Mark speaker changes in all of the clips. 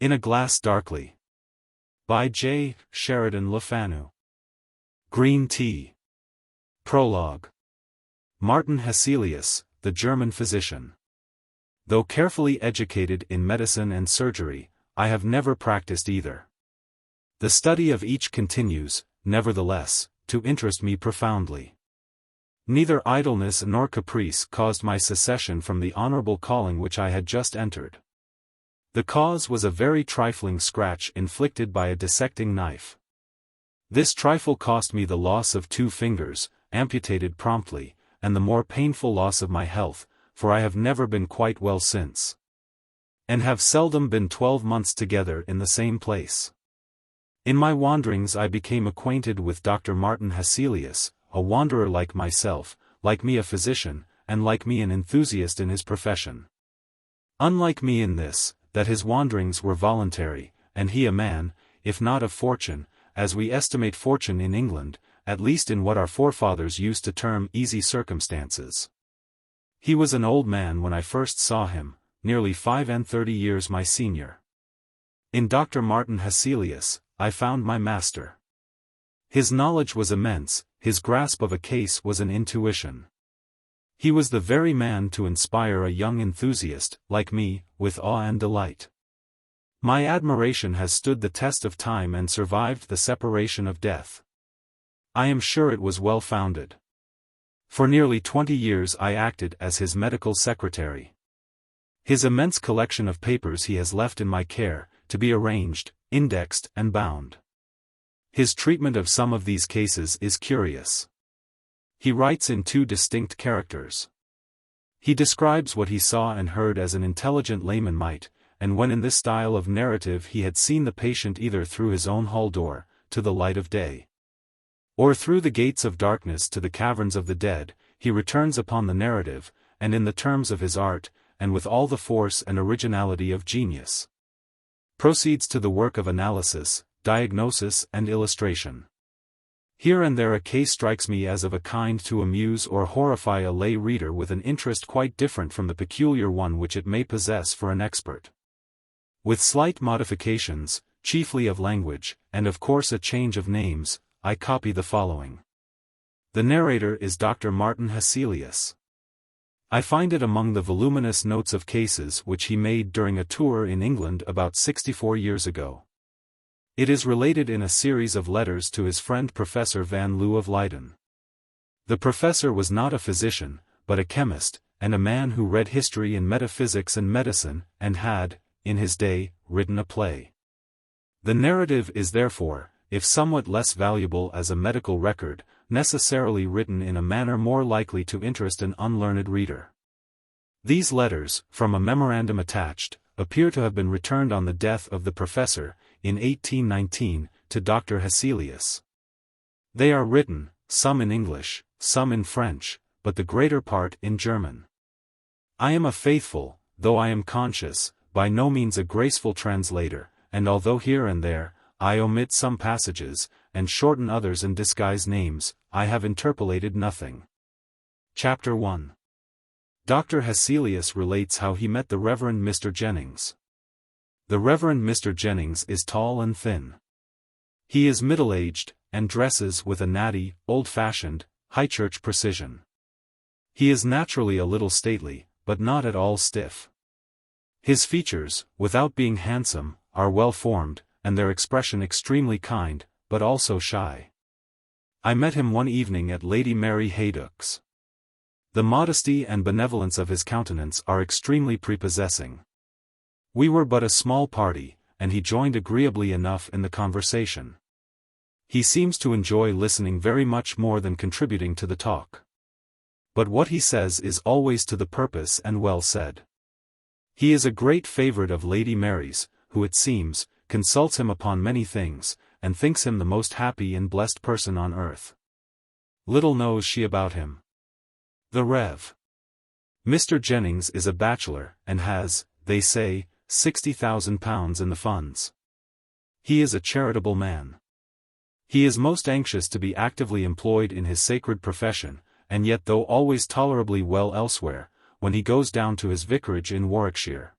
Speaker 1: In a Glass Darkly. By J. Sheridan Le Fanu. Green Tea. Prologue. Martin Hesselius, the German physician. Though carefully educated in medicine and surgery, I have never practiced either. The study of each continues, nevertheless, to interest me profoundly. Neither idleness nor caprice caused my secession from the honorable calling which I had just entered. The cause was a very trifling scratch inflicted by a dissecting knife. This trifle cost me the loss of 2 fingers, amputated promptly, and the more painful loss of my health, for I have never been quite well since. And have seldom been 12 months together in the same place. In my wanderings I became acquainted with Dr. Martin Hesselius, a wanderer like myself, like me a physician, and like me an enthusiast in his profession. Unlike me in this, that his wanderings were voluntary, and he a man, if not of fortune, as we estimate fortune in England, at least in what our forefathers used to term easy circumstances. He was an old man when I first saw him, nearly 35 years my senior. In Dr. Martin Hesselius, I found my master. His knowledge was immense, his grasp of a case was an intuition. He was the very man to inspire a young enthusiast, like me, with awe and delight. My admiration has stood the test of time and survived the separation of death. I am sure it was well founded. For nearly 20 years I acted as his medical secretary. His immense collection of papers he has left in my care, to be arranged, indexed and bound. His treatment of some of these cases is curious. He writes in 2 distinct characters. He describes what he saw and heard as an intelligent layman might, and when in this style of narrative he had seen the patient either through his own hall door, to the light of day, or through the gates of darkness to the caverns of the dead, he returns upon the narrative, and in the terms of his art, and with all the force and originality of genius, proceeds to the work of analysis, diagnosis and illustration. Here and there a case strikes me as of a kind to amuse or horrify a lay reader with an interest quite different from the peculiar one which it may possess for an expert. With slight modifications, chiefly of language, and of course a change of names, I copy the following. The narrator is Dr. Martin Hesselius. I find it among the voluminous notes of cases which he made during a tour in England about 64 years ago. It is related in a series of letters to his friend Professor Van Loo of Leiden. The professor was not a physician, but a chemist, and a man who read history and metaphysics and medicine, and had, in his day, written a play. The narrative is therefore, if somewhat less valuable as a medical record, necessarily written in a manner more likely to interest an unlearned reader. These letters, from a memorandum attached, appear to have been returned on the death of the professor, in 1819, to Dr. Hesselius. They are written, some in English, some in French, but the greater part in German. I am a faithful, though I am conscious, by no means a graceful translator, and although here and there, I omit some passages, and shorten others and disguise names, I have interpolated nothing. Chapter 1. Dr. Hesselius relates how he met the Reverend Mr. Jennings. The Reverend Mr. Jennings is tall and thin. He is middle-aged, and dresses with a natty, old-fashioned, high-church precision. He is naturally a little stately, but not at all stiff. His features, without being handsome, are well-formed, and their expression extremely kind, but also shy. I met him one evening at Lady Mary Haydock's. The modesty and benevolence of his countenance are extremely prepossessing. We were but a small party, and he joined agreeably enough in the conversation. He seems to enjoy listening very much more than contributing to the talk. But what he says is always to the purpose and well said. He is a great favorite of Lady Mary's, who it seems, consults him upon many things, and thinks him the most happy and blessed person on earth. Little knows she about him. The Rev. Mr. Jennings is a bachelor, and has, they say, £60,000 in the funds. He is a charitable man. He is most anxious to be actively employed in his sacred profession, and yet though always tolerably well elsewhere, when he goes down to his vicarage in Warwickshire,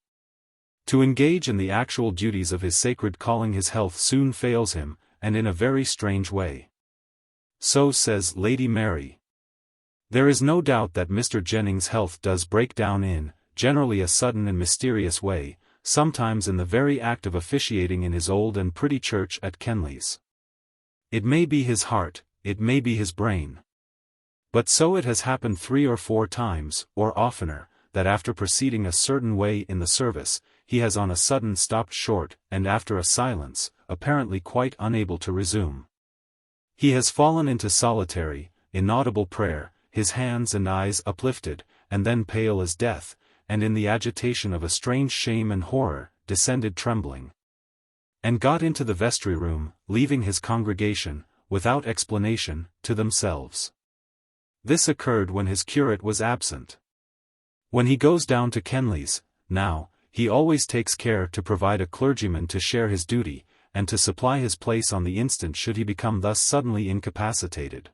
Speaker 1: To engage in the actual duties of his sacred calling his health soon fails him, and in a very strange way. So says Lady Mary. There is no doubt that Mr. Jennings' health does break down in, generally a sudden and mysterious way, sometimes in the very act of officiating in his old and pretty church at Kenleys. It may be his heart, it may be his brain. But so it has happened 3 or 4 times, or oftener, that after proceeding a certain way in the service, he has on a sudden stopped short, and after a silence, apparently quite unable to resume. He has fallen into solitary, inaudible prayer, his hands and eyes uplifted, and then pale as death, and in the agitation of a strange shame and horror, descended trembling. And got into the vestry room, leaving his congregation, without explanation, to themselves. This occurred when his curate was absent. When he goes down to Kenleys, now, he always takes care to provide a clergyman to share his duty, and to supply his place on the instant should he become thus suddenly incapacitated.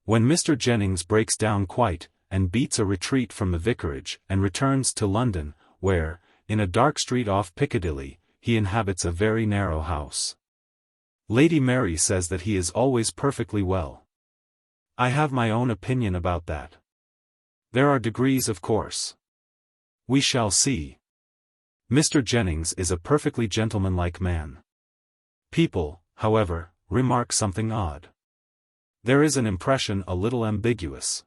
Speaker 1: When Mr. Jennings breaks down quite, and beats a retreat from the vicarage, and returns to London, where, in a dark street off Piccadilly, he inhabits a very narrow house, Lady Mary says that he is always perfectly well. I have my own opinion about that. There are degrees, of course. We shall see. Mr. Jennings is a perfectly gentlemanlike man. People, however, remark something odd. There is an impression a little ambiguous.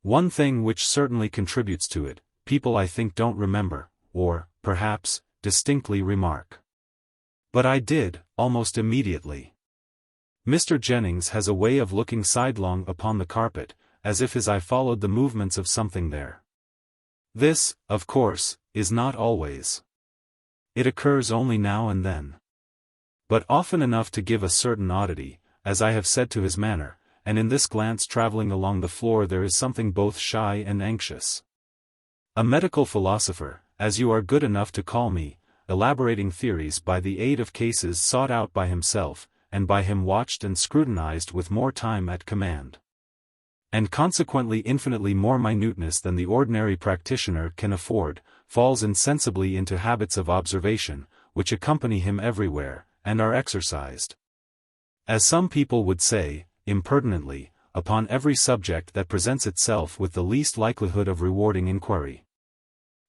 Speaker 1: One thing which certainly contributes to it, people I think don't remember, or, perhaps, distinctly remark. But I did, almost immediately. Mr. Jennings has a way of looking sidelong upon the carpet, as if his eye followed the movements of something there. This, of course, is not always. It occurs only now and then. But often enough to give a certain oddity, as I have said, to his manner, and in this glance traveling along the floor there is something both shy and anxious. A medical philosopher, as you are good enough to call me, elaborating theories by the aid of cases sought out by himself, and by him watched and scrutinized with more time at command, and consequently infinitely more minuteness than the ordinary practitioner can afford, falls insensibly into habits of observation, which accompany him everywhere, and are exercised, as some people would say, impertinently, upon every subject that presents itself with the least likelihood of rewarding inquiry.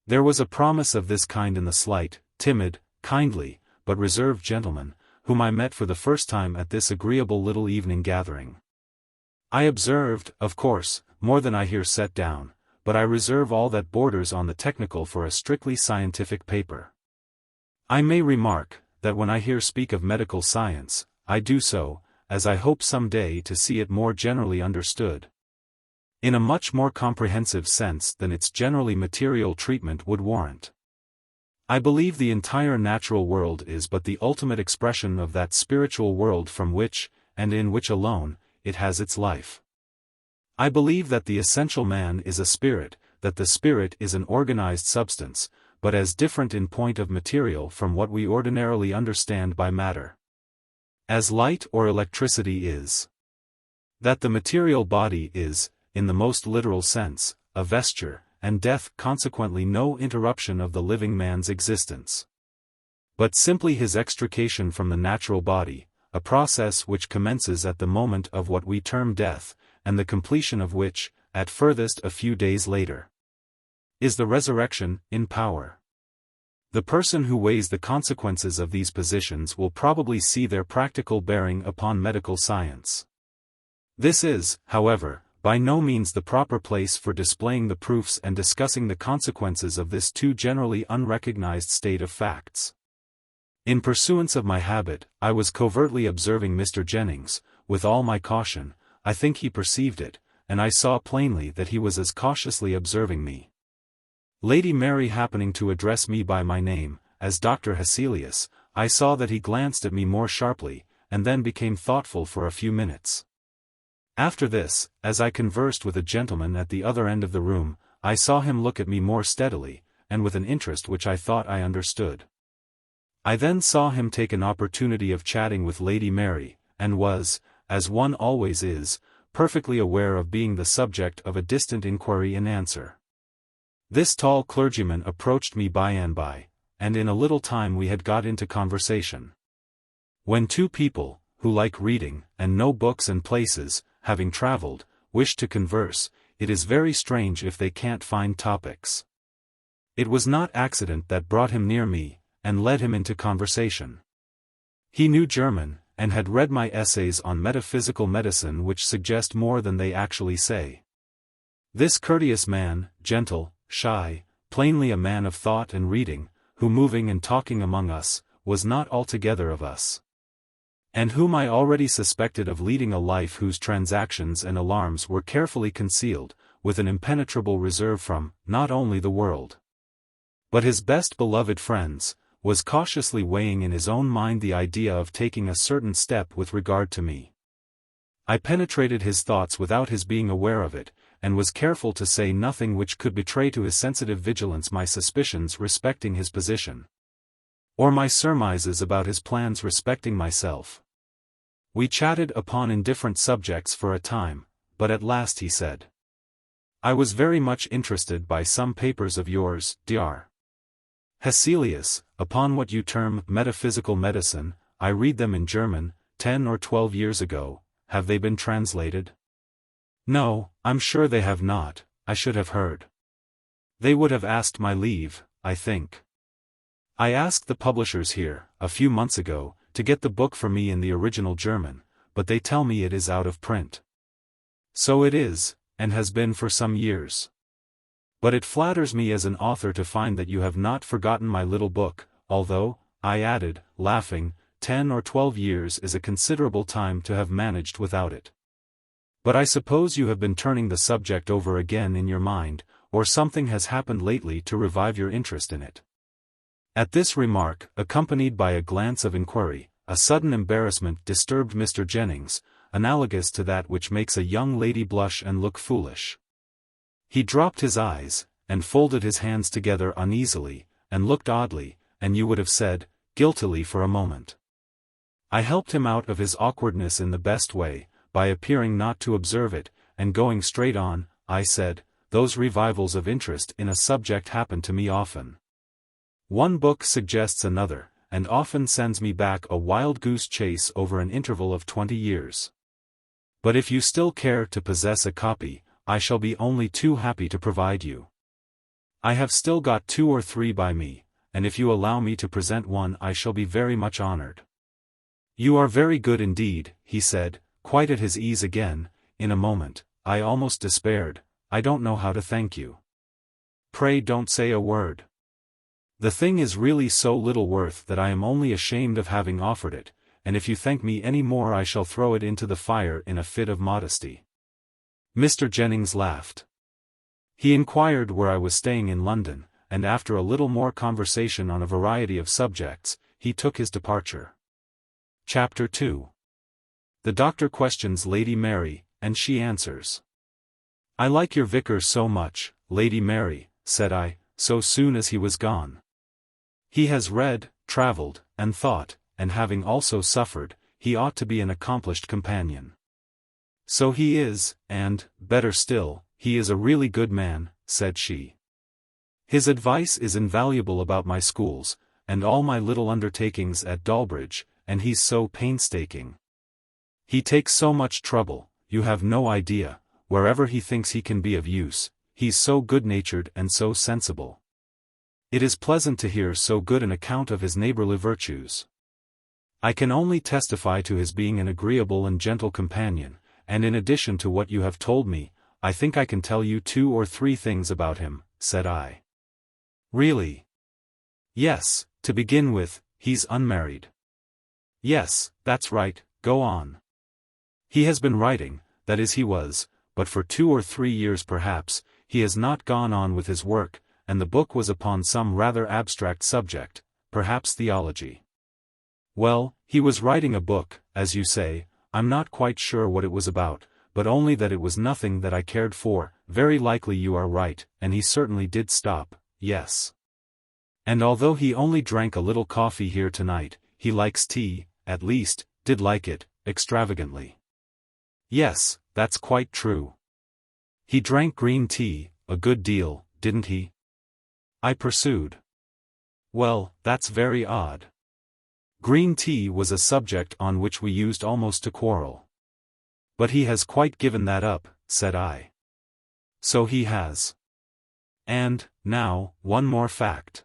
Speaker 1: There was a promise of this kind in the slight, timid, kindly, but reserved gentleman, whom I met for the first time at this agreeable little evening gathering. I observed, of course, more than I here set down, but I reserve all that borders on the technical for a strictly scientific paper. I may remark, that when I here speak of medical science, I do so, as I hope some day to see it more generally understood, in a much more comprehensive sense than its generally material treatment would warrant. I believe the entire natural world is but the ultimate expression of that spiritual world from which, and in which alone, it has its life. I believe that the essential man is a spirit, that the spirit is an organized substance, but as different in point of material from what we ordinarily understand by matter, as light or electricity is. That the material body is, in the most literal sense, a vesture, and death consequently no interruption of the living man's existence, but simply his extrication from the natural body, a process which commences at the moment of what we term death, and the completion of which, at furthest a few days later, is the resurrection, in power. The person who weighs the consequences of these positions will probably see their practical bearing upon medical science. This is, however, by no means the proper place for displaying the proofs and discussing the consequences of this too generally unrecognized state of facts. In pursuance of my habit, I was covertly observing Mr. Jennings. With all my caution, I think he perceived it, and I saw plainly that he was as cautiously observing me. Lady Mary happening to address me by my name, as Dr. Hesselius, I saw that he glanced at me more sharply, and then became thoughtful for a few minutes. After this, as I conversed with a gentleman at the other end of the room, I saw him look at me more steadily, and with an interest which I thought I understood. I then saw him take an opportunity of chatting with Lady Mary, and was, as one always is, perfectly aware of being the subject of a distant inquiry and answer. This tall clergyman approached me by and by, and in a little time we had got into conversation. When two people, who like reading, and know books and places, having traveled, wish to converse, it is very strange if they can't find topics. It was not accident that brought him near me, and led him into conversation. He knew German, and had read my essays on metaphysical medicine which suggest more than they actually say. This courteous man, gentle, shy, plainly a man of thought and reading, who moving and talking among us, was not altogether of us. And whom I already suspected of leading a life whose transactions and alarms were carefully concealed, with an impenetrable reserve from, not only the world, but his best beloved friends, was cautiously weighing in his own mind the idea of taking a certain step with regard to me. I penetrated his thoughts without his being aware of it, and was careful to say nothing which could betray to his sensitive vigilance my suspicions respecting his position, or my surmises about his plans respecting myself. We chatted upon indifferent subjects for a time, but at last he said, "I was very much interested by some papers of yours, Dr. Hesselius, upon what you term metaphysical medicine. I read them in German, 10 or 12 years ago. Have they been translated?" "No, I'm sure they have not. I should have heard. They would have asked my leave, I think. I asked the publishers here, a few months ago, to get the book for me in the original German, but they tell me it is out of print." "So it is, and has been for some years. But it flatters me as an author to find that you have not forgotten my little book, although," I added, laughing, 10 or 12 years is a considerable time to have managed without it. "But I suppose you have been turning the subject over again in your mind, or something has happened lately to revive your interest in it." At this remark, accompanied by a glance of inquiry, a sudden embarrassment disturbed Mr. Jennings, analogous to that which makes a young lady blush and look foolish. He dropped his eyes, and folded his hands together uneasily, and looked oddly, and you would have said, guiltily for a moment. I helped him out of his awkwardness in the best way, by appearing not to observe it, and going straight on, I said, "Those revivals of interest in a subject happen to me often. One book suggests another, and often sends me back a wild goose chase over an interval of 20 years. But if you still care to possess a copy, I shall be only too happy to provide you. I have still got 2 or 3 by me, and if you allow me to present one I shall be very much honored." "You are very good indeed," he said, quite at his ease again. In a moment, I almost despaired. "I don't know how to thank you." "Pray don't say a word. The thing is really so little worth that I am only ashamed of having offered it, and if you thank me any more I shall throw it into the fire in a fit of modesty." Mr. Jennings laughed. He inquired where I was staying in London, and after a little more conversation on a variety of subjects, he took his departure. Chapter 2. The Doctor questions Lady Mary, and she answers. "I like your vicar so much, Lady Mary," said I, so soon as he was gone. "He has read, travelled, and thought, and having also suffered, he ought to be an accomplished companion." "So he is, and, better still, he is a really good man," said she. "His advice is invaluable about my schools, and all my little undertakings at Dalbridge, and he's so painstaking. He takes so much trouble, you have no idea, wherever he thinks he can be of use. He's so good-natured and so sensible. It is pleasant to hear so good an account of his neighborly virtues. I can only testify to his being an agreeable and gentle companion, and in addition to what you have told me, I think I can tell you 2 or 3 things about him," said I. "Really?" "Yes, to begin with, he's unmarried." "Yes, that's right, go on." "He has been writing, that is he was, but for 2 or 3 years perhaps, he has not gone on with his work, and the book was upon some rather abstract subject, perhaps theology." "Well, he was writing a book, as you say. I'm not quite sure what it was about, but only that it was nothing that I cared for. Very likely you are right, and he certainly did stop, yes. And although he only drank a little coffee here tonight, he likes tea, at least, did like it, extravagantly." "Yes, that's quite true. He drank green tea, a good deal, didn't he?" I pursued. Well, that's very odd. Green tea was a subject on which we used almost to quarrel. But he has quite given that up, said I. So he has. And, now, one more fact.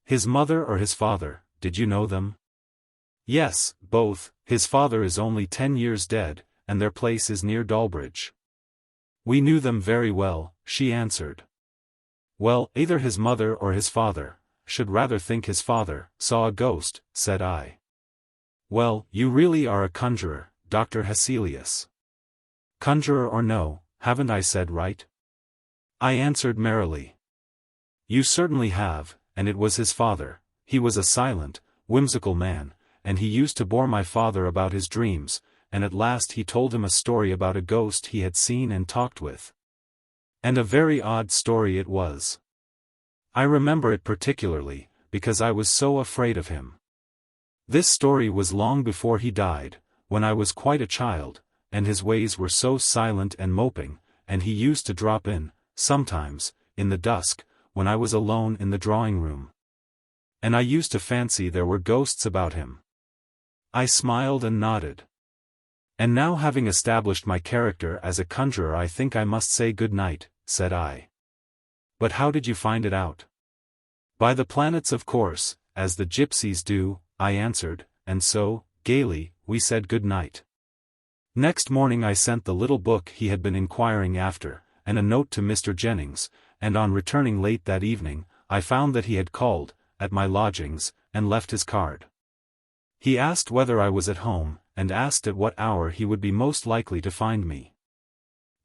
Speaker 1: His mother or his father, did you know them? Yes, both. His father is only 10 years dead, and their place is near Dalbridge. We knew them very well, she answered. Well, either his mother or his father, should rather think his father, saw a ghost, said I. Well, you really are a conjurer, Dr. Hesselius. Conjurer or no, haven't I said right? I answered merrily. You certainly have, and it was his father. He was a silent, whimsical man, and he used to bore my father about his dreams, and at last he told him a story about a ghost he had seen and talked with. And a very odd story it was. I remember it particularly, because I was so afraid of him. This story was long before he died, when I was quite a child, and his ways were so silent and moping, and he used to drop in, sometimes, in the dusk, when I was alone in the drawing-room. And I used to fancy there were ghosts about him. I smiled and nodded. And now, having established my character as a conjurer, I think I must say good night, said I. But how did you find it out? By the planets, of course, as the gypsies do, I answered, and so, gaily, we said good night. Next morning I sent the little book he had been inquiring after, and a note to Mr. Jennings, and on returning late that evening, I found that he had called, at my lodgings, and left his card. He asked whether I was at home, and asked at what hour he would be most likely to find me.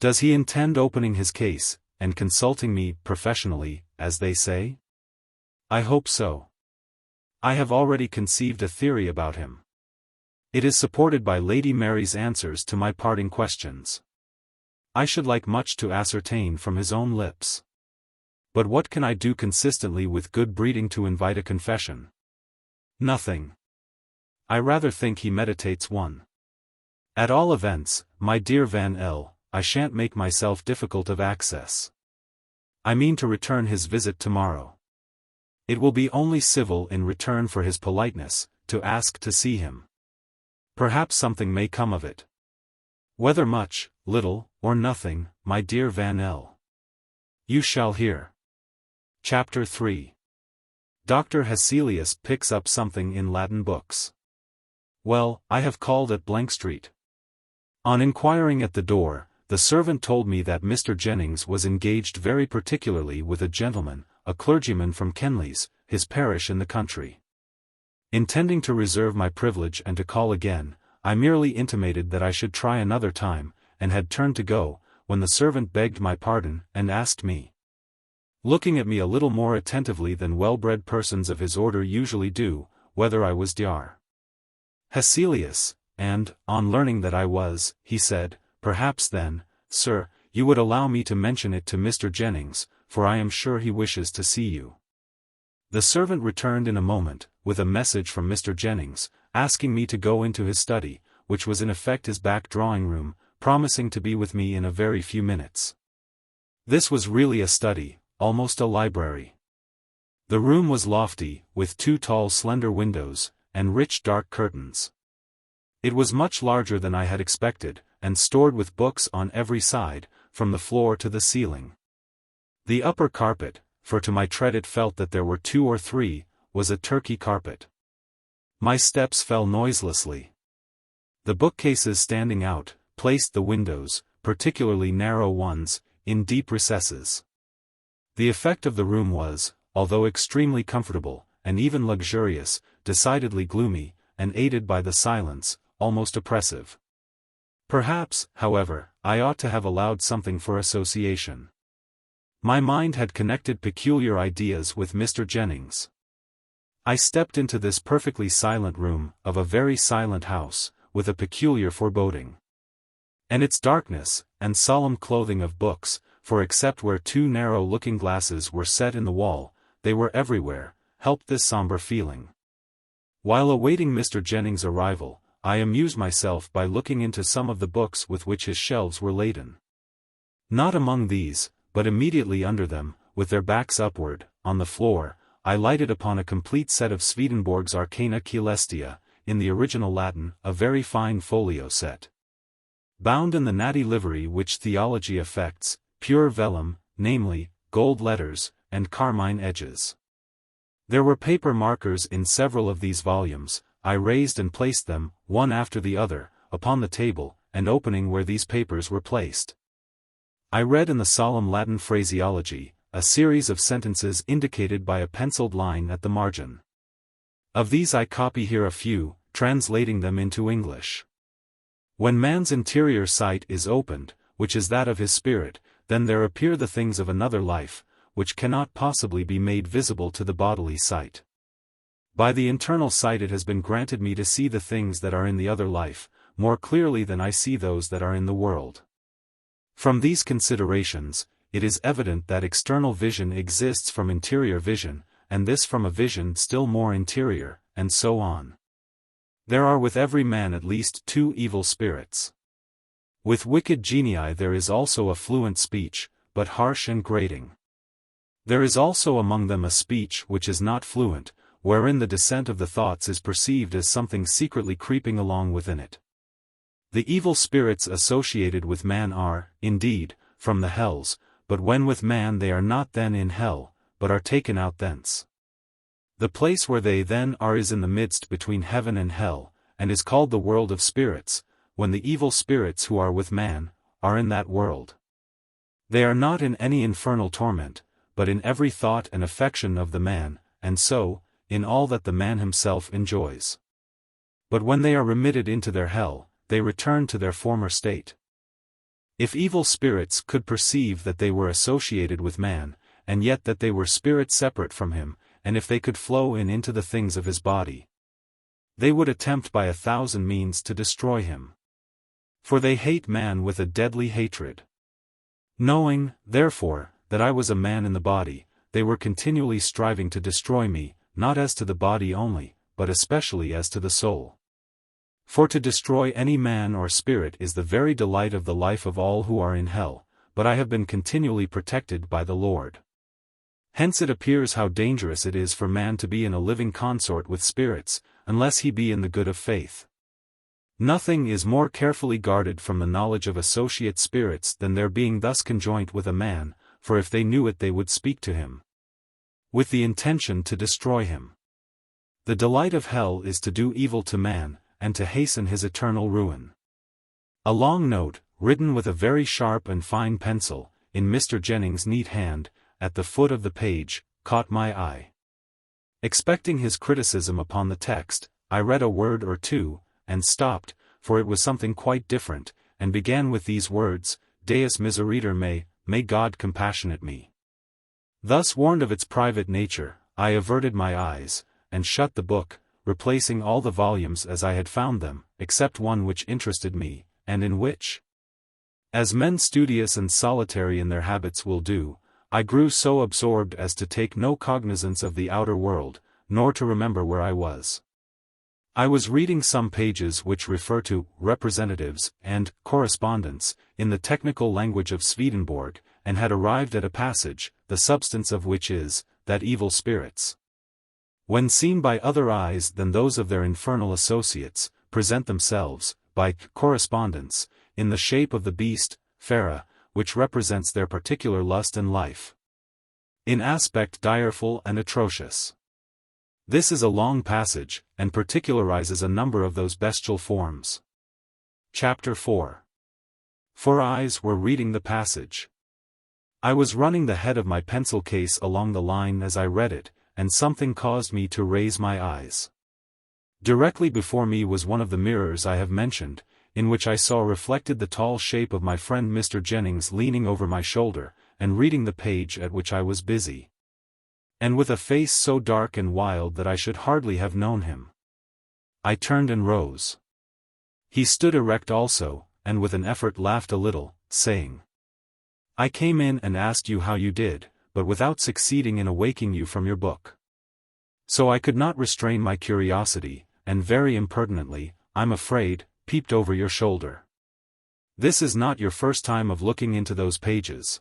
Speaker 1: Does he intend opening his case, and consulting me professionally, as they say? I hope so. I have already conceived a theory about him. It is supported by Lady Mary's answers to my parting questions. I should like much to ascertain from his own lips. But what can I do consistently with good breeding to invite a confession? Nothing. I rather think he meditates one. At all events, my dear Van L., I shan't make myself difficult of access. I mean to return his visit tomorrow. It will be only civil in return for his politeness, to ask to see him. Perhaps something may come of it. Whether much, little, or nothing, my dear Van L. You shall hear. Chapter 3. Dr. Hesselius picks up something in Latin books. Well, I have called at Street. On inquiring at the door, the servant told me that Mr. Jennings was engaged very particularly with a gentleman, a clergyman from Kenleys, his parish in the country. Intending to reserve my privilege and to call again, I merely intimated that I should try another time, and had turned to go, when the servant begged my pardon, and asked me, looking at me a little more attentively than well-bred persons of his order usually do, whether I was Dr. Hesselius, and, on learning that I was, he said, perhaps then, sir, you would allow me to mention it to Mr. Jennings, for I am sure he wishes to see you. The servant returned in a moment, with a message from Mr. Jennings, asking me to go into his study, which was in effect his back drawing-room, promising to be with me in a very few minutes. This was really a study, almost a library. The room was lofty, with 2 tall slender windows, and rich dark curtains. It was much larger than I had expected, and stored with books on every side, from the floor to the ceiling. The upper carpet, for to my tread it felt that there were 2 or 3, was a Turkey carpet. My steps fell noiselessly. The bookcases standing out, placed the windows, particularly narrow ones, in deep recesses. The effect of the room was, although extremely comfortable, and even luxurious, decidedly gloomy, and aided by the silence, almost oppressive. Perhaps, however, I ought to have allowed something for association. My mind had connected peculiar ideas with Mr. Jennings. I stepped into this perfectly silent room, of a very silent house, with a peculiar foreboding. And its darkness, and solemn clothing of books, for except where 2 narrow looking-glasses were set in the wall, they were everywhere, helped this somber feeling. While awaiting Mr. Jennings' arrival, I amused myself by looking into some of the books with which his shelves were laden. Not among these, but immediately under them, with their backs upward, on the floor, I lighted upon a complete set of Swedenborg's Arcana Celestia, in the original Latin, a very fine folio set. Bound in the natty livery which theology affects, pure vellum, namely, gold letters, and carmine edges. There were paper markers in several of these volumes. I raised and placed them, one after the other, upon the table, and opening where these papers were placed. I read in the solemn Latin phraseology, a series of sentences indicated by a penciled line at the margin. Of these I copy here a few, translating them into English. When man's interior sight is opened, which is that of his spirit, then there appear the things of another life, which cannot possibly be made visible to the bodily sight. By the internal sight it has been granted me to see the things that are in the other life, more clearly than I see those that are in the world. From these considerations, it is evident that external vision exists from interior vision, and this from a vision still more interior, and so on. There are with every man at least two evil spirits. With wicked genii there is also a fluent speech, but harsh and grating. There is also among them a speech which is not fluent, wherein the descent of the thoughts is perceived as something secretly creeping along within it. The evil spirits associated with man are, indeed, from the hells, but when with man they are not then in hell, but are taken out thence. The place where they then are is in the midst between heaven and hell, and is called the world of spirits, when the evil spirits who are with man, are in that world. They are not in any infernal torment, but in every thought and affection of the man, and so, in all that the man himself enjoys. But when they are remitted into their hell, they return to their former state. If evil spirits could perceive that they were associated with man, and yet that they were spirits separate from him, and if they could flow into the things of his body, they would attempt by 1,000 means to destroy him. For they hate man with a deadly hatred. Knowing, therefore, that I was a man in the body, they were continually striving to destroy me, not as to the body only, but especially as to the soul. For to destroy any man or spirit is the very delight of the life of all who are in hell, but I have been continually protected by the Lord. Hence it appears how dangerous it is for man to be in a living consort with spirits, unless he be in the good of faith. Nothing is more carefully guarded from the knowledge of associate spirits than their being thus conjoint with a man, for if they knew it they would speak to him, with the intention to destroy him. The delight of hell is to do evil to man, and to hasten his eternal ruin. A long note, written with a very sharp and fine pencil, in Mr. Jennings' neat hand, at the foot of the page, caught my eye. Expecting his criticism upon the text, I read a word or two, and stopped, for it was something quite different, and began with these words, Deus miseriter me, may God compassionate me. Thus warned of its private nature, I averted my eyes, and shut the book, replacing all the volumes as I had found them, except one which interested me, and in which, as men studious and solitary in their habits will do, I grew so absorbed as to take no cognizance of the outer world, nor to remember where I was. I was reading some pages which refer to representatives and correspondence in the technical language of Swedenborg, and had arrived at a passage, the substance of which is, that evil spirits, when seen by other eyes than those of their infernal associates, present themselves, by correspondence, in the shape of the beast, Phara, which represents their particular lust and life, in aspect direful and atrocious. This is a long passage, and particularizes a number of those bestial forms. Chapter 4. 4 eyes were reading the passage. I was running the head of my pencil case along the line as I read it, and something caused me to raise my eyes. Directly before me was one of the mirrors I have mentioned, in which I saw reflected the tall shape of my friend Mr. Jennings leaning over my shoulder, and reading the page at which I was busy, and with a face so dark and wild that I should hardly have known him. I turned and rose. He stood erect also, and with an effort laughed a little, saying, I came in and asked you how you did, but without succeeding in awaking you from your book. So I could not restrain my curiosity, and very impertinently, I'm afraid, peeped over your shoulder. This is not your first time of looking into those pages.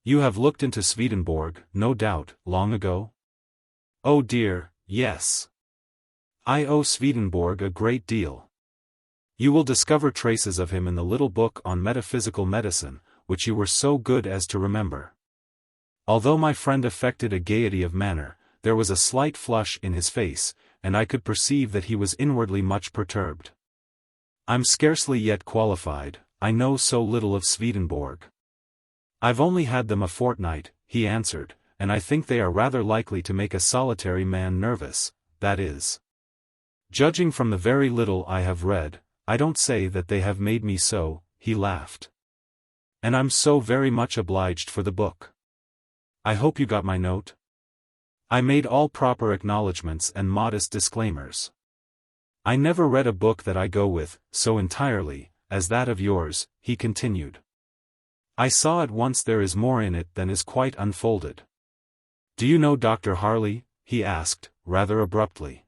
Speaker 1: You have looked into Swedenborg, no doubt, long ago? Oh dear, yes. I owe Swedenborg a great deal. You will discover traces of him in the little book on metaphysical medicine, which you were so good as to remember. Although my friend affected a gaiety of manner, there was a slight flush in his face, and I could perceive that he was inwardly much perturbed. I'm scarcely yet qualified, I know so little of Swedenborg. I've only had them a fortnight, he answered, and I think they are rather likely to make a solitary man nervous, that is. Judging from the very little I have read, I don't say that they have made me so, he laughed. And I'm so very much obliged for the book. I hope you got my note? I made all proper acknowledgments and modest disclaimers. I never read a book that I go with, so entirely, as that of yours, he continued. I saw at once there is more in it than is quite unfolded. Do you know Dr. Harley? He asked, rather abruptly.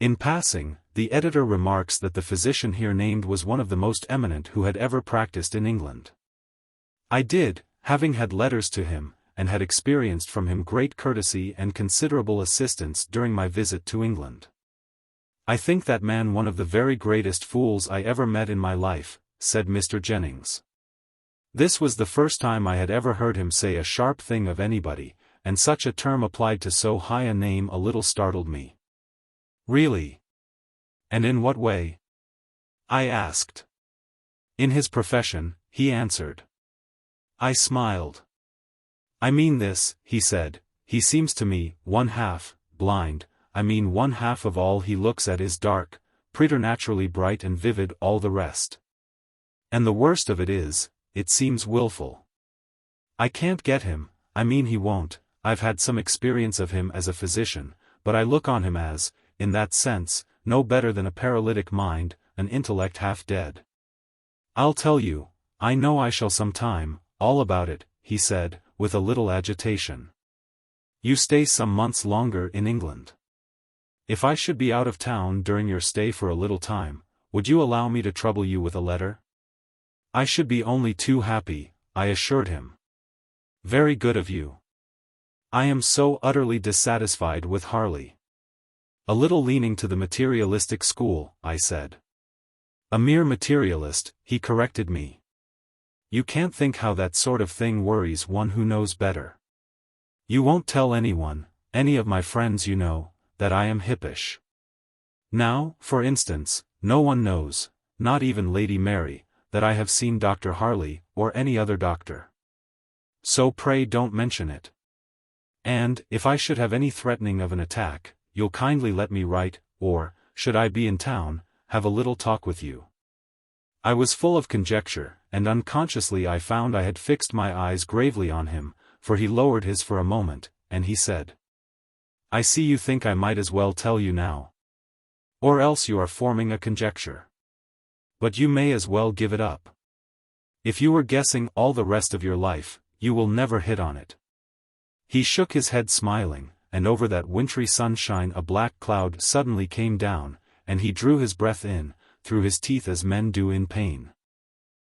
Speaker 1: In passing, the editor remarks that the physician here named was one of the most eminent who had ever practiced in England. I did, having had letters to him, and had experienced from him great courtesy and considerable assistance during my visit to England. I think that man one of the very greatest fools I ever met in my life, said Mr. Jennings. This was the first time I had ever heard him say a sharp thing of anybody, and such a term applied to so high a name a little startled me. Really? And in what way? I asked. In his profession, he answered. I smiled. I mean this, he said, he seems to me, one half, blind, I mean one half of all he looks at is dark, preternaturally bright and vivid all the rest. And the worst of it is, it seems willful. I can't get him, I mean he won't, I've had some experience of him as a physician, but I look on him as, in that sense, no better than a paralytic mind, an intellect half dead. I'll tell you, I know I shall some time, all about it, he said, with a little agitation. You stay some months longer in England. If I should be out of town during your stay for a little time, would you allow me to trouble you with a letter? I should be only too happy, I assured him. Very good of you. I am so utterly dissatisfied with Harley. A little leaning to the materialistic school, I said. A mere materialist, he corrected me. You can't think how that sort of thing worries one who knows better. You won't tell anyone, any of my friends you know, that I am hippish. Now, for instance, no one knows, not even Lady Mary, that I have seen Dr. Harley, or any other doctor. So pray don't mention it. And, if I should have any threatening of an attack, you'll kindly let me write, or, should I be in town, have a little talk with you. I was full of conjecture, and unconsciously I found I had fixed my eyes gravely on him, for he lowered his for a moment, and he said. I see you think I might as well tell you now. Or else you are forming a conjecture. But you may as well give it up. If you were guessing all the rest of your life, you will never hit on it. He shook his head smiling, and over that wintry sunshine a black cloud suddenly came down, and he drew his breath in, through his teeth as men do in pain.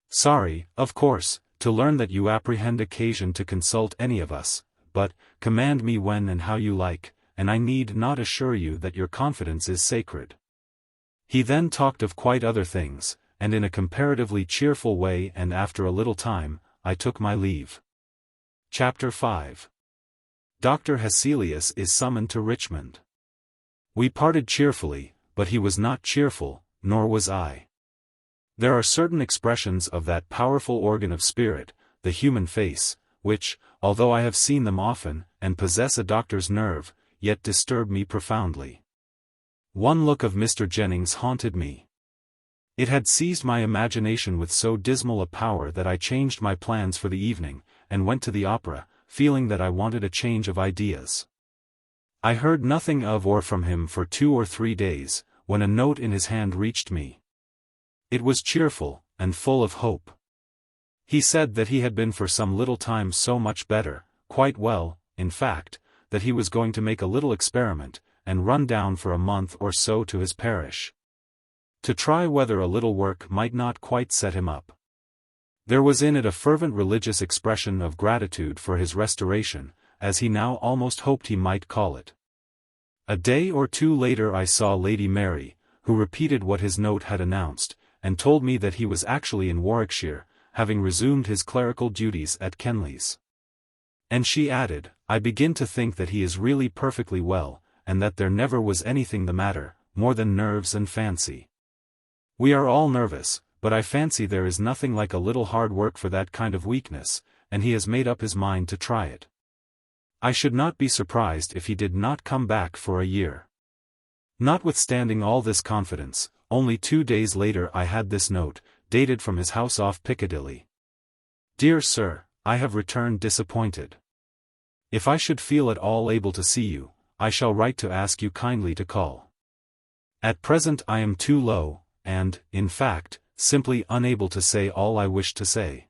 Speaker 1: Sorry, of course, to learn that you apprehend occasion to consult any of us, but, command me when and how you like, and I need not assure you that your confidence is sacred. He then talked of quite other things, and in a comparatively cheerful way, and after a little time, I took my leave. Chapter 5. Dr. Hesselius is summoned to Richmond. We parted cheerfully, but he was not cheerful, nor was I. There are certain expressions of that powerful organ of spirit, the human face, which, although I have seen them often, and possess a doctor's nerve, yet disturb me profoundly. One look of Mr. Jennings haunted me. It had seized my imagination with so dismal a power that I changed my plans for the evening, and went to the opera, feeling that I wanted a change of ideas. I heard nothing of or from him for 2 or 3 days, when a note in his hand reached me. It was cheerful, and full of hope. He said that he had been for some little time so much better, quite well, in fact, that he was going to make a little experiment, and run down for a month or so to his parish, to try whether a little work might not quite set him up. There was in it a fervent religious expression of gratitude for his restoration, as he now almost hoped he might call it. A day or two later I saw Lady Mary, who repeated what his note had announced, and told me that he was actually in Warwickshire, having resumed his clerical duties at Kenley's. And she added, "I begin to think that he is really perfectly well, and that there never was anything the matter, more than nerves and fancy. We are all nervous, but I fancy there is nothing like a little hard work for that kind of weakness, and he has made up his mind to try it. I should not be surprised if he did not come back for a year." Notwithstanding all this confidence, only 2 days later I had this note, dated from his house off Piccadilly. "Dear Sir, I have returned disappointed. If I should feel at all able to see you, I shall write to ask you kindly to call. At present I am too low, and, in fact, simply unable to say all I wish to say.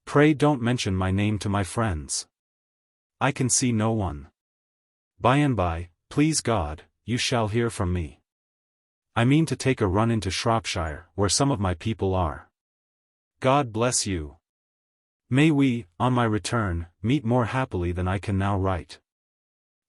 Speaker 1: Pray don't mention my name to my friends. I can see no one. By and by, please God, you shall hear from me. I mean to take a run into Shropshire, where some of my people are. God bless you. May we, on my return, meet more happily than I can now write."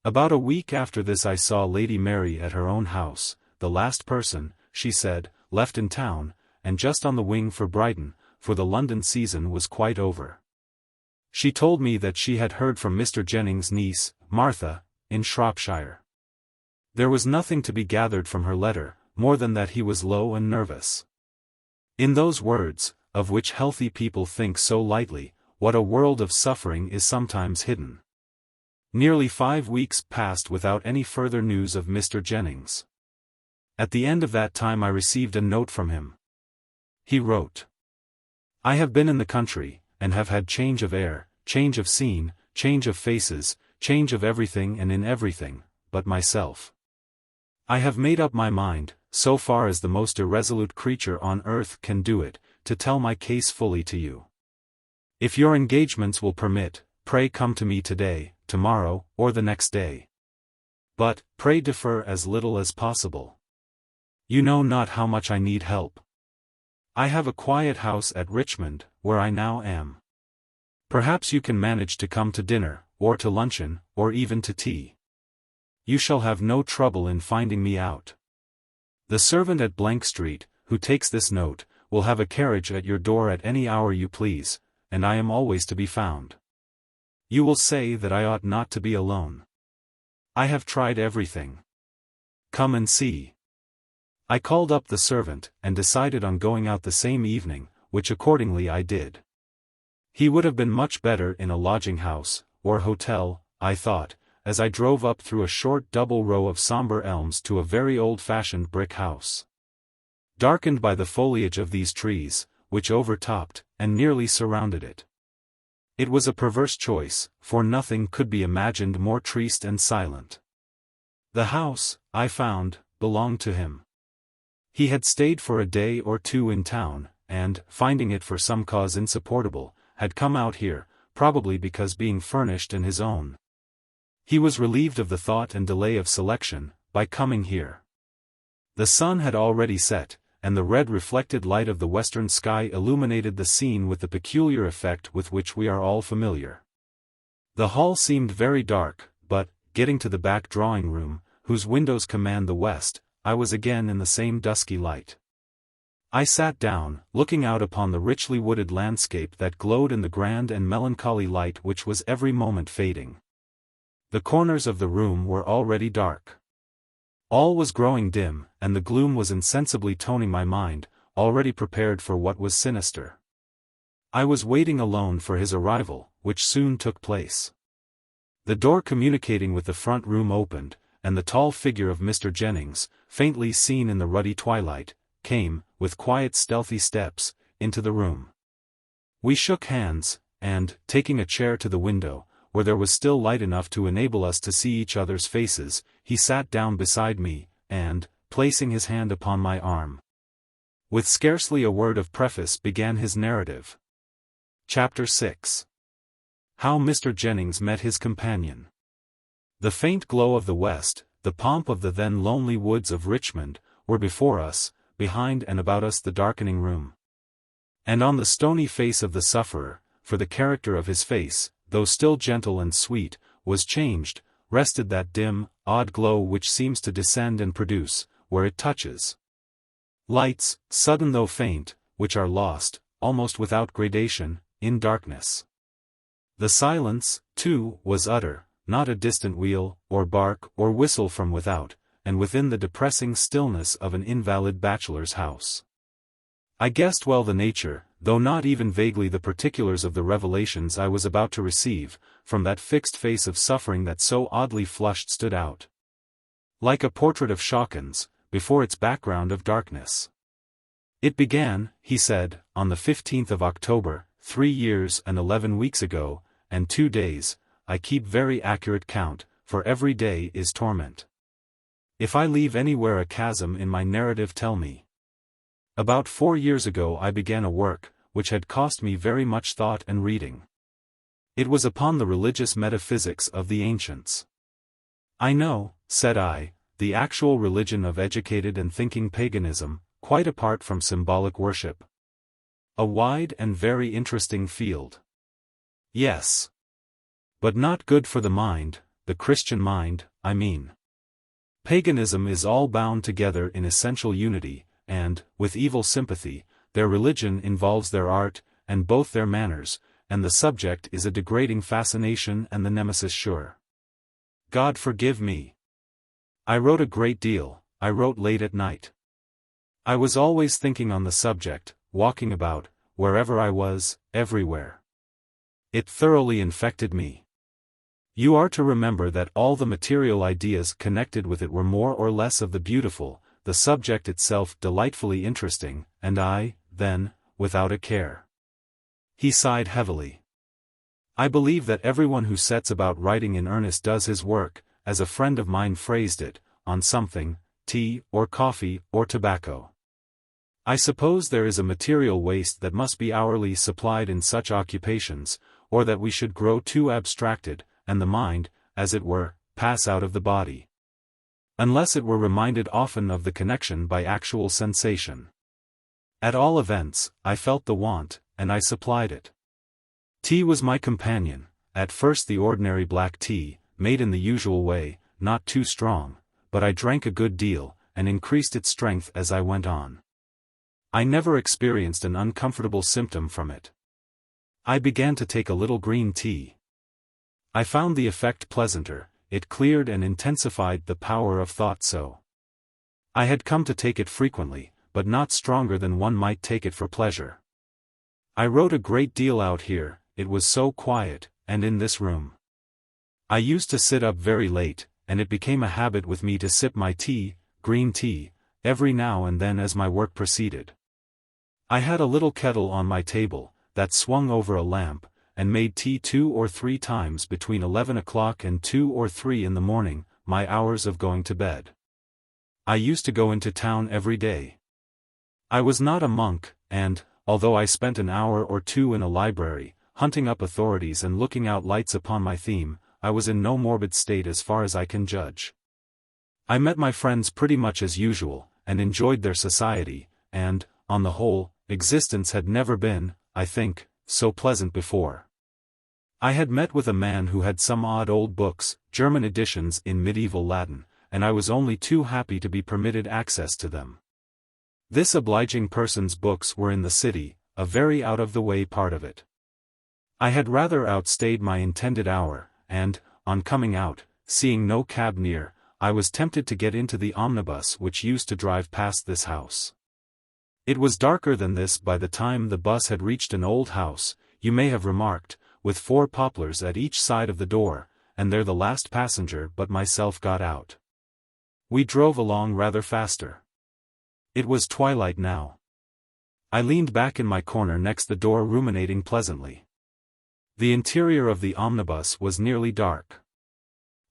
Speaker 1: About a week after this I saw Lady Mary at her own house, the last person, she said, left in town, and just on the wing for Brighton, for the London season was quite over. She told me that she had heard from Mr. Jennings' niece, Martha, in Shropshire. There was nothing to be gathered from her letter, more than that he was low and nervous. In those words, of which healthy people think so lightly, what a world of suffering is sometimes hidden. Nearly 5 weeks passed without any further news of Mr. Jennings. At the end of that time I received a note from him. He wrote, "I have been in the country, and have had change of air, change of scene, change of faces, change of everything and in everything, but myself. I have made up my mind, so far as the most irresolute creature on earth can do it, to tell my case fully to you. If your engagements will permit, pray come to me today, tomorrow, or the next day. But, pray defer as little as possible. You know not how much I need help. I have a quiet house at Richmond, where I now am. Perhaps you can manage to come to dinner, or to luncheon, or even to tea. You shall have no trouble in finding me out. The servant at Street, who takes this note, will have a carriage at your door at any hour you please, and I am always to be found. You will say that I ought not to be alone. I have tried everything. Come and see." I called up the servant, and decided on going out the same evening, which accordingly I did. He would have been much better in a lodging-house, or hotel, I thought, as I drove up through a short double row of sombre elms to a very old-fashioned brick house. Darkened by the foliage of these trees, which overtopped, and nearly surrounded it. It was a perverse choice, for nothing could be imagined more triste and silent. The house, I found, belonged to him. He had stayed for a day or two in town, and, finding it for some cause insupportable, had come out here, probably because being furnished and his own. He was relieved of the thought and delay of selection, by coming here. The sun had already set, and the red reflected light of the western sky illuminated the scene with the peculiar effect with which we are all familiar. The hall seemed very dark, but, getting to the back drawing-room, whose windows command the west, I was again in the same dusky light. I sat down, looking out upon the richly wooded landscape that glowed in the grand and melancholy light which was every moment fading. The corners of the room were already dark. All was growing dim, and the gloom was insensibly toning my mind, already prepared for what was sinister. I was waiting alone for his arrival, which soon took place. The door communicating with the front room opened, and the tall figure of Mr. Jennings, faintly seen in the ruddy twilight, came, with quiet stealthy steps, into the room. We shook hands, and, taking a chair to the window, where there was still light enough to enable us to see each other's faces, he sat down beside me, and, placing his hand upon my arm, with scarcely a word of preface began his narrative. Chapter 6. How Mr. Jennings met his companion. The faint glow of the west, the pomp of the then lonely woods of Richmond, were before us, behind and about us the darkening room. And on the stony face of the sufferer, for the character of his face, though still gentle and sweet, was changed, rested that dim, odd glow which seems to descend and produce, where it touches, lights, sudden though faint, which are lost, almost without gradation, in darkness. The silence, too, was utter, not a distant wheel, or bark, or whistle from without, and within the depressing stillness of an invalid bachelor's house. I guessed well the nature, though not even vaguely the particulars of the revelations I was about to receive, from that fixed face of suffering that so oddly flushed stood out, like a portrait of Shawkins, before its background of darkness. It began, he said, on the 15th of October, 3 years and 11 weeks ago, and 2 days, I keep very accurate count, for every day is torment. If I leave anywhere a chasm in my narrative, tell me. About 4 years ago I began a work, which had cost me very much thought and reading. It was upon the religious metaphysics of the ancients. I know, said I, the actual religion of educated and thinking paganism, quite apart from symbolic worship. A wide and very interesting field. Yes. But not good for the mind, the Christian mind, I mean. Paganism is all bound together in essential unity, and, with evil sympathy, their religion involves their art, and both their manners, and the subject is a degrading fascination and the nemesis sure. God forgive me. I wrote a great deal, I wrote late at night. I was always thinking on the subject, walking about, wherever I was, everywhere. It thoroughly infected me. You are to remember that all the material ideas connected with it were more or less of the beautiful, the subject itself delightfully interesting, and I, then, without a care. He sighed heavily. I believe that everyone who sets about writing in earnest does his work, as a friend of mine phrased it, on something, tea, or coffee, or tobacco. I suppose there is a material waste that must be hourly supplied in such occupations, or that we should grow too abstracted, and the mind, as it were, pass out of the body. Unless it were reminded often of the connection by actual sensation. At all events, I felt the want, and I supplied it. Tea was my companion, at first the ordinary black tea, made in the usual way, not too strong, but I drank a good deal, and increased its strength as I went on. I never experienced an uncomfortable symptom from it. I began to take a little green tea. I found the effect pleasanter, it cleared and intensified the power of thought so. I had come to take it frequently, but not stronger than one might take it for pleasure. I wrote a great deal out here, it was so quiet, and in this room. I used to sit up very late, and it became a habit with me to sip my tea, green tea, every now and then as my work proceeded. I had a little kettle on my table, that swung over a lamp, and made tea 2 or 3 times between 11 o'clock and 2 or 3 in the morning, my hours of going to bed. I used to go into town every day. I was not a monk, and, although I spent an hour or 2 in a library, hunting up authorities and looking out lights upon my theme, I was in no morbid state as far as I can judge. I met my friends pretty much as usual, and enjoyed their society, and, on the whole, existence had never been, I think, so pleasant before. I had met with a man who had some odd old books, German editions in medieval Latin, and I was only too happy to be permitted access to them. This obliging person's books were in the city, a very out-of-the-way part of it. I had rather outstayed my intended hour, and, on coming out, seeing no cab near, I was tempted to get into the omnibus which used to drive past this house. It was darker than this by the time the bus had reached an old house, you may have remarked, with 4 poplars at each side of the door, and there the last passenger but myself got out. We drove along rather faster. It was twilight now. I leaned back in my corner next the door ruminating pleasantly. The interior of the omnibus was nearly dark.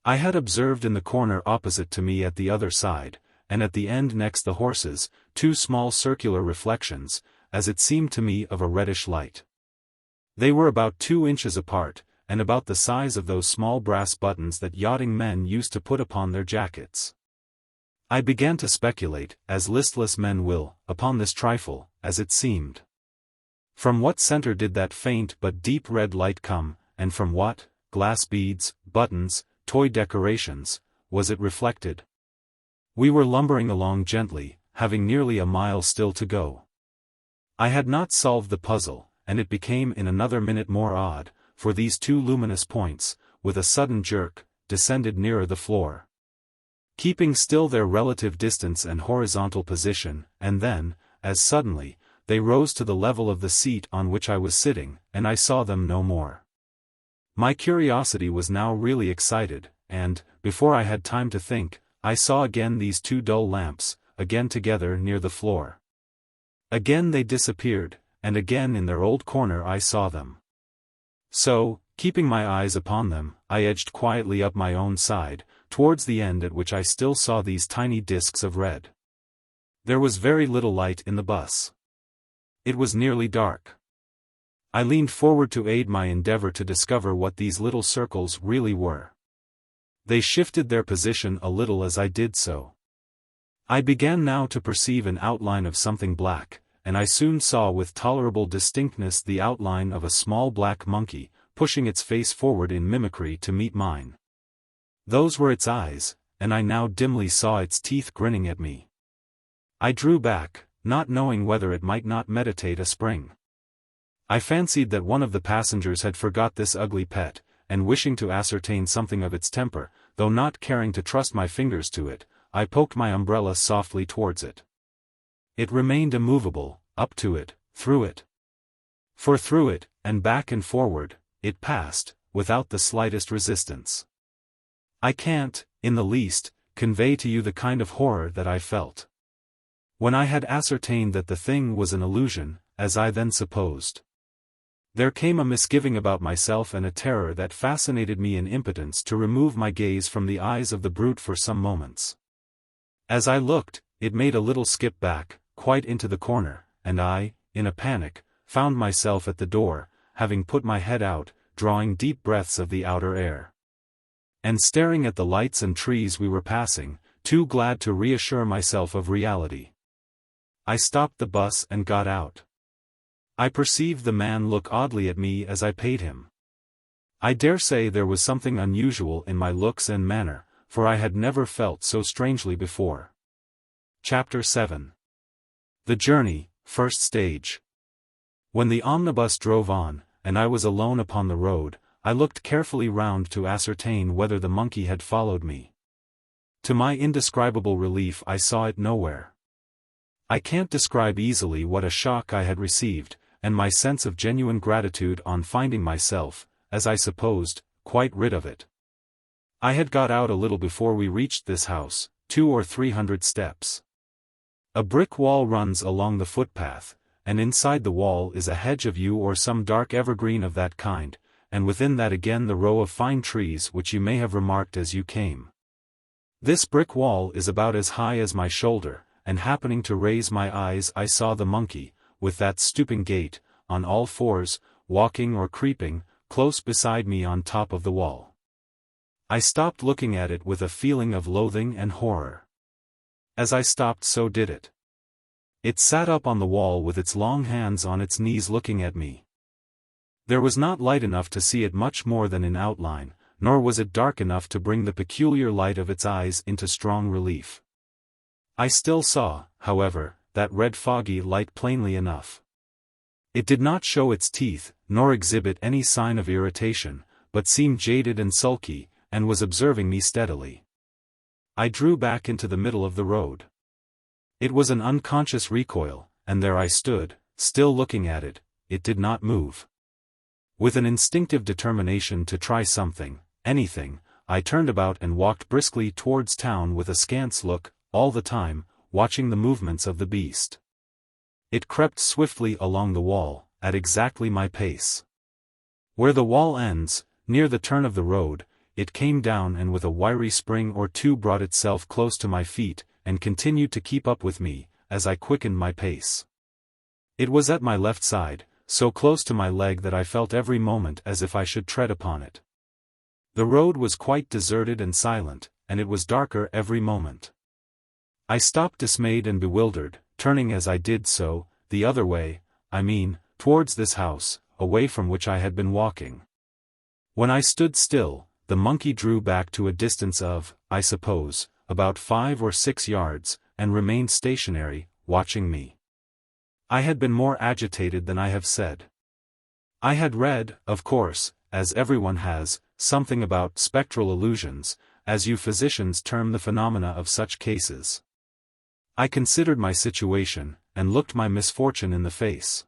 Speaker 1: I had observed in the corner opposite to me at the other side, and at the end next the horses, 2 small circular reflections, as it seemed to me of a reddish light. They were about 2 inches apart, and about the size of those small brass buttons that yachting men used to put upon their jackets. I began to speculate, as listless men will, upon this trifle, as it seemed. From what center did that faint but deep red light come, and from what, glass beads, buttons, toy decorations, was it reflected? We were lumbering along gently, having nearly a mile still to go. I had not solved the puzzle, and it became in another minute more odd, for these two luminous points, with a sudden jerk, descended nearer the floor, keeping still their relative distance and horizontal position, and then, as suddenly, they rose to the level of the seat on which I was sitting, and I saw them no more. My curiosity was now really excited, and, before I had time to think, I saw again these two dull lamps, again together near the floor. Again they disappeared, and again in their old corner I saw them. So, keeping my eyes upon them, I edged quietly up my own side, towards the end at which I still saw these tiny discs of red. There was very little light in the bus. It was nearly dark. I leaned forward to aid my endeavor to discover what these little circles really were. They shifted their position a little as I did so. I began now to perceive an outline of something black, and I soon saw with tolerable distinctness the outline of a small black monkey, pushing its face forward in mimicry to meet mine. Those were its eyes, and I now dimly saw its teeth grinning at me. I drew back, not knowing whether it might not meditate a spring. I fancied that one of the passengers had forgot this ugly pet, and wishing to ascertain something of its temper, though not caring to trust my fingers to it, I poked my umbrella softly towards it. It remained immovable, up to it, through it. For through it, and back and forward, it passed, without the slightest resistance. I can't, in the least, convey to you the kind of horror that I felt. When I had ascertained that the thing was an illusion, as I then supposed, there came a misgiving about myself and a terror that fascinated me in impotence to remove my gaze from the eyes of the brute for some moments. As I looked, it made a little skip back, quite into the corner, and I, in a panic, found myself at the door, having put my head out, drawing deep breaths of the outer air, and staring at the lights and trees we were passing, too glad to reassure myself of reality. I stopped the bus and got out. I perceived the man look oddly at me as I paid him. I dare say there was something unusual in my looks and manner, for I had never felt so strangely before. Chapter 7. The Journey, First Stage. When the omnibus drove on, and I was alone upon the road, I looked carefully round to ascertain whether the monkey had followed me. To my indescribable relief I saw it nowhere. I can't describe easily what a shock I had received, and my sense of genuine gratitude on finding myself, as I supposed, quite rid of it. I had got out a little before we reached this house, 200 or 300 steps. A brick wall runs along the footpath, and inside the wall is a hedge of yew or some dark evergreen of that kind, and within that again the row of fine trees which you may have remarked as you came. This brick wall is about as high as my shoulder, and happening to raise my eyes I saw the monkey, with that stooping gait, on all fours, walking or creeping, close beside me on top of the wall. I stopped looking at it with a feeling of loathing and horror. As I stopped so did it. It sat up on the wall with its long hands on its knees looking at me. There was not light enough to see it much more than in outline, nor was it dark enough to bring the peculiar light of its eyes into strong relief. I still saw, however, that red foggy light plainly enough. It did not show its teeth, nor exhibit any sign of irritation, but seemed jaded and sulky, and was observing me steadily. I drew back into the middle of the road. It was an unconscious recoil, and there I stood, still looking at it. It did not move. With an instinctive determination to try something, anything, I turned about and walked briskly towards town with askance look, all the time, watching the movements of the beast. It crept swiftly along the wall, at exactly my pace. Where the wall ends, near the turn of the road, it came down and with a wiry spring or two brought itself close to my feet, and continued to keep up with me, as I quickened my pace. It was at my left side, so close to my leg that I felt every moment as if I should tread upon it. The road was quite deserted and silent, and it was darker every moment. I stopped dismayed and bewildered, turning as I did so, the other way, I mean, towards this house, away from which I had been walking. When I stood still, the monkey drew back to a distance of, I suppose, about 5 or 6 yards, and remained stationary, watching me. I had been more agitated than I have said. I had read, of course, as everyone has, something about spectral illusions, as you physicians term the phenomena of such cases. I considered my situation, and looked my misfortune in the face.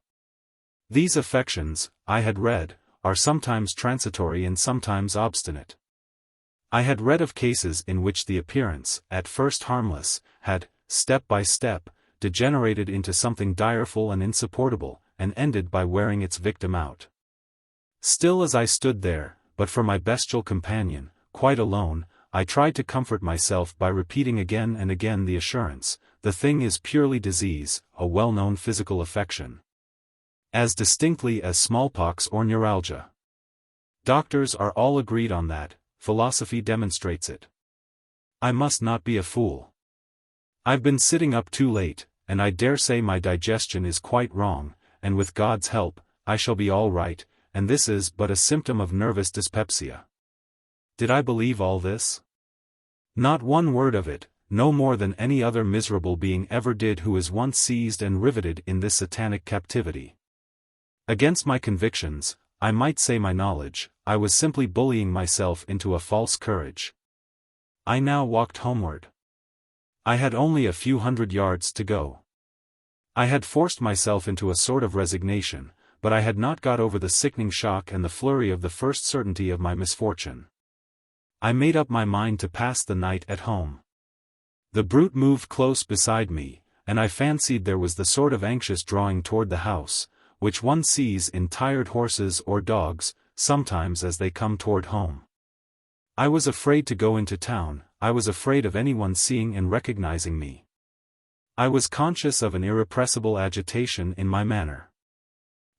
Speaker 1: These affections, I had read, are sometimes transitory and sometimes obstinate. I had read of cases in which the appearance, at first harmless, had, step by step, degenerated into something direful and insupportable, and ended by wearing its victim out. Still as I stood there, but for my bestial companion, quite alone, I tried to comfort myself by repeating again and again the assurance, the thing is purely disease, a well-known physical affection. As distinctly as smallpox or neuralgia. Doctors are all agreed on that, philosophy demonstrates it. I must not be a fool. I've been sitting up too late, and I dare say my digestion is quite wrong, and with God's help, I shall be all right, and this is but a symptom of nervous dyspepsia. Did I believe all this? Not one word of it, no more than any other miserable being ever did who is once seized and riveted in this satanic captivity. Against my convictions, I might say my knowledge, I was simply bullying myself into a false courage. I now walked homeward. I had only a few hundred yards to go. I had forced myself into a sort of resignation, but I had not got over the sickening shock and the flurry of the first certainty of my misfortune. I made up my mind to pass the night at home. The brute moved close beside me, and I fancied there was the sort of anxious drawing toward the house, which one sees in tired horses or dogs, sometimes as they come toward home. I was afraid to go into town, I was afraid of anyone seeing and recognizing me. I was conscious of an irrepressible agitation in my manner.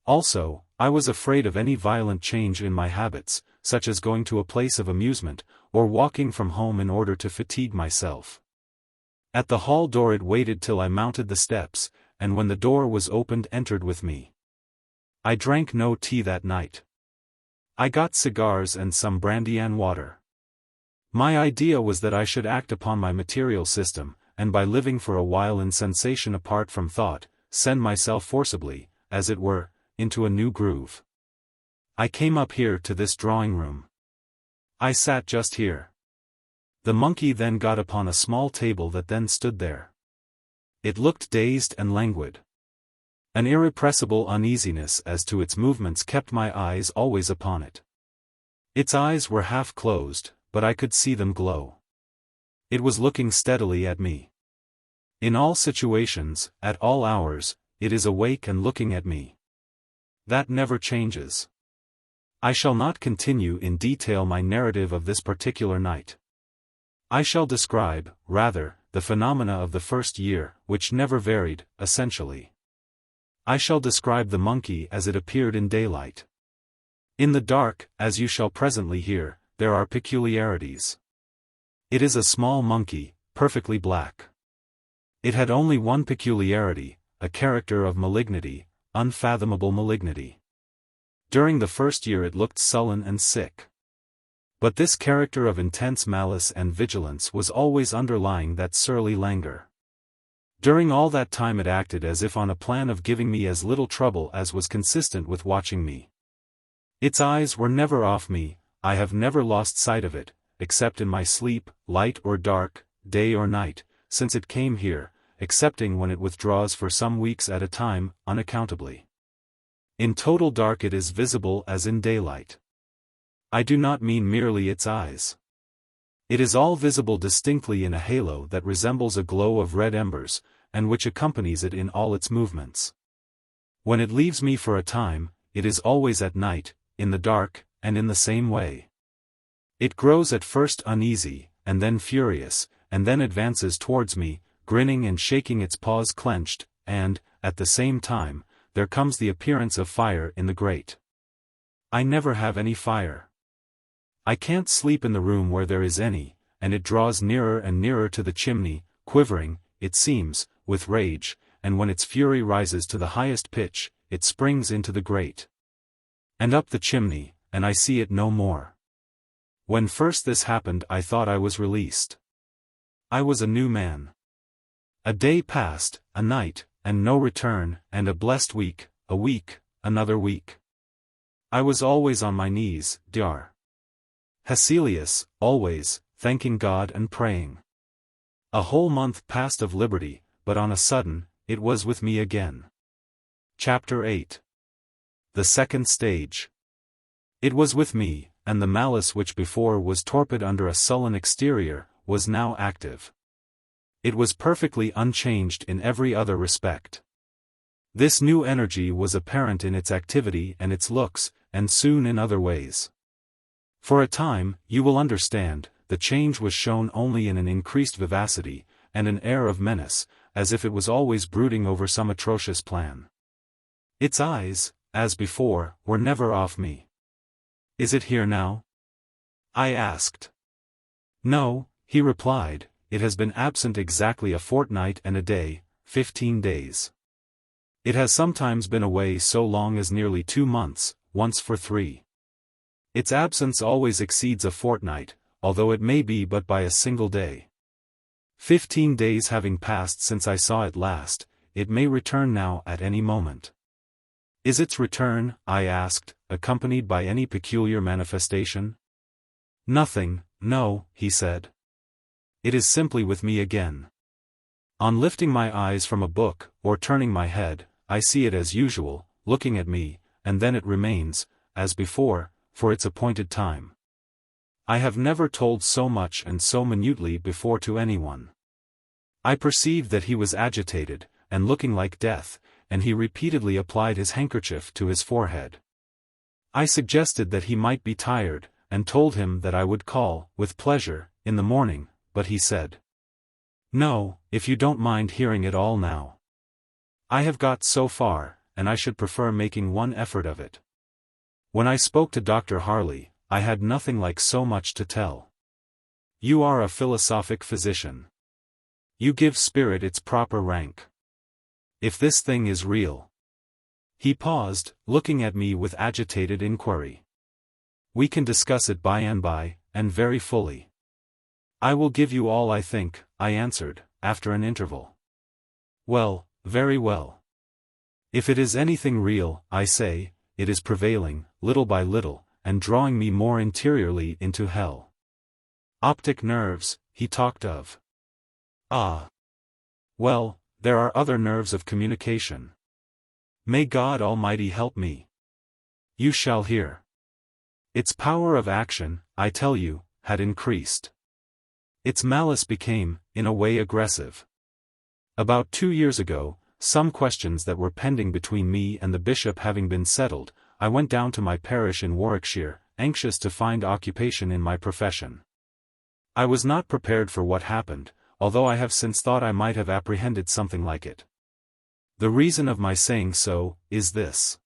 Speaker 1: Also, I was afraid of any violent change in my habits, such as going to a place of amusement, or walking from home in order to fatigue myself. At the hall door it waited till I mounted the steps, and when the door was opened entered with me. I drank no tea that night. I got cigars and some brandy and water. My idea was that I should act upon my material system, and by living for a while in sensation apart from thought, send myself forcibly, as it were, into a new groove. I came up here to this drawing-room. I sat just here. The monkey then got upon a small table that then stood there. It looked dazed and languid. An irrepressible uneasiness as to its movements kept my eyes always upon it. Its eyes were half closed, but I could see them glow. It was looking steadily at me. In all situations, at all hours, it is awake and looking at me. That never changes. I shall not continue in detail my narrative of this particular night. I shall describe, rather, the phenomena of the first year, which never varied, essentially. I shall describe the monkey as it appeared in daylight. In the dark, as you shall presently hear, there are peculiarities. It is a small monkey, perfectly black. It had only one peculiarity, a character of malignity, unfathomable malignity. During the first year it looked sullen and sick. But this character of intense malice and vigilance was always underlying that surly languor. During all that time it acted as if on a plan of giving me as little trouble as was consistent with watching me. Its eyes were never off me, I have never lost sight of it, except in my sleep, light or dark, day or night, since it came here, excepting when it withdraws for some weeks at a time, unaccountably. In total dark it is visible as in daylight. I do not mean merely its eyes. It is all visible distinctly in a halo that resembles a glow of red embers, and which accompanies it in all its movements. When it leaves me for a time, it is always at night, in the dark, and in the same way. It grows at first uneasy, and then furious, and then advances towards me, grinning and shaking its paws clenched, and, at the same time, there comes the appearance of fire in the grate. I never have any fire. I can't sleep in the room where there is any, and it draws nearer and nearer to the chimney, quivering, it seems, with rage, and when its fury rises to the highest pitch, it springs into the grate. And up the chimney, and I see it no more. When first this happened I thought I was released. I was a new man. A day passed, a night, and no return, and a blessed week, a week, another week. I was always on my knees, Dr. Hesselius, always, thanking God and praying. A whole month passed of liberty, but on a sudden, it was with me again. Chapter 8. The second stage. It was with me, and the malice which before was torpid under a sullen exterior, was now active. It was perfectly unchanged in every other respect. This new energy was apparent in its activity and its looks, and soon in other ways. For a time, you will understand, the change was shown only in an increased vivacity, and an air of menace, as if it was always brooding over some atrocious plan. Its eyes, as before, were never off me. "Is it here now?" I asked. "No," he replied, "it has been absent exactly a fortnight and a day, 15 days. It has sometimes been away so long as nearly 2 months, once for 3. Its absence always exceeds a fortnight, although it may be but by a single day. 15 days having passed since I saw it last, it may return now at any moment." "Is its return," I asked, "accompanied by any peculiar manifestation?" "Nothing, no," he said. "It is simply with me again. On lifting my eyes from a book, or turning my head, I see it as usual, looking at me, and then it remains, as before, for its appointed time. I have never told so much and so minutely before to anyone." I perceived that he was agitated, and looking like death, and he repeatedly applied his handkerchief to his forehead. I suggested that he might be tired, and told him that I would call, with pleasure, in the morning, but he said, "No, if you don't mind hearing it all now. I have got so far, and I should prefer making one effort of it. When I spoke to Dr. Harley, I had nothing like so much to tell. You are a philosophic physician. You give spirit its proper rank. If this thing is real—" He paused, looking at me with agitated inquiry. "We can discuss it by and by, and very fully. I will give you all I think," I answered, after an interval. "Well, very well. If it is anything real, I say, it is prevailing, little by little, and drawing me more interiorly into hell. Optic nerves, he talked of. Ah. Well, there are other nerves of communication. May God Almighty help me. You shall hear. Its power of action, I tell you, had increased. Its malice became, in a way, aggressive. About 2 years ago, some questions that were pending between me and the bishop having been settled, I went down to my parish in Warwickshire, anxious to find occupation in my profession. I was not prepared for what happened, although I have since thought I might have apprehended something like it. The reason of my saying so, is this.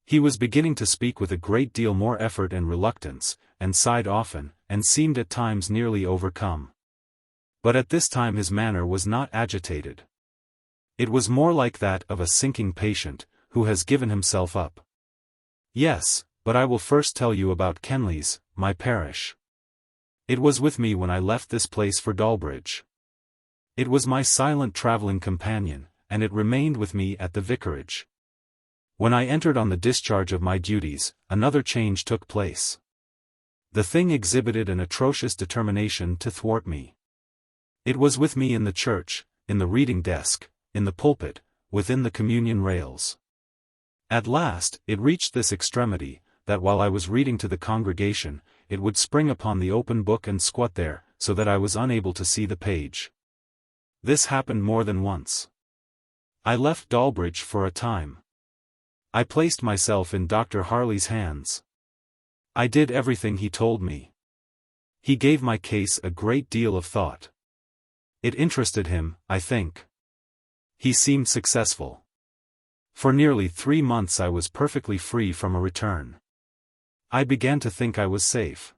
Speaker 1: He was beginning to speak with a great deal more effort and reluctance, and sighed often, and seemed at times nearly overcome. But at this time his manner was not agitated. It was more like that of a sinking patient, who has given himself up. Yes, but I will first tell you about Kenleys, my parish. It was with me when I left this place for Dalbridge. It was my silent travelling companion, and it remained with me at the vicarage. When I entered on the discharge of my duties, another change took place. The thing exhibited an atrocious determination to thwart me. It was with me in the church, in the reading desk, in the pulpit, within the communion rails. At last, it reached this extremity, that while I was reading to the congregation, it would spring upon the open book and squat there, so that I was unable to see the page. This happened more than once. I left Dalbridge for a time. I placed myself in Dr. Harley's hands. I did everything he told me. He gave my case a great deal of thought. It interested him, I think. He seemed successful. For nearly 3 months I was perfectly free from a return. I began to think I was safe.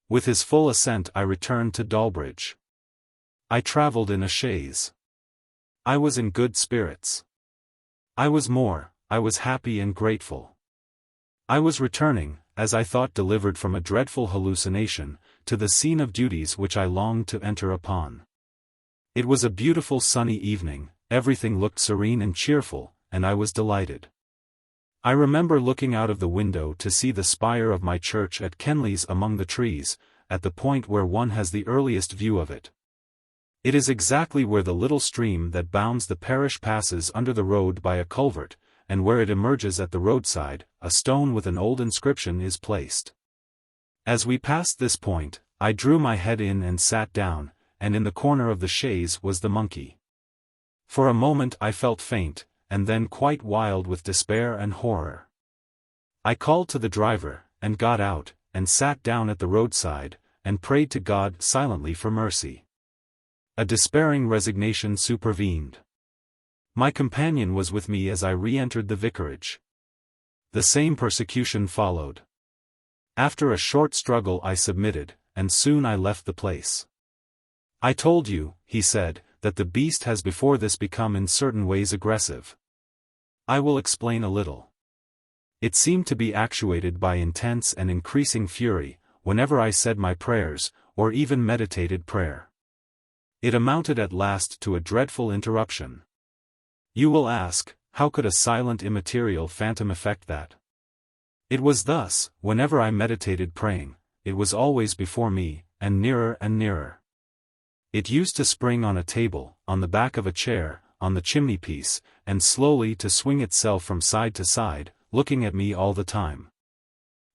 Speaker 1: With his full assent I returned to Dalbridge. I travelled in a chaise. I was in good spirits. I was happy and grateful. I was returning, as I thought delivered from a dreadful hallucination, to the scene of duties which I longed to enter upon. It was a beautiful sunny evening, everything looked serene and cheerful, and I was delighted. I remember looking out of the window to see the spire of my church at Kenleys among the trees, at the point where one has the earliest view of it. It is exactly where the little stream that bounds the parish passes under the road by a culvert, and where it emerges at the roadside, a stone with an old inscription is placed. As we passed this point, I drew my head in and sat down, and in the corner of the chaise was the monkey. For a moment I felt faint, and then quite wild with despair and horror. I called to the driver, and got out, and sat down at the roadside, and prayed to God silently for mercy. A despairing resignation supervened. My companion was with me as I re-entered the vicarage. The same persecution followed. After a short struggle I submitted, and soon I left the place. "I told you," he said, "that the beast has before this become in certain ways aggressive. I will explain a little. It seemed to be actuated by intense and increasing fury, whenever I said my prayers, or even meditated prayer. It amounted at last to a dreadful interruption. You will ask, how could a silent immaterial phantom effect that? It was thus: whenever I meditated praying, it was always before me, and nearer and nearer. It used to spring on a table, on the back of a chair, on the chimney-piece, and slowly to swing itself from side to side, looking at me all the time.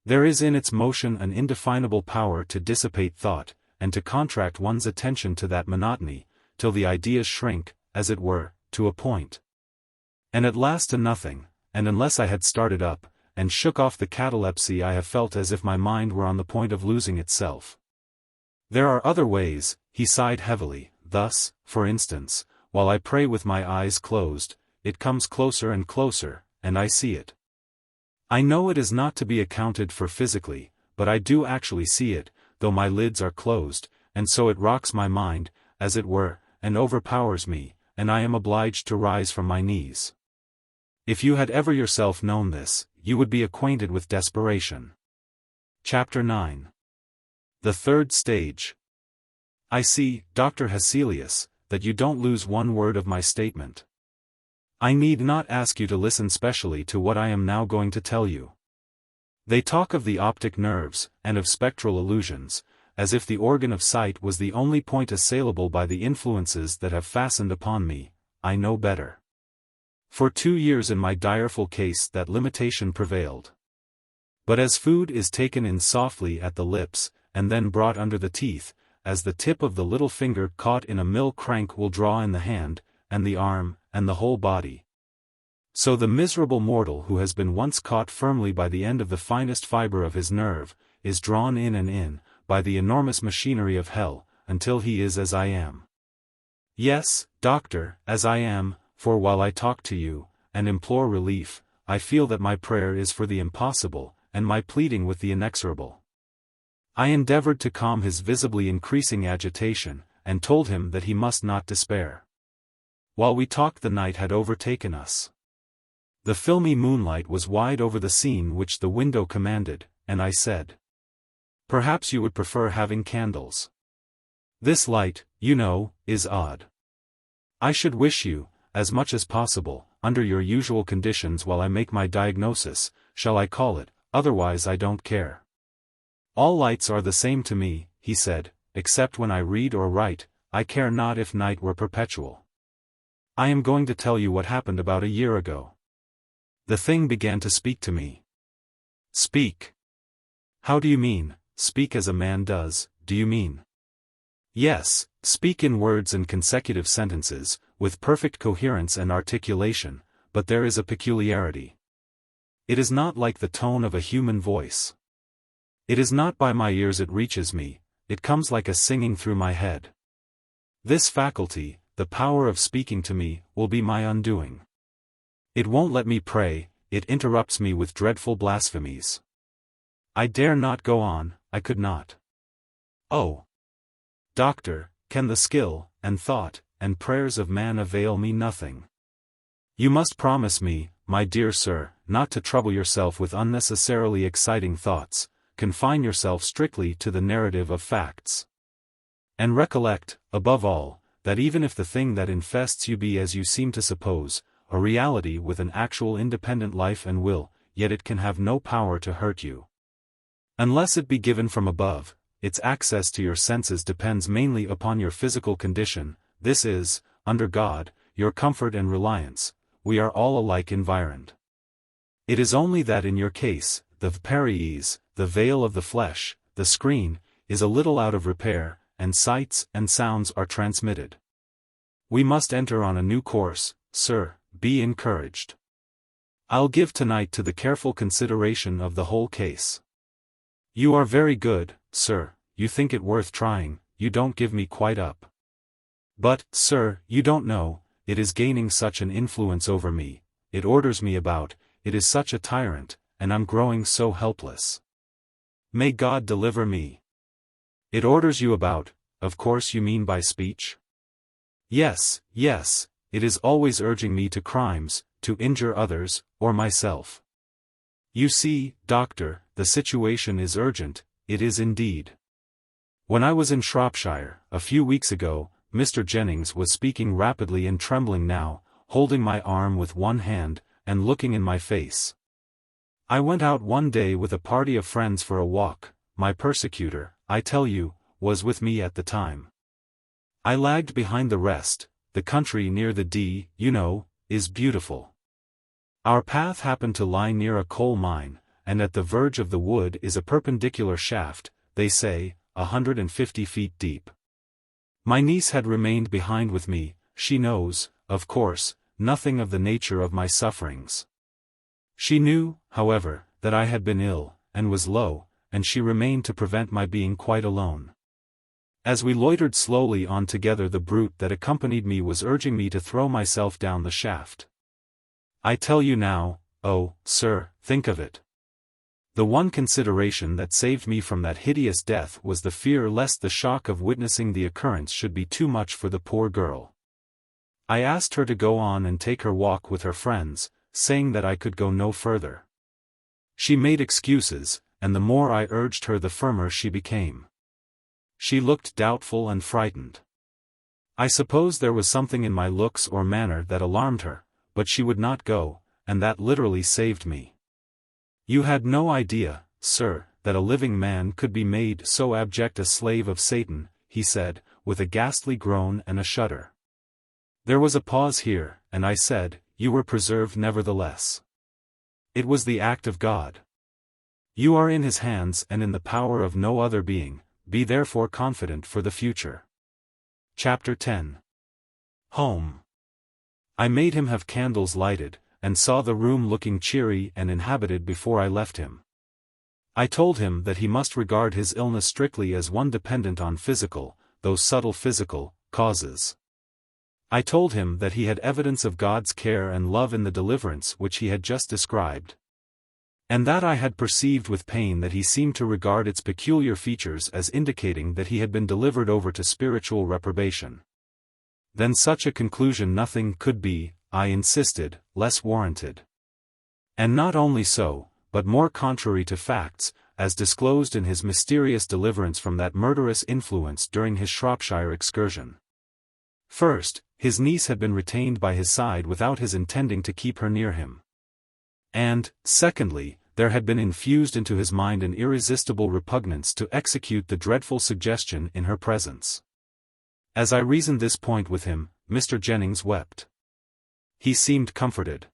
Speaker 1: There is in its motion an indefinable power to dissipate thought, and to contract one's attention to that monotony, till the ideas shrink, as it were, to a point. And at last to nothing, and unless I had started up, and shook off the catalepsy I have felt as if my mind were on the point of losing itself. There are other ways," he sighed heavily, "thus, for instance, while I pray with my eyes closed, it comes closer and closer, and I see it. I know it is not to be accounted for physically, but I do actually see it, though my lids are closed, and so it rocks my mind, as it were, and overpowers me, and I am obliged to rise from my knees. If you had ever yourself known this, you would be acquainted with desperation." Chapter 9. The third stage. I see, Dr. Hesselius, that you don't lose one word of my statement. I need not ask you to listen specially to what I am now going to tell you. They talk of the optic nerves, and of spectral illusions, as if the organ of sight was the only point assailable by the influences that have fastened upon me. I know better. For 2 years in my direful case that limitation prevailed. But as food is taken in softly at the lips, and then brought under the teeth, as the tip of the little finger caught in a mill crank will draw in the hand, and the arm, and the whole body. So the miserable mortal who has been once caught firmly by the end of the finest fibre of his nerve, is drawn in and in, by the enormous machinery of hell, until he is as I am. Yes, doctor, as I am, for while I talk to you, and implore relief, I feel that my prayer is for the impossible, and my pleading with the inexorable. I endeavored to calm his visibly increasing agitation, and told him that he must not despair. While we talked the night had overtaken us. The filmy moonlight was wide over the scene which the window commanded, and I said, "Perhaps you would prefer having candles. This light, you know, is odd. I should wish you, as much as possible, under your usual conditions while I make my diagnosis, shall I call it, otherwise I don't care. All lights are the same to me," he said, "except when I read or write, I care not if night were perpetual. I am going to tell you what happened about a year ago." The thing began to speak to me. "Speak? How do you mean, speak as a man does, do you mean?" "Yes, speak in words and consecutive sentences, with perfect coherence and articulation, but there is a peculiarity. It is not like the tone of a human voice. It is not by my ears it reaches me, it comes like a singing through my head. This faculty, the power of speaking to me, will be my undoing. It won't let me pray, it interrupts me with dreadful blasphemies. I dare not go on, I could not. Oh! Doctor, can the skill, and thought, and prayers of man avail me nothing? You must promise me, my dear sir, not to trouble yourself with unnecessarily exciting thoughts. Confine yourself strictly to the narrative of facts. And recollect, above all, that even if the thing that infests you be as you seem to suppose, a reality with an actual independent life and will, yet it can have no power to hurt you. Unless it be given from above, its access to your senses depends mainly upon your physical condition. This is, under God, your comfort and reliance. We are all alike environed. It is only that in your case, the periis, the veil of the flesh, the screen, is a little out of repair, and sights and sounds are transmitted. We must enter on a new course, sir, be encouraged. I'll give tonight to the careful consideration of the whole case. You are very good, sir, you think it worth trying, you don't give me quite up. But, sir, you don't know, it is gaining such an influence over me, it orders me about, it is such a tyrant, and I'm growing so helpless. May God deliver me. It orders you about, of course you mean by speech? Yes, yes, it is always urging me to crimes, to injure others, or myself. You see, doctor, the situation is urgent, it is indeed. When I was in Shropshire, a few weeks ago, Mr. Jennings was speaking rapidly and trembling now, holding my arm with one hand, and looking in my face. I went out one day with a party of friends for a walk. My persecutor, I tell you, was with me at the time. I lagged behind the rest. The country near the D, you know, is beautiful. Our path happened to lie near a coal mine, and at the verge of the wood is a perpendicular shaft, they say, 150 feet deep. My niece had remained behind with me. She knows, of course, nothing of the nature of my sufferings. She knew, however, that I had been ill, and was low, and she remained to prevent my being quite alone. As we loitered slowly on together, the brute that accompanied me was urging me to throw myself down the shaft. I tell you now, oh, sir, think of it. The one consideration that saved me from that hideous death was the fear lest the shock of witnessing the occurrence should be too much for the poor girl. I asked her to go on and take her walk with her friends, saying that I could go no further. She made excuses, and the more I urged her the firmer she became. She looked doubtful and frightened. I suppose there was something in my looks or manner that alarmed her, but she would not go, and that literally saved me. You had no idea, sir, that a living man could be made so abject a slave of Satan, he said, with a ghastly groan and a shudder. There was a pause here, and I said, you were preserved nevertheless. It was the act of God. You are in his hands and in the power of no other being, be therefore confident for the future. Chapter 10. Home. I made him have candles lighted, and saw the room looking cheery and inhabited before I left him. I told him that he must regard his illness strictly as one dependent on physical, though subtle physical, causes. I told him that he had evidence of God's care and love in the deliverance which he had just described, and that I had perceived with pain that he seemed to regard its peculiar features as indicating that he had been delivered over to spiritual reprobation. Then such a conclusion nothing could be, I insisted, less warranted. And not only so, but more contrary to facts, as disclosed in his mysterious deliverance from that murderous influence during his Shropshire excursion. First, his niece had been retained by his side without his intending to keep her near him. And, secondly, there had been infused into his mind an irresistible repugnance to execute the dreadful suggestion in her presence. As I reasoned this point with him, Mr. Jennings wept. He seemed comforted.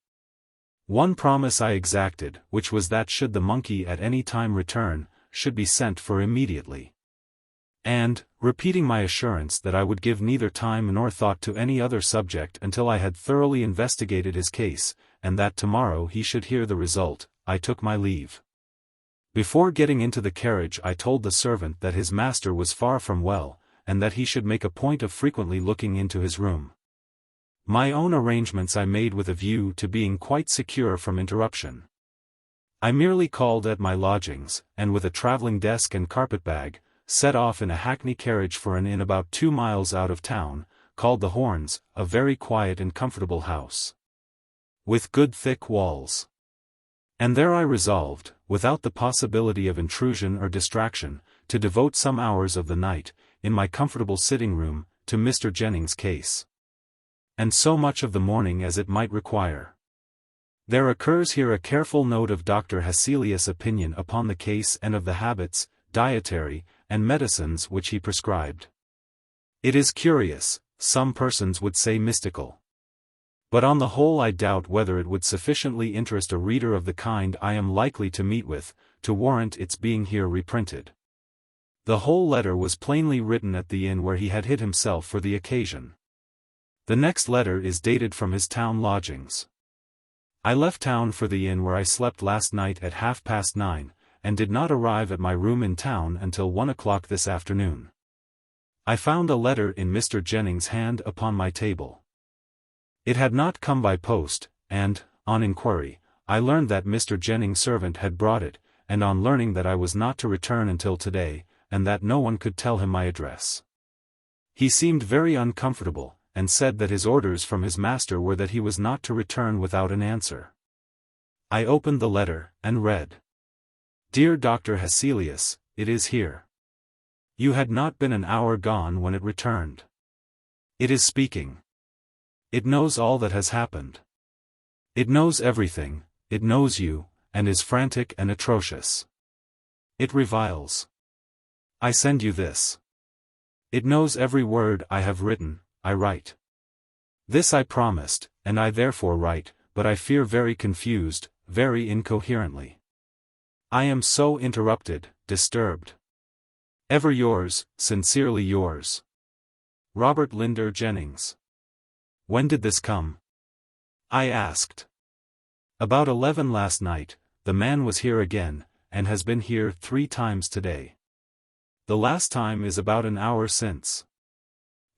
Speaker 1: One promise I exacted, which was that should the monkey at any time return, should be sent for immediately. And, repeating my assurance that I would give neither time nor thought to any other subject until I had thoroughly investigated his case, and that tomorrow he should hear the result, I took my leave. Before getting into the carriage I told the servant that his master was far from well, and that he should make a point of frequently looking into his room. My own arrangements I made with a view to being quite secure from interruption. I merely called at my lodgings, and with a travelling desk and carpet-bag, set off in a hackney carriage for an inn about 2 miles out of town, called the Horns, a very quiet and comfortable house. with good thick walls. And there I resolved, without the possibility of intrusion or distraction, to devote some hours of the night, in my comfortable sitting room, to Mr. Jennings' case. And so much of the morning as it might require. There occurs here a careful note of Dr. Hesselius' opinion upon the case and of the habits, dietary, and medicines which he prescribed. It is curious, some persons would say mystical. But on the whole I doubt whether it would sufficiently interest a reader of the kind I am likely to meet with, to warrant its being here reprinted. The whole letter was plainly written at the inn where he had hid himself for the occasion. The next letter is dated from his town lodgings. I left town for the inn where I slept last night at 9:30, and did not arrive at my room in town until 1 o'clock this afternoon. I found a letter in Mr. Jennings' hand upon my table. It had not come by post, and, on inquiry, I learned that Mr. Jennings' servant had brought it, and on learning that I was not to return until today, and that no one could tell him my address. He seemed very uncomfortable, and said that his orders from his master were that he was not to return without an answer. I opened the letter, and read. Dear Dr. Hesselius, it is here. You had not been an hour gone when it returned. It is speaking. It knows all that has happened. It knows everything, it knows you, and is frantic and atrocious. It reviles. I send you this. It knows every word I have written, I write. This I promised, and I therefore write, but I fear very confused, very incoherently. I am so interrupted, disturbed. Ever yours, sincerely yours. Robert Linder Jennings. When did this come? I asked. About 11 last night. The man was here again, and has been here 3 times today. The last time is about an hour since.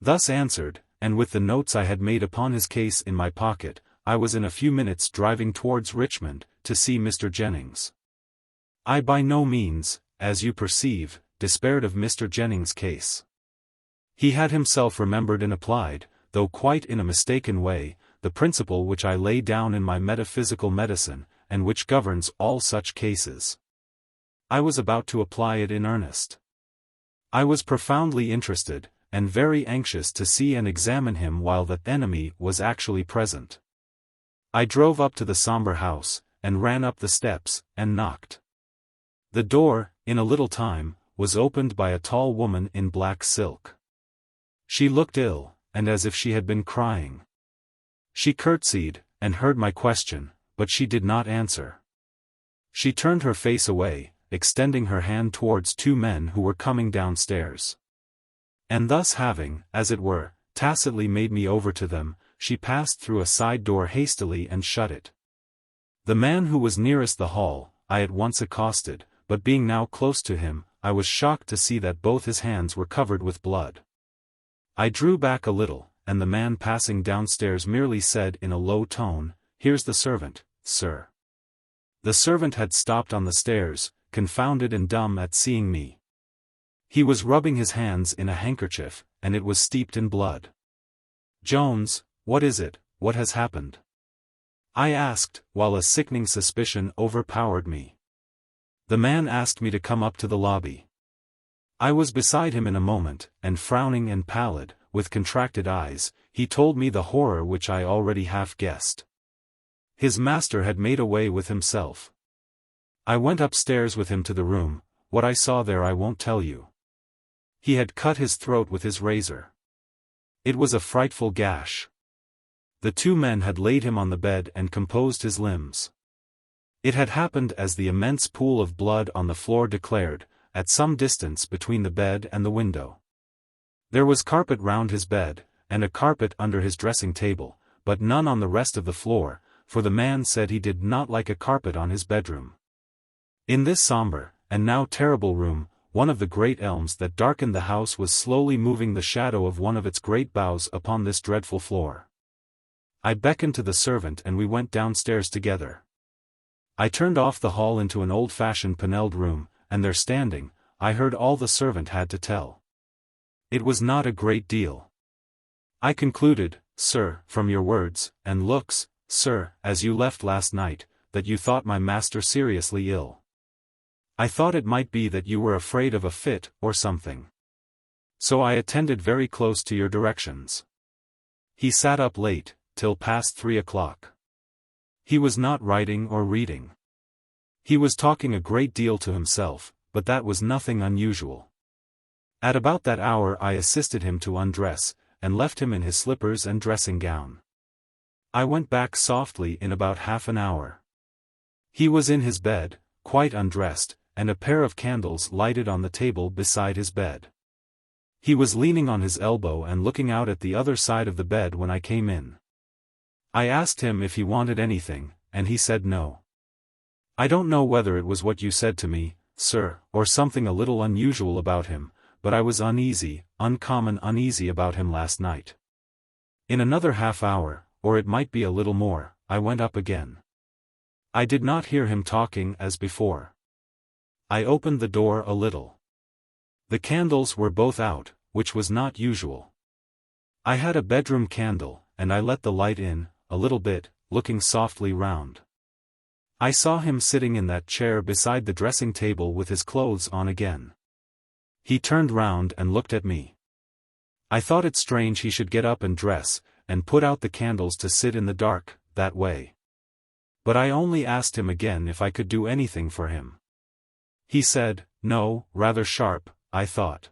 Speaker 1: Thus answered, and with the notes I had made upon his case in my pocket, I was in a few minutes driving towards Richmond, to see Mr. Jennings. I by no means, as you perceive, despaired of Mr. Jennings' case. He had himself remembered and applied, though quite in a mistaken way, the principle which I lay down in my metaphysical medicine, and which governs all such cases. I was about to apply it in earnest. I was profoundly interested, and very anxious to see and examine him while the enemy was actually present. I drove up to the sombre house, and ran up the steps, and knocked. The door, in a little time, was opened by a tall woman in black silk. She looked ill, and as if she had been crying. She curtsied, and heard my question, but she did not answer. She turned her face away, extending her hand towards 2 men who were coming downstairs. And thus having, as it were, tacitly made me over to them, she passed through a side door hastily and shut it. The man who was nearest the hall, I at once accosted, but being now close to him, I was shocked to see that both his hands were covered with blood. I drew back a little, and the man passing downstairs merely said in a low tone, "Here's the servant, sir." The servant had stopped on the stairs, confounded and dumb at seeing me. He was rubbing his hands in a handkerchief, and it was steeped in blood. "Jones, what is it, what has happened?" I asked, while a sickening suspicion overpowered me. The man asked me to come up to the lobby. I was beside him in a moment, and frowning and pallid, with contracted eyes, he told me the horror which I already half guessed. His master had made away with himself. I went upstairs with him to the room. What I saw there I won't tell you. He had cut his throat with his razor. It was a frightful gash. The 2 men had laid him on the bed and composed his limbs. It had happened as the immense pool of blood on the floor declared, at some distance between the bed and the window. There was carpet round his bed, and a carpet under his dressing table, but none on the rest of the floor, for the man said he did not like a carpet on his bedroom. In this sombre, and now terrible room, one of the great elms that darkened the house was slowly moving the shadow of one of its great boughs upon this dreadful floor. I beckoned to the servant and we went downstairs together. I turned off the hall into an old-fashioned panelled room, and there standing, I heard all the servant had to tell. It was not a great deal. I concluded, sir, from your words, and looks, sir, as you left last night, that you thought my master seriously ill. I thought it might be that you were afraid of a fit, or something. So I attended very close to your directions. He sat up late, till past 3 o'clock. He was not writing or reading. He was talking a great deal to himself, but that was nothing unusual. At about that hour I assisted him to undress, and left him in his slippers and dressing gown. I went back softly in about half an hour. He was in his bed, quite undressed, and a pair of candles lighted on the table beside his bed. He was leaning on his elbow and looking out at the other side of the bed when I came in. I asked him if he wanted anything, and he said no. I don't know whether it was what you said to me, sir, or something a little unusual about him, but I was uneasy, uncommon uneasy about him last night. In another half hour, or it might be a little more, I went up again. I did not hear him talking as before. I opened the door a little. The candles were both out, which was not usual. I had a bedroom candle, and I let the light in, a little bit, looking softly round. I saw him sitting in that chair beside the dressing table with his clothes on again. He turned round and looked at me. I thought it strange he should get up and dress, and put out the candles to sit in the dark, that way. But I only asked him again if I could do anything for him. He said, no, rather sharp, I thought.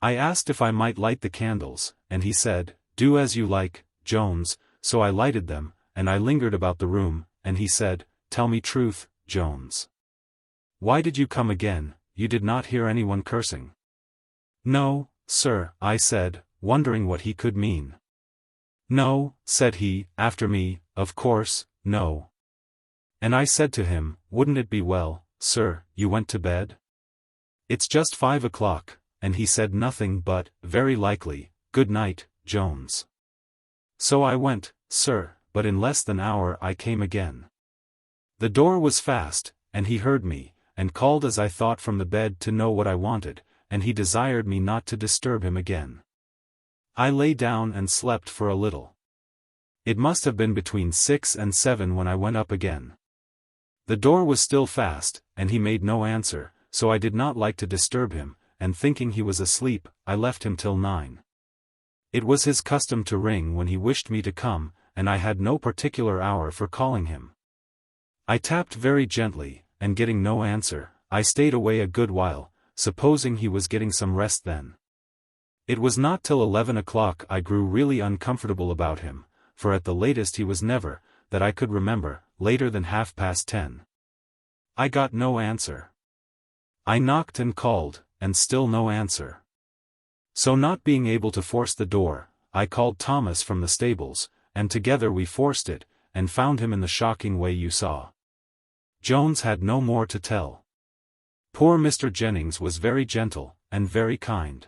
Speaker 1: I asked if I might light the candles, and he said, do as you like, Jones, so I lighted them, and I lingered about the room, and he said, tell me truth, Jones. Why did you come again? You did not hear anyone cursing. No, sir, I said, wondering what he could mean. No, said he, after me, of course, no. And I said to him, wouldn't it be well, sir, you went to bed? It's just 5 o'clock, and he said nothing but, very likely, good night, Jones. So I went, sir, but in less than an hour I came again. The door was fast, and he heard me, and called as I thought from the bed to know what I wanted, and he desired me not to disturb him again. I lay down and slept for a little. It must have been between 6 and 7 when I went up again. The door was still fast, and he made no answer, so I did not like to disturb him, and thinking he was asleep, I left him till 9. It was his custom to ring when he wished me to come, and I had no particular hour for calling him. I tapped very gently, and getting no answer, I stayed away a good while, supposing he was getting some rest then. It was not till 11 o'clock I grew really uncomfortable about him, for at the latest he was never, that I could remember, later than 10:30. I got no answer. I knocked and called, and still no answer. So not being able to force the door, I called Thomas from the stables, and together we forced it, and found him in the shocking way you saw. Jones had no more to tell. Poor Mr. Jennings was very gentle, and very kind.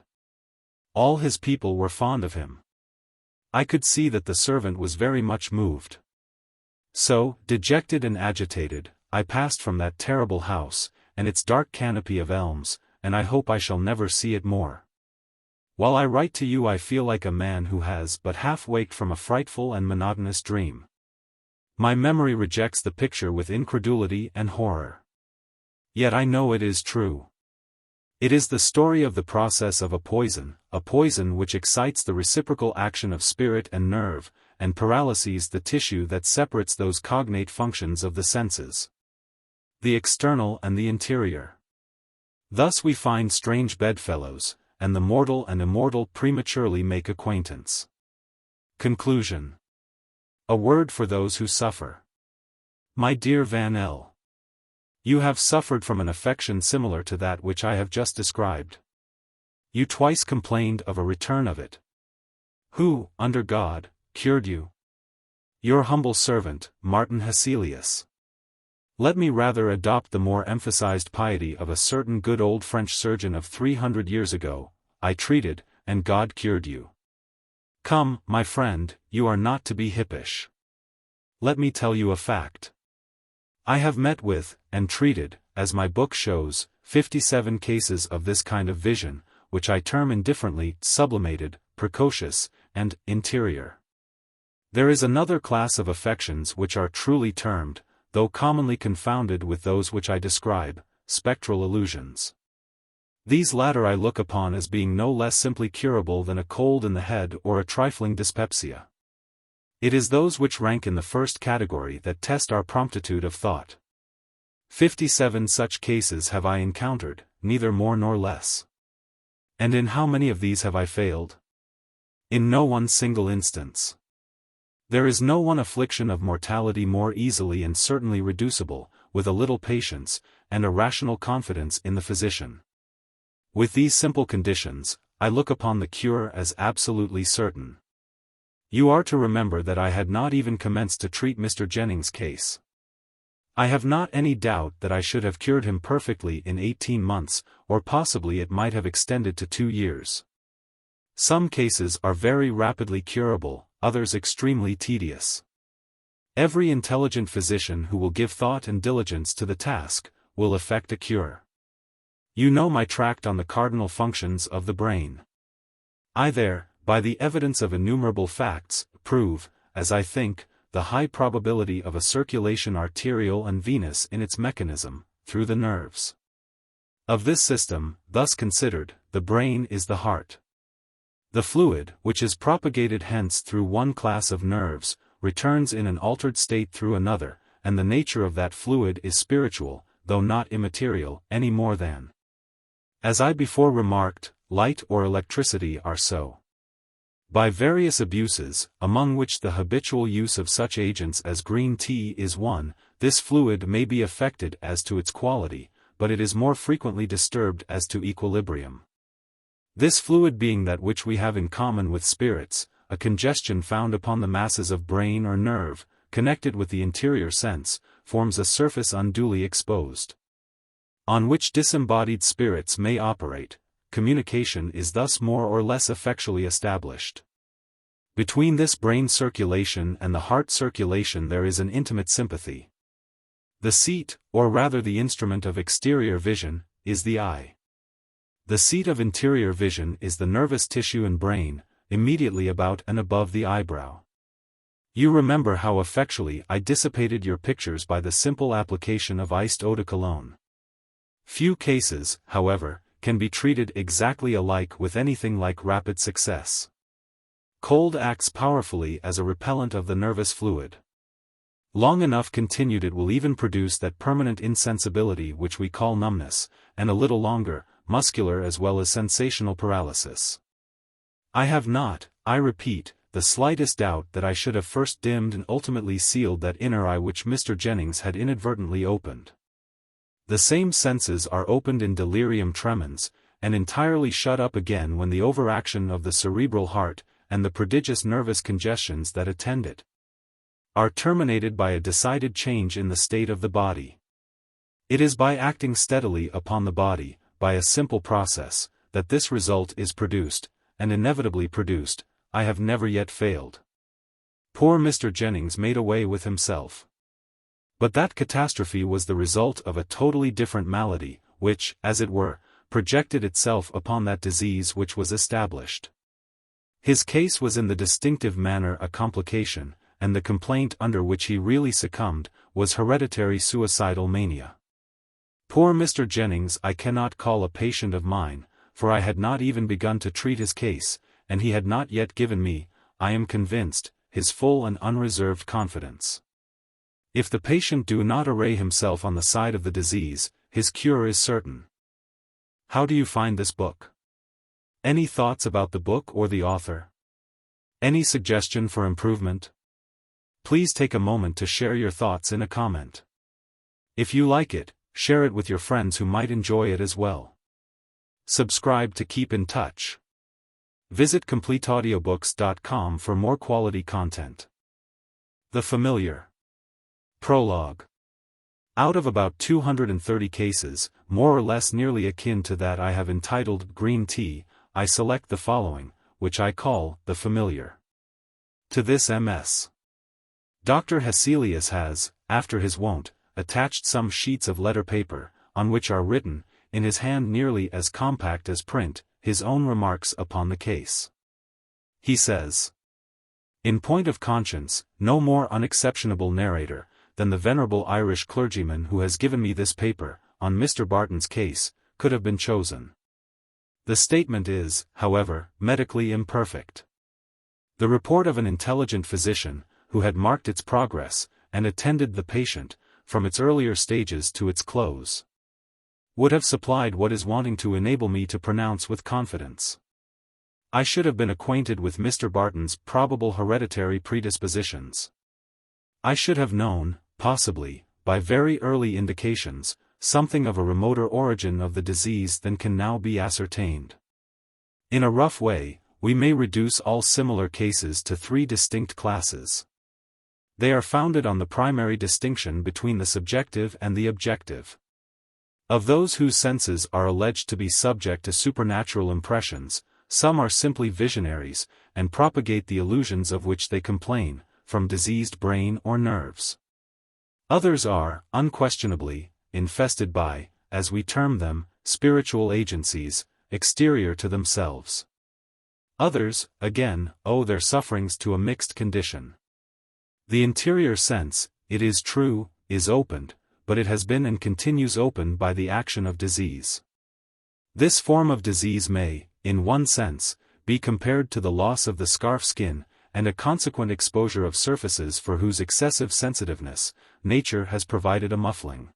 Speaker 1: All his people were fond of him. I could see that the servant was very much moved. So, dejected and agitated, I passed from that terrible house, and its dark canopy of elms, and I hope I shall never see it more. While I write to you I feel like a man who has but half waked from a frightful and monotonous dream. My memory rejects the picture with incredulity and horror. Yet I know it is true. It is the story of the process of a poison which excites the reciprocal action of spirit and nerve, and paralyses the tissue that separates those cognate functions of the senses. The external and the interior. Thus we find strange bedfellows, and the mortal and immortal prematurely make acquaintance. Conclusion. A word for those who suffer. My dear Van L. You have suffered from an affection similar to that which I have just described. You twice complained of a return of it. Who, under God, cured you? Your humble servant, Martin Hesselius. Let me rather adopt the more emphasized piety of a certain good old French surgeon of 300 years ago. I treated, and God cured you. Come, my friend, you are not to be hippish. Let me tell you a fact. I have met with, and treated, as my book shows, 57 cases of this kind of vision, which I term indifferently sublimated, precocious, and interior. There is another class of affections which are truly termed, though commonly confounded with those which I describe, spectral illusions. These latter I look upon as being no less simply curable than a cold in the head or a trifling dyspepsia. It is those which rank in the first category that test our promptitude of thought. 57 such cases have I encountered, neither more nor less. And in how many of these have I failed? In no one single instance. There is no one affliction of mortality more easily and certainly reducible, with a little patience, and a rational confidence in the physician. With these simple conditions, I look upon the cure as absolutely certain. You are to remember that I had not even commenced to treat Mr. Jennings' case. I have not any doubt that I should have cured him perfectly in 18 months, or possibly it might have extended to 2 years. Some cases are very rapidly curable, others extremely tedious. Every intelligent physician who will give thought and diligence to the task, will effect a cure. You know my tract on the cardinal functions of the brain. I there, by the evidence of innumerable facts, prove, as I think, the high probability of a circulation arterial and venous in its mechanism, through the nerves. Of this system, thus considered, the brain is the heart. The fluid, which is propagated hence through one class of nerves, returns in an altered state through another, and the nature of that fluid is spiritual, though not immaterial, any more than, as I before remarked, light or electricity are so. By various abuses, among which the habitual use of such agents as green tea is one, this fluid may be affected as to its quality, but it is more frequently disturbed as to equilibrium. This fluid being that which we have in common with spirits, a congestion found upon the masses of brain or nerve, connected with the interior sense, forms a surface unduly exposed, on which disembodied spirits may operate. Communication is thus more or less effectually established. Between this brain circulation and the heart circulation there is an intimate sympathy. The seat, or rather the instrument of exterior vision, is the eye. The seat of interior vision is the nervous tissue and brain, immediately about and above the eyebrow. You remember how effectually I dissipated your pictures by the simple application of iced eau de cologne. Few cases, however, can be treated exactly alike with anything like rapid success. Cold acts powerfully as a repellent of the nervous fluid. Long enough continued it will even produce that permanent insensibility which we call numbness, and a little longer, muscular as well as sensational paralysis. I have not, I repeat, the slightest doubt that I should have first dimmed and ultimately sealed that inner eye which Mr. Jennings had inadvertently opened. The same senses are opened in delirium tremens, and entirely shut up again when the overaction of the cerebral heart, and the prodigious nervous congestions that attend it, are terminated by a decided change in the state of the body. It is by acting steadily upon the body, by a simple process, that this result is produced, and inevitably produced. I have never yet failed. Poor Mr. Jennings made away with himself. But that catastrophe was the result of a totally different malady, which, as it were, projected itself upon that disease which was established. His case was in the distinctive manner a complication, and the complaint under which he really succumbed, was hereditary suicidal mania. Poor Mr. Jennings I cannot call a patient of mine, for I had not even begun to treat his case, and he had not yet given me, I am convinced, his full and unreserved confidence. If the patient do not array himself on the side of the disease, his cure is certain. How do you find this book? Any thoughts about the book or the author? Any suggestion for improvement? Please take a moment to share your thoughts in a comment. If you like it, share it with your friends who might enjoy it as well. Subscribe to keep in touch. Visit CompleteAudiobooks.com for more quality content. The Familiar. Prologue. Out of about 230 cases, more or less nearly akin to that I have entitled Green Tea, I select the following, which I call The Familiar. To this MS. Dr. Hesselius has, after his wont, attached some sheets of letter paper, on which are written, in his hand nearly as compact as print, his own remarks upon the case. He says, In point of conscience, no more unexceptionable narrator than the venerable Irish clergyman who has given me this paper, on Mr. Barton's case, could have been chosen. The statement is, however, medically imperfect. The report of an intelligent physician, who had marked its progress, and attended the patient, from its earlier stages to its close, would have supplied what is wanting to enable me to pronounce with confidence. I should have been acquainted with Mr. Barton's probable hereditary predispositions. I should have known, possibly, by very early indications, something of a remoter origin of the disease than can now be ascertained. In a rough way, we may reduce all similar cases to three distinct classes. They are founded on the primary distinction between the subjective and the objective. Of those whose senses are alleged to be subject to supernatural impressions, some are simply visionaries, and propagate the illusions of which they complain, from diseased brain or nerves. Others are, unquestionably, infested by, as we term them, spiritual agencies, exterior to themselves. Others, again, owe their sufferings to a mixed condition. The interior sense, it is true, is opened, but it has been and continues open by the action of disease. This form of disease may, in one sense, be compared to the loss of the scarf skin, and a consequent exposure of surfaces for whose excessive sensitiveness, nature has provided a muffling.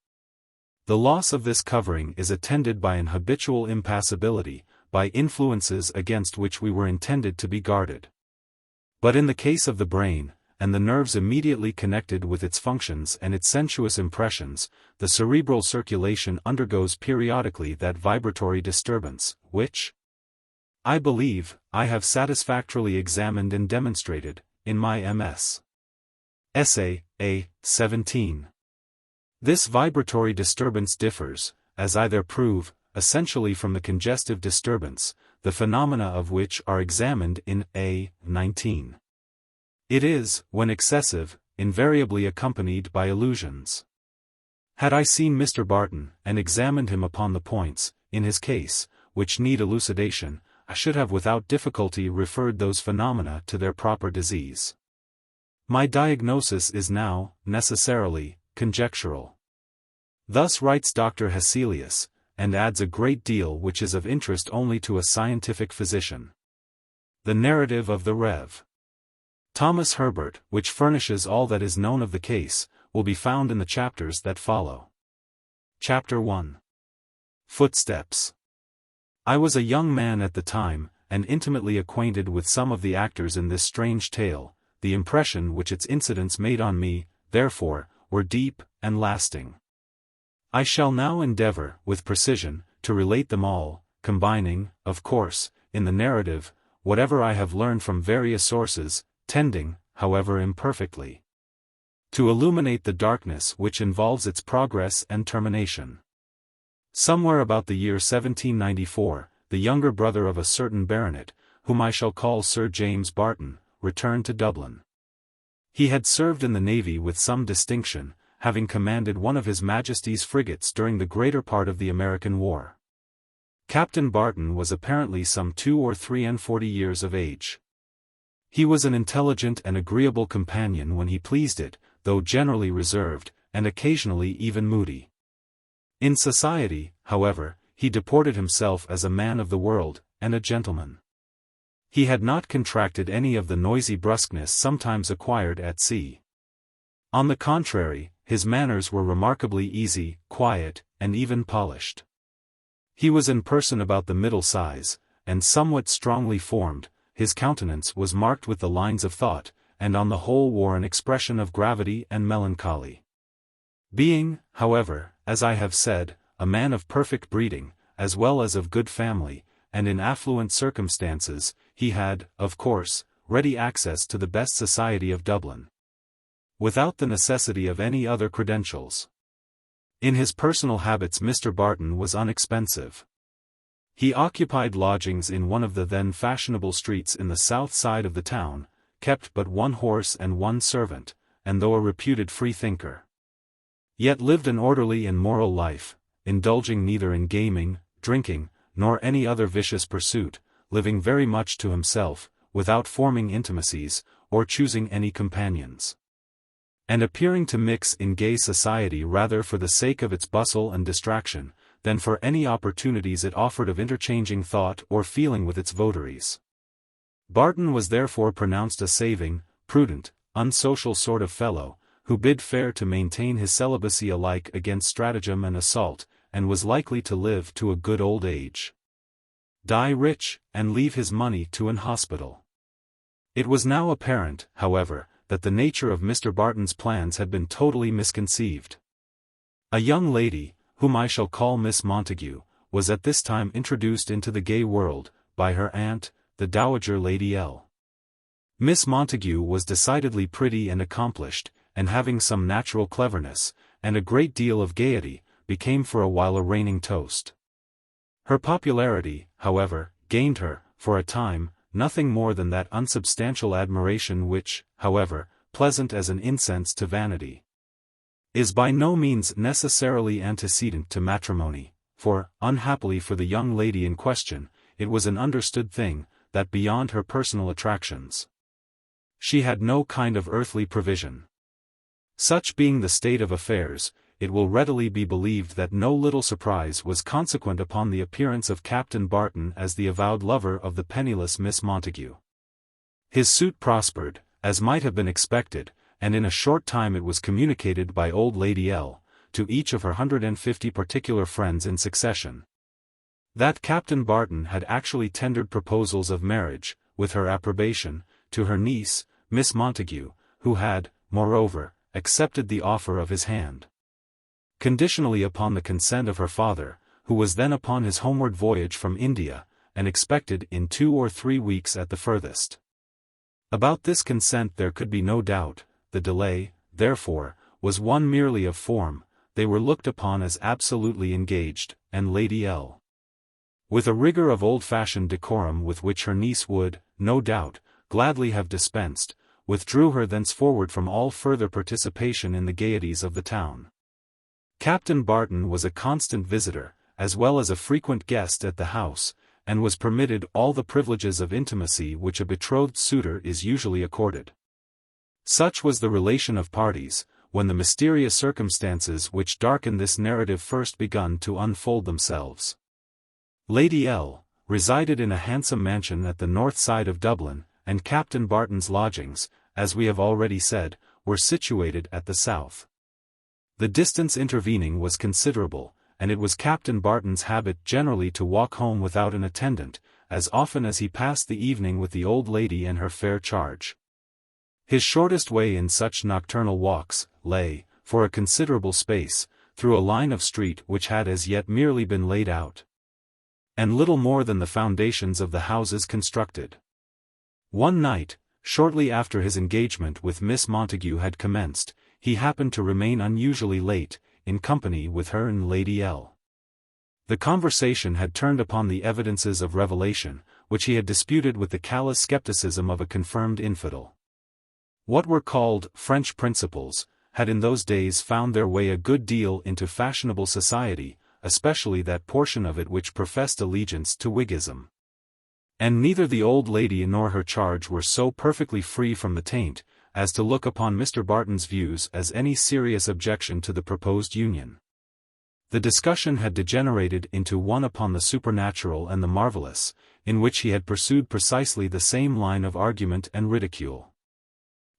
Speaker 1: The loss of this covering is attended by an habitual impassibility, by influences against which we were intended to be guarded. But in the case of the brain, and the nerves immediately connected with its functions and its sensuous impressions, the cerebral circulation undergoes periodically that vibratory disturbance, which, I believe, I have satisfactorily examined and demonstrated, in my M.S. Essay, A. 17. This vibratory disturbance differs, as I there prove, essentially from the congestive disturbance, the phenomena of which are examined in A. 19. It is, when excessive, invariably accompanied by illusions. Had I seen Mr. Barton, and examined him upon the points, in his case, which need elucidation, I should have without difficulty referred those phenomena to their proper disease. My diagnosis is now, necessarily, conjectural. Thus writes Dr. Hesselius, and adds a great deal which is of interest only to a scientific physician. The narrative of the Rev. Thomas Herbert, which furnishes all that is known of the case, will be found in the chapters that follow. Chapter 1. Footsteps. I was a young man at the time, and intimately acquainted with some of the actors in this strange tale. The impression which its incidents made on me, therefore, were deep and lasting. I shall now endeavor, with precision, to relate them all, combining, of course, in the narrative, whatever I have learned from various sources, tending, however imperfectly, to illuminate the darkness which involves its progress and termination. Somewhere about the year 1794, the younger brother of a certain baronet, whom I shall call Sir James Barton, returned to Dublin. He had served in the navy with some distinction, having commanded one of His Majesty's frigates during the greater part of the American War. Captain Barton was apparently some 43 years of age. He was an intelligent and agreeable companion when he pleased it, though generally reserved, and occasionally even moody. In society, however, he deported himself as a man of the world, and a gentleman. He had not contracted any of the noisy brusqueness sometimes acquired at sea. On the contrary, his manners were remarkably easy, quiet, and even polished. He was in person about the middle size, and somewhat strongly formed. His countenance was marked with the lines of thought, and on the whole wore an expression of gravity and melancholy. Being, however, as I have said, a man of perfect breeding, as well as of good family, and in affluent circumstances, he had, of course, ready access to the best society of Dublin, without the necessity of any other credentials. In his personal habits Mr. Barton was unexpensive. He occupied lodgings in one of the then fashionable streets in the south side of the town, kept but one horse and one servant, and though a reputed freethinker, yet lived an orderly and moral life, indulging neither in gaming, drinking, nor any other vicious pursuit, living very much to himself, without forming intimacies, or choosing any companions. And appearing to mix in gay society rather for the sake of its bustle and distraction, than for any opportunities it offered of interchanging thought or feeling with its votaries. Barton was therefore pronounced a saving, prudent, unsocial sort of fellow, who bid fair to maintain his celibacy alike against stratagem and assault, and was likely to live to a good old age, die rich, and leave his money to an hospital. It was now apparent, however, that the nature of Mr. Barton's plans had been totally misconceived. A young lady, whom I shall call Miss Montague, was at this time introduced into the gay world, by her aunt, the Dowager Lady L. Miss Montague was decidedly pretty and accomplished, and having some natural cleverness, and a great deal of gaiety, became for a while a reigning toast. Her popularity, however, gained her, for a time, nothing more than that unsubstantial admiration which, however, pleasant as an incense to vanity, is by no means necessarily antecedent to matrimony, for, unhappily for the young lady in question, it was an understood thing, that beyond her personal attractions, she had no kind of earthly provision. Such being the state of affairs, it will readily be believed that no little surprise was consequent upon the appearance of Captain Barton as the avowed lover of the penniless Miss Montague. His suit prospered, as might have been expected, and in a short time it was communicated by old Lady L. to each of her 150 particular friends in succession, that Captain Barton had actually tendered proposals of marriage, with her approbation, to her niece, Miss Montague, who had, moreover, accepted the offer of his hand, conditionally upon the consent of her father, who was then upon his homeward voyage from India, and expected in 2 or 3 weeks at the furthest. About this consent there could be no doubt. The delay, therefore, was one merely of form. They were looked upon as absolutely engaged, and Lady L., with a rigor of old-fashioned decorum with which her niece would, no doubt, gladly have dispensed, withdrew her thenceforward from all further participation in the gaieties of the town. Captain Barton was a constant visitor, as well as a frequent guest at the house, and was permitted all the privileges of intimacy which a betrothed suitor is usually accorded. Such was the relation of parties, when the mysterious circumstances which darken this narrative first begun to unfold themselves. Lady L. resided in a handsome mansion at the north side of Dublin, and Captain Barton's lodgings, as we have already said, were situated at the south. The distance intervening was considerable, and it was Captain Barton's habit generally to walk home without an attendant, as often as he passed the evening with the old lady and her fair charge. His shortest way in such nocturnal walks lay, for a considerable space, through a line of street which had as yet merely been laid out, and little more than the foundations of the houses constructed. One night, shortly after his engagement with Miss Montague had commenced, he happened to remain unusually late, in company with her and Lady L. The conversation had turned upon the evidences of revelation, which he had disputed with the callous skepticism of a confirmed infidel. What were called French principles had in those days found their way a good deal into fashionable society, especially that portion of it which professed allegiance to Whiggism. And neither the old lady nor her charge were so perfectly free from the taint, as to look upon Mr. Barton's views as any serious objection to the proposed union. The discussion had degenerated into one upon the supernatural and the marvelous, in which he had pursued precisely the same line of argument and ridicule.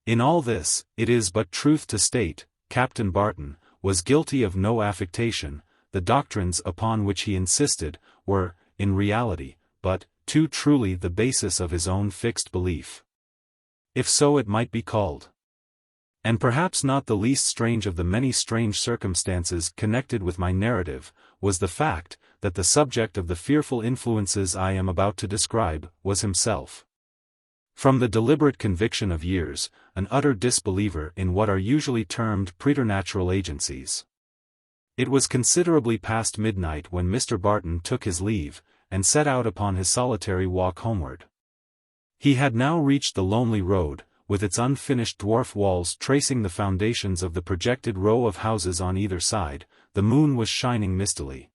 Speaker 1: In all this, it is but truth to state, Captain Barton was guilty of no affectation. The doctrines upon which he insisted were, in reality, but too truly the basis of his own fixed belief, if so it might be called. And perhaps not the least strange of the many strange circumstances connected with my narrative, was the fact, that the subject of the fearful influences I am about to describe, was himself. From the deliberate conviction of years, an utter disbeliever in what are usually termed preternatural agencies. It was considerably past midnight when Mr. Barton took his leave, and set out upon his solitary walk homeward. He had now reached the lonely road, with its unfinished dwarf walls tracing the foundations of the projected row of houses on either side. The moon was shining mistily,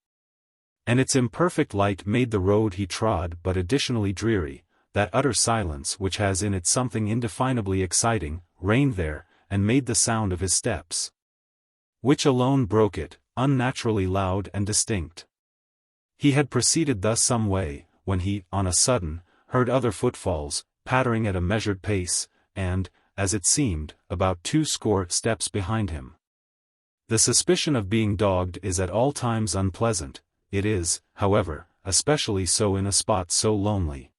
Speaker 1: and its imperfect light made the road he trod but additionally dreary. that utter silence which has in it something indefinably exciting, reigned there, and made the sound of his steps, which alone broke it, unnaturally loud and distinct. He had proceeded thus some way, when he, on a sudden, heard other footfalls, pattering at a measured pace, and, as it seemed, about 20 steps behind him. The suspicion of being dogged is at all times unpleasant. It is, however, especially so in a spot so lonely.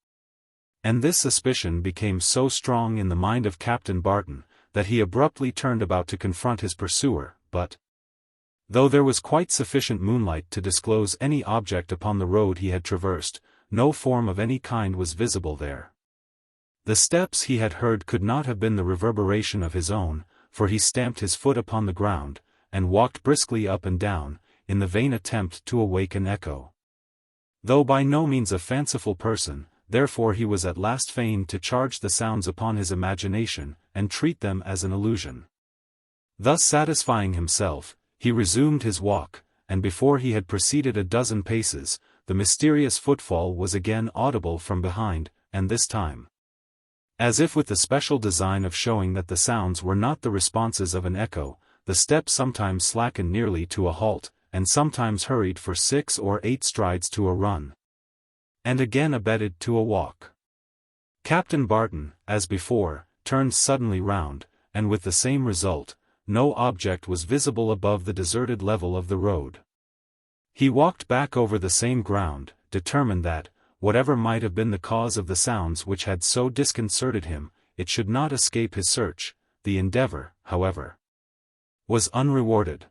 Speaker 1: And this suspicion became so strong in the mind of Captain Barton, that he abruptly turned about to confront his pursuer, but, though there was quite sufficient moonlight to disclose any object upon the road he had traversed, no form of any kind was visible there. The steps he had heard could not have been the reverberation of his own, for he stamped his foot upon the ground, and walked briskly up and down, in the vain attempt to awake an echo. Though by no means a fanciful person, therefore he was at last fain to charge the sounds upon his imagination, and treat them as an illusion. Thus satisfying himself, he resumed his walk, and before he had proceeded a dozen paces, the mysterious footfall was again audible from behind, and this time, as if with the special design of showing that the sounds were not the responses of an echo, the steps sometimes slackened nearly to a halt, and sometimes hurried for 6 or 8 strides to a run, and again abated to a walk. Captain Barton, as before, turned suddenly round, and with the same result, no object was visible above the deserted level of the road. He walked back over the same ground, determined that, whatever might have been the cause of the sounds which had so disconcerted him, it should not escape his search. The endeavor, however, was unrewarded.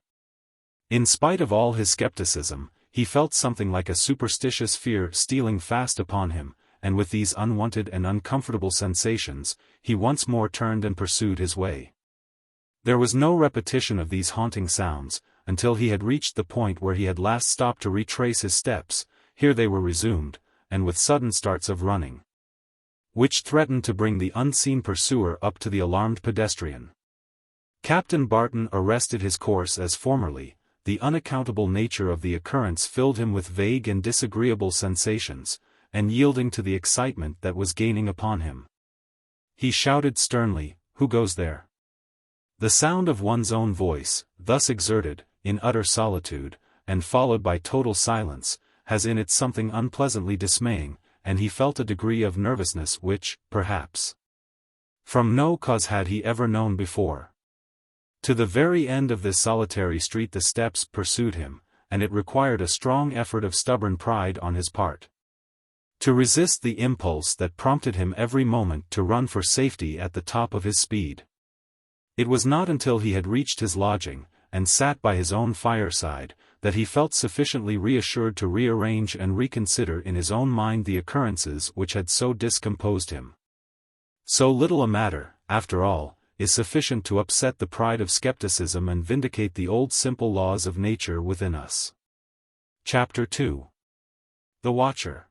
Speaker 1: In spite of all his skepticism, he felt something like a superstitious fear stealing fast upon him, and with these unwanted and uncomfortable sensations, he once more turned and pursued his way. There was no repetition of these haunting sounds, until he had reached the point where he had last stopped to retrace his steps. Here they were resumed, and with sudden starts of running, which threatened to bring the unseen pursuer up to the alarmed pedestrian. Captain Barton arrested his course as formerly. The unaccountable nature of the occurrence filled him with vague and disagreeable sensations, and yielding to the excitement that was gaining upon him, he shouted sternly, "Who goes there?" The sound of one's own voice, thus exerted, in utter solitude, and followed by total silence, has in it something unpleasantly dismaying, and he felt a degree of nervousness which, perhaps, from no cause had he ever known before. To the very end of this solitary street the steps pursued him, and it required a strong effort of stubborn pride on his part to resist the impulse that prompted him every moment to run for safety at the top of his speed. It was not until he had reached his lodging, and sat by his own fireside, that he felt sufficiently reassured to rearrange and reconsider in his own mind the occurrences which had so discomposed him. So little a matter, after all, is sufficient to upset the pride of skepticism and vindicate the old simple laws of nature within us. Chapter 2. The Watcher.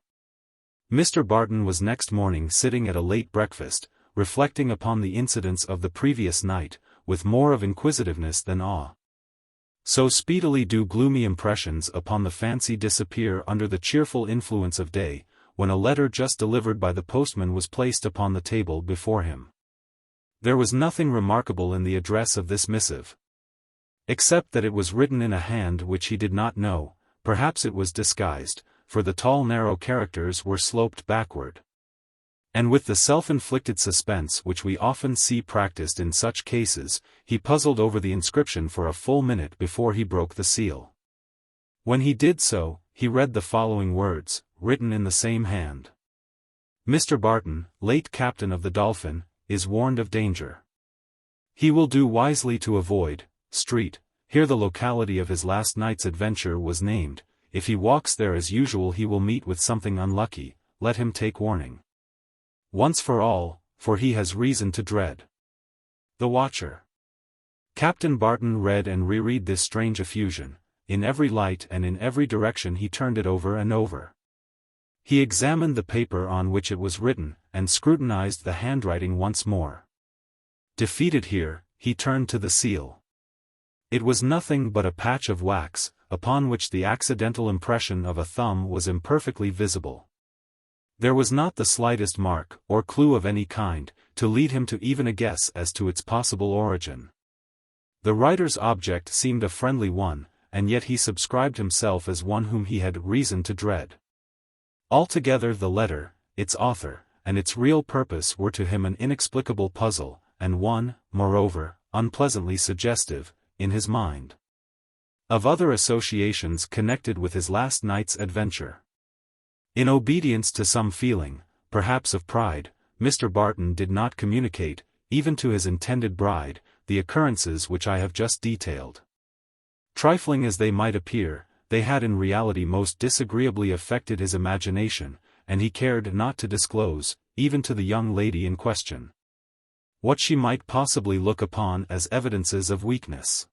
Speaker 1: Mr. Barton was next morning sitting at a late breakfast, reflecting upon the incidents of the previous night, with more of inquisitiveness than awe. So speedily do gloomy impressions upon the fancy disappear under the cheerful influence of day, when a letter just delivered by the postman was placed upon the table before him. There was nothing remarkable in the address of this missive, except that it was written in a hand which he did not know. Perhaps it was disguised, for the tall narrow characters were sloped backward. And with the self-inflicted suspense which we often see practiced in such cases, he puzzled over the inscription for a full minute before he broke the seal. When he did so, he read the following words, written in the same hand. Mr. Barton, late captain of the Dolphin, is warned of danger. He will do wisely to avoid, street, here the locality of his last night's adventure was named. If he walks there as usual he will meet with something unlucky, let him take warning once for all, for he has reason to dread. The Watcher. Captain Barton read and reread this strange effusion. In every light and in every direction he turned it over and over. He examined the paper on which it was written, and scrutinized the handwriting once more. Defeated here, he turned to the seal. It was nothing but a patch of wax, upon which the accidental impression of a thumb was imperfectly visible. There was not the slightest mark, or clue of any kind, to lead him to even a guess as to its possible origin. The writer's object seemed a friendly one, and yet he subscribed himself as one whom he had reason to dread. Altogether the letter, its author, and its real purpose were to him an inexplicable puzzle, and one, moreover, unpleasantly suggestive, in his mind, of other associations connected with his last night's adventure. In obedience to some feeling, perhaps of pride, Mr. Barton did not communicate, even to his intended bride, the occurrences which I have just detailed. Trifling as they might appear, they had in reality most disagreeably affected his imagination, and he cared not to disclose, even to the young lady in question, what she might possibly look upon as evidences of weakness.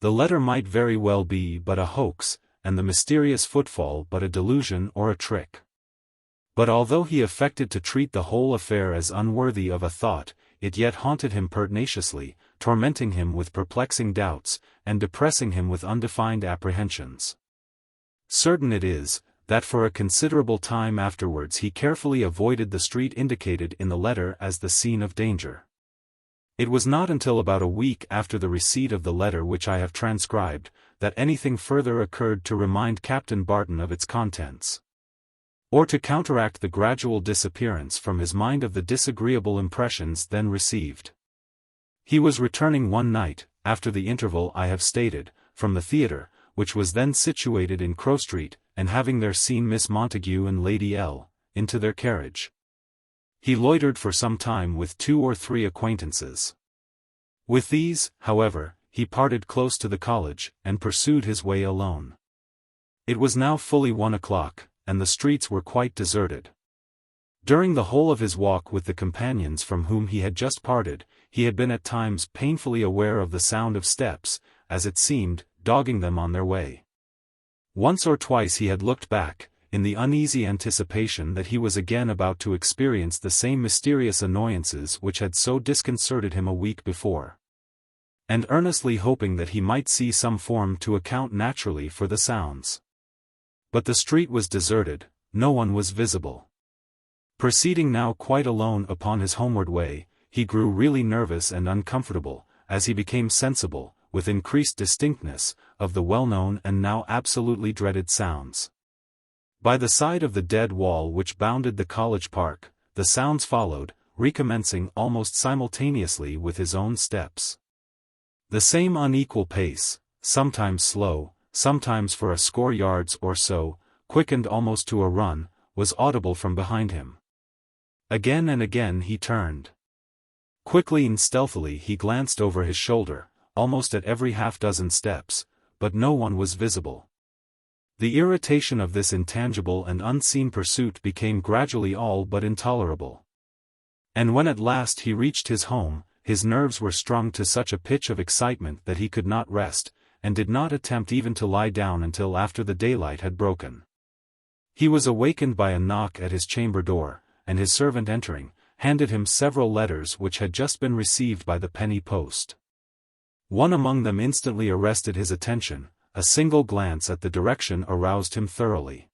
Speaker 1: The letter might very well be but a hoax, and the mysterious footfall but a delusion or a trick. But although he affected to treat the whole affair as unworthy of a thought, it yet haunted him pertinaciously, tormenting him with perplexing doubts, and depressing him with undefined apprehensions. Certain it is, that for a considerable time afterwards he carefully avoided the street indicated in the letter as the scene of danger. It was not until about a week after the receipt of the letter which I have transcribed, that anything further occurred to remind Captain Barton of its contents, or to counteract the gradual disappearance from his mind of the disagreeable impressions then received. He was returning one night, after the interval I have stated, from the theatre, which was then situated in Crow Street, and having there seen Miss Montague and Lady L. into their carriage. He loitered for some time with 2 or 3 acquaintances. With these, however, he parted close to the college, and pursued his way alone. It was now fully 1 o'clock, and the streets were quite deserted. During the whole of his walk with the companions from whom he had just parted, he had been at times painfully aware of the sound of steps, as it seemed, dogging them on their way. Once or twice he had looked back, in the uneasy anticipation that he was again about to experience the same mysterious annoyances which had so disconcerted him a week before, and earnestly hoping that he might see some form to account naturally for the sounds. But the street was deserted, no one was visible. Proceeding now quite alone upon his homeward way, he grew really nervous and uncomfortable, as he became sensible, with increased distinctness, of the well-known and now absolutely dreaded sounds. By the side of the dead wall which bounded the college park, the sounds followed, recommencing almost simultaneously with his own steps. The same unequal pace, sometimes slow, sometimes for a score yards or so, quickened almost to a run, was audible from behind him. Again and again he turned. Quickly and stealthily he glanced over his shoulder, almost at every half-dozen steps, but no one was visible. The irritation of this intangible and unseen pursuit became gradually all but intolerable. And when at last he reached his home, his nerves were strung to such a pitch of excitement that he could not rest, and did not attempt even to lie down until after the daylight had broken. He was awakened by a knock at his chamber door, and his servant entering, handed him several letters which had just been received by the penny post. One among them instantly arrested his attention. A single glance at the direction aroused him thoroughly.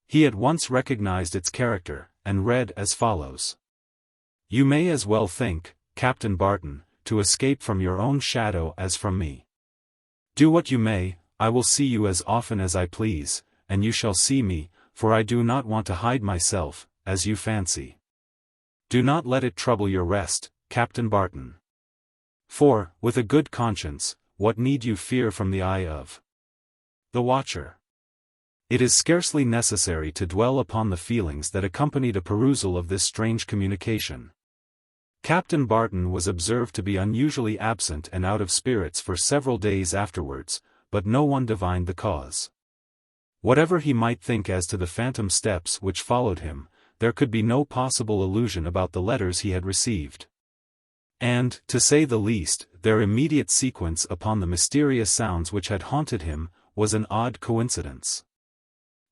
Speaker 1: He at once recognized its character, and read as follows: "You may as well think, Captain Barton, to escape from your own shadow as from me. Do what you may, I will see you as often as I please, and you shall see me, for I do not want to hide myself, as you fancy. Do not let it trouble your rest, Captain Barton. For, with a good conscience, what need you fear from the eye of the watcher?" It is scarcely necessary to dwell upon the feelings that accompanied a perusal of this strange communication. Captain Barton was observed to be unusually absent and out of spirits for several days afterwards, but no one divined the cause. Whatever he might think as to the phantom steps which followed him, there could be no possible illusion about the letters he had received. And, to say the least, their immediate sequence upon the mysterious sounds which had haunted him, was an odd coincidence.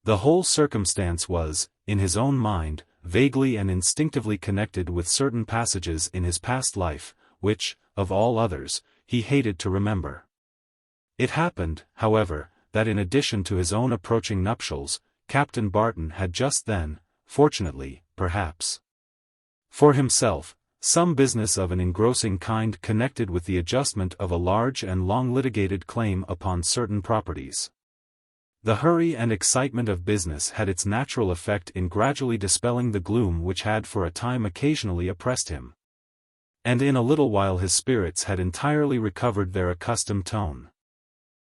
Speaker 1: The whole circumstance was, in his own mind, vaguely and instinctively connected with certain passages in his past life, which, of all others, he hated to remember. It happened, however, that in addition to his own approaching nuptials, Captain Barton had just then, fortunately, perhaps. For himself, some business of an engrossing kind connected with the adjustment of a large and long-litigated claim upon certain properties. The hurry and excitement of business had its natural effect in gradually dispelling the gloom which had for a time occasionally oppressed him. And in a little while his spirits had entirely recovered their accustomed tone.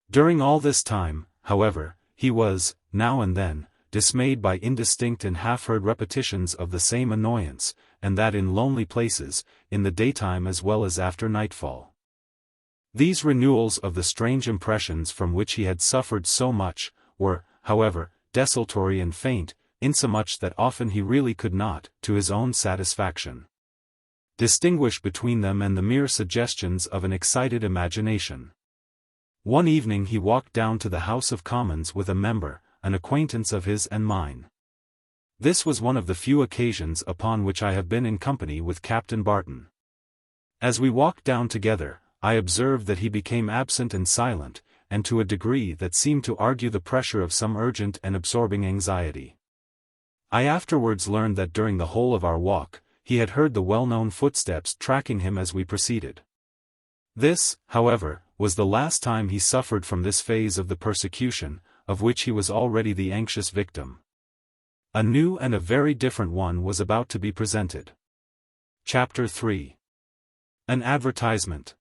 Speaker 1: During all this time, however, he was, now and then, dismayed by indistinct and half-heard repetitions of the same annoyance, and that in lonely places, in the daytime as well as after nightfall. These renewals of the strange impressions from which he had suffered so much, were, however, desultory and faint, insomuch that often he really could not, to his own satisfaction, distinguish between them and the mere suggestions of an excited imagination. One evening he walked down to the House of Commons with a member, an acquaintance of his and mine. This was one of the few occasions upon which I have been in company with Captain Barton. As we walked down together, I observed that he became absent and silent, and to a degree that seemed to argue the pressure of some urgent and absorbing anxiety. I afterwards learned that during the whole of our walk, he had heard the well-known footsteps tracking him as we proceeded. This, however, was the last time he suffered from this phase of the persecution, of which he was already the anxious victim. A new and a very different one was about to be presented. Chapter 3. An advertisement.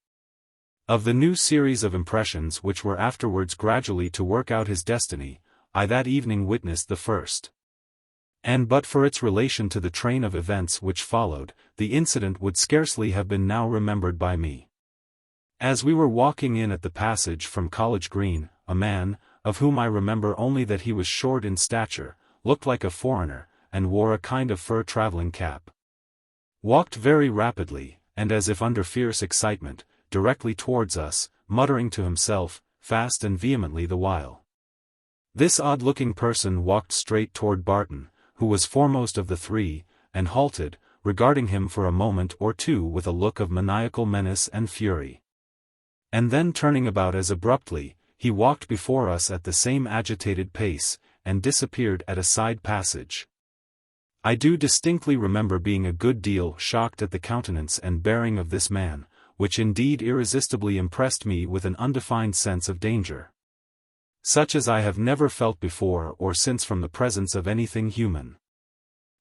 Speaker 1: Of the new series of impressions which were afterwards gradually to work out his destiny, I that evening witnessed the first. And but for its relation to the train of events which followed, the incident would scarcely have been now remembered by me. As we were walking in at the passage from College Green, a man, of whom I remember only that he was short in stature, looked like a foreigner, and wore a kind of fur traveling cap, walked very rapidly, and as if under fierce excitement, directly towards us, muttering to himself, fast and vehemently the while. This odd-looking person walked straight toward Barton, who was foremost of the three, and halted, regarding him for a moment or two with a look of maniacal menace and fury. And then turning about as abruptly, he walked before us at the same agitated pace, and disappeared at a side passage. I do distinctly remember being a good deal shocked at the countenance and bearing of this man, which indeed irresistibly impressed me with an undefined sense of danger, such as I have never felt before or since from the presence of anything human.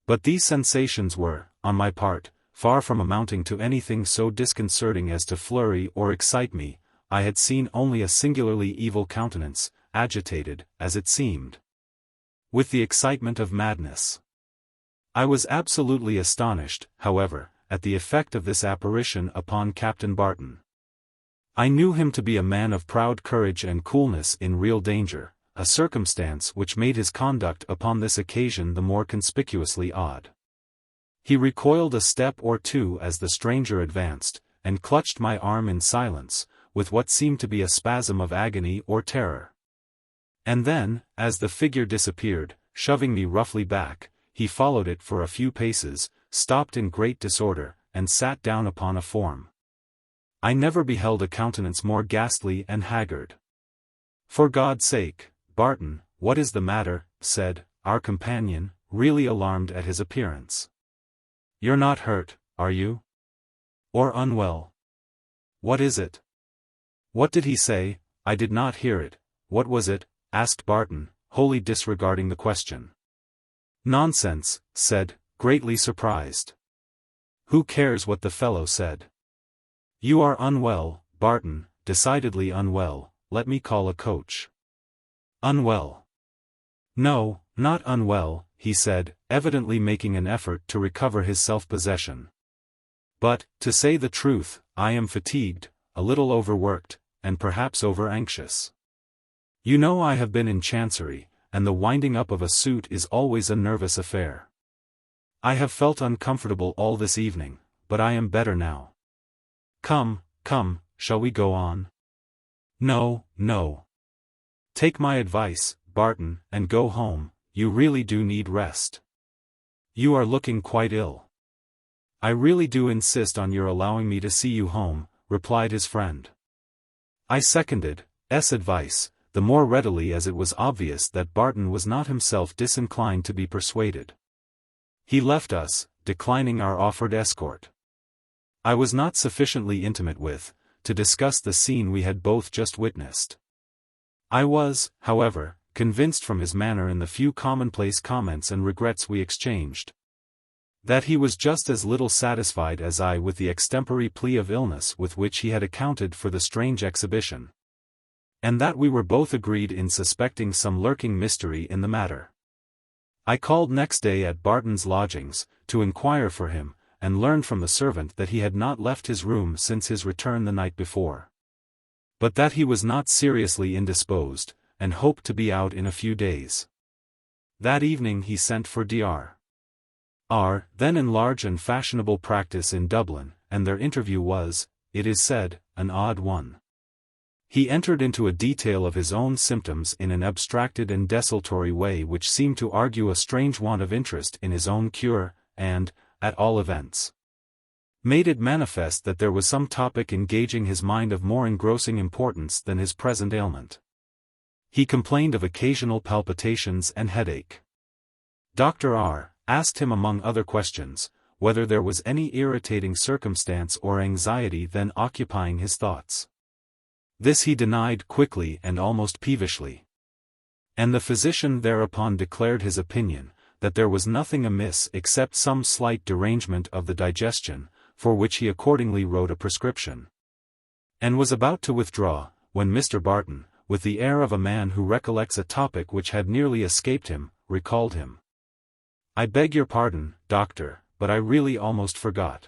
Speaker 1: But these sensations were, on my part, far from amounting to anything so disconcerting as to flurry or excite me. I had seen only a singularly evil countenance, agitated, as it seemed, with the excitement of madness. I was absolutely astonished, however, at the effect of this apparition upon Captain Barton. I knew him to be a man of proud courage and coolness in real danger, a circumstance which made his conduct upon this occasion the more conspicuously odd. He recoiled a step or two as the stranger advanced, and clutched my arm in silence, with what seemed to be a spasm of agony or terror. And then, as the figure disappeared, shoving me roughly back, he followed it for a few paces, stopped in great disorder, and sat down upon a form. I never beheld a countenance more ghastly and haggard. "For God's sake, Barton, what is the matter?" said our companion, really alarmed at his appearance. "You're not hurt, are you? Or unwell? What is it?" "What did he say? I did not hear it. What was it?" asked Barton, wholly disregarding the question. "Nonsense," said, greatly surprised. "Who cares what the fellow said? You are unwell, Barton, decidedly unwell. Let me call a coach." "Unwell? No, not unwell," he said, evidently making an effort to recover his self-possession. "But, to say the truth, I am fatigued, a little overworked, and perhaps over-anxious. You know I have been in Chancery, and the winding up of a suit is always a nervous affair. I have felt uncomfortable all this evening, but I am better now. Come, come, shall we go on?" "No, no. Take my advice, Barton, and go home. You really do need rest. You are looking quite ill." "I really do insist on your allowing me to see you home," replied his friend. I seconded S. advice, the more readily as it was obvious that Barton was not himself disinclined to be persuaded. He left us, declining our offered escort. I was not sufficiently intimate with, to discuss the scene we had both just witnessed. I was, however, convinced from his manner and the few commonplace comments and regrets we exchanged, that he was just as little satisfied as I with the extempore plea of illness with which he had accounted for the strange exhibition, and that we were both agreed in suspecting some lurking mystery in the matter. I called next day at Barton's lodgings, to inquire for him, and learned from the servant that he had not left his room since his return the night before, but that he was not seriously indisposed, and hoped to be out in a few days. That evening he sent for Dr. R., then in large and fashionable practice in Dublin, and their interview was, it is said, an odd one. He entered into a detail of his own symptoms in an abstracted and desultory way which seemed to argue a strange want of interest in his own cure, and, at all events, made it manifest that there was some topic engaging his mind of more engrossing importance than his present ailment. He complained of occasional palpitations and headache. Dr. R. asked him among other questions, whether there was any irritating circumstance or anxiety then occupying his thoughts. This he denied quickly and almost peevishly. And the physician thereupon declared his opinion, that there was nothing amiss except some slight derangement of the digestion, for which he accordingly wrote a prescription, and was about to withdraw, when Mr. Barton, with the air of a man who recollects a topic which had nearly escaped him, recalled him. "I beg your pardon, doctor, but I really almost forgot.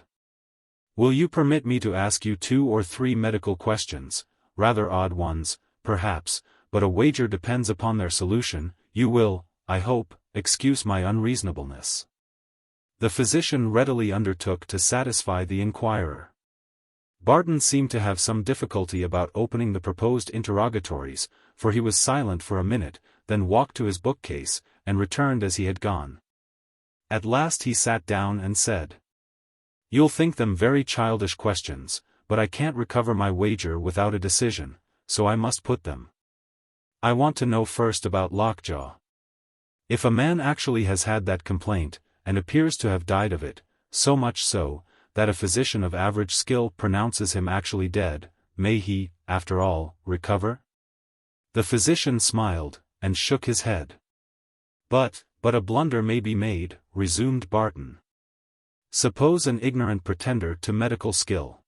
Speaker 1: Will you permit me to ask you 2 or 3 medical questions, rather odd ones, perhaps, but a wager depends upon their solution. You will, I hope, excuse my unreasonableness." The physician readily undertook to satisfy the inquirer. Barton seemed to have some difficulty about opening the proposed interrogatories, for he was silent for a minute, then walked to his bookcase, and returned as he had gone. At last he sat down and said, "You'll think them very childish questions, but I can't recover my wager without a decision, so I must put them. I want to know first about lockjaw. If a man actually has had that complaint, and appears to have died of it, so much so, that a physician of average skill pronounces him actually dead, may he, after all, recover?" The physician smiled, and shook his head. But a blunder may be made," resumed Barton. "Suppose an ignorant pretender to medical skill.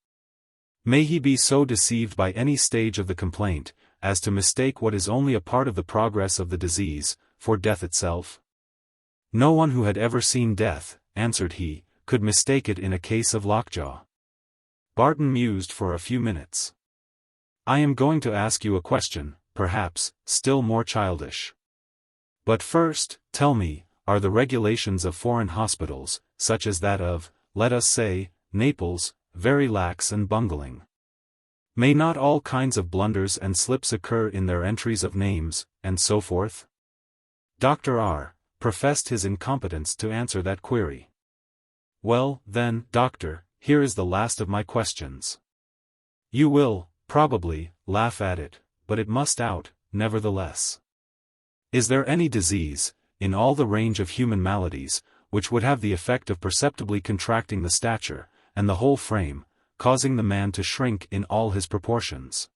Speaker 1: May he be so deceived by any stage of the complaint, as to mistake what is only a part of the progress of the disease, for death itself?" "No one who had ever seen death," answered he, "could mistake it in a case of lockjaw." Barton mused for a few minutes. "I am going to ask you a question, perhaps, still more childish. But first, tell me, are the regulations of foreign hospitals, such as that of, let us say, Naples, very lax and bungling? May not all kinds of blunders and slips occur in their entries of names, and so forth?" Dr. R. professed his incompetence to answer that query. "Well, then, doctor, here is the last of my questions. You will, probably, laugh at it, but it must out, nevertheless. Is there any disease, in all the range of human maladies, which would have the effect of perceptibly contracting the stature, and the whole frame, causing the man to shrink in all his proportions,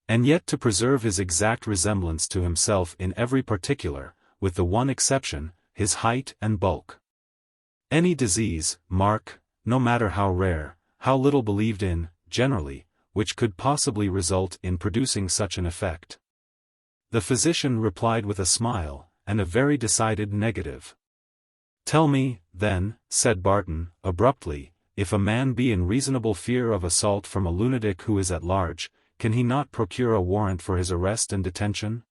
Speaker 1: and yet to preserve his exact resemblance to himself in every particular, with the one exception, his height and bulk? Any disease, mark, no matter how rare, how little believed in, generally, which could possibly result in producing such an effect?" The physician replied with a smile, and a very decided negative. "Tell me, then," said Barton, abruptly, "if a man be in reasonable fear of assault from a lunatic who is at large, can he not procure a warrant for his arrest and detention?"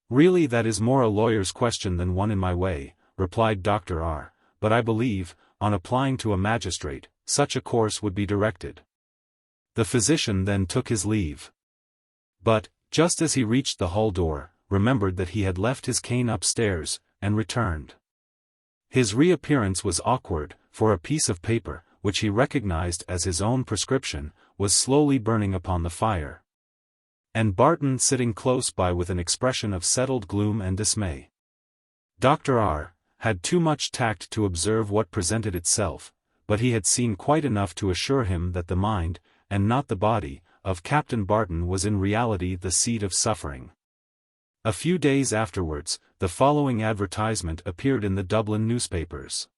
Speaker 1: "Really that is more a lawyer's question than one in my way," replied Dr. R., "but I believe, on applying to a magistrate, such a course would be directed." The physician then took his leave. But, just as he reached the hall door, remembered that he had left his cane upstairs, and returned. His reappearance was awkward, for a piece of paper, which he recognized as his own prescription, was slowly burning upon the fire, and Barton sitting close by with an expression of settled gloom and dismay. Dr. R., had too much tact to observe what presented itself, but he had seen quite enough to assure him that the mind, and not the body, of Captain Barton was in reality the seat of suffering. A few days afterwards, the following advertisement appeared in the Dublin newspapers.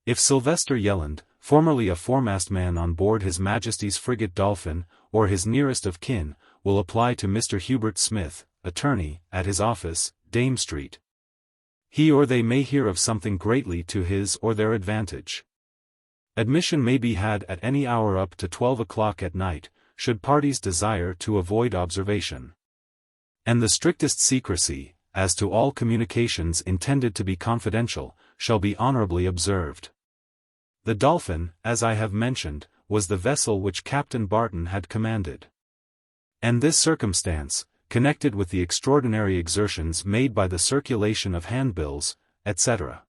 Speaker 1: If Sylvester Yelland, formerly a foremast man on board His Majesty's frigate Dolphin, or his nearest of kin, will apply to Mr. Hubert Smith, attorney, at his office, Dame Street, he or they may hear of something greatly to his or their advantage. Admission may be had at any hour up to 12 o'clock at night, should parties desire to avoid observation. And the strictest secrecy, as to all communications intended to be confidential, shall be honorably observed. The Dolphin, as I have mentioned, was the vessel which Captain Barton had commanded. And this circumstance, connected with the extraordinary exertions made by the circulation of handbills, etc.,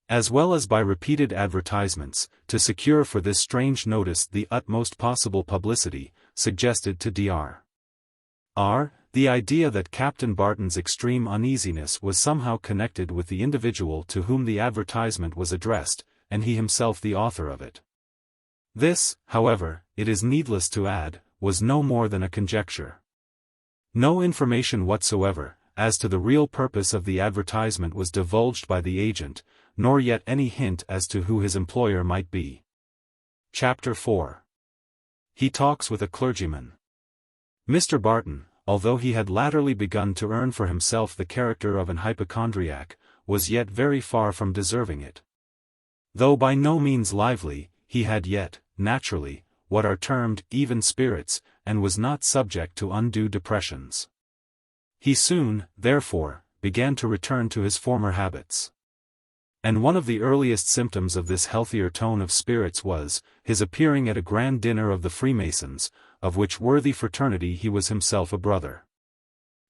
Speaker 1: as well as by repeated advertisements, to secure for this strange notice the utmost possible publicity, suggested to Dr. the idea that Captain Barton's extreme uneasiness was somehow connected with the individual to whom the advertisement was addressed, and he himself the author of it. This, however, it is needless to add, was no more than a conjecture. No information whatsoever, as to the real purpose of the advertisement was divulged by the agent, nor yet any hint as to who his employer might be. Chapter 4. He talks with a clergyman. Mr. Barton, although he had latterly begun to earn for himself the character of an hypochondriac, was yet very far from deserving it. Though by no means lively, he had yet, naturally, what are termed even spirits, and was not subject to undue depressions. He soon, therefore, began to return to his former habits. And one of the earliest symptoms of this healthier tone of spirits was, his appearing at a grand dinner of the Freemasons, of which worthy fraternity he was himself a brother.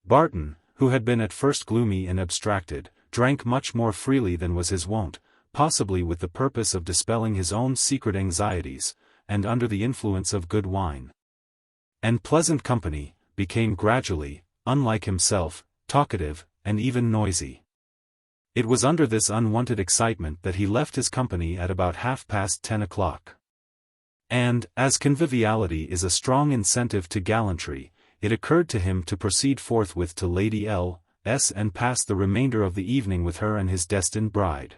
Speaker 1: Barton, who had been at first gloomy and abstracted, drank much more freely than was his wont, possibly with the purpose of dispelling his own secret anxieties, and under the influence of good wine and pleasant company, became gradually, unlike himself, talkative, and even noisy. It was under this unwonted excitement that he left his company at about 10:30 o'clock. And, as conviviality is a strong incentive to gallantry, it occurred to him to proceed forthwith to Lady L.'s and pass the remainder of the evening with her and his destined bride.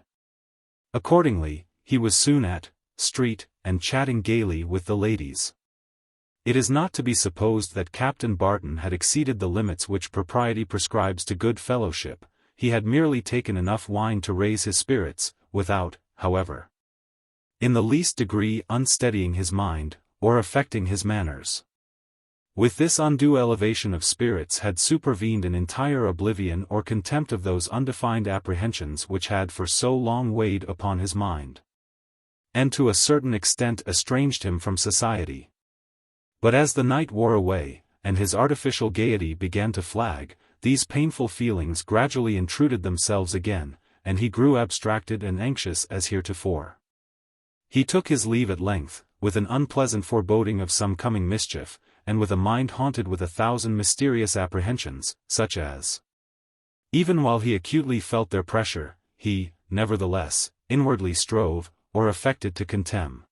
Speaker 1: Accordingly, he was soon at Street, and chatting gaily with the ladies. It is not to be supposed that Captain Barton had exceeded the limits which propriety prescribes to good fellowship. He had merely taken enough wine to raise his spirits, without, however, in the least degree unsteadying his mind, or affecting his manners. With this undue elevation of spirits had supervened an entire oblivion or contempt of those undefined apprehensions which had for so long weighed upon his mind, and to a certain extent estranged him from society. But as the night wore away, and his artificial gaiety began to flag, these painful feelings gradually intruded themselves again, and he grew abstracted and anxious as heretofore. He took his leave at length, with an unpleasant foreboding of some coming mischief, and with a mind haunted with 1,000 mysterious apprehensions, such as, even while he acutely felt their pressure, he, nevertheless, inwardly strove, or affected to contemn.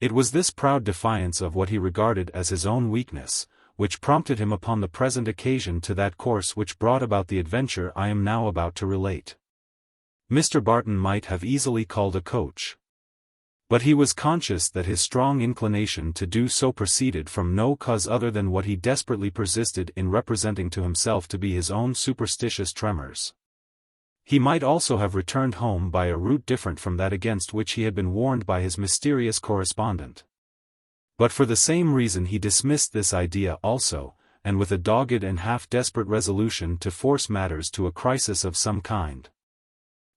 Speaker 1: It was this proud defiance of what he regarded as his own weakness, which prompted him upon the present occasion to that course which brought about the adventure I am now about to relate. Mr. Barton might have easily called a coach, but he was conscious that his strong inclination to do so proceeded from no cause other than what he desperately persisted in representing to himself to be his own superstitious tremors. He might also have returned home by a route different from that against which he had been warned by his mysterious correspondent. But for the same reason he dismissed this idea also, and with a dogged and half-desperate resolution to force matters to a crisis of some kind.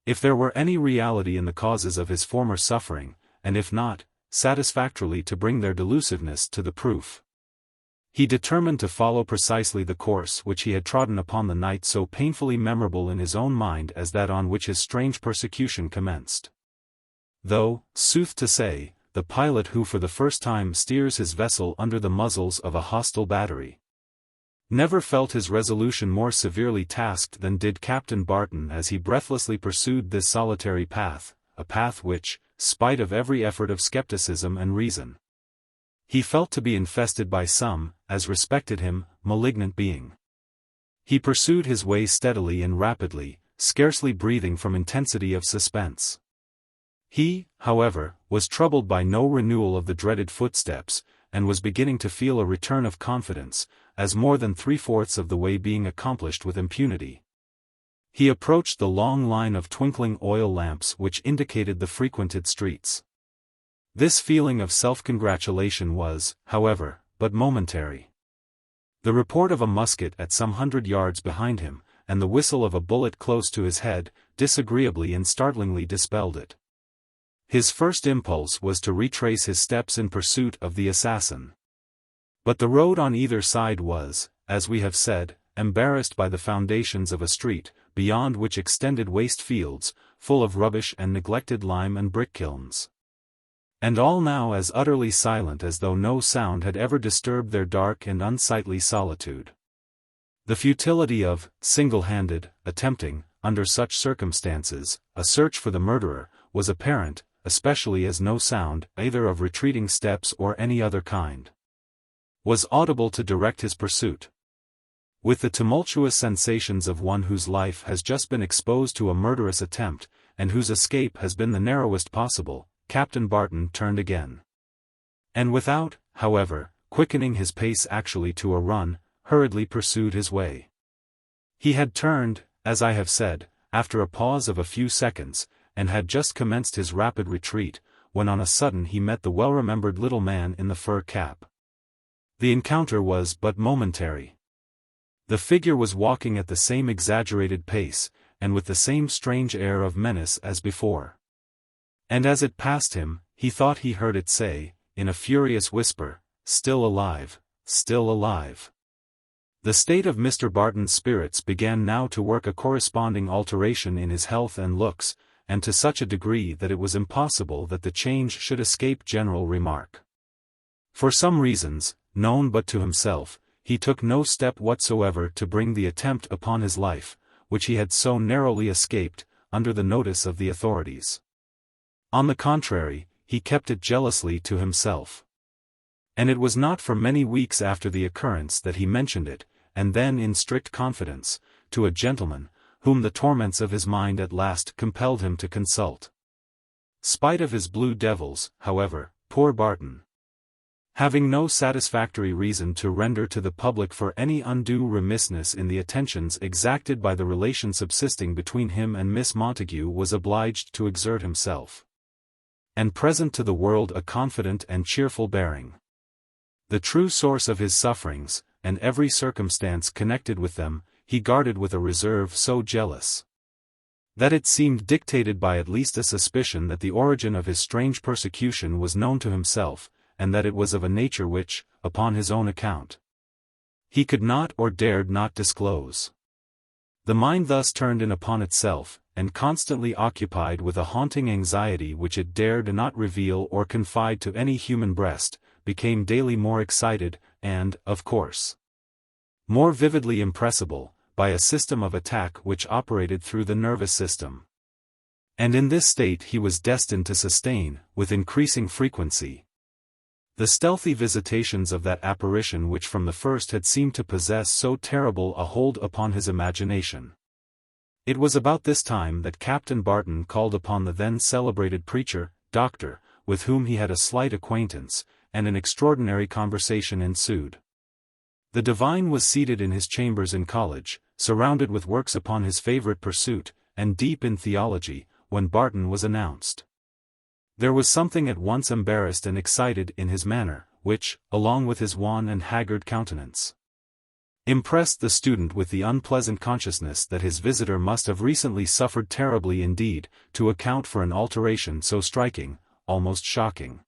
Speaker 1: If there were any reality in the causes of his former suffering, and if not, satisfactorily to bring their delusiveness to the proof, he determined to follow precisely the course which he had trodden upon the night so painfully memorable in his own mind as that on which his strange persecution commenced. Though, sooth to say, the pilot who for the first time steers his vessel under the muzzles of a hostile battery Never felt his resolution more severely tasked than did Captain Barton as he breathlessly pursued this solitary path, a path which, spite of every effort of skepticism and reason, he felt to be infested by some, as respected him, malignant being. He pursued his way steadily and rapidly, scarcely breathing from intensity of suspense. He, however, was troubled by no renewal of the dreaded footsteps, and was beginning to feel a return of confidence, as more than 3/4 of the way being accomplished with impunity. He approached the long line of twinkling oil lamps which indicated the frequented streets. This feeling of self-congratulation was, however, but momentary. The report of a musket at some 100 yards behind him, and the whistle of a bullet close to his head, disagreeably and startlingly dispelled it. His first impulse was to retrace his steps in pursuit of the assassin. But the road on either side was, as we have said, embarrassed by the foundations of a street, beyond which extended waste fields, full of rubbish and neglected lime and brick kilns. And all now as utterly silent as though no sound had ever disturbed their dark and unsightly solitude. The futility of, single-handed, attempting, under such circumstances, a search for the murderer, was apparent, especially as no sound, either of retreating steps or any other kind, was audible to direct his pursuit. With the tumultuous sensations of one whose life has just been exposed to a murderous attempt, and whose escape has been the narrowest possible, Captain Barton turned again. And without, however, quickening his pace actually to a run, hurriedly pursued his way. He had turned, as I have said, after a pause of a few seconds, and had just commenced his rapid retreat, when on a sudden he met the well-remembered little man in the fur cap. The encounter was but momentary. The figure was walking at the same exaggerated pace, and with the same strange air of menace as before. And as it passed him, he thought he heard it say, in a furious whisper, "Still alive, still alive." The state of Mr. Barton's spirits began now to work a corresponding alteration in his health and looks, and to such a degree that it was impossible that the change should escape general remark. For some reasons, known but to himself, he took no step whatsoever to bring the attempt upon his life, which he had so narrowly escaped, under the notice of the authorities. On the contrary, he kept it jealously to himself. And it was not for many weeks after the occurrence that he mentioned it, and then in strict confidence, to a gentleman, whom the torments of his mind at last compelled him to consult. Spite of his blue devils, however, poor Barton, having no satisfactory reason to render to the public for any undue remissness in the attentions exacted by the relation subsisting between him and Miss Montague, was obliged to exert himself, and present to the world a confident and cheerful bearing. The true source of his sufferings, and every circumstance connected with them, he guarded with a reserve so jealous, that it seemed dictated by at least a suspicion that the origin of his strange persecution was known to himself, and that it was of a nature which, upon his own account, he could not or dared not disclose. The mind thus turned in upon itself, and constantly occupied with a haunting anxiety which it dared not reveal or confide to any human breast, became daily more excited, and, of course, more vividly impressible, by a system of attack which operated through the nervous system. And in this state he was destined to sustain, with increasing frequency, the stealthy visitations of that apparition which from the first had seemed to possess so terrible a hold upon his imagination. It was about this time that Captain Barton called upon the then celebrated preacher, Doctor, with whom he had a slight acquaintance, and an extraordinary conversation ensued. The divine was seated in his chambers in college, surrounded with works upon his favorite pursuit, and deep in theology, when Barton was announced. There was something at once embarrassed and excited in his manner, which, along with his wan and haggard countenance, impressed the student with the unpleasant consciousness that his visitor must have recently suffered terribly indeed, to account for an alteration so striking, almost shocking.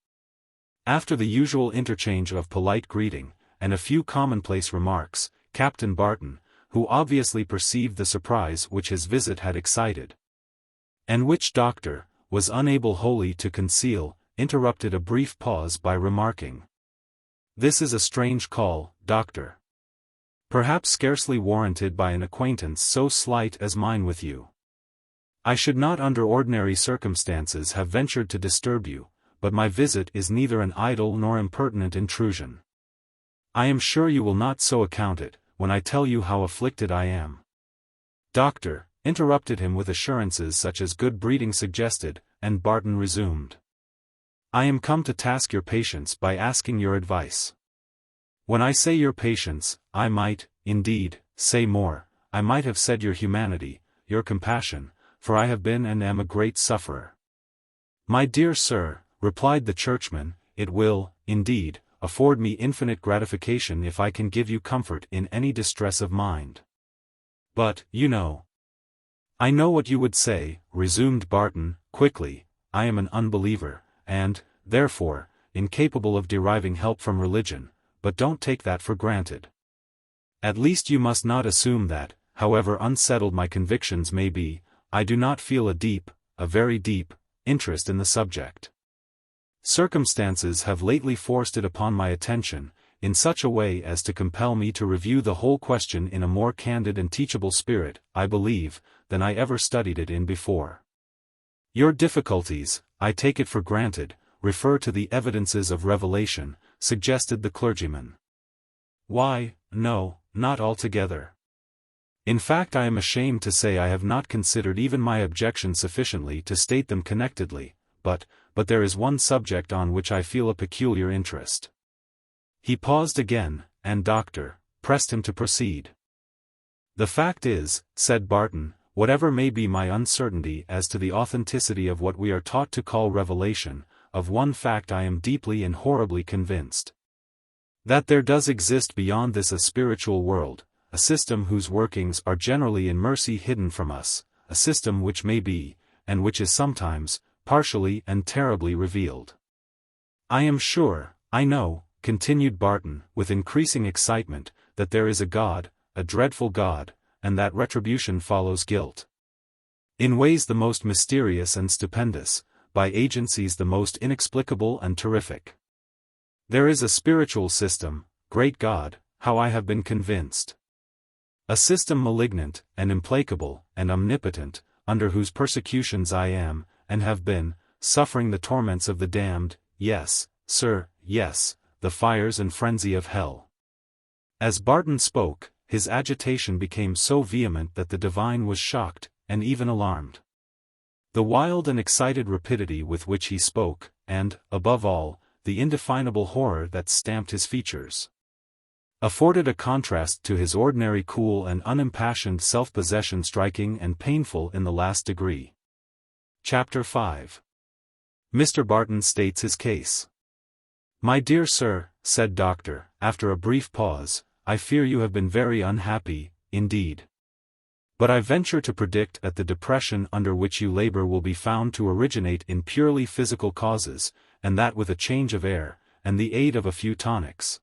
Speaker 1: After the usual interchange of polite greeting, and a few commonplace remarks, Captain Barton, who obviously perceived the surprise which his visit had excited, and which Doctor was unable wholly to conceal, interrupted a brief pause by remarking, "This is a strange call, Doctor." Perhaps scarcely warranted by an acquaintance so slight as mine with you. I should not under ordinary circumstances have ventured to disturb you, but my visit is neither an idle nor impertinent intrusion. I am sure you will not so account it, when I tell you how afflicted I am. Doctor, interrupted him with assurances such as good breeding suggested, and Barton resumed. I am come to task your patience by asking your advice. When I say your patience, I might, indeed, say more, I might have said your humanity, your compassion, for I have been and am a great sufferer. My dear sir, replied the churchman, it will, indeed, afford me infinite gratification if I can give you comfort in any distress of mind. But, you know. I know what you would say, resumed Barton, quickly, I am an unbeliever, and, therefore, incapable of deriving help from religion, but don't take that for granted. At least you must not assume that, however unsettled my convictions may be, I do not feel a very deep, interest in the subject. Circumstances have lately forced it upon my attention, in such a way as to compel me to review the whole question in a more candid and teachable spirit, I believe, than I ever studied it in before. Your difficulties, I take it for granted, refer to the evidences of revelation, suggested the clergyman. Why, no, not altogether. In fact, I am ashamed to say I have not considered even my objections sufficiently to state them connectedly, but there is one subject on which I feel a peculiar interest. He paused again, and Doctor pressed him to proceed. The fact is, said Barton, whatever may be my uncertainty as to the authenticity of what we are taught to call revelation, of one fact I am deeply and horribly convinced. That there does exist beyond this a spiritual world, a system whose workings are generally in mercy hidden from us, a system which may be, and which is sometimes, partially and terribly revealed. I am sure, I know, continued Barton, with increasing excitement, that there is a God, a dreadful God, and that retribution follows guilt. In ways the most mysterious and stupendous, by agencies the most inexplicable and terrific. There is a spiritual system, great God, how I have been convinced. A system malignant, and implacable, and omnipotent, under whose persecutions I am, and have been, suffering the torments of the damned, yes, sir, yes, the fires and frenzy of hell. As Barton spoke, his agitation became so vehement that the divine was shocked, and even alarmed. The wild and excited rapidity with which he spoke, and, above all, the indefinable horror that stamped his features, afforded a contrast to his ordinary cool and unimpassioned self-possession striking and painful in the last degree. Chapter 5. Mr. Barton states his case. My dear sir, said Doctor, after a brief pause, I fear you have been very unhappy, indeed. But I venture to predict that the depression under which you labor will be found to originate in purely physical causes, and that with a change of air, and the aid of a few tonics,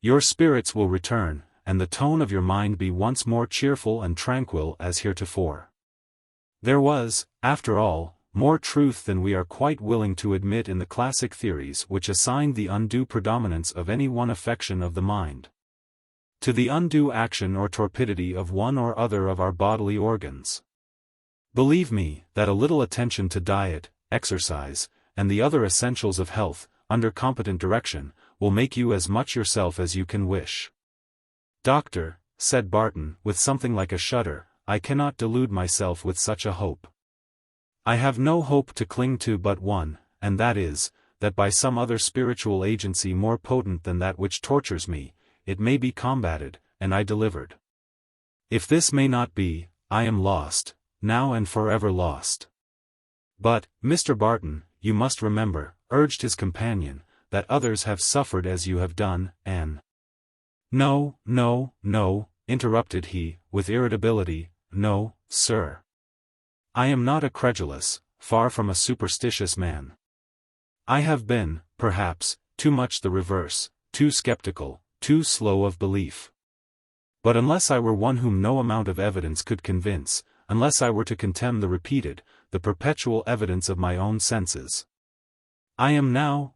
Speaker 1: your spirits will return, and the tone of your mind be once more cheerful and tranquil as heretofore. There was, after all, more truth than we are quite willing to admit in the classic theories which assigned the undue predominance of any one affection of the mind to the undue action or torpidity of one or other of our bodily organs. Believe me, that a little attention to diet, exercise, and the other essentials of health, under competent direction, will make you as much yourself as you can wish. Doctor, said Barton, with something like a shudder, I cannot delude myself with such a hope. I have no hope to cling to but one, and that is, that by some other spiritual agency more potent than that which tortures me, it may be combated, and I delivered. If this may not be, I am lost, now and forever lost. But, Mr. Barton, you must remember, urged his companion, that others have suffered as you have done, and— No, no, no, interrupted he, with irritability, no, sir. I am not a credulous, far from a superstitious man. I have been, perhaps, too much the reverse, too skeptical, too slow of belief. But unless I were one whom no amount of evidence could convince, unless I were to contemn the repeated, the perpetual evidence of my own senses, I am now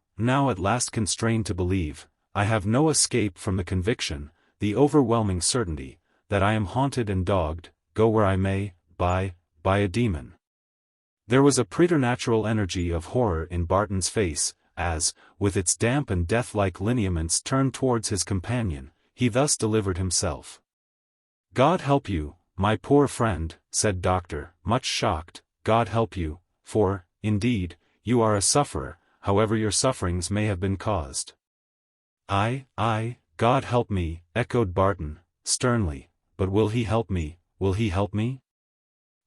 Speaker 1: at last constrained to believe, I have no escape from the conviction, the overwhelming certainty, that I am haunted and dogged, go where I may, by a demon. There was a preternatural energy of horror in Barton's face, as, with its damp and death-like lineaments turned towards his companion, he thus delivered himself. "God help you, my poor friend," said Doctor, much shocked, "God help you, for, indeed, you are a sufferer, however your sufferings may have been caused." "Aye, God help me," echoed Barton, sternly, "but will he help me, will he help me?"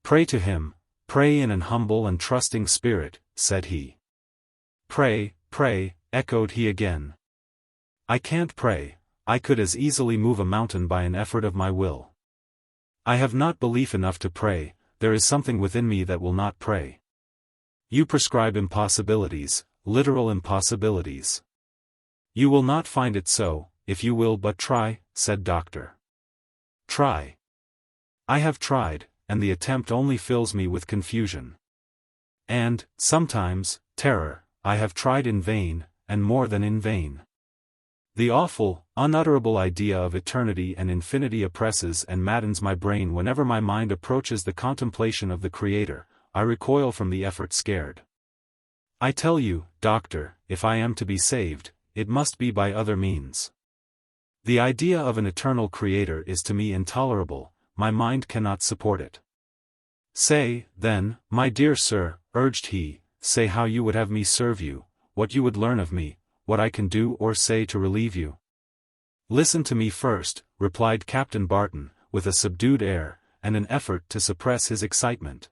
Speaker 1: "Pray to him, pray in an humble and trusting spirit," said he. "Pray, echoed he again. "I can't pray, I could as easily move a mountain by an effort of my will. I have not belief enough to pray, there is something within me that will not pray." "You prescribe impossibilities, literal impossibilities." "You will not find it so, if you will but try," said Doctor. "Try." "I have tried, and the attempt only fills me with confusion. And, sometimes, terror. I have tried in vain, and more than in vain. The awful, unutterable idea of eternity and infinity oppresses and maddens my brain whenever my mind approaches the contemplation of the Creator. I recoil from the effort scared. I tell you, Doctor, if I am to be saved, it must be by other means. The idea of an eternal Creator is to me intolerable, my mind cannot support it." "Say, then, my dear sir," urged he, "say how you would have me serve you, what you would learn of me, what I can do or say to relieve you." "Listen to me first," replied Captain Barton, with a subdued air, and an effort to suppress his excitement.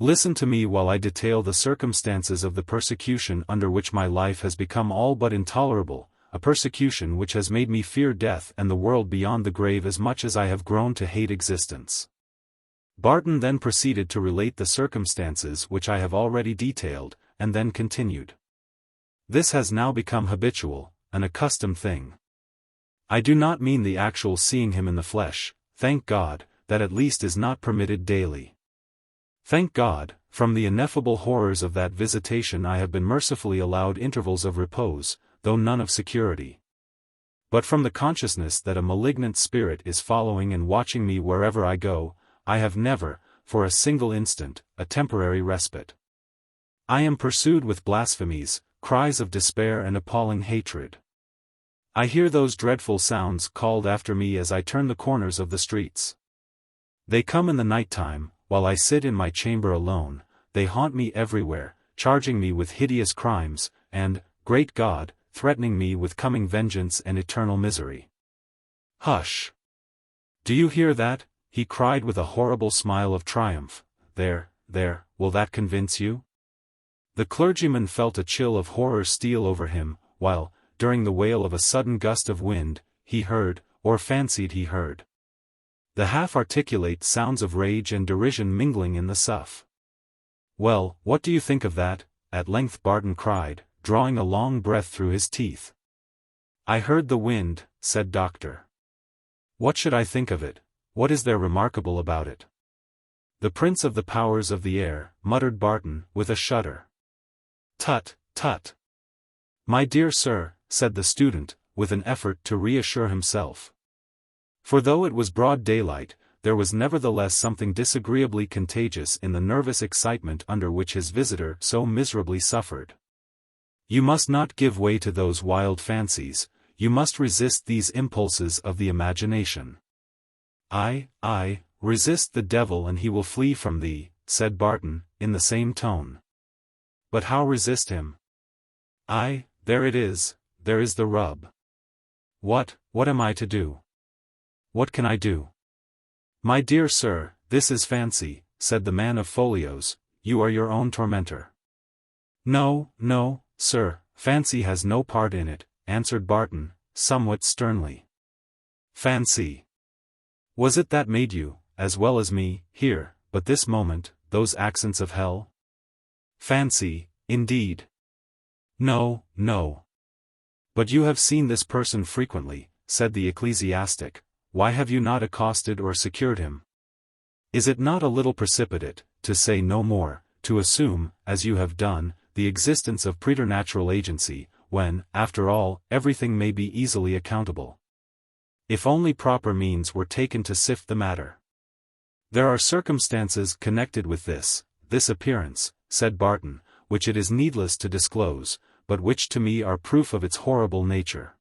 Speaker 1: "Listen to me while I detail the circumstances of the persecution under which my life has become all but intolerable, a persecution which has made me fear death and the world beyond the grave as much as I have grown to hate existence." Barton then proceeded to relate the circumstances which I have already detailed, and then continued. "This has now become habitual, an accustomed thing. I do not mean the actual seeing him in the flesh, thank God, that at least is not permitted daily. Thank God, from the ineffable horrors of that visitation I have been mercifully allowed intervals of repose, though none of security. But from the consciousness that a malignant spirit is following and watching me wherever I go, I have never, for a single instant, a temporary respite. I am pursued with blasphemies, cries of despair and appalling hatred. I hear those dreadful sounds called after me as I turn the corners of the streets. They come in the night time, while I sit in my chamber alone, they haunt me everywhere, charging me with hideous crimes, and, great God, threatening me with coming vengeance and eternal misery." "Hush! Do you hear that?" he cried with a horrible smile of triumph. There, will that convince you?" The clergyman felt a chill of horror steal over him, while, during the wail of a sudden gust of wind, he heard, or fancied he heard, the half-articulate sounds of rage and derision mingling in the sough. "Well, what do you think of that?" at length Barton cried, drawing a long breath through his teeth. "I heard the wind," said Doctor. "What should I think of it? What is there remarkable about it?" "The prince of the powers of the air," muttered Barton, with a shudder. "Tut, tut! My dear sir," said the student, with an effort to reassure himself. For though it was broad daylight, there was nevertheless something disagreeably contagious in the nervous excitement under which his visitor so miserably suffered. "You must not give way to those wild fancies, you must resist these impulses of the imagination." Aye, resist the devil and he will flee from thee," said Barton, in the same tone. "But how resist him?" "Aye, there it is, there is the rub. What am I to do? What can I do?" "My dear sir, this is fancy," said the man of folios, "you are your own tormentor." No, sir, fancy has no part in it," answered Barton, somewhat sternly. "Fancy! Was it that made you, as well as me, hear, but this moment, those accents of hell? Fancy, indeed! No. But you have seen this person frequently," said the ecclesiastic, "why have you not accosted or secured him? Is it not a little precipitate, to say no more, to assume, as you have done, the existence of preternatural agency, when, after all, everything may be easily accountable?" If only proper means were taken to sift the matter. There are circumstances connected with this appearance, said Barton, which it is needless to disclose, but which to me are proof of its horrible nature.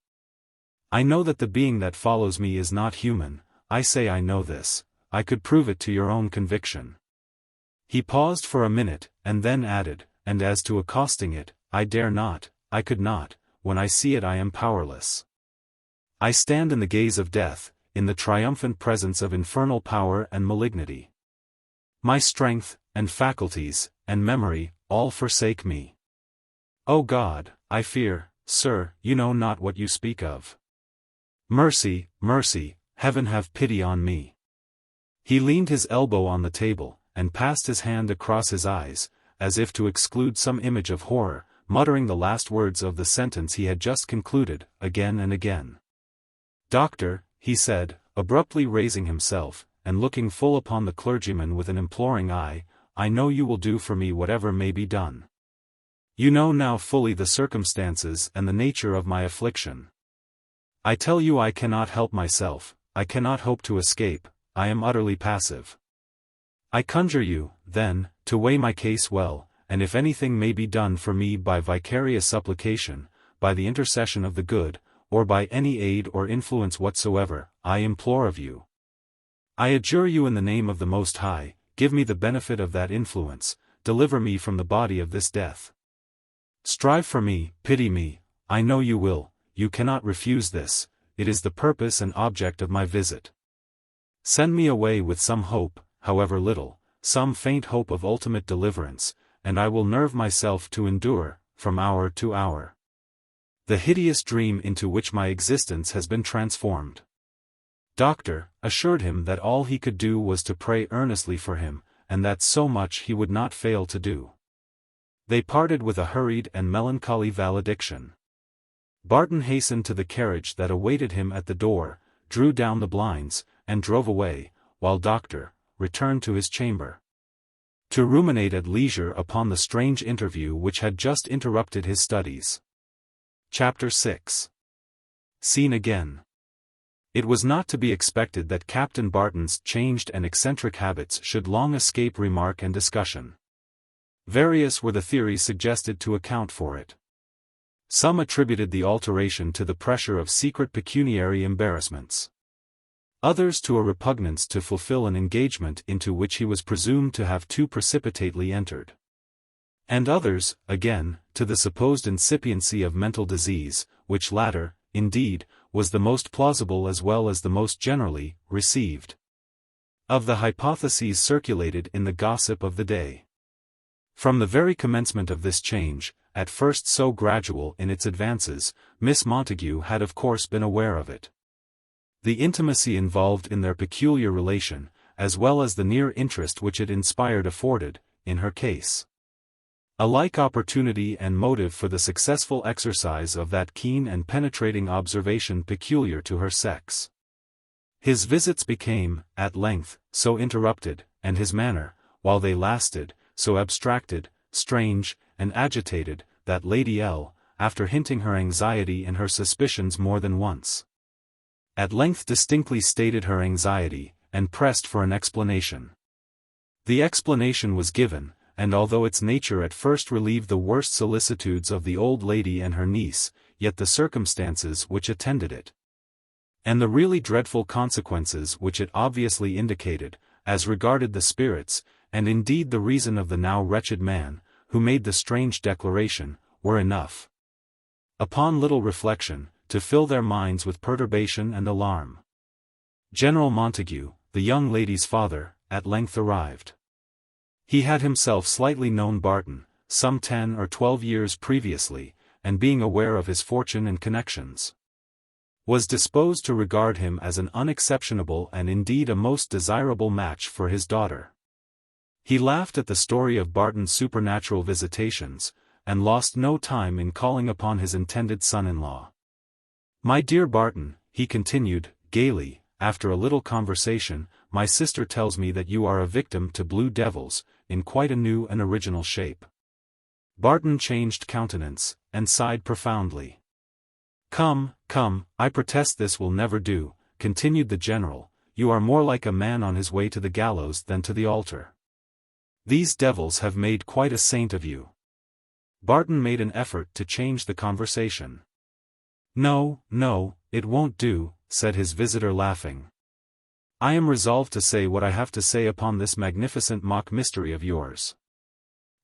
Speaker 1: I know that the being that follows me is not human. I say I know this, I could prove it to your own conviction. He paused for a minute, and then added, and as to accosting it, I dare not, I could not, when I see it I am powerless. I stand in the gaze of death, in the triumphant presence of infernal power and malignity. My strength, and faculties, and memory, all forsake me. O God, I fear, sir, you know not what you speak of. Mercy, mercy, heaven have pity on me. He leaned his elbow on the table, and passed his hand across his eyes, as if to exclude some image of horror, muttering the last words of the sentence he had just concluded, again and again. Doctor, he said, abruptly raising himself, and looking full upon the clergyman with an imploring eye, I know you will do for me whatever may be done. You know now fully the circumstances and the nature of my affliction. I tell you I cannot help myself, I cannot hope to escape, I am utterly passive. I conjure you, then, to weigh my case well, and if anything may be done for me by vicarious supplication, by the intercession of the good, or by any aid or influence whatsoever, I implore of you. I adjure you in the name of the Most High, give me the benefit of that influence, deliver me from the body of this death. Strive for me, pity me, I know you will, you cannot refuse this, it is the purpose and object of my visit. Send me away with some hope, however little, some faint hope of ultimate deliverance, and I will nerve myself to endure, from hour to hour, the hideous dream into which my existence has been transformed. Doctor assured him that all he could do was to pray earnestly for him, and that so much he would not fail to do. They parted with a hurried and melancholy valediction. Barton hastened to the carriage that awaited him at the door, drew down the blinds, and drove away, while Doctor returned to his chamber, to ruminate at leisure upon the strange interview which had just interrupted his studies. Chapter 6. Scene again. It was not to be expected that Captain Barton's changed and eccentric habits should long escape remark and discussion. Various were the theories suggested to account for it. Some attributed the alteration to the pressure of secret pecuniary embarrassments. Others to a repugnance to fulfill an engagement into which he was presumed to have too precipitately entered. And others, again, to the supposed incipiency of mental disease, which latter, indeed, was the most plausible as well as the most generally received of the hypotheses circulated in the gossip of the day. From the very commencement of this change, at first so gradual in its advances, Miss Montague had of course been aware of it. The intimacy involved in their peculiar relation, as well as the near interest which it inspired afforded, in her case, a like opportunity and motive for the successful exercise of that keen and penetrating observation peculiar to her sex. His visits became, at length, so interrupted, and his manner, while they lasted, so abstracted, strange, and agitated, that Lady L, after hinting her anxiety and her suspicions more than once, at length distinctly stated her anxiety, and pressed for an explanation. The explanation was given, and although its nature at first relieved the worst solicitudes of the old lady and her niece, yet the circumstances which attended it, and the really dreadful consequences which it obviously indicated, as regarded the spirits, and indeed the reason of the now wretched man, who made the strange declaration, were enough, upon little reflection, to fill their minds with perturbation and alarm. General Montague, the young lady's father, at length arrived. He had himself slightly known Barton, some 10 or 12 years previously, and being aware of his fortune and connections, was disposed to regard him as an unexceptionable and indeed a most desirable match for his daughter. He laughed at the story of Barton's supernatural visitations, and lost no time in calling upon his intended son-in-law. My dear Barton, he continued, gaily, after a little conversation, my sister tells me that you are a victim to blue devils, in quite a new and original shape. Barton changed countenance, and sighed profoundly. Come, come, I protest this will never do, continued the general, you are more like a man on his way to the gallows than to the altar. These devils have made quite a saint of you. Barton made an effort to change the conversation. No, no, it won't do, said his visitor laughing. I am resolved to say what I have to say upon this magnificent mock mystery of yours.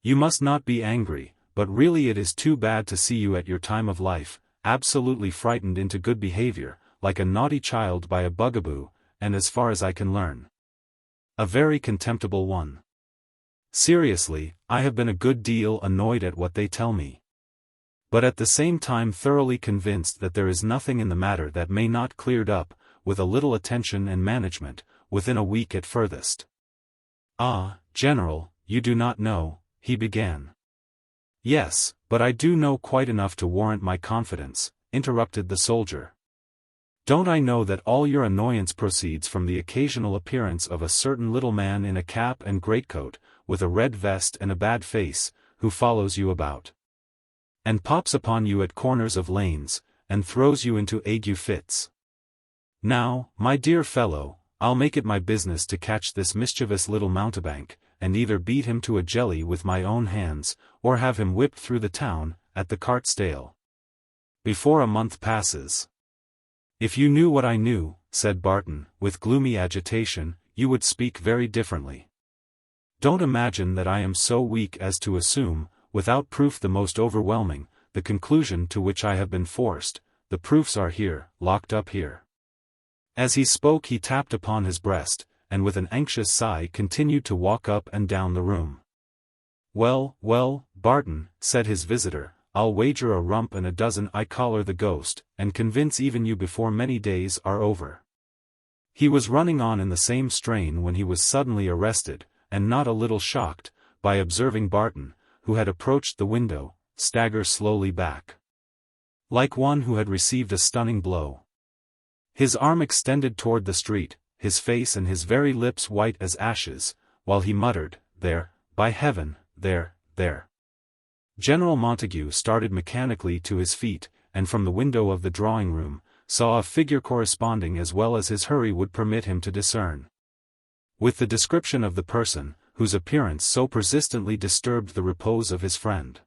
Speaker 1: You must not be angry, but really it is too bad to see you at your time of life, absolutely frightened into good behavior, like a naughty child by a bugaboo, and as far as I can learn, a very contemptible one. Seriously, I have been a good deal annoyed at what they tell me. But at the same time thoroughly convinced that there is nothing in the matter that may not cleared up, with a little attention and management, within a week at furthest. Ah, General, you do not know, he began. Yes, but I do know quite enough to warrant my confidence, interrupted the soldier. Don't I know that all your annoyance proceeds from the occasional appearance of a certain little man in a cap and greatcoat, with a red vest and a bad face, who follows you about, and pops upon you at corners of lanes, and throws you into ague fits. Now, my dear fellow, I'll make it my business to catch this mischievous little mountebank, and either beat him to a jelly with my own hands, or have him whipped through the town, at the cart stale, before a month passes. If you knew what I knew, said Barton, with gloomy agitation, you would speak very differently. Don't imagine that I am so weak as to assume, without proof the most overwhelming, the conclusion to which I have been forced. The proofs are here, locked up here. As he spoke he tapped upon his breast, and with an anxious sigh continued to walk up and down the room. Well, well, Barton, said his visitor, I'll wager a rump and a dozen I collar the ghost, and convince even you before many days are over. He was running on in the same strain when he was suddenly arrested, and not a little shocked, by observing Barton, who had approached the window, stagger slowly back, like one who had received a stunning blow. His arm extended toward the street, his face and his very lips white as ashes, while he muttered, "There, by heaven, there, there." General Montague started mechanically to his feet, and from the window of the drawing-room, saw a figure corresponding as well as his hurry would permit him to discern, with the description of the person, whose appearance so persistently disturbed the repose of his friend.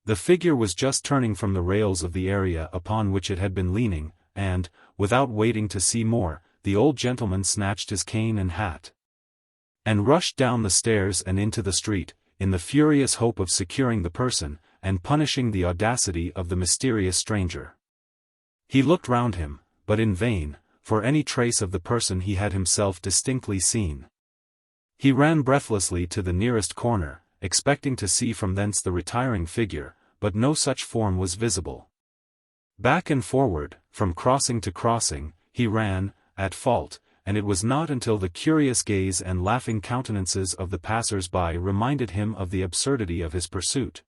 Speaker 1: The figure was just turning from the rails of the area upon which it had been leaning, and, without waiting to see more, the old gentleman snatched his cane and hat, and rushed down the stairs and into the street, in the furious hope of securing the person, and punishing the audacity of the mysterious stranger. He looked round him, but in vain, for any trace of the person he had himself distinctly seen. He ran breathlessly to the nearest corner, expecting to see from thence the retiring figure, but no such form was visible. Back and forward, from crossing to crossing, he ran, at fault, and it was not until the curious gaze and laughing countenances of the passers-by reminded him of the absurdity of his pursuit,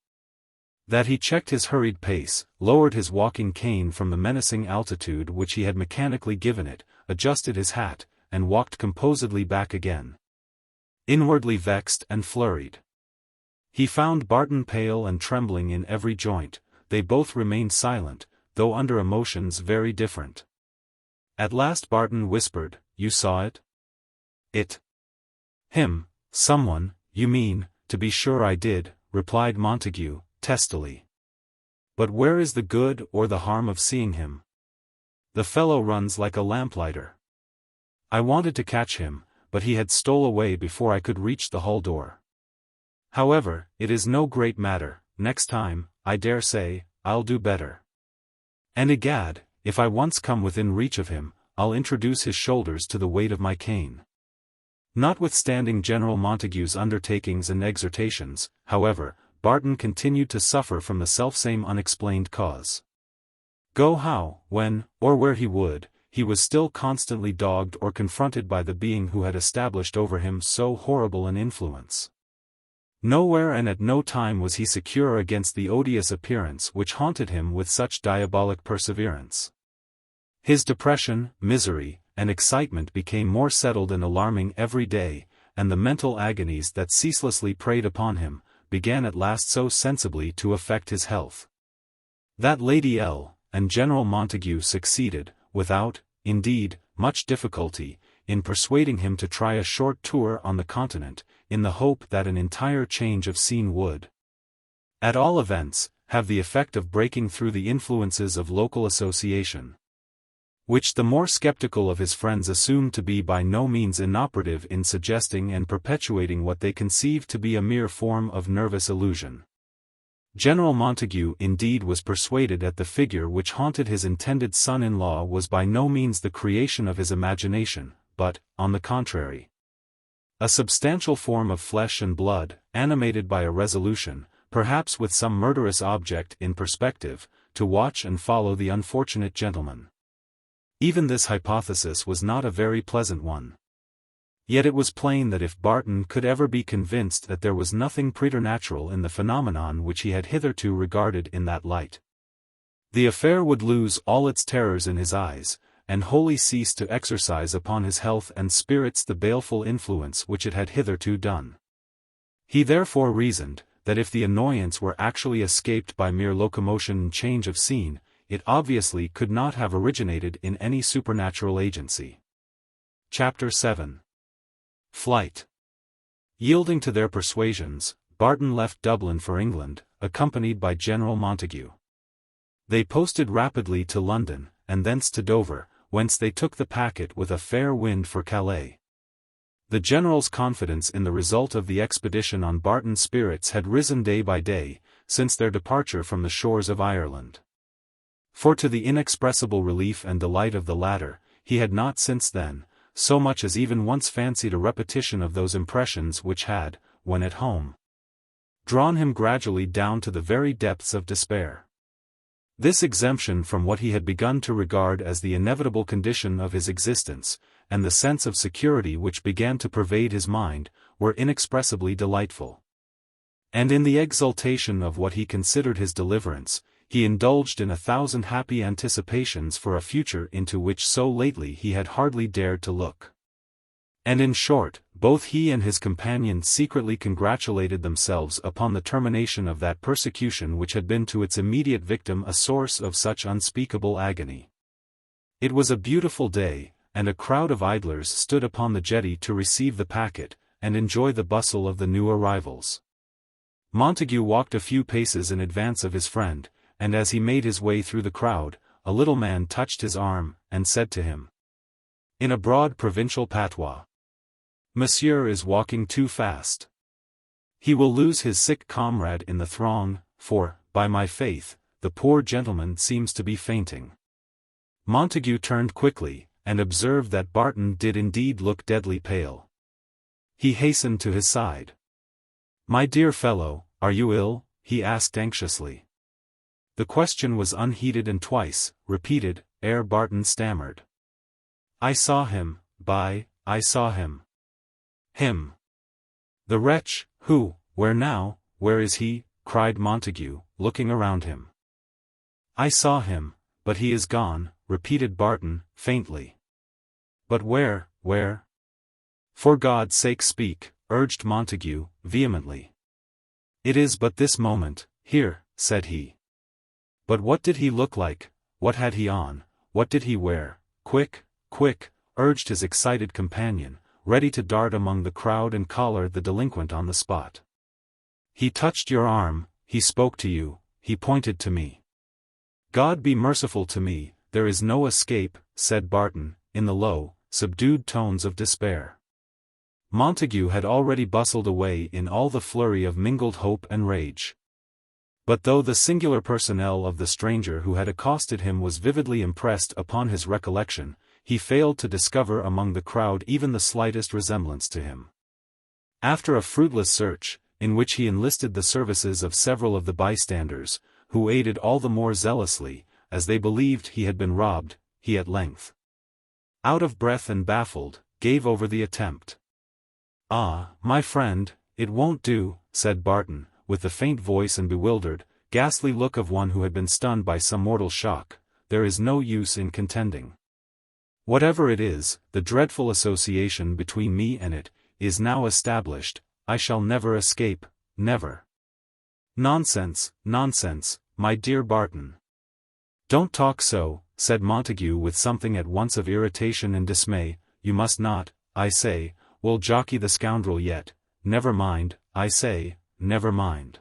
Speaker 1: that he checked his hurried pace, lowered his walking cane from the menacing altitude which he had mechanically given it, adjusted his hat, and walked composedly back again, inwardly vexed and flurried. He found Barton pale and trembling in every joint. They both remained silent, though under emotions very different. At last Barton whispered, "You saw it?" "It? Him, someone, you mean, to be sure I did," replied Montague, testily. "But where is the good or the harm of seeing him? The fellow runs like a lamplighter. I wanted to catch him, but he had stole away before I could reach the hall door. However, it is no great matter, next time, I dare say, I'll do better. And egad, if I once come within reach of him, I'll introduce his shoulders to the weight of my cane." Notwithstanding General Montague's undertakings and exhortations, however, Barton continued to suffer from the selfsame unexplained cause. Go how, when, or where he would, he was still constantly dogged or confronted by the being who had established over him so horrible an influence. Nowhere and at no time was he secure against the odious appearance which haunted him with such diabolic perseverance. His depression, misery, and excitement became more settled and alarming every day, and the mental agonies that ceaselessly preyed upon him, began at last so sensibly to affect his health, that Lady L. and General Montague succeeded, without, indeed, much difficulty, in persuading him to try a short tour on the continent, in the hope that an entire change of scene would, at all events, have the effect of breaking through the influences of local association, which the more skeptical of his friends assumed to be by no means inoperative in suggesting and perpetuating what they conceived to be a mere form of nervous illusion. General Montague indeed was persuaded that the figure which haunted his intended son-in-law was by no means the creation of his imagination, but, on the contrary, a substantial form of flesh and blood, animated by a resolution, perhaps with some murderous object in perspective, to watch and follow the unfortunate gentleman. Even this hypothesis was not a very pleasant one. Yet it was plain that if Barton could ever be convinced that there was nothing preternatural in the phenomenon which he had hitherto regarded in that light, the affair would lose all its terrors in his eyes, and wholly cease to exercise upon his health and spirits the baleful influence which it had hitherto done. He therefore reasoned, that if the annoyance were actually escaped by mere locomotion and change of scene, it obviously could not have originated in any supernatural agency. Chapter 7. Flight. Yielding to their persuasions, Barton left Dublin for England, accompanied by General Montague. They posted rapidly to London, and thence to Dover, whence they took the packet with a fair wind for Calais. The General's confidence in the result of the expedition on Barton's spirits had risen day by day, since their departure from the shores of Ireland. For to the inexpressible relief and delight of the latter, he had not since then, so much as even once fancied a repetition of those impressions which had, when at home, drawn him gradually down to the very depths of despair. This exemption from what he had begun to regard as the inevitable condition of his existence, and the sense of security which began to pervade his mind, were inexpressibly delightful. And in the exultation of what he considered his deliverance, he indulged in 1,000 happy anticipations for a future into which so lately he had hardly dared to look. And in short, both he and his companion secretly congratulated themselves upon the termination of that persecution which had been to its immediate victim a source of such unspeakable agony. It was a beautiful day, and a crowd of idlers stood upon the jetty to receive the packet, and enjoy the bustle of the new arrivals. Montague walked a few paces in advance of his friend, and as he made his way through the crowd, a little man touched his arm, and said to him, in a broad provincial patois, "Monsieur is walking too fast. He will lose his sick comrade in the throng, for, by my faith, the poor gentleman seems to be fainting." Montague turned quickly, and observed that Barton did indeed look deadly pale. He hastened to his side. "My dear fellow, are you ill?" he asked anxiously. The question was unheeded and twice repeated, ere Barton stammered, "I saw him, I saw him." "Him? The wretch, who, where now, where is he?" cried Montague, looking around him. "I saw him, but he is gone," repeated Barton, faintly. "But where? For God's sake speak," urged Montague, vehemently. "It is but this moment, here," said he. "But what did he look like? What had he on? What did he wear? Quick, urged his excited companion, ready to dart among the crowd and collar the delinquent on the spot. "He touched your arm, he spoke to you, he pointed to me." "God be merciful to me, there is no escape," said Barton, in the low, subdued tones of despair. Montague had already bustled away in all the flurry of mingled hope and rage. But though the singular personnel of the stranger who had accosted him was vividly impressed upon his recollection, he failed to discover among the crowd even the slightest resemblance to him. After a fruitless search, in which he enlisted the services of several of the bystanders, who aided all the more zealously, as they believed he had been robbed, he at length, out of breath and baffled, gave over the attempt. "Ah, my friend, it won't do," said Barton, with the faint voice and bewildered, ghastly look of one who had been stunned by some mortal shock. "There is no use in contending. Whatever it is, the dreadful association between me and it is now established. I shall never escape, never." "Nonsense, my dear Barton. Don't talk so," said Montague with something at once of irritation and dismay, you must not, I say, will jockey the scoundrel yet, never mind, I say, never mind.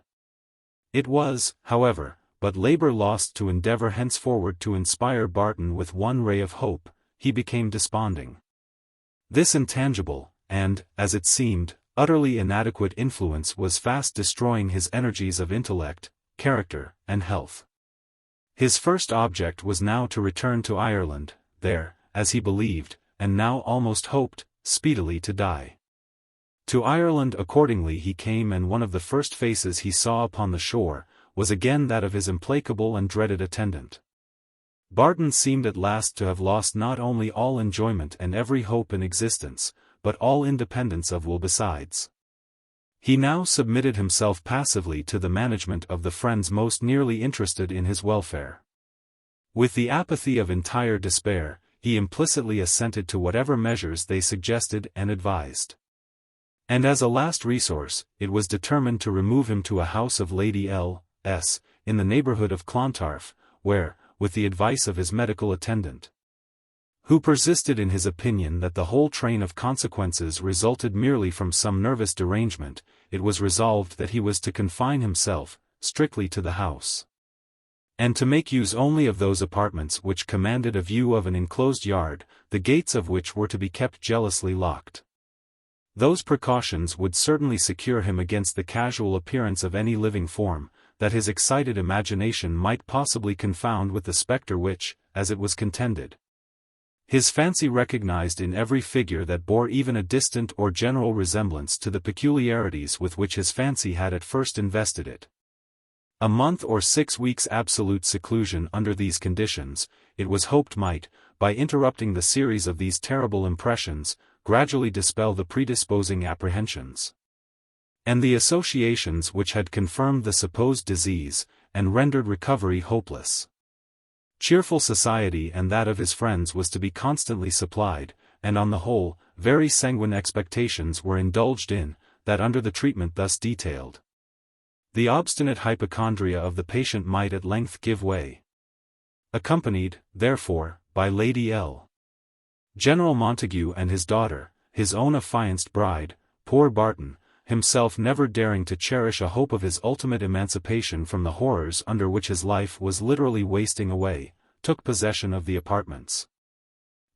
Speaker 1: It was, however, but labor lost to endeavor henceforward to inspire Barton with one ray of hope. He became desponding. This intangible, and, as it seemed, utterly inadequate influence was fast destroying his energies of intellect, character, and health. His first object was now to return to Ireland, there, as he believed, and now almost hoped, speedily to die. To Ireland accordingly he came, and one of the first faces he saw upon the shore was again that of his implacable and dreaded attendant. Barton seemed at last to have lost not only all enjoyment and every hope in existence, but all independence of will besides. He now submitted himself passively to the management of the friends most nearly interested in his welfare. With the apathy of entire despair, he implicitly assented to whatever measures they suggested and advised. And as a last resource, it was determined to remove him to a house of Lady L.'s, in the neighborhood of Clontarf, where, with the advice of his medical attendant, who persisted in his opinion that the whole train of consequences resulted merely from some nervous derangement, it was resolved that he was to confine himself, strictly to the house, and to make use only of those apartments which commanded a view of an enclosed yard, the gates of which were to be kept jealously locked. Those precautions would certainly secure him against the casual appearance of any living form, that his excited imagination might possibly confound with the spectre which, as it was contended, his fancy recognized in every figure that bore even a distant or general resemblance to the peculiarities with which his fancy had at first invested it. A month or 6 weeks' absolute seclusion under these conditions, it was hoped might, by interrupting the series of these terrible impressions, gradually dispel the predisposing apprehensions and the associations which had confirmed the supposed disease, and rendered recovery hopeless. Cheerful society and that of his friends was to be constantly supplied, and on the whole, very sanguine expectations were indulged in, that under the treatment thus detailed, the obstinate hypochondria of the patient might at length give way. Accompanied, therefore, by Lady L. General Montague and his daughter, his own affianced bride, poor Barton, himself never daring to cherish a hope of his ultimate emancipation from the horrors under which his life was literally wasting away, took possession of the apartments,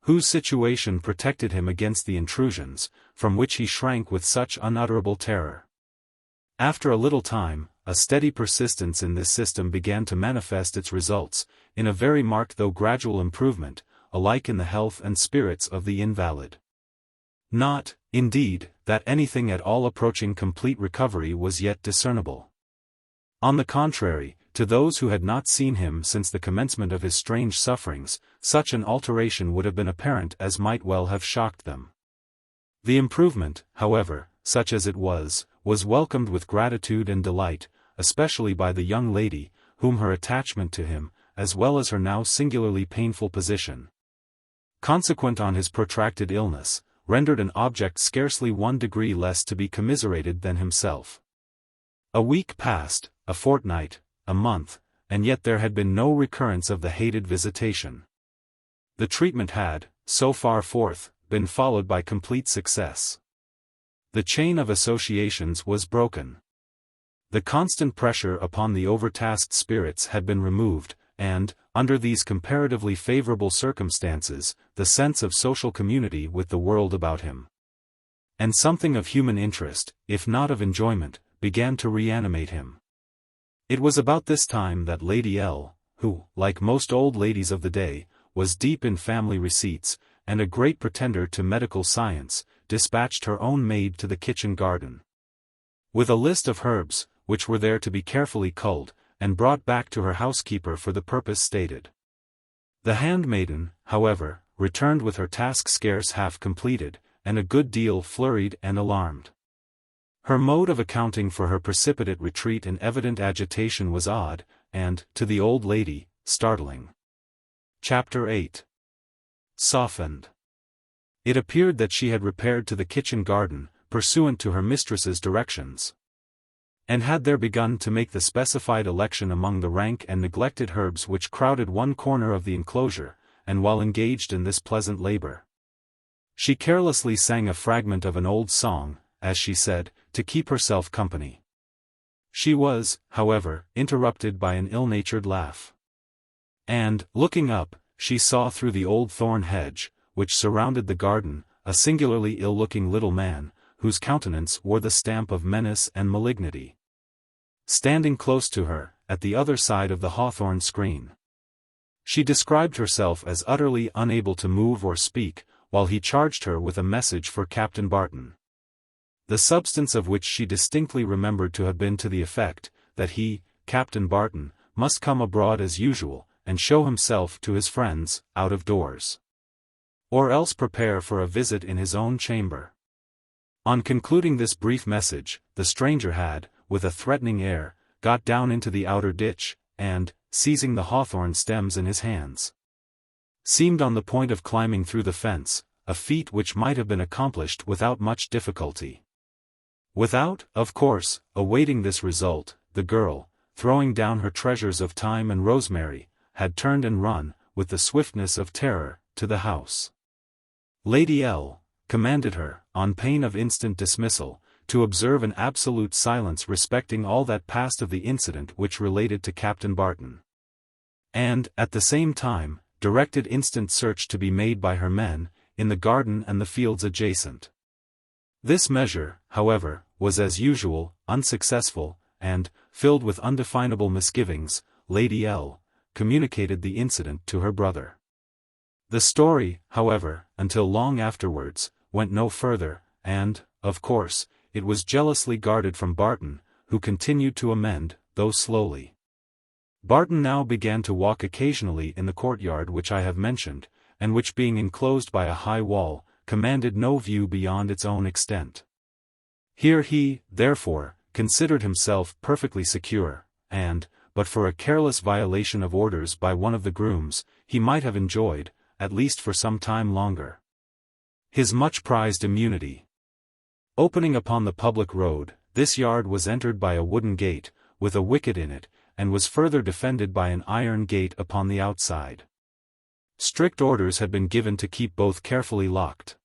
Speaker 1: whose situation protected him against the intrusions, from which he shrank with such unutterable terror. After a little time, a steady persistence in this system began to manifest its results, in a very marked though gradual improvement, alike in the health and spirits of the invalid. Not, indeed, that anything at all approaching complete recovery was yet discernible. On the contrary, to those who had not seen him since the commencement of his strange sufferings, such an alteration would have been apparent as might well have shocked them. The improvement, however, such as it was welcomed with gratitude and delight, especially by the young lady, whom her attachment to him, as well as her now singularly painful position, consequent on his protracted illness, rendered an object scarcely 1 degree less to be commiserated than himself. A week passed, a fortnight, a month, and yet there had been no recurrence of the hated visitation. The treatment had, so far forth, been followed by complete success. The chain of associations was broken. The constant pressure upon the overtasked spirits had been removed, and, under these comparatively favorable circumstances, the sense of social community with the world about him, and something of human interest, if not of enjoyment, began to reanimate him. It was about this time that Lady L., who, like most old ladies of the day, was deep in family receipts, and a great pretender to medical science, dispatched her own maid to the kitchen garden, with a list of herbs, which were there to be carefully culled, and brought back to her housekeeper for the purpose stated. The handmaiden, however, returned with her task scarce half completed, and a good deal flurried and alarmed. Her mode of accounting for her precipitate retreat and evident agitation was odd, and, to the old lady, startling. Chapter 8. Softened. It appeared that she had repaired to the kitchen garden, pursuant to her mistress's directions, And had there begun to make the specified election among the rank and neglected herbs which crowded one corner of the enclosure, and while engaged in this pleasant labor, she carelessly sang a fragment of an old song, as she said, to keep herself company. She was, however, interrupted by an ill-natured laugh. And, looking up, she saw through the old thorn hedge, which surrounded the garden, a singularly ill-looking little man, whose countenance wore the stamp of menace and malignity. Standing close to her, at the other side of the hawthorn screen. She described herself as utterly unable to move or speak, while he charged her with a message for Captain Barton. The substance of which she distinctly remembered to have been to the effect, that he, Captain Barton, must come abroad as usual, and show himself to his friends, out of doors. Or else prepare for a visit in his own chamber. On concluding this brief message, the stranger had, with a threatening air, got down into the outer ditch, and, seizing the hawthorn stems in his hands, seemed on the point of climbing through the fence, a feat which might have been accomplished without much difficulty. Without, of course, awaiting this result, the girl, throwing down her treasures of thyme and rosemary, had turned and run, with the swiftness of terror, to the house. Lady L. commanded her, on pain of instant dismissal, to observe an absolute silence respecting all that passed of the incident which related to Captain Barton. And, at the same time, directed instant search to be made by her men, in the garden and the fields adjacent. This measure, however, was as usual, unsuccessful, and, filled with undefinable misgivings, Lady L. communicated the incident to her brother. The story, however, until long afterwards, went no further, and, of course, it was jealously guarded from Barton, who continued to amend, though slowly. Barton now began to walk occasionally in the courtyard which I have mentioned, and which being enclosed by a high wall, commanded no view beyond its own extent. Here he, therefore, considered himself perfectly secure, and, but for a careless violation of orders by one of the grooms, he might have enjoyed, at least for some time longer, his much-prized immunity. Opening upon the public road, this yard was entered by a wooden gate, with a wicket in it, and was further defended by an iron gate upon the outside. Strict orders had been given to keep both carefully locked.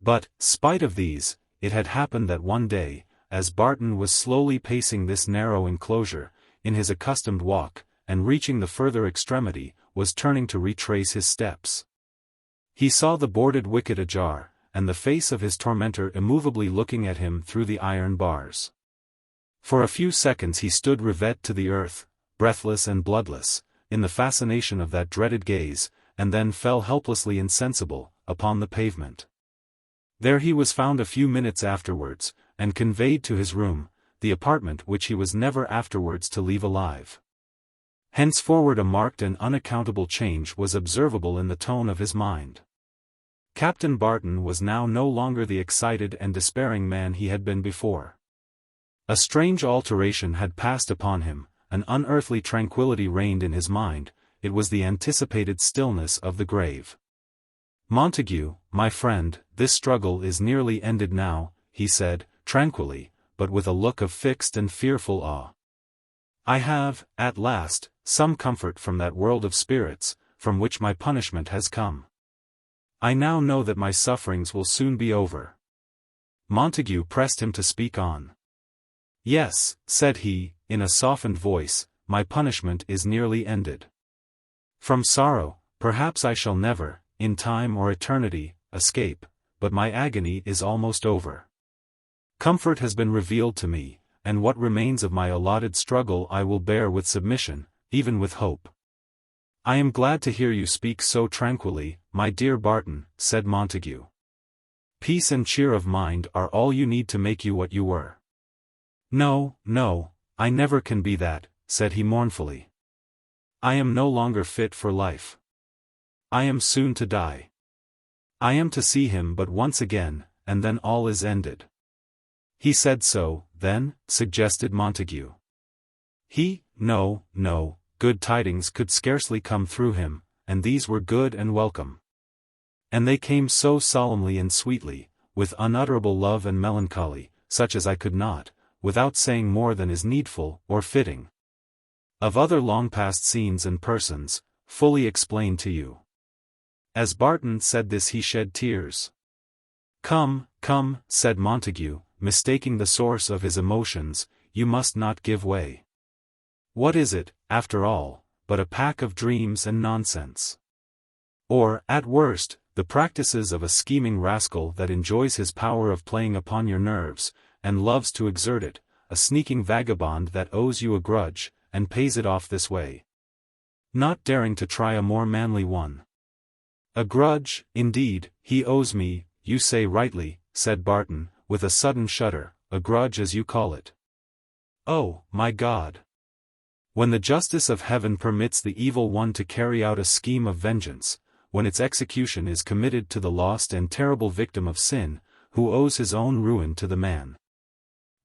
Speaker 1: But, spite of these, it had happened that one day, as Barton was slowly pacing this narrow enclosure, in his accustomed walk, and reaching the further extremity, was turning to retrace his steps. He saw the boarded wicket ajar, and the face of his tormentor immovably looking at him through the iron bars. For a few seconds he stood rivet to the earth, breathless and bloodless, in the fascination of that dreaded gaze, and then fell helplessly insensible, upon the pavement. There he was found a few minutes afterwards, and conveyed to his room, the apartment which he was never afterwards to leave alive. Henceforward a marked and unaccountable change was observable in the tone of his mind. Captain Barton was now no longer the excited and despairing man he had been before. A strange alteration had passed upon him, an unearthly tranquility reigned in his mind, it was the anticipated stillness of the grave. "Montague, my friend, this struggle is nearly ended now," he said, tranquilly, but with a look of fixed and fearful awe. "I have, at last, some comfort from that world of spirits, from which my punishment has come. I now know that my sufferings will soon be over." Montague pressed him to speak on. "Yes," said he, in a softened voice, "my punishment is nearly ended. From sorrow, perhaps I shall never, in time or eternity, escape, but my agony is almost over. Comfort has been revealed to me, and what remains of my allotted struggle I will bear with submission, even with hope." "I am glad to hear you speak so tranquilly, my dear Barton," said Montague. "Peace and cheer of mind are all you need to make you what you were." "No, no, I never can be that," said he mournfully. "I am no longer fit for life. I am soon to die. I am to see him but once again, and then all is ended." "He said so, then?" suggested Montague. No, good tidings could scarcely come through him, and these were good and welcome. And they came so solemnly and sweetly, with unutterable love and melancholy, such as I could not, without saying more than is needful or fitting. Of other long-past scenes and persons, fully explained to you. As Barton said this he shed tears. Come, come, said Montague, mistaking the source of his emotions, you must not give way. What is it, after all, but a pack of dreams and nonsense? Or, at worst, the practices of a scheming rascal that enjoys his power of playing upon your nerves, and loves to exert it, a sneaking vagabond that owes you a grudge, and pays it off this way. Not daring to try a more manly one. A grudge, indeed, he owes me, you say rightly, said Barton, with a sudden shudder, a grudge as you call it. Oh, my God! When the justice of heaven permits the evil one to carry out a scheme of vengeance, when its execution is committed to the lost and terrible victim of sin, who owes his own ruin to the man.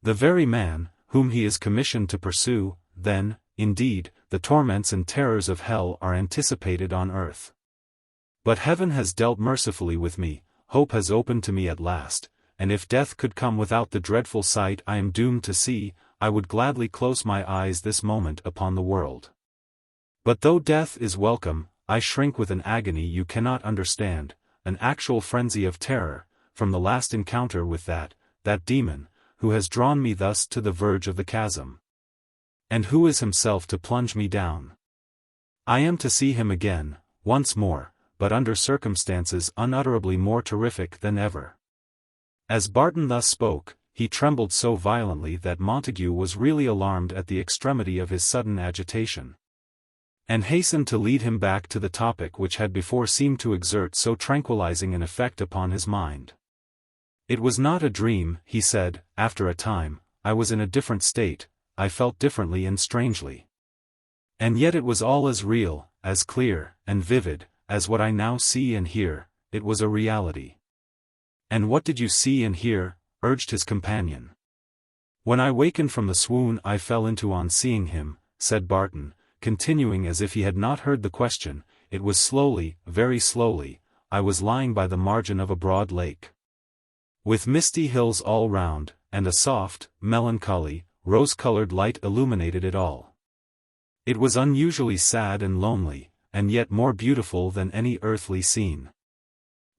Speaker 1: The very man, whom he is commissioned to pursue, then, indeed, the torments and terrors of hell are anticipated on earth. But heaven has dealt mercifully with me, hope has opened to me at last, and if death could come without the dreadful sight I am doomed to see, I would gladly close my eyes this moment upon the world. But though death is welcome, I shrink with an agony you cannot understand, an actual frenzy of terror, from the last encounter with that demon, who has drawn me thus to the verge of the chasm. And who is himself to plunge me down? I am to see him again, once more, but under circumstances unutterably more terrific than ever. As Barton thus spoke, he trembled so violently that Montague was really alarmed at the extremity of his sudden agitation, and hastened to lead him back to the topic which had before seemed to exert so tranquilizing an effect upon his mind. It was not a dream, he said, after a time, I was in a different state, I felt differently and strangely. And yet it was all as real, as clear, and vivid, as what I now see and hear, it was a reality. And what did you see and hear? Urged his companion. When I wakened from the swoon I fell into on seeing him, said Barton, continuing as if he had not heard the question, it was slowly, very slowly, I was lying by the margin of a broad lake, with misty hills all round, and a soft, melancholy, rose-colored light illuminated it all. It was unusually sad and lonely, and yet more beautiful than any earthly scene.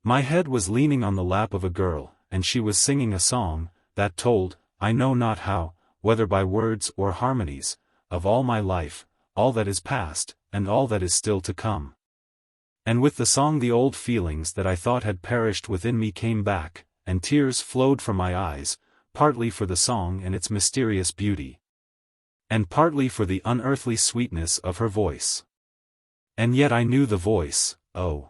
Speaker 1: My head was leaning on the lap of a girl, and she was singing a song, that told, I know not how, whether by words or harmonies, of all my life, all that is past, and all that is still to come. And with the song the old feelings that I thought had perished within me came back, and tears flowed from my eyes, partly for the song and its mysterious beauty, and partly for the unearthly sweetness of her voice. And yet I knew the voice, oh,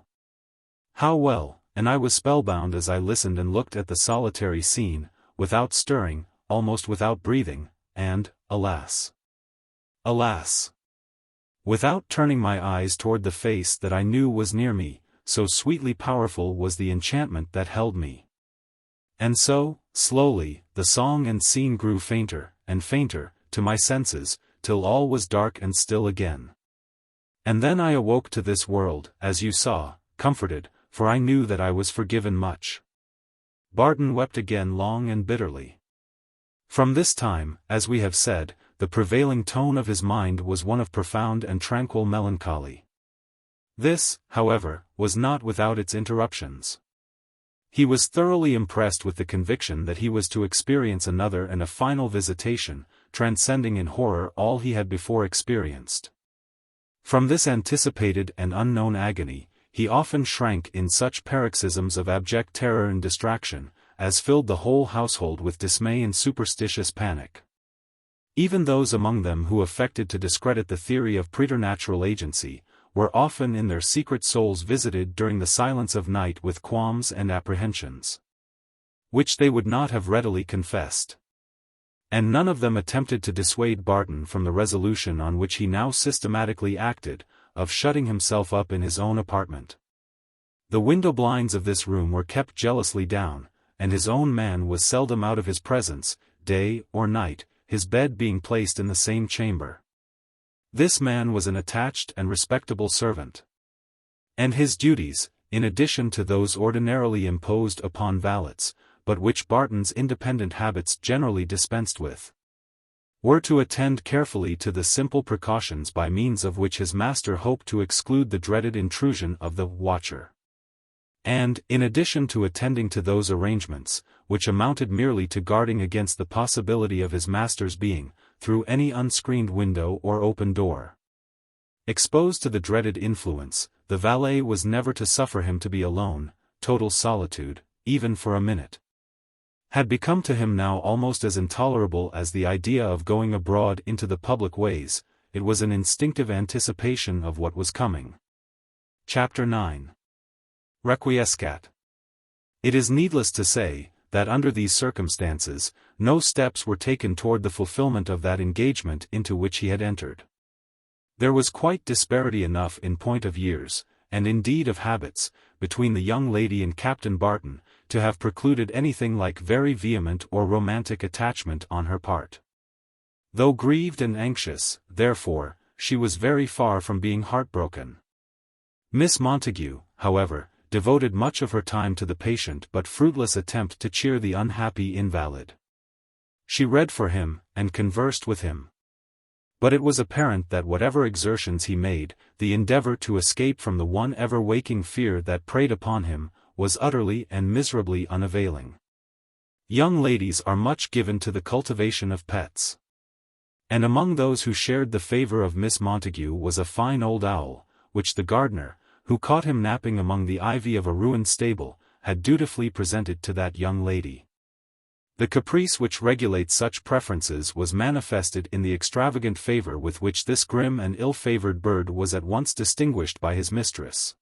Speaker 1: how well, and I was spellbound as I listened and looked at the solitary scene, without stirring, almost without breathing, and, alas! Alas! Without turning my eyes toward the face that I knew was near me, so sweetly powerful was the enchantment that held me. And so, slowly, the song and scene grew fainter, and fainter, to my senses, till all was dark and still again. And then I awoke to this world, as you saw, comforted, for I knew that I was forgiven much. Barton wept again long and bitterly. From this time, as we have said, the prevailing tone of his mind was one of profound and tranquil melancholy. This, however, was not without its interruptions. He was thoroughly impressed with the conviction that he was to experience another and a final visitation, transcending in horror all he had before experienced. From this anticipated and unknown agony, he often shrank in such paroxysms of abject terror and distraction, as filled the whole household with dismay and superstitious panic. Even those among them who affected to discredit the theory of preternatural agency, were often in their secret souls visited during the silence of night with qualms and apprehensions, which they would not have readily confessed. And none of them attempted to dissuade Barton from the resolution on which he now systematically acted, of shutting himself up in his own apartment. The window blinds of this room were kept jealously down, and his own man was seldom out of his presence, day or night, his bed being placed in the same chamber. This man was an attached and respectable servant, and his duties, in addition to those ordinarily imposed upon valets, but which Barton's independent habits generally dispensed with, were to attend carefully to the simple precautions by means of which his master hoped to exclude the dreaded intrusion of the watcher. And, in addition to attending to those arrangements, which amounted merely to guarding against the possibility of his master's being, through any unscreened window or open door, exposed to the dreaded influence, the valet was never to suffer him to be alone. Total solitude, even for a minute, had become to him now almost as intolerable as the idea of going abroad into the public ways. It was an instinctive anticipation of what was coming. Chapter 9. Requiescat. It is needless to say, that under these circumstances, no steps were taken toward the fulfillment of that engagement into which he had entered. There was quite disparity enough in point of years, and indeed of habits, between the young lady and Captain Barton, to have precluded anything like very vehement or romantic attachment on her part. Though grieved and anxious, therefore, she was very far from being heartbroken. Miss Montague, however, devoted much of her time to the patient but fruitless attempt to cheer the unhappy invalid. She read for him, and conversed with him. But it was apparent that whatever exertions he made, the endeavor to escape from the one ever-waking fear that preyed upon him, was utterly and miserably unavailing. Young ladies are much given to the cultivation of pets. And among those who shared the favor of Miss Montague was a fine old owl, which the gardener, who caught him napping among the ivy of a ruined stable, had dutifully presented to that young lady. The caprice which regulates such preferences was manifested in the extravagant favor with which this grim and ill-favored bird was at once distinguished by his mistress.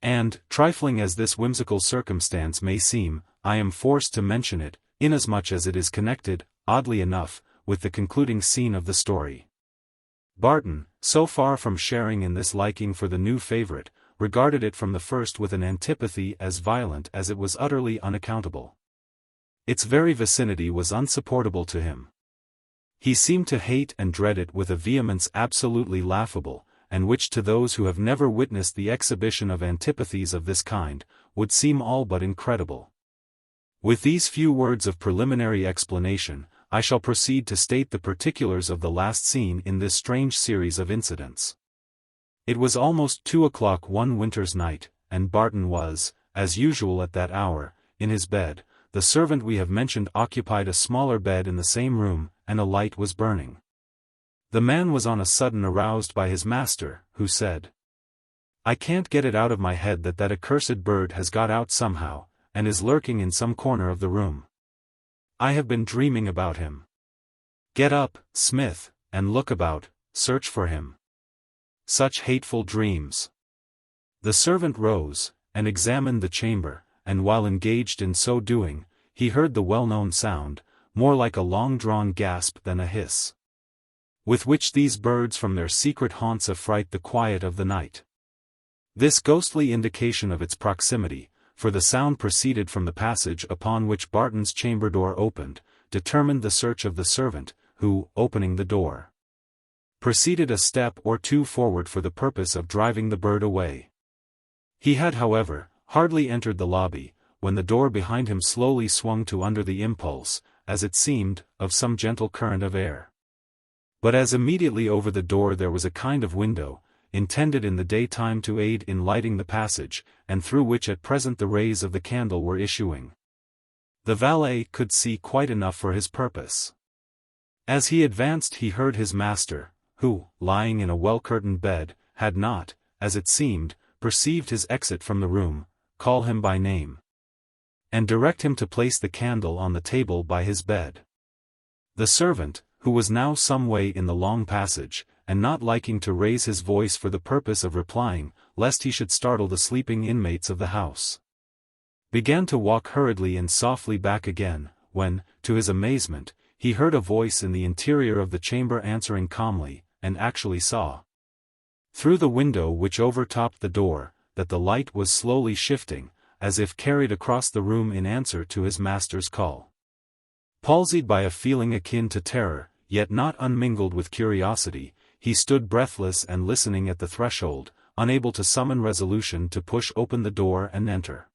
Speaker 1: And, trifling as this whimsical circumstance may seem, I am forced to mention it, inasmuch as it is connected, oddly enough, with the concluding scene of the story. Barton, so far from sharing in this liking for the new favorite, regarded it from the first with an antipathy as violent as it was utterly unaccountable. Its very vicinity was unsupportable to him. He seemed to hate and dread it with a vehemence absolutely laughable, and which to those who have never witnessed the exhibition of antipathies of this kind, would seem all but incredible. With these few words of preliminary explanation, I shall proceed to state the particulars of the last scene in this strange series of incidents. It was almost 2 o'clock one winter's night, and Barton was, as usual at that hour, in his bed. The servant we have mentioned occupied a smaller bed in the same room, and a light was burning. The man was on a sudden aroused by his master, who said, "I can't get it out of my head that accursed bird has got out somehow, and is lurking in some corner of the room. I have been dreaming about him. Get up, Smith, and look about, search for him. Such hateful dreams." The servant rose, and examined the chamber, and while engaged in so doing, he heard the well-known sound, more like a long-drawn gasp than a hiss, with which these birds from their secret haunts affright the quiet of the night. This ghostly indication of its proximity, for the sound proceeded from the passage upon which Barton's chamber door opened, determined the search of the servant, who, opening the door, proceeded a step or two forward for the purpose of driving the bird away. He had, however, hardly entered the lobby, when the door behind him slowly swung to under the impulse, as it seemed, of some gentle current of air. But as immediately over the door there was a kind of window, intended in the daytime to aid in lighting the passage, and through which at present the rays of the candle were issuing, the valet could see quite enough for his purpose. As he advanced he heard his master, who, lying in a well-curtained bed, had not, as it seemed, perceived his exit from the room, call him by name, and direct him to place the candle on the table by his bed. The servant, who was now some way in the long passage, and not liking to raise his voice for the purpose of replying, lest he should startle the sleeping inmates of the house, began to walk hurriedly and softly back again, when, to his amazement, he heard a voice in the interior of the chamber answering calmly, and actually saw, through the window which overtopped the door, that the light was slowly shifting, as if carried across the room in answer to his master's call. Palsied by a feeling akin to terror, yet not unmingled with curiosity, he stood breathless and listening at the threshold, unable to summon resolution to push open the door and enter.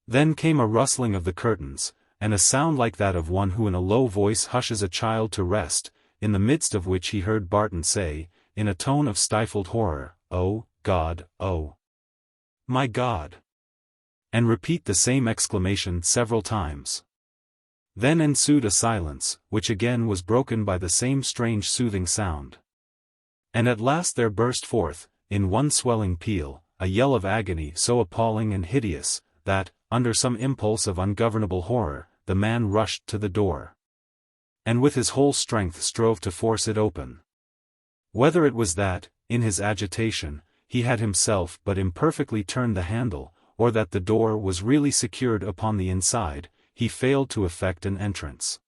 Speaker 1: Then came a rustling of the curtains, and a sound like that of one who in a low voice hushes a child to rest, in the midst of which he heard Barton say, in a tone of stifled horror, "Oh, God, oh, my God!" and repeat the same exclamation several times. Then ensued a silence, which again was broken by the same strange soothing sound. And at last there burst forth, in one swelling peal, a yell of agony so appalling and hideous, that, under some impulse of ungovernable horror, the man rushed to the door, and with his whole strength strove to force it open. Whether it was that, in his agitation, he had himself but imperfectly turned the handle, or that the door was really secured upon the inside, he failed to effect an entrance.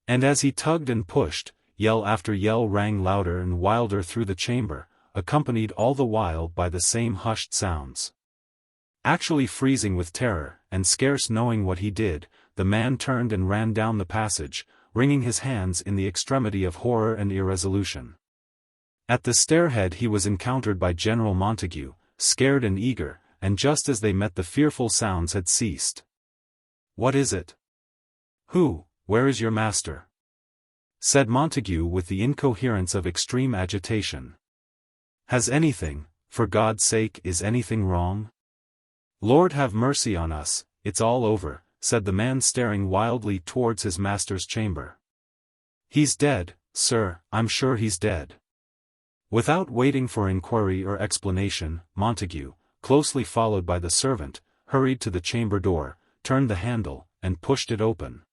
Speaker 1: And as he tugged and pushed, yell after yell rang louder and wilder through the chamber, accompanied all the while by the same hushed sounds. Actually freezing with terror, and scarce knowing what he did, the man turned and ran down the passage, wringing his hands in the extremity of horror and irresolution. At the stairhead he was encountered by General Montague, scared and eager, and just as they met the fearful sounds had ceased. "What is it? Where is your master?" said Montague with the incoherence of extreme agitation. "Has anything, for God's sake, is anything wrong? Lord have mercy on us, it's all over," said the man staring wildly towards his master's chamber. "He's dead, sir, I'm sure he's dead." Without waiting for inquiry or explanation, Montague, closely followed by the servant, hurried to the chamber door, turned the handle, and pushed it open.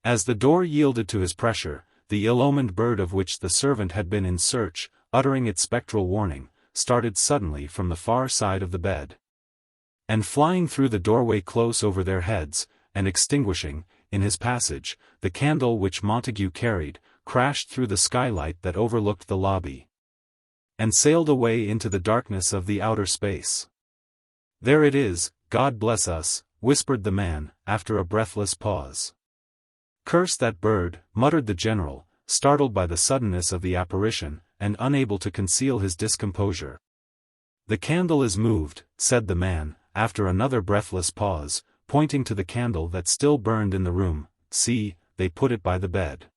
Speaker 1: As the door yielded to his pressure, the ill-omened bird of which the servant had been in search, uttering its spectral warning, started suddenly from the far side of the bed. And flying through the doorway close over their heads, and extinguishing, in his passage, the candle which Montague carried, crashed through the skylight that overlooked the lobby, and sailed away into the darkness of the outer space. "There it is, God bless us," whispered the man, after a breathless pause. "Curse that bird," muttered the general, startled by the suddenness of the apparition, and unable to conceal his discomposure. "The candle is moved," said the man, after another breathless pause, pointing to the candle that still burned in the room. "See, they put it by the bed."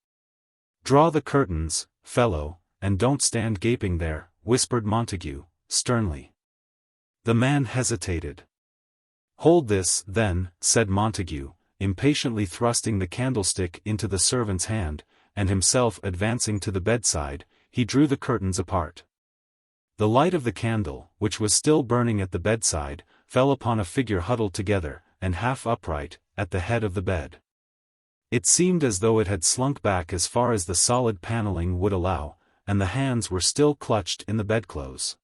Speaker 1: "Draw the curtains, fellow, and don't stand gaping there," whispered Montague, sternly. The man hesitated. "Hold this, then," said Montague, impatiently thrusting the candlestick into the servant's hand, and himself advancing to the bedside, he drew the curtains apart. The light of the candle, which was still burning at the bedside, fell upon a figure huddled together, and half upright, at the head of the bed. It seemed as though it had slunk back as far as the solid paneling would allow, and the hands were still clutched in the bedclothes.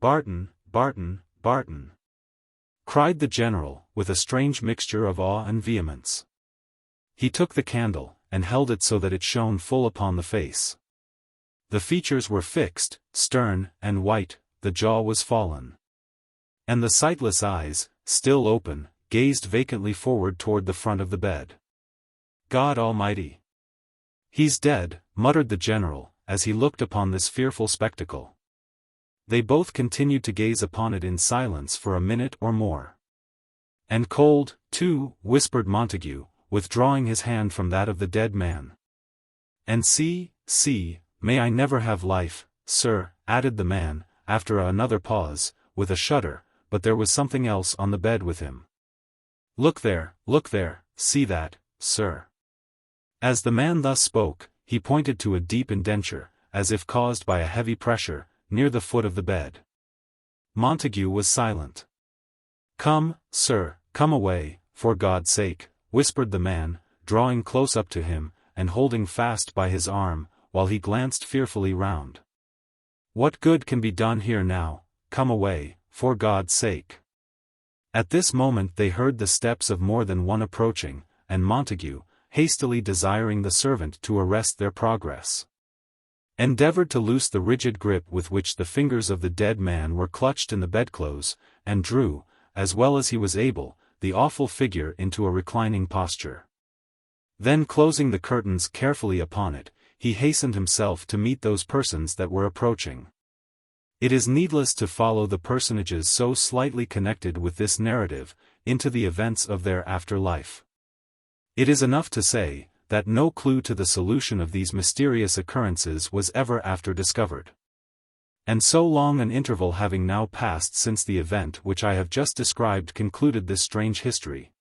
Speaker 1: "Barton, Barton, Barton!" cried the general, with a strange mixture of awe and vehemence. He took the candle, and held it so that it shone full upon the face. The features were fixed, stern, and white, the jaw was fallen, and the sightless eyes, still open, gazed vacantly forward toward the front of the bed. "God Almighty! He's dead," muttered the general, as he looked upon this fearful spectacle. They both continued to gaze upon it in silence for a minute or more. "And cold, too," whispered Montague, withdrawing his hand from that of the dead man. "And see, may I never have life, sir," added the man, after another pause, with a shudder, but there was something else on the bed with him. Look there, see that, sir." As the man thus spoke, he pointed to a deep indenture, as if caused by a heavy pressure, near the foot of the bed. Montague was silent. "Come, sir, come away, for God's sake," whispered the man, drawing close up to him, and holding fast by his arm, while he glanced fearfully round. "What good can be done here now? Come away, for God's sake." At this moment they heard the steps of more than one approaching, and Montague, hastily desiring the servant to arrest their progress, endeavored to loose the rigid grip with which the fingers of the dead man were clutched in the bedclothes, and drew, as well as he was able, the awful figure into a reclining posture. Then closing the curtains carefully upon it, he hastened himself to meet those persons that were approaching. It is needless to follow the personages so slightly connected with this narrative, into the events of their after life. It is enough to say, that no clue to the solution of these mysterious occurrences was ever after discovered. And so long an interval having now passed since the event which I have just described concluded this strange history,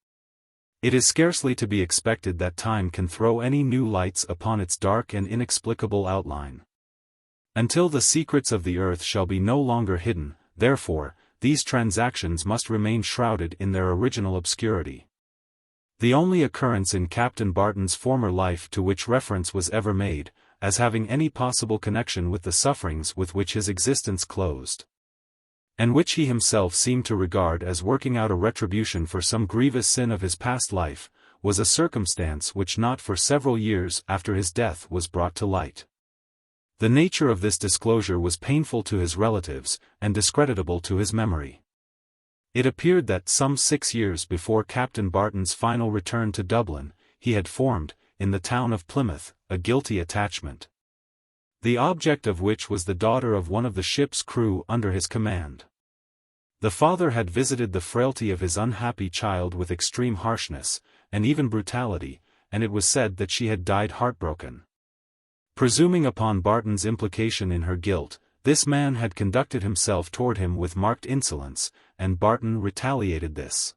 Speaker 1: it is scarcely to be expected that time can throw any new lights upon its dark and inexplicable outline. Until the secrets of the earth shall be no longer hidden, therefore, these transactions must remain shrouded in their original obscurity. The only occurrence in Captain Barton's former life to which reference was ever made, as having any possible connection with the sufferings with which his existence closed, and which he himself seemed to regard as working out a retribution for some grievous sin of his past life, was a circumstance which not for several years after his death was brought to light. The nature of this disclosure was painful to his relatives, and discreditable to his memory. It appeared that some 6 years before Captain Barton's final return to Dublin, he had formed, in the town of Plymouth, a guilty attachment, the object of which was the daughter of one of the ship's crew under his command. The father had visited the frailty of his unhappy child with extreme harshness, and even brutality, and it was said that she had died heartbroken. Presuming upon Barton's implication in her guilt, this man had conducted himself toward him with marked insolence, and Barton retaliated this.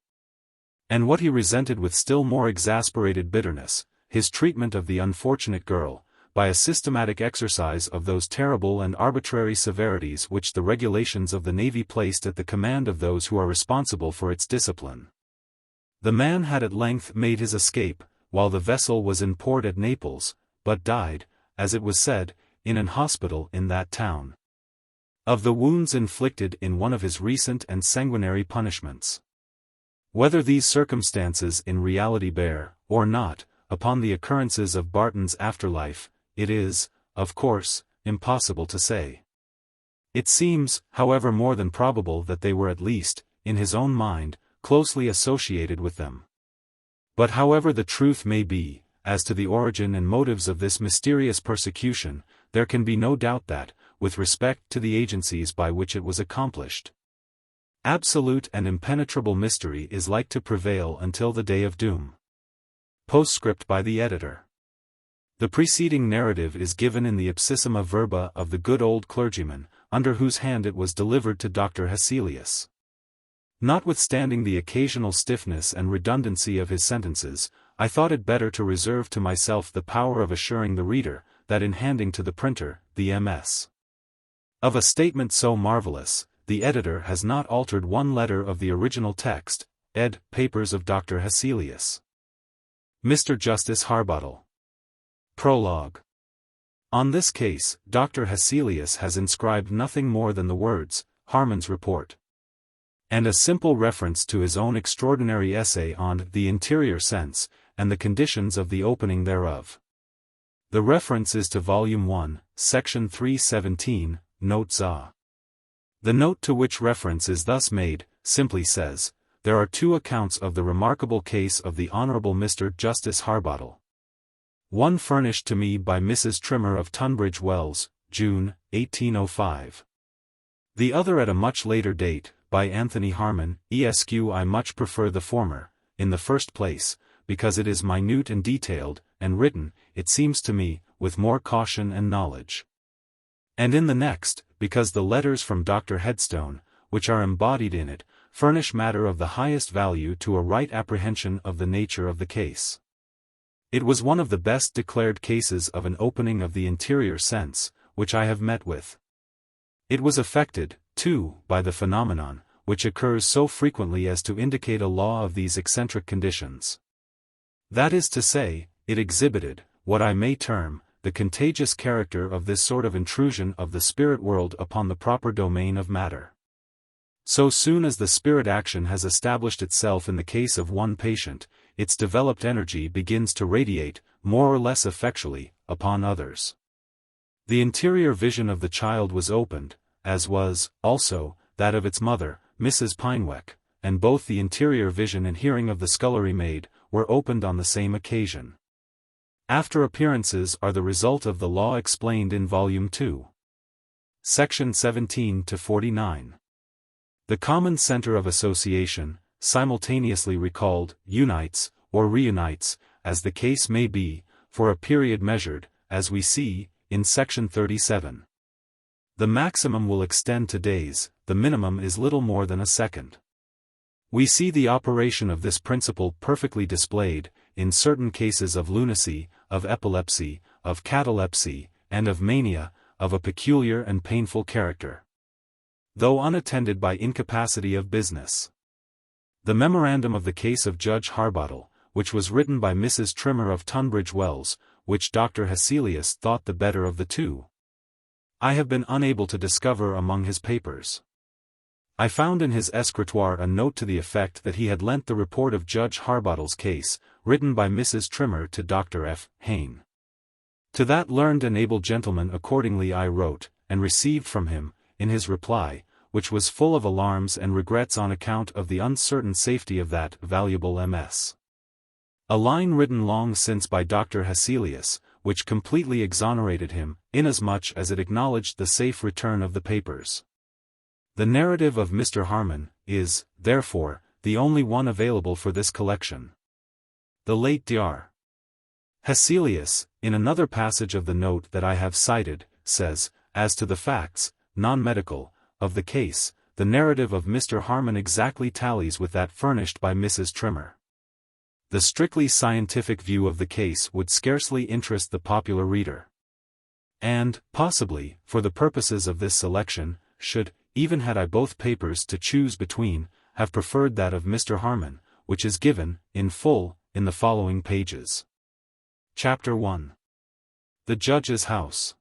Speaker 1: And what he resented with still more exasperated bitterness, his treatment of the unfortunate girl, by a systematic exercise of those terrible and arbitrary severities which the regulations of the Navy placed at the command of those who are responsible for its discipline. The man had at length made his escape, while the vessel was in port at Naples, but died, as it was said, in an hospital in that town, of the wounds inflicted in one of his recent and sanguinary punishments. Whether these circumstances in reality bear, or not, upon the occurrences of Barton's afterlife, it is, of course, impossible to say. It seems, however, more than probable that they were at least, in his own mind, closely associated with them. But however the truth may be, as to the origin and motives of this mysterious persecution, there can be no doubt that, with respect to the agencies by which it was accomplished, absolute and impenetrable mystery is like to prevail until the day of doom. Postscript by the editor. The preceding narrative is given in the ipsissima verba of the good old clergyman, under whose hand it was delivered to Dr. Hesselius. Notwithstanding the occasional stiffness and redundancy of his sentences, I thought it better to reserve to myself the power of assuring the reader, that in handing to the printer, the MS. of a statement so marvelous, the editor has not altered one letter of the original text, ed. Papers of Dr. Hesselius. Mr. Justice Harbottle. Prologue. On this case, Dr. Hesselius has inscribed nothing more than the words, Harman's Report, and a simple reference to his own extraordinary essay on the interior sense, and the conditions of the opening thereof. The reference is to Volume 1, Section 317, Note ZA. The note to which reference is thus made, simply says, there are two accounts of the remarkable case of the Honourable Mr. Justice Harbottle. One furnished to me by Mrs. Trimmer of Tunbridge Wells, June, 1805. The other at a much later date, by Anthony Harman, Esq. I much prefer the former, in the first place, because it is minute and detailed, and written, it seems to me, with more caution and knowledge. And in the next, because the letters from Dr. Headstone, which are embodied in it, furnish matter of the highest value to a right apprehension of the nature of the case. It was one of the best declared cases of an opening of the interior sense, which I have met with. It was affected, too, by the phenomenon, which occurs so frequently as to indicate a law of these eccentric conditions. That is to say, it exhibited, what I may term, the contagious character of this sort of intrusion of the spirit world upon the proper domain of matter. So soon as the spirit action has established itself in the case of one patient, its developed energy begins to radiate, more or less effectually, upon others. The interior vision of the child was opened, as was, also, that of its mother, Mrs. Pineweck, and both the interior vision and hearing of the scullery maid, were opened on the same occasion. After appearances are the result of the law explained in Volume 2. Section 17 to 49. The common center of association, simultaneously recalled, unites, or reunites, as the case may be, for a period measured, as we see, in section 37. The maximum will extend to days, the minimum is little more than a second. We see the operation of this principle perfectly displayed, in certain cases of lunacy, of epilepsy, of catalepsy, and of mania, of a peculiar and painful character, though unattended by incapacity of business. The memorandum of the case of Judge Harbottle, which was written by Mrs. Trimmer of Tunbridge Wells, which Dr. Hesselius thought the better of the two, I have been unable to discover among his papers. I found in his escritoire a note to the effect that he had lent the report of Judge Harbottle's case, written by Mrs. Trimmer to Dr. F. Hayne. To that learned and able gentleman accordingly I wrote, and received from him, in his reply, which was full of alarms and regrets on account of the uncertain safety of that valuable MS. A line written long since by Dr. Hesselius, which completely exonerated him, inasmuch as it acknowledged the safe return of the papers. The narrative of Mr. Harmon is, therefore, the only one available for this collection. The late Dr. Hesselius, in another passage of the note that I have cited, says, as to the facts, non-medical, of the case, the narrative of Mr. Harmon exactly tallies with that furnished by Mrs. Trimmer. The strictly scientific view of the case would scarcely interest the popular reader. And, possibly, for the purposes of this selection, should, even had I both papers to choose between, have preferred that of Mr. Harmon, which is given, in full, in the following pages. Chapter 1. The Judge's House.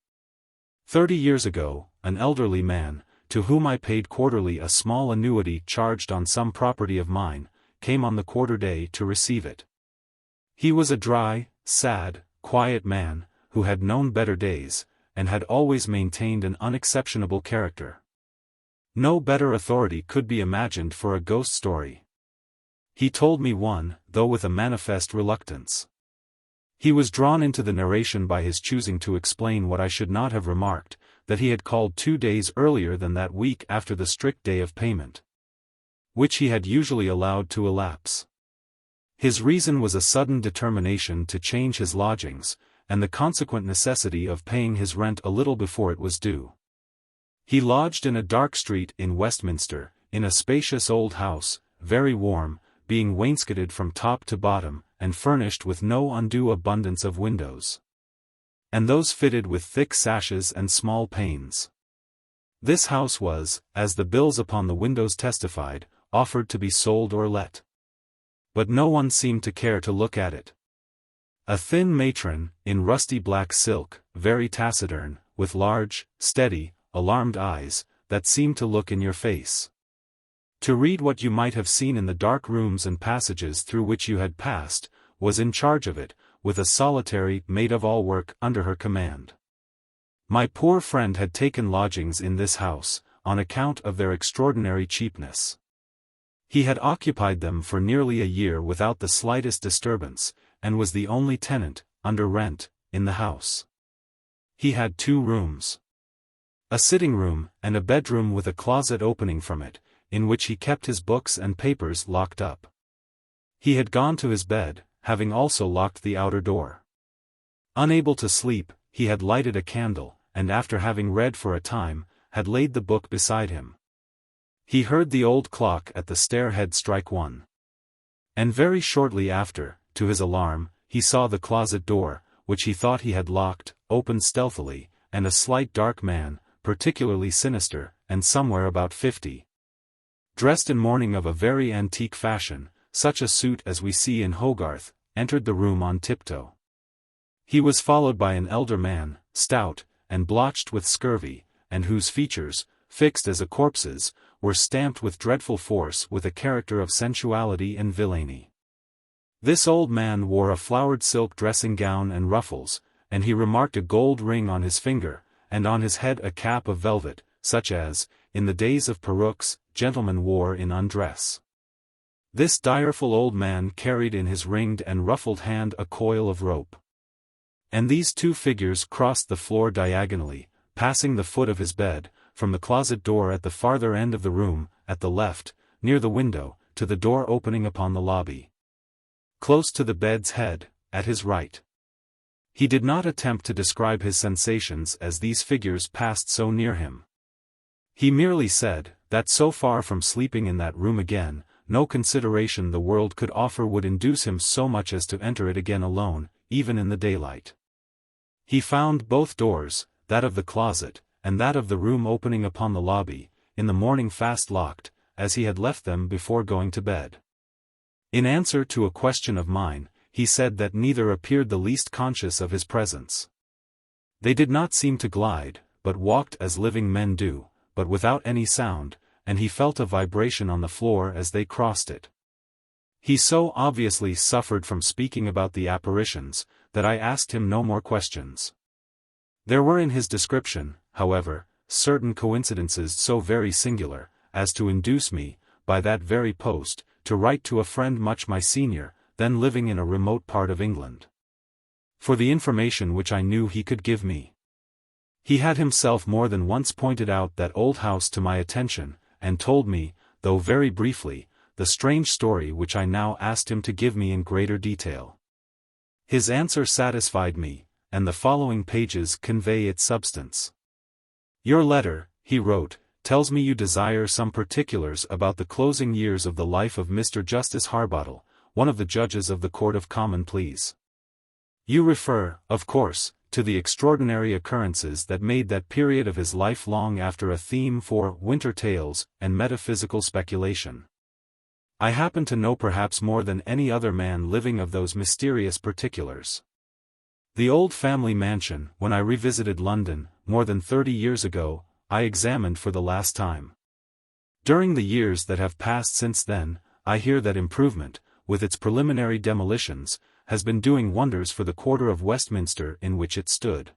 Speaker 1: 30 years ago, an elderly man, to whom I paid quarterly a small annuity charged on some property of mine, came on the quarter day to receive it. He was a dry, sad, quiet man, who had known better days, and had always maintained an unexceptionable character. No better authority could be imagined for a ghost story. He told me one, though with a manifest reluctance. He was drawn into the narration by his choosing to explain what I should not have remarked, that he had called 2 days earlier than that week after the strict day of payment, which he had usually allowed to elapse. His reason was a sudden determination to change his lodgings, and the consequent necessity of paying his rent a little before it was due. He lodged in a dark street in Westminster, in a spacious old house, very warm, being wainscoted from top to bottom, and furnished with no undue abundance of windows, and those fitted with thick sashes and small panes. This house was, as the bills upon the windows testified, offered to be sold or let. But no one seemed to care to look at it. A thin matron, in rusty black silk, very taciturn, with large, steady, alarmed eyes, that seemed to look in your face, to read what you might have seen in the dark rooms and passages through which you had passed, was in charge of it, with a solitary maid-of-all-work under her command. My poor friend had taken lodgings in this house, on account of their extraordinary cheapness. He had occupied them for nearly a year without the slightest disturbance, and was the only tenant, under rent, in the house. He had 2 rooms. A sitting room, and a bedroom with a closet opening from it, in which he kept his books and papers locked up. He had gone to his bed, having also locked the outer door. Unable to sleep, he had lighted a candle, and after having read for a time, had laid the book beside him. He heard the old clock at the stair-head strike 1. And very shortly after, to his alarm, he saw the closet door, which he thought he had locked, open stealthily, and a slight dark man, particularly sinister, and somewhere about 50, dressed in mourning of a very antique fashion, such a suit as we see in Hogarth, entered the room on tiptoe. He was followed by an elder man, stout, and blotched with scurvy, and whose features, fixed as a corpse's, were stamped with dreadful force with a character of sensuality and villainy. This old man wore a flowered silk dressing-gown and ruffles, and he remarked a gold ring on his finger, and on his head a cap of velvet, such as, in the days of perukes, gentlemen wore in undress. This direful old man carried in his ringed and ruffled hand a coil of rope. And these 2 figures crossed the floor diagonally, passing the foot of his bed, from the closet door at the farther end of the room, at the left, near the window, to the door opening upon the lobby. Close to the bed's head, at his right. He did not attempt to describe his sensations as these figures passed so near him. He merely said, that so far from sleeping in that room again, no consideration the world could offer would induce him so much as to enter it again alone, even in the daylight. He found both doors, that of the closet, and that of the room opening upon the lobby, in the morning fast locked, as he had left them before going to bed. In answer to a question of mine, he said that neither appeared the least conscious of his presence. They did not seem to glide, but walked as living men do, but without any sound, and he felt a vibration on the floor as they crossed it. He so obviously suffered from speaking about the apparitions, that I asked him no more questions. There were in his description, however, certain coincidences so very singular, as to induce me, by that very post, to write to a friend much my senior, then living in a remote part of England, for the information which I knew he could give me. He had himself more than once pointed out that old house to my attention, and told me, though very briefly, the strange story which I now asked him to give me in greater detail. His answer satisfied me, and the following pages convey its substance. Your letter, he wrote, tells me you desire some particulars about the closing years of the life of Mr. Justice Harbottle, one of the judges of the Court of Common Pleas. You refer, of course, to the extraordinary occurrences that made that period of his life long after a theme for winter tales and metaphysical speculation. I happen to know perhaps more than any other man living of those mysterious particulars. The old family mansion, when I revisited London, more than 30 years ago, I examined for the last time. During the years that have passed since then, I hear that improvement, with its preliminary demolitions, has been doing wonders for the quarter of Westminster in which it stood.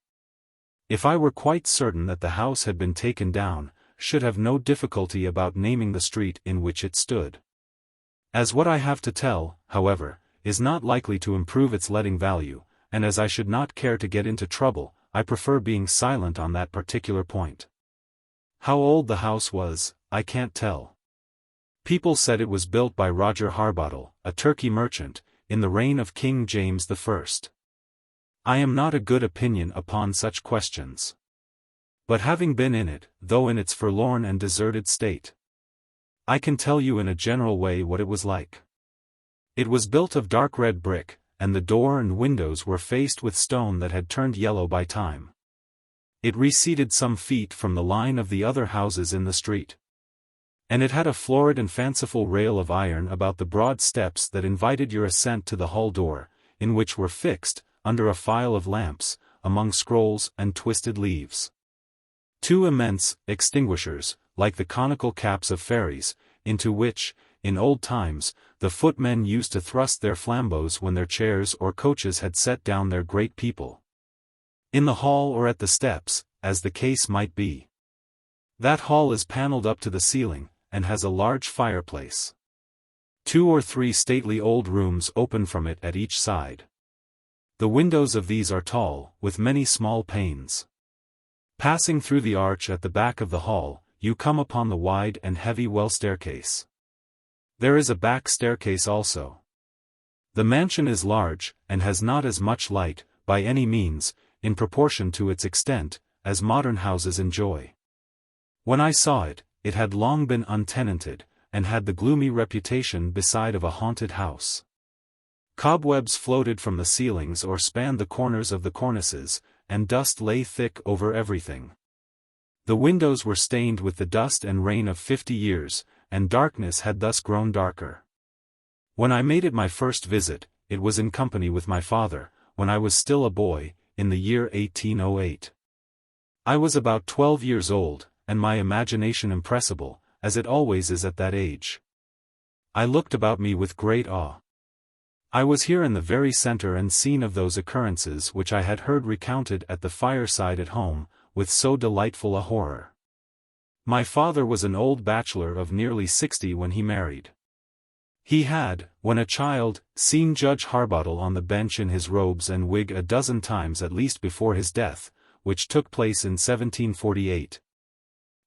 Speaker 1: If I were quite certain that the house had been taken down, should have no difficulty about naming the street in which it stood. As what I have to tell, however, is not likely to improve its letting value, and as I should not care to get into trouble, I prefer being silent on that particular point. How old the house was, I can't tell. People said it was built by Roger Harbottle, a Turkey merchant, in the reign of King James I. I am not a good opinion upon such questions. But having been in it, though in its forlorn and deserted state, I can tell you in a general way what it was like. It was built of dark red brick, and the door and windows were faced with stone that had turned yellow by time. It receded some feet from the line of the other houses in the street. And it had a florid and fanciful rail of iron about the broad steps that invited your ascent to the hall door, in which were fixed, under a file of lamps, among scrolls and twisted leaves, two immense extinguishers, like the conical caps of ferries, into which, in old times, the footmen used to thrust their flambeaux when their chairs or coaches had set down their great people. In the hall or at the steps, as the case might be. That hall is panelled up to the ceiling, and has a large fireplace. 2 or 3 stately old rooms open from it at each side. The windows of these are tall, with many small panes. Passing through the arch at the back of the hall, you come upon the wide and heavy well staircase. There is a back staircase also. The mansion is large, and has not as much light, by any means, in proportion to its extent, as modern houses enjoy. When I saw it, it had long been untenanted, and had the gloomy reputation beside of a haunted house. Cobwebs floated from the ceilings or spanned the corners of the cornices, and dust lay thick over everything. The windows were stained with the dust and rain of 50 years, and darkness had thus grown darker. When I made it my first visit, it was in company with my father, when I was still a boy, in the year 1808. I was about 12 years old, and my imagination impressible, as it always is at that age. I looked about me with great awe. I was here in the very center and scene of those occurrences which I had heard recounted at the fireside at home, with so delightful a horror. My father was an old bachelor of nearly 60 when he married. He had, when a child, seen Judge Harbottle on the bench in his robes and wig a dozen times at least before his death, which took place in 1748.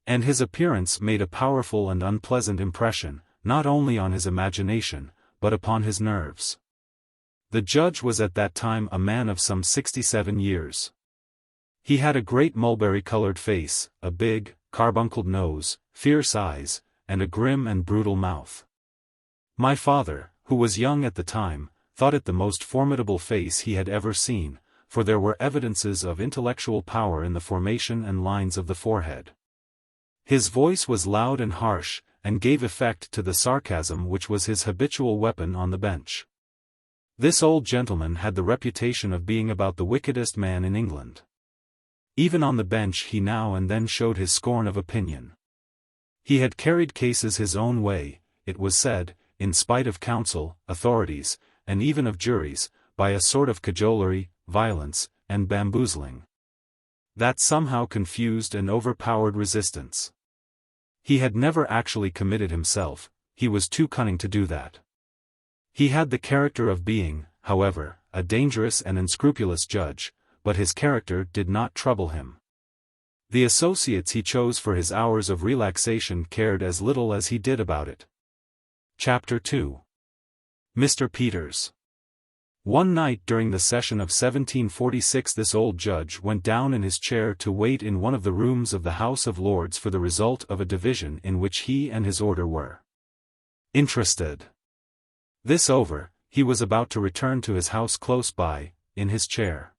Speaker 1: And his appearance made a powerful and unpleasant impression, not only on his imagination, but upon his nerves. The judge was at that time a man of some 67 years. He had a great mulberry-colored face, a big, carbuncled nose, fierce eyes, and a grim and brutal mouth. My father, who was young at the time, thought it the most formidable face he had ever seen, for there were evidences of intellectual power in the formation and lines of the forehead. His voice was loud and harsh, and gave effect to the sarcasm which was his habitual weapon on the bench. This old gentleman had the reputation of being about the wickedest man in England. Even on the bench he now and then showed his scorn of opinion. He had carried cases his own way, it was said, in spite of counsel, authorities, and even of juries, by a sort of cajolery, violence, and bamboozling that somehow confused and overpowered resistance. He had never actually committed himself, he was too cunning to do that. He had the character of being, however, a dangerous and unscrupulous judge, but his character did not trouble him. The associates he chose for his hours of relaxation cared as little as he did about it. Chapter 2. Mr. Peters. One night during the session of 1746 this old judge went down in his chair to wait in one of the rooms of the House of Lords for the result of a division in which he and his order were interested. This over, he was about to return to his house close by, in his chair.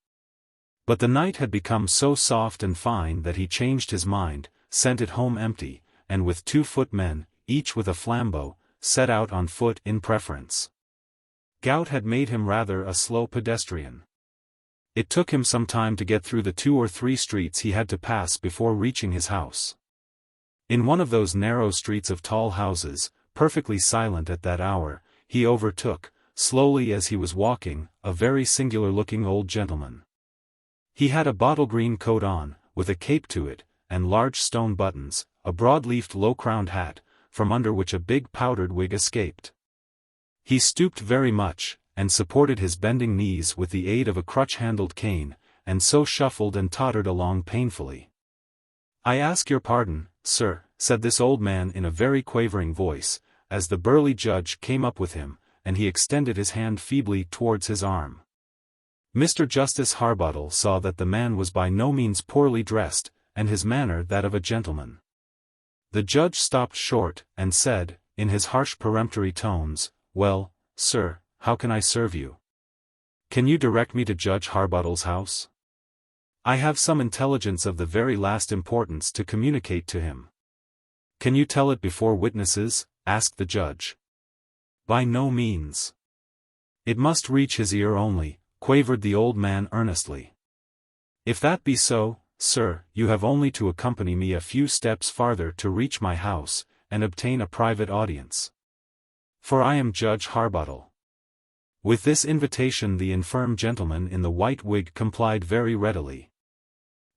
Speaker 1: But the night had become so soft and fine that he changed his mind, sent it home empty, and with 2 footmen, each with a flambeau, set out on foot in preference. Gout had made him rather a slow pedestrian. It took him some time to get through the 2 or 3 streets he had to pass before reaching his house. In one of those narrow streets of tall houses, perfectly silent at that hour, he overtook, slowly as he was walking, a very singular-looking old gentleman. He had a bottle-green coat on, with a cape to it, and large stone buttons, a broad-leafed low-crowned hat, from under which a big powdered wig escaped. He stooped very much, and supported his bending knees with the aid of a crutch-handled cane, and so shuffled and tottered along painfully. "I ask your pardon, sir," said this old man in a very quavering voice, as the burly judge came up with him, and he extended his hand feebly towards his arm. Mr. Justice Harbottle saw that the man was by no means poorly dressed, and his manner that of a gentleman. The judge stopped short, and said, in his harsh peremptory tones, "Well, sir, how can I serve you? Can you direct me to Judge Harbottle's house? I have some intelligence of the very last importance to communicate to him." "Can you tell it before witnesses?" asked the judge. "By no means. It must reach his ear only," quavered the old man earnestly. "If that be so, sir, you have only to accompany me a few steps farther to reach my house, and obtain a private audience. For I am Judge Harbottle." With this invitation the infirm gentleman in the white wig complied very readily.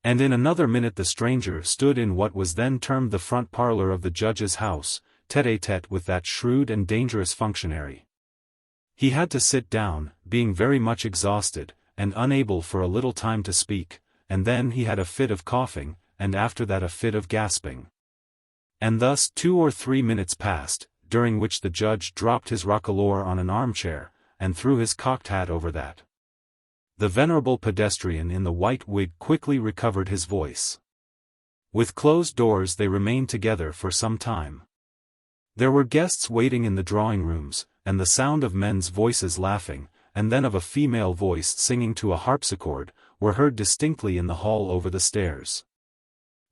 Speaker 1: And in another minute the stranger stood in what was then termed the front parlor of the judge's house, tête-à-tête with that shrewd and dangerous functionary. He had to sit down, being very much exhausted, and unable for a little time to speak, and then he had a fit of coughing, and after that a fit of gasping. And thus 2 or 3 minutes passed, during which the judge dropped his roquelaure on an armchair, and threw his cocked hat over that. The venerable pedestrian in the white wig quickly recovered his voice. With closed doors they remained together for some time. There were guests waiting in the drawing-rooms, and the sound of men's voices laughing, and then of a female voice singing to a harpsichord, were heard distinctly in the hall over the stairs.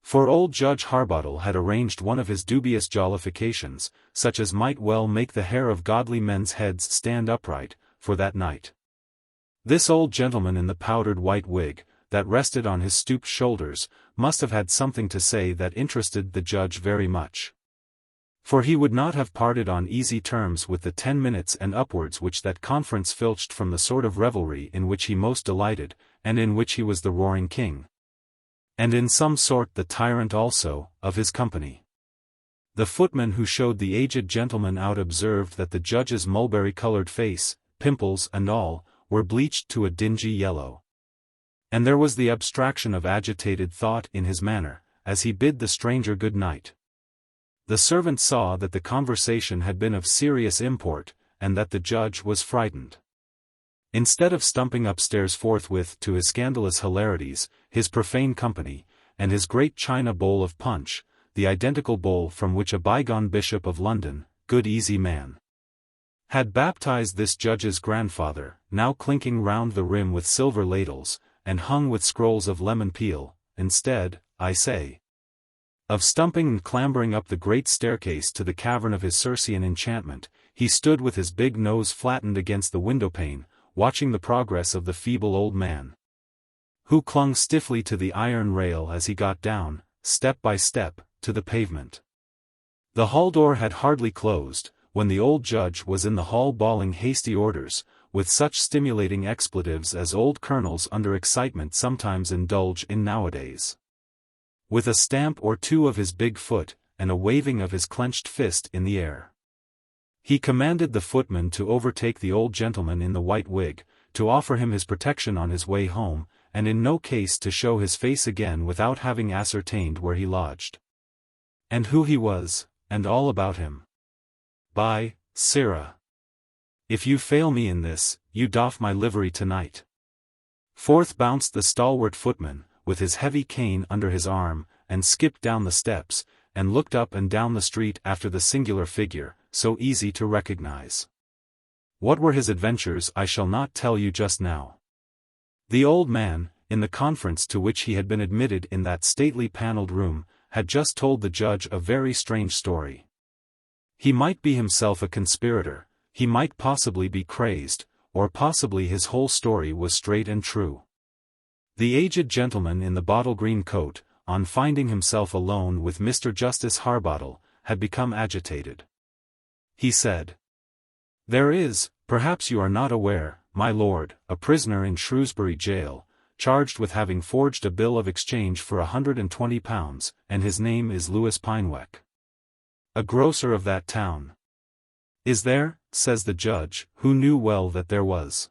Speaker 1: For old Judge Harbottle had arranged one of his dubious jollifications, such as might well make the hair of godly men's heads stand upright, for that night. This old gentleman in the powdered white wig, that rested on his stooped shoulders, must have had something to say that interested the judge very much. For he would not have parted on easy terms with the 10 minutes and upwards which that conference filched from the sort of revelry in which he most delighted, and in which he was the roaring king. And in some sort the tyrant also, of his company. The footman who showed the aged gentleman out observed that the judge's mulberry-colored face, pimples and all, were bleached to a dingy yellow. And there was the abstraction of agitated thought in his manner, as he bid the stranger good night. The servant saw that the conversation had been of serious import, and that the judge was frightened. Instead of stumping upstairs forthwith to his scandalous hilarities, his profane company, and his great china bowl of punch, the identical bowl from which a bygone Bishop of London, good easy man, had baptized this judge's grandfather, now clinking round the rim with silver ladles, and hung with scrolls of lemon peel, instead, I say, of stumping and clambering up the great staircase to the cavern of his Circean enchantment, he stood with his big nose flattened against the windowpane, watching the progress of the feeble old man, who clung stiffly to the iron rail as he got down, step by step, to the pavement. The hall door had hardly closed, when the old judge was in the hall bawling hasty orders, with such stimulating expletives as old colonels under excitement sometimes indulge in nowadays. With a stamp or two of his big foot, and a waving of his clenched fist in the air, he commanded the footman to overtake the old gentleman in the white wig, to offer him his protection on his way home, and in no case to show his face again without having ascertained where he lodged, and who he was, and all about him. By Sirrah, if you fail me in this, you doff my livery tonight. Forth bounced the stalwart footman, with his heavy cane under his arm, and skipped down the steps, and looked up and down the street after the singular figure, so easy to recognize. What were his adventures I shall not tell you just now. The old man, in the conference to which he had been admitted in that stately panelled room, had just told the judge a very strange story. He might be himself a conspirator, he might possibly be crazed, or possibly his whole story was straight and true. The aged gentleman in the bottle green coat, on finding himself alone with Mr. Justice Harbottle, had become agitated. He said, "There is, perhaps you are not aware, my lord, a prisoner in Shrewsbury jail, charged with having forged a bill of exchange for £120, and his name is Louis Pineweck, a grocer of that town." "Is there?" says the judge, who knew well that there was.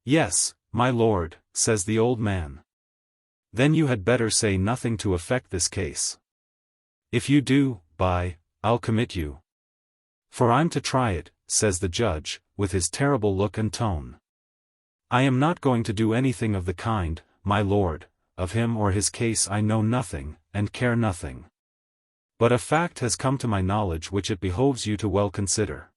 Speaker 1: "Yes, my lord," says the old man. "Then you had better say nothing to affect this case. If you do, I'll commit you. For I'm to try it," says the judge, with his terrible look and tone. "I am not going to do anything of the kind, my lord, of him or his case I know nothing, and care nothing. But a fact has come to my knowledge which it behoves you to well consider."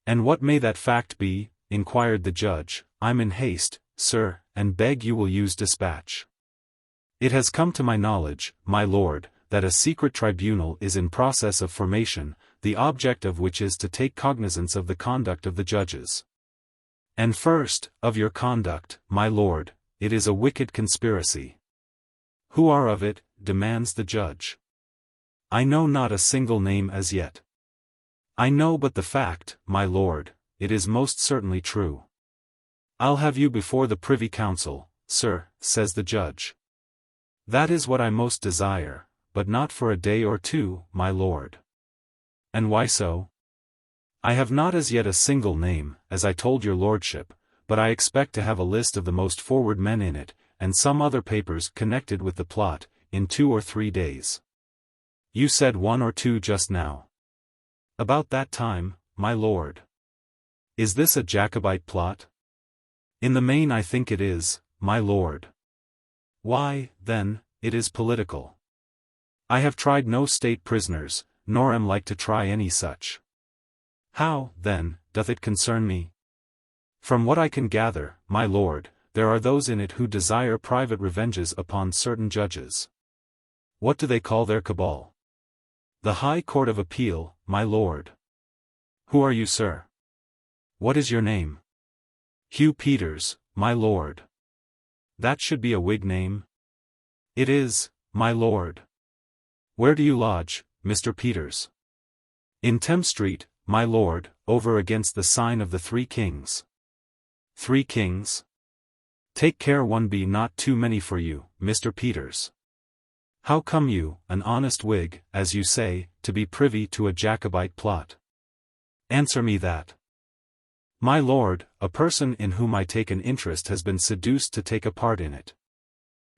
Speaker 1: "And what may that fact be?" inquired the judge. "I'm in haste, sir, and beg you will use dispatch." "It has come to my knowledge, my lord, that a secret tribunal is in process of formation, the object of which is to take cognizance of the conduct of the judges. And first, of your conduct, my lord, it is a wicked conspiracy." "Who are of it?" demands the judge. "I know not a single name as yet." "I know but the fact, my lord, it is most certainly true." "I'll have you before the Privy Council, sir," says the judge. "That is what I most desire, but not for a day or two, my lord." "And why so?" "I have not as yet a single name, as I told your lordship, but I expect to have a list of the most forward men in it, and some other papers connected with the plot, in 2 or 3 days." "You said 1 or 2 just now." "About that time, my lord." "Is this a Jacobite plot?" "In the main I think it is, my lord." "Why, then, it is political." "I have tried no state prisoners, nor am like to try any such." "How, then, doth it concern me?" "From what I can gather, my lord, there are those in it who desire private revenges upon certain judges." "What do they call their cabal?" "The High Court of Appeal, my lord." "Who are you, sir?" "What is your name?" "Hugh Peters, my lord." "That should be a Whig name." "It is, my lord." "Where do you lodge, Mr. Peters?" "In Thames Street, my lord, over against the sign of the 3 Kings. 3 Kings? Take care one be not too many for you, Mr. Peters. How come you, an honest Whig, as you say, to be privy to a Jacobite plot? Answer me that." "My lord, a person in whom I take an interest has been seduced to take a part in it.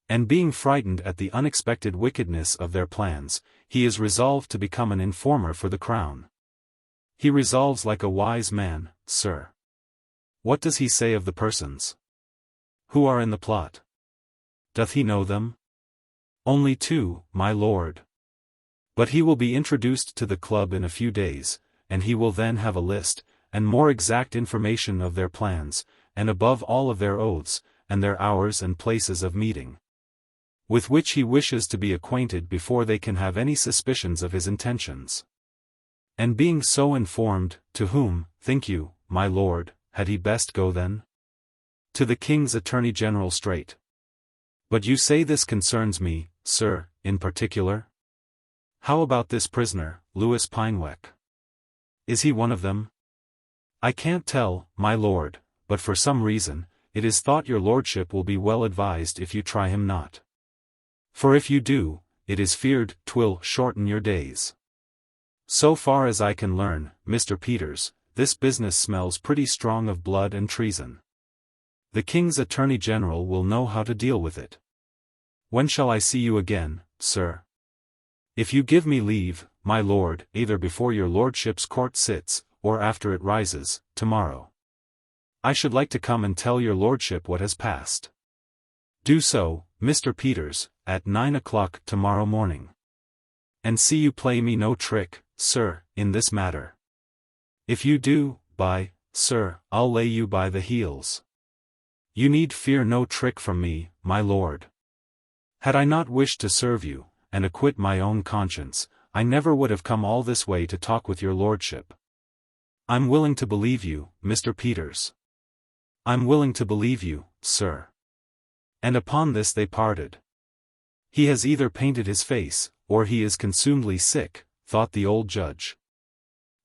Speaker 1: And being frightened at the unexpected wickedness of their plans, he is resolved to become an informer for the crown. He resolves like a wise man, sir." What does he say of the persons who are in the plot? Doth he know them? Only two, my lord. But he will be introduced to the club in a few days, and he will then have a list, and more exact information of their plans, and above all of their oaths, and their hours and places of meeting, with which he wishes to be acquainted before they can have any suspicions of his intentions. And being so informed, to whom, think you, my lord, had he best go then? To the king's attorney general straight. But you say this concerns me, sir, in particular? How about this prisoner, Louis Peinweck? Is he one of them? I can't tell, my lord, but for some reason, it is thought your lordship will be well advised if you try him not. For if you do, it is feared 'twill shorten your days. So far as I can learn, Mr. Peters, this business smells pretty strong of blood and treason. The king's attorney general will know how to deal with it. When shall I see you again, sir? If you give me leave, my lord, either before your lordship's court sits, or after it rises, tomorrow. I should like to come and tell your lordship what has passed. Do so, Mr. Peters, at 9 o'clock tomorrow morning. And see you play me no trick, sir, in this matter. If you do, sir, I'll lay you by the heels. You need fear no trick from me, my lord. Had I not wished to serve you, and acquit my own conscience, I never would have come all this way to talk with your lordship. I'm willing to believe you, Mr. Peters. I'm willing to believe you, sir. And upon this they parted. He has either painted his face, or he is consumedly sick, thought the old judge.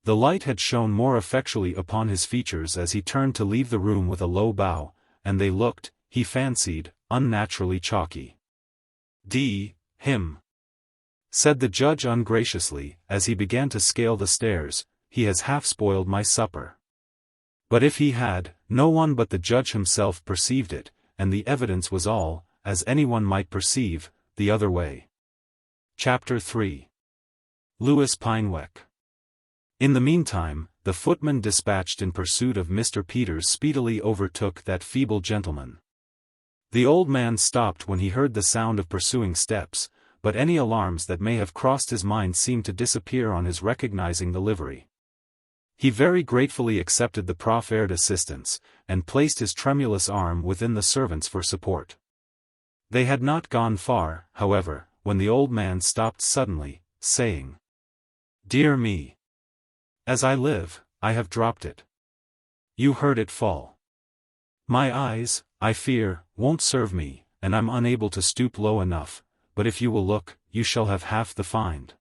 Speaker 1: The light had shone more effectually upon his features as he turned to leave the room with a low bow, and they looked, he fancied, unnaturally chalky. Him, said the judge ungraciously, as he began to scale the stairs, he has half spoiled my supper. But if he had, no one but the judge himself perceived it, and the evidence was all, as anyone might perceive, the other way. Chapter 3. Louis Peinweck. In the meantime, the footman dispatched in pursuit of Mr. Peters speedily overtook that feeble gentleman. The old man stopped when he heard the sound of pursuing steps, but any alarms that may have crossed his mind seemed to disappear on his recognizing the livery. He very gratefully accepted the proffered assistance, and placed his tremulous arm within the servant's for support. They had not gone far, however, when the old man stopped suddenly, saying, "Dear me! As I live, I have dropped it. You heard it fall. My eyes, I fear, won't serve me, and I'm unable to stoop low enough, but if you will look, you shall have half the find.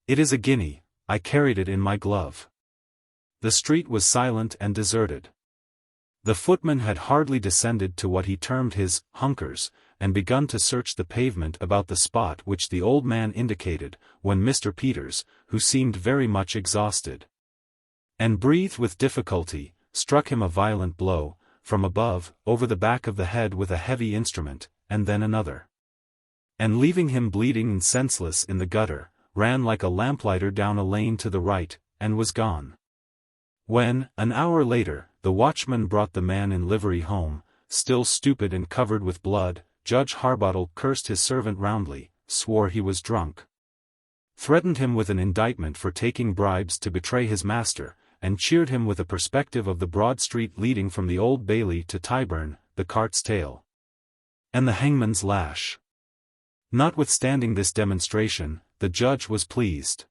Speaker 1: It is a guinea, I carried it in my glove." The street was silent and deserted. The footman had hardly descended to what he termed his hunkers, and begun to search the pavement about the spot which the old man indicated, when Mr. Peters, who seemed very much exhausted, and breathed with difficulty, struck him a violent blow, from above, over the back of the head with a heavy instrument, and then another. And leaving him bleeding and senseless in the gutter, ran like a lamplighter down a lane to the right, and was gone. When, an hour later, the watchman brought the man in livery home, still stupid and covered with blood, Judge Harbottle cursed his servant roundly, swore he was drunk, threatened him with an indictment for taking bribes to betray his master, and cheered him with a perspective of the broad street leading from the Old Bailey to Tyburn, the cart's tail, and the hangman's lash. Notwithstanding this demonstration, the judge was pleased.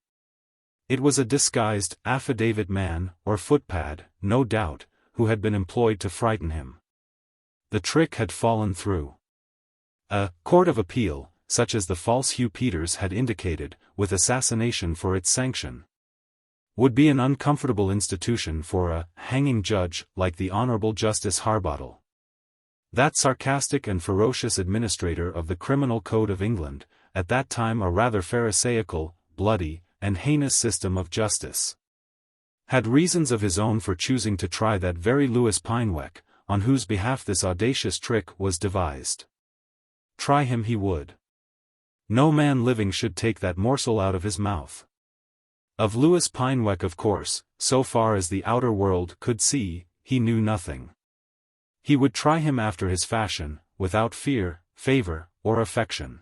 Speaker 1: It was a disguised, affidavit man, or footpad, no doubt, who had been employed to frighten him. The trick had fallen through. A court of appeal, such as the false Hugh Peters had indicated, with assassination for its sanction, would be an uncomfortable institution for a hanging judge like the Honorable Justice Harbottle. That sarcastic and ferocious administrator of the Criminal Code of England, at that time a rather pharisaical, bloody, and heinous system of justice, had reasons of his own for choosing to try that very Louis Peinweck, on whose behalf this audacious trick was devised. Try him he would. No man living should take that morsel out of his mouth. Of Louis Peinweck, of course, so far as the outer world could see, he knew nothing. He would try him after his fashion, without fear, favor, or affection.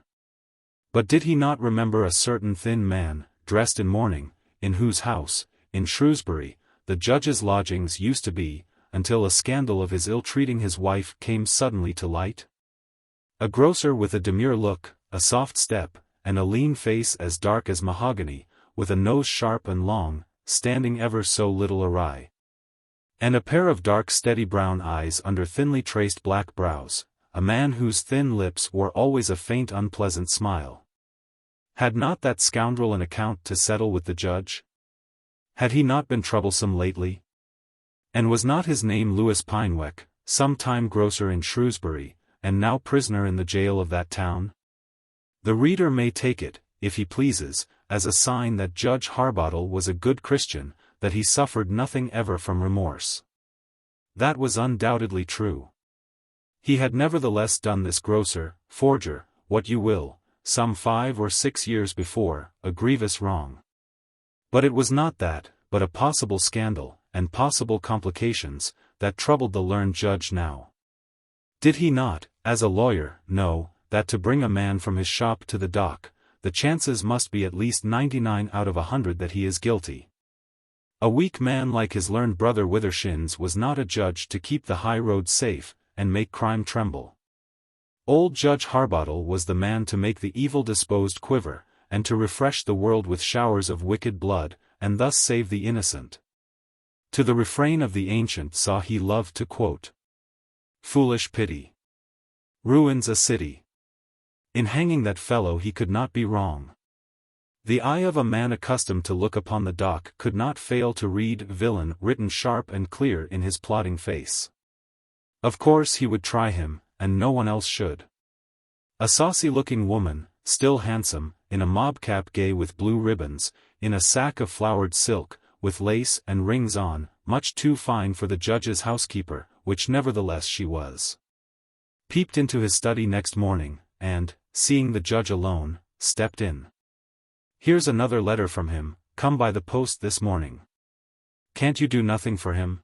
Speaker 1: But did he not remember a certain thin man, dressed in mourning, in whose house, in Shrewsbury, the judge's lodgings used to be, until a scandal of his ill-treating his wife came suddenly to light? A grocer with a demure look, a soft step, and a lean face as dark as mahogany, with a nose sharp and long, standing ever so little awry. And a pair of dark steady brown eyes under thinly traced black brows, a man whose thin lips wore always a faint unpleasant smile. Had not that scoundrel an account to settle with the judge? Had he not been troublesome lately? And was not his name Louis Pineweck, sometime grocer in Shrewsbury, and now prisoner in the jail of that town? The reader may take it, if he pleases, as a sign that Judge Harbottle was a good Christian, that he suffered nothing ever from remorse. That was undoubtedly true. He had nevertheless done this grocer, forger, what you will, some 5 or 6 years before, a grievous wrong. But it was not that, but a possible scandal, and possible complications, that troubled the learned judge now. Did he not, as a lawyer, know, that to bring a man from his shop to the dock, the chances must be at least 99 out of 100 that he is guilty? A weak man like his learned brother Withershins was not a judge to keep the high road safe, and make crime tremble. Old Judge Harbottle was the man to make the evil-disposed quiver, and to refresh the world with showers of wicked blood, and thus save the innocent. To the refrain of the ancient saw he loved to quote. Foolish pity ruins a city. In hanging that fellow he could not be wrong. The eye of a man accustomed to look upon the dock could not fail to read villain written sharp and clear in his plodding face. Of course he would try him, and no one else should. A saucy-looking woman, still handsome, in a mob cap gay with blue ribbons, in a sack of flowered silk, with lace and rings on, much too fine for the judge's housekeeper, which nevertheless she was, peeped into his study next morning, and, seeing the judge alone, stepped in. Here's another letter from him, come by the post this morning. Can't you do nothing for him?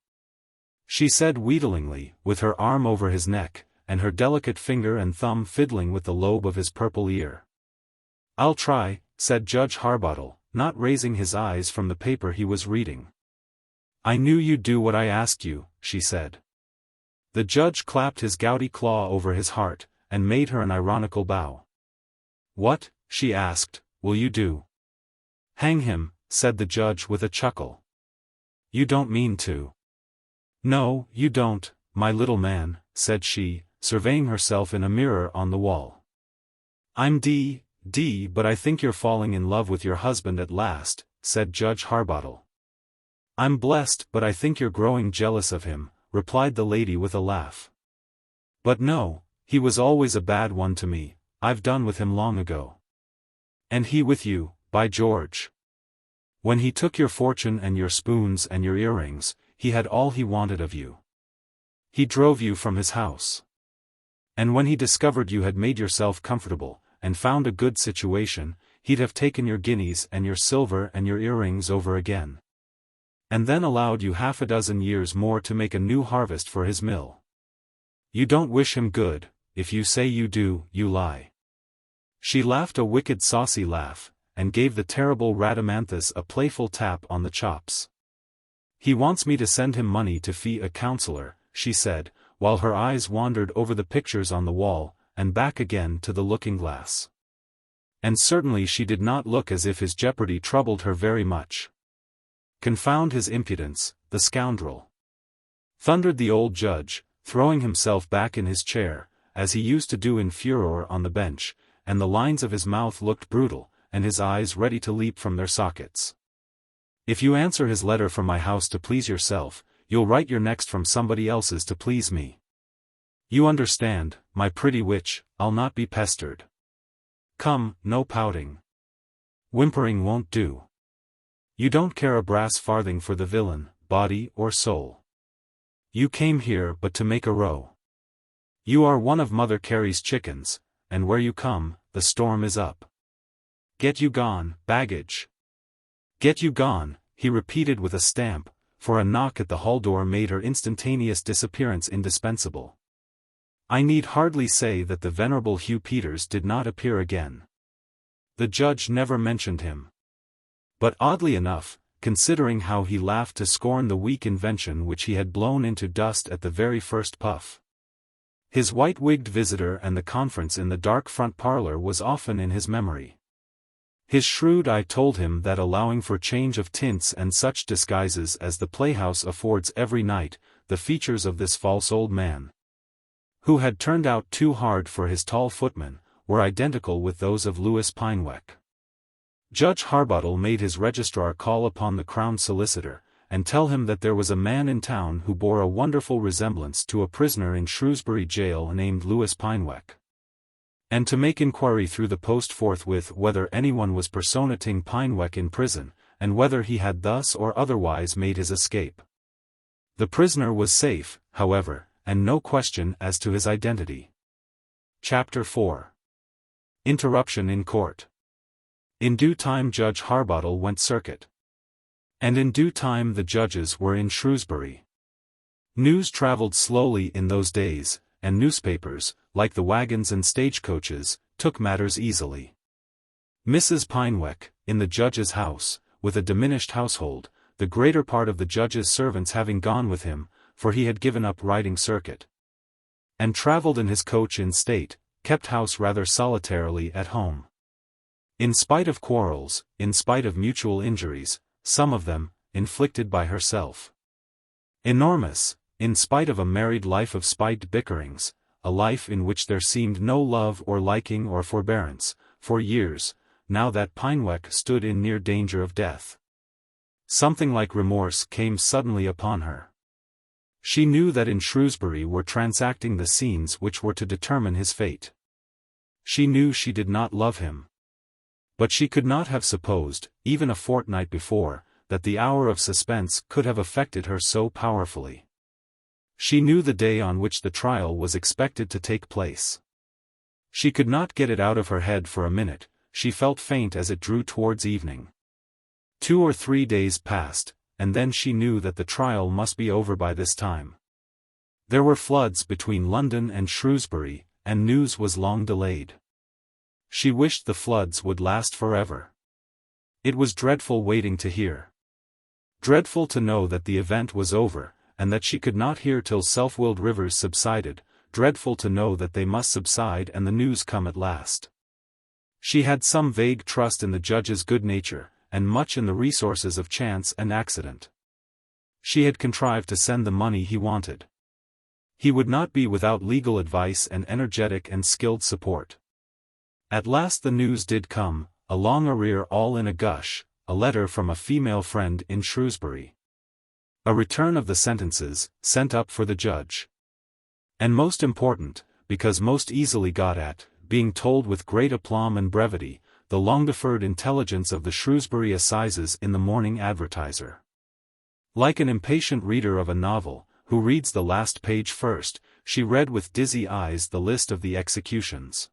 Speaker 1: She said wheedlingly, with her arm over his neck, and her delicate finger and thumb fiddling with the lobe of his purple ear. I'll try, said Judge Harbottle, not raising his eyes from the paper he was reading. I knew you'd do what I asked you, she said. The judge clapped his gouty claw over his heart, and made her an ironical bow. What, she asked, will you do? Hang him, said the judge with a chuckle. You don't mean to. No, you don't, my little man, said she, surveying herself in a mirror on the wall. I'm but I think you're falling in love with your husband at last, said Judge Harbottle. I'm blessed, but I think you're growing jealous of him, replied the lady with a laugh. But no, he was always a bad one to me, I've done with him long ago. And he with you, by George. When he took your fortune and your spoons and your earrings, he had all he wanted of you. He drove you from his house. And when he discovered you had made yourself comfortable, and found a good situation, he'd have taken your guineas and your silver and your earrings over again. And then allowed you 6 years more to make a new harvest for his mill. You don't wish him good, if you say you do, you lie. She laughed a wicked saucy laugh, and gave the terrible Rhadamanthus a playful tap on the chops. He wants me to send him money to fee a counselor, she said, while her eyes wandered over the pictures on the wall, and back again to the looking-glass. And certainly she did not look as if his jeopardy troubled her very much. Confound his impudence, the scoundrel! Thundered the old judge, throwing himself back in his chair, as he used to do in furor on the bench, and the lines of his mouth looked brutal, and his eyes ready to leap from their sockets. If you answer his letter from my house to please yourself, you'll write your next from somebody else's to please me. You understand, my pretty witch, I'll not be pestered. Come, no pouting. Whimpering won't do. You don't care a brass farthing for the villain, body or soul. You came here but to make a row. You are one of Mother Carey's chickens, and where you come, the storm is up. Get you gone, baggage. Get you gone, he repeated with a stamp, for a knock at the hall door made her instantaneous disappearance indispensable. I need hardly say that the venerable Hugh Peters did not appear again. The judge never mentioned him. But oddly enough, considering how he laughed to scorn the weak invention which he had blown into dust at the very first puff. His white-wigged visitor and the conference in the dark front parlor was often in his memory. His shrewd eye told him that allowing for change of tints and such disguises as the playhouse affords every night, the features of this false old man, who had turned out too hard for his tall footman, were identical with those of Louis Pineweck. Judge Harbottle made his registrar call upon the Crown Solicitor, and tell him that there was a man in town who bore a wonderful resemblance to a prisoner in Shrewsbury jail named Louis Pineweck. And to make inquiry through the post forthwith whether anyone was personating Pineweck in prison, and whether he had thus or otherwise made his escape. The prisoner was safe, however, and no question as to his identity. Chapter 4. Interruption in Court. In due time Judge Harbottle went circuit. And in due time the judges were in Shrewsbury. News travelled slowly in those days, and newspapers, like the wagons and stagecoaches, took matters easily. Mrs. Pineweck, in the judge's house, with a diminished household, the greater part of the judge's servants having gone with him, for he had given up riding circuit, and travelled in his coach in state, kept house rather solitarily at home. In spite of quarrels, in spite of mutual injuries, some of them, inflicted by herself. Enormous, in spite of a married life of spite bickerings, a life in which there seemed no love or liking or forbearance, for years, now that Pineweck stood in near danger of death. Something like remorse came suddenly upon her. She knew that in Shrewsbury were transacting the scenes which were to determine his fate. She knew she did not love him. But she could not have supposed, even a fortnight before, that the hour of suspense could have affected her so powerfully. She knew the day on which the trial was expected to take place. She could not get it out of her head for a minute, she felt faint as it drew towards evening. 2 or 3 days passed, and then she knew that the trial must be over by this time. There were floods between London and Shrewsbury, and news was long delayed. She wished the floods would last forever. It was dreadful waiting to hear. Dreadful to know that the event was over, and that she could not hear till self-willed rivers subsided, dreadful to know that they must subside and the news come at last. She had some vague trust in the judge's good nature, and much in the resources of chance and accident. She had contrived to send the money he wanted. He would not be without legal advice and energetic and skilled support. At last the news did come, a long arrear all in a gush, a letter from a female friend in Shrewsbury. A return of the sentences, sent up for the judge. And most important, because most easily got at, being told with great aplomb and brevity, the long-deferred intelligence of the Shrewsbury Assizes in the Morning Advertiser. Like an impatient reader of a novel, who reads the last page first, she read with dizzy eyes the list of the executions.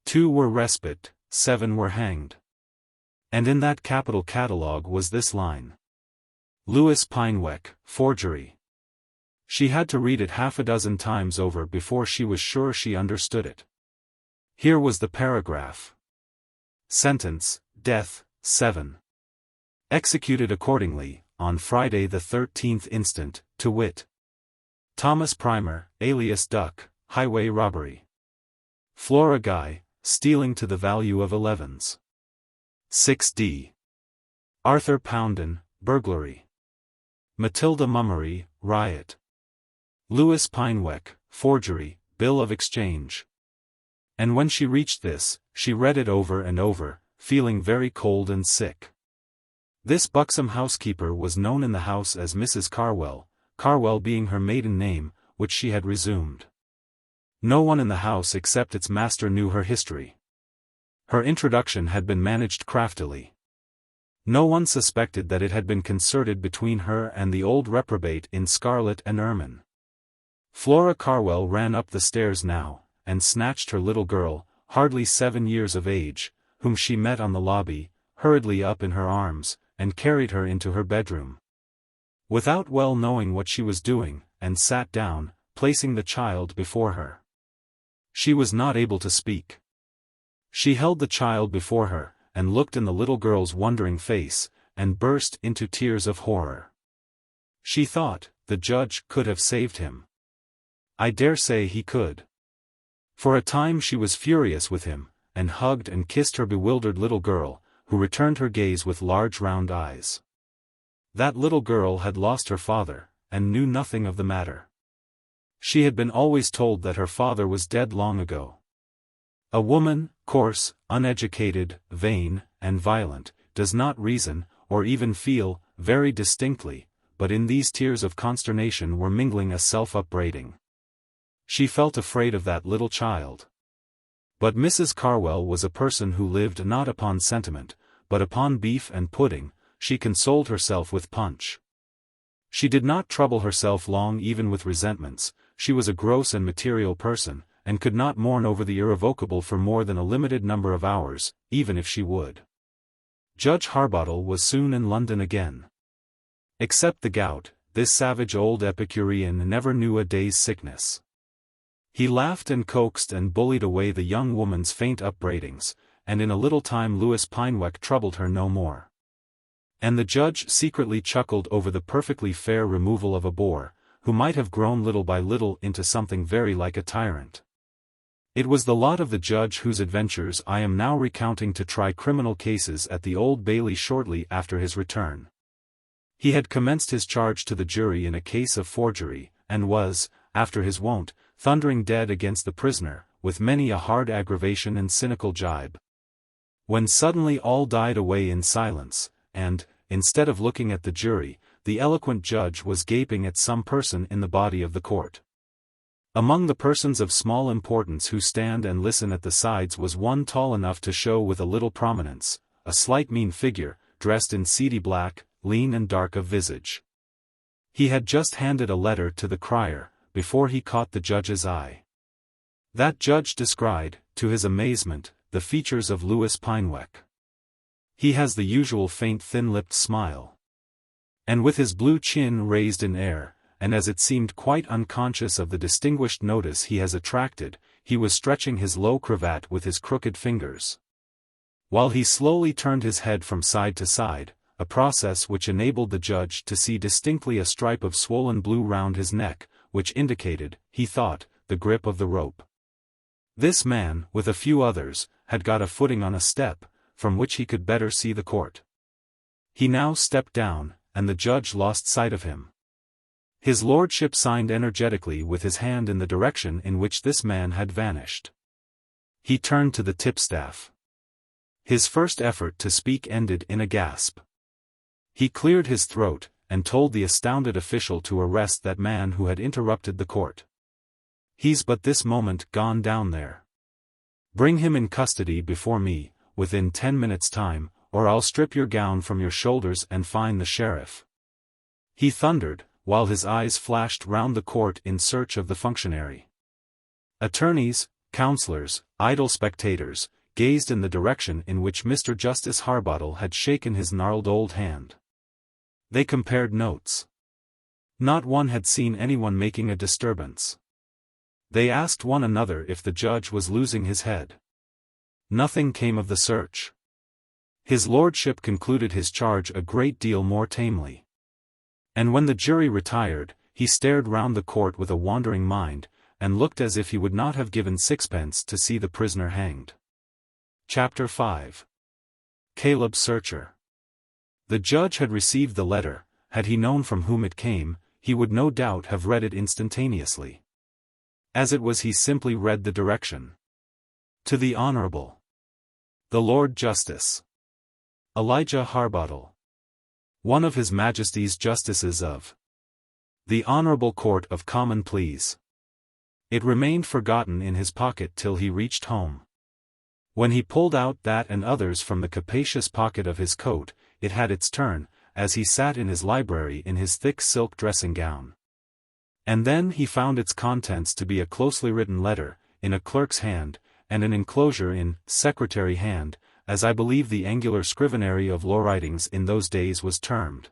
Speaker 1: 2 were respite, 7 were hanged. And in that capital catalogue was this line: Louis Pineweck, forgery. She had to read it 6 times over before she was sure she understood it. Here was the paragraph. Sentence, death, 7. Executed accordingly, on Friday the 13th instant, to wit. Thomas Primer, alias Duck, highway robbery. Flora Guy, stealing to the value of 11s. 6d. Arthur Poundon, burglary. Matilda Mummery, riot. Louis Pineweck, forgery, bill of exchange. And when she reached this, she read it over and over, feeling very cold and sick. This buxom housekeeper was known in the house as Mrs. Carwell, Carwell being her maiden name, which she had resumed. No one in the house except its master knew her history. Her introduction had been managed craftily. No one suspected that it had been concerted between her and the old reprobate in scarlet and ermine. Flora Carwell ran up the stairs now, and snatched her little girl, hardly 7 years of age, whom she met on the lobby, hurriedly up in her arms, and carried her into her bedroom. without well knowing what she was doing, and sat down, placing the child before her. She was not able to speak. She held the child before her, and looked in the little girl's wondering face, and burst into tears of horror. She thought, the judge could have saved him. I dare say he could. For a time she was furious with him, and hugged and kissed her bewildered little girl, who returned her gaze with large round eyes. That little girl had lost her father, and knew nothing of the matter. She had been always told that her father was dead long ago. A woman, coarse, uneducated, vain, and violent, does not reason, or even feel, very distinctly, but in these tears of consternation were mingling a self-upbraiding. She felt afraid of that little child. But Mrs. Carwell was a person who lived not upon sentiment, but upon beef and pudding. She consoled herself with punch. She did not trouble herself long even with resentments. She was a gross and material person, and could not mourn over the irrevocable for more than a limited number of hours, even if she would. Judge Harbottle was soon in London again. Except the gout, this savage old Epicurean never knew a day's sickness. He laughed and coaxed and bullied away the young woman's faint upbraidings, and in a little time Louis Pineweck troubled her no more. And the judge secretly chuckled over the perfectly fair removal of a bore, who might have grown little by little into something very like a tyrant. It was the lot of the judge whose adventures I am now recounting to try criminal cases at the Old Bailey shortly after his return. He had commenced his charge to the jury in a case of forgery, and was, after his wont, thundering dead against the prisoner, with many a hard aggravation and cynical jibe. When suddenly all died away in silence, and, instead of looking at the jury, the eloquent judge was gaping at some person in the body of the court. Among the persons of small importance who stand and listen at the sides was one tall enough to show with a little prominence, a slight mean figure, dressed in seedy black, lean and dark of visage. He had just handed a letter to the crier, before he caught the judge's eye. That judge descried, to his amazement, the features of Louis Pineweck. He has the usual faint thin-lipped smile. And with his blue chin raised in air, and as it seemed quite unconscious of the distinguished notice he has attracted, he was stretching his low cravat with his crooked fingers. While he slowly turned his head from side to side, a process which enabled the judge to see distinctly a stripe of swollen blue round his neck, which indicated, he thought, the grip of the rope. This man, with a few others, had got a footing on a step, from which he could better see the court. He now stepped down, and the judge lost sight of him. His lordship signed energetically with his hand in the direction in which this man had vanished. He turned to the tipstaff. His first effort to speak ended in a gasp. He cleared his throat, and told the astounded official to arrest that man who had interrupted the court. He's but this moment gone down there. Bring him in custody before me, within 10 minutes' time, or I'll strip your gown from your shoulders and fine the sheriff. He thundered, while his eyes flashed round the court in search of the functionary. Attorneys, counselors, idle spectators, gazed in the direction in which Mr. Justice Harbottle had shaken his gnarled old hand. They compared notes. Not one had seen anyone making a disturbance. They asked one another if the judge was losing his head. Nothing came of the search. His lordship concluded his charge a great deal more tamely. And when the jury retired, he stared round the court with a wandering mind, and looked as if he would not have given sixpence to see the prisoner hanged. Chapter 5. Caleb Searcher. The judge had received the letter. Had he known from whom it came, he would no doubt have read it instantaneously. As it was, he simply read the direction. To the Honorable the Lord Justice Elijah Harbottle, one of His Majesty's Justices of the Honorable Court of Common Pleas. It remained forgotten in his pocket till he reached home. When he pulled out that and others from the capacious pocket of his coat, it had its turn, as he sat in his library in his thick silk dressing-gown. And then he found its contents to be a closely written letter, in a clerk's hand, and an enclosure in secretary hand, as I believe the angular scrivenary of law writings in those days was termed.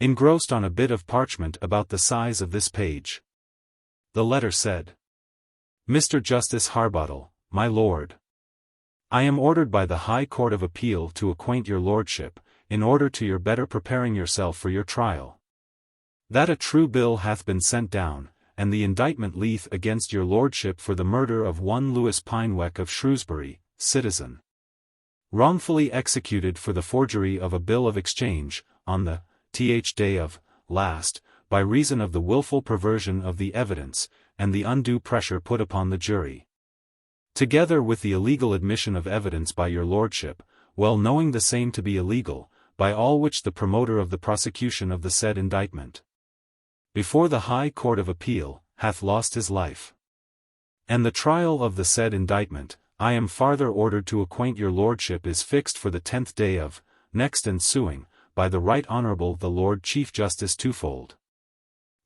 Speaker 1: engrossed on a bit of parchment about the size of this page. The letter said, Mr. Justice Harbottle, my lord. I am ordered by the High Court of Appeal to acquaint your lordship, in order to your better preparing yourself for your trial, that a true bill hath been sent down, and the indictment leath against your lordship for the murder of one Lewis Pynewek of Shrewsbury, citizen, wrongfully executed for the forgery of a bill of exchange, on the day of last, by reason of the wilful perversion of the evidence, and the undue pressure put upon the jury, together with the illegal admission of evidence by your lordship, well knowing the same to be illegal, by all which the promoter of the prosecution of the said indictment, before the High Court of Appeal, hath lost his life. And the trial of the said indictment, I am farther ordered to acquaint your lordship is fixed for the 10th day of, next ensuing, by the Right Honourable the Lord Chief Justice Twofold,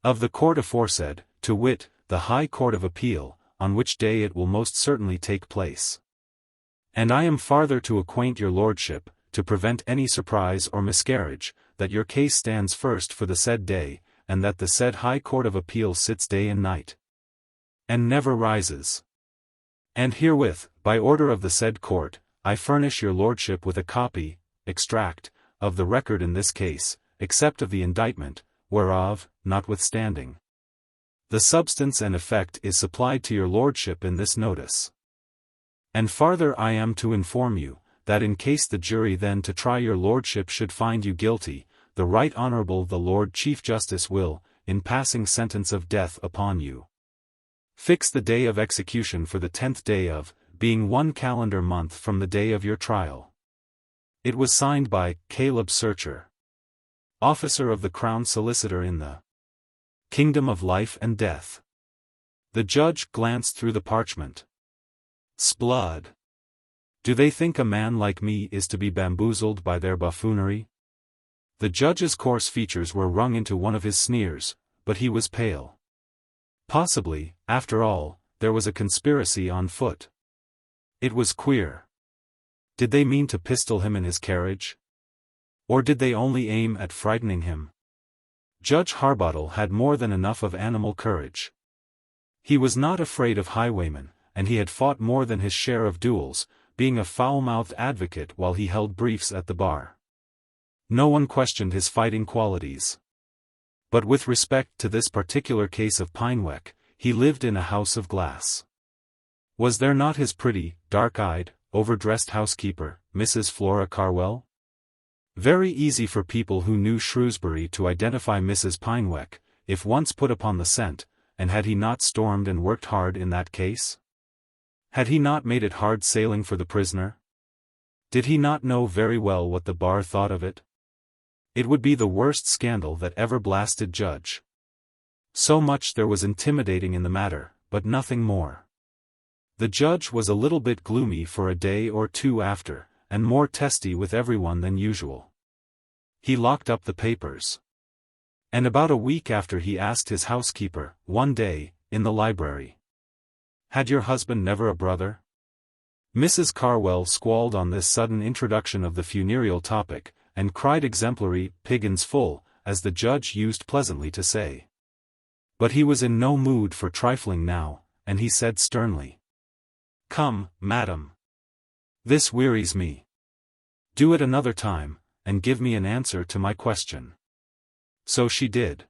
Speaker 1: of the court aforesaid, to wit, the High Court of Appeal, on which day it will most certainly take place. And I am farther to acquaint your lordship, to prevent any surprise or miscarriage, that your case stands first for the said day, and that the said High Court of Appeal sits day and night, and never rises. And herewith, by order of the said court, I furnish your lordship with a copy, extract, of the record in this case, except of the indictment, whereof, notwithstanding, the substance and effect is supplied to your lordship in this notice. And farther I am to inform you, that in case the jury then to try your lordship should find you guilty, the Right Honourable the Lord Chief Justice will, in passing sentence of death upon you, fix the day of execution for the 10th day of, being 1 calendar month from the day of your trial. It was signed by Caleb Searcher, officer of the Crown Solicitor in the Kingdom of Life and Death. The judge glanced through the parchment. Sblood! Do they think a man like me is to be bamboozled by their buffoonery? The judge's coarse features were wrung into one of his sneers, but he was pale. Possibly, after all, there was a conspiracy on foot. It was queer. Did they mean to pistol him in his carriage? Or did they only aim at frightening him? Judge Harbottle had more than enough of animal courage. He was not afraid of highwaymen, and he had fought more than his share of duels, being a foul-mouthed advocate while he held briefs at the bar. No one questioned his fighting qualities. But with respect to this particular case of Pynewek, he lived in a house of glass. Was there not his pretty, dark-eyed, overdressed housekeeper, Mrs. Flora Carwell? Very easy for people who knew Shrewsbury to identify Mrs. Pynewek, if once put upon the scent, and had he not stormed and worked hard in that case? Had he not made it hard sailing for the prisoner? Did he not know very well what the bar thought of it? It would be the worst scandal that ever blasted Judge. So much there was intimidating in the matter, but nothing more. The judge was a little bit gloomy for a day or two after, and more testy with everyone than usual. He locked up the papers. And about a week after he asked his housekeeper, one day, in the library, "Had your husband never a brother?" Mrs. Carwell squalled on this sudden introduction of the funereal topic, and cried exemplary, "Piggins full," as the judge used pleasantly to say. But he was in no mood for trifling now, and he said sternly, "Come, madam. This wearies me. Do it another time, and give me an answer to my question." So she did.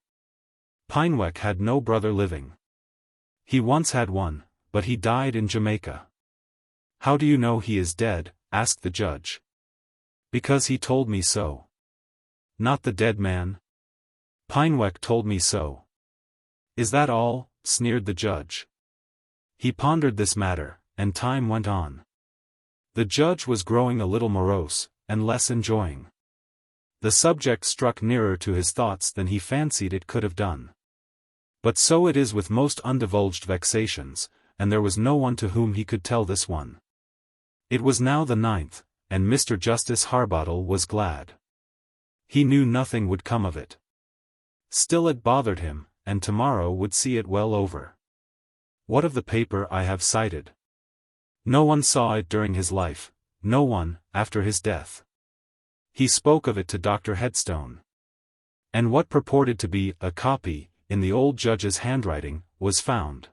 Speaker 1: Pynewek had no brother living. He once had one, but he died in Jamaica. "How do you know he is dead?" asked the judge. "Because he told me so." "Not the dead man?" "Pynewek told me so." "Is that all?" sneered the judge. He pondered this matter, and time went on. The judge was growing a little morose, and less enjoying. The subject struck nearer to his thoughts than he fancied it could have done. But so it is with most undivulged vexations, and there was no one to whom he could tell this one. It was now the 9th, and Mr. Justice Harbottle was glad. He knew nothing would come of it. Still it bothered him, and tomorrow would see it well over. What of the paper I have cited? No one saw it during his life, no one, after his death. He spoke of it to Dr. Headstone. And what purported to be a copy, in the old judge's handwriting, was found.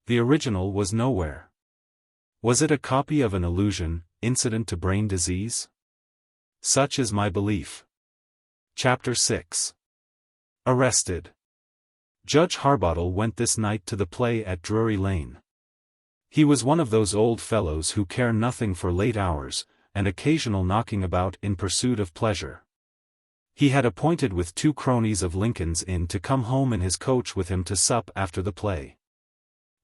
Speaker 1: The original was nowhere. Was it a copy of an allusion, incident to brain disease? Such is my belief. Chapter 6. Arrested. Judge Harbottle went this night to the play at Drury Lane. He was one of those old fellows who care nothing for late hours, and occasional knocking about in pursuit of pleasure. He had appointed with 2 cronies of Lincoln's Inn to come home in his coach with him to sup after the play.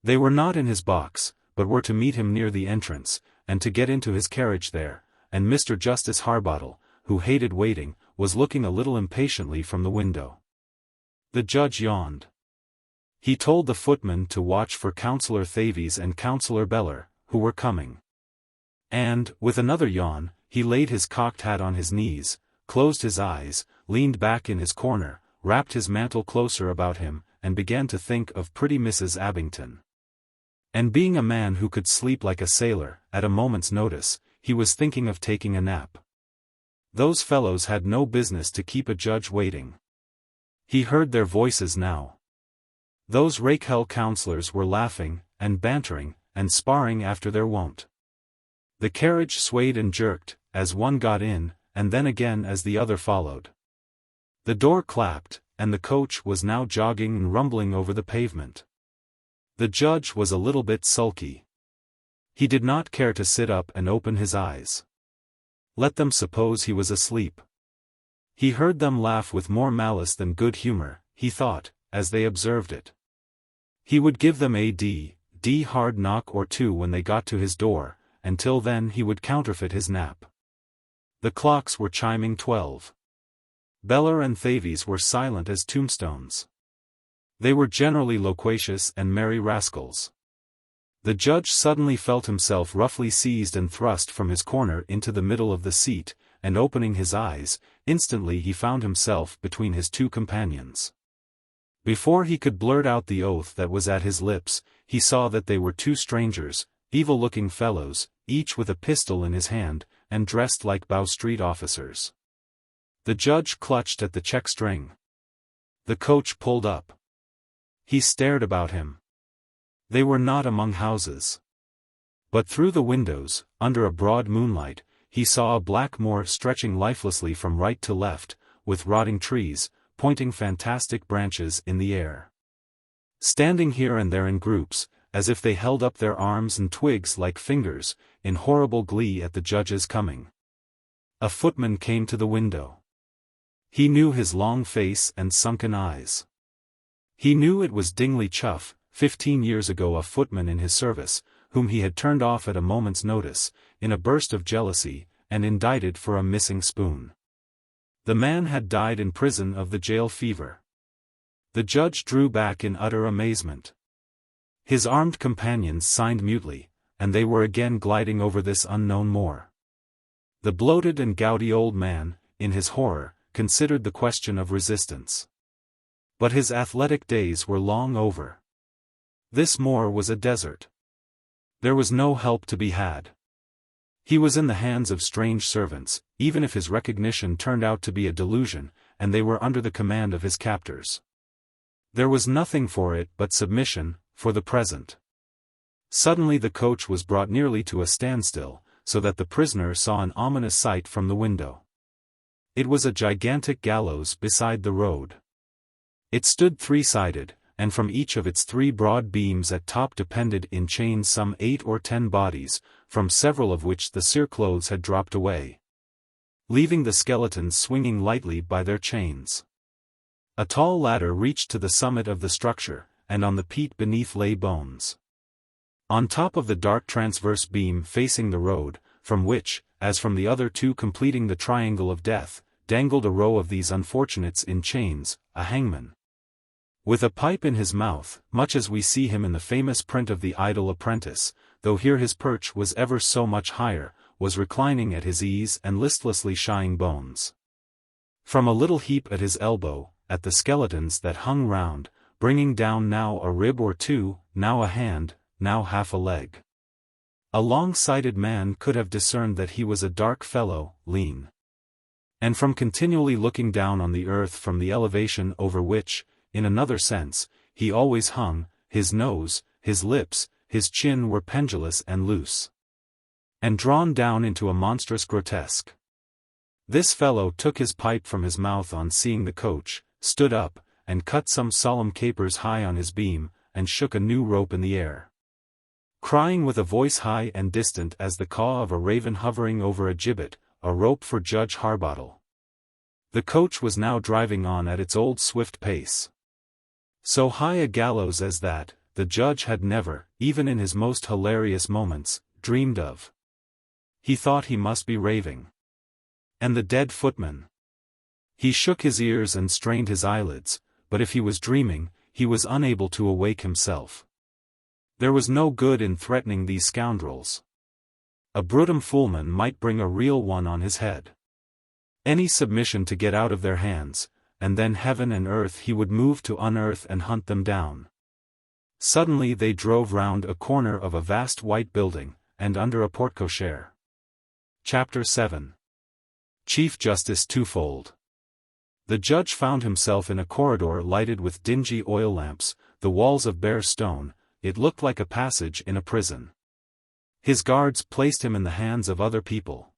Speaker 1: They were not in his box, but were to meet him near the entrance, and to get into his carriage there, and Mr. Justice Harbottle, who hated waiting, was looking a little impatiently from the window. The judge yawned. He told the footman to watch for Councillor Thavies and Councillor Beller, who were coming. And, with another yawn, he laid his cocked hat on his knees, closed his eyes, leaned back in his corner, wrapped his mantle closer about him, and began to think of pretty Mrs. Abington. And being a man who could sleep like a sailor, at a moment's notice, he was thinking of taking a nap. Those fellows had no business to keep a judge waiting. He heard their voices now. Those rakehell councillors were laughing, and bantering, and sparring after their wont. The carriage swayed and jerked, as one got in, and then again as the other followed. The door clapped, and the coach was now jogging and rumbling over the pavement. The judge was a little bit sulky. He did not care to sit up and open his eyes. Let them suppose he was asleep. He heard them laugh with more malice than good humor, he thought, as they observed it. He would give them a d hard knock or 2 when they got to his door, and till then he would counterfeit his nap. The clocks were chiming 12. Beller and Thavies were silent as tombstones. They were generally loquacious and merry rascals. The judge suddenly felt himself roughly seized and thrust from his corner into the middle of the seat, and opening his eyes, instantly he found himself between his 2 companions. Before he could blurt out the oath that was at his lips, he saw that they were 2 strangers, evil-looking fellows, each with a pistol in his hand, and dressed like Bow Street officers. The judge clutched at the check-string. The coach pulled up. He stared about him. They were not among houses. But through the windows, under a broad moonlight, he saw a black moor stretching lifelessly from right to left, with rotting trees, pointing fantastic branches in the air. Standing here and there in groups, as if they held up their arms and twigs like fingers, in horrible glee at the judge's coming. A footman came to the window. He knew his long face and sunken eyes. He knew it was Dingley Chuff, 15 years ago a footman in his service, whom he had turned off at a moment's notice, in a burst of jealousy, and indicted for a missing spoon. The man had died in prison of the jail fever. The judge drew back in utter amazement. His armed companions signed mutely, and they were again gliding over this unknown moor. The bloated and gouty old man, in his horror, considered the question of resistance. But his athletic days were long over. This moor was a desert. There was no help to be had. He was in the hands of strange servants, even if his recognition turned out to be a delusion, and they were under the command of his captors. There was nothing for it but submission, for the present. Suddenly the coach was brought nearly to a standstill, so that the prisoner saw an ominous sight from the window. It was a gigantic gallows beside the road. It stood 3-sided, and from each of its 3 broad beams at top depended in chains some 8 or 10 bodies, from several of which the cereclothes had dropped away, leaving the skeletons swinging lightly by their chains. A tall ladder reached to the summit of the structure, and on the peat beneath lay bones. On top of the dark transverse beam facing the road, from which, as from the other 2 completing the triangle of death, dangled a row of these unfortunates in chains, a hangman. With a pipe in his mouth, much as we see him in the famous print of the Idle Apprentice, though here his perch was ever so much higher, was reclining at his ease and listlessly shying bones. From a little heap at his elbow, at the skeletons that hung round, bringing down now a rib or 2, now a hand, now half a leg. A long-sighted man could have discerned that he was a dark fellow, lean. And from continually looking down on the earth from the elevation over which, in another sense, he always hung, his nose, his lips, his chin were pendulous and loose, and drawn down into a monstrous grotesque. This fellow took his pipe from his mouth on seeing the coach, stood up, and cut some solemn capers high on his beam, and shook a new rope in the air, crying with a voice high and distant as the caw of a raven hovering over a gibbet, a rope for Judge Harbottle. The coach was now driving on at its old swift pace. So high a gallows as that, the judge had never, even in his most hilarious moments, dreamed of. He thought he must be raving. And the dead footman. He shook his ears and strained his eyelids, but if he was dreaming, he was unable to awake himself. There was no good in threatening these scoundrels. A brutum fulmen might bring a real one on his head. Any submission to get out of their hands, and then heaven and earth he would move to unearth and hunt them down. Suddenly they drove round a corner of a vast white building, and under a porte-cochere. Chapter 7. Chief Justice Twofold. The judge found himself in a corridor lighted with dingy oil lamps, the walls of bare stone. It looked like a passage in a prison. His guards placed him in the hands of other people.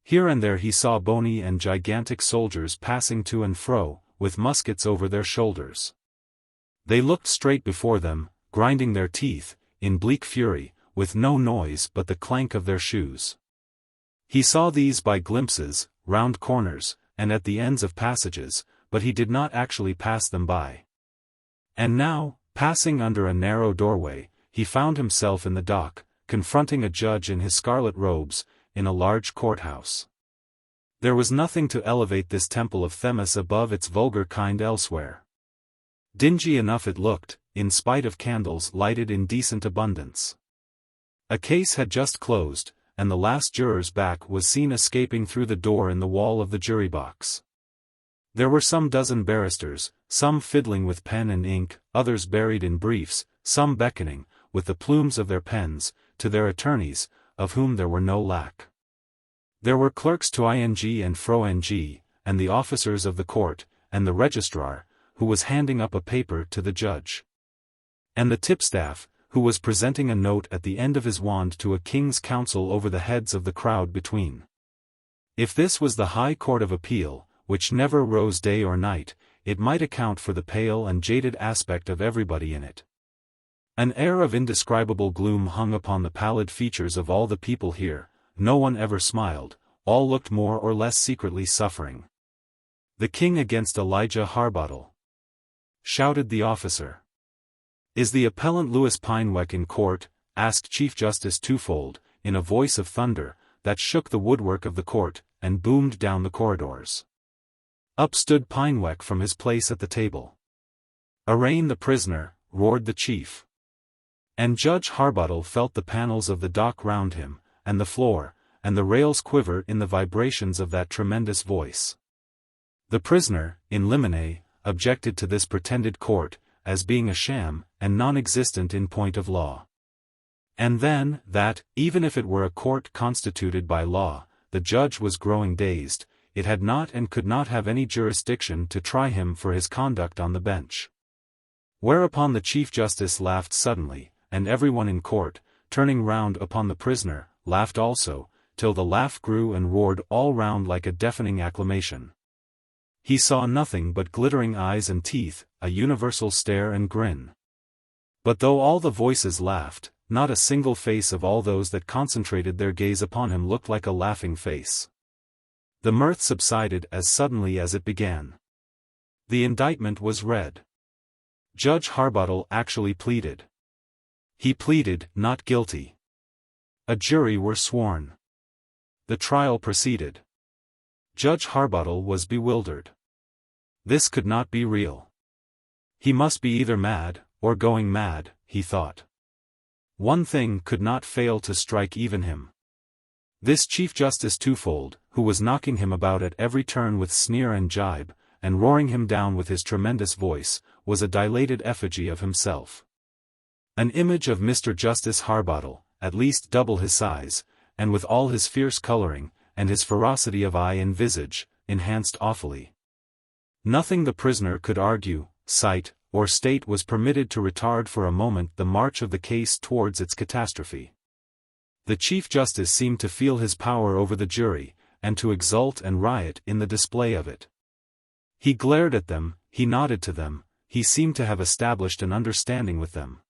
Speaker 1: Here and there he saw bony and gigantic soldiers passing to and fro, with muskets over their shoulders. They looked straight before them, grinding their teeth, in bleak fury, with no noise but the clank of their shoes. He saw these by glimpses, round corners, and at the ends of passages, but he did not actually pass them by. And now, passing under a narrow doorway, he found himself in the dock, confronting a judge in his scarlet robes, in a large courthouse. There was nothing to elevate this temple of Themis above its vulgar kind elsewhere. Dingy enough it looked, in spite of candles lighted in decent abundance. A case had just closed, and the last juror's back was seen escaping through the door in the wall of the jury box. There were some dozen barristers, some fiddling with pen and ink, others buried in briefs, some beckoning, with the plumes of their pens, to their attorneys, of whom there were no lack. There were clerks to ing and fro ing, and the officers of the court, and the registrar, who was handing up a paper to the judge. And the tipstaff, who was presenting a note at the end of his wand to a king's counsel over the heads of the crowd between. If this was the High Court of Appeal, which never rose day or night, it might account for the pale and jaded aspect of everybody in it. An air of indescribable gloom hung upon the pallid features of all the people here. No one ever smiled, all looked more or less secretly suffering. "The king against Elijah Harbottle!" shouted the officer. "Is the appellant Louis Pineweck in court?" asked Chief Justice Twofold, in a voice of thunder, that shook the woodwork of the court, and boomed down the corridors. Up stood Pineweck from his place at the table. "Arraign the prisoner," roared the chief. And Judge Harbottle felt the panels of the dock round him, and the floor, and the rails quiver in the vibrations of that tremendous voice. The prisoner, in limine, objected to this pretended court, as being a sham, and non-existent in point of law. And then, that, even if it were a court constituted by law, the judge was growing dazed, it had not and could not have any jurisdiction to try him for his conduct on the bench. Whereupon the Chief Justice laughed suddenly, and everyone in court, turning round upon the prisoner, laughed also, till the laugh grew and roared all round like a deafening acclamation. He saw nothing but glittering eyes and teeth, a universal stare and grin. But though all the voices laughed, not a single face of all those that concentrated their gaze upon him looked like a laughing face. The mirth subsided as suddenly as it began. The indictment was read. Judge Harbottle actually pleaded. He pleaded not guilty. A jury were sworn. The trial proceeded. Judge Harbottle was bewildered. This could not be real. He must be either mad, or going mad, he thought. One thing could not fail to strike even him. This Chief Justice Twofold, who was knocking him about at every turn with sneer and jibe, and roaring him down with his tremendous voice, was a dilated effigy of himself. An image of Mr. Justice Harbottle, at least double his size, and with all his fierce coloring, and his ferocity of eye and visage, enhanced awfully. Nothing the prisoner could argue, cite, or state was permitted to retard for a moment the march of the case towards its catastrophe. The Chief Justice seemed to feel his power over the jury, and to exult and riot in the display of it. He glared at them, he nodded to them, he seemed to have established an understanding with them.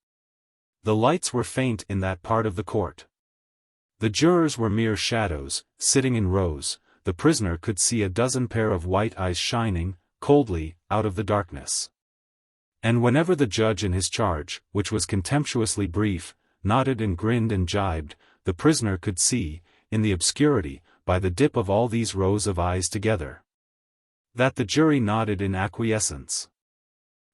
Speaker 1: The lights were faint in that part of the court. The jurors were mere shadows, sitting in rows. The prisoner could see a dozen pair of white eyes shining, coldly, out of the darkness. And whenever the judge in his charge, which was contemptuously brief, nodded and grinned and jibed, the prisoner could see, in the obscurity, by the dip of all these rows of eyes together, that the jury nodded in acquiescence.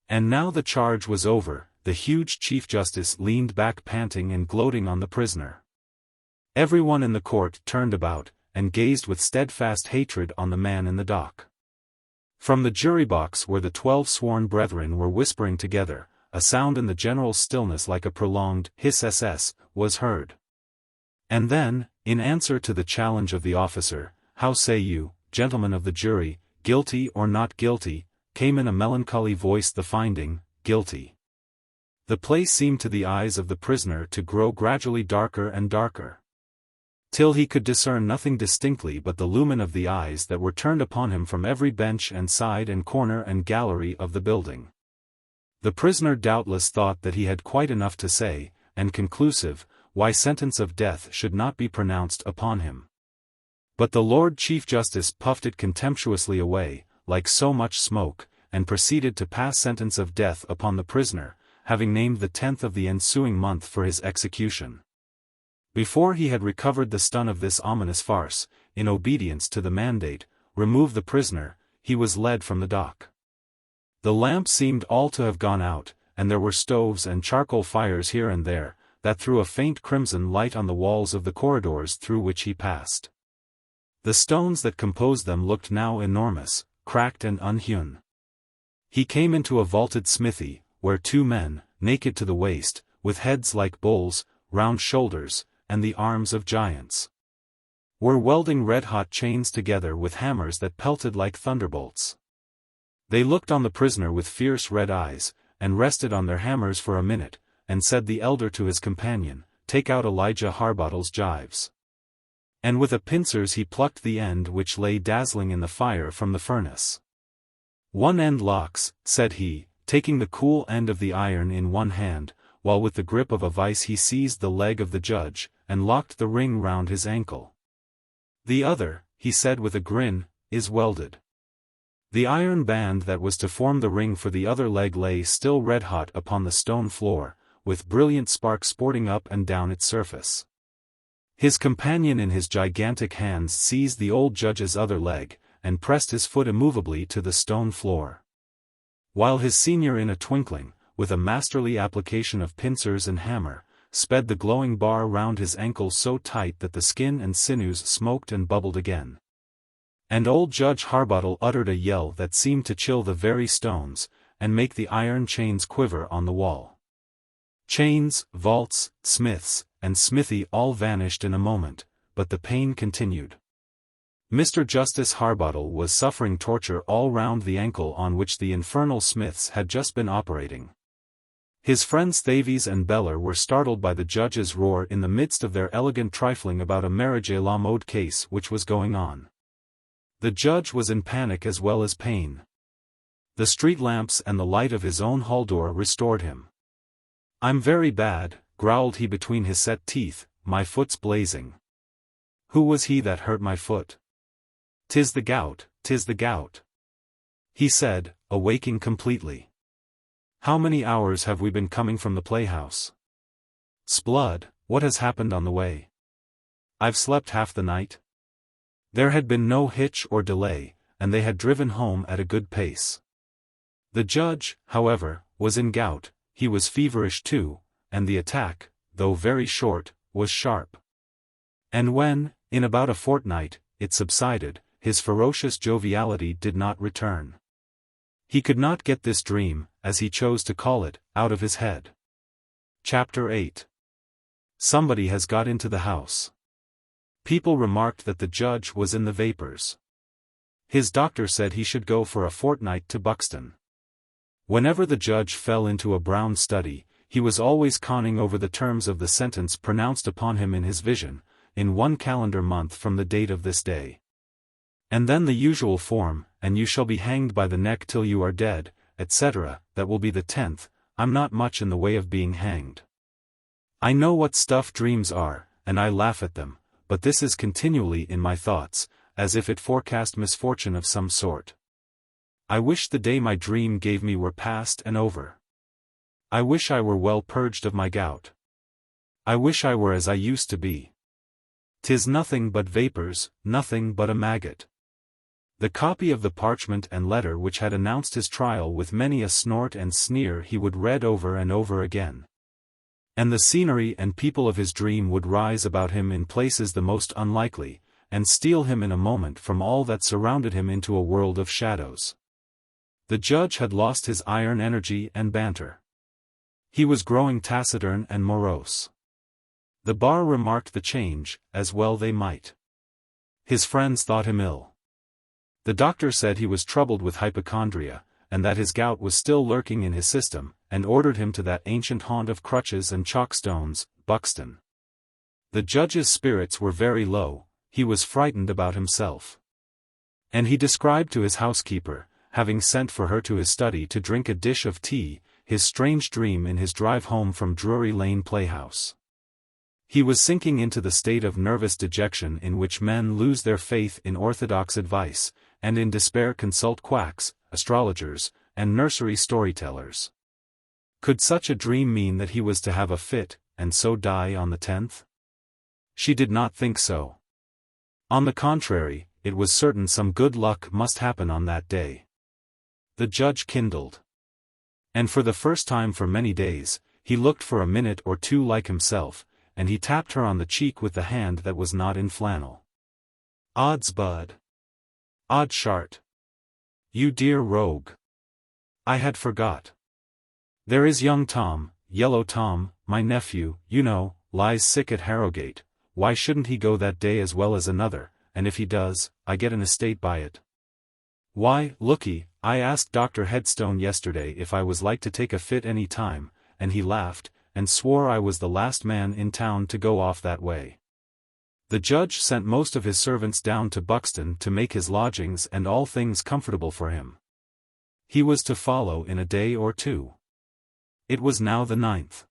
Speaker 1: And now the charge was over, the huge Chief Justice leaned back panting and gloating on the prisoner. Everyone in the court turned about, and gazed with steadfast hatred on the man in the dock. From the jury box where the 12 sworn brethren were whispering together, a sound in the general stillness like a prolonged hiss was heard. And then, in answer to the challenge of the officer, "How say you, gentlemen of the jury, guilty or not guilty?" came in a melancholy voice the finding, "Guilty." The place seemed to the eyes of the prisoner to grow gradually darker and darker, till he could discern nothing distinctly but the lumen of the eyes that were turned upon him from every bench and side and corner and gallery of the building. The prisoner doubtless thought that he had quite enough to say, and conclusive, why sentence of death should not be pronounced upon him. But the Lord Chief Justice puffed it contemptuously away, like so much smoke, and proceeded to pass sentence of death upon the prisoner, having named the 10th of the ensuing month for his execution. Before he had recovered the stun of this ominous farce, in obedience to the mandate, "Remove the prisoner," he was led from the dock. The lamp seemed all to have gone out, and there were stoves and charcoal fires here and there, that threw a faint crimson light on the walls of the corridors through which he passed. The stones that composed them looked now enormous, cracked and unhewn. He came into a vaulted smithy, where 2 men, naked to the waist, with heads like bulls, round shoulders, and the arms of giants, were welding red-hot chains together with hammers that pelted like thunderbolts. They looked on the prisoner with fierce red eyes, and rested on their hammers for a minute, and said the elder to his companion, "Take out Elijah Harbottle's gyves." And with a pincers he plucked the end which lay dazzling in the fire from the furnace. "One end locks," said he, taking the cool end of the iron in one hand, while with the grip of a vice he seized the leg of the judge, and locked the ring round his ankle. "The other," he said with a grin, "is welded." The iron band that was to form the ring for the other leg lay still red-hot upon the stone floor, with brilliant sparks sporting up and down its surface. His companion in his gigantic hands seized the old judge's other leg, and pressed his foot immovably to the stone floor, while his senior in a twinkling, with a masterly application of pincers and hammer, sped the glowing bar round his ankle so tight that the skin and sinews smoked and bubbled again. And old Judge Harbottle uttered a yell that seemed to chill the very stones, and make the iron chains quiver on the wall. Chains, vaults, smiths, and smithy all vanished in a moment, but the pain continued. Mr. Justice Harbottle was suffering torture all round the ankle on which the infernal smiths had just been operating. His friends Thavies and Beller were startled by the judge's roar in the midst of their elegant trifling about a marriage à la mode case which was going on. The judge was in panic as well as pain. The street lamps and the light of his own hall door restored him. "I'm very bad," growled he between his set teeth, "my foot's blazing. Who was he that hurt my foot? 'Tis the gout, 'tis the gout," he said, awaking completely. "How many hours have we been coming from the playhouse? Sblood, what has happened on the way? I've slept half the night." There had been no hitch or delay, and they had driven home at a good pace. The judge, however, was in gout, he was feverish too, and the attack, though very short, was sharp. And when, in about a fortnight, it subsided, his ferocious joviality did not return. He could not get this dream, as he chose to call it, out of his head. Chapter 8. Somebody has got into the house. People remarked that the judge was in the vapors. His doctor said he should go for a fortnight to Buxton. Whenever the judge fell into a brown study, he was always conning over the terms of the sentence pronounced upon him in his vision, in 1 calendar month from the date of this day. And then the usual form, and you shall be hanged by the neck till you are dead, etc., that will be the 10th, I'm not much in the way of being hanged. I know what stuff dreams are, and I laugh at them, but this is continually in my thoughts, as if it forecast misfortune of some sort. I wish the day my dream gave me were past and over. I wish I were well purged of my gout. I wish I were as I used to be. 'Tis nothing but vapors, nothing but a maggot. The copy of the parchment and letter which had announced his trial with many a snort and sneer he would read over and over again. And the scenery and people of his dream would rise about him in places the most unlikely, and steal him in a moment from all that surrounded him into a world of shadows. The judge had lost his iron energy and banter. He was growing taciturn and morose. The bar remarked the change, as well they might. His friends thought him ill. The doctor said he was troubled with hypochondria, and that his gout was still lurking in his system, and ordered him to that ancient haunt of crutches and chalkstones, Buxton. The judge's spirits were very low. He was frightened about himself. And he described to his housekeeper, having sent for her to his study to drink a dish of tea, his strange dream in his drive home from Drury Lane Playhouse. He was sinking into the state of nervous dejection in which men lose their faith in orthodox advice, and in despair consult quacks, astrologers, and nursery storytellers. Could such a dream mean that he was to have a fit, and so die on the 10th? She did not think so. On the contrary, it was certain some good luck must happen on that day. The judge kindled. And for the first time for many days, he looked for a minute or two like himself, and he tapped her on the cheek with the hand that was not in flannel. Odds bud. Odd shart. You dear rogue. I had forgot. There is young Tom, Yellow Tom, my nephew, you know, lies sick at Harrogate. Why shouldn't he go that day as well as another, and if he does, I get an estate by it. Why, looky, I asked Dr. Headstone yesterday if I was like to take a fit any time, and he laughed, and swore I was the last man in town to go off that way. The judge sent most of his servants down to Buxton to make his lodgings and all things comfortable for him. He was to follow in a day or two. It was now the 9th.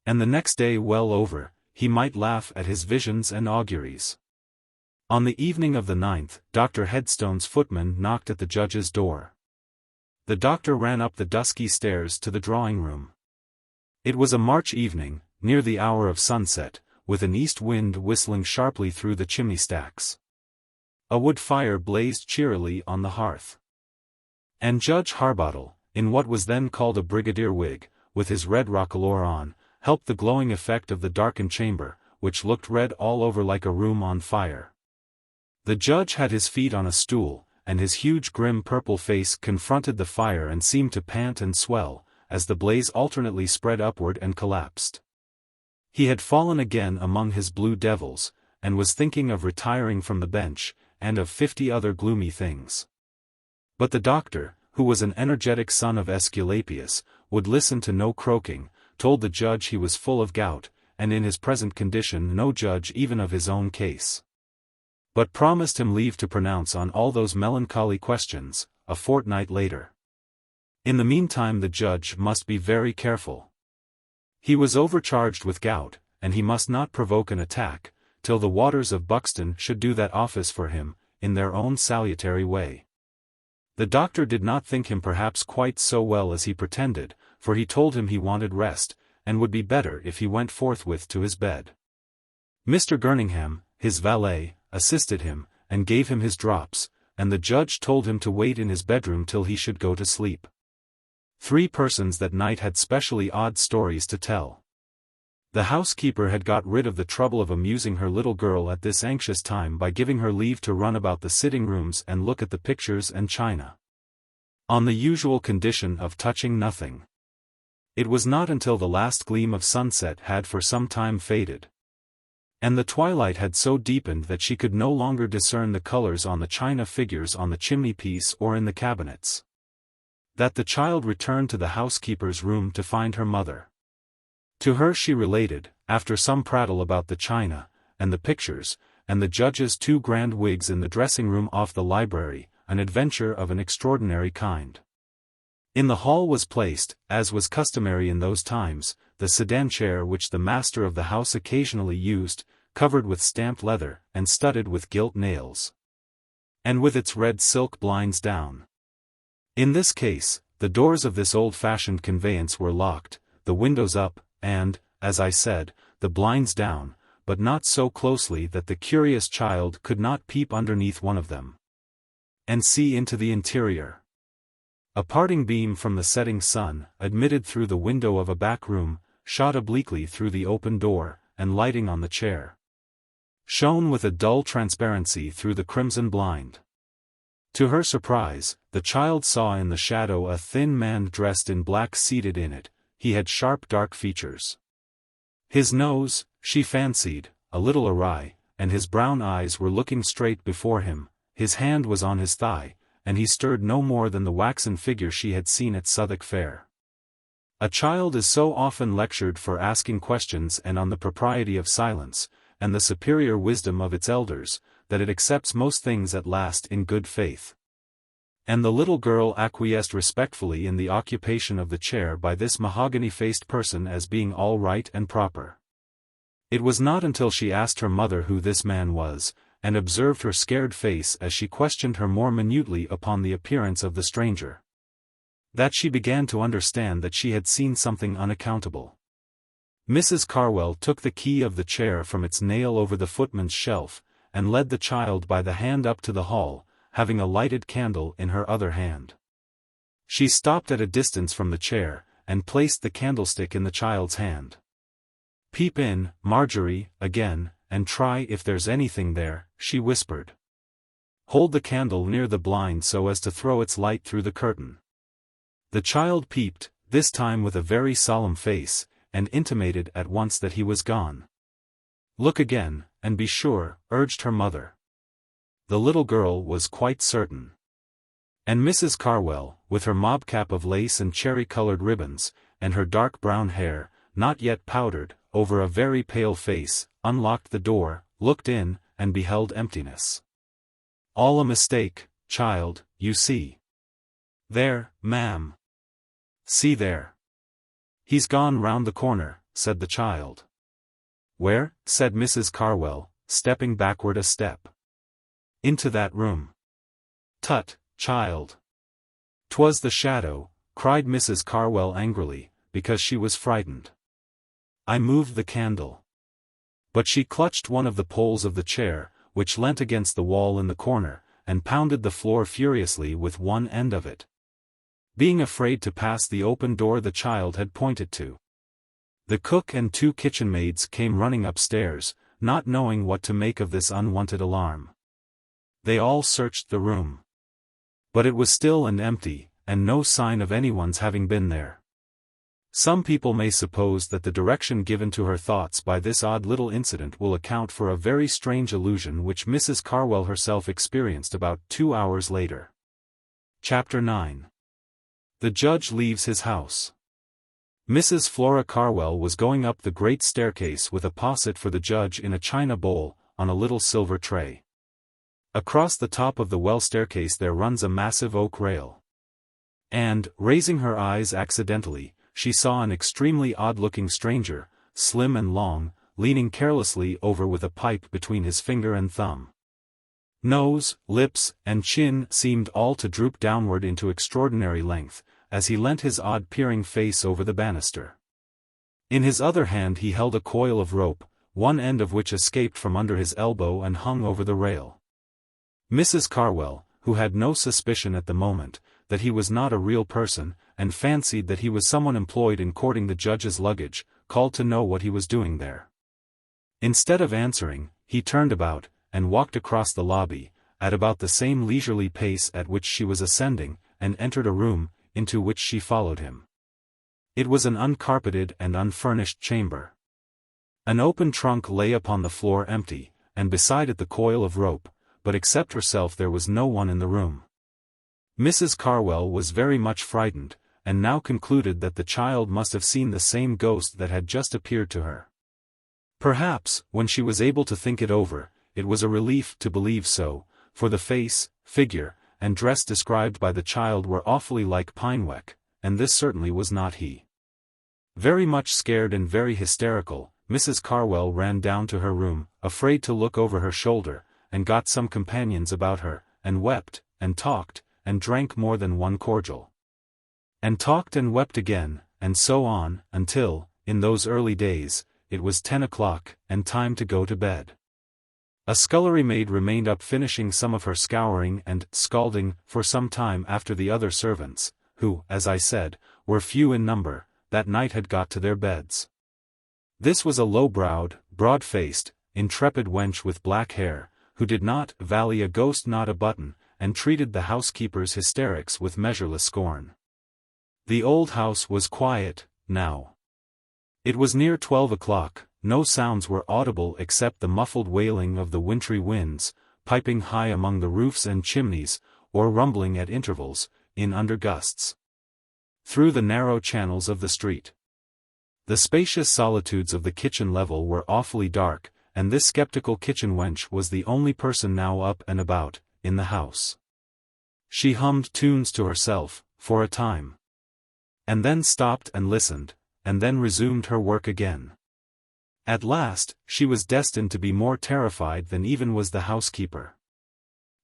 Speaker 1: And the next day well over, he might laugh at his visions and auguries. On the evening of the 9th, Dr. Headstone's footman knocked at the judge's door. The doctor ran up the dusky stairs to the drawing-room. It was a March evening, near the hour of sunset, with an east wind whistling sharply through the chimney stacks. A wood fire blazed cheerily on the hearth. And Judge Harbottle, in what was then called a brigadier wig, with his red roquelaure on, helped the glowing effect of the darkened chamber, which looked red all over like a room on fire. The judge had his feet on a stool, and his huge grim purple face confronted the fire and seemed to pant and swell, as the blaze alternately spread upward and collapsed. He had fallen again among his blue devils, and was thinking of retiring from the bench, and of 50 other gloomy things. But the doctor, who was an energetic son of Aesculapius, would listen to no croaking, told the judge he was full of gout, and in his present condition no judge even of his own case. But promised him leave to pronounce on all those melancholy questions, a fortnight later. In the meantime the judge must be very careful. He was overcharged with gout, and he must not provoke an attack, till the waters of Buxton should do that office for him, in their own salutary way. The doctor did not think him perhaps quite so well as he pretended, for he told him he wanted rest, and would be better if he went forthwith to his bed. Mr. Girningham, his valet, assisted him, and gave him his drops, and the judge told him to wait in his bedroom till he should go to sleep. 3 persons that night had specially odd stories to tell. The housekeeper had got rid of the trouble of amusing her little girl at this anxious time by giving her leave to run about the sitting rooms and look at the pictures and china. On the usual condition of touching nothing. It was not until the last gleam of sunset had for some time faded, And the twilight had so deepened that she could no longer discern the colors on the china figures on the chimney-piece or in the cabinets. That the child returned to the housekeeper's room to find her mother. To her she related, after some prattle about the china, and the pictures, and the judge's 2 grand wigs in the dressing-room off the library, an adventure of an extraordinary kind. In the hall was placed, as was customary in those times, the sedan chair which the master of the house occasionally used, covered with stamped leather, and studded with gilt nails. And with its red silk blinds down. In this case, the doors of this old-fashioned conveyance were locked, the windows up, and, as I said, the blinds down, but not so closely that the curious child could not peep underneath one of them and see into the interior. A parting beam from the setting sun, admitted through the window of a back room, shot obliquely through the open door, and lighting on the chair, shone with a dull transparency through the crimson blind. To her surprise, the child saw in the shadow a thin man dressed in black seated in it. He had sharp dark features. His nose, she fancied, a little awry, and his brown eyes were looking straight before him. His hand was on his thigh, and he stirred no more than the waxen figure she had seen at Southwark Fair. A child is so often lectured for asking questions and on the propriety of silence, and the superior wisdom of its elders, that it accepts most things at last in good faith. And the little girl acquiesced respectfully in the occupation of the chair by this mahogany-faced person as being all right and proper. It was not until she asked her mother who this man was, and observed her scared face as she questioned her more minutely upon the appearance of the stranger, that she began to understand that she had seen something unaccountable. Mrs. Carwell took the key of the chair from its nail over the footman's shelf, and led the child by the hand up to the hall, having a lighted candle in her other hand. She stopped at a distance from the chair, and placed the candlestick in the child's hand. "Peep in, Marjorie, again, and try if there's anything there," she whispered. "Hold the candle near the blind so as to throw its light through the curtain." The child peeped, this time with a very solemn face, and intimated at once that he was gone. "Look again, and be sure," urged her mother. The little girl was quite certain. And Mrs. Carwell, with her mob cap of lace and cherry-colored ribbons, and her dark brown hair, not yet powdered, over a very pale face, unlocked the door, looked in, and beheld emptiness. "All a mistake, child, you see." "There, ma'am. See there. He's gone round the corner," said the child. "Where?" said Mrs. Carwell, stepping backward a step. "Into that room." "Tut, child. 'Twas the shadow," cried Mrs. Carwell angrily, because she was frightened. "I moved the candle." But she clutched one of the poles of the chair, which leant against the wall in the corner, and pounded the floor furiously with one end of it, being afraid to pass the open door the child had pointed to. The cook and 2 kitchen maids came running upstairs, not knowing what to make of this unwonted alarm. They all searched the room. But it was still and empty, and no sign of anyone's having been there. Some people may suppose that the direction given to her thoughts by this odd little incident will account for a very strange illusion which Mrs. Carwell herself experienced about 2 hours later. Chapter 9. The judge leaves his house. Mrs. Flora Carwell was going up the great staircase with a posset for the judge in a china bowl, on a little silver tray. Across the top of the well staircase there runs a massive oak rail. And, raising her eyes accidentally, she saw an extremely odd-looking stranger, slim and long, leaning carelessly over with a pipe between his finger and thumb. Nose, lips, and chin seemed all to droop downward into extraordinary length, as he leant his odd peering face over the banister. In his other hand he held a coil of rope, one end of which escaped from under his elbow and hung over the rail. Mrs. Carwell, who had no suspicion at the moment that he was not a real person, and fancied that he was someone employed in courting the judge's luggage, called to know what he was doing there. Instead of answering, he turned about, and walked across the lobby, at about the same leisurely pace at which she was ascending, and entered a room, into which she followed him. It was an uncarpeted and unfurnished chamber. An open trunk lay upon the floor empty, and beside it the coil of rope, but except herself there was no one in the room. Mrs. Carwell was very much frightened, and now concluded that the child must have seen the same ghost that had just appeared to her. Perhaps, when she was able to think it over, it was a relief to believe so, for the face, figure, and dress described by the child were awfully like Pineweck, and this certainly was not he. Very much scared and very hysterical, Mrs. Carwell ran down to her room, afraid to look over her shoulder, and got some companions about her, and wept, and talked, and drank more than one cordial. And talked and wept again, and so on, until, in those early days, it was 10 o'clock, and time to go to bed. A scullery maid remained up finishing some of her scouring and scalding for some time after the other servants, who, as I said, were few in number, that night had got to their beds. This was a low-browed, broad-faced, intrepid wench with black hair, who did not vally a ghost not a button, and treated the housekeeper's hysterics with measureless scorn. The old house was quiet, now. It was near 12 o'clock, no sounds were audible except the muffled wailing of the wintry winds, piping high among the roofs and chimneys, or rumbling at intervals, in under gusts, through the narrow channels of the street. The spacious solitudes of the kitchen level were awfully dark, and this skeptical kitchen wench was the only person now up and about, in the house. She hummed tunes to herself, for a time, and then stopped and listened, and then resumed her work again. At last, she was destined to be more terrified than even was the housekeeper.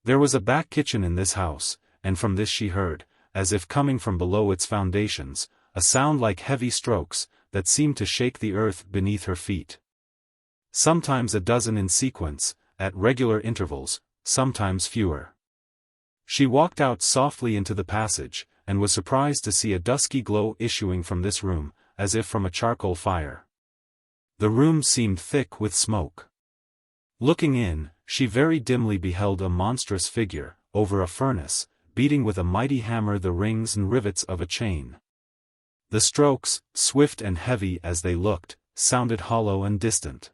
Speaker 1: There was a back kitchen in this house, and from this she heard, as if coming from below its foundations, a sound like heavy strokes, that seemed to shake the earth beneath her feet. Sometimes a dozen in sequence, at regular intervals, sometimes fewer. She walked out softly into the passage, and was surprised to see a dusky glow issuing from this room, as if from a charcoal fire. The room seemed thick with smoke. Looking in, she very dimly beheld a monstrous figure, over a furnace, beating with a mighty hammer the rings and rivets of a chain. The strokes, swift and heavy as they looked, sounded hollow and distant.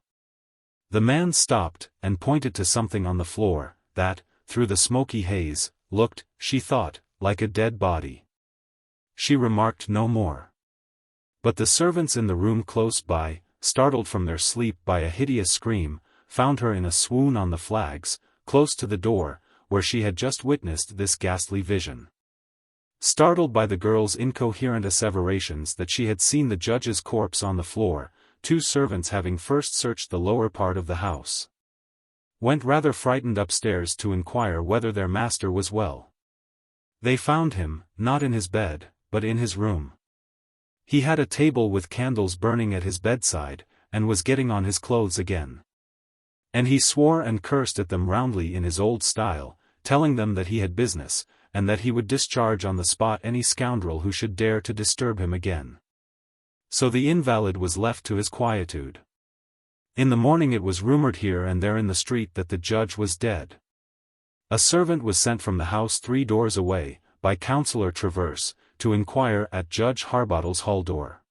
Speaker 1: The man stopped, and pointed to something on the floor, that, through the smoky haze, looked, she thought, like a dead body. She remarked no more. But the servants in the room close by, startled from their sleep by a hideous scream, found her in a swoon on the flags, close to the door, where she had just witnessed this ghastly vision. Startled by the girl's incoherent asseverations that she had seen the judge's corpse on the floor, two servants having first searched the lower part of the house, went rather frightened upstairs to inquire whether their master was well. They found him, not in his bed, but in his room. He had a table with candles burning at his bedside, and was getting on his clothes again. And he swore and cursed at them roundly in his old style, telling them that he had business, and that he would discharge on the spot any scoundrel who should dare to disturb him again. So the invalid was left to his quietude. In the morning it was rumored here and there in the street that the judge was dead. A servant was sent from the house 3 doors away, by Councillor Traverse, to inquire at Judge Harbottle's hall door.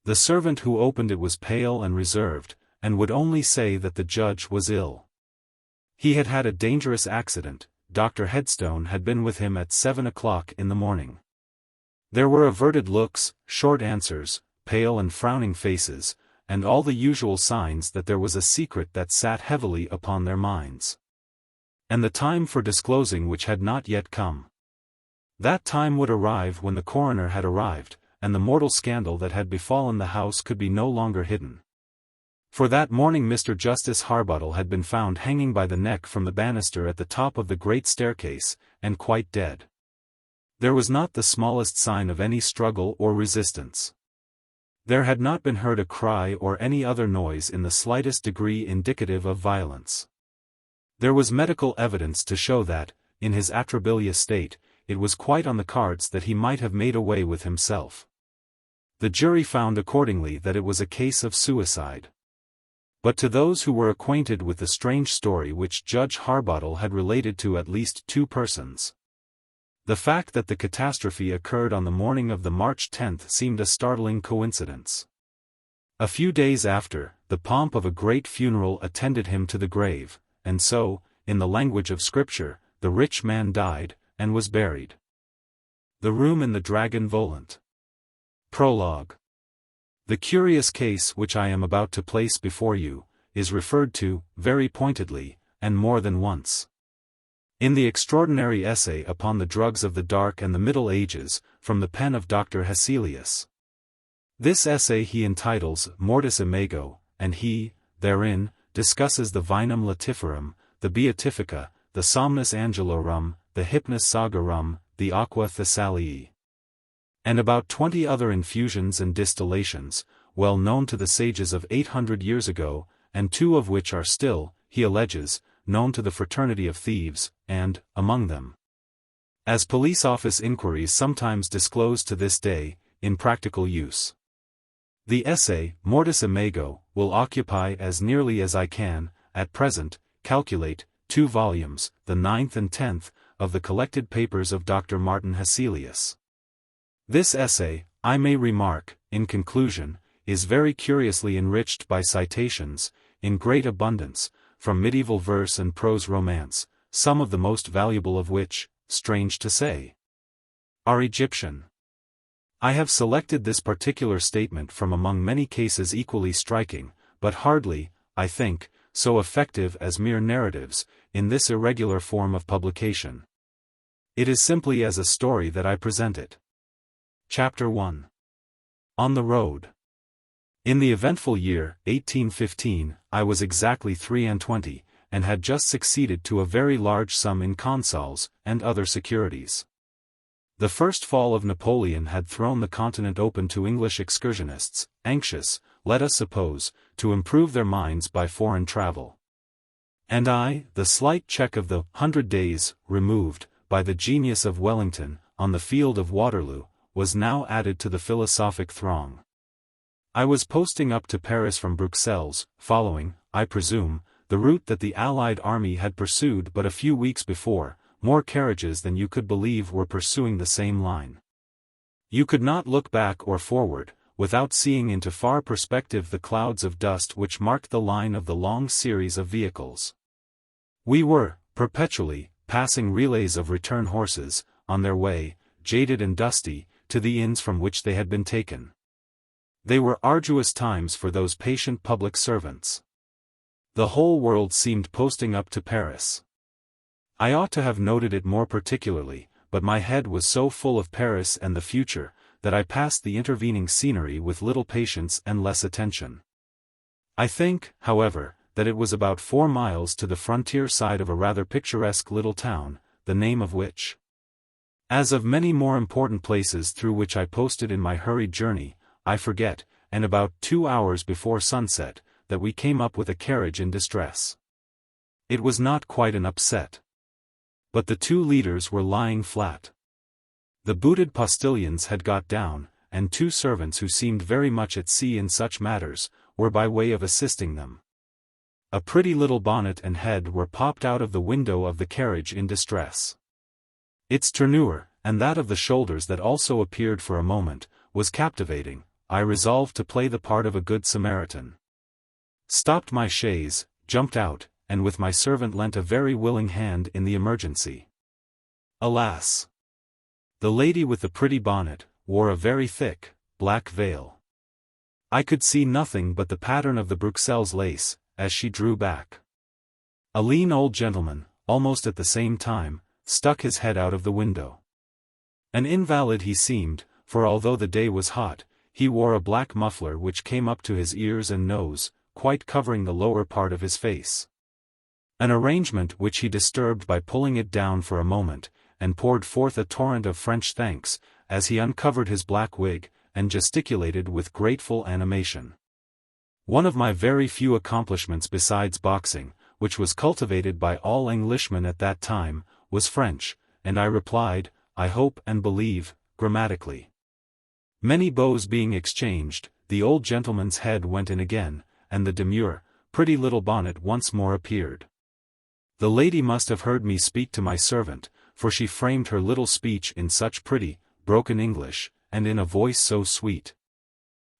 Speaker 1: The servant who opened it was pale and reserved, and would only say that the judge was ill. He had had a dangerous accident. Dr. Headstone had been with him at 7 o'clock in the morning. There were averted looks, short answers, pale and frowning faces, and all the usual signs that there was a secret that sat heavily upon their minds. And the time for disclosing which had not yet come. That time would arrive when the coroner had arrived, and the mortal scandal that had befallen the house could be no longer hidden. For that morning Mr. Justice Harbottle had been found hanging by the neck from the banister at the top of the great staircase, and quite dead. There was not the smallest sign of any struggle or resistance. There had not been heard a cry or any other noise in the slightest degree indicative of violence. There was medical evidence to show that, in his atrabilious state, it was quite on the cards that he might have made away with himself. The jury found accordingly that it was a case of suicide. But to those who were acquainted with the strange story which Judge Harbottle had related to at least 2 persons, the fact that the catastrophe occurred on the morning of the March 10th seemed a startling coincidence. A few days after, the pomp of a great funeral attended him to the grave, and so, in the language of Scripture, the rich man died, and was buried. The room in the dragon Volant. Prologue. The curious case which I am about to place before you, is referred to, very pointedly, and more than once, in the extraordinary essay upon the drugs of the Dark and the Middle Ages, from the pen of Dr. Hesselius. This essay he entitles Mortis Imago, and he, therein, discusses the Vinum Latiferum, the Beatifica, the Somnus Angelorum, the Hypnus Sagarum, the Aqua Thessalii, and about 20 other infusions and distillations, well known to the sages of 800 years ago, and 2 of which are still, he alleges, known to the fraternity of thieves, and, among them, as police office inquiries sometimes disclose to this day, in practical use. The essay, Mortis Imago, will occupy as nearly as I can, at present, calculate, 2 volumes, the 9th and 10th, of the collected papers of Dr. Martin Hesselius. This essay, I may remark, in conclusion, is very curiously enriched by citations, in great abundance, from medieval verse and prose romance, some of the most valuable of which, strange to say, are Egyptian. I have selected this particular statement from among many cases equally striking, but hardly, I think, so effective as mere narratives, in this irregular form of publication. It is simply as a story that I present it. Chapter 1. On the Road. In the eventful year, 1815, I was exactly 23, and had just succeeded to a very large sum in consols, and other securities. The first fall of Napoleon had thrown the continent open to English excursionists, anxious, let us suppose, to improve their minds by foreign travel. And I, the slight check of the 100 days, removed, by the genius of Wellington, on the field of Waterloo, was now added to the philosophic throng. I was posting up to Paris from Bruxelles, following, I presume, the route that the Allied army had pursued but a few weeks before. More carriages than you could believe were pursuing the same line. You could not look back or forward, without seeing into far perspective the clouds of dust which marked the line of the long series of vehicles. We were, perpetually, passing relays of return horses, on their way, jaded and dusty, to the inns from which they had been taken. They were arduous times for those patient public servants. The whole world seemed posting up to Paris. I ought to have noted it more particularly, but my head was so full of Paris and the future, that I passed the intervening scenery with little patience and less attention. I think, however, that it was about 4 miles to the frontier side of a rather picturesque little town, the name of which, as of many more important places through which I posted in my hurried journey, I forget, and about 2 hours before sunset, that we came up with a carriage in distress. It was not quite an upset. But the 2 leaders were lying flat. The booted postilions had got down, and 2 servants who seemed very much at sea in such matters, were by way of assisting them. A pretty little bonnet and head were popped out of the window of the carriage in distress. Its tournure, and that of the shoulders that also appeared for a moment, was captivating. I resolved to play the part of a good Samaritan. Stopped my chaise, jumped out, and with my servant lent a very willing hand in the emergency. Alas! The lady with the pretty bonnet, wore a very thick, black veil. I could see nothing but the pattern of the Bruxelles lace, as she drew back. A lean old gentleman, almost at the same time, stuck his head out of the window. An invalid he seemed, for although the day was hot, he wore a black muffler which came up to his ears and nose, quite covering the lower part of his face. An arrangement which he disturbed by pulling it down for a moment, and poured forth a torrent of French thanks, as he uncovered his black wig, and gesticulated with grateful animation. One of my very few accomplishments besides boxing, which was cultivated by all Englishmen at that time, was French, and I replied, I hope and believe, grammatically. Many bows being exchanged, the old gentleman's head went in again, and the demure, pretty little bonnet once more appeared. The lady must have heard me speak to my servant, for she framed her little speech in such pretty, broken English, and in a voice so sweet.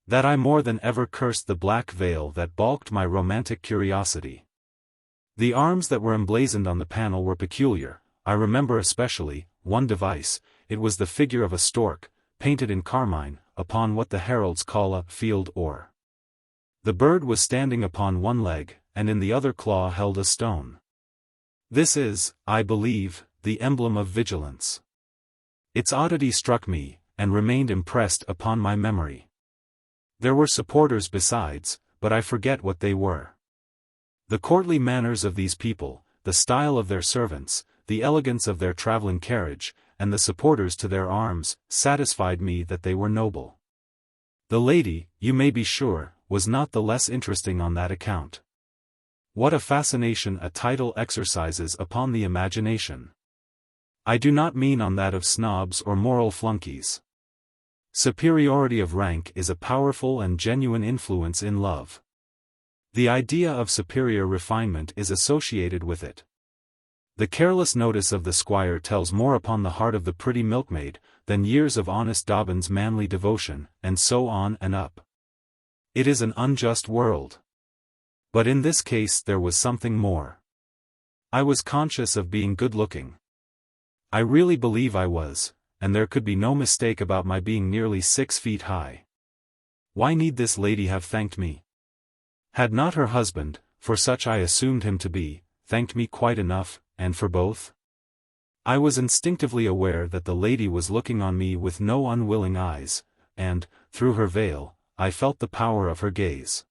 Speaker 1: that I more than ever cursed the black veil that balked my romantic curiosity. The arms that were emblazoned on the panel were peculiar. I remember especially one device. It was the figure of a stork, painted in carmine, upon what the heralds call a field or. The bird was standing upon one leg, and in the other claw held a stone. This is, I believe, the emblem of vigilance. Its oddity struck me, and remained impressed upon my memory. There were supporters besides, but I forget what they were. The courtly manners of these people, the style of their servants, the elegance of their traveling carriage, and the supporters to their arms, satisfied me that they were noble. The lady, you may be sure, was not the less interesting on that account. What a fascination a title exercises upon the imagination! I do not mean on that of snobs or moral flunkies. Superiority of rank is a powerful and genuine influence in love. The idea of superior refinement is associated with it. The careless notice of the squire tells more upon the heart of the pretty milkmaid, than years of honest Dobbin's manly devotion, and so on and up. It is an unjust world. But in this case there was something more. I was conscious of being good-looking. I really believe I was, and there could be no mistake about my being nearly 6 feet high. Why need this lady have thanked me? Had not her husband, for such I assumed him to be, thanked me quite enough, and for both? I was instinctively aware that the lady was looking on me with no unwilling eyes, and, through her veil, I felt the power of her gaze.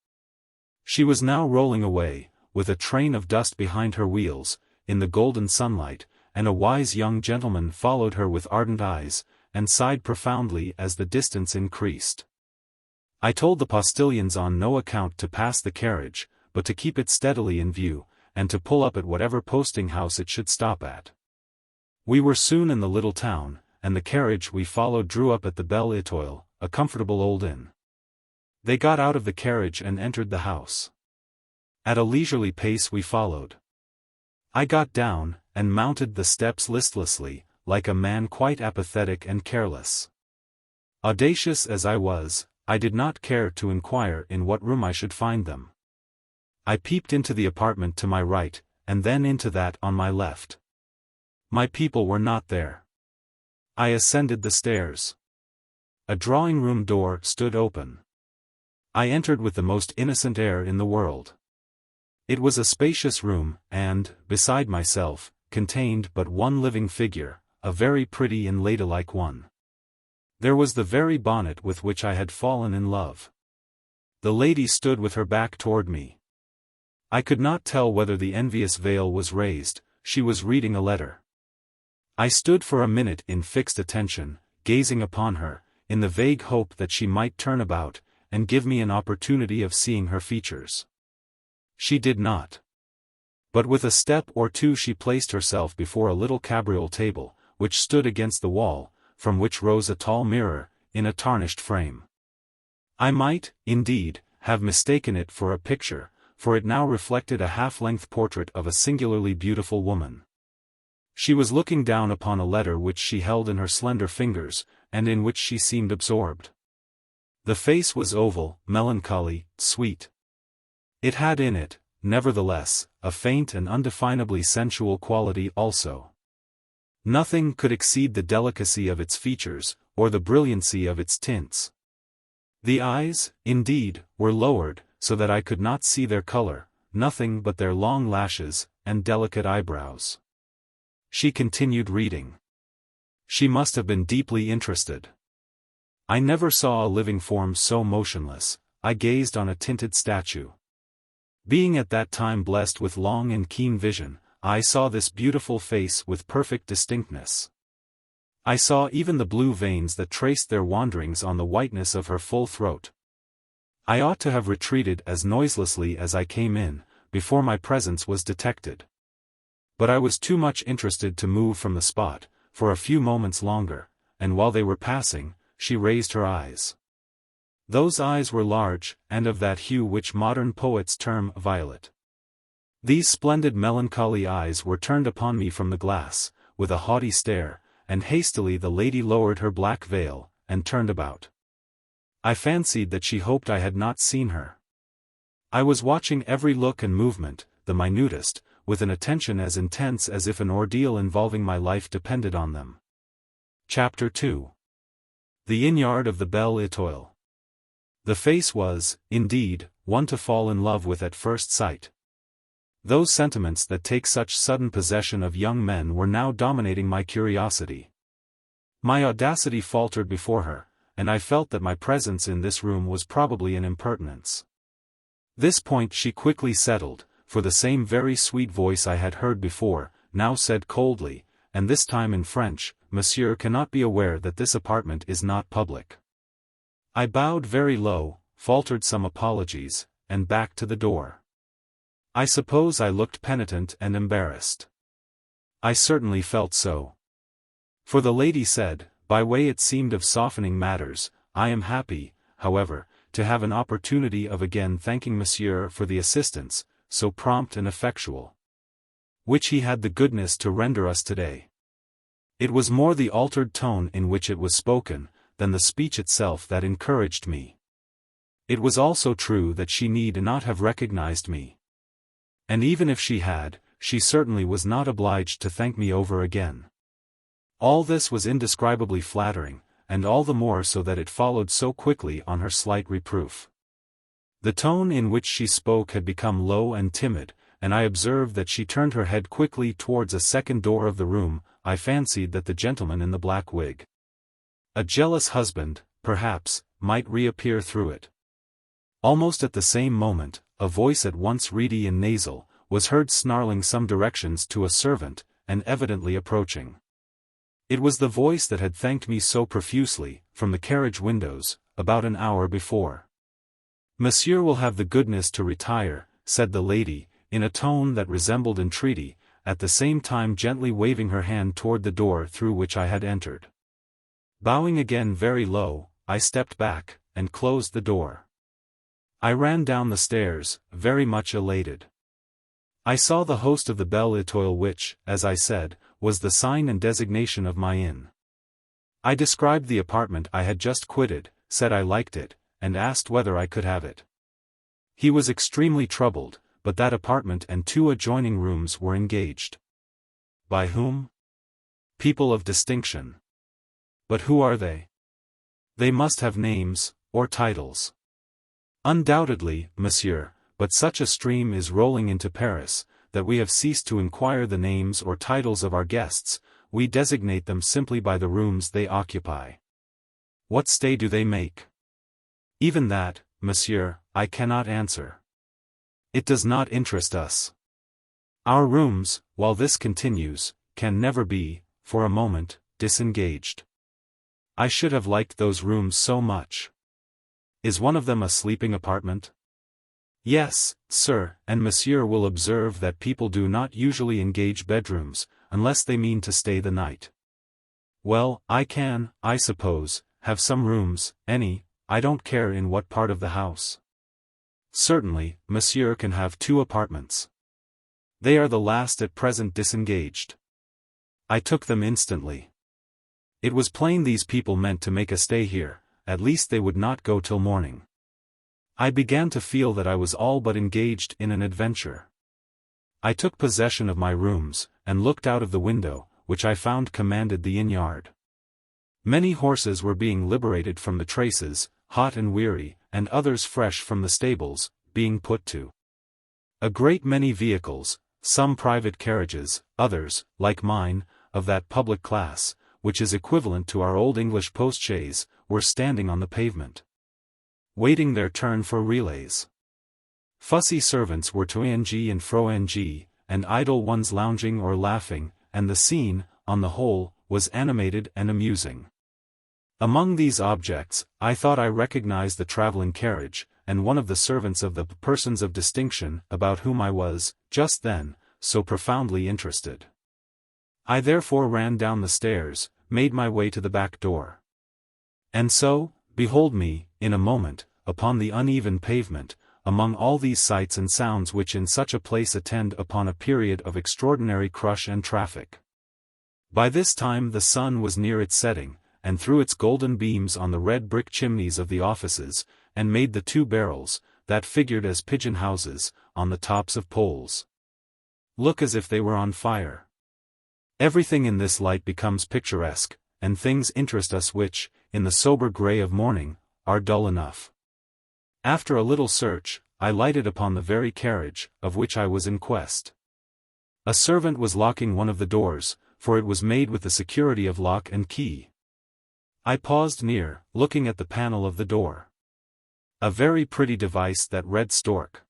Speaker 1: She was now rolling away, with a train of dust behind her wheels, in the golden sunlight, and a wise young gentleman followed her with ardent eyes, and sighed profoundly as the distance increased. I told the postilions on no account to pass the carriage, but to keep it steadily in view, and to pull up at whatever posting-house it should stop at. We were soon in the little town, and the carriage we followed drew up at the Belle Étoile, a comfortable old inn. They got out of the carriage and entered the house. At a leisurely pace we followed. I got down, and mounted the steps listlessly, like a man quite apathetic and careless. Audacious as I was, I did not care to inquire in what room I should find them. I peeped into the apartment to my right, and then into that on my left. My people were not there. I ascended the stairs. A drawing-room door stood open. I entered with the most innocent air in the world. It was a spacious room, and, beside myself, contained but one living figure, a very pretty and ladylike one. There was the very bonnet with which I had fallen in love. The lady stood with her back toward me. I could not tell whether the envious veil was raised. She was reading a letter. I stood for a minute in fixed attention, gazing upon her, in the vague hope that she might turn about, and give me an opportunity of seeing her features. She did not. But with a step or two she placed herself before a little cabriole table, which stood against the wall, from which rose a tall mirror, in a tarnished frame. I might, indeed, have mistaken it for a picture, for it now reflected a half-length portrait of a singularly beautiful woman. She was looking down upon a letter which she held in her slender fingers, and in which she seemed absorbed. The face was oval, melancholy, sweet. It had in it, nevertheless, a faint and undefinably sensual quality also. Nothing could exceed the delicacy of its features, or the brilliancy of its tints. The eyes, indeed, were lowered, so that I could not see their color, nothing but their long lashes, and delicate eyebrows. She continued reading. She must have been deeply interested. I never saw a living form so motionless. I gazed on a tinted statue. Being at that time blessed with long and keen vision, I saw this beautiful face with perfect distinctness. I saw even the blue veins that traced their wanderings on the whiteness of her full throat. I ought to have retreated as noiselessly as I came in, before my presence was detected. But I was too much interested to move from the spot, for a few moments longer, and while they were passing, she raised her eyes. Those eyes were large, and of that hue which modern poets term violet. These splendid melancholy eyes were turned upon me from the glass, with a haughty stare, and hastily the lady lowered her black veil, and turned about. I fancied that she hoped I had not seen her. I was watching every look and movement, the minutest, with an attention as intense as if an ordeal involving my life depended on them. Chapter 2. The Inn-Yard of the Belle Étoile. The face was, indeed, one to fall in love with at first sight. Those sentiments that take such sudden possession of young men were now dominating my curiosity. My audacity faltered before her, and I felt that my presence in this room was probably an impertinence. This point she quickly settled, for the same very sweet voice I had heard before, now said coldly, and this time in French, "Monsieur cannot be aware that this apartment is not public." I bowed very low, faltered some apologies, and backed to the door. I suppose I looked penitent and embarrassed. I certainly felt so. For the lady said, by way it seemed of softening matters, "I am happy, however, to have an opportunity of again thanking Monsieur for the assistance, so prompt and effectual, which he had the goodness to render us today." It was more the altered tone in which it was spoken, than the speech itself that encouraged me. It was also true that she need not have recognized me. And even if she had, she certainly was not obliged to thank me over again. All this was indescribably flattering, and all the more so that it followed so quickly on her slight reproof. The tone in which she spoke had become low and timid, and I observed that she turned her head quickly towards a second door of the room. I fancied that the gentleman in the black wig, a jealous husband, perhaps, might reappear through it. Almost at the same moment, a voice at once reedy and nasal, was heard snarling some directions to a servant, and evidently approaching. It was the voice that had thanked me so profusely, from the carriage windows, about an hour before. "Monsieur will have the goodness to retire," said the lady, in a tone that resembled entreaty, at the same time gently waving her hand toward the door through which I had entered. Bowing again very low, I stepped back, and closed the door. I ran down the stairs, very much elated. I saw the host of the Belle Étoile which, as I said, was the sign and designation of my inn. I described the apartment I had just quitted, said I liked it, and asked whether I could have it. He was extremely troubled, but that apartment and 2 adjoining rooms were engaged. By whom? People of distinction. But who are they? They must have names, or titles. Undoubtedly, monsieur, but such a stream is rolling into Paris, that we have ceased to inquire the names or titles of our guests, we designate them simply by the rooms they occupy. What stay do they make? Even that, monsieur, I cannot answer. It does not interest us. Our rooms, while this continues, can never be, for a moment, disengaged. I should have liked those rooms so much. Is one of them a sleeping apartment? Yes, sir, and monsieur will observe that people do not usually engage bedrooms, unless they mean to stay the night. Well, I can, I suppose, have some rooms, I don't care in what part of the house. Certainly, monsieur can have 2 apartments. They are the last at present disengaged. I took them instantly. It was plain these people meant to make a stay here, at least they would not go till morning. I began to feel that I was all but engaged in an adventure. I took possession of my rooms, and looked out of the window, which I found commanded the inn-yard. Many horses were being liberated from the traces, hot and weary, and others fresh from the stables, being put to. A great many vehicles, some private carriages, others, like mine, of that public class, which is equivalent to our old English post-chaise, were standing on the pavement, waiting their turn for relays. Fussy servants were to and fro, and idle ones lounging or laughing, and the scene, on the whole, was animated and amusing. Among these objects, I thought I recognized the traveling carriage, and one of the servants of the persons of distinction, about whom I was, just then, so profoundly interested. I therefore ran down the stairs, made my way to the back door. And so, behold me, in a moment, upon the uneven pavement, among all these sights and sounds which in such a place attend upon a period of extraordinary crush and traffic. By this time the sun was near its setting, and threw its golden beams on the red brick chimneys of the offices, and made the 2 barrels, that figured as pigeon houses, on the tops of poles, look as if they were on fire. Everything in this light becomes picturesque, and things interest us which, in the sober grey of morning, are dull enough. After a little search, I lighted upon the very carriage, of which I was in quest. A servant was locking one of the doors, for it was made with the security of lock and key. I paused near, looking at the panel of the door. A very pretty device, that red stork,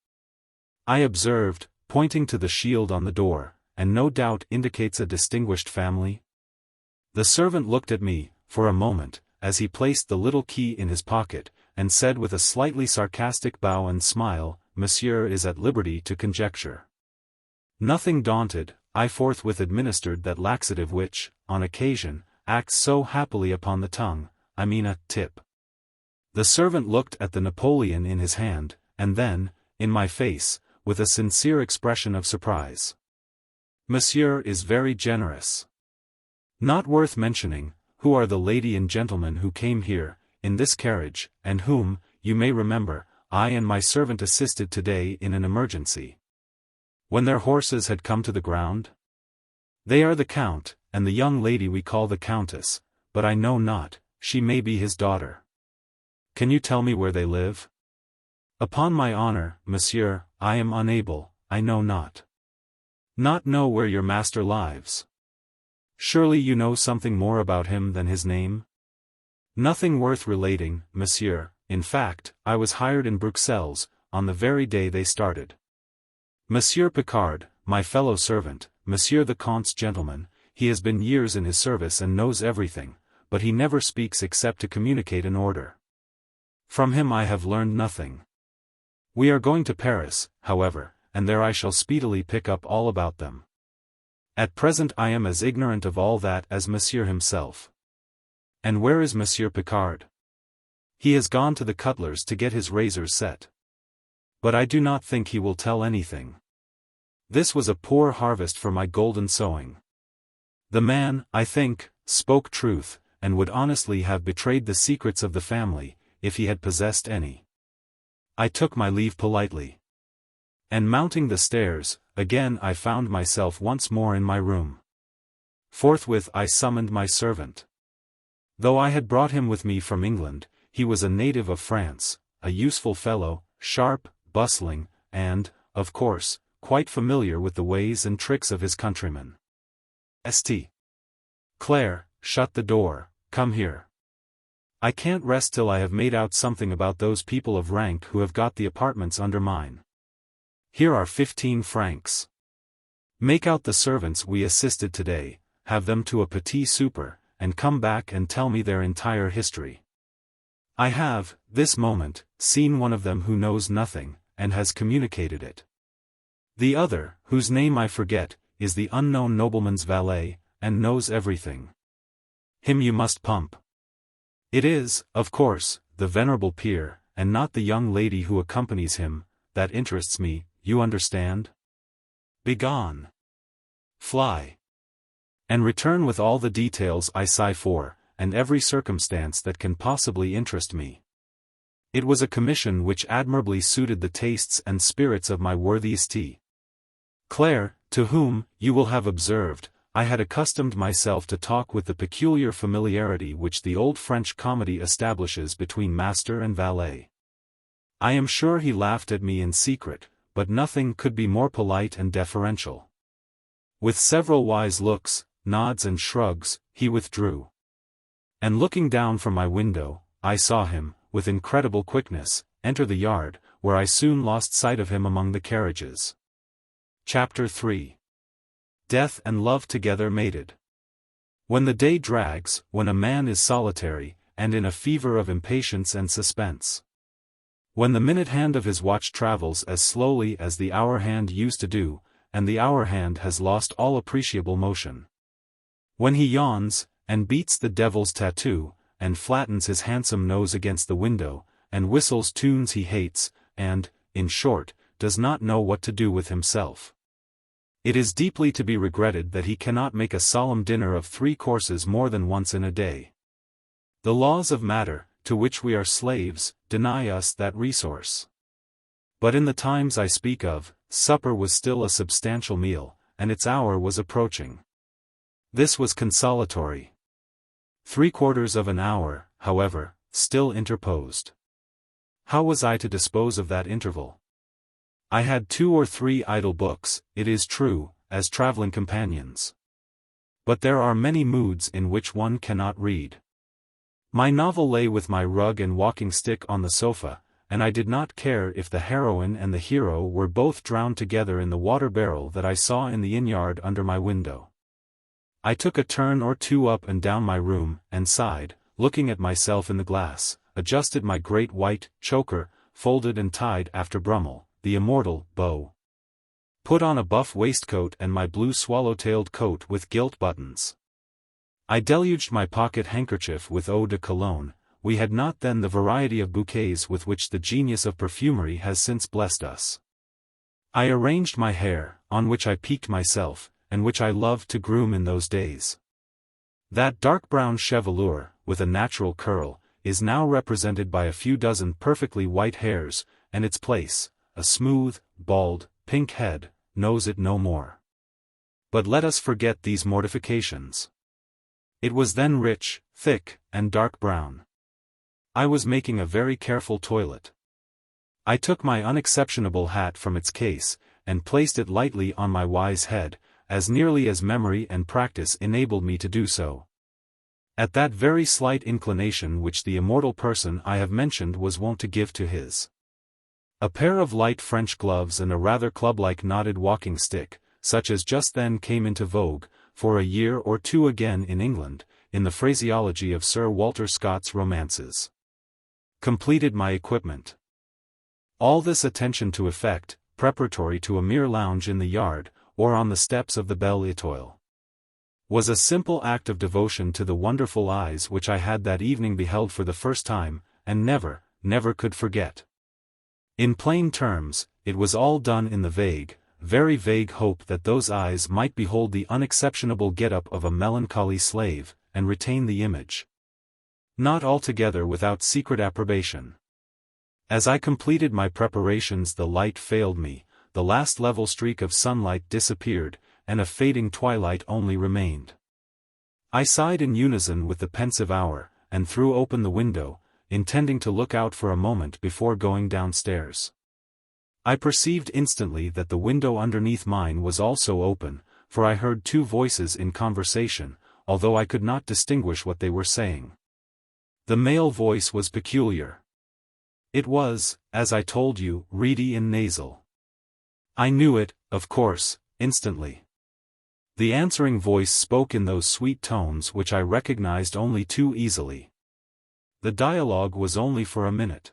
Speaker 1: I observed, pointing to the shield on the door, and no doubt indicates a distinguished family. The servant looked at me, for a moment, as he placed the little key in his pocket, and said with a slightly sarcastic bow and smile, "Monsieur is at liberty to conjecture." Nothing daunted, I forthwith administered that laxative which, on occasion, acts so happily upon the tongue, I mean a tip. The servant looked at the Napoleon in his hand, and then, in my face, with a sincere expression of surprise. "Monsieur is very generous. Not worth mentioning, who are the lady and gentleman who came here, in this carriage, and whom, you may remember, I and my servant assisted today in an emergency, when their horses had come to the ground? They are the Count, and the young lady we call the Countess, but I know not, she may be his daughter. Can you tell me where they live?" "Upon my honor, monsieur, I am unable, I know not." "Not know where your master lives? Surely you know something more about him than his name?" "Nothing worth relating, monsieur. In fact, I was hired in Bruxelles, on the very day they started. Monsieur Picard, my fellow servant, Monsieur the Comte's gentleman, he has been years in his service and knows everything, but he never speaks except to communicate an order. From him I have learned nothing. We are going to Paris, however, and there I shall speedily pick up all about them. At present I am as ignorant of all that as Monsieur himself." "And where is Monsieur Picard?" "He has gone to the cutler's to get his razors set. But I do not think he will tell anything. This was a poor harvest for my golden sowing. The man, I think, spoke truth, and would honestly have betrayed the secrets of the family, if he had possessed any." I took my leave politely. And mounting the stairs, again I found myself once more in my room. Forthwith I summoned my servant. Though I had brought him with me from England, he was a native of France, a useful fellow, sharp, bustling, and, of course, quite familiar with the ways and tricks of his countrymen. "St. Claire, shut the door, come here. I can't rest till I have made out something about those people of rank who have got the apartments under mine. Here are 15 francs. Make out the servants we assisted today, have them to a petit souper, and come back and tell me their entire history. I have, this moment, seen one of them who knows nothing, and has communicated it. The other, whose name I forget, is the unknown nobleman's valet, and knows everything. Him you must pump. It is, of course, the venerable peer, and not the young lady who accompanies him, that interests me, you understand? Begone. Fly. And return with all the details I sigh for, and every circumstance that can possibly interest me." It was a commission which admirably suited the tastes and spirits of my worthy St. Claire, to whom, you will have observed, I had accustomed myself to talk with the peculiar familiarity which the old French comedy establishes between master and valet. I am sure he laughed at me in secret, but nothing could be more polite and deferential. With several wise looks, nods and shrugs, he withdrew. And looking down from my window, I saw him, with incredible quickness, enter the yard, where I soon lost sight of him among the carriages. Chapter 3. Death and Love Together Mated. When the day drags, when a man is solitary, and in a fever of impatience and suspense. When the minute hand of his watch travels as slowly as the hour hand used to do, and the hour hand has lost all appreciable motion. When he yawns, and beats the devil's tattoo, and flattens his handsome nose against the window, and whistles tunes he hates, and, in short, does not know what to do with himself. It is deeply to be regretted that he cannot make a solemn dinner of 3 courses more than once in a day. The laws of matter, to which we are slaves, deny us that resource. But in the times I speak of, supper was still a substantial meal, and its hour was approaching. This was consolatory. 3/4 of an hour, however, still interposed. How was I to dispose of that interval? I had 2 or 3 idle books, it is true, as traveling companions. But there are many moods in which one cannot read. My novel lay with my rug and walking stick on the sofa, and I did not care if the heroine and the hero were both drowned together in the water barrel that I saw in the inn-yard under my window. I took a turn or two up and down my room, and sighed, looking at myself in the glass, adjusted my great white choker, folded and tied after Brummel, the immortal, bow. Put on a buff waistcoat and my blue swallow-tailed coat with gilt buttons. I deluged my pocket handkerchief with eau de cologne. We had not then the variety of bouquets with which the genius of perfumery has since blessed us. I arranged my hair, on which I piqued myself, and which I loved to groom in those days. That dark brown chevelure, with a natural curl, is now represented by a few dozen perfectly white hairs, and its place, a smooth, bald, pink head, knows it no more. But let us forget these mortifications. It was then rich, thick, and dark brown. I was making a very careful toilet. I took my unexceptionable hat from its case, and placed it lightly on my wise head, as nearly as memory and practice enabled me to do so. At that very slight inclination which the immortal person I have mentioned was wont to give to his. A pair of light French gloves and a rather club-like knotted walking stick, such as just then came into vogue, for a year or two again in England, in the phraseology of Sir Walter Scott's romances, completed my equipment. All this attention to effect, preparatory to a mere lounge in the yard, or on the steps of the Belle Étoile, was a simple act of devotion to the wonderful eyes which I had that evening beheld for the first time, and never, never could forget. In plain terms, it was all done in the vague, very vague hope that those eyes might behold the unexceptionable get-up of a melancholy slave, and retain the image. Not altogether without secret approbation. As I completed my preparations the light failed me, the last level streak of sunlight disappeared, and a fading twilight only remained. I sighed in unison with the pensive hour, and threw open the window, intending to look out for a moment before going downstairs. I perceived instantly that the window underneath mine was also open, for I heard 2 voices in conversation, although I could not distinguish what they were saying. The male voice was peculiar. It was, as I told you, reedy and nasal. I knew it, of course, instantly. The answering voice spoke in those sweet tones which I recognized only too easily. The dialogue was only for a minute.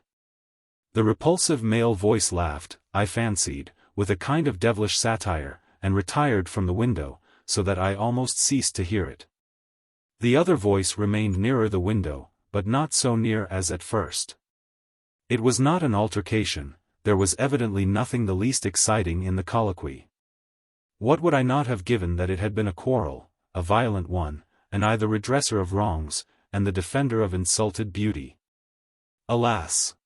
Speaker 1: The repulsive male voice laughed, I fancied, with a kind of devilish satire, and retired from the window, so that I almost ceased to hear it. The other voice remained nearer the window, but not so near as at first. It was not an altercation, there was evidently nothing the least exciting in the colloquy. What would I not have given that it had been a quarrel, a violent one, and I the redresser of wrongs, and the defender of insulted beauty? Alas!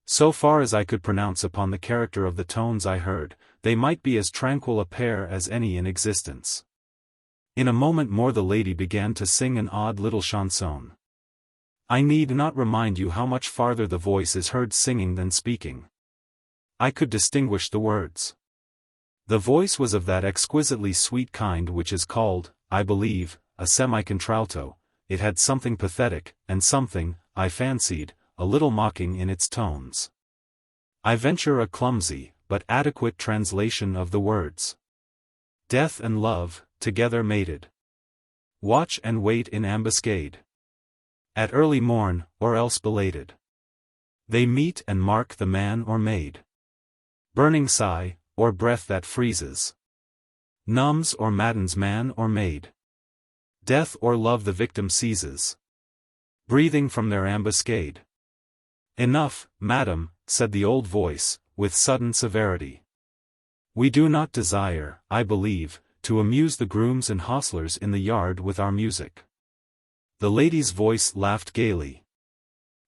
Speaker 1: So far as I could pronounce upon the character of the tones I heard, they might be as tranquil a pair as any in existence. In a moment more the lady began to sing an odd little chanson. I need not remind you how much farther the voice is heard singing than speaking. I could distinguish the words. The voice was of that exquisitely sweet kind which is called, I believe, a semi-contralto. It had something pathetic, and something, I fancied, a little mocking in its tones. I venture a clumsy, but adequate translation of the words. Death and love, together mated. Watch and wait in ambuscade. At early morn, or else belated. They meet and mark the man or maid. Burning sigh, or breath that freezes. Numbs or maddens man or maid. Death or love the victim seizes. Breathing from their ambuscade. Enough, madam, said the old voice, with sudden severity. We do not desire, I believe, to amuse the grooms and hostlers in the yard with our music. The lady's voice laughed gaily.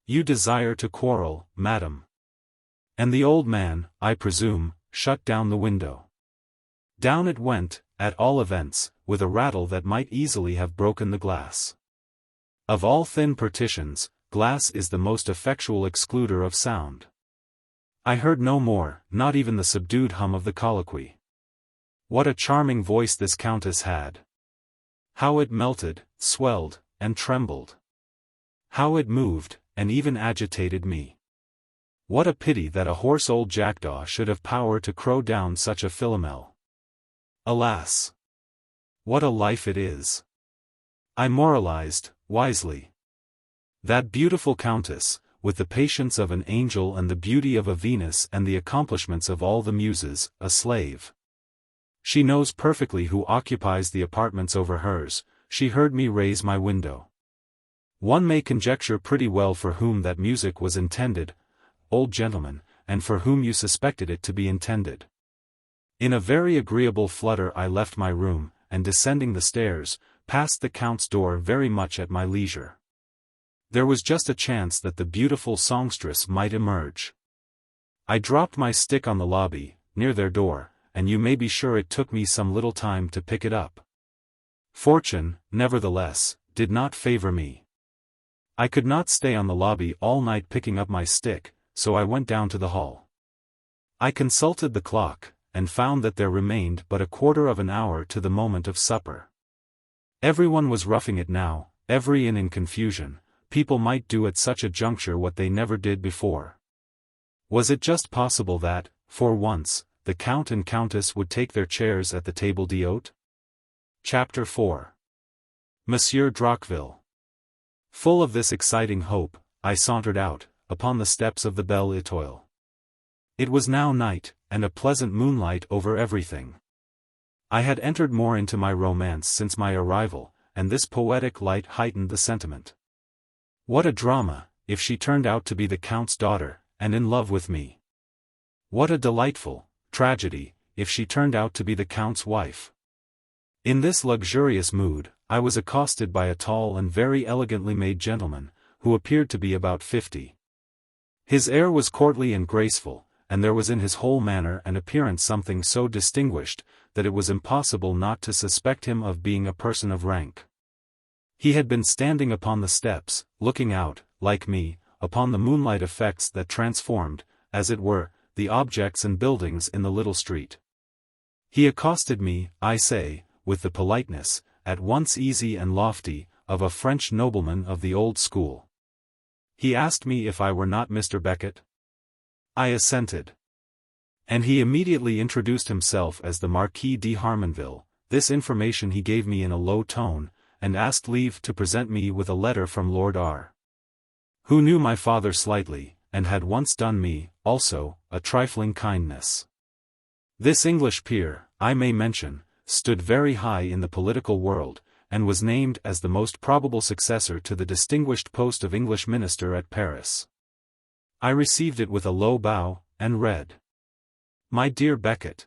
Speaker 1: "You desire to quarrel, madam." And the old man, I presume, shut down the window. Down it went, at all events, with a rattle that might easily have broken the glass. Of all thin partitions, glass is the most effectual excluder of sound. I heard no more, not even the subdued hum of the colloquy. What a charming voice this countess had! How it melted, swelled, and trembled! How it moved, and even agitated me! What a pity that a hoarse old jackdaw should have power to crow down such a Philomel! Alas! What a life it is! I moralized, wisely. That beautiful countess, with the patience of an angel and the beauty of a Venus and the accomplishments of all the muses, a slave. She knows perfectly who occupies the apartments over hers. She heard me raise my window. One may conjecture pretty well for whom that music was intended, old gentleman, and for whom you suspected it to be intended. In a very agreeable flutter I left my room, and descending the stairs, passed the Count's door very much at my leisure. There was just a chance that the beautiful songstress might emerge. I dropped my stick on the lobby, near their door, and you may be sure it took me some little time to pick it up. Fortune, nevertheless, did not favor me. I could not stay on the lobby all night picking up my stick, so I went down to the hall. I consulted the clock, and found that there remained but a quarter of an hour to the moment of supper. Everyone was roughing it now, every inn in confusion. People might do at such a juncture what they never did before. Was it just possible that, for once, the Count and Countess would take their chairs at the table d'hôte? Chapter 4. Monsieur Droqueville. Full of this exciting hope, I sauntered out, upon the steps of the Belle Étoile. It was now night, and a pleasant moonlight over everything. I had entered more into my romance since my arrival, and this poetic light heightened the sentiment. What a drama, if she turned out to be the Count's daughter, and in love with me! What a delightful tragedy, if she turned out to be the Count's wife! In this luxurious mood, I was accosted by a tall and very elegantly made gentleman, who appeared to be about 50. His air was courtly and graceful, and there was in his whole manner and appearance something so distinguished, that it was impossible not to suspect him of being a person of rank. He had been standing upon the steps, looking out, like me, upon the moonlight effects that transformed, as it were, the objects and buildings in the little street. He accosted me, I say, with the politeness, at once easy and lofty, of a French nobleman of the old school. He asked me if I were not Mr. Becket. I assented. And he immediately introduced himself as the Marquis de Harmonville. This information he gave me in a low tone, and asked leave to present me with a letter from Lord R., who knew my father slightly, and had once done me, also, a trifling kindness. This English peer, I may mention, stood very high in the political world, and was named as the most probable successor to the distinguished post of English minister at Paris. I received it with a low bow, and read: My dear Becket,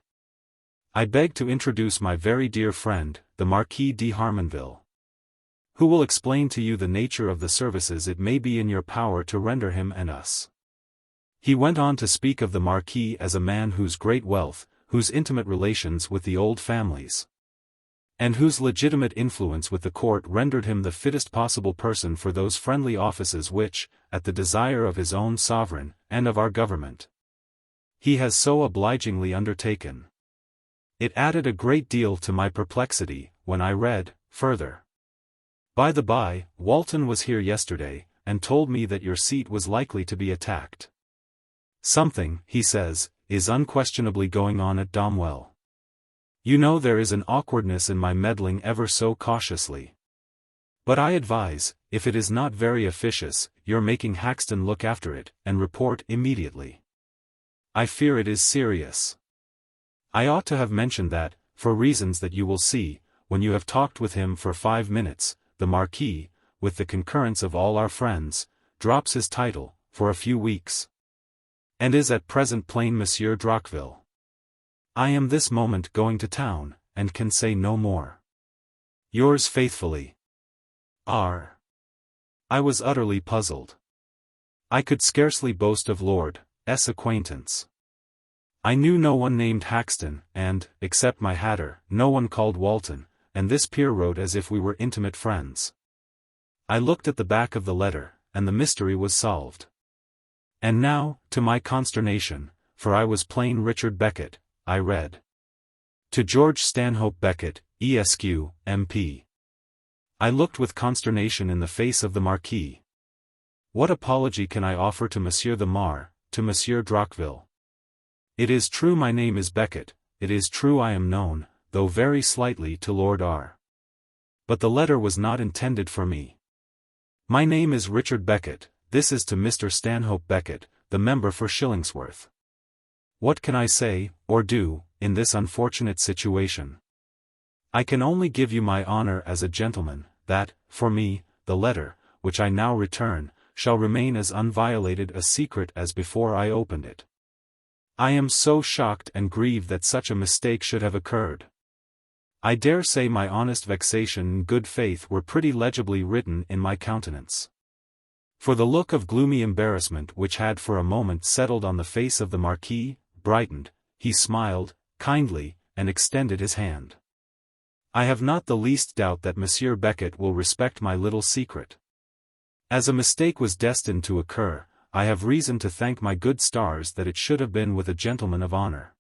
Speaker 1: I beg to introduce my very dear friend, the Marquis de Harmonville, who will explain to you the nature of the services it may be in your power to render him and us. He went on to speak of the Marquis as a man whose great wealth, whose intimate relations with the old families, and whose legitimate influence with the court rendered him the fittest possible person for those friendly offices which, at the desire of his own sovereign, and of our government, he has so obligingly undertaken. It added a great deal to my perplexity, when I read, further: By the by, Walton was here yesterday, and told me that your seat was likely to be attacked. Something, he says, is unquestionably going on at Domwell. You know there is an awkwardness in my meddling ever so cautiously. But I advise, if it is not very officious, your making Haxton look after it, and report immediately. I fear it is serious. I ought to have mentioned that, for reasons that you will see, when you have talked with him for 5 minutes, the Marquis, with the concurrence of all our friends, drops his title, for a few weeks, and is at present plain Monsieur Droqueville. I am this moment going to town, and can say no more. Yours faithfully, R. I was utterly puzzled. I could scarcely boast of Lord S. acquaintance. I knew no one named Haxton, and, except my hatter, no one called Walton, and this peer wrote as if we were intimate friends. I looked at the back of the letter, and the mystery was solved. And now, to my consternation, for I was plain Richard Beckett, I read. To George Stanhope Beckett, Esq., MP. I looked with consternation in the face of the Marquis. What apology can I offer to Monsieur the Mar, to Monsieur Droqueville? It is true my name is Beckett, it is true I am known, though very slightly, to Lord R. But the letter was not intended for me. My name is Richard Beckett, this is to Mr. Stanhope Beckett, the member for Shillingsworth. What can I say, or do, in this unfortunate situation? I can only give you my honor as a gentleman, that, for me, the letter, which I now return, shall remain as unviolated a secret as before I opened it. I am so shocked and grieved that such a mistake should have occurred. I dare say my honest vexation and good faith were pretty legibly written in my countenance. For the look of gloomy embarrassment which had for a moment settled on the face of the Marquis, brightened, he smiled, kindly, and extended his hand. I have not the least doubt that Monsieur Beckett will respect my little secret. As a mistake was destined to occur, I have reason to thank my good stars that it should have been with a gentleman of honor.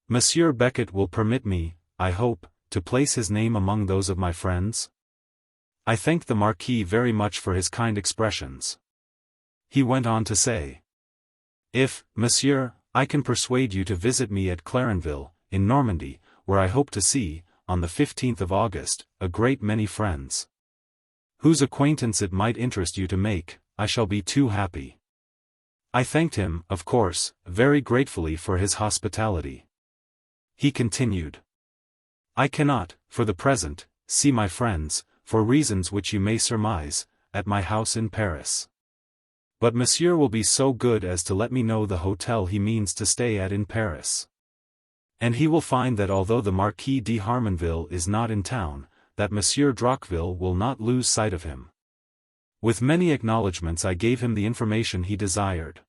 Speaker 1: Monsieur Beckett will permit me, I hope, to place his name among those of my friends? I thank the Marquis very much for his kind expressions. He went on to say, if, Monsieur, I can persuade you to visit me at Clarenville, in Normandy, where I hope to see, on the 15th of August, a great many friends, whose acquaintance it might interest you to make, I shall be too happy. I thanked him, of course, very gratefully for his hospitality. He continued, I cannot, for the present, see my friends, for reasons which you may surmise, at my house in Paris. But Monsieur will be so good as to let me know the hotel he means to stay at in Paris. And he will find that although the Marquis de Harmonville is not in town, that Monsieur Droqueville will not lose sight of him. With many acknowledgments I gave him the information he desired.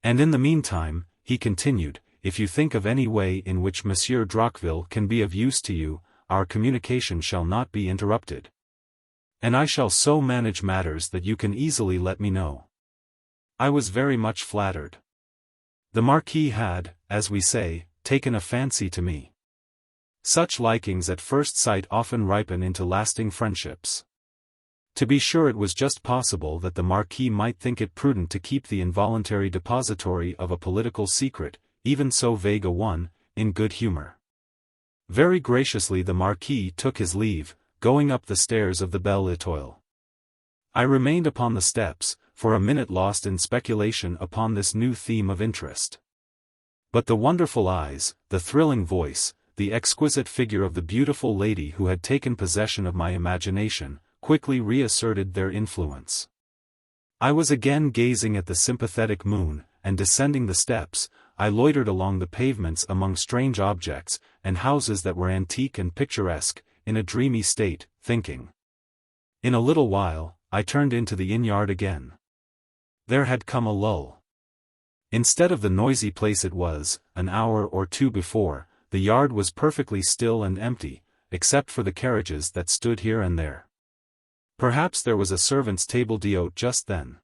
Speaker 1: And in the meantime, he continued, if you think of any way in which Monsieur Droqueville can be of use to you, our communication shall not be interrupted. And I shall so manage matters that you can easily let me know. I was very much flattered. The Marquis had, as we say, taken a fancy to me. Such likings at first sight often ripen into lasting friendships. To be sure, it was just possible that the Marquis might think it prudent to keep the involuntary depository of a political secret, even so vague a one, in good humor. Very graciously the Marquis took his leave, going up the stairs of the Belle Etoile. I remained upon the steps, for a minute lost in speculation upon this new theme of interest. But the wonderful eyes, the thrilling voice, the exquisite figure of the beautiful lady who had taken possession of my imagination, quickly reasserted their influence. I was again gazing at the sympathetic moon, and descending the steps, I loitered along the pavements among strange objects, and houses that were antique and picturesque, in a dreamy state, thinking. In a little while, I turned into the inn-yard again. There had come a lull. Instead of the noisy place it was, an hour or two before, the yard was perfectly still and empty, except for the carriages that stood here and there. Perhaps there was a servant's table d'hôte just then.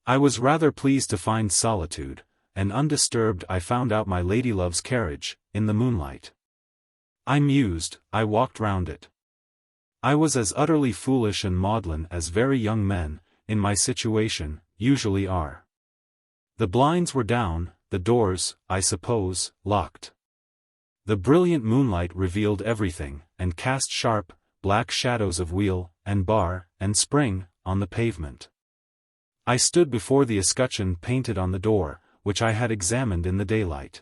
Speaker 1: I was rather pleased to find solitude, and undisturbed I found out my ladylove's carriage, in the moonlight. I mused, I walked round it. I was as utterly foolish and maudlin as very young men, in my situation, usually are. The blinds were down, the doors, I suppose, locked. The brilliant moonlight revealed everything, and cast sharp, black shadows of wheel, and bar, and spring, on the pavement. I stood before the escutcheon painted on the door, which I had examined in the daylight.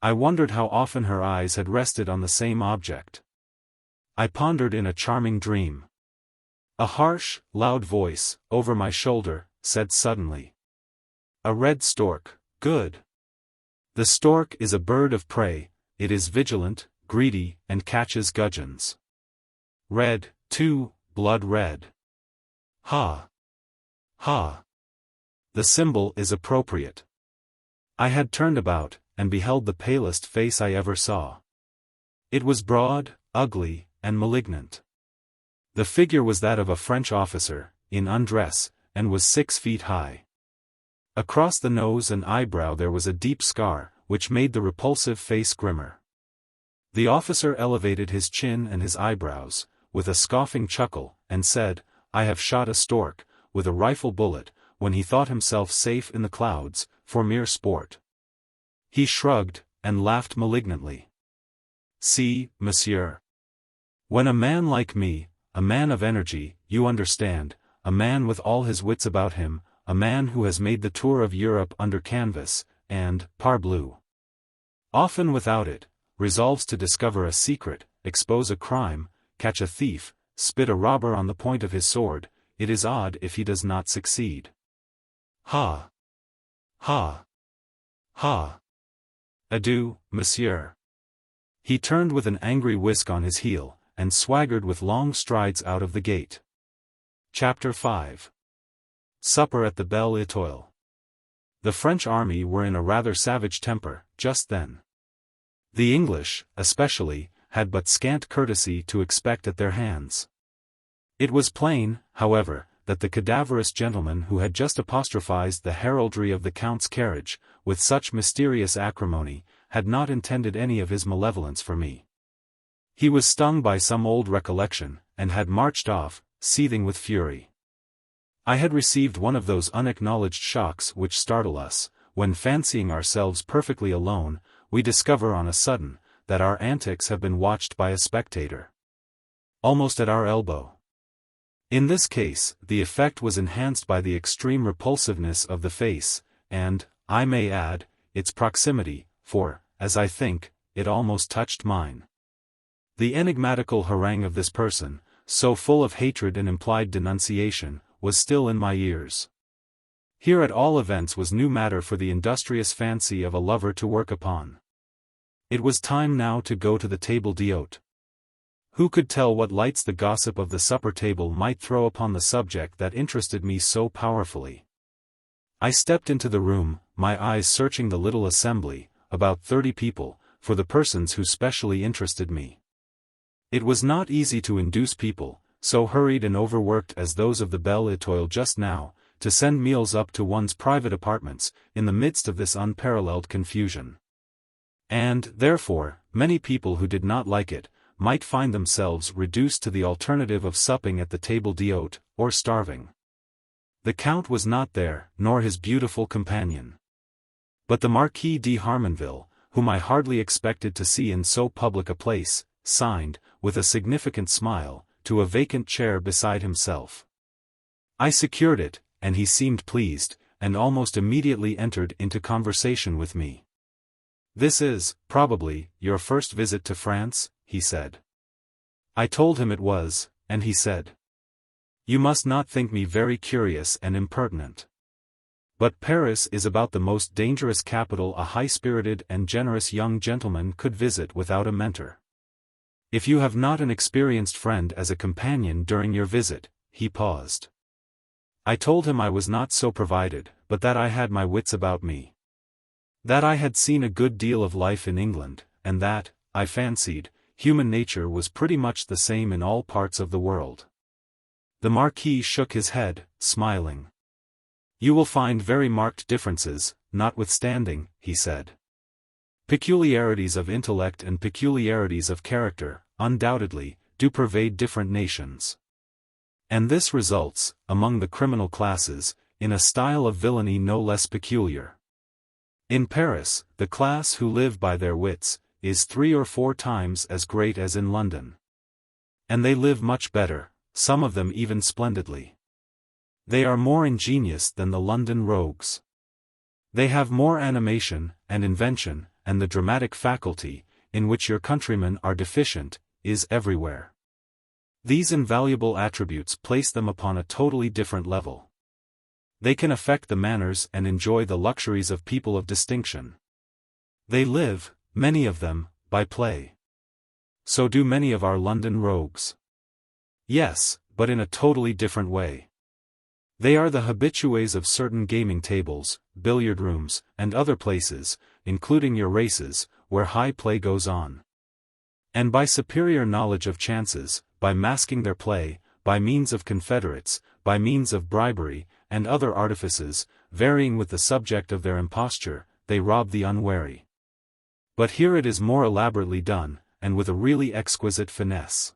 Speaker 1: I wondered how often her eyes had rested on the same object. I pondered in a charming dream. A harsh, loud voice, over my shoulder, said suddenly, "A red stork, good. The stork is a bird of prey, it is vigilant, greedy, and catches gudgeons. Red, too, blood red. Ha! Ha! The symbol is appropriate. I had turned about, and beheld the palest face I ever saw. It was broad, ugly, and malignant. The figure was that of a French officer, in undress, and was 6 feet high. Across the nose and eyebrow there was a deep scar, which made the repulsive face grimmer. The officer elevated his chin and his eyebrows, with a scoffing chuckle, and said, "I have shot a stork, with a rifle bullet, when he thought himself safe in the clouds, for mere sport." He shrugged, and laughed malignantly. "See, monsieur. When a man like me, a man of energy, you understand, a man with all his wits about him, a man who has made the tour of Europe under canvas, and, parbleu, often without it, resolves to discover a secret, expose a crime, catch a thief, spit a robber on the point of his sword, it is odd if he does not succeed. Ha! Ha! Ha! Adieu, monsieur." He turned with an angry whisk on his heel, and swaggered with long strides out of the gate. Chapter 5. Supper at the Belle Étoile. The French army were in a rather savage temper, just then. The English, especially, had but scant courtesy to expect at their hands. It was plain, however, that the cadaverous gentleman who had just apostrophized the heraldry of the Count's carriage, with such mysterious acrimony, had not intended any of his malevolence for me. He was stung by some old recollection, and had marched off, seething with fury. I had received one of those unacknowledged shocks which startle us, when fancying ourselves perfectly alone, we discover on a sudden, that our antics have been watched by a spectator, almost at our elbow. In this case, the effect was enhanced by the extreme repulsiveness of the face, and, I may add, its proximity, for, as I think, it almost touched mine. The enigmatical harangue of this person, so full of hatred and implied denunciation, was still in my ears. Here at all events was new matter for the industrious fancy of a lover to work upon. It was time now to go to the table d'hôte. Who could tell what lights the gossip of the supper table might throw upon the subject that interested me so powerfully? I stepped into the room, my eyes searching the little assembly, about 30 people, for the persons who specially interested me. It was not easy to induce people, so hurried and overworked as those of the Belle Étoile just now, to send meals up to one's private apartments, in the midst of this unparalleled confusion. And, therefore, many people who did not like it, might find themselves reduced to the alternative of supping at the table d'hôte, or starving. The Count was not there, nor his beautiful companion. But the Marquis de Harmonville, whom I hardly expected to see in so public a place, signed, with a significant smile, to a vacant chair beside himself. I secured it, and he seemed pleased, and almost immediately entered into conversation with me. "This is, probably, your first visit to France?" he said. I told him it was, and he said, "You must not think me very curious and impertinent. But Paris is about the most dangerous capital a high-spirited and generous young gentleman could visit without a mentor. If you have not an experienced friend as a companion during your visit," he paused. I told him I was not so provided, but that I had my wits about me. That I had seen a good deal of life in England, and that, I fancied, human nature was pretty much the same in all parts of the world. The Marquis shook his head, smiling. "You will find very marked differences, notwithstanding," he said. "Peculiarities of intellect and peculiarities of character, undoubtedly, do pervade different nations. And this results, among the criminal classes, in a style of villainy no less peculiar. In Paris, the class who live by their wits, is 3 or 4 times as great as in London. And they live much better, some of them even splendidly. They are more ingenious than the London rogues. They have more animation, and invention, and the dramatic faculty, in which your countrymen are deficient, is everywhere. These invaluable attributes place them upon a totally different level. They can affect the manners and enjoy the luxuries of people of distinction. They live, many of them, by play. So do many of our London rogues. Yes, but in a totally different way. They are the habitués of certain gaming tables, billiard rooms, and other places, including your races, where high play goes on. And by superior knowledge of chances, by masking their play, by means of confederates, by means of bribery, and other artifices, varying with the subject of their imposture, they rob the unwary. But here it is more elaborately done, and with a really exquisite finesse.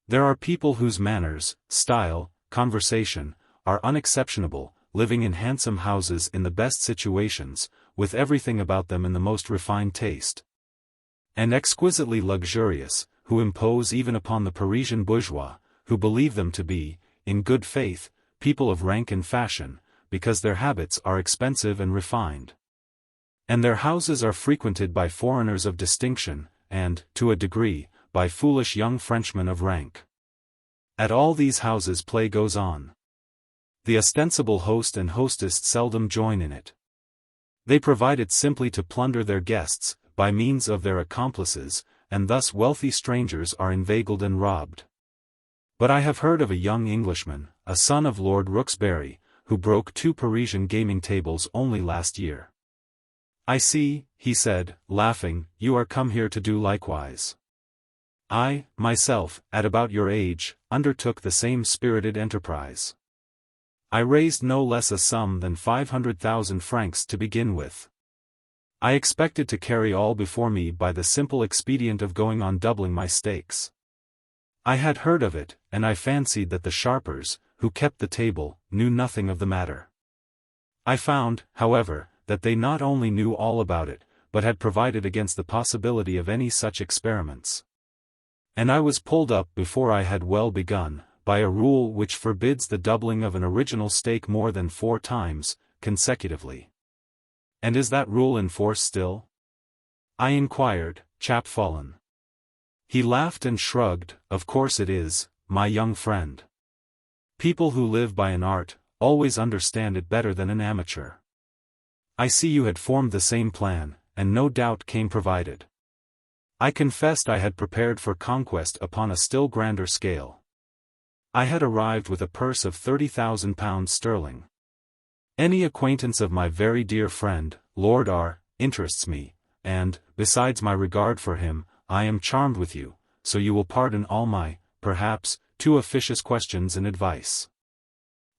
Speaker 1: There are people whose manners, style, conversation, are unexceptionable, living in handsome houses in the best situations, with everything about them in the most refined taste. And exquisitely luxurious, who impose even upon the Parisian bourgeois, who believe them to be, in good faith, people of rank and fashion, because their habits are expensive and refined. And their houses are frequented by foreigners of distinction, and, to a degree, by foolish young Frenchmen of rank. At all these houses play goes on. The ostensible host and hostess seldom join in it. They provide it simply to plunder their guests, by means of their accomplices, and thus wealthy strangers are inveigled and robbed. But I have heard of a young Englishman, a son of Lord Rooksbury, who broke 2 Parisian gaming tables only last year. I see, he said, laughing, you are come here to do likewise. I, myself, at about your age, undertook the same spirited enterprise. I raised no less a sum than 500,000 francs to begin with. I expected to carry all before me by the simple expedient of going on doubling my stakes. I had heard of it, and I fancied that the sharpers, who kept the table, knew nothing of the matter. I found, however, that they not only knew all about it, but had provided against the possibility of any such experiments. And I was pulled up before I had well begun, by a rule which forbids the doubling of an original stake more than 4 times, consecutively. And is that rule in force still? I inquired, chapfallen. He laughed and shrugged. Of course it is, my young friend. People who live by an art, always understand it better than an amateur. I see you had formed the same plan, and no doubt came provided. I confessed I had prepared for conquest upon a still grander scale. I had arrived with a purse of £30,000 sterling. Any acquaintance of my very dear friend, Lord R., interests me, and, besides my regard for him, I am charmed with you, so you will pardon all my, perhaps, too officious questions and advice.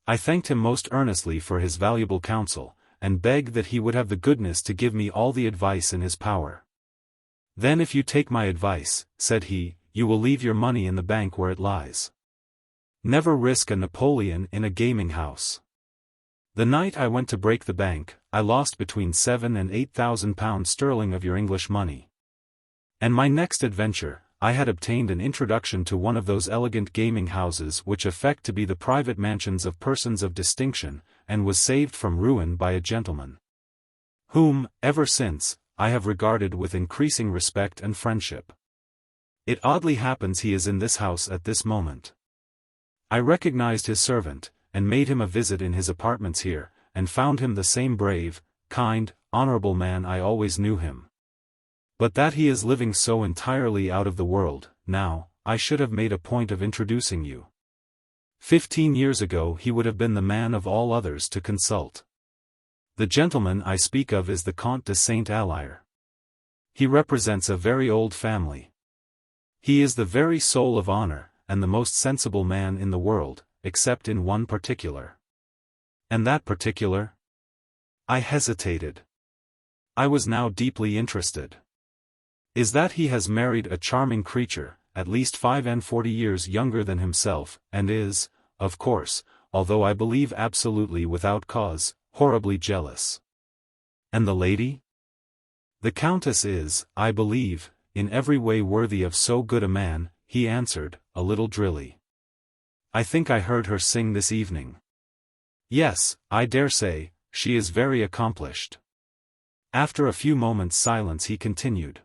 Speaker 1: I thanked him most earnestly for his valuable counsel, and begged that he would have the goodness to give me all the advice in his power. Then if you take my advice, said he, you will leave your money in the bank where it lies. Never risk a Napoleon in a gaming house. The night I went to break the bank, I lost between 7 and 8,000 pounds sterling of your English money. And my next adventure, I had obtained an introduction to one of those elegant gaming houses which affect to be the private mansions of persons of distinction, and was saved from ruin by a gentleman, whom, ever since, I have regarded with increasing respect and friendship. It oddly happens he is in this house at this moment. I recognized his servant, and made him a visit in his apartments here, and found him the same brave, kind, honorable man I always knew him. But that he is living so entirely out of the world, now, I should have made a point of introducing you. 15 years ago he would have been the man of all others to consult. The gentleman I speak of is the Comte de Saint-Alyre. He represents a very old family. He is the very soul of honor, and the most sensible man in the world, except in one particular. And that particular? I hesitated. I was now deeply interested. Is that he has married a charming creature, at least 45 years younger than himself, and is, of course, although I believe absolutely without cause, horribly jealous. And the lady? The Countess is, I believe, in every way worthy of so good a man, he answered, a little drilly. I think I heard her sing this evening. Yes, I dare say, she is very accomplished. After a few moments' silence he continued.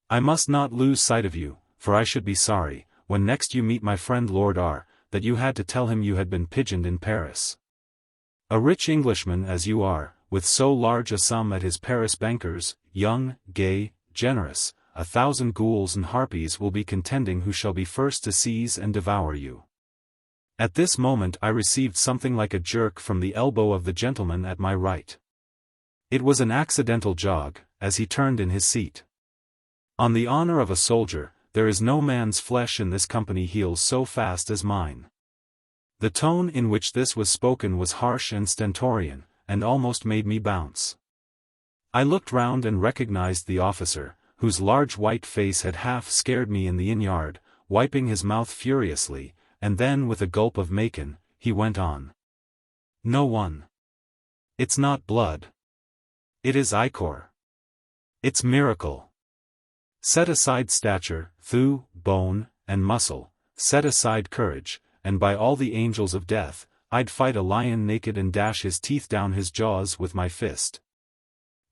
Speaker 1: I must not lose sight of you, for I should be sorry, when next you meet my friend Lord R., that you had to tell him you had been pigeoned in Paris. A rich Englishman as you are, with so large a sum at his Paris bankers, young, gay, generous, 1,000 ghouls and harpies will be contending who shall be first to seize and devour you. At this moment I received something like a jerk from the elbow of the gentleman at my right. It was an accidental jog, as he turned in his seat. On the honor of a soldier, there is no man's flesh in this company heals so fast as mine. The tone in which this was spoken was harsh and stentorian, and almost made me bounce. I looked round and recognized the officer, whose large white face had half scared me in the inn-yard, wiping his mouth furiously, and then with a gulp of Macon, he went on. No one. It's not blood. It is ichor. It's miracle. Set aside stature, thew, bone, and muscle, set aside courage, and by all the angels of death, I'd fight a lion naked and dash his teeth down his jaws with my fist.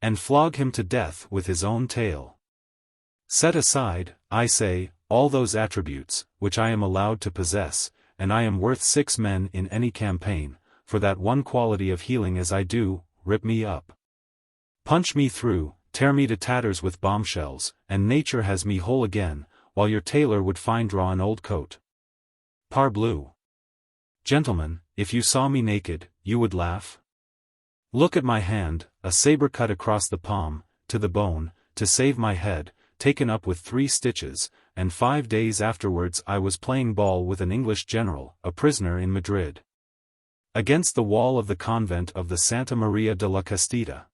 Speaker 1: And flog him to death with his own tail. Set aside, I say, all those attributes, which I am allowed to possess, and I am worth 6 men in any campaign, for that one quality of healing as I do, rip me up. Punch me through, tear me to tatters with bombshells, and nature has me whole again, while your tailor would find draw an old coat. Parbleu. Gentlemen, if you saw me naked, you would laugh? Look at my hand, a saber cut across the palm, to the bone, to save my head, taken up with 3 stitches, and 5 days afterwards I was playing ball with an English general, a prisoner in Madrid. Against the wall of the convent of the Santa Maria de la Castita.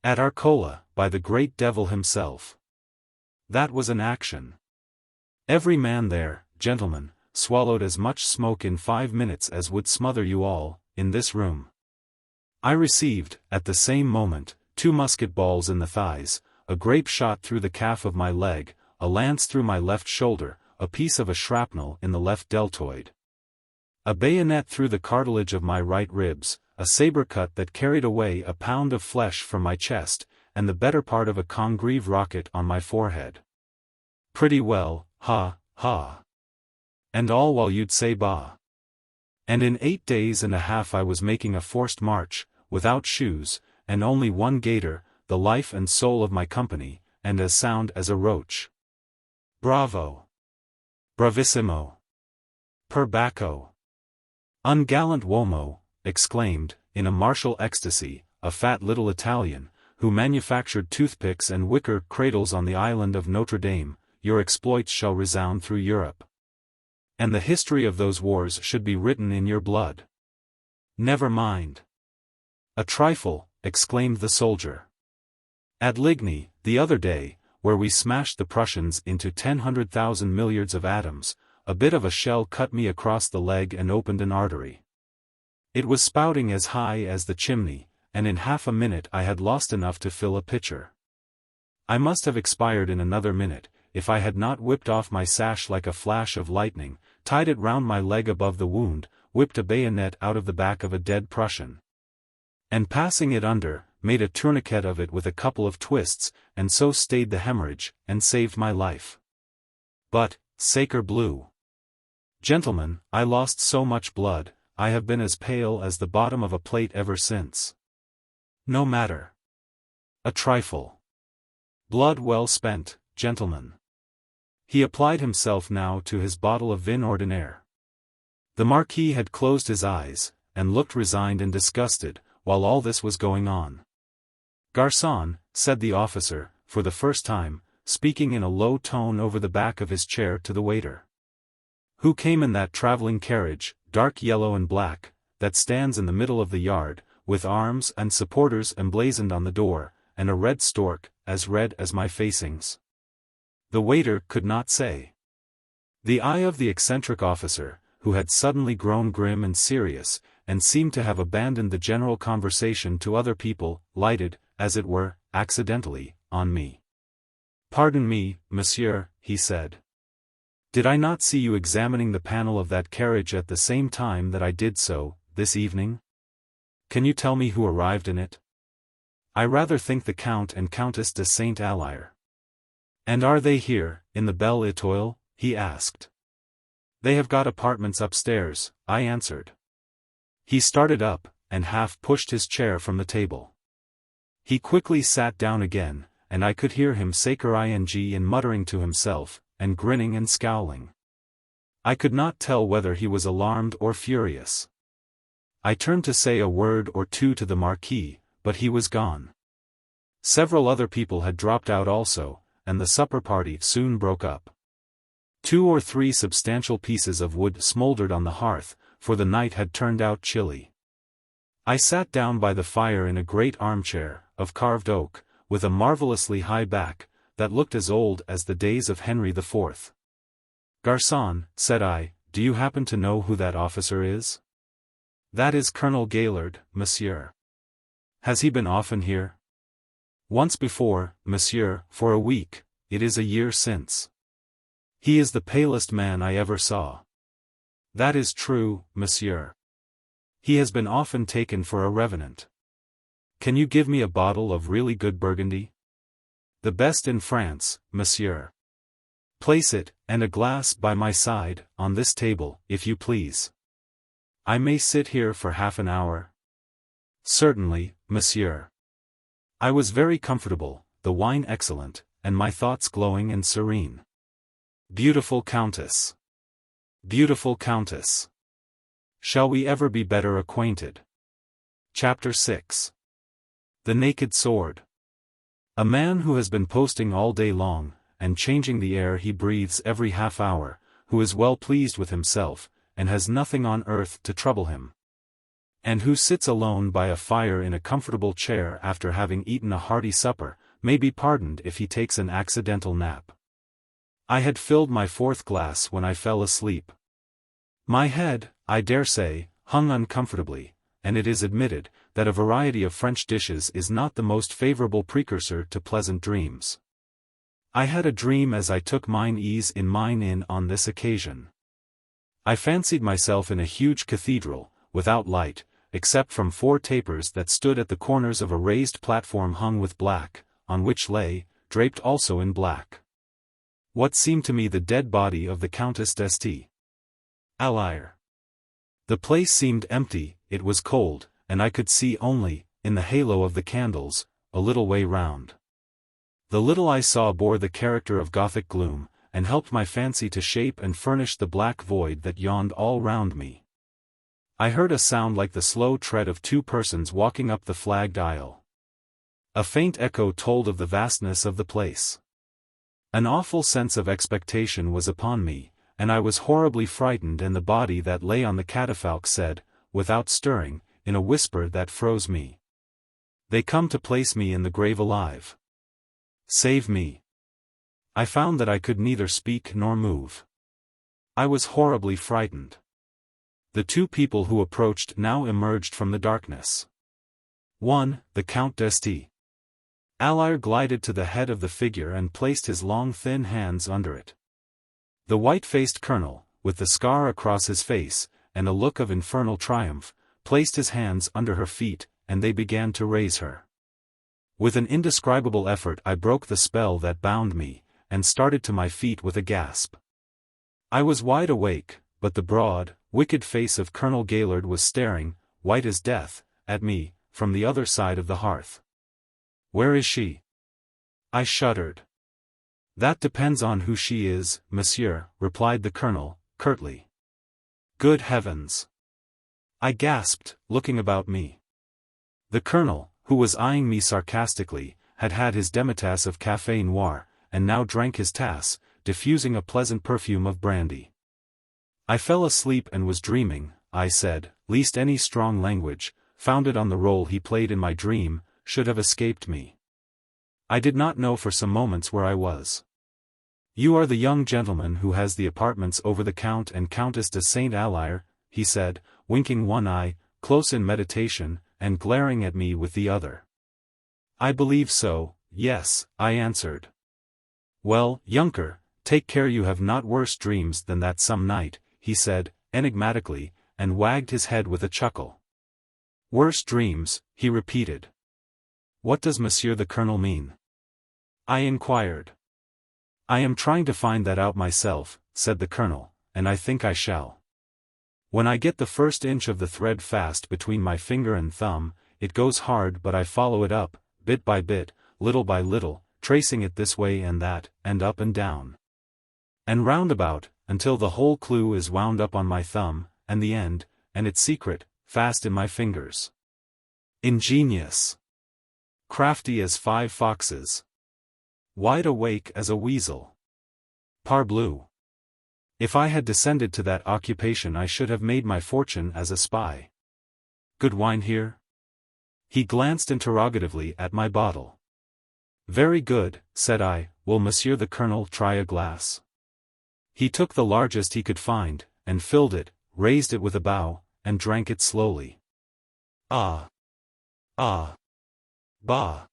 Speaker 1: At Arcola, by the great devil himself. That was an action. Every man there, gentlemen, swallowed as much smoke in 5 minutes as would smother you all, in this room. I received, at the same moment, 2 musket balls in the thighs, a grape shot through the calf of my leg, a lance through my left shoulder, a piece of a shrapnel in the left deltoid. A bayonet through the cartilage of my right ribs, a saber cut that carried away a pound of flesh from my chest, and the better part of a Congreve rocket on my forehead. Pretty well, ha, ha. And all while you'd say bah. And in 8 days and a half I was making a forced march, without shoes, and only 1 gaiter, the life and soul of my company, and as sound as a roach. Bravo! Bravissimo! Per Bacco! Ungallant uomo, exclaimed, in a martial ecstasy, a fat little Italian, who manufactured toothpicks and wicker cradles on the island of Notre Dame, your exploits shall resound through Europe. And the history of those wars should be written in your blood. Never mind. A trifle, exclaimed the soldier. At Ligny, the other day, where we smashed the Prussians into 10,000 milliards of atoms, a bit of a shell cut me across the leg and opened an artery. It was spouting as high as the chimney, and in half a minute I had lost enough to fill a pitcher. I must have expired in another minute, if I had not whipped off my sash like a flash of lightning, tied it round my leg above the wound, whipped a bayonet out of the back of a dead Prussian. And passing it under, made a tourniquet of it with a couple of twists, and so stayed the hemorrhage, and saved my life. But, sacre bleu! Gentlemen, I lost so much blood, I have been as pale as the bottom of a plate ever since. No matter. A trifle. Blood well spent, gentlemen. He applied himself now to his bottle of vin ordinaire. The Marquis had closed his eyes, and looked resigned and disgusted, while all this was going on. Garçon, said the officer, for the first time, speaking in a low tone over the back of his chair to the waiter. Who came in that travelling carriage, dark yellow and black, that stands in the middle of the yard, with arms and supporters emblazoned on the door, and a red stork, as red as my facings? The waiter could not say. The eye of the eccentric officer, who had suddenly grown grim and serious, and seemed to have abandoned the general conversation to other people, lighted, as it were, accidentally, on me. Pardon me, monsieur, he said. Did I not see you examining the panel of that carriage at the same time that I did so, this evening? Can you tell me who arrived in it? I rather think the Count and Countess de Saint Alyre. And are they here, in the Belle Étoile? He asked. They have got apartments upstairs, I answered. He started up, and half pushed his chair from the table. He quickly sat down again, and I could hear him sacre ing in muttering to himself, and grinning and scowling. I could not tell whether he was alarmed or furious. I turned to say a word or two to the Marquis, but he was gone. Several other people had dropped out also, and the supper party soon broke up. 2 or 3 substantial pieces of wood smoldered on the hearth, for the night had turned out chilly. I sat down by the fire in a great armchair, of carved oak, with a marvellously high back, that looked as old as the days of Henry IV. "Garçon," said I, "do you happen to know who that officer is?" "That is Colonel Gaillard, monsieur." "Has he been often here?" "Once before, monsieur, for a week. It is a year since." "He is the palest man I ever saw." "That is true, monsieur. He has been often taken for a revenant." "Can you give me a bottle of really good Burgundy?" "The best in France, monsieur." "Place it, and a glass by my side, on this table, if you please." "I may sit here for half an hour?" "Certainly, monsieur." I was very comfortable, the wine excellent, and my thoughts glowing and serene. Beautiful Countess! Beautiful Countess! Shall we ever be better acquainted? Chapter 6. The Naked Sword. A man who has been posting all day long, and changing the air he breathes every half hour, who is well pleased with himself, and has nothing on earth to trouble him, and who sits alone by a fire in a comfortable chair after having eaten a hearty supper, may be pardoned if he takes an accidental nap. I had filled my 4th glass when I fell asleep. My head, I dare say, hung uncomfortably, and it is admitted, that a variety of French dishes is not the most favorable precursor to pleasant dreams. I had a dream as I took mine ease in mine inn on this occasion. I fancied myself in a huge cathedral, without light, except from 4 tapers that stood at the corners of a raised platform hung with black, on which lay, draped also in black, what seemed to me the dead body of the Countess d'Este. Alire. The place seemed empty, it was cold, and I could see only, in the halo of the candles, a little way round. The little I saw bore the character of Gothic gloom, and helped my fancy to shape and furnish the black void that yawned all round me. I heard a sound like the slow tread of 2 persons walking up the flagged aisle. A faint echo told of the vastness of the place. An awful sense of expectation was upon me, and I was horribly frightened, and the body that lay on the catafalque said, without stirring, in a whisper that froze me, "They come to place me in the grave alive. Save me." I found that I could neither speak nor move. I was horribly frightened. The 2 people who approached now emerged from the darkness. 1. The Count d'Este. Alire glided to the head of the figure and placed his long thin hands under it. The white-faced colonel, with the scar across his face, and a look of infernal triumph, placed his hands under her feet, and they began to raise her. With an indescribable effort I broke the spell that bound me, and started to my feet with a gasp. I was wide awake, but the broad, wicked face of Colonel Gaillard was staring, white as death, at me, from the other side of the hearth. "Where is she?" I shuddered. "That depends on who she is, monsieur," replied the colonel, curtly. "Good heavens!" I gasped, looking about me. The colonel, who was eyeing me sarcastically, had had his demitasse of café noir, and now drank his tasse, diffusing a pleasant perfume of brandy. "I fell asleep and was dreaming," I said, "lest any strong language, founded on the role he played in my dream, should have escaped me. I did not know for some moments where I was." "You are the young gentleman who has the apartments over the Count and Countess de Saint Alire," he said, winking one eye, close in meditation, and glaring at me with the other. "I believe so, yes," I answered. "Well, Junker, take care you have not worse dreams than that some night," he said, enigmatically, and wagged his head with a chuckle. "Worse dreams," he repeated. "What does Monsieur the Colonel mean?" I inquired. "I am trying to find that out myself," said the Colonel, "and I think I shall. When I get the first inch of the thread fast between my finger and thumb, it goes hard, but I follow it up, bit by bit, little by little, tracing it this way and that, and up and down. And roundabout, until the whole clue is wound up on my thumb, and the end, and its secret, fast in my fingers. Ingenious. Crafty as 5 foxes. Wide awake as a weasel. Parbleu. If I had descended to that occupation I should have made my fortune as a spy. Good wine here? He glanced interrogatively at my bottle. Very good, said I. Will Monsieur the Colonel try a glass? He took the largest he could find, and filled it, raised it with a bow, and drank it slowly. Ah! Ah! Bah!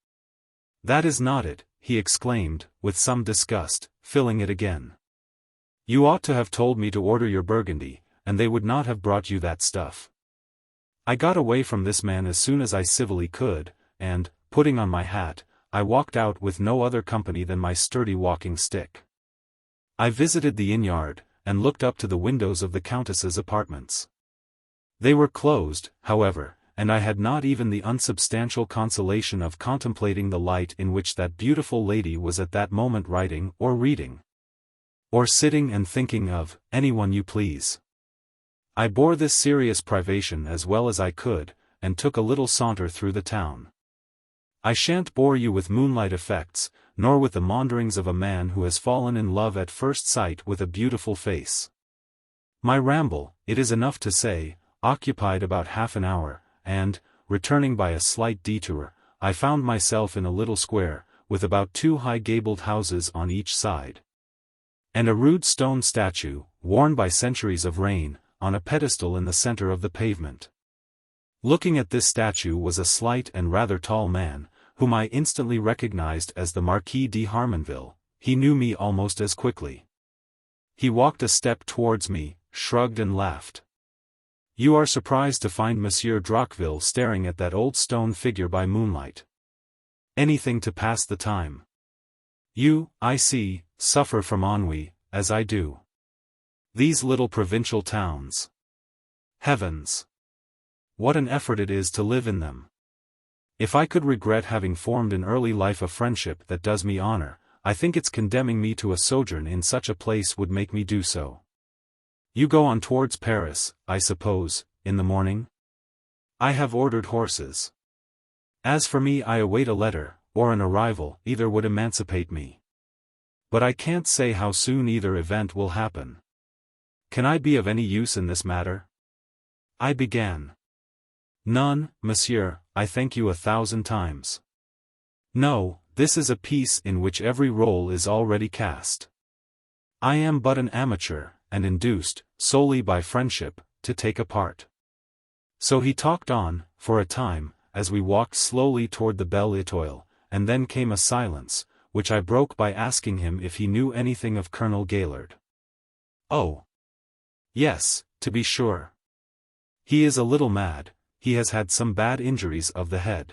Speaker 1: That is not it, he exclaimed, with some disgust, filling it again. You ought to have told me to order your Burgundy, and they would not have brought you that stuff. I got away from this man as soon as I civilly could, and, putting on my hat, I walked out with no other company than my sturdy walking stick. I visited the inn-yard, and looked up to the windows of the Countess's apartments. They were closed, however, and I had not even the unsubstantial consolation of contemplating the light in which that beautiful lady was at that moment writing or reading. Or sitting and thinking of, anyone you please. I bore this serious privation as well as I could, and took a little saunter through the town. I shan't bore you with moonlight effects, nor with the maunderings of a man who has fallen in love at first sight with a beautiful face. My ramble, it is enough to say, occupied about half an hour, and, returning by a slight detour, I found myself in a little square, with about 2 high-gabled houses on each side. And a rude stone statue, worn by centuries of rain, on a pedestal in the center of the pavement. Looking at this statue was a slight and rather tall man, whom I instantly recognized as the Marquis de Harmonville. He knew me almost as quickly. He walked a step towards me, shrugged and laughed. You are surprised to find Monsieur Droqueville staring at that old stone figure by moonlight. Anything to pass the time. You, I see, suffer from ennui, as I do. These little provincial towns. Heavens! What an effort it is to live in them. If I could regret having formed in early life a friendship that does me honor, I think its condemning me to a sojourn in such a place would make me do so. You go on towards Paris, I suppose, in the morning? I have ordered horses. As for me, I await a letter, or an arrival, either would emancipate me. But I can't say how soon either event will happen. Can I be of any use in this matter? I began. None, monsieur, I thank you 1,000 times. No, this is a piece in which every role is already cast. I am but an amateur, and induced, solely by friendship, to take a part. So he talked on, for a time, as we walked slowly toward the Belle Étoile, and then came a silence, which I broke by asking him if he knew anything of Colonel Gaylord. Oh! Yes, to be sure. He is a little mad, he has had some bad injuries of the head.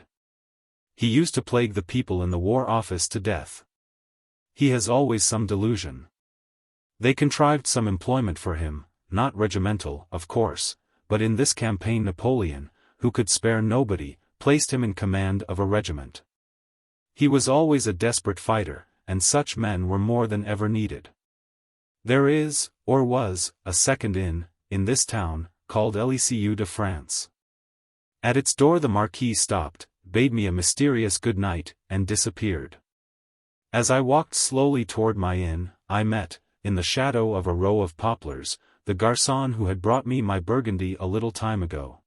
Speaker 1: He used to plague the people in the War Office to death. He has always some delusion. They contrived some employment for him, not regimental, of course, but in this campaign Napoleon, who could spare nobody, placed him in command of a regiment. He was always a desperate fighter, and such men were more than ever needed. There is, or was, a second inn, in this town, called Eliseu de France. At its door the Marquis stopped, bade me a mysterious good night, and disappeared. As I walked slowly toward my inn, I met, in the shadow of a row of poplars, the garçon who had brought me my Burgundy a little time ago.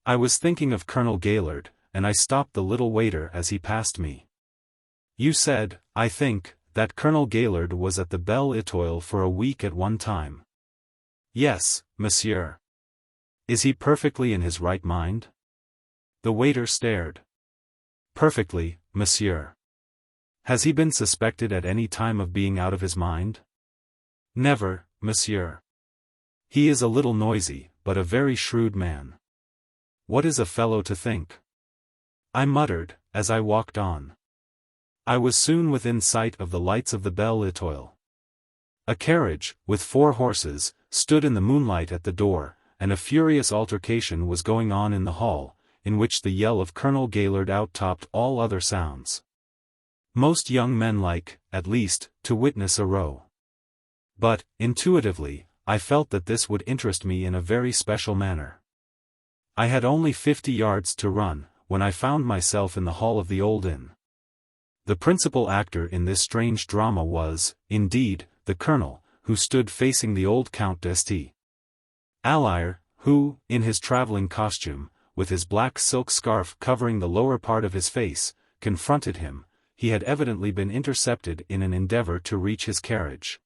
Speaker 1: I was thinking of Colonel Gaylord, and I stopped the little waiter as he passed me. You said, I think, that Colonel Gaylord was at the Belle Étoile for a week at one time. Yes, monsieur. Is he perfectly in his right mind? The waiter stared. Perfectly, monsieur. Has he been suspected at any time of being out of his mind? Never, monsieur. He is a little noisy, but a very shrewd man. What is a fellow to think? I muttered, as I walked on. I was soon within sight of the lights of the Belle Étoile. A carriage, with 4 horses, stood in the moonlight at the door, and a furious altercation was going on in the hall, in which the yell of Colonel Gaylord out-topped all other sounds. Most young men like, at least, to witness a row. But, intuitively, I felt that this would interest me in a very special manner. I had only 50 yards to run, when I found myself in the hall of the old inn. The principal actor in this strange drama was, indeed, the colonel, who stood facing the old Count d'Este. Allyre, who, in his traveling costume, with his black silk scarf covering the lower part of his face, confronted him. He had evidently been intercepted in an endeavor to reach his carriage.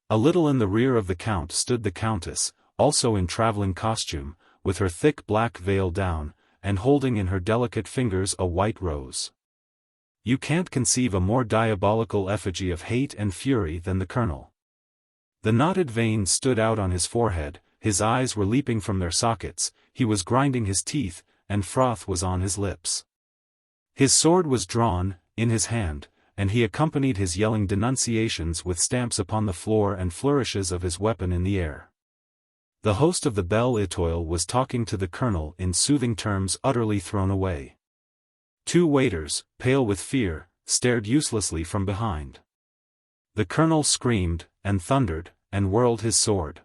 Speaker 1: A little in the rear of the count stood the countess, also in traveling costume, with her thick black veil down, and holding in her delicate fingers a white rose. You can't conceive a more diabolical effigy of hate and fury than the colonel. The knotted veins stood out on his forehead, his eyes were leaping from their sockets, he was grinding his teeth, and froth was on his lips. His sword was drawn, in his hand, and he accompanied his yelling denunciations with stamps upon the floor and flourishes of his weapon in the air. The host of the Belle Étoile was talking to the colonel in soothing terms utterly thrown away. 2 waiters, pale with fear, stared uselessly from behind. The colonel screamed, and thundered, and whirled his sword.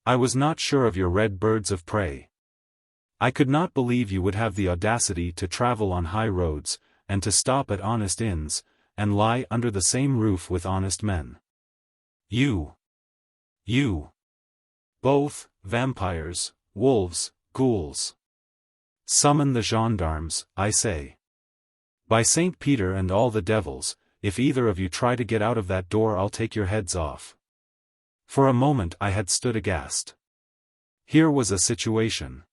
Speaker 1: I was not sure of your red birds of prey. I could not believe you would have the audacity to travel on high roads, and to stop at honest inns, and lie under the same roof with honest men. You. Both, vampires, wolves, ghouls. Summon the gendarmes, I say. By St. Peter and all the devils, if either of you try to get out of that door I'll take your heads off. For a moment I had stood aghast. Here was a situation.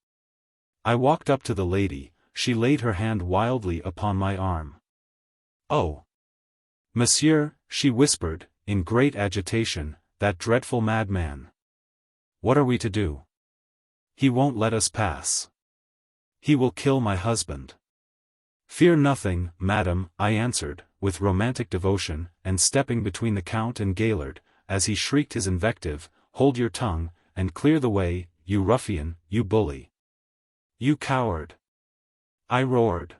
Speaker 1: I walked up to the lady, she laid her hand wildly upon my arm. Oh! Monsieur, she whispered, in great agitation, that dreadful madman. What are we to do? He won't let us pass. He will kill my husband. Fear nothing, madam, I answered, with romantic devotion, and stepping between the count and Gaillard, as he shrieked his invective, hold your tongue, and clear the way, you ruffian, you bully. You coward. I roared.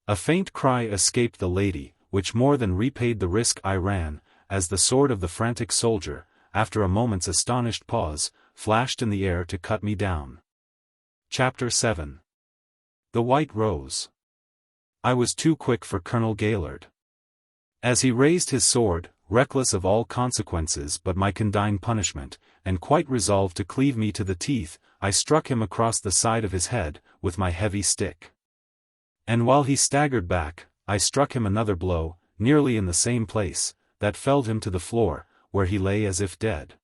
Speaker 1: A faint cry escaped the lady, which more than repaid the risk I ran, as the sword of the frantic soldier, after a moment's astonished pause, flashed in the air to cut me down. Chapter 7. The White Rose. I was too quick for Colonel Gaillard. As he raised his sword, reckless of all consequences but my condign punishment, and quite resolved to cleave me to the teeth, I struck him across the side of his head, with my heavy stick. And while he staggered back, I struck him another blow, nearly in the same place, that felled him to the floor, where he lay as if dead.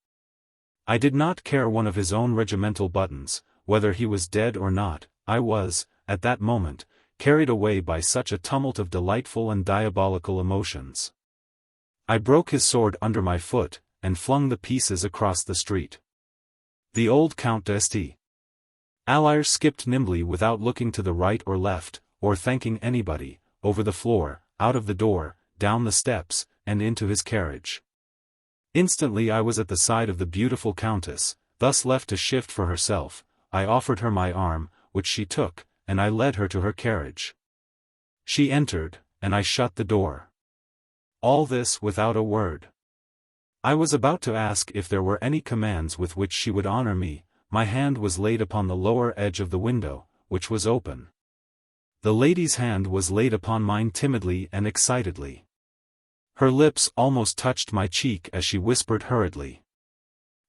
Speaker 1: I did not care one of his own regimental buttons, whether he was dead or not. I was, at that moment, carried away by such a tumult of delightful and diabolical emotions. I broke his sword under my foot, and flung the pieces across the street. The old Count d'Este. Allyre skipped nimbly without looking to the right or left, or thanking anybody, over the floor, out of the door, down the steps, and into his carriage. Instantly I was at the side of the beautiful countess, thus left to shift for herself. I offered her my arm, which she took, and I led her to her carriage. She entered, and I shut the door. All this without a word. I was about to ask if there were any commands with which she would honor me. My hand was laid upon the lower edge of the window, which was open. The lady's hand was laid upon mine timidly and excitedly. Her lips almost touched my cheek as she whispered hurriedly.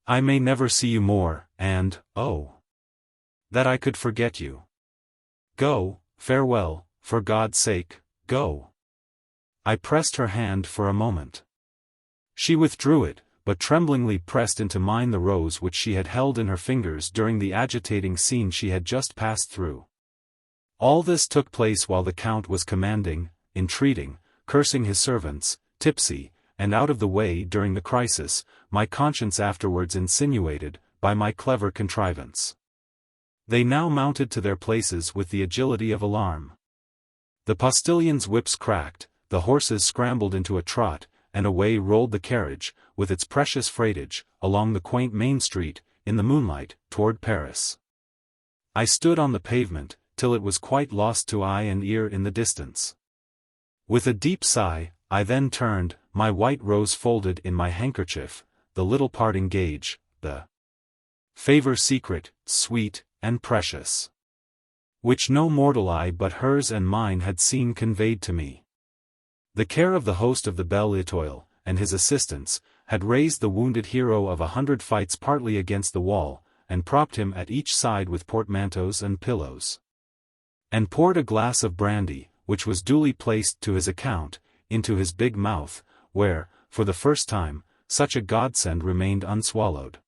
Speaker 1: I may never see you more, and, oh! that I could forget you. Go, farewell, for God's sake, go. I pressed her hand for a moment. She withdrew it, but tremblingly pressed into mine the rose which she had held in her fingers during the agitating scene she had just passed through. All this took place while the Count was commanding, entreating, cursing his servants, tipsy, and out of the way during the crisis, my conscience afterwards insinuated, by my clever contrivance. They now mounted to their places with the agility of alarm. The postilions' whips cracked, the horses scrambled into a trot, and away rolled the carriage, with its precious freightage, along the quaint main street, in the moonlight, toward Paris. I stood on the pavement, till it was quite lost to eye and ear in the distance. With a deep sigh, I then turned, my white rose folded in my handkerchief, the little parting gage, the favor secret, sweet, and precious, which no mortal eye but hers and mine had seen conveyed to me. The care of the host of the Belle Étoile, and his assistants, had raised the wounded hero of 100 fights partly against the wall, and propped him at each side with portmanteaus and pillows, and poured a glass of brandy, which was duly placed to his account, into his big mouth, where, for the first time, such a godsend remained unswallowed.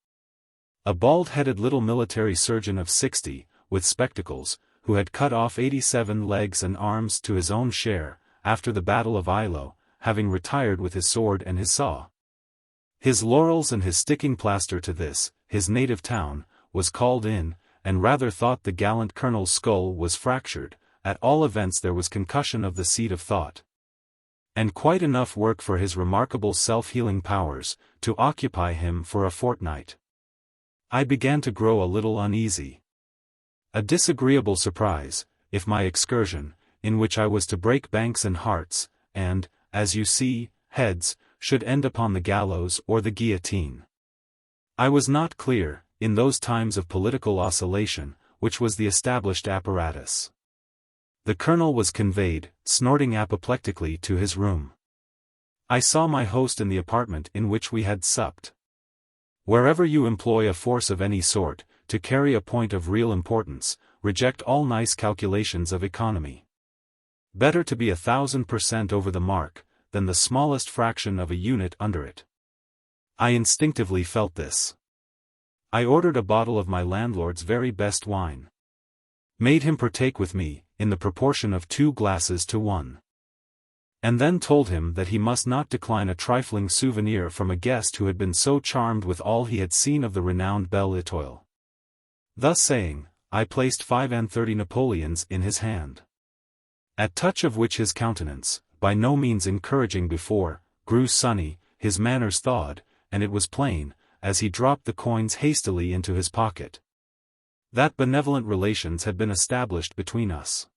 Speaker 1: A bald-headed little military surgeon of 60, with spectacles, who had cut off 87 legs and arms to his own share, after the Battle of Eylau, having retired with his sword and his saw, his laurels and his sticking plaster to this, his native town, was called in, and rather thought the gallant colonel's skull was fractured. At all events there was concussion of the seat of thought, and quite enough work for his remarkable self-healing powers, to occupy him for a fortnight. I began to grow a little uneasy. A disagreeable surprise, if my excursion, in which I was to break banks and hearts, and, as you see, heads, should end upon the gallows or the guillotine. I was not clear, in those times of political oscillation, which was the established apparatus. The colonel was conveyed, snorting apoplectically, to his room. I saw my host in the apartment in which we had supped. Wherever you employ a force of any sort, to carry a point of real importance, reject all nice calculations of economy. Better to be 1000% over the mark, than the smallest fraction of a unit under it. I instinctively felt this. I ordered a bottle of my landlord's very best wine. Made him partake with me, in the proportion of 2 glasses to 1. And then told him that he must not decline a trifling souvenir from a guest who had been so charmed with all he had seen of the renowned Belle Étoile. Thus saying, I placed 35 Napoleons in his hand. At touch of which his countenance, by no means encouraging before, grew sunny, his manners thawed, and it was plain, as he dropped the coins hastily into his pocket, that benevolent relations had been established between us.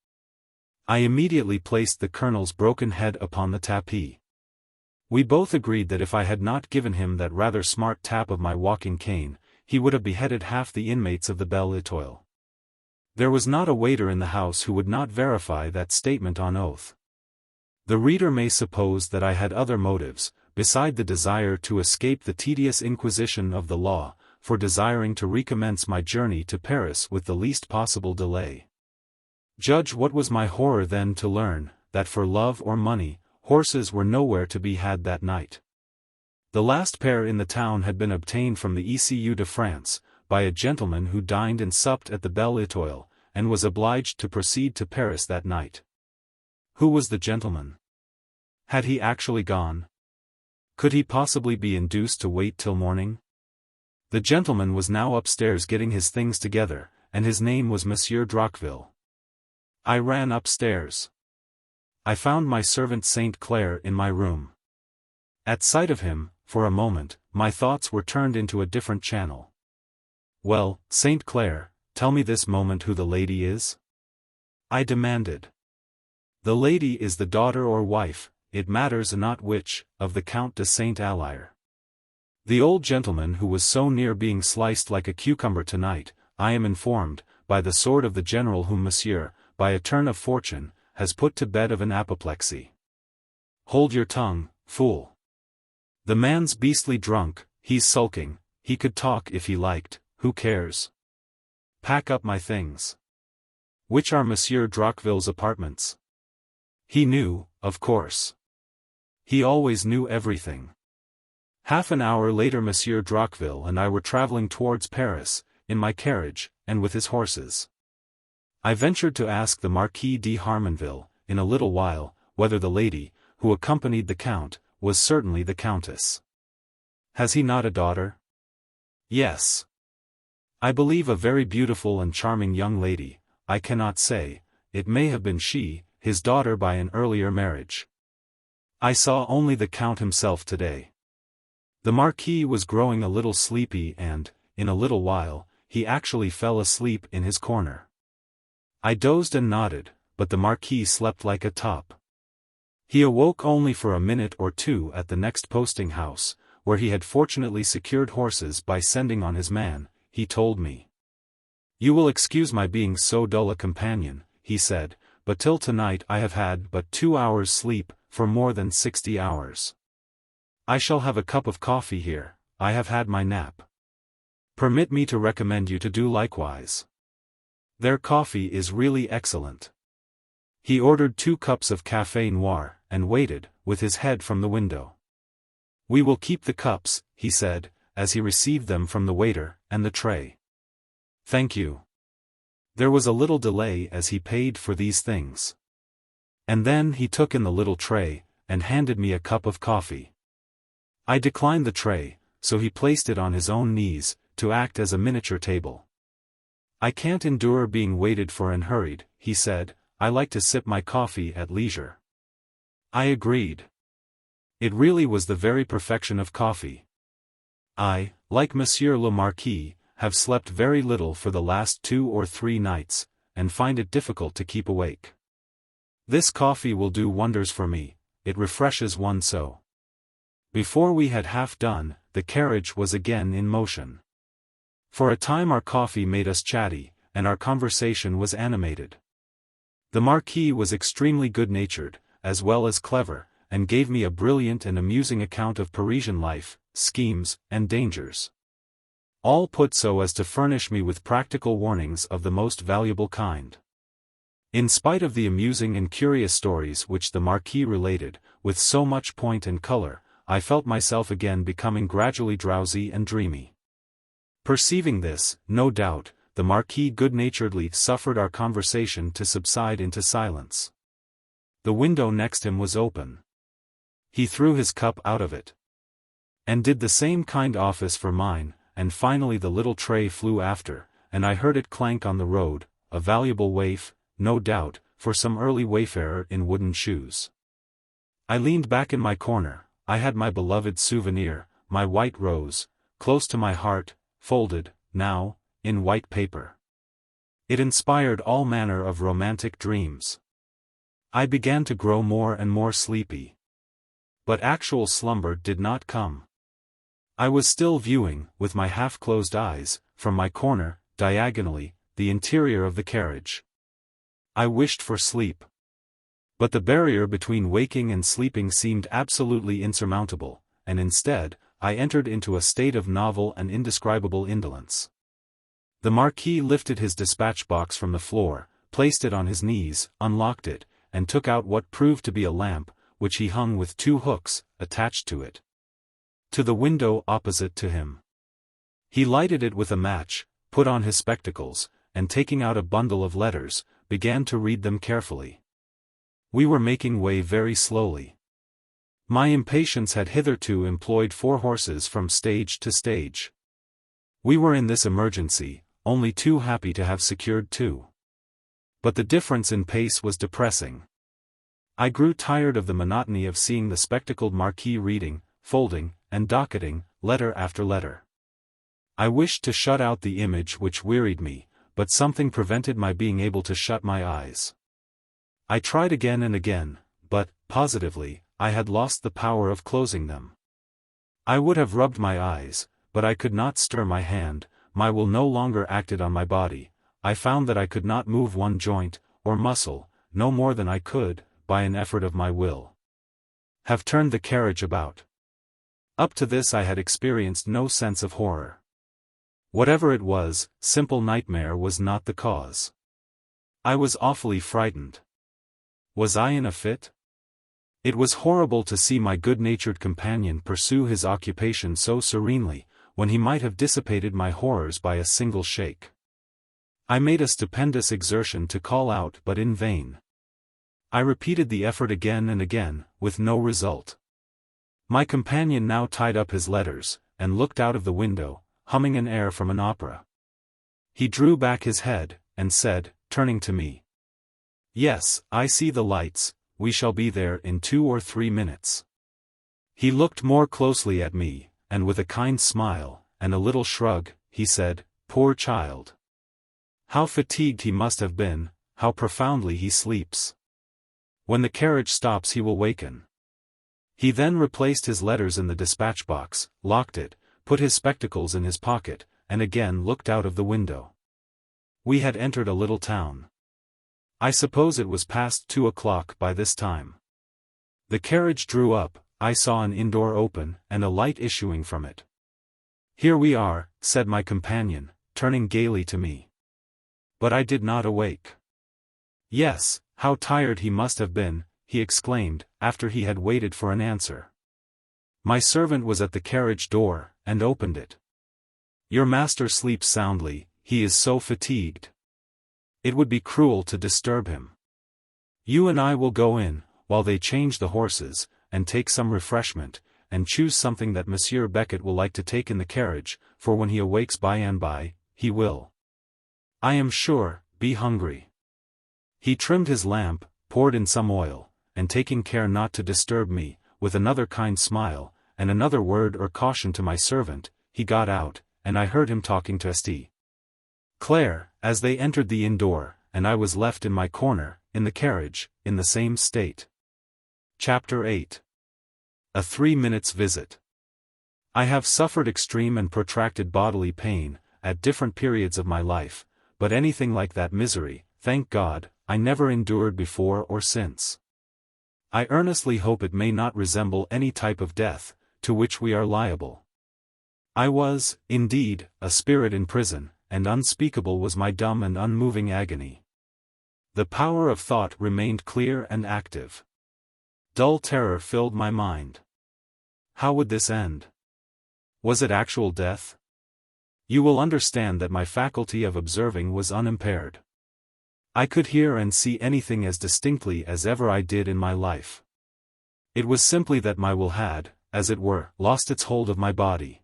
Speaker 1: I immediately placed the colonel's broken head upon the tapis. We both agreed that if I had not given him that rather smart tap of my walking cane, he would have beheaded half the inmates of the Belle Étoile. There was not a waiter in the house who would not verify that statement on oath. The reader may suppose that I had other motives, beside the desire to escape the tedious inquisition of the law, for desiring to recommence my journey to Paris with the least possible delay. Judge what was my horror then to learn, that for love or money, horses were nowhere to be had that night. The last pair in the town had been obtained from the ECU de France, by a gentleman who dined and supped at the Belle Étoile, and was obliged to proceed to Paris that night. Who was the gentleman? Had he actually gone? Could he possibly be induced to wait till morning? The gentleman was now upstairs getting his things together, and his name was Monsieur Droqueville. I ran upstairs. I found my servant Saint Clair in my room. At sight of him, for a moment, my thoughts were turned into a different channel. Well, Saint Clair, tell me this moment who the lady is? I demanded. The lady is the daughter or wife, it matters not which, of the Count de Saint-Alyre. The old gentleman who was so near being sliced like a cucumber tonight, I am informed, by the sword of the general whom Monsieur, by a turn of fortune, has put to bed of an apoplexy. Hold your tongue, fool. The man's beastly drunk, he's sulking, he could talk if he liked, who cares? Pack up my things. Which are Monsieur Droqueville's apartments? He knew, of course. He always knew everything. Half an hour later Monsieur Droqueville and I were traveling towards Paris, in my carriage, and with his horses. I ventured to ask the Marquis de Harmonville, in a little while, whether the lady, who accompanied the Count, was certainly the Countess. Has he not a daughter? Yes. I believe a very beautiful and charming young lady, I cannot say, it may have been she, his daughter by an earlier marriage. I saw only the Count himself today. The Marquis was growing a little sleepy and, in a little while, he actually fell asleep in his corner. I dozed and nodded, but the Marquis slept like a top. He awoke only for a minute or two at the next posting house, where he had fortunately secured horses by sending on his man, he told me. "You will excuse my being so dull a companion," he said, "but till tonight I have had but 2 hours sleep, for more than 60 hours. I shall have a cup of coffee here, I have had my nap. Permit me to recommend you to do likewise. Their coffee is really excellent." He ordered 2 cups of café noir, and waited, with his head from the window. "We will keep the cups," he said, as he received them from the waiter, and the tray. "Thank you." There was a little delay as he paid for these things. And then he took in the little tray, and handed me a cup of coffee. I declined the tray, so he placed it on his own knees, to act as a miniature table. "I can't endure being waited for and hurried," he said, "I like to sip my coffee at leisure." I agreed. It really was the very perfection of coffee. I, like Monsieur le Marquis, have slept very little for the last 2 or 3 nights, and find it difficult to keep awake. This coffee will do wonders for me, it refreshes one so. Before we had half done, the carriage was again in motion. For a time our coffee made us chatty, and our conversation was animated. The Marquis was extremely good-natured, as well as clever, and gave me a brilliant and amusing account of Parisian life, schemes, and dangers. All put so as to furnish me with practical warnings of the most valuable kind. In spite of the amusing and curious stories which the Marquis related, with so much point and color, I felt myself again becoming gradually drowsy and dreamy. Perceiving this, no doubt, the Marquis good-naturedly suffered our conversation to subside into silence. The window next him was open. He threw his cup out of it, and did the same kind office for mine, and finally the little tray flew after, and I heard it clank on the road, a valuable waif, no doubt, for some early wayfarer in wooden shoes. I leaned back in my corner, I had my beloved souvenir, my white rose, close to my heart, folded, now, in white paper. It inspired all manner of romantic dreams. I began to grow more and more sleepy. But actual slumber did not come. I was still viewing, with my half-closed eyes, from my corner, diagonally, the interior of the carriage. I wished for sleep. But the barrier between waking and sleeping seemed absolutely insurmountable, and instead, I entered into a state of novel and indescribable indolence. The Marquis lifted his dispatch box from the floor, placed it on his knees, unlocked it, and took out what proved to be a lamp, which he hung with 2 hooks, attached to it, to the window opposite to him. He lighted it with a match, put on his spectacles, and taking out a bundle of letters, began to read them carefully. We were making way very slowly. My impatience had hitherto employed 4 horses from stage to stage. We were in this emergency, only too happy to have secured 2. But the difference in pace was depressing. I grew tired of the monotony of seeing the spectacled Marquis reading, folding, and docketing, letter after letter. I wished to shut out the image which wearied me, but something prevented my being able to shut my eyes. I tried again and again, but, positively, I had lost the power of closing them. I would have rubbed my eyes, but I could not stir my hand, my will no longer acted on my body. I found that I could not move one joint, or muscle, no more than I could, by an effort of my will, have turned the carriage about. Up to this I had experienced no sense of horror. Whatever it was, simple nightmare was not the cause. I was awfully frightened. Was I in a fit? It was horrible to see my good-natured companion pursue his occupation so serenely, when he might have dissipated my horrors by a single shake. I made a stupendous exertion to call out, but in vain. I repeated the effort again and again, with no result. My companion now tied up his letters, and looked out of the window, humming an air from an opera. He drew back his head, and said, turning to me, "Yes, I see the lights, we shall be there in 2 or 3 minutes." He looked more closely at me, and with a kind smile, and a little shrug, he said, "Poor child! How fatigued he must have been, how profoundly he sleeps." When the carriage stops he will waken. He then replaced his letters in the dispatch box, locked it, put his spectacles in his pocket, and again looked out of the window. We had entered a little town. I suppose it was past 2 o'clock by this time. The carriage drew up, I saw an inn door open, and a light issuing from it. "Here we are," said my companion, turning gaily to me. But I did not awake. "Yes, how tired he must have been," he exclaimed, after he had waited for an answer. My servant was at the carriage door, and opened it. "Your master sleeps soundly, he is so fatigued. It would be cruel to disturb him. You and I will go in, while they change the horses, and take some refreshment, and choose something that Monsieur Beckett will like to take in the carriage, for when he awakes by and by, he will, I am sure, be hungry." He trimmed his lamp, poured in some oil, and taking care not to disturb me, with another kind smile, and another word or caution to my servant, he got out, and I heard him talking to St. Claire, as they entered the inn door, and I was left in my corner, in the carriage, in the same state. Chapter 8. A 3 minutes visit. I have suffered extreme and protracted bodily pain, at different periods of my life, but anything like that misery, thank God, I never endured before or since. I earnestly hope it may not resemble any type of death, to which we are liable. I was, indeed, a spirit in prison, and unspeakable was my dumb and unmoving agony. The power of thought remained clear and active. Dull terror filled my mind. How would this end? Was it actual death? You will understand that my faculty of observing was unimpaired. I could hear and see anything as distinctly as ever I did in my life. It was simply that my will had, as it were, lost its hold of my body.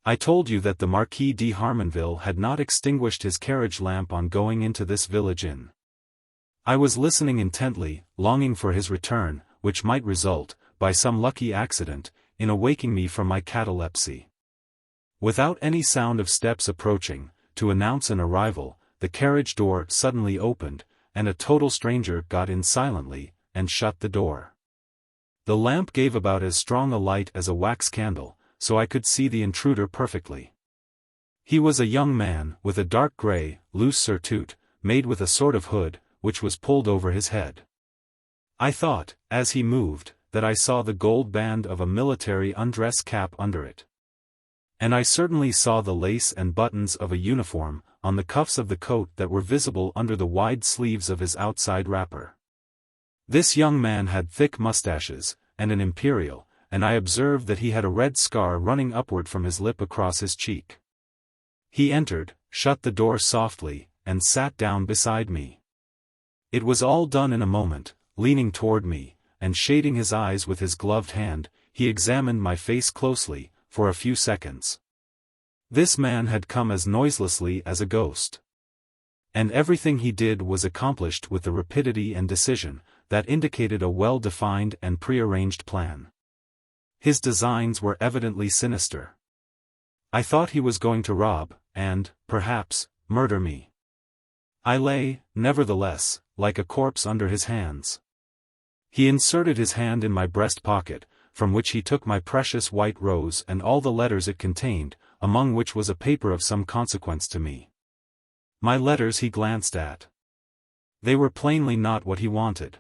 Speaker 1: I told you that the Marquis de Harmonville had not extinguished his carriage lamp on going into this village inn. I was listening intently, longing for his return, which might result, by some lucky accident, in awaking me from my catalepsy. Without any sound of steps approaching, to announce an arrival, the carriage door suddenly opened, and a total stranger got in silently, and shut the door. The lamp gave about as strong a light as a wax candle, so I could see the intruder perfectly. He was a young man, with a dark grey, loose surtout, made with a sort of hood, which was pulled over his head. I thought, as he moved, that I saw the gold band of a military undress cap under it. And I certainly saw the lace and buttons of a uniform, on the cuffs of the coat that were visible under the wide sleeves of his outside wrapper. This young man had thick mustaches, and an imperial, and I observed that he had a red scar running upward from his lip across his cheek. He entered, shut the door softly, and sat down beside me. It was all done in a moment. Leaning toward me, and shading his eyes with his gloved hand, he examined my face closely, for a few seconds. This man had come as noiselessly as a ghost. And everything he did was accomplished with the rapidity and decision, that indicated a well-defined and prearranged plan. His designs were evidently sinister. I thought he was going to rob, and, perhaps, murder me. I lay, nevertheless, like a corpse under his hands. He inserted his hand in my breast pocket, from which he took my precious white rose and all the letters it contained, among which was a paper of some consequence to me. My letters he glanced at. They were plainly not what he wanted.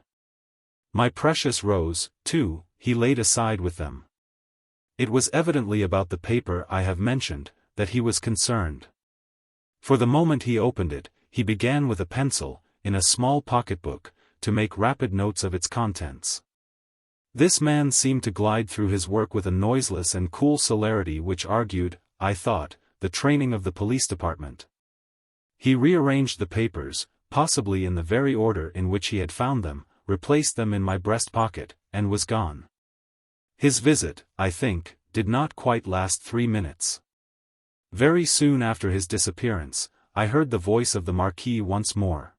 Speaker 1: My precious rose, too, he laid aside with them. It was evidently about the paper I have mentioned, that he was concerned. For the moment he opened it, he began with a pencil, in a small pocketbook, to make rapid notes of its contents. This man seemed to glide through his work with a noiseless and cool celerity which argued, I thought, the training of the police department. He rearranged the papers, possibly in the very order in which he had found them, replaced them in my breast pocket, and was gone. His visit, I think, did not quite last 3 minutes. Very soon after his disappearance, I heard the voice of the Marquis once more.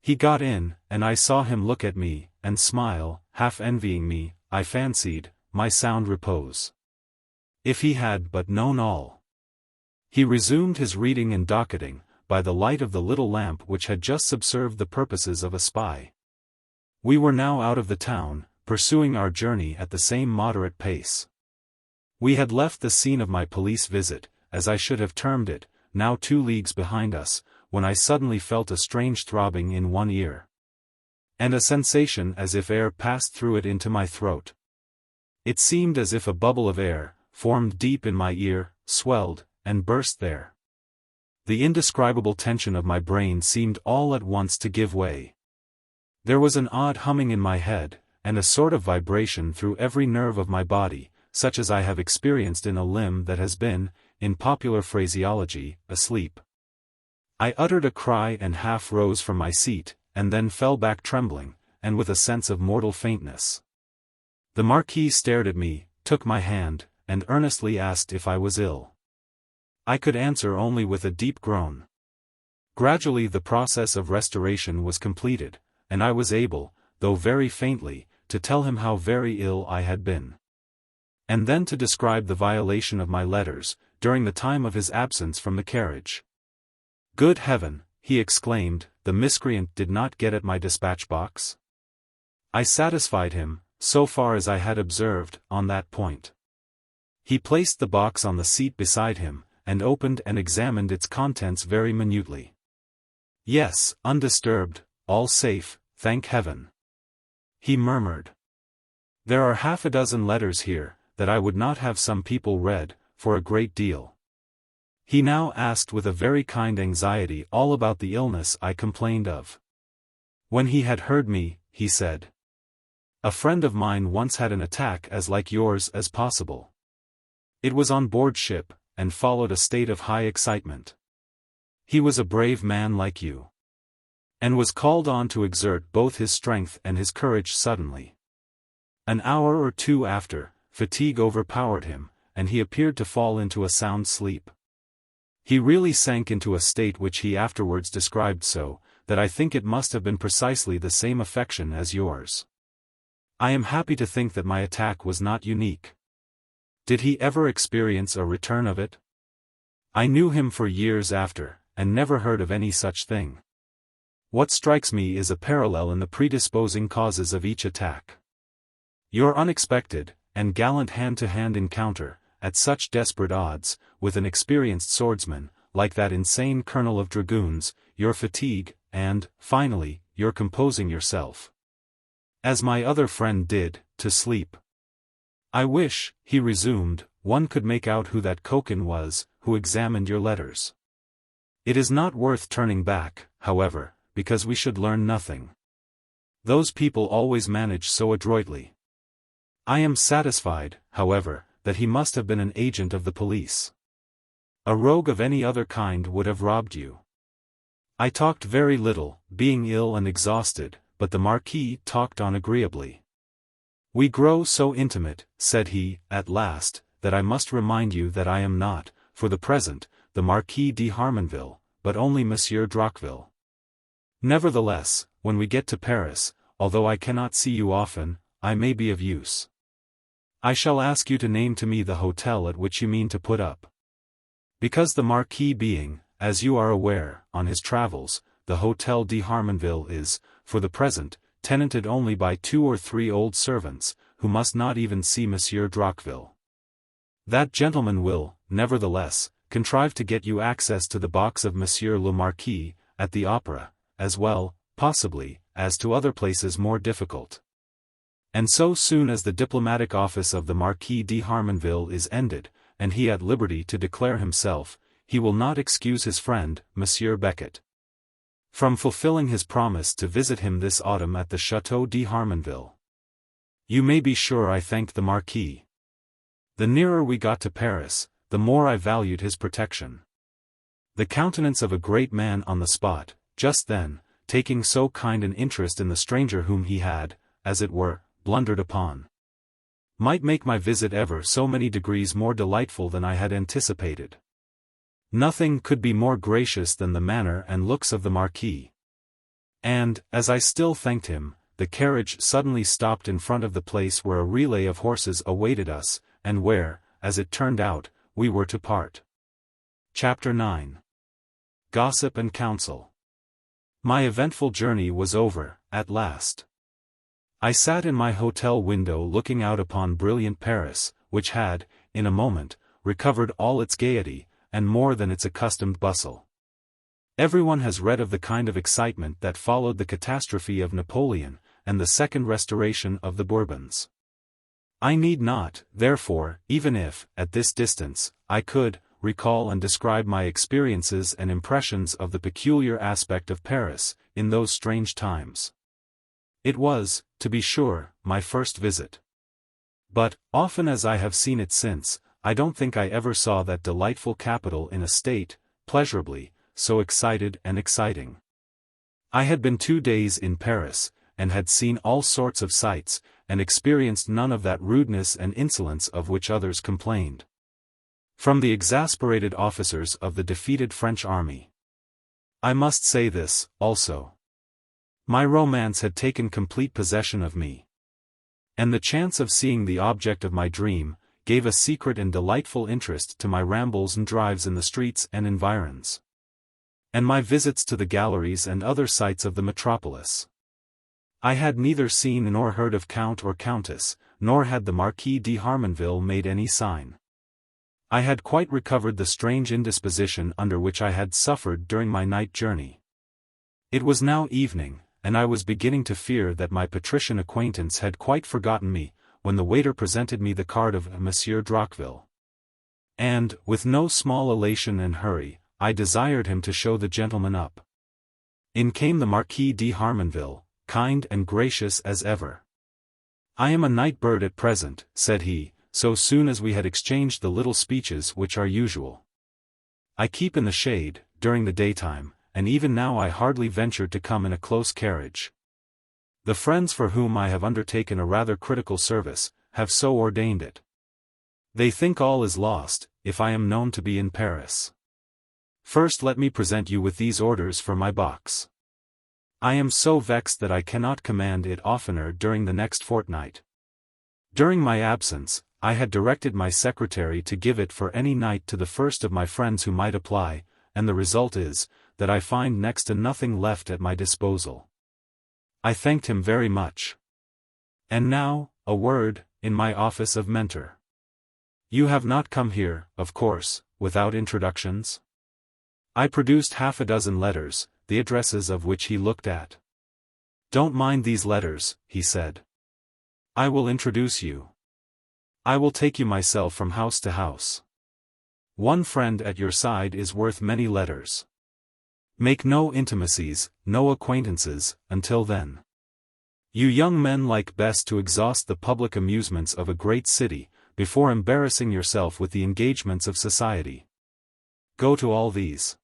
Speaker 1: He got in, and I saw him look at me, and smile, half envying me, I fancied, my sound repose. If he had but known all. He resumed his reading and docketing, by the light of the little lamp which had just subserved the purposes of a spy. We were now out of the town, pursuing our journey at the same moderate pace. We had left the scene of my police visit, as I should have termed it, now 2 leagues behind us, when I suddenly felt a strange throbbing in one ear. And a sensation as if air passed through it into my throat. It seemed as if a bubble of air, formed deep in my ear, swelled, and burst there. The indescribable tension of my brain seemed all at once to give way. There was an odd humming in my head, and a sort of vibration through every nerve of my body, such as I have experienced in a limb that has been, in popular phraseology, asleep. I uttered a cry and half rose from my seat, and then fell back trembling, and with a sense of mortal faintness. The Marquis stared at me, took my hand, and earnestly asked if I was ill. I could answer only with a deep groan. Gradually the process of restoration was completed, and I was able, though very faintly, to tell him how very ill I had been. And then to describe the violation of my letters, during the time of his absence from the carriage. Good heaven, he exclaimed, the miscreant did not get at my dispatch box? I satisfied him, so far as I had observed, on that point. He placed the box on the seat beside him, and opened and examined its contents very minutely. Yes, undisturbed, all safe, thank heaven. He murmured. There are 6 letters here, that I would not have some people read, for a great deal. He now asked with a very kind anxiety all about the illness I complained of. When he had heard me, he said, a friend of mine once had an attack as like yours as possible. It was on board ship, and followed a state of high excitement. He was a brave man like you, and was called on to exert both his strength and his courage suddenly. An hour or 2 after, fatigue overpowered him, and he appeared to fall into a sound sleep. He really sank into a state which he afterwards described so, that I think it must have been precisely the same affection as yours. I am happy to think that my attack was not unique. Did he ever experience a return of it? I knew him for years after, and never heard of any such thing. What strikes me is a parallel in the predisposing causes of each attack. Your unexpected, and gallant hand-to-hand encounter, at such desperate odds, with an experienced swordsman, like that insane colonel of dragoons, your fatigue, and, finally, your composing yourself. As my other friend did, to sleep. I wish, he resumed, one could make out who that Koken was, who examined your letters. It is not worth turning back, however, because we should learn nothing. Those people always manage so adroitly. I am satisfied, however, that he must have been an agent of the police. A rogue of any other kind would have robbed you. I talked very little, being ill and exhausted, but the Marquis talked on agreeably. We grow so intimate, said he, at last, that I must remind you that I am not, for the present, the Marquis de Harmonville, but only Monsieur Droqueville. Nevertheless, when we get to Paris, although I cannot see you often, I may be of use. I shall ask you to name to me the hotel at which you mean to put up. Because the Marquis being, as you are aware, on his travels, the Hotel de Harmonville is, for the present, tenanted only by 2 or 3 old servants, who must not even see Monsieur Droqueville. That gentleman will, nevertheless, contrive to get you access to the box of Monsieur le Marquis, at the Opera, as well, possibly, as to other places more difficult. And so soon as the diplomatic office of the Marquis de Harmonville is ended, and he at liberty to declare himself, he will not excuse his friend, Monsieur Becket, from fulfilling his promise to visit him this autumn at the Château de Harmonville. You may be sure I thanked the Marquis. The nearer we got to Paris, the more I valued his protection. The countenance of a great man on the spot, just then, taking so kind an interest in the stranger whom he had, as it were, blundered upon, might make my visit ever so many degrees more delightful than I had anticipated. Nothing could be more gracious than the manner and looks of the Marquis. And, as I still thanked him, the carriage suddenly stopped in front of the place where a relay of horses awaited us, and where, as it turned out, we were to part. Chapter 9. Gossip and Counsel. My eventful journey was over, at last. I sat in my hotel window looking out upon brilliant Paris, which had, in a moment, recovered all its gaiety, and more than its accustomed bustle. Everyone has read of the kind of excitement that followed the catastrophe of Napoleon, and the second restoration of the Bourbons. I need not, therefore, even if, at this distance, I could, recall and describe my experiences and impressions of the peculiar aspect of Paris, in those strange times. It was, to be sure, my first visit. But, often as I have seen it since, I don't think I ever saw that delightful capital in a state, pleasurably, so excited and exciting. I had been 2 days in Paris, and had seen all sorts of sights, and experienced none of that rudeness and insolence of which others complained. From the exasperated officers of the defeated French army. I must say this, also. My romance had taken complete possession of me. And the chance of seeing the object of my dream, gave a secret and delightful interest to my rambles and drives in the streets and environs. And my visits to the galleries and other sights of the metropolis. I had neither seen nor heard of Count or Countess, nor had the Marquis de Harmonville made any sign. I had quite recovered the strange indisposition under which I had suffered during my night journey. It was now evening, and I was beginning to fear that my patrician acquaintance had quite forgotten me, when the waiter presented me the card of Monsieur Droqueville. And, with no small elation and hurry, I desired him to show the gentleman up. In came the Marquis de Harmonville, kind and gracious as ever. "I am a night bird at present," said he, so soon as we had exchanged the little speeches which are usual. "I keep in the shade, during the daytime, and even now I hardly ventured to come in a close carriage. The friends for whom I have undertaken a rather critical service, have so ordained it. They think all is lost, if I am known to be in Paris. First let me present you with these orders for my box. I am so vexed that I cannot command it oftener during the next fortnight. During my absence, I had directed my secretary to give it for any night to the first of my friends who might apply, and the result is, that I find next to nothing left at my disposal." I thanked him very much. "And now, a word, in my office of mentor. You have not come here, of course, without introductions?" I produced half a dozen letters, the addresses of which he looked at. "Don't mind these letters," he said. "I will introduce you. I will take you myself from house to house. One friend at your side is worth many letters. Make no intimacies, no acquaintances, until then. You young men like best to exhaust the public amusements of a great city, before embarrassing yourself with the engagements of society. Go to all these.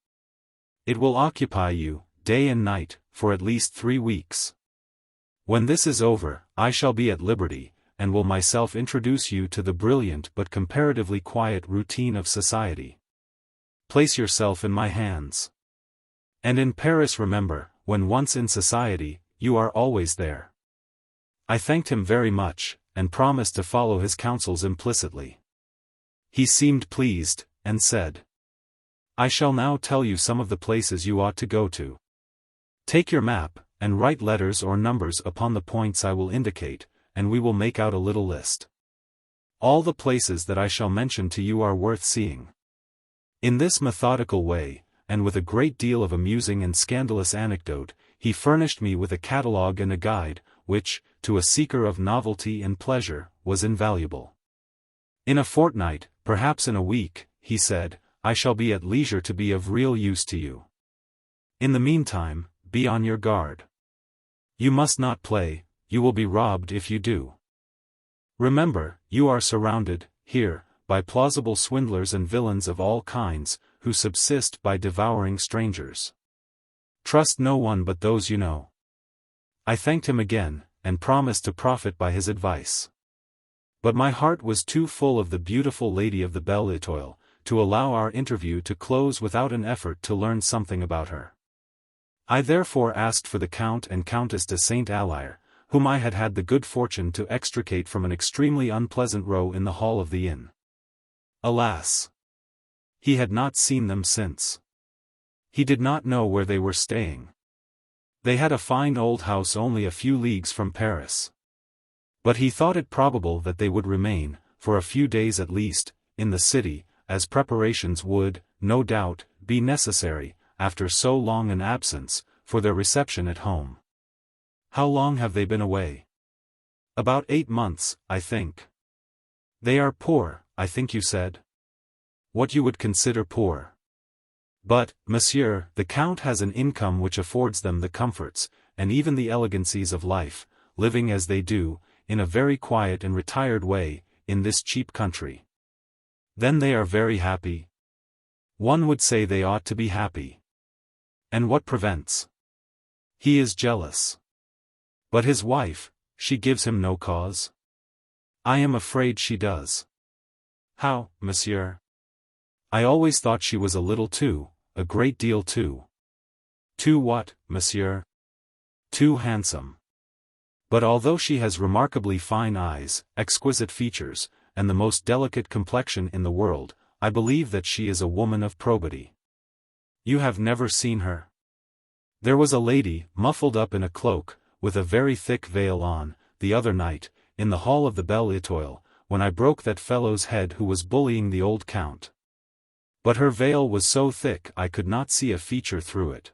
Speaker 1: It will occupy you, day and night, for at least 3 weeks. When this is over, I shall be at liberty, and will myself introduce you to the brilliant but comparatively quiet routine of society. Place yourself in my hands. And in Paris remember, when once in society, you are always there." I thanked him very much, and promised to follow his counsels implicitly. He seemed pleased, and said, "I shall now tell you some of the places you ought to go to. Take your map, and write letters or numbers upon the points I will indicate, and we will make out a little list. All the places that I shall mention to you are worth seeing." In this methodical way, and with a great deal of amusing and scandalous anecdote, he furnished me with a catalogue and a guide, which, to a seeker of novelty and pleasure, was invaluable. "In a fortnight, perhaps in a week," he said, "I shall be at leisure to be of real use to you. In the meantime, be on your guard. You must not play, you will be robbed if you do. Remember, you are surrounded, here, by plausible swindlers and villains of all kinds, who subsist by devouring strangers. Trust no one but those you know." I thanked him again, and promised to profit by his advice. But my heart was too full of the beautiful lady of the Belle Étoile, to allow our interview to close without an effort to learn something about her. I therefore asked for the Count and Countess de Saint Allyre, whom I had had the good fortune to extricate from an extremely unpleasant row in the hall of the inn. Alas! He had not seen them since. He did not know where they were staying. They had a fine old house only a few leagues from Paris. But he thought it probable that they would remain, for a few days at least, in the city, as preparations would, no doubt, be necessary, after so long an absence, for their reception at home. How long have they been away? About 8 months, I think. They are poor, I think you said? What you would consider poor. But, monsieur, the Count has an income which affords them the comforts, and even the elegancies of life, living as they do, in a very quiet and retired way, in this cheap country. Then they are very happy? One would say they ought to be happy. And what prevents? He is jealous. But his wife, she gives him no cause? I am afraid she does. How, monsieur? I always thought she was a little too, a great deal too. Too what, monsieur? Too handsome. But although she has remarkably fine eyes, exquisite features, and the most delicate complexion in the world, I believe that she is a woman of probity. You have never seen her? There was a lady, muffled up in a cloak, with a very thick veil on, the other night, in the hall of the Belle Étoile, when I broke that fellow's head who was bullying the old Count. But her veil was so thick I could not see a feature through it.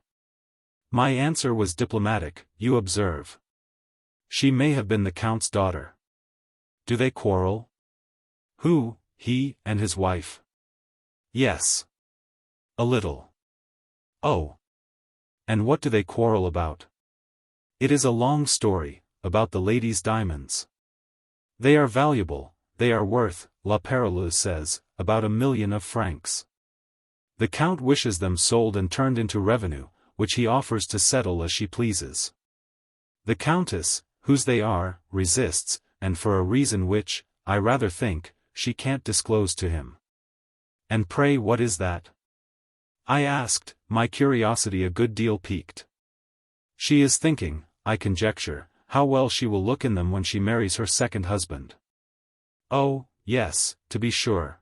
Speaker 1: My answer was diplomatic, you observe. She may have been the Count's daughter. Do they quarrel? Who, he, and his wife? Yes. A little. Oh. And what do they quarrel about? It is a long story, about the lady's diamonds. They are valuable, they are worth, La Perleuse says, about 1,000,000 of francs. The Count wishes them sold and turned into revenue, which he offers to settle as she pleases. The Countess, whose they are, resists, and for a reason which, I rather think, she can't disclose to him. And pray what is that? I asked, my curiosity a good deal piqued. She is thinking, I conjecture, how well she will look in them when she marries her second husband. Oh, yes, to be sure.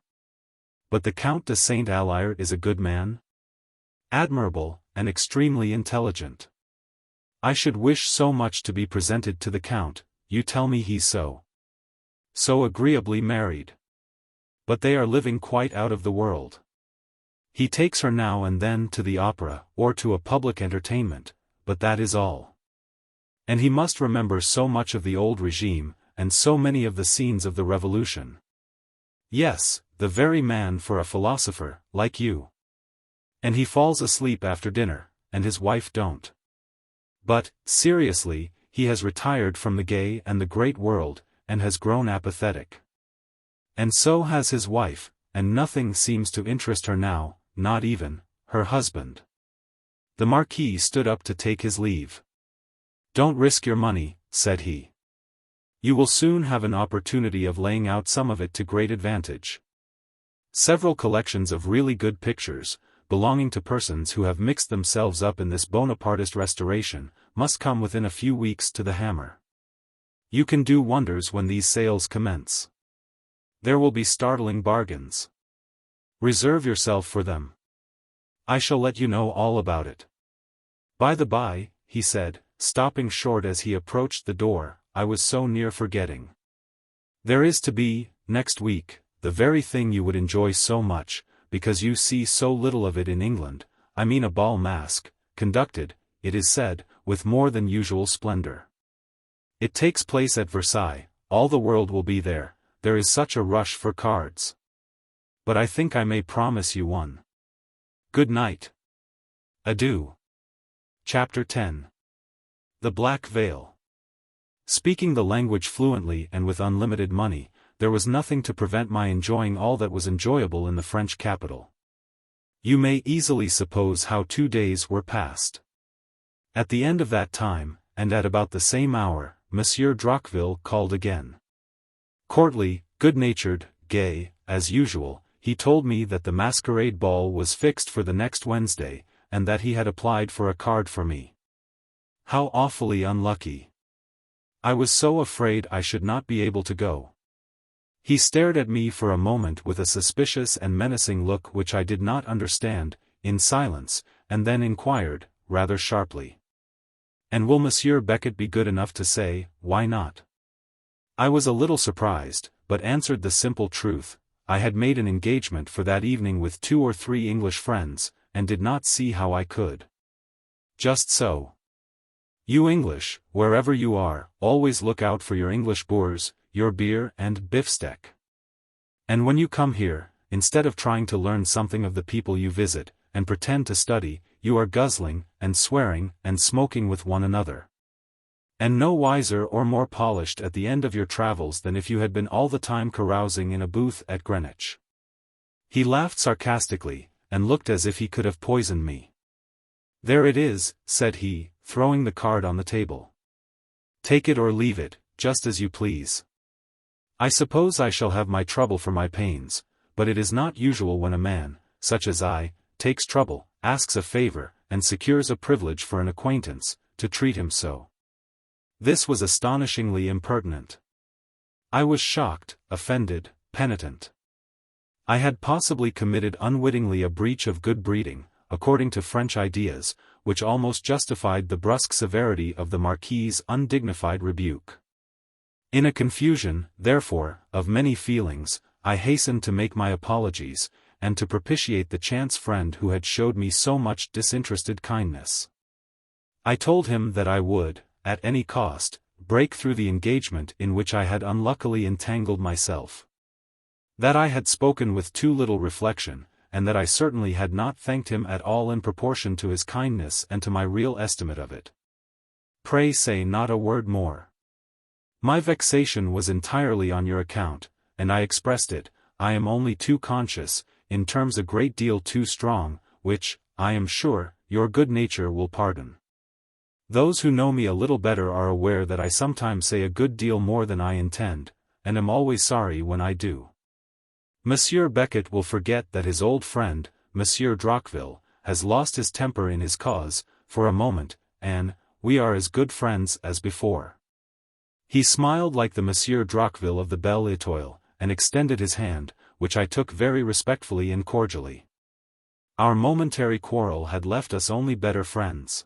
Speaker 1: But the Count de Saint Allier is a good man? Admirable, and extremely intelligent. I should wish so much to be presented to the Count, you tell me he's so agreeably married. But they are living quite out of the world. He takes her now and then to the opera, or to a public entertainment, but that is all. And he must remember so much of the old regime, and so many of the scenes of the Revolution. Yes, the very man for a philosopher, like you. And he falls asleep after dinner, and his wife don't. But, seriously, he has retired from the gay and the great world, and has grown apathetic. And so has his wife, and nothing seems to interest her now, not even her husband. The Marquis stood up to take his leave. Don't risk your money, said he. You will soon have an opportunity of laying out some of it to great advantage. Several collections of really good pictures, belonging to persons who have mixed themselves up in this Bonapartist restoration, must come within a few weeks to the hammer. You can do wonders when these sales commence. There will be startling bargains. Reserve yourself for them. I shall let you know all about it. By the by, he said, stopping short as he approached the door, I was so near forgetting. There is to be, next week, the very thing you would enjoy so much, because you see so little of it in England, I mean a bal masque, conducted, it is said, with more than usual splendor. It takes place at Versailles, all the world will be there, there is such a rush for cards. But I think I may promise you one. Good night. Adieu. Chapter 10. The Black Veil. Speaking the language fluently and with unlimited money, there was nothing to prevent my enjoying all that was enjoyable in the French capital. You may easily suppose how 2 days were passed. At the end of that time, and at about the same hour, Monsieur Droqueville called again. Courtly, good-natured, gay, as usual, he told me that the masquerade ball was fixed for the next Wednesday, and that he had applied for a card for me. How awfully unlucky! I was so afraid I should not be able to go. He stared at me for a moment with a suspicious and menacing look which I did not understand, in silence, and then inquired, rather sharply. And will Monsieur Beckett be good enough to say, why not? I was a little surprised, but answered the simple truth. I had made an engagement for that evening with 2 or 3 English friends, and did not see how I could. Just so. You English, wherever you are, always look out for your English boors, your beer and beefsteak. And when you come here, instead of trying to learn something of the people you visit, and pretend to study, you are guzzling, and swearing, and smoking with one another. And no wiser or more polished at the end of your travels than if you had been all the time carousing in a booth at Greenwich. He laughed sarcastically, and looked as if he could have poisoned me. There it is, said he, throwing the card on the table. Take it or leave it, just as you please. I suppose I shall have my trouble for my pains, but it is not usual when a man, such as I, takes trouble, asks a favor, and secures a privilege for an acquaintance, to treat him so. This was astonishingly impertinent. I was shocked, offended, penitent. I had possibly committed unwittingly a breach of good breeding, according to French ideas, which almost justified the brusque severity of the Marquis's undignified rebuke. In a confusion, therefore, of many feelings, I hastened to make my apologies, and to propitiate the chance friend who had showed me so much disinterested kindness. I told him that I would, at any cost, break through the engagement in which I had unluckily entangled myself. That I had spoken with too little reflection, and that I certainly had not thanked him at all in proportion to his kindness and to my real estimate of it. Pray say not a word more. My vexation was entirely on your account, and I expressed it, I am only too conscious, in terms a great deal too strong, which, I am sure, your good nature will pardon. Those who know me a little better are aware that I sometimes say a good deal more than I intend, and am always sorry when I do. Monsieur Beckett will forget that his old friend, Monsieur Droqueville, has lost his temper in his cause, for a moment, and, we are as good friends as before. He smiled like the Monsieur Droqueville of the Belle Étoile, and extended his hand, which I took very respectfully and cordially. Our momentary quarrel had left us only better friends.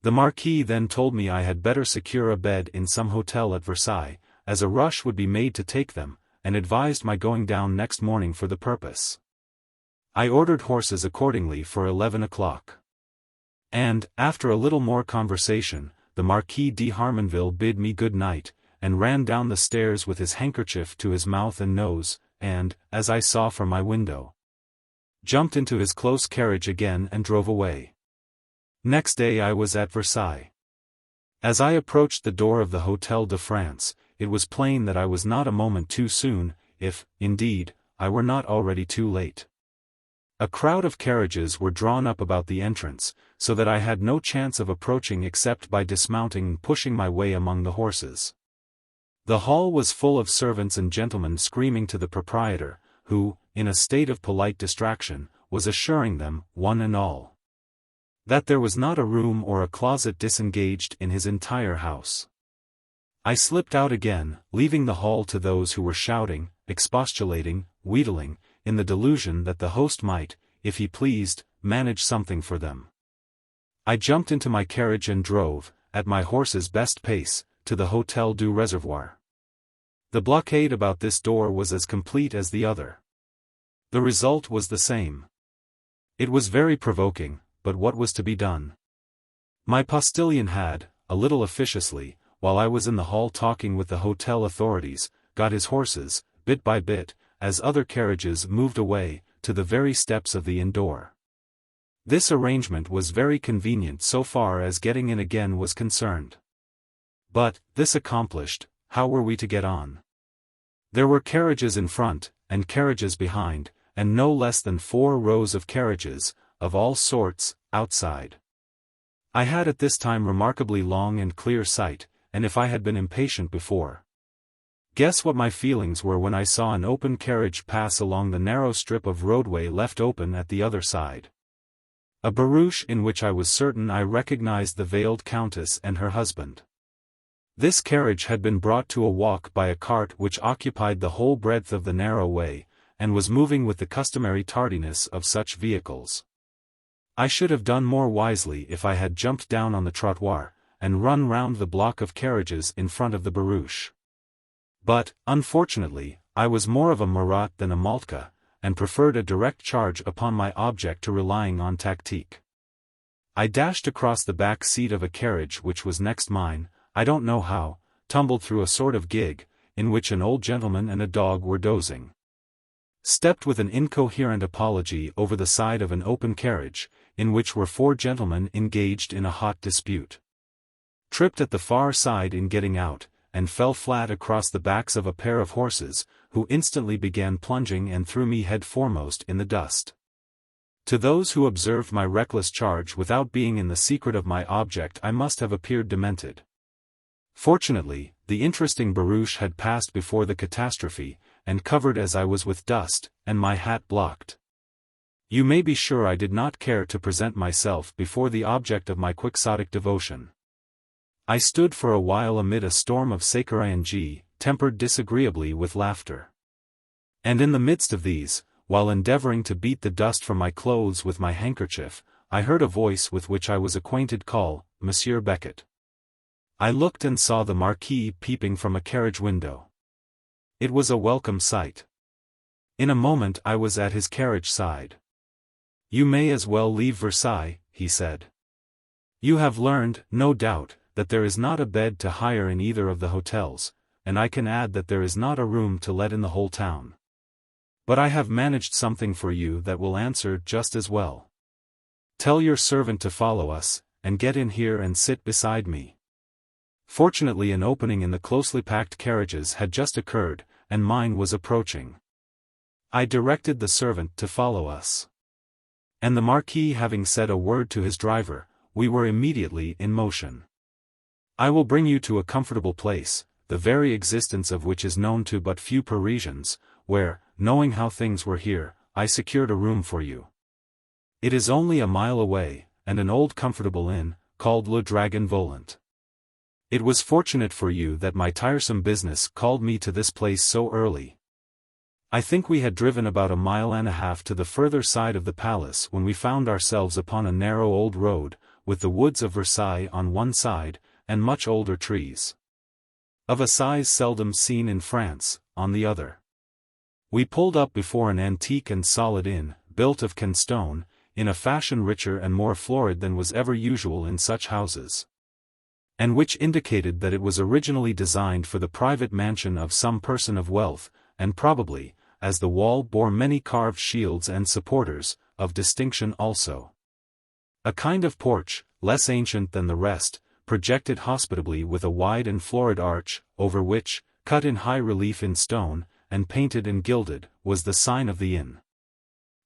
Speaker 1: The Marquis then told me I had better secure a bed in some hotel at Versailles, as a rush would be made to take them, and advised my going down next morning for the purpose. I ordered horses accordingly for 11 o'clock. And, after a little more conversation, the Marquis de Harmonville bid me good night, and ran down the stairs with his handkerchief to his mouth and nose, and, as I saw from my window, jumped into his close carriage again and drove away. Next day I was at Versailles. As I approached the door of the Hôtel de France, it was plain that I was not a moment too soon, if, indeed, I were not already too late. A crowd of carriages were drawn up about the entrance, so that I had no chance of approaching except by dismounting and pushing my way among the horses. The hall was full of servants and gentlemen screaming to the proprietor, who, in a state of polite distraction, was assuring them, one and all, that there was not a room or a closet disengaged in his entire house. I slipped out again, leaving the hall to those who were shouting, expostulating, wheedling, in the delusion that the host might, if he pleased, manage something for them. I jumped into my carriage and drove, at my horse's best pace, to the Hôtel du Réservoir. The blockade about this door was as complete as the other. The result was the same. It was very provoking, but what was to be done? My postilion had, a little officiously, while I was in the hall talking with the hotel authorities, got his horses, bit by bit, as other carriages moved away, to the very steps of the inn door. This arrangement was very convenient so far as getting in again was concerned. But, this accomplished, how were we to get on? There were carriages in front, and carriages behind, and no less than 4 rows of carriages, of all sorts, outside. I had at this time remarkably long and clear sight, and if I had been impatient before. Guess what my feelings were when I saw an open carriage pass along the narrow strip of roadway left open at the other side. A barouche in which I was certain I recognized the veiled countess and her husband. This carriage had been brought to a walk by a cart which occupied the whole breadth of the narrow way, and was moving with the customary tardiness of such vehicles. I should have done more wisely if I had jumped down on the trottoir, and run round the block of carriages in front of the barouche. But, unfortunately, I was more of a Marat than a Maltka, and preferred a direct charge upon my object to relying on tactique. I dashed across the back seat of a carriage which was next mine, I don't know how, tumbled through a sort of gig, in which an old gentleman and a dog were dozing. Stepped with an incoherent apology over the side of an open carriage, in which were 4 gentlemen engaged in a hot dispute. Tripped at the far side in getting out, and fell flat across the backs of a pair of horses, who instantly began plunging and threw me head foremost in the dust. To those who observed my reckless charge without being in the secret of my object, I must have appeared demented. Fortunately, the interesting barouche had passed before the catastrophe, and covered as I was with dust, and my hat blocked. You may be sure I did not care to present myself before the object of my quixotic devotion. I stood for a while amid a storm of sacrilege, tempered disagreeably with laughter. And in the midst of these, while endeavoring to beat the dust from my clothes with my handkerchief, I heard a voice with which I was acquainted call, "Monsieur Beckett." I looked and saw the Marquis peeping from a carriage window. It was a welcome sight. In a moment I was at his carriage side. "You may as well leave Versailles," he said. "You have learned, no doubt, that there is not a bed to hire in either of the hotels, and I can add that there is not a room to let in the whole town. But I have managed something for you that will answer just as well. Tell your servant to follow us, and get in here and sit beside me." Fortunately an opening in the closely packed carriages had just occurred, and mine was approaching. I directed the servant to follow us. And the Marquis having said a word to his driver, we were immediately in motion. "I will bring you to a comfortable place, the very existence of which is known to but few Parisians, where, knowing how things were here, I secured a room for you. It is only a mile away, and an old comfortable inn, called Le Dragon Volant. It was fortunate for you that my tiresome business called me to this place so early. I think we had driven about a mile and a half to the further side of the palace when we found ourselves upon a narrow old road, with the woods of Versailles on one side, and much older trees, of a size seldom seen in France, on the other. We pulled up before an antique and solid inn, built of canstone, in a fashion richer and more florid than was ever usual in such houses, and which indicated that it was originally designed for the private mansion of some person of wealth, and probably, as the wall bore many carved shields and supporters, of distinction also. A kind of porch, less ancient than the rest, projected hospitably with a wide and florid arch, over which, cut in high relief in stone, and painted and gilded, was the sign of the inn.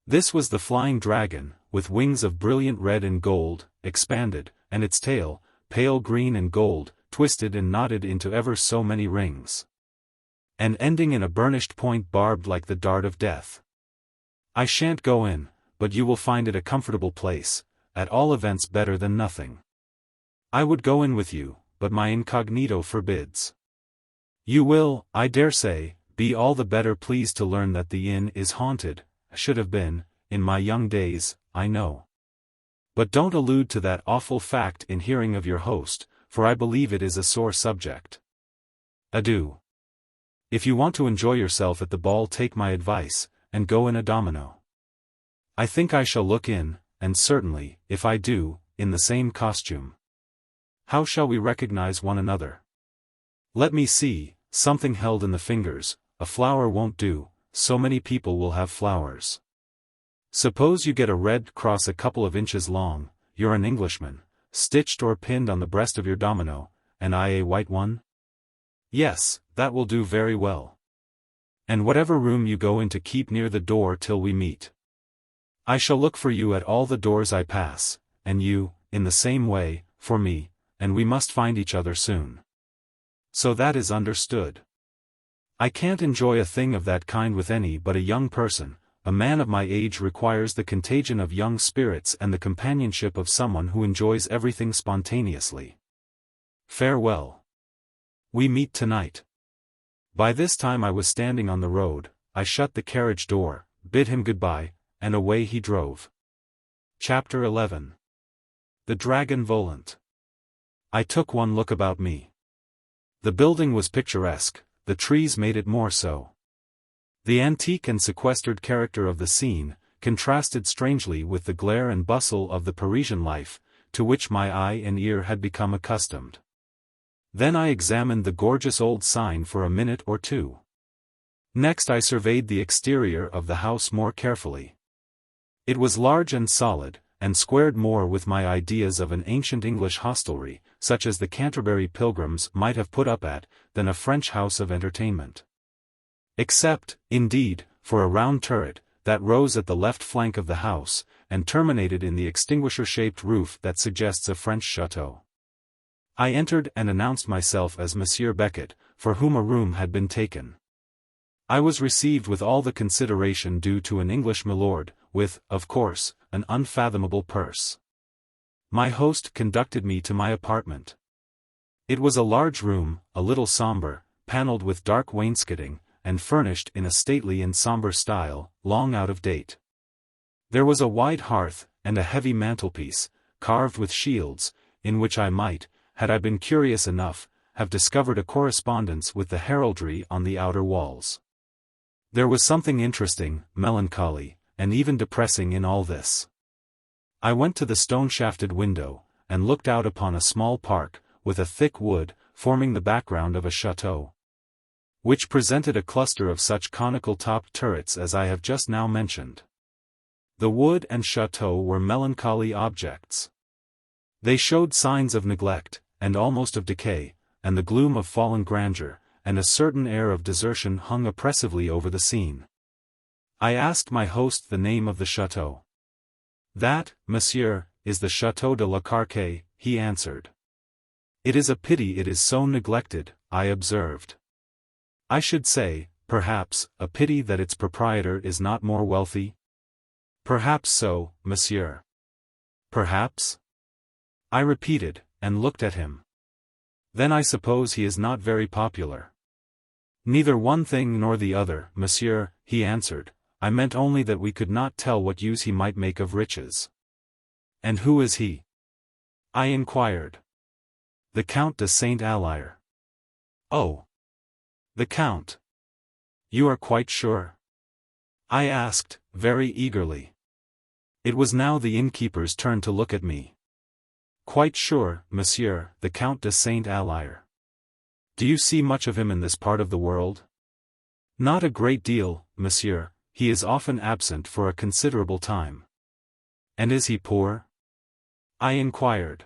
Speaker 1: This was the Flying Dragon, with wings of brilliant red and gold, expanded, and its tail, pale green and gold, twisted and knotted into ever so many rings, and ending in a burnished point barbed like the dart of death. I shan't go in, but you will find it a comfortable place, at all events better than nothing. I would go in with you, but my incognito forbids. You will, I dare say, be all the better pleased to learn that the inn is haunted, should have been, in my young days, I know. But don't allude to that awful fact in hearing of your host, for I believe it is a sore subject. Adieu. If you want to enjoy yourself at the ball, take my advice, and go in a domino. I think I shall look in, and certainly, if I do, in the same costume. How shall we recognize one another? Let me see, something held in the fingers, a flower won't do, so many people will have flowers. Suppose you get a red cross a couple of inches long, you're an Englishman, stitched or pinned on the breast of your domino, and I a white one? Yes, that will do very well. And whatever room you go into, keep near the door till we meet. I shall look for you at all the doors I pass, and you, in the same way, for me, and we must find each other soon. So that is understood. I can't enjoy a thing of that kind with any but a young person. A man of my age requires the contagion of young spirits and the companionship of someone who enjoys everything spontaneously. Farewell. We meet tonight. By this time I was standing on the road. I shut the carriage door, bid him goodbye, and away he drove. Chapter 11. The Dragon Volant. I took one look about me. The building was picturesque, the trees made it more so. The antique and sequestered character of the scene contrasted strangely with the glare and bustle of the Parisian life, to which my eye and ear had become accustomed. Then I examined the gorgeous old sign for a minute or two. Next I surveyed the exterior of the house more carefully. It was large and solid, and squared more with my ideas of an ancient English hostelry, such as the Canterbury pilgrims might have put up at, than a French house of entertainment. Except, indeed, for a round turret, that rose at the left flank of the house, and terminated in the extinguisher-shaped roof that suggests a French chateau. I entered and announced myself as Monsieur Beckett, for whom a room had been taken. I was received with all the consideration due to an English milord, with, of course, an unfathomable purse. My host conducted me to my apartment. It was a large room, a little sombre, panelled with dark wainscoting, and furnished in a stately and sombre style, long out of date. There was a wide hearth, and a heavy mantelpiece, carved with shields, in which I might, had I been curious enough, have discovered a correspondence with the heraldry on the outer walls. There was something interesting, melancholy, and even depressing in all this. I went to the stone-shafted window, and looked out upon a small park, with a thick wood, forming the background of a chateau, which presented a cluster of such conical-topped turrets as I have just now mentioned. The wood and chateau were melancholy objects. They showed signs of neglect, and almost of decay, and the gloom of fallen grandeur, and a certain air of desertion hung oppressively over the scene. I asked my host the name of the chateau. "That, monsieur, is the Château de la Carque," he answered. "It is a pity it is so neglected," I observed. "I should say, perhaps, a pity that its proprietor is not more wealthy?" "Perhaps so, monsieur." "Perhaps?" I repeated, and looked at him. "Then I suppose he is not very popular." "Neither one thing nor the other, monsieur," he answered. "I meant only that we could not tell what use he might make of riches." "And who is he?" I inquired. "The Count de Saint-Alyre." "Oh. The Count. You are quite sure?" I asked, very eagerly. It was now the innkeeper's turn to look at me. "Quite sure, monsieur, the Count de Saint-Alyre. Do you see much of him in this part of the world?" "Not a great deal, monsieur. He is often absent for a considerable time." "And is he poor?" I inquired.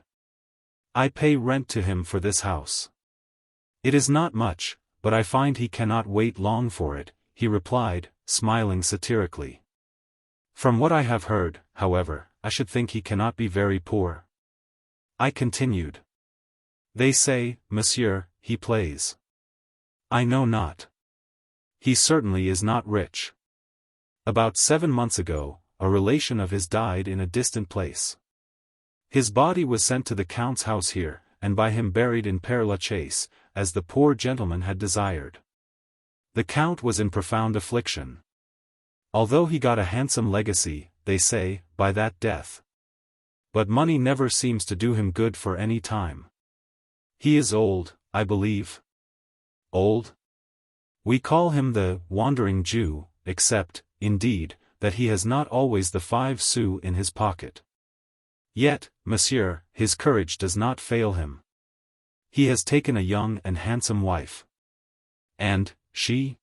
Speaker 1: "I pay rent to him for this house. It is not much, but I find he cannot wait long for it," he replied, smiling satirically. "From what I have heard, however, I should think he cannot be very poor." I continued. "They say, monsieur, he plays." "I know not." "He certainly is not rich. About 7 months ago, a relation of his died in a distant place. His body was sent to the Count's house here, and by him buried in Père Lachaise, as the poor gentleman had desired. The Count was in profound affliction. Although he got a handsome legacy, they say, by that death. But money never seems to do him good for any time. He is old, I believe." "Old?" "We call him the Wandering Jew, except, indeed, that he has not always the 5 sous in his pocket. Yet, monsieur, his courage does not fail him. He has taken a young and handsome wife." "And, she?"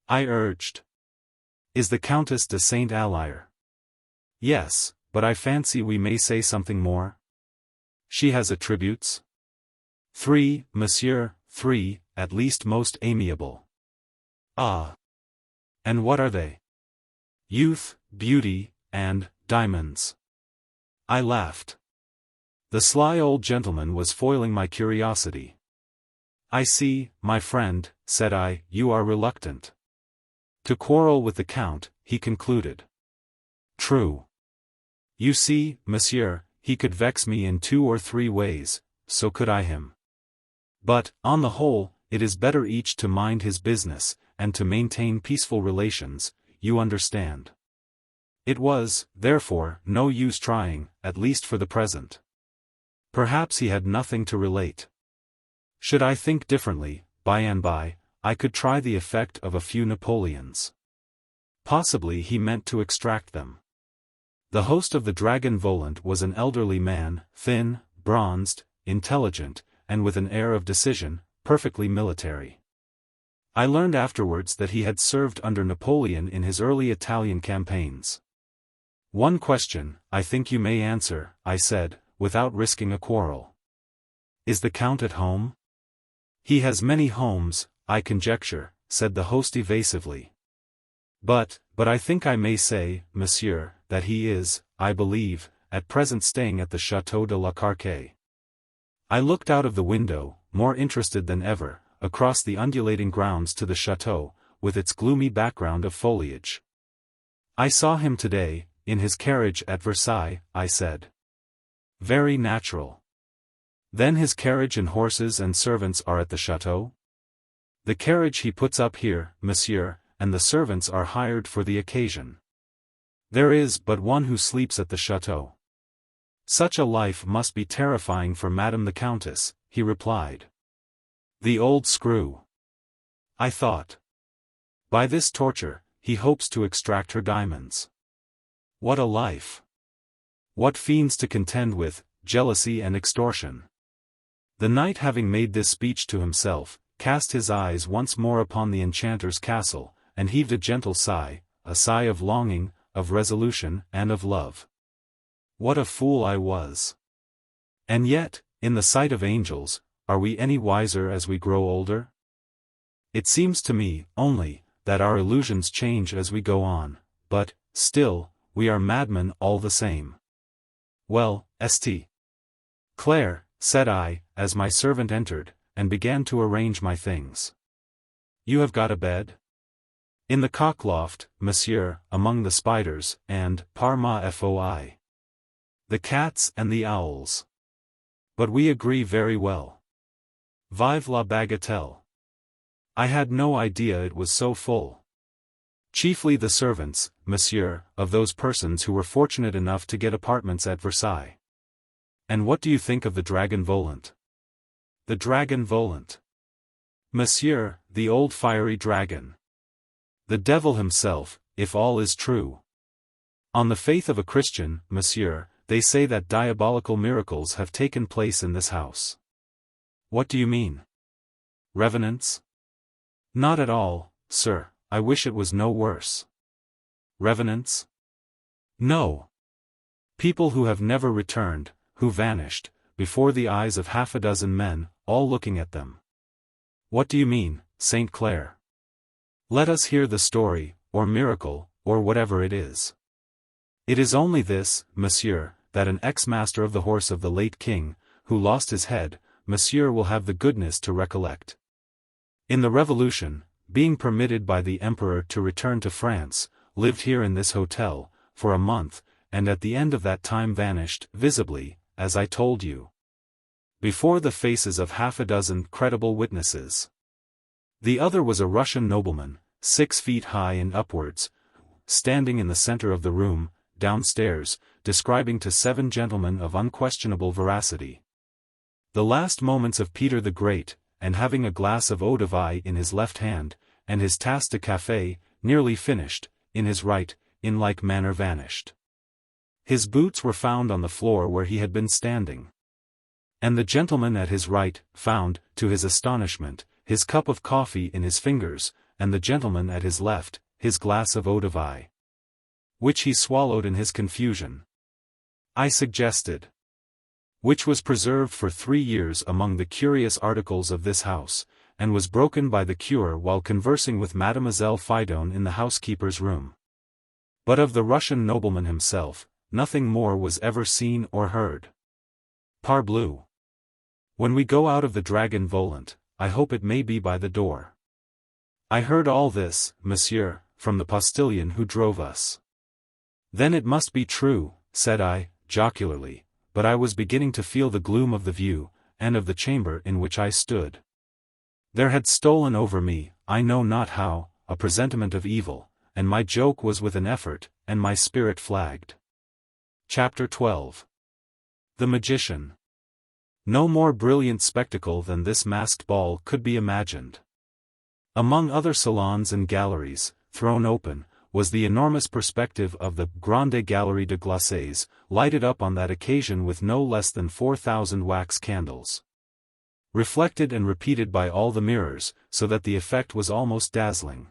Speaker 1: I urged. "Is the Countess de Saint-Alyre." "Yes, but I fancy we may say something more." "She has attributes?" "3, monsieur, 3, at least most amiable." "Ah. And what are they?" "Youth, beauty, and diamonds." I laughed. The sly old gentleman was foiling my curiosity. "I see, my friend," said I, "you are reluctant to quarrel with the Count," he concluded. "True. You see, monsieur, he could vex me in 2 or 3 ways, so could I him. But, on the whole, it is better each to mind his business, and to maintain peaceful relations, you understand." It was, therefore, no use trying, at least for the present. Perhaps he had nothing to relate. Should I think differently, by and by, I could try the effect of a few Napoleons. Possibly he meant to extract them. The host of the Dragon Volant was an elderly man, thin, bronzed, intelligent, and with an air of decision, perfectly military. I learned afterwards that he had served under Napoleon in his early Italian campaigns. "One question, I think you may answer," I said, without risking a quarrel. "Is the Count at home?" "He has many homes, I conjecture," said the host evasively. But I think I may say, monsieur, that he is, I believe, at present staying at the Château de la Carque." I looked out of the window, more interested than ever, across the undulating grounds to the chateau, with its gloomy background of foliage. "I saw him today, in his carriage at Versailles," I said. "Very natural. Then his carriage and horses and servants are at the chateau?" "The carriage he puts up here, monsieur, and the servants are hired for the occasion. There is but one who sleeps at the chateau." "Such a life must be terrifying for Madame the Countess," he replied. "The old screw," I thought. "By this torture, he hopes to extract her diamonds. What a life! What fiends to contend with, jealousy and extortion." The knight, having made this speech to himself, cast his eyes once more upon the enchanter's castle, and heaved a gentle sigh, a sigh of longing, of resolution, and of love. What a fool I was! And yet, in the sight of angels, are we any wiser as we grow older? It seems to me, only, that our illusions change as we go on, but, still, we are madmen all the same. "Well, St. Clair," said I, as my servant entered, and began to arrange my things. "You have got a bed?" "In the cock loft, monsieur, among the spiders, and, par ma foi, the cats and the owls. But we agree very well. Vive la bagatelle. I had no idea it was so full. Chiefly the servants, monsieur, of those persons who were fortunate enough to get apartments at Versailles." "And what do you think of the Dragon Volant?" "The Dragon Volant? Monsieur, the old fiery dragon. The devil himself, if all is true. On the faith of a Christian, monsieur, they say that diabolical miracles have taken place in this house." "What do you mean? Revenants?" "Not at all, sir, I wish it was no worse." "Revenants?" "No. People who have never returned, who vanished, before the eyes of half a dozen men, all looking at them." "What do you mean, St. Clair? Let us hear the story, or miracle, or whatever it is." "It is only this, monsieur, that an ex-master of the horse of the late king, who lost his head, monsieur will have the goodness to recollect. In the Revolution, being permitted by the Emperor to return to France, lived here in this hotel, for a month, and at the end of that time vanished, visibly, as I told you. Before the faces of half a dozen credible witnesses. The other was a Russian nobleman, 6 feet high and upwards, standing in the center of the room, downstairs, describing to 7 gentlemen of unquestionable veracity the last moments of Peter the Great, and having a glass of eau de vie in his left hand, and his tasse de café, nearly finished, in his right, in like manner vanished. His boots were found on the floor where he had been standing. And the gentleman at his right, found, to his astonishment, his cup of coffee in his fingers, and the gentleman at his left, his glass of eau de vie, which he swallowed in his confusion. I suggested. Which was preserved for 3 years among the curious articles of this house, and was broken by the cure while conversing with Mademoiselle Fidone in the housekeeper's room. But of the Russian nobleman himself, nothing more was ever seen or heard. Parbleu! When we go out of the Dragon Volant, I hope it may be by the door. I heard all this, monsieur, from the postilion who drove us." "Then it must be true," said I, jocularly, but I was beginning to feel the gloom of the view, and of the chamber in which I stood. There had stolen over me, I know not how, a presentiment of evil, and my joke was with an effort, and my spirit flagged. Chapter 12. The Magician. No more brilliant spectacle than this masked ball could be imagined. Among other salons and galleries, thrown open, was the enormous perspective of the Grande Galerie de Glaces, lighted up on that occasion with no less than 4,000 wax candles. Reflected and repeated by all the mirrors, so that the effect was almost dazzling.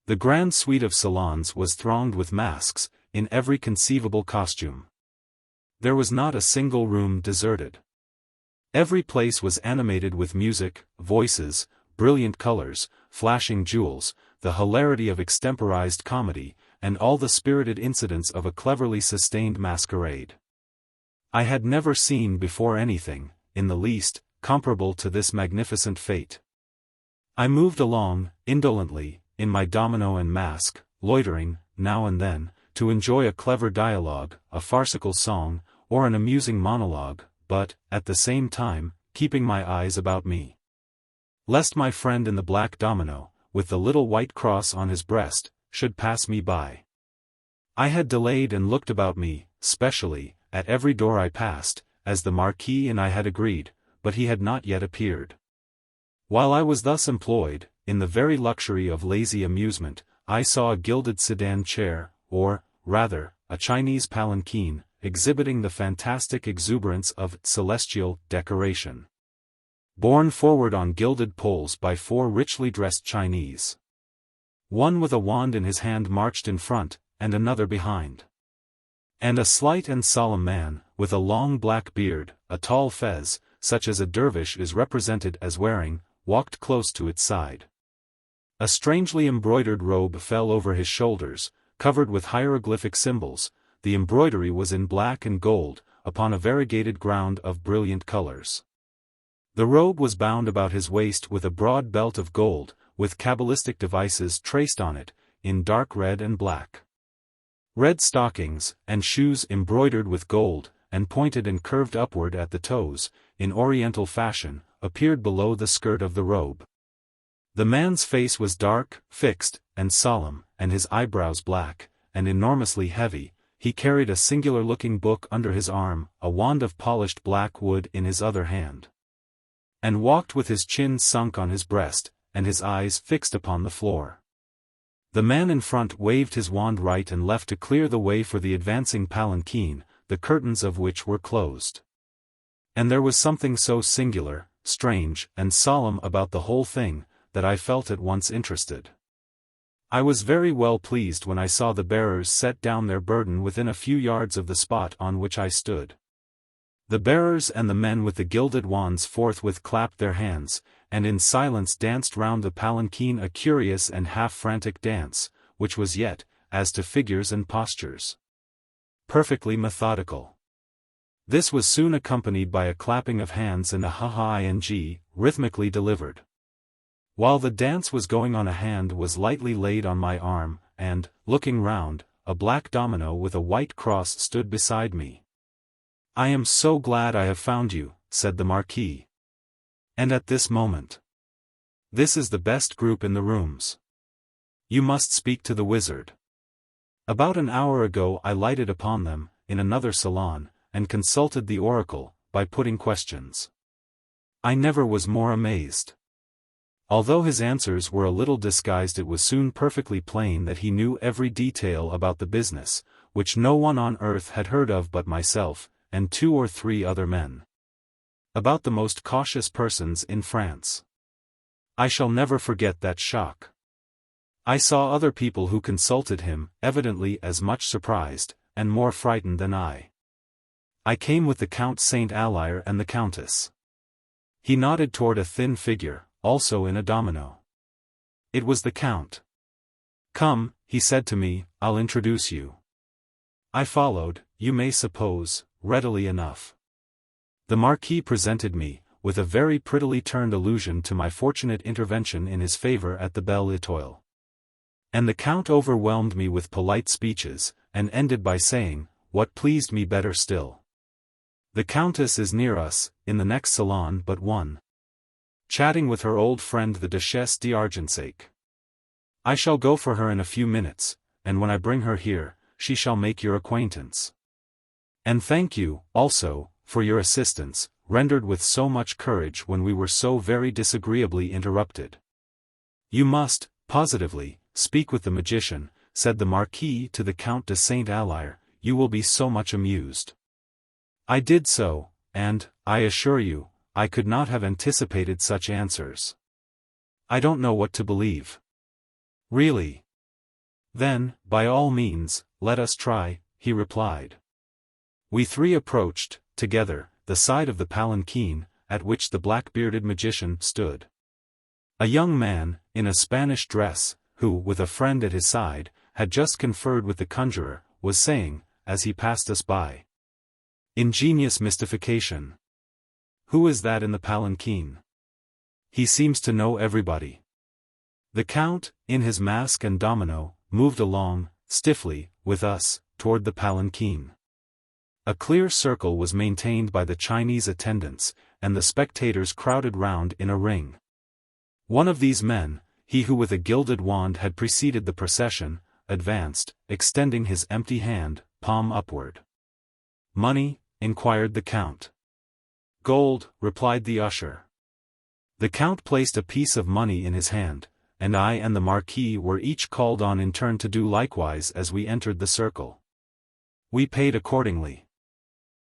Speaker 1: The grand suite of salons was thronged with masks, in every conceivable costume. There was not a single room deserted. Every place was animated with music, voices, brilliant colors, flashing jewels, the hilarity of extemporized comedy, and all the spirited incidents of a cleverly sustained masquerade. I had never seen before anything, in the least, comparable to this magnificent fete. I moved along, indolently, in my domino and mask, loitering, now and then, to enjoy a clever dialogue, a farcical song, or an amusing monologue, but, at the same time, keeping my eyes about me. Lest my friend in the black domino, with the little white cross on his breast, should pass me by. I had delayed and looked about me, specially, at every door I passed, as the Marquis and I had agreed, but he had not yet appeared. While I was thus employed, in the very luxury of lazy amusement, I saw a gilded sedan chair, or, rather, a Chinese palanquin, exhibiting the fantastic exuberance of celestial decoration. Borne forward on gilded poles by 4 richly dressed Chinese. One with a wand in his hand marched in front, and another behind. And a slight and solemn man, with a long black beard, a tall fez, such as a dervish is represented as wearing, walked close to its side. A strangely embroidered robe fell over his shoulders, covered with hieroglyphic symbols. The embroidery was in black and gold, upon a variegated ground of brilliant colors. The robe was bound about his waist with a broad belt of gold, with cabalistic devices traced on it, in dark red and black. Red stockings, and shoes embroidered with gold, and pointed and curved upward at the toes, in oriental fashion, appeared below the skirt of the robe. The man's face was dark, fixed, and solemn, and his eyebrows black, and enormously heavy. He carried a singular-looking book under his arm, a wand of polished black wood in his other hand, and walked with his chin sunk on his breast, and his eyes fixed upon the floor. The man in front waved his wand right and left to clear the way for the advancing palanquin, the curtains of which were closed. And there was something so singular, strange, and solemn about the whole thing, that I felt at once interested. I was very well pleased when I saw the bearers set down their burden within a few yards of the spot on which I stood. The bearers and the men with the gilded wands forthwith clapped their hands, and in silence danced round the palanquin a curious and half-frantic dance, which was yet, as to figures and postures, perfectly methodical. This was soon accompanied by a clapping of hands and a ha-ha-ing, rhythmically delivered. While the dance was going on, a hand was lightly laid on my arm, and, looking round, a black domino with a white cross stood beside me. "I am so glad I have found you," said the Marquis. "And at this moment. This is the best group in the rooms. You must speak to the wizard." About an hour ago I lighted upon them, in another salon, and consulted the oracle, by putting questions. I never was more amazed. Although his answers were a little disguised, it was soon perfectly plain that he knew every detail about the business, which no one on earth had heard of but myself, and 2 or 3 other men. About the most cautious persons in France. I shall never forget that shock. I saw other people who consulted him, evidently as much surprised, and more frightened than I. I came with the Count Saint Alyre and the Countess. He nodded toward a thin figure, also in a domino. It was the Count. "Come," he said to me, "I'll introduce you." I followed, you may suppose, readily enough. The Marquis presented me, with a very prettily turned allusion to my fortunate intervention in his favor at the Belle Étoile. And the Count overwhelmed me with polite speeches, and ended by saying, what pleased me better still: "The Countess is near us, in the next salon but one, chatting with her old friend the Duchesse d'Argensac. I shall go for her in a few minutes, and when I bring her here, she shall make your acquaintance. And thank you, also, for your assistance, rendered with so much courage when we were so very disagreeably interrupted." You must, positively, speak with the magician, said the Marquis to the Count de Saint-Alyre, you will be so much amused. I did so, and, I assure you, I could not have anticipated such answers. I don't know what to believe. Really? Then, by all means, let us try, he replied. We three approached, together, the side of the palanquin, at which the black-bearded magician stood. A young man, in a Spanish dress, who, with a friend at his side, had just conferred with the conjurer, was saying, as he passed us by. Ingenious mystification. Who is that in the palanquin? He seems to know everybody. The Count, in his mask and domino, moved along, stiffly, with us, toward the palanquin. A clear circle was maintained by the Chinese attendants, and the spectators crowded round in a ring. One of these men, he who with a gilded wand had preceded the procession, advanced, extending his empty hand, palm upward. Money? Inquired the Count. Gold, replied the usher. The Count placed a piece of money in his hand, and I and the Marquis were each called on in turn to do likewise as we entered the circle. We paid accordingly.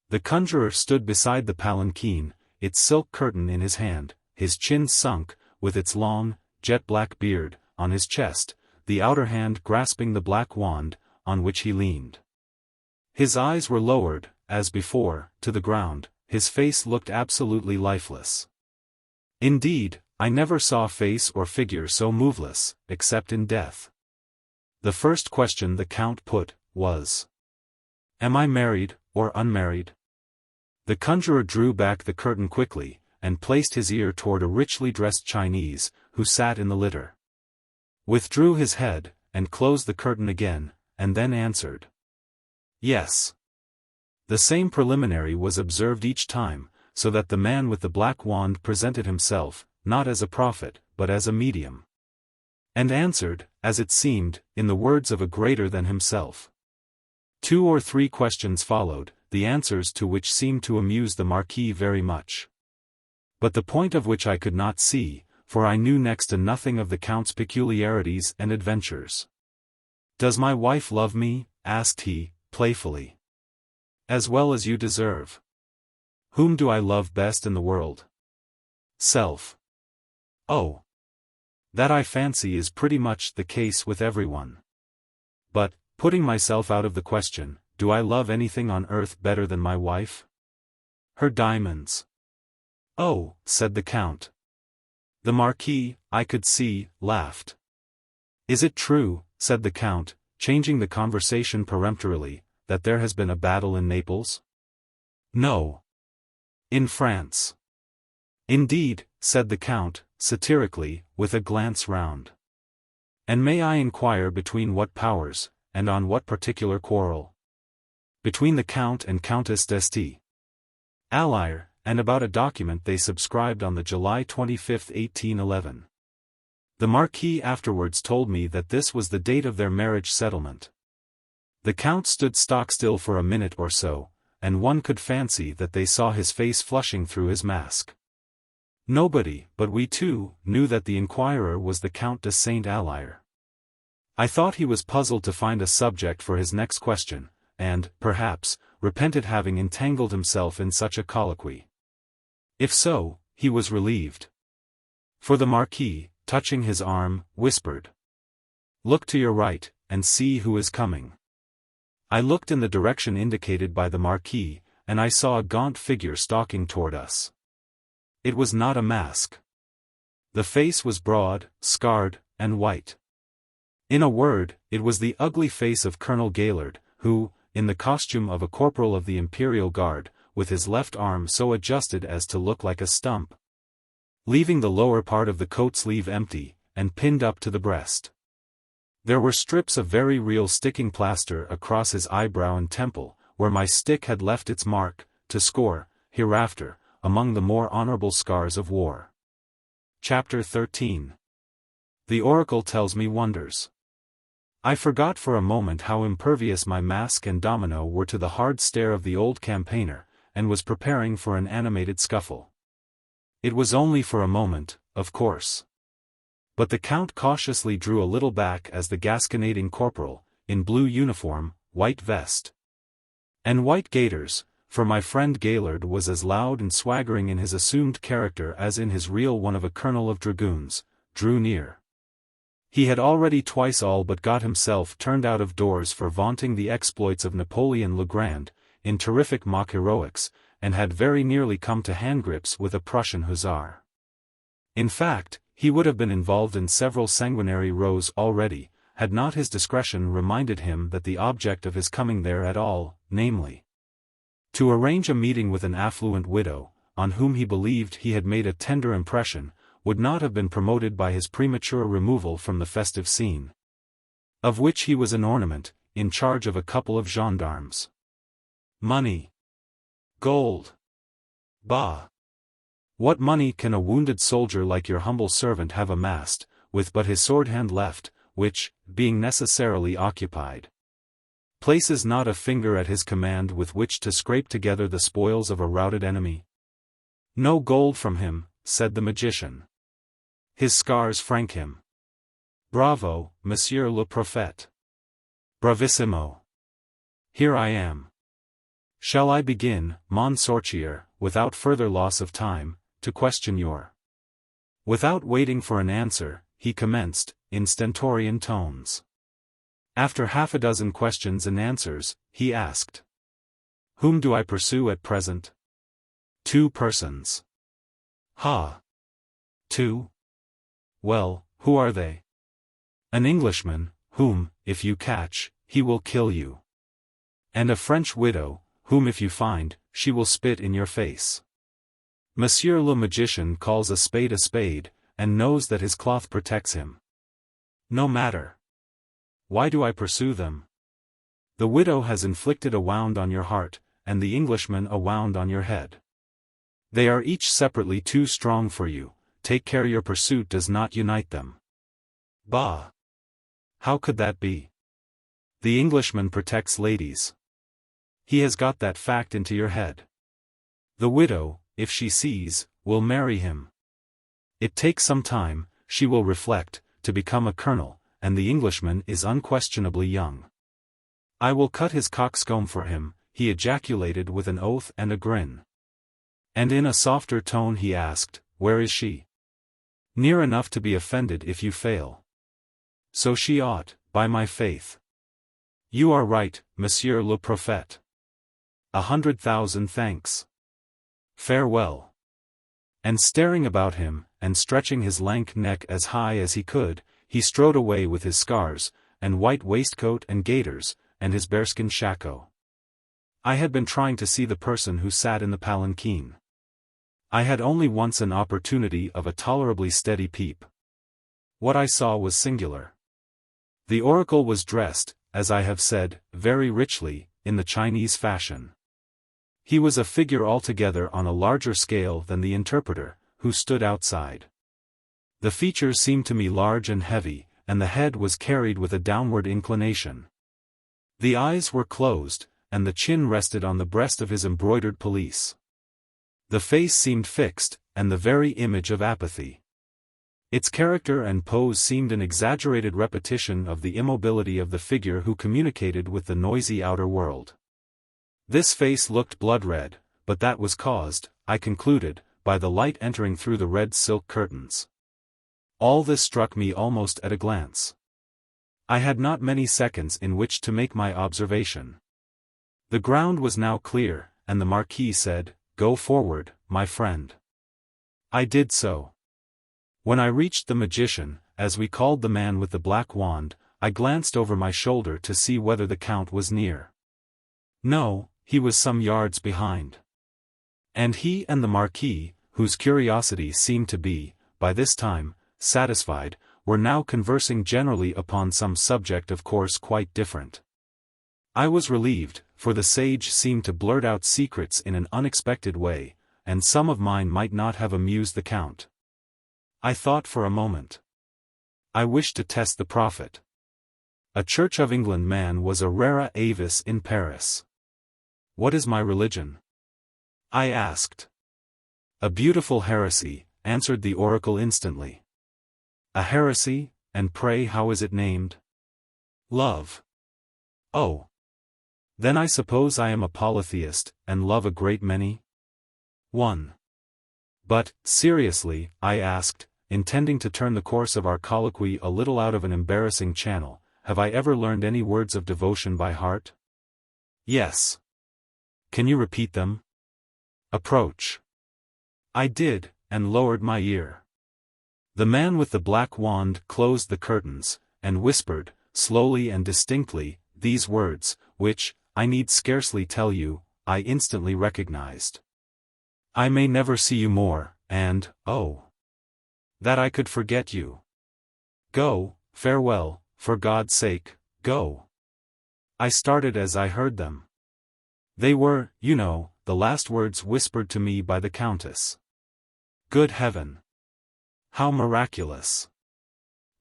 Speaker 1: The conjurer stood beside the palanquin, its silk curtain in his hand, his chin sunk, with its long, jet-black beard, on his chest, the outer hand grasping the black wand, on which he leaned. His eyes were lowered, as before, to the ground, his face looked absolutely lifeless. Indeed, I never saw face or figure so moveless, except in death. The first question the Count put, was, Am I married, or unmarried? The conjurer drew back the curtain quickly, and placed his ear toward a richly dressed Chinese, who sat in the litter. Withdrew his head, and closed the curtain again, and then answered. Yes. The same preliminary was observed each time, so that the man with the black wand presented himself, not as a prophet, but as a medium. And answered, as it seemed, in the words of a greater than himself. 2 or 3 questions followed, the answers to which seemed to amuse the Marquis very much. But the point of which I could not see, for I knew next to nothing of the Count's peculiarities and adventures. Does my wife love me? Asked he, playfully. As well as you deserve. Whom do I love best in the world? Self. Oh. That I fancy is pretty much the case with everyone. But, putting myself out of the question, do I love anything on earth better than my wife? Her diamonds. Oh, said the Count. The Marquis, I could see, laughed. Is it true, said the Count, changing the conversation peremptorily, that there has been a battle in Naples? No. In France. Indeed, said the Count, satirically, with a glance round. And may I inquire between what powers, and on what particular quarrel? Between the Count and Countess d'Este Alyre, and about a document they subscribed on the July 25, 1811. The Marquis afterwards told me that this was the date of their marriage settlement. The Count stood stock-still for a minute or so, and one could fancy that they saw his face flushing through his mask. Nobody, but we two, knew that the inquirer was the Count de Saint-Alyre. I thought he was puzzled to find a subject for his next question, and, perhaps, repented having entangled himself in such a colloquy. If so, he was relieved. For the Marquis, touching his arm, whispered, Look to your right, and see who is coming. I looked in the direction indicated by the Marquis, and I saw a gaunt figure stalking toward us. It was not a mask. The face was broad, scarred, and white. In a word, it was the ugly face of Colonel Gaylord, who, in the costume of a corporal of the Imperial Guard, with his left arm so adjusted as to look like a stump, leaving the lower part of the coat sleeve empty, and pinned up to the breast. There were strips of very real sticking plaster across his eyebrow and temple, where my stick had left its mark, to score, hereafter, among the more honorable scars of war. Chapter 13. The Oracle tells me wonders. I forgot for a moment how impervious my mask and domino were to the hard stare of the old campaigner, and was preparing for an animated scuffle. It was only for a moment, of course. But the Count cautiously drew a little back as the gasconading corporal, in blue uniform, white vest, and white gaiters, for my friend Gaylord was as loud and swaggering in his assumed character as in his real one of a colonel of dragoons, drew near. He had already twice all but got himself turned out of doors for vaunting the exploits of Napoleon le Grand, in terrific mock heroics, and had very nearly come to handgrips with a Prussian hussar. In fact, he would have been involved in several sanguinary rows already, had not his discretion reminded him that the object of his coming there at all, namely, to arrange a meeting with an affluent widow, on whom he believed he had made a tender impression, would not have been promoted by his premature removal from the festive scene, of which he was an ornament, in charge of a couple of gendarmes. Money. Gold. Bah! What money can a wounded soldier like your humble servant have amassed, with but his sword hand left, which, being necessarily occupied, places not a finger at his command with which to scrape together the spoils of a routed enemy? No gold from him, said the magician. His scars frank him. Bravo, Monsieur le Prophète. Bravissimo. Here I am. Shall I begin, mon sorcier, without further loss of time, to question your... Without waiting for an answer, he commenced, in stentorian tones. After half a dozen questions and answers, he asked, "Whom do I pursue at present?" "Two persons." "Ha! Two? Well, who are they?" "An Englishman, whom, if you catch, he will kill you. And a French widow, whom if you find, she will spit in your face." Monsieur le Magician calls a spade, and knows that his cloth protects him. No matter. Why do I pursue them? The widow has inflicted a wound on your heart, and the Englishman a wound on your head. They are each separately too strong for you, take care your pursuit does not unite them. Bah! How could that be? The Englishman protects ladies. He has got that fact into your head. The widow, if she sees, will marry him. It takes some time, she will reflect, to become a colonel, and the Englishman is unquestionably young. I will cut his coxcomb for him, he ejaculated with an oath and a grin. And in a softer tone he asked, "Where is she?" "Near enough to be offended if you fail." "So she ought, by my faith." "You are right, Monsieur le Prophète. 100,000 thanks. Farewell." And staring about him, and stretching his lank neck as high as he could, he strode away with his scars, and white waistcoat and gaiters, and his bearskin shako. I had been trying to see the person who sat in the palanquin. I had only once an opportunity of a tolerably steady peep. What I saw was singular. The oracle was dressed, as I have said, very richly, in the Chinese fashion. He was a figure altogether on a larger scale than the interpreter, who stood outside. The features seemed to me large and heavy, and the head was carried with a downward inclination. The eyes were closed, and the chin rested on the breast of his embroidered pelisse. The face seemed fixed, and the very image of apathy. Its character and pose seemed an exaggerated repetition of the immobility of the figure who communicated with the noisy outer world. This face looked blood-red, but that was caused, I concluded, by the light entering through the red silk curtains. All this struck me almost at a glance. I had not many seconds in which to make my observation. The ground was now clear, and the Marquis said, "Go forward, my friend." I did so. When I reached the magician, as we called the man with the black wand, I glanced over my shoulder to see whether the Count was near. No, he was some yards behind. And he and the Marquis, whose curiosity seemed to be, by this time, satisfied, were now conversing generally upon some subject of course quite different. I was relieved, for the sage seemed to blurt out secrets in an unexpected way, and some of mine might not have amused the Count. I thought for a moment. I wished to test the prophet. A Church of England man was a rara avis in Paris. "What is my religion?" I asked. "A beautiful heresy," answered the oracle instantly. A heresy, and pray how is it named? Love. Oh. Then I suppose I am a polytheist, and love a great many? 1. But, seriously, I asked, intending to turn the course of our colloquy a little out of an embarrassing channel, have I ever learned any words of devotion by heart? Yes. Can you repeat them? Approach. I did, and lowered my ear. The man with the black wand closed the curtains, and whispered, slowly and distinctly, these words, which, I need scarcely tell you, I instantly recognized. I may never see you more, and, oh, that I could forget you. Go, farewell, for God's sake, go. I started as I heard them. They were, you know, the last words whispered to me by the Countess. Good heaven! How miraculous!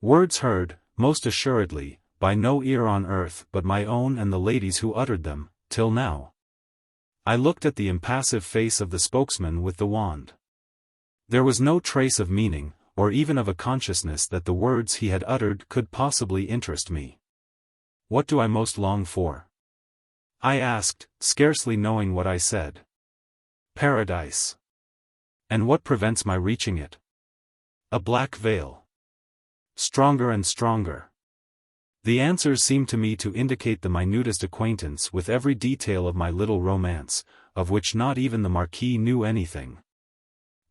Speaker 1: Words heard, most assuredly, by no ear on earth but my own and the lady's who uttered them, till now. I looked at the impassive face of the spokesman with the wand. There was no trace of meaning, or even of a consciousness that the words he had uttered could possibly interest me. What do I most long for? I asked, scarcely knowing what I said. Paradise. And what prevents my reaching it? A black veil. Stronger and stronger. The answers seemed to me to indicate the minutest acquaintance with every detail of my little romance, of which not even the Marquis knew anything.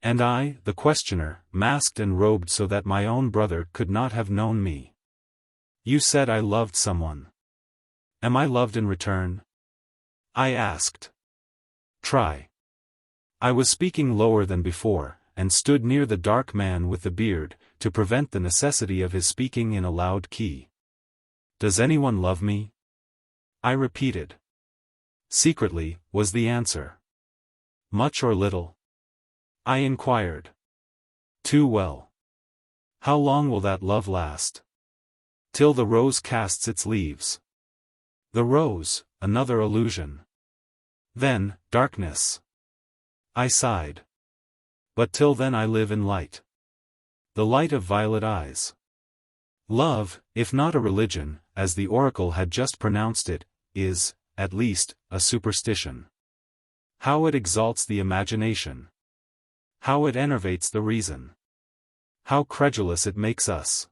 Speaker 1: And I, the questioner, masked and robed so that my own brother could not have known me. You said I loved someone. Am I loved in return? I asked. Try. I was speaking lower than before, and stood near the dark man with the beard, to prevent the necessity of his speaking in a loud key. Does anyone love me? I repeated. Secretly, was the answer. Much or little? I inquired. Too well. How long will that love last? Till the rose casts its leaves. The rose, another illusion. Then, darkness. I sighed. But till then I live in light. The light of violet eyes. Love, if not a religion, as the oracle had just pronounced it, is, at least, a superstition. How it exalts the imagination. How it enervates the reason. How credulous it makes us.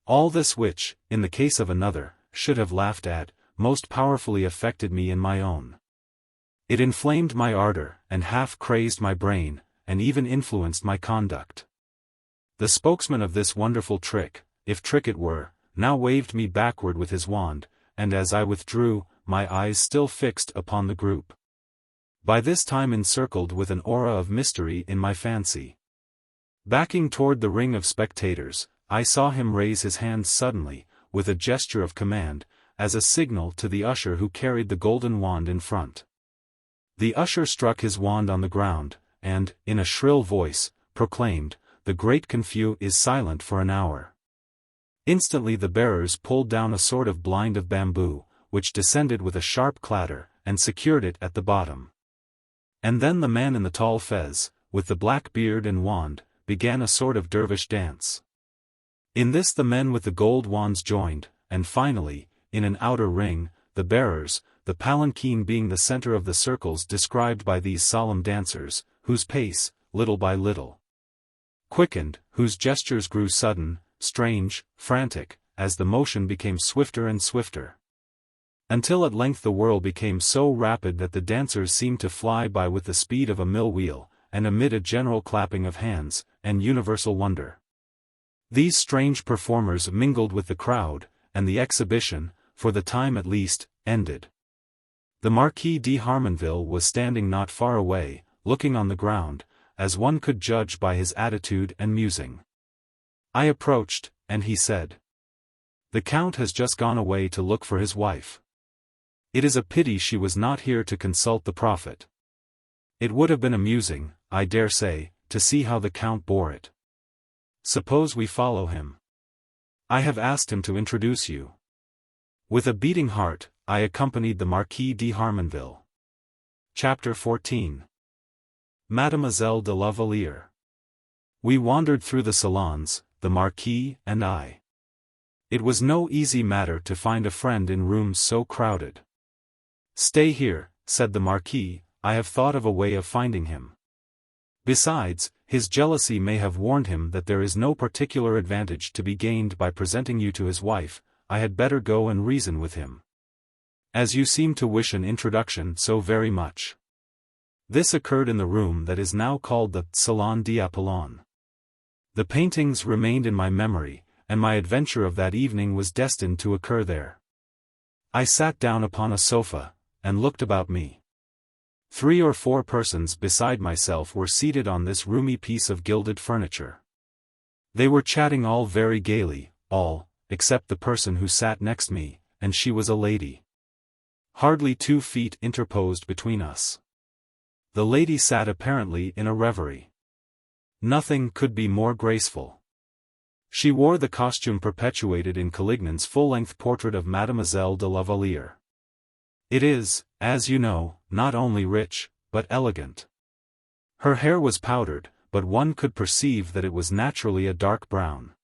Speaker 1: All this which, in the case of another, should have laughed at, most powerfully affected me in my own. It inflamed my ardor, and half crazed my brain, and even influenced my conduct. The spokesman of this wonderful trick, if trick it were, now waved me backward with his wand, and as I withdrew, my eyes still fixed upon the group. By this time encircled with an aura of mystery in my fancy. Backing toward the ring of spectators, I saw him raise his hands suddenly, with a gesture of command, as a signal to the usher who carried the golden wand in front. The usher struck his wand on the ground, and, in a shrill voice, proclaimed, "The great confuse is silent for an hour." Instantly the bearers pulled down a sort of blind of bamboo, which descended with a sharp clatter, and secured it at the bottom. And then the man in the tall fez, with the black beard and wand, began a sort of dervish dance. In this the men with the gold wands joined, and finally, in an outer ring, the bearers, the palanquin being the center of the circles described by these solemn dancers, whose pace, little by little, quickened, whose gestures grew sudden, strange, frantic, as the motion became swifter and swifter. Until at length the whirl became so rapid that the dancers seemed to fly by with the speed of a mill wheel, and amid a general clapping of hands, and universal wonder. These strange performers mingled with the crowd, and the exhibition, for the time at least, ended. The Marquis de Harmonville was standing not far away, looking on the ground, as one could judge by his attitude and musing. I approached, and he said, "The Count has just gone away to look for his wife. It is a pity she was not here to consult the prophet. It would have been amusing, I dare say, to see how the Count bore it. Suppose we follow him. I have asked him to introduce you." With a beating heart, I accompanied the Marquis de Harmonville. Chapter 14. Mademoiselle de la Valliere. We wandered through the salons, the Marquis and I. It was no easy matter to find a friend in rooms so crowded. "Stay here," said the Marquis, "I have thought of a way of finding him. Besides, his jealousy may have warned him that there is no particular advantage to be gained by presenting you to his wife. I had better go and reason with him. As you seem to wish an introduction so very much." This occurred in the room that is now called the Salon d'Apollon. The paintings remained in my memory, and my adventure of that evening was destined to occur there. I sat down upon a sofa, and looked about me. 3 or 4 persons beside myself were seated on this roomy piece of gilded furniture. They were chatting all very gaily, all, except the person who sat next me, and she was a lady. Hardly 2 feet interposed between us. The lady sat apparently in a reverie. Nothing could be more graceful. She wore the costume perpetuated in Calignan's full-length portrait of Mademoiselle de la Vallière. It is, as you know, not only rich, but elegant. Her hair was powdered, but one could perceive that it was naturally a dark brown.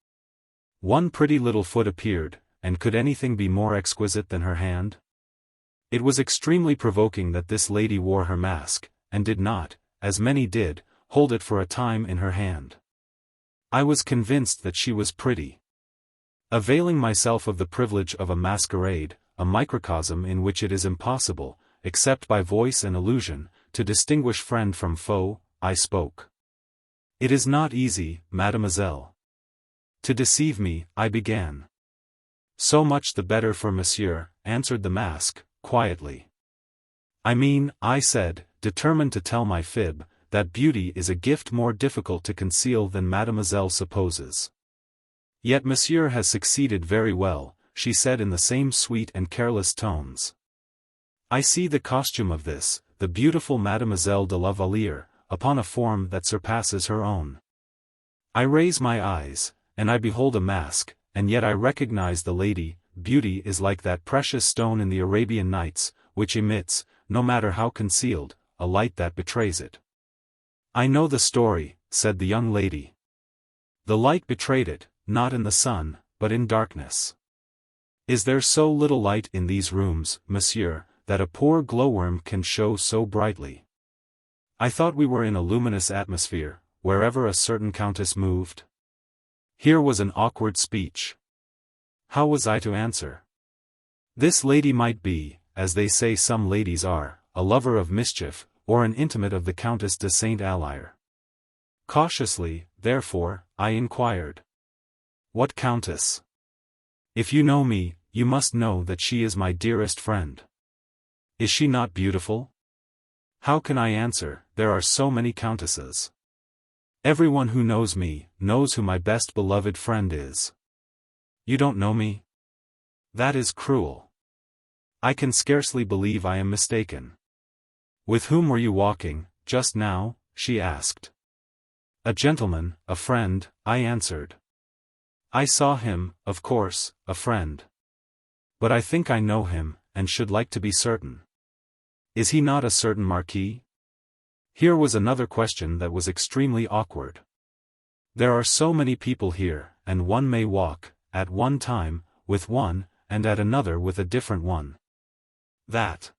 Speaker 1: One pretty little foot appeared, and could anything be more exquisite than her hand? It was extremely provoking that this lady wore her mask, and did not, as many did, hold it for a time in her hand. I was convinced that she was pretty. Availing myself of the privilege of a masquerade, a microcosm in which it is impossible, except by voice and allusion, to distinguish friend from foe, I spoke. "It is not easy, mademoiselle. To deceive me," I began. "So much the better for monsieur," answered the mask, quietly. "I mean," I said, determined to tell my fib, "that beauty is a gift more difficult to conceal than mademoiselle supposes." "Yet monsieur has succeeded very well," she said in the same sweet and careless tones. "I see the costume of this, the beautiful Mademoiselle de la Vallière, upon a form that surpasses her own. I raise my eyes, and I behold a mask, and yet I recognize the lady. Beauty is like that precious stone in the Arabian Nights, which emits, no matter how concealed, a light that betrays it." "I know the story," said the young lady. "The light betrayed it, not in the sun, but in darkness. Is there so little light in these rooms, monsieur, that a poor glowworm can show so brightly? I thought we were in a luminous atmosphere, wherever a certain countess moved." Here was an awkward speech. How was I to answer? This lady might be, as they say some ladies are, a lover of mischief, or an intimate of the Countess de Saint Allyre. Cautiously, therefore, I inquired. "What countess? If you know me, you must know that she is my dearest friend. Is she not beautiful?" "How can I answer, there are so many countesses. Everyone who knows me, knows who my best beloved friend is." "You don't know me? That is cruel. I can scarcely believe I am mistaken." "With whom were you walking, just now?" she asked. "A gentleman, a friend," I answered. "I saw him, of course, a friend. But I think I know him, and should like to be certain. Is he not a certain marquis?" Here was another question that was extremely awkward. There are so many people here, and one may walk, at one time, with one, and at another with a different one. That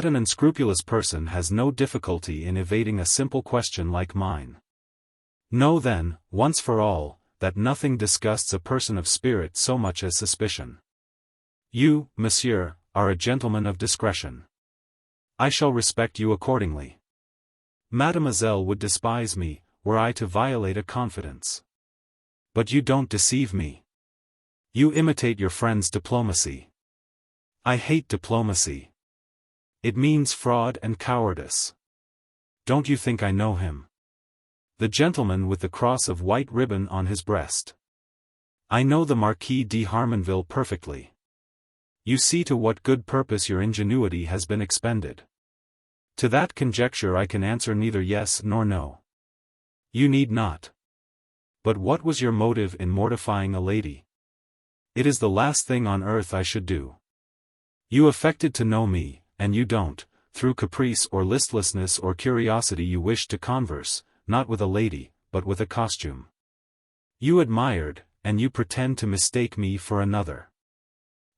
Speaker 1: an unscrupulous person has no difficulty in evading a simple question like mine. Know then, once for all, that nothing disgusts a person of spirit so much as suspicion. You, monsieur, are a gentleman of discretion. I shall respect you accordingly. Mademoiselle would despise me, were I to violate a confidence. But you don't deceive me. You imitate your friend's diplomacy. I hate diplomacy. It means fraud and cowardice. Don't you think I know him? The gentleman with the cross of white ribbon on his breast. I know the Marquis de Harmonville perfectly. You see to what good purpose your ingenuity has been expended. To that conjecture I can answer neither yes nor no. You need not. But what was your motive in mortifying a lady? It is the last thing on earth I should do. You affected to know me, and you don't, through caprice or listlessness or curiosity you wish to converse, not with a lady, but with a costume. You admired, and you pretend to mistake me for another.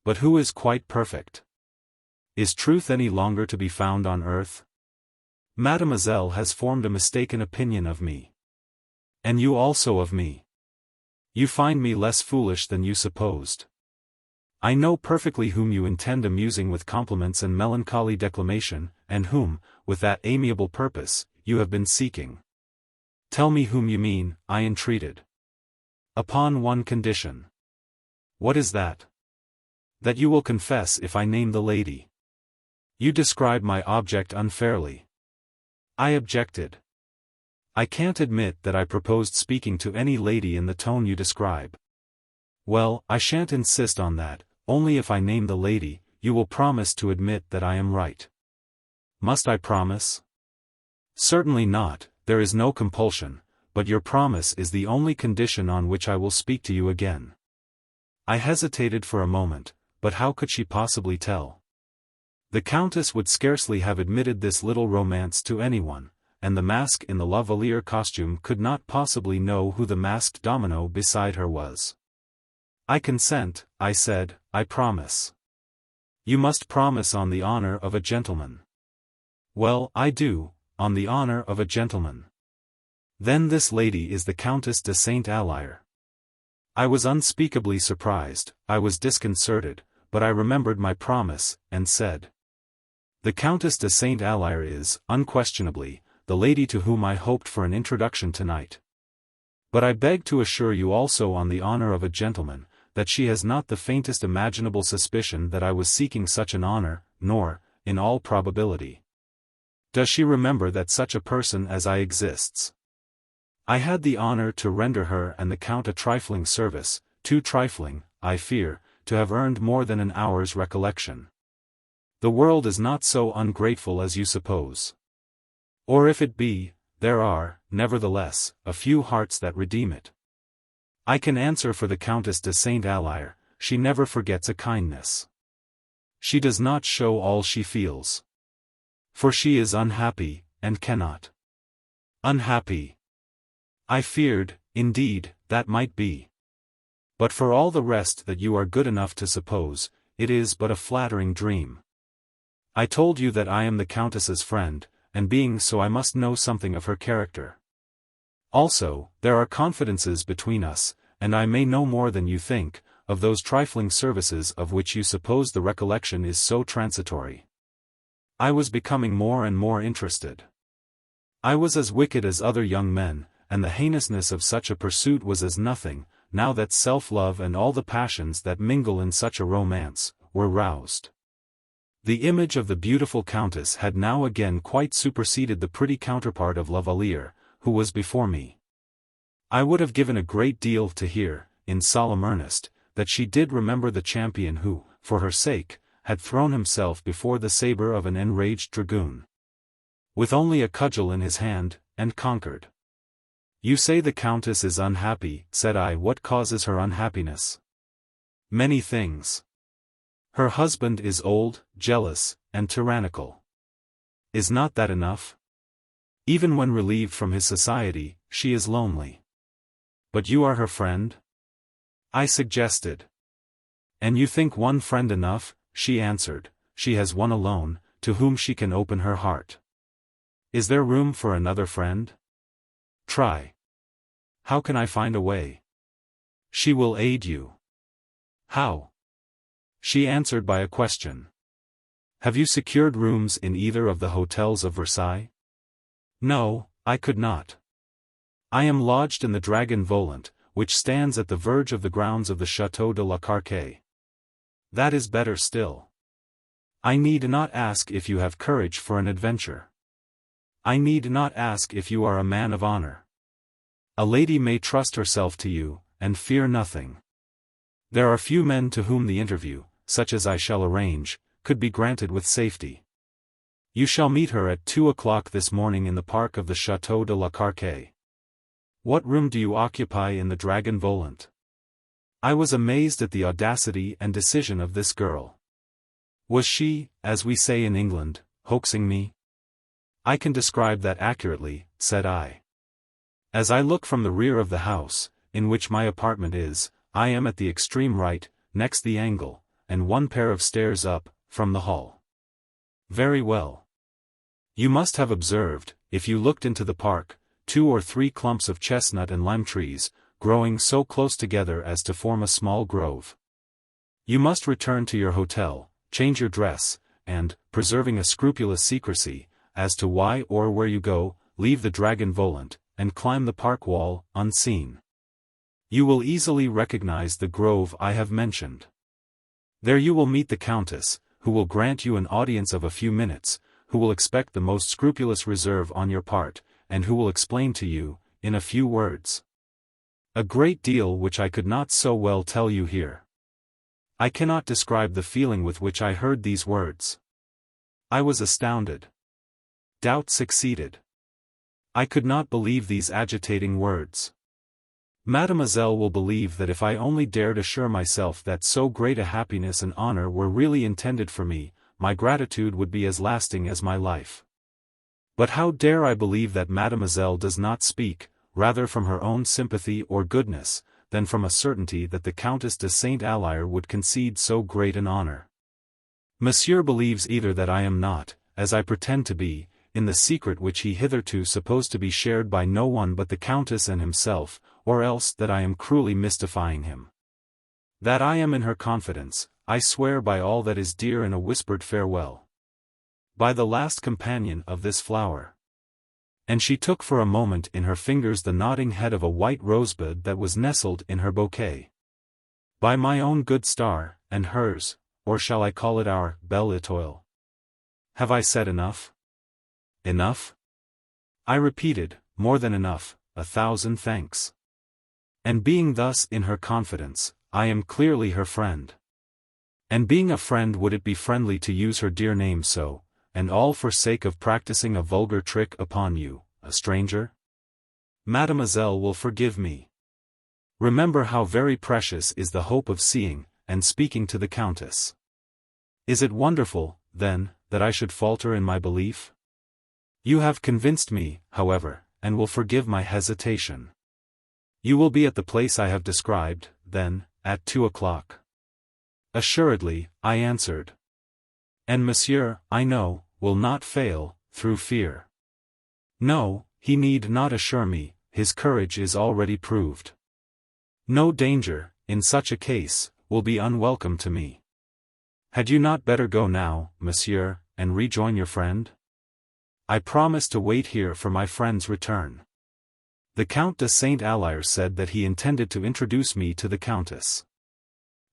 Speaker 1: But who is quite perfect? Is truth any longer to be found on earth? Mademoiselle has formed a mistaken opinion of me. And you also of me. You find me less foolish than you supposed. I know perfectly whom you intend amusing with compliments and melancholy declamation, and whom, with that amiable purpose, you have been seeking. Tell me whom you mean, I entreated. Upon one condition. What is that? That you will confess if I name the lady. You describe my object unfairly. I objected. I can't admit that I proposed speaking to any lady in the tone you describe. Well, I shan't insist on that, only if I name the lady, you will promise to admit that I am right. Must I promise? Certainly not, there is no compulsion, but your promise is the only condition on which I will speak to you again. I hesitated for a moment, but how could she possibly tell? The Countess would scarcely have admitted this little romance to anyone, and the mask in the lavalier costume could not possibly know who the masked domino beside her was. I consent, I said, I promise. You must promise on the honor of a gentleman. Well, I do, on the honor of a gentleman. Then this lady is the Countess de Saint Alyre. I was unspeakably surprised, I was disconcerted, but I remembered my promise, and said. The Countess de Saint Alyre is, unquestionably, the lady to whom I hoped for an introduction tonight. But I beg to assure you also on the honor of a gentleman, that she has not the faintest imaginable suspicion that I was seeking such an honor, nor, in all probability, does she remember that such a person as I exists. I had the honor to render her and the Count a trifling service, too trifling, I fear, to have earned more than an hour's recollection. The world is not so ungrateful as you suppose. Or if it be, there are, nevertheless, a few hearts that redeem it. I can answer for the Countess de Saint Alyre, she never forgets a kindness. She does not show all she feels. For she is unhappy, and cannot. Unhappy. I feared, indeed, that might be. But for all the rest that you are good enough to suppose, it is but a flattering dream. I told you that I am the Countess's friend, and being so I must know something of her character. Also, there are confidences between us, and I may know more than you think, of those trifling services of which you suppose the recollection is so transitory. I was becoming more and more interested. I was as wicked as other young men, and the heinousness of such a pursuit was as nothing, now that self-love and all the passions that mingle in such a romance, were roused. The image of the beautiful Countess had now again quite superseded the pretty counterpart of La Valliere, who was before me. I would have given a great deal to hear, in solemn earnest, that she did remember the champion who, for her sake, had thrown himself before the sabre of an enraged dragoon. With only a cudgel in his hand, and conquered. You say the Countess is unhappy, said I. What causes her unhappiness? Many things. Her husband is old, jealous, and tyrannical. Is not that enough? Even when relieved from his society, she is lonely. But you are her friend? I suggested. And you think one friend enough? She answered, she has one alone, to whom she can open her heart. Is there room for another friend? Try. How can I find a way? She will aid you. How? She answered by a question. Have you secured rooms in either of the hotels of Versailles? No, I could not. I am lodged in the Dragon Volant, which stands at the verge of the grounds of the Château de la Carque. That is better still. I need not ask if you have courage for an adventure. I need not ask if you are a man of honor. A lady may trust herself to you, and fear nothing. There are few men to whom the interview, such as I shall arrange, could be granted with safety. You shall meet her at 2 o'clock this morning in the park of the Château de la Carque. What room do you occupy in the Dragon Volant? I was amazed at the audacity and decision of this girl. Was she, as we say in England, hoaxing me? I can describe that accurately, said I. As I look from the rear of the house, in which my apartment is, I am at the extreme right, next the angle, and one pair of stairs up, from the hall. Very well. You must have observed, if you looked into the park, 2 or 3 clumps of chestnut and lime trees, growing so close together as to form a small grove. You must return to your hotel, change your dress, and, preserving a scrupulous secrecy, as to why or where you go, leave the dragon Volant, and climb the park wall, unseen. You will easily recognize the grove I have mentioned. There you will meet the Countess, who will grant you an audience of a few minutes, who will expect the most scrupulous reserve on your part, and who will explain to you, in a few words, a great deal which I could not so well tell you here. I cannot describe the feeling with which I heard these words. I was astounded. Doubt succeeded. I could not believe these agitating words. Mademoiselle will believe that if I only dared assure myself that so great a happiness and honor were really intended for me, my gratitude would be as lasting as my life. But how dare I believe that Mademoiselle does not speak, rather from her own sympathy or goodness, than from a certainty that the Countess de Saint-Alyre would concede so great an honor. Monsieur believes either that I am not, as I pretend to be, in the secret which he hitherto supposed to be shared by no one but the Countess and himself, or else that I am cruelly mystifying him. That I am in her confidence, I swear by all that is dear in a whispered farewell. By the last companion of this flower. And she took for a moment in her fingers the nodding head of a white rosebud that was nestled in her bouquet. By my own good star, and hers, or shall I call it our, belle étoile? Have I said enough? Enough? I repeated, more than enough, 1,000 thanks. And being thus in her confidence, I am clearly her friend. And being a friend, would it be friendly to use her dear name so, and all for sake of practicing a vulgar trick upon you, a stranger? Mademoiselle will forgive me. Remember how very precious is the hope of seeing, and speaking to the Countess. Is it wonderful, then, that I should falter in my belief? You have convinced me, however, and will forgive my hesitation. You will be at the place I have described, then, at 2 o'clock. Assuredly, I answered. And Monsieur, I know, will not fail, through fear. No, he need not assure me, his courage is already proved. No danger, in such a case, will be unwelcome to me. Had you not better go now, Monsieur, and rejoin your friend? I promise to wait here for my friend's return. The Count de Saint-Alyre said that he intended to introduce me to the Countess.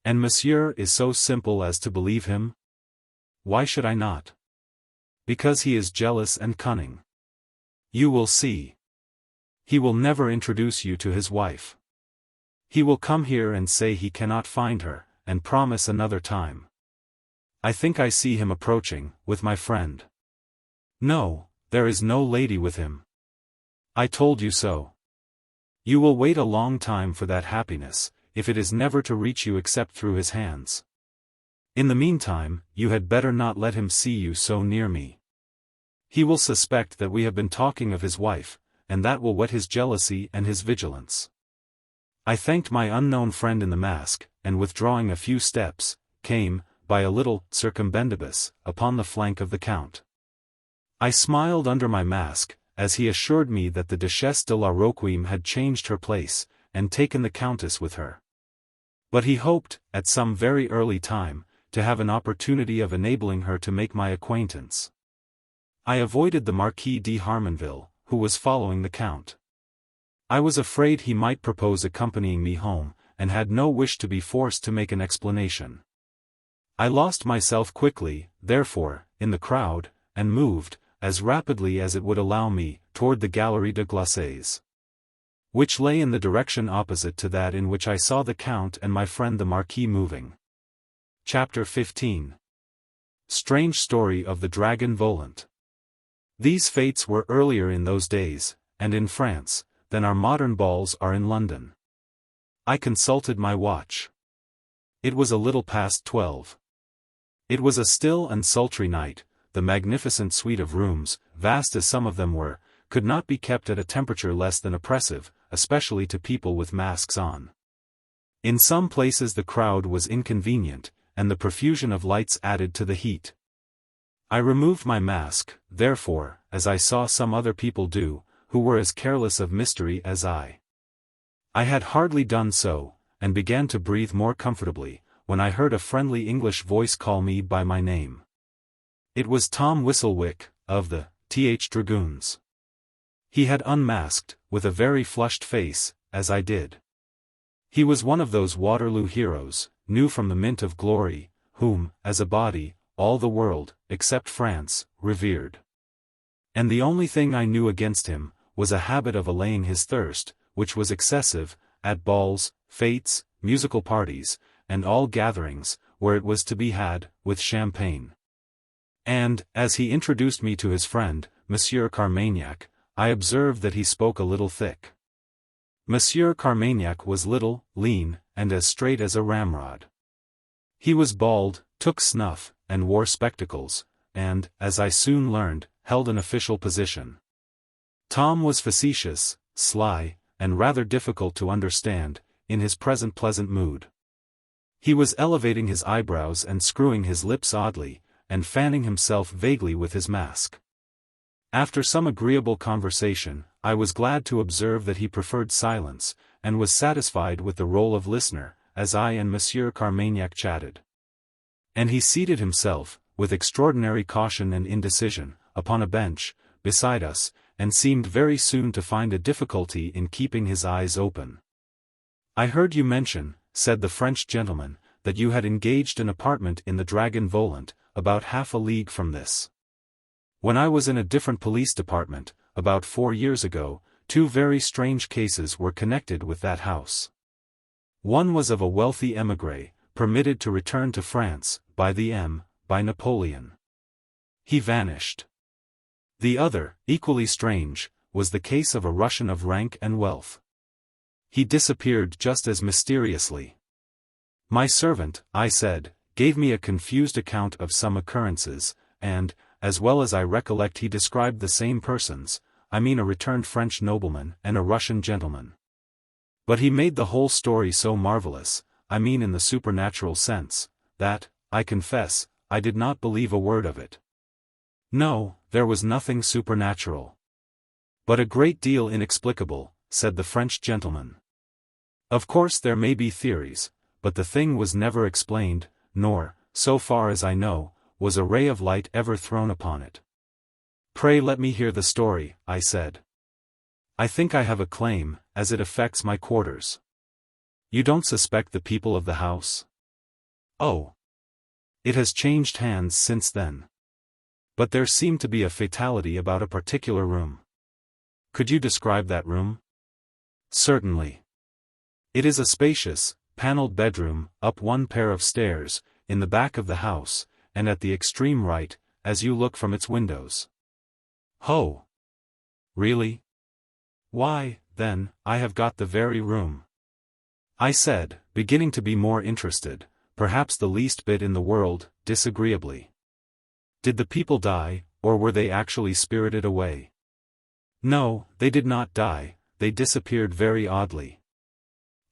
Speaker 1: And Monsieur is so simple as to believe him? Why should I not? Because he is jealous and cunning. You will see. He will never introduce you to his wife. He will come here and say he cannot find her, and promise another time. I think I see him approaching, with my friend. No, there is no lady with him. I told you so. You will wait a long time for that happiness, if it is never to reach you except through his hands. In the meantime, you had better not let him see you so near me. He will suspect that we have been talking of his wife, and that will whet his jealousy and his vigilance. I thanked my unknown friend in the mask, and withdrawing a few steps, came, by a little circumbendibus, upon the flank of the Count. I smiled under my mask, as he assured me that the Duchesse de la Roqueme had changed her place, and taken the Countess with her. But he hoped, at some very early time, to have an opportunity of enabling her to make my acquaintance. I avoided the Marquis de Harmonville, who was following the Count. I was afraid he might propose accompanying me home, and had no wish to be forced to make an explanation. I lost myself quickly, therefore, in the crowd, and moved, as rapidly as it would allow me, toward the Galerie de Glaces, which lay in the direction opposite to that in which I saw the Count and my friend the Marquis moving. Chapter 15. Strange Story of the Dragon Volant. These fêtes were earlier in those days, and in France, than our modern balls are in London. I consulted my watch. It was a little past 12. It was a still and sultry night. The magnificent suite of rooms, vast as some of them were, could not be kept at a temperature less than oppressive, especially to people with masks on. In some places the crowd was inconvenient, and the profusion of lights added to the heat. I removed my mask, therefore, as I saw some other people do, who were as careless of mystery as I. I had hardly done so, and began to breathe more comfortably, when I heard a friendly English voice call me by my name. It was Tom Whistlewick, of the Dragoons. He had unmasked, with a very flushed face, as I did. He was one of those Waterloo heroes, new from the mint of glory, whom, as a body, all the world, except France, revered. And the only thing I knew against him, was a habit of allaying his thirst, which was excessive, at balls, fêtes, musical parties, and all gatherings, where it was to be had, with champagne. And, as he introduced me to his friend, Monsieur Carmagnac, I observed that he spoke a little thick. Monsieur Carmagnac was little, lean, and as straight as a ramrod. He was bald, took snuff, and wore spectacles, and, as I soon learned, held an official position. Tom was facetious, sly, and rather difficult to understand, in his present pleasant mood. He was elevating his eyebrows and screwing his lips oddly, and fanning himself vaguely with his mask. After some agreeable conversation, I was glad to observe that he preferred silence, and was satisfied with the role of listener, as I and Monsieur Carmagnac chatted. And he seated himself, with extraordinary caution and indecision, upon a bench, beside us, and seemed very soon to find a difficulty in keeping his eyes open. "I heard you mention," said the French gentleman, "that you had engaged an apartment in the Dragon Volant, about half a league from this. When I was in a different police department, about 4 years ago, 2 very strange cases were connected with that house. One was of a wealthy émigré, permitted to return to France, by Napoleon. He vanished. The other, equally strange, was the case of a Russian of rank and wealth. He disappeared just as mysteriously. My servant," I said, "gave me a confused account of some occurrences, and, as well as I recollect, he described the same persons, I mean a returned French nobleman and a Russian gentleman. But he made the whole story so marvelous, I mean in the supernatural sense, that, I confess, I did not believe a word of it. No, there was nothing supernatural. But a great deal inexplicable," said the French gentleman. "Of course there may be theories, but the thing was never explained, nor, so far as I know, was a ray of light ever thrown upon it." "Pray let me hear the story," I said. "I think I have a claim, as it affects my quarters." "You don't suspect the people of the house?" "Oh. It has changed hands since then. But there seemed to be a fatality about a particular room." "Could you describe that room?" "Certainly. It is a spacious, paneled bedroom, up one pair of stairs, in the back of the house, and at the extreme right, as you look from its windows." "Ho! Really? Why, then, I have got the very room," I said, beginning to be more interested, perhaps the least bit in the world, disagreeably. "Did the people die, or were they actually spirited away?" "No, they did not die, they disappeared very oddly.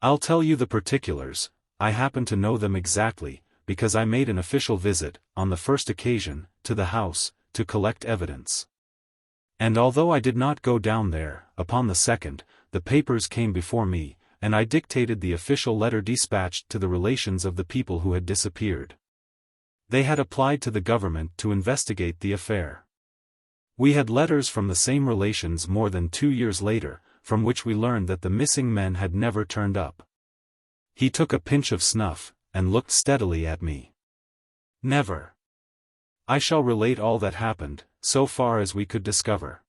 Speaker 1: I'll tell you the particulars, I happen to know them exactly, because I made an official visit, on the first occasion, to the house, to collect evidence. And although I did not go down there, upon the second, the papers came before me, and I dictated the official letter dispatched to the relations of the people who had disappeared. They had applied to the government to investigate the affair. We had letters from the same relations more than 2 years later, from which we learned that the missing men had never turned up." He took a pinch of snuff, and looked steadily at me. "Never. I shall relate all that happened, so far as we could discover.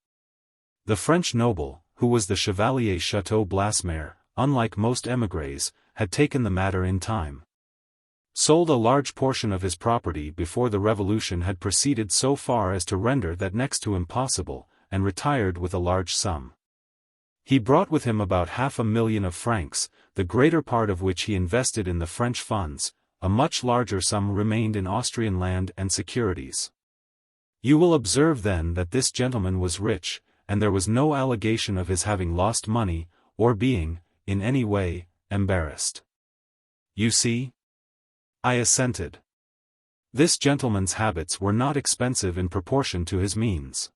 Speaker 1: The French noble, who was the Chevalier Chateau Blasmer, unlike most émigrés, had taken the matter in time. Sold a large portion of his property before the Revolution had proceeded so far as to render that next to impossible, and retired with a large sum. He brought with him about 500,000 of francs, the greater part of which he invested in the French funds, a much larger sum remained in Austrian land and securities. You will observe then that this gentleman was rich, and there was no allegation of his having lost money, or being, in any way, embarrassed. You see? I assented. This gentleman's habits were not expensive in proportion to his means.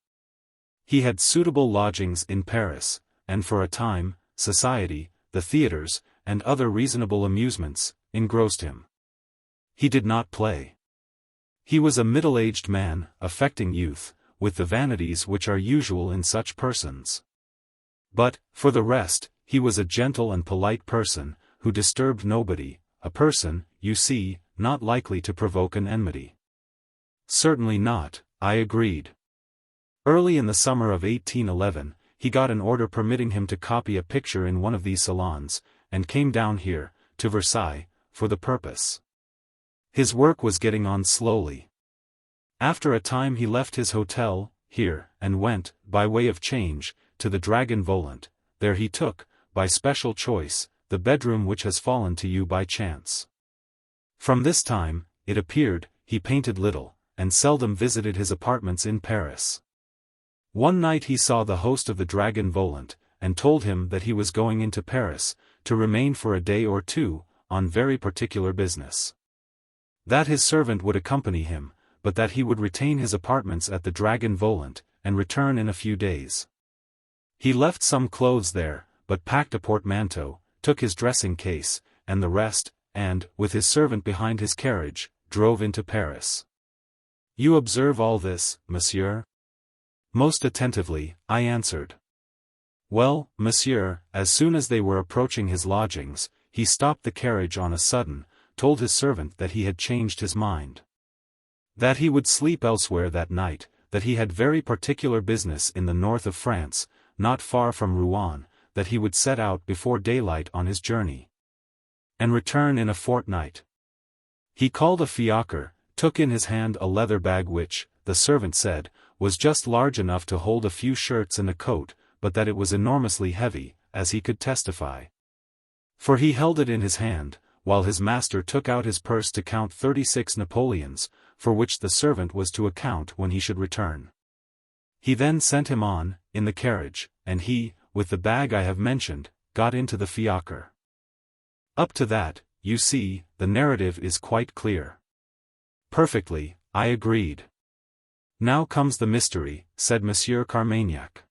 Speaker 1: He had suitable lodgings in Paris, and for a time, society, the theatres, and other reasonable amusements, engrossed him. He did not play. He was a middle-aged man, affecting youth, with the vanities which are usual in such persons. But, for the rest, he was a gentle and polite person, who disturbed nobody, a person, you see, not likely to provoke an enmity. Certainly not, I agreed. Early in the summer of 1811, he got an order permitting him to copy a picture in one of these salons, and came down here, to Versailles, for the purpose. His work was getting on slowly. After a time he left his hotel, here, and went, by way of change, to the Dragon Volant. There he took, by special choice, the bedroom which has fallen to you by chance. From this time, it appeared, he painted little, and seldom visited his apartments in Paris. One night he saw the host of the Dragon Volant, and told him that he was going into Paris, to remain for a day or two, on very particular business. That his servant would accompany him, but that he would retain his apartments at the Dragon Volant, and return in a few days. He left some clothes there, but packed a portmanteau, took his dressing case, and the rest, and, with his servant behind his carriage, drove into Paris. You observe all this, monsieur? Most attentively, I answered. Well, monsieur, as soon as they were approaching his lodgings, he stopped the carriage on a sudden, told his servant that he had changed his mind. That he would sleep elsewhere that night, that he had very particular business in the north of France, not far from Rouen, that he would set out before daylight on his journey, and return in a fortnight. He called a fiacre, took in his hand a leather bag which, the servant said, was just large enough to hold a few shirts and a coat, but that it was enormously heavy, as he could testify. For he held it in his hand, while his master took out his purse to count 36 Napoleons, for which the servant was to account when he should return. He then sent him on, in the carriage, and he, with the bag I have mentioned, got into the fiacre. Up to that, you see, the narrative is quite clear. Perfectly, I agreed. Now comes the mystery, said Monsieur Carmagnac.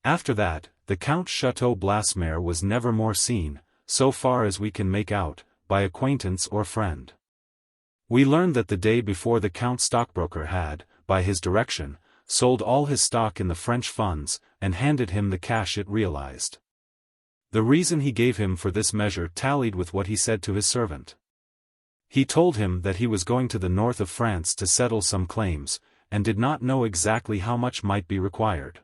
Speaker 1: After that, the Count's Chateau Blasmere was never more seen, so far as we can make out, by acquaintance or friend. We learned that the day before the Count's stockbroker had, by his direction, sold all his stock in the French funds, and handed him the cash it realized. The reason he gave him for this measure tallied with what he said to his servant. He told him that he was going to the north of France to settle some claims, and did not know exactly how much might be required.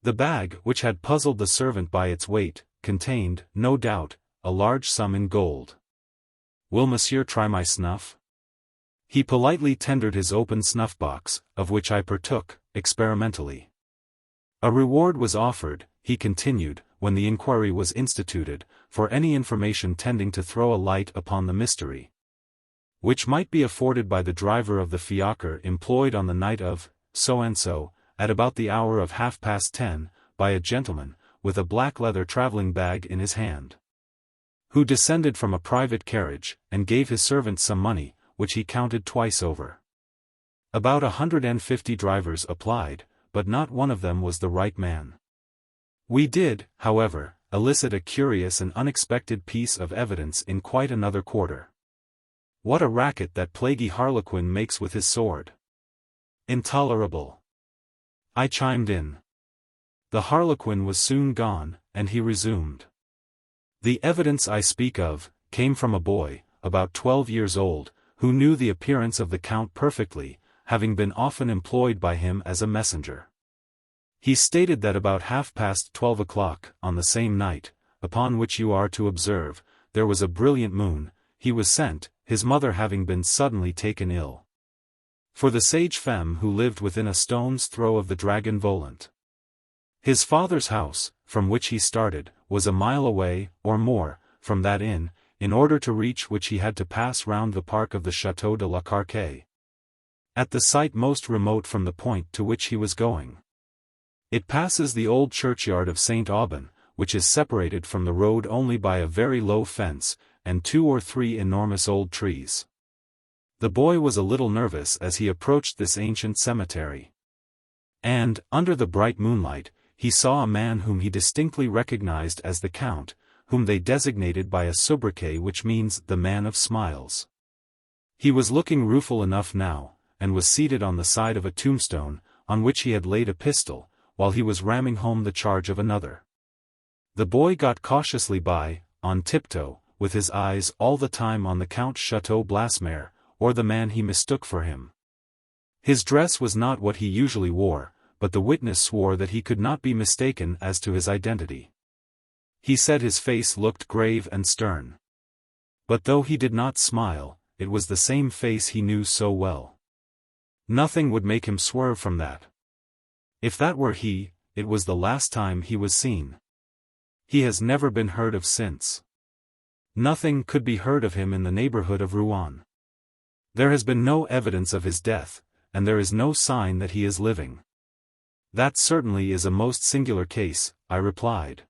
Speaker 1: The bag, which had puzzled the servant by its weight, contained, no doubt, a large sum in gold. Will monsieur try my snuff? He politely tendered his open snuff-box, of which I partook, experimentally. A reward was offered, he continued, when the inquiry was instituted, for any information tending to throw a light upon the mystery, which might be afforded by the driver of the fiacre employed on the night of, so-and-so, at about the hour of 10:30, by a gentleman, with a black leather travelling bag in his hand, who descended from a private carriage, and gave his servant some money, which he counted twice over. About 150 drivers applied, but not one of them was the right man. We did, however, elicit a curious and unexpected piece of evidence in quite another quarter. What a racket that plaguey Harlequin makes with his sword! Intolerable! I chimed in. The Harlequin was soon gone, and he resumed. The evidence I speak of, came from a boy, about 12 years old, who knew the appearance of the Count perfectly, having been often employed by him as a messenger. He stated that about 12:30, on the same night, upon which you are to observe, there was a brilliant moon, he was sent, his mother having been suddenly taken ill, for the sage femme who lived within a stone's throw of the Dragon Volant. His father's house, from which he started, was a mile away, or more, from that inn, in order to reach which he had to pass round the park of the Château de la Carque, at the site most remote from the point to which he was going. It passes the old churchyard of St. Aubin, which is separated from the road only by a very low fence, and 2 or 3 enormous old trees. The boy was a little nervous as he approached this ancient cemetery. And, under the bright moonlight, he saw a man whom he distinctly recognized as the Count, whom they designated by a sobriquet which means the man of smiles. He was looking rueful enough now, and was seated on the side of a tombstone, on which he had laid a pistol, while he was ramming home the charge of another. The boy got cautiously by, on tiptoe, with his eyes all the time on the Count's Chateau Blasmere, or the man he mistook for him. His dress was not what he usually wore, but the witness swore that he could not be mistaken as to his identity. He said his face looked grave and stern. But though he did not smile, it was the same face he knew so well. Nothing would make him swerve from that. If that were he, it was the last time he was seen. He has never been heard of since. Nothing could be heard of him in the neighborhood of Rouen. There has been no evidence of his death, and there is no sign that he is living. That certainly is a most singular case, I replied.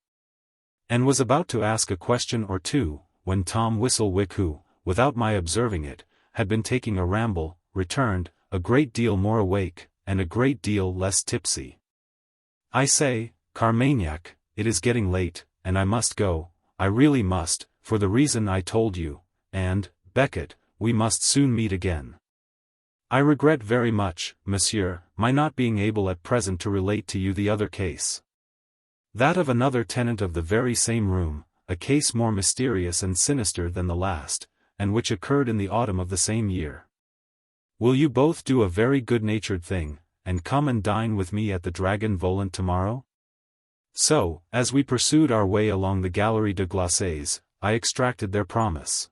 Speaker 1: And was about to ask a question or two, when Tom Whistlewick, who, without my observing it, had been taking a ramble, returned, a great deal more awake, and a great deal less tipsy. I say, Carmagnac, it is getting late, and I must go, I really must, for the reason I told you, and, Beckett, we must soon meet again. I regret very much, monsieur, my not being able at present to relate to you the other case. That of another tenant of the very same room, a case more mysterious and sinister than the last, and which occurred in the autumn of the same year. Will you both do a very good-natured thing, and come and dine with me at the Dragon Volant tomorrow? So, as we pursued our way along the Galerie de Glaces, I extracted their promise.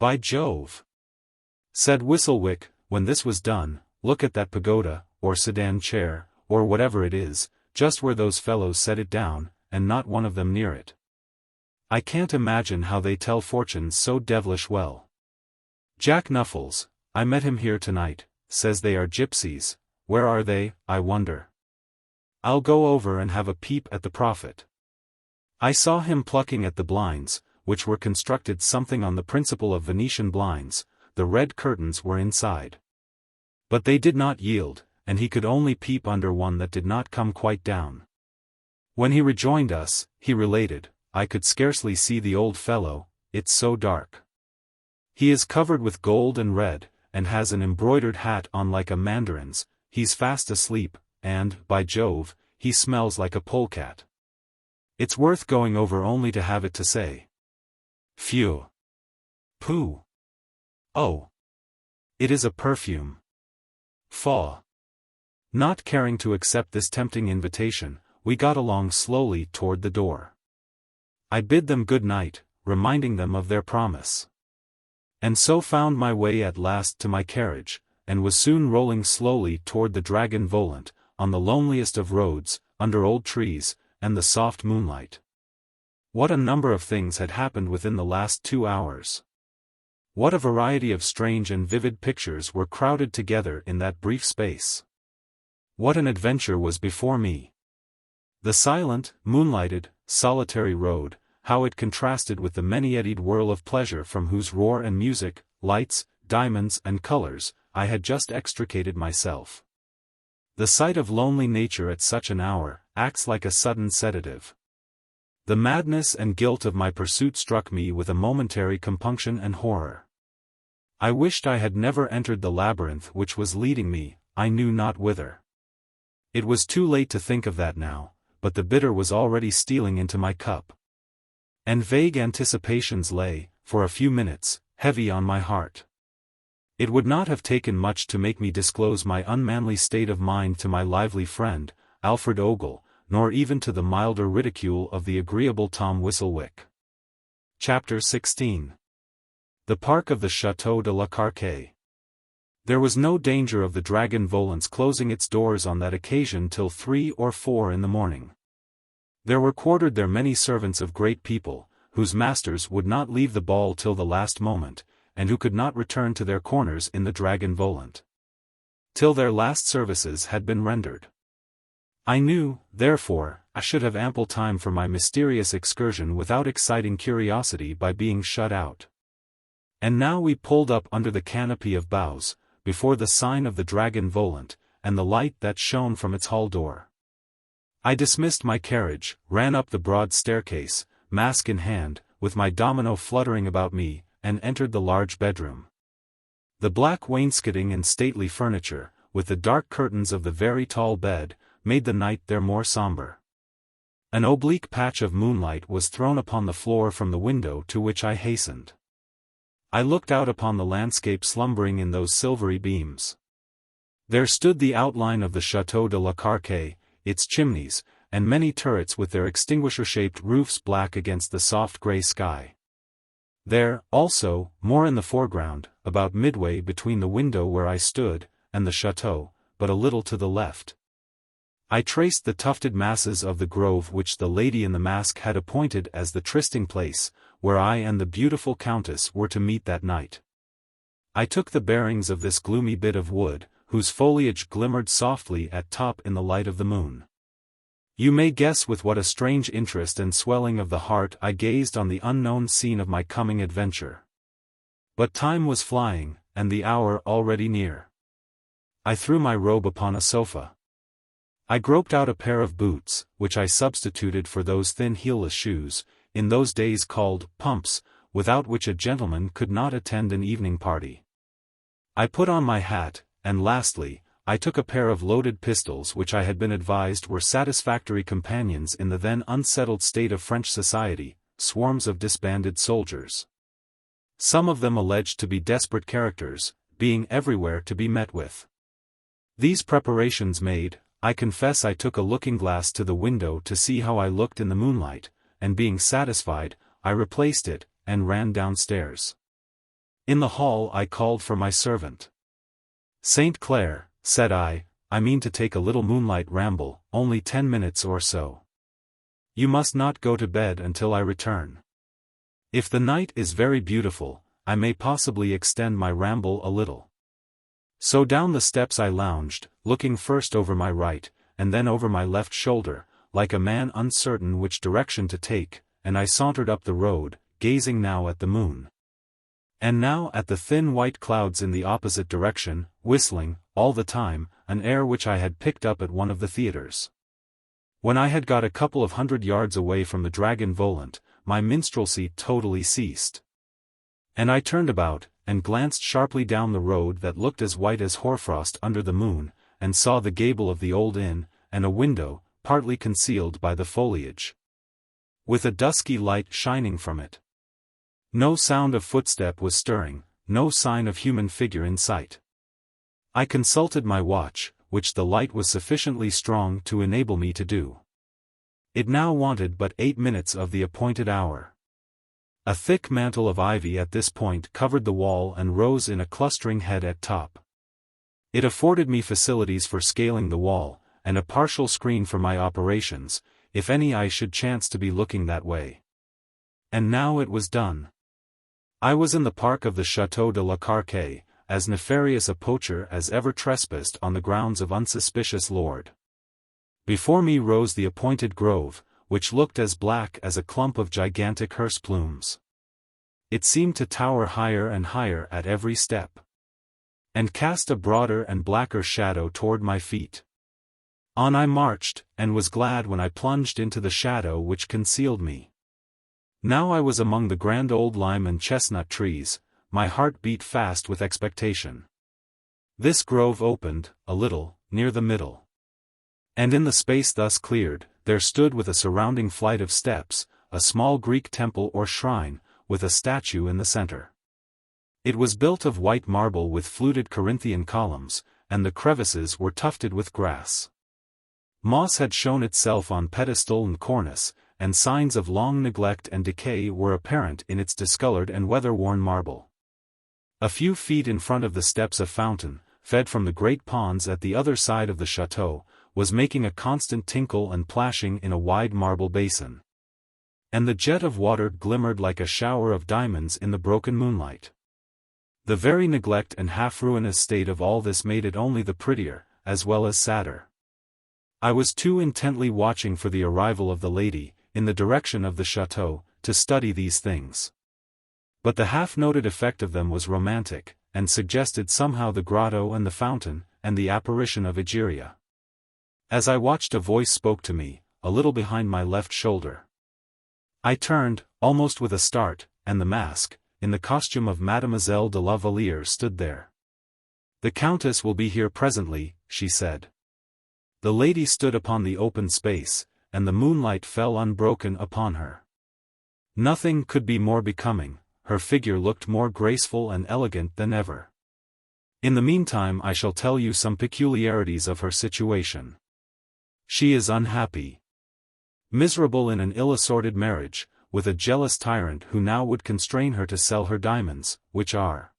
Speaker 1: By Jove! Said Whistlewick, when this was done, look at that pagoda, or sedan chair, or whatever it is, just where those fellows set it down, and not one of them near it. I can't imagine how they tell fortunes so devilish well. Jack Nuffles, I met him here tonight, says they are gypsies. Where are they, I wonder? I'll go over and have a peep at the prophet. I saw him plucking at the blinds, which were constructed something on the principle of Venetian blinds. The red curtains were inside. But they did not yield, and he could only peep under one that did not come quite down. When he rejoined us, he related, I could scarcely see the old fellow, it's so dark. He is covered with gold and red, and has an embroidered hat on like a mandarin's, he's fast asleep, and, by Jove, he smells like a polecat. It's worth going over only to have it to say. Phew! Pooh! Oh! It is a perfume. Faugh! Not caring to accept this tempting invitation, we got along slowly toward the door. I bid them good night, reminding them of their promise. And so found my way at last to my carriage, and was soon rolling slowly toward the Dragon Volant, on the loneliest of roads, under old trees, and the soft moonlight. What a number of things had happened within the last 2 hours! What a variety of strange and vivid pictures were crowded together in that brief space! What an adventure was before me! The silent, moonlighted, solitary road, how it contrasted with the many-eddied whirl of pleasure from whose roar and music, lights, diamonds and colors, I had just extricated myself. The sight of lonely nature at such an hour, acts like a sudden sedative. The madness and guilt of my pursuit struck me with a momentary compunction and horror. I wished I had never entered the labyrinth which was leading me, I knew not whither. It was too late to think of that now, but the bitter was already stealing into my cup. And vague anticipations lay, for a few minutes, heavy on my heart. It would not have taken much to make me disclose my unmanly state of mind to my lively friend, Alfred Ogle, nor even to the milder ridicule of the agreeable Tom Whistlewick. Chapter 16. The Park of the Château de la Carque. There was no danger of the Dragon Volant's closing its doors on that occasion till 3 or 4 in the morning. There were quartered there many servants of great people, whose masters would not leave the ball till the last moment, and who could not return to their corners in the Dragon Volant till their last services had been rendered. I knew, therefore, I should have ample time for my mysterious excursion without exciting curiosity by being shut out. And now we pulled up under the canopy of boughs, before the sign of the dragon Volant, and the light that shone from its hall door. I dismissed my carriage, ran up the broad staircase, mask in hand, with my domino fluttering about me, and entered the large bedroom. The black wainscoting and stately furniture, with the dark curtains of the very tall bed, made the night there more somber. An oblique patch of moonlight was thrown upon the floor from the window to which I hastened. I looked out upon the landscape slumbering in those silvery beams. There stood the outline of the Château de la Carque, its chimneys, and many turrets with their extinguisher-shaped roofs black against the soft grey sky. There, also, more in the foreground, about midway between the window where I stood, and the château, but a little to the left, I traced the tufted masses of the grove which the lady in the mask had appointed as the trysting place, where I and the beautiful countess were to meet that night. I took the bearings of this gloomy bit of wood, whose foliage glimmered softly at top in the light of the moon. You may guess with what a strange interest and swelling of the heart I gazed on the unknown scene of my coming adventure. But time was flying, and the hour already near. I threw my robe upon a sofa. I groped out a pair of boots, which I substituted for those thin heelless shoes, in those days called pumps, without which a gentleman could not attend an evening party. I put on my hat, and lastly, I took a pair of loaded pistols which I had been advised were satisfactory companions in the then unsettled state of French society, swarms of disbanded soldiers. Some of them alleged to be desperate characters, being everywhere to be met with. These preparations made, I confess I took a looking-glass to the window to see how I looked in the moonlight, and being satisfied, I replaced it, and ran downstairs. In the hall I called for my servant. "Saint Clair," said I mean to take a little moonlight ramble, only 10 minutes or so. You must not go to bed until I return. If the night is very beautiful, I may possibly extend my ramble a little. So down the steps I lounged, looking first over my right, and then over my left shoulder, like a man uncertain which direction to take, and I sauntered up the road, gazing now at the moon, and now at the thin white clouds in the opposite direction, whistling, all the time, an air which I had picked up at one of the theatres. When I had got a couple of 100 yards away from the dragon Volant, my minstrelsy totally ceased. And I turned about, and glanced sharply down the road that looked as white as hoarfrost under the moon, and saw the gable of the old inn, and a window, partly concealed by the foliage, with a dusky light shining from it. No sound of footstep was stirring, no sign of human figure in sight. I consulted my watch, which the light was sufficiently strong to enable me to do. It now wanted but 8 minutes of the appointed hour. A thick mantle of ivy at this point covered the wall and rose in a clustering head at top. It afforded me facilities for scaling the wall, and a partial screen for my operations, if any I should chance to be looking that way. And now it was done. I was in the park of the Château de la Carque, as nefarious a poacher as ever trespassed on the grounds of unsuspicious lord. Before me rose the appointed grove, which looked as black as a clump of gigantic hearse plumes. It seemed to tower higher and higher at every step, and cast a broader and blacker shadow toward my feet. On I marched, and was glad when I plunged into the shadow which concealed me. Now I was among the grand old lime and chestnut trees, my heart beat fast with expectation. This grove opened, a little, near the middle. And in the space thus cleared, there stood with a surrounding flight of steps, a small Greek temple or shrine, with a statue in the center. It was built of white marble with fluted Corinthian columns, and the crevices were tufted with grass. Moss had shown itself on pedestal and cornice, and signs of long neglect and decay were apparent in its discolored and weather-worn marble. A few feet in front of the steps a fountain, fed from the great ponds at the other side of the chateau, was making a constant tinkle and plashing in a wide marble basin. And the jet of water glimmered like a shower of diamonds in the broken moonlight. The very neglect and half-ruinous state of all this made it only the prettier, as well as sadder. I was too intently watching for the arrival of the lady, in the direction of the chateau, to study these things. But the half-noted effect of them was romantic, and suggested somehow the grotto and the fountain, and the apparition of Egeria. As I watched, a voice spoke to me, a little behind my left shoulder. I turned, almost with a start, and the mask, in the costume of Mademoiselle de la Valliere, stood there. "The Countess will be here presently," she said. The lady stood upon the open space, and the moonlight fell unbroken upon her. Nothing could be more becoming, her figure looked more graceful and elegant than ever. In the meantime I shall tell you some peculiarities of her situation. She is unhappy. Miserable in an ill-assorted marriage, with a jealous tyrant who now would constrain her to sell her diamonds, which are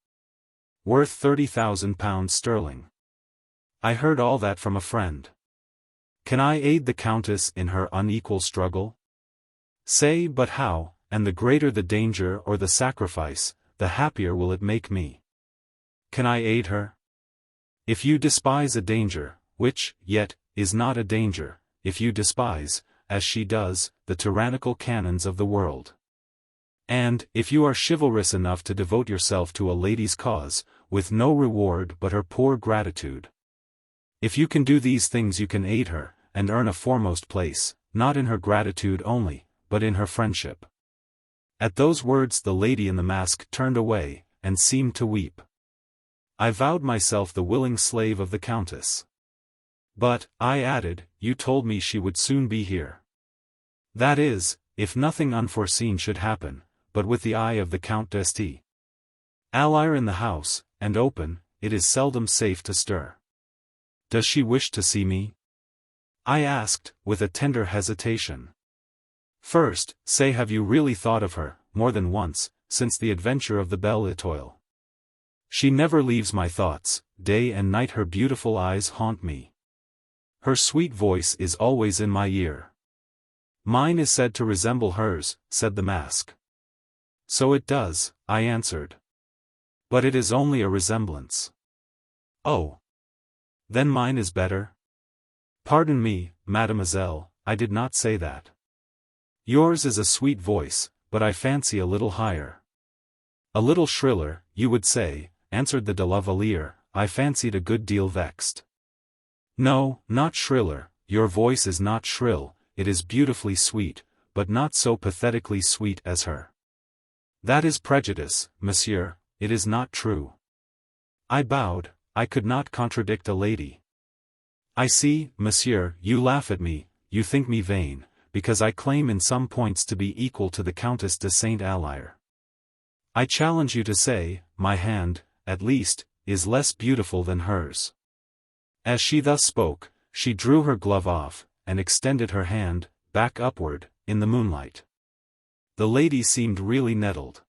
Speaker 1: worth £30,000 sterling. I heard all that from a friend. Can I aid the Countess in her unequal struggle? Say but how, and the greater the danger or the sacrifice, the happier will it make me. Can I aid her? If you despise a danger, which, yet, is not a danger, if you despise, as she does, the tyrannical canons of the world. And, if you are chivalrous enough to devote yourself to a lady's cause, with no reward but her poor gratitude. If you can do these things you can aid her, and earn a foremost place, not in her gratitude only, but in her friendship. At those words the lady in the mask turned away, and seemed to weep. I vowed myself the willing slave of the Countess. But, I added, you told me she would soon be here. That is, if nothing unforeseen should happen, but with the eye of the Count d'Este. Allyre in the house, and open, it is seldom safe to stir. Does she wish to see me? I asked, with a tender hesitation. First, say, have you really thought of her, more than once, since the adventure of the Belle Étoile? She never leaves my thoughts, day and night her beautiful eyes haunt me. Her sweet voice is always in my ear. Mine is said to resemble hers, said the mask. So it does, I answered. But it is only a resemblance. Oh. Then mine is better? Pardon me, mademoiselle, I did not say that. Yours is a sweet voice, but I fancy a little higher. A little shriller, you would say, answered the de la Valliere. I fancied a good deal vexed. No, not shriller, your voice is not shrill, it is beautifully sweet, but not so pathetically sweet as her. That is prejudice, monsieur, it is not true. I bowed, I could not contradict a lady. I see, monsieur, you laugh at me, you think me vain, because I claim in some points to be equal to the Countess de Saint Allyre. I challenge you to say, my hand, at least, is less beautiful than hers. As she thus spoke, she drew her glove off, and extended her hand, back upward, in the moonlight. The lady seemed really nettled.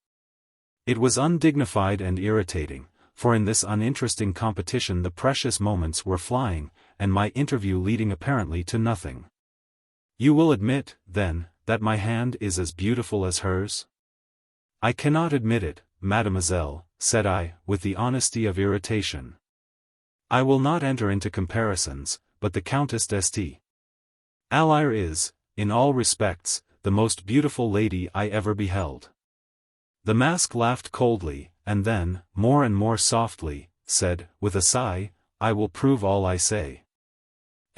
Speaker 1: It was undignified and irritating, for in this uninteresting competition the precious moments were flying, and my interview leading apparently to nothing. You will admit, then, that my hand is as beautiful as hers? I cannot admit it, mademoiselle, said I, with the honesty of irritation. I will not enter into comparisons, but the Countess d'Este Allyre is, in all respects, the most beautiful lady I ever beheld. The mask laughed coldly, and then, more and more softly, said, with a sigh, I will prove all I say.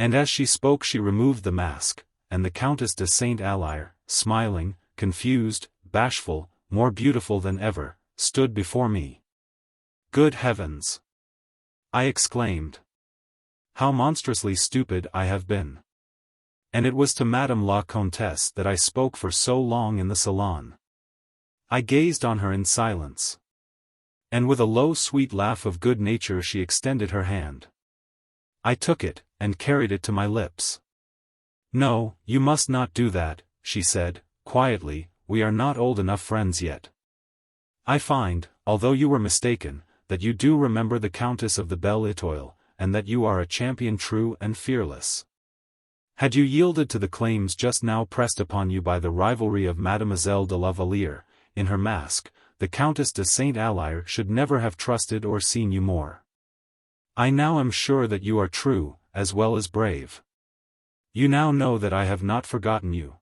Speaker 1: And as she spoke she removed the mask, and the Countess de Saint Allyre, smiling, confused, bashful, more beautiful than ever, stood before me. Good heavens! I exclaimed. How monstrously stupid I have been. And it was to Madame la Comtesse that I spoke for so long in the salon. I gazed on her in silence. And with a low sweet laugh of good nature she extended her hand. I took it, and carried it to my lips. No, you must not do that, she said, quietly, we are not old enough friends yet. I find, although you were mistaken, that you do remember the Countess of the Belle Étoile, and that you are a champion true and fearless. Had you yielded to the claims just now pressed upon you by the rivalry of Mademoiselle de la Valliere, in her mask, the Countess de Saint Allyre should never have trusted or seen you more. I now am sure that you are true, as well as brave. You now know that I have not forgotten you.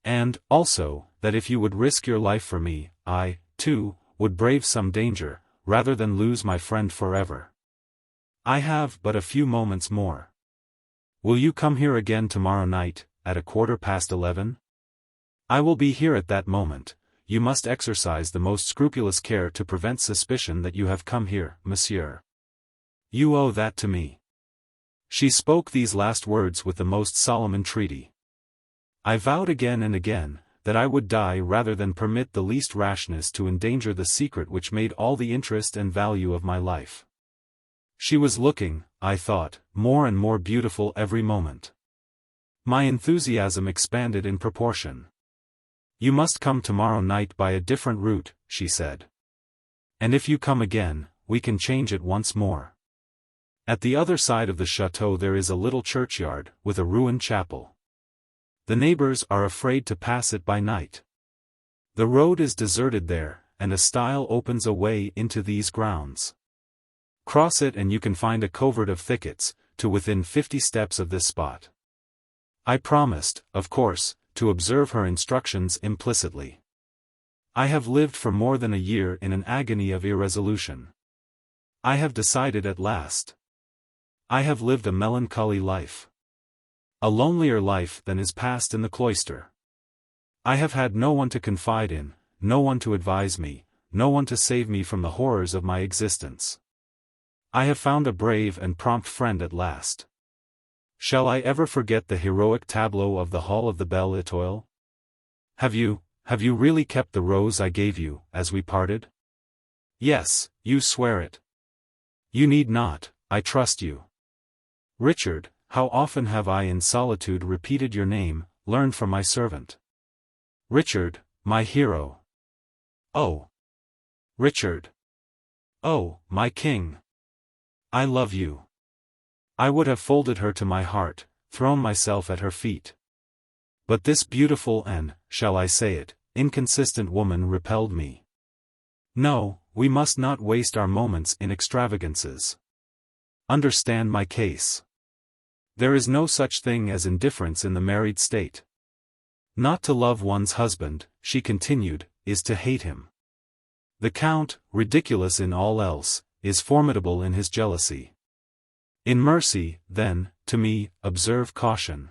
Speaker 1: And, also, that if you would risk your life for me, I, too, would brave some danger, rather than lose my friend forever. I have but a few moments more. Will you come here again tomorrow night, at 11:15? I will be here at that moment. You must exercise the most scrupulous care to prevent suspicion that you have come here, monsieur. You owe that to me. She spoke these last words with the most solemn entreaty. I vowed again and again, that I would die rather than permit the least rashness to endanger the secret which made all the interest and value of my life. She was looking, I thought, more and more beautiful every moment. My enthusiasm expanded in proportion. You must come tomorrow night by a different route, she said. And if you come again, we can change it once more. At the other side of the chateau there is a little churchyard, with a ruined chapel. The neighbors are afraid to pass it by night. The road is deserted there, and a stile opens a way into these grounds. Cross it and you can find a covert of thickets, to within 50 steps of this spot. I promised, of course, to observe her instructions implicitly. I have lived for more than a year in an agony of irresolution. I have decided at last. I have lived a melancholy life. A lonelier life than is passed in the cloister. I have had no one to confide in, no one to advise me, no one to save me from the horrors of my existence. I have found a brave and prompt friend at last. Shall I ever forget the heroic tableau of the Hall of the Belle Étoile? Have you really kept the rose I gave you, as we parted? Yes, you swear it. You need not, I trust you. Richard, how often have I in solitude repeated your name, learned from my servant. Richard, my hero. Oh. Richard. Oh, my king. I love you. I would have folded her to my heart, thrown myself at her feet. But this beautiful and, shall I say it, inconsistent woman repelled me. No, we must not waste our moments in extravagances. Understand my case. There is no such thing as indifference in the married state. Not to love one's husband, she continued, is to hate him. The Count, ridiculous in all else, is formidable in his jealousy. In mercy, then, to me, observe caution.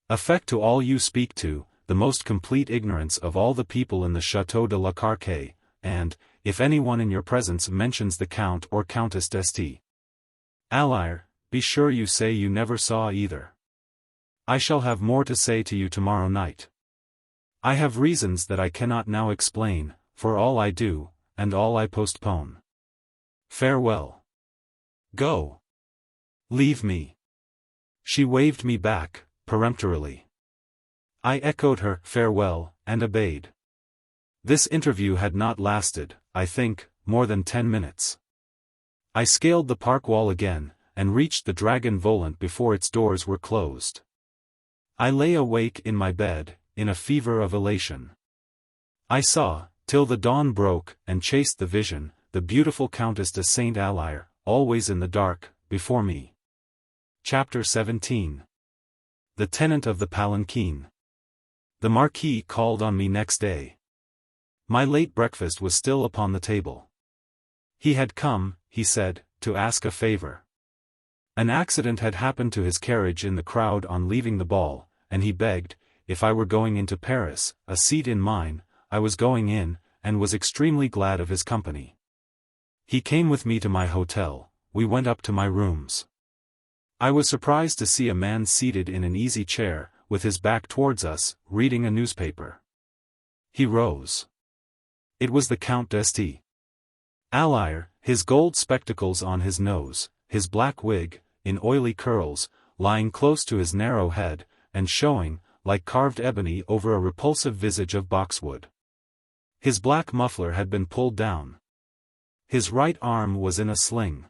Speaker 1: Affect to all you speak to, the most complete ignorance of all the people in the Château de la Carque, and, if anyone in your presence mentions the Count or Countess d'Este Alire, be sure you say you never saw either. I shall have more to say to you tomorrow night. I have reasons that I cannot now explain, for all I do, and all I postpone. Farewell. Go. Leave me. She waved me back, peremptorily. I echoed her farewell, and obeyed. This interview had not lasted, I think, more than 10 minutes. I scaled the park wall again, and reached the Dragon Volant before its doors were closed. I lay awake in my bed, in a fever of elation. I saw, till the dawn broke, and chased the vision, the beautiful Countess de Saint Alire, always in the dark, before me. Chapter 17. The tenant of the palanquin. The Marquis called on me next day. My late breakfast was still upon the table. He had come, he said, to ask a favor. An accident had happened to his carriage in the crowd on leaving the ball, and he begged, if I were going into Paris, a seat in mine. I was going in, and was extremely glad of his company. He came with me to my hotel. We went up to my rooms. I was surprised to see a man seated in an easy chair, with his back towards us, reading a newspaper. He rose. It was the Count d'Este Alire, his gold spectacles on his nose, his black wig, in oily curls, lying close to his narrow head, and showing, like carved ebony over a repulsive visage of boxwood. His black muffler had been pulled down. His right arm was in a sling.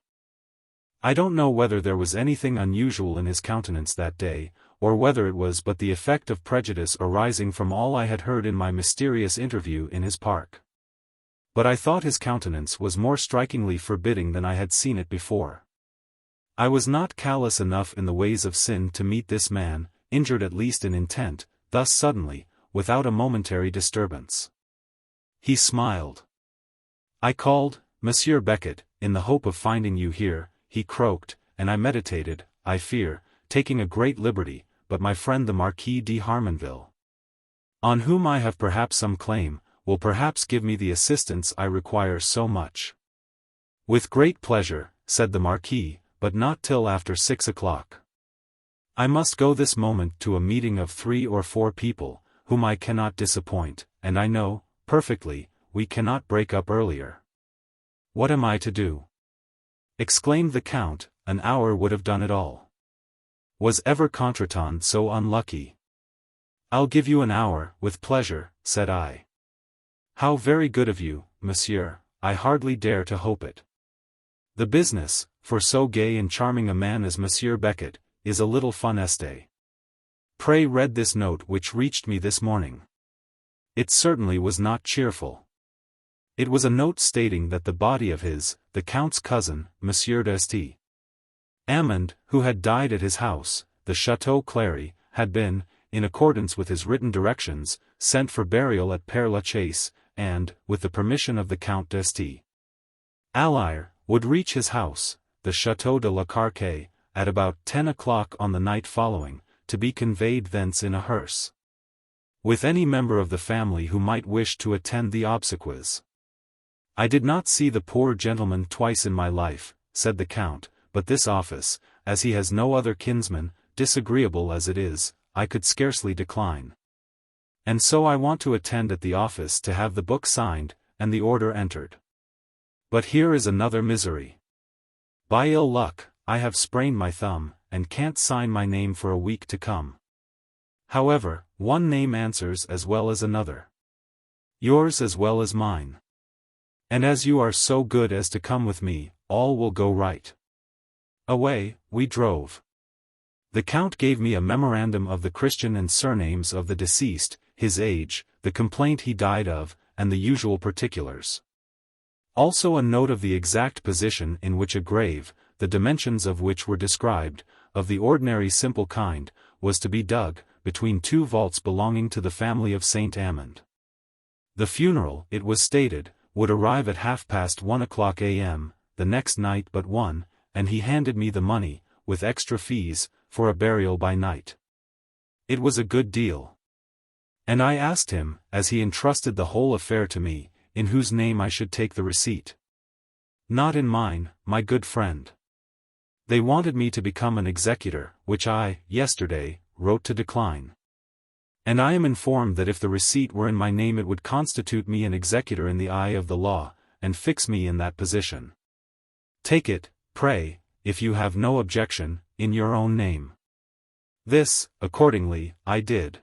Speaker 1: I don't know whether there was anything unusual in his countenance that day, or whether it was but the effect of prejudice arising from all I had heard in my mysterious interview in his park. But I thought his countenance was more strikingly forbidding than I had seen it before. I was not callous enough in the ways of sin to meet this man, injured at least in intent, thus suddenly, without a momentary disturbance. He smiled. "I called, Monsieur Beckett, in the hope of finding you here," he croaked, "and I meditated, I fear, taking a great liberty, but my friend the Marquis de Harmonville, on whom I have perhaps some claim, will perhaps give me the assistance I require so much." "With great pleasure," said the Marquis, "but not till after 6 o'clock. I must go this moment to a meeting of 3 or 4 people, whom I cannot disappoint, and I know, perfectly, we cannot break up earlier." "What am I to do?" exclaimed the Count. "An hour would have done it all. Was ever contretemps so unlucky?" "I'll give you an hour, with pleasure," said I. "How very good of you, monsieur, I hardly dare to hope it. The business, for so gay and charming a man as Monsieur Beckett, is a little funeste. Pray read this note which reached me this morning." It certainly was not cheerful. It was a note stating that the body of the Count's cousin, Monsieur d'Este Amand, who had died at his house, the Château Cléry, had been, in accordance with his written directions, sent for burial at Père Lachaise, and, with the permission of the Count d'Este Alire, would reach his house, the Château de la Carque, at about 10 o'clock on the night following, to be conveyed thence in a hearse, with any member of the family who might wish to attend the obsequies. "I did not see the poor gentleman twice in my life," said the Count, "but this office, as he has no other kinsman, disagreeable as it is, I could scarcely decline. And so I want to attend at the office to have the book signed, and the order entered. But here is another misery. By ill luck, I have sprained my thumb, and can't sign my name for a week to come. However, one name answers as well as another. Yours as well as mine. And as you are so good as to come with me, all will go right." Away we drove. The Count gave me a memorandum of the Christian and surnames of the deceased, his age, the complaint he died of, and the usual particulars. Also a note of the exact position in which a grave, the dimensions of which were described, of the ordinary simple kind, was to be dug, between 2 vaults belonging to the family of Saint Amand. The funeral, it was stated, would arrive at 1:30 a.m., the next night but one, and he handed me the money, with extra fees, for a burial by night. It was a good deal. And I asked him, as he entrusted the whole affair to me, in whose name I should take the receipt. "Not in mine, my good friend. They wanted me to become an executor, which I, yesterday, wrote to decline. And I am informed that if the receipt were in my name it would constitute me an executor in the eye of the law, and fix me in that position. Take it, pray, if you have no objection, in your own name." This, accordingly, I did.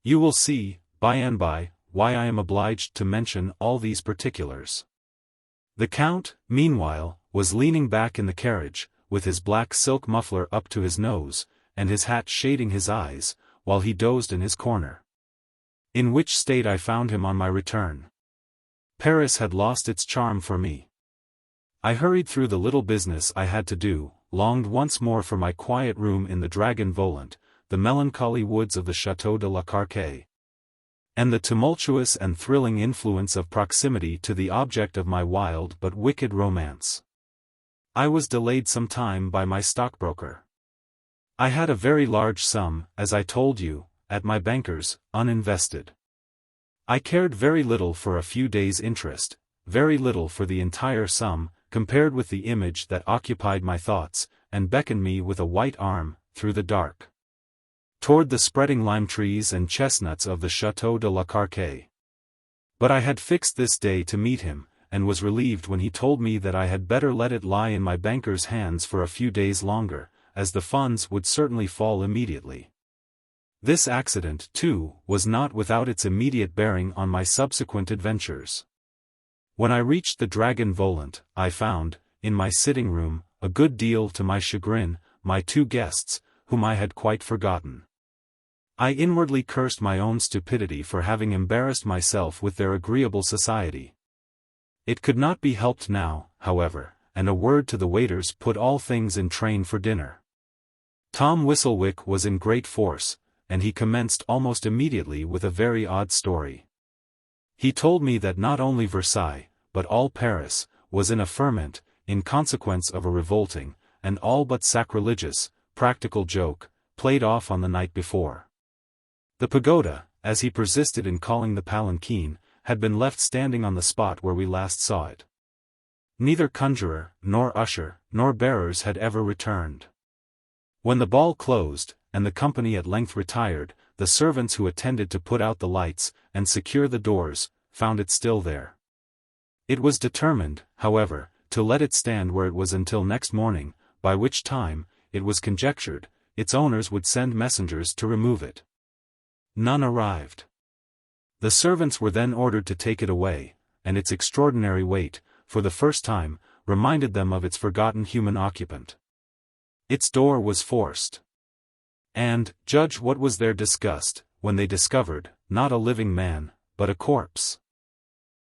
Speaker 1: You will see, by and by, why I am obliged to mention all these particulars. The Count, meanwhile, was leaning back in the carriage, with his black silk muffler up to his nose, and his hat shading his eyes, while he dozed in his corner. In which state I found him on my return. Paris had lost its charm for me. I hurried through the little business I had to do, longed once more for my quiet room in the Dragon Volant, the melancholy woods of the Château de la Carque, and the tumultuous and thrilling influence of proximity to the object of my wild but wicked romance. I was delayed some time by my stockbroker. I had a very large sum, as I told you, at my banker's, uninvested. I cared very little for a few days' interest, very little for the entire sum, compared with the image that occupied my thoughts, and beckoned me with a white arm, through the dark, toward the spreading lime trees and chestnuts of the Château de la Carque. But I had fixed this day to meet him, and was relieved when he told me that I had better let it lie in my banker's hands for a few days longer, as the funds would certainly fall immediately. This accident, too, was not without its immediate bearing on my subsequent adventures. When I reached the Dragon Volant, I found, in my sitting-room, a good deal to my chagrin, my 2 guests, whom I had quite forgotten. I inwardly cursed my own stupidity for having embarrassed myself with their agreeable society. It could not be helped now, however, and a word to the waiters put all things in train for dinner. Tom Whistlewick was in great force, and he commenced almost immediately with a very odd story. He told me that not only Versailles, but all Paris, was in a ferment, in consequence of a revolting, and all but sacrilegious, practical joke, played off on the night before. The pagoda, as he persisted in calling the palanquin, had been left standing on the spot where we last saw it. Neither conjurer, nor usher, nor bearers had ever returned. When the ball closed, and the company at length retired, the servants who attended to put out the lights, and secure the doors, found it still there. It was determined, however, to let it stand where it was until next morning, by which time, it was conjectured, its owners would send messengers to remove it. None arrived. The servants were then ordered to take it away, and its extraordinary weight, for the first time, reminded them of its forgotten human occupant. Its door was forced. And, judge what was their disgust, when they discovered, not a living man, but a corpse.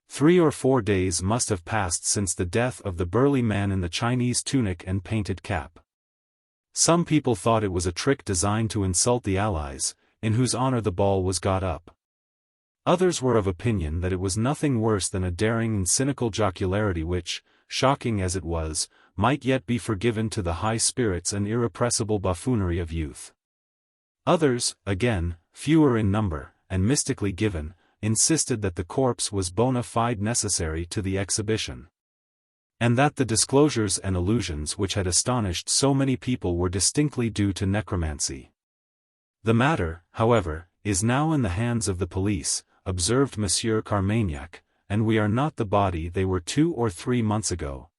Speaker 1: 3 or 4 days must have passed since the death of the burly man in the Chinese tunic and painted cap. Some people thought it was a trick designed to insult the Allies, in whose honor the ball was got up. Others were of opinion that it was nothing worse than a daring and cynical jocularity which, shocking as it was, might yet be forgiven to the high spirits and irrepressible buffoonery of youth. Others, again, fewer in number, and mystically given, insisted that the corpse was bona fide necessary to the exhibition, and that the disclosures and allusions which had astonished so many people were distinctly due to necromancy. The matter, however, is now in the hands of the police, observed Monsieur Carmagnac, and we are not the body they were 2 or 3 months ago.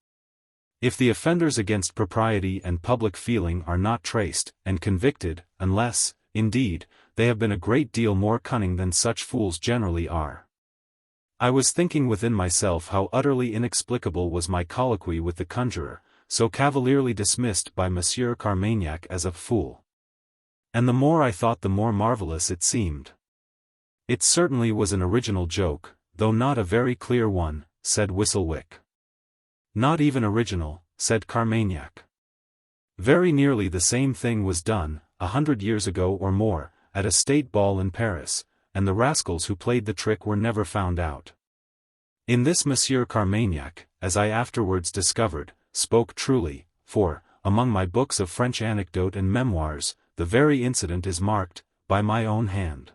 Speaker 1: If the offenders against propriety and public feeling are not traced and convicted, unless, indeed, they have been a great deal more cunning than such fools generally are. I was thinking within myself how utterly inexplicable was my colloquy with the conjurer, so cavalierly dismissed by Monsieur Carmagnac as a fool. And the more I thought the more marvelous it seemed. It certainly was an original joke, though not a very clear one, said Whistlewick. Not even original, said Carmagnac. Very nearly the same thing was done, 100 years ago or more, at a state ball in Paris, and the rascals who played the trick were never found out. In this Monsieur Carmagnac, as I afterwards discovered, spoke truly, for, among my books of French anecdote and memoirs, the very incident is marked, by my own hand.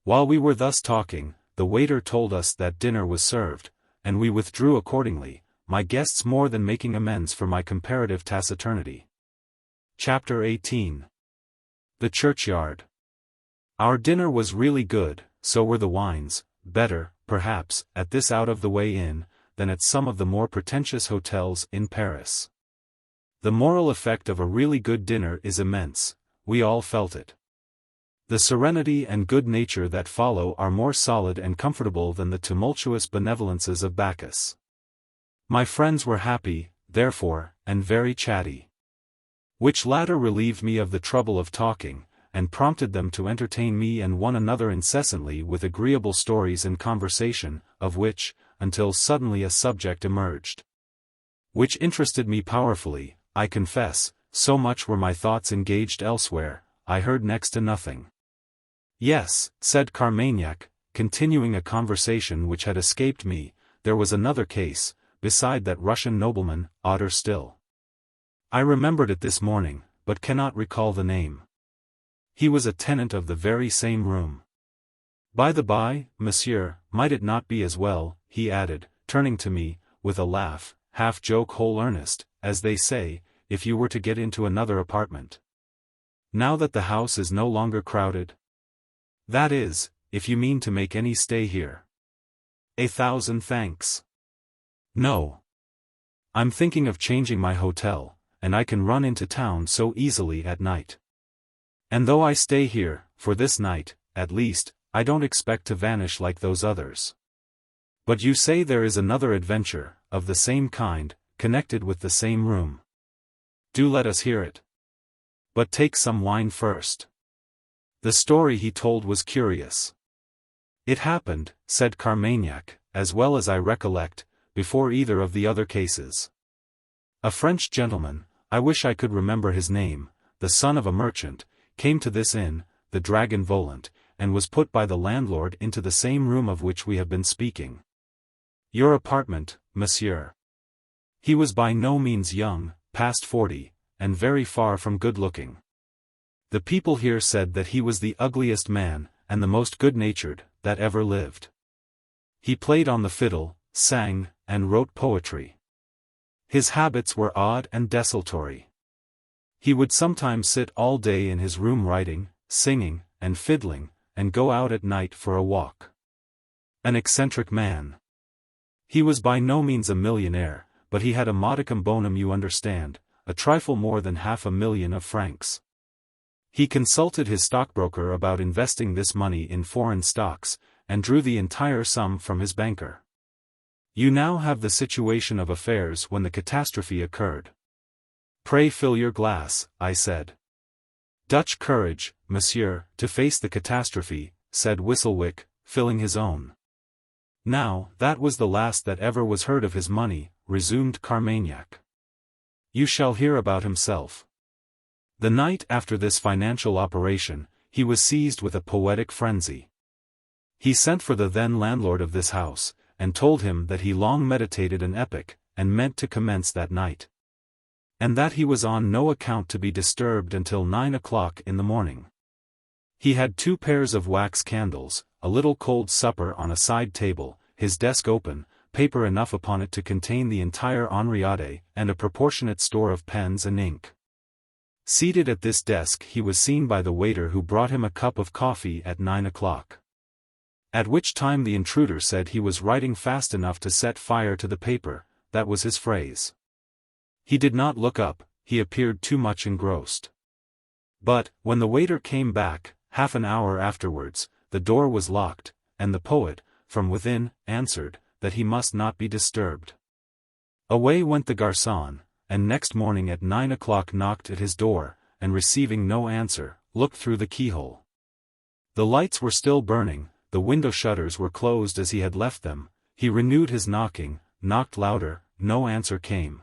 Speaker 1: While we were thus talking, the waiter told us that dinner was served, and we withdrew accordingly, my guests more than making amends for my comparative taciturnity. Chapter 18. The Churchyard. Our dinner was really good, so were the wines, better, perhaps, at this out-of-the-way inn, than at some of the more pretentious hotels in Paris. The moral effect of a really good dinner is immense, we all felt it. The serenity and good nature that follow are more solid and comfortable than the tumultuous benevolences of Bacchus. My friends were happy, therefore, and very chatty. Which latter relieved me of the trouble of talking, and prompted them to entertain me and one another incessantly with agreeable stories and conversation, of which, until suddenly a subject emerged, which interested me powerfully, I confess, so much were my thoughts engaged elsewhere, I heard next to nothing. Yes, said Carmagnac, continuing a conversation which had escaped me, there was another case, beside that Russian nobleman, odder still. I remembered it this morning, but cannot recall the name. He was a tenant of the very same room. By the by, monsieur, might it not be as well, he added, turning to me, with a laugh, half joke whole earnest, as they say, if you were to get into another apartment? Now that the house is no longer crowded? That is, if you mean to make any stay here. 1,000 thanks. No. I'm thinking of changing my hotel, and I can run into town so easily at night. And though I stay here, for this night, at least, I don't expect to vanish like those others. But you say there is another adventure, of the same kind, connected with the same room. Do let us hear it. But take some wine first. The story he told was curious. It happened, said Carmagnac, as well as I recollect, before either of the other cases. A French gentleman, I wish I could remember his name, the son of a merchant, came to this inn, the Dragon Volant, and was put by the landlord into the same room of which we have been speaking. Your apartment, monsieur. He was by no means young, past 40, and very far from good-looking. The people here said that he was the ugliest man, and the most good-natured, that ever lived. He played on the fiddle, sang, and wrote poetry. His habits were odd and desultory. He would sometimes sit all day in his room writing, singing, and fiddling, and go out at night for a walk. An eccentric man. He was by no means a millionaire, but he had a modicum bonum, you understand, a trifle more than 500,000 francs. He consulted his stockbroker about investing this money in foreign stocks, and drew the entire sum from his banker. You now have the situation of affairs when the catastrophe occurred. Pray fill your glass, I said. Dutch courage, monsieur, to face the catastrophe, said Whistlewick, filling his own. Now, that was the last that ever was heard of his money, resumed Carmagnac. You shall hear about himself. The night after this financial operation, he was seized with a poetic frenzy. He sent for the then landlord of this house, and told him that he long meditated an epic, and meant to commence that night. And that he was on no account to be disturbed until 9 o'clock in the morning. He had 2 pairs of wax candles, a little cold supper on a side table, his desk open, paper enough upon it to contain the entire Henriade, and a proportionate store of pens and ink. Seated at this desk he was seen by the waiter, who brought him a cup of coffee at 9 o'clock. At which time the intruder said he was writing fast enough to set fire to the paper, that was his phrase. He did not look up, he appeared too much engrossed. But, when the waiter came back, half an hour afterwards, the door was locked, and the poet, from within, answered, that he must not be disturbed. Away went the garçon, and next morning at 9 o'clock knocked at his door, and receiving no answer, looked through the keyhole. The lights were still burning, the window shutters were closed as he had left them. He renewed his knocking, knocked louder, no answer came.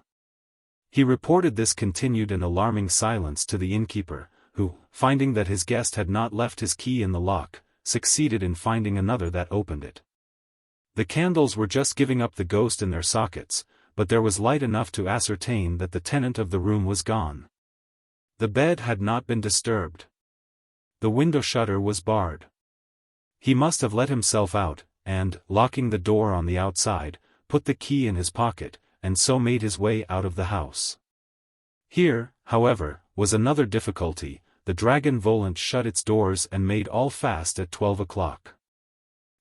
Speaker 1: He reported this continued and alarming silence to the innkeeper, who, finding that his guest had not left his key in the lock, succeeded in finding another that opened it. The candles were just giving up the ghost in their sockets, but there was light enough to ascertain that the tenant of the room was gone. The bed had not been disturbed. The window shutter was barred. He must have let himself out, and, locking the door on the outside, put the key in his pocket, and so made his way out of the house. Here, however, was another difficulty. The Dragon Volant shut its doors and made all fast at 12 o'clock.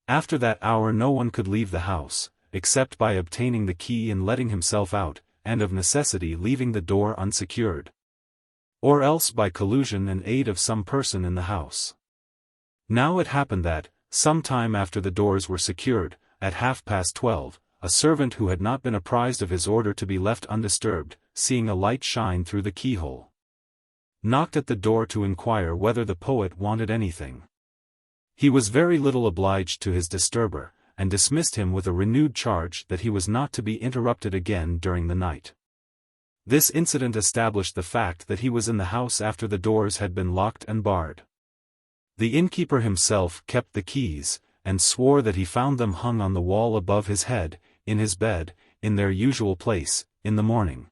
Speaker 1: After that hour no one could leave the house, except by obtaining the key and letting himself out, and of necessity leaving the door unsecured. Or else by collusion and aid of some person in the house. Now it happened that, some time after the doors were secured, at 12:30, a servant who had not been apprised of his order to be left undisturbed, seeing a light shine through the keyhole, knocked at the door to inquire whether the poet wanted anything. He was very little obliged to his disturber, and dismissed him with a renewed charge that he was not to be interrupted again during the night. This incident established the fact that he was in the house after the doors had been locked and barred. The innkeeper himself kept the keys, and swore that he found them hung on the wall above his head, in his bed, in their usual place, in the morning.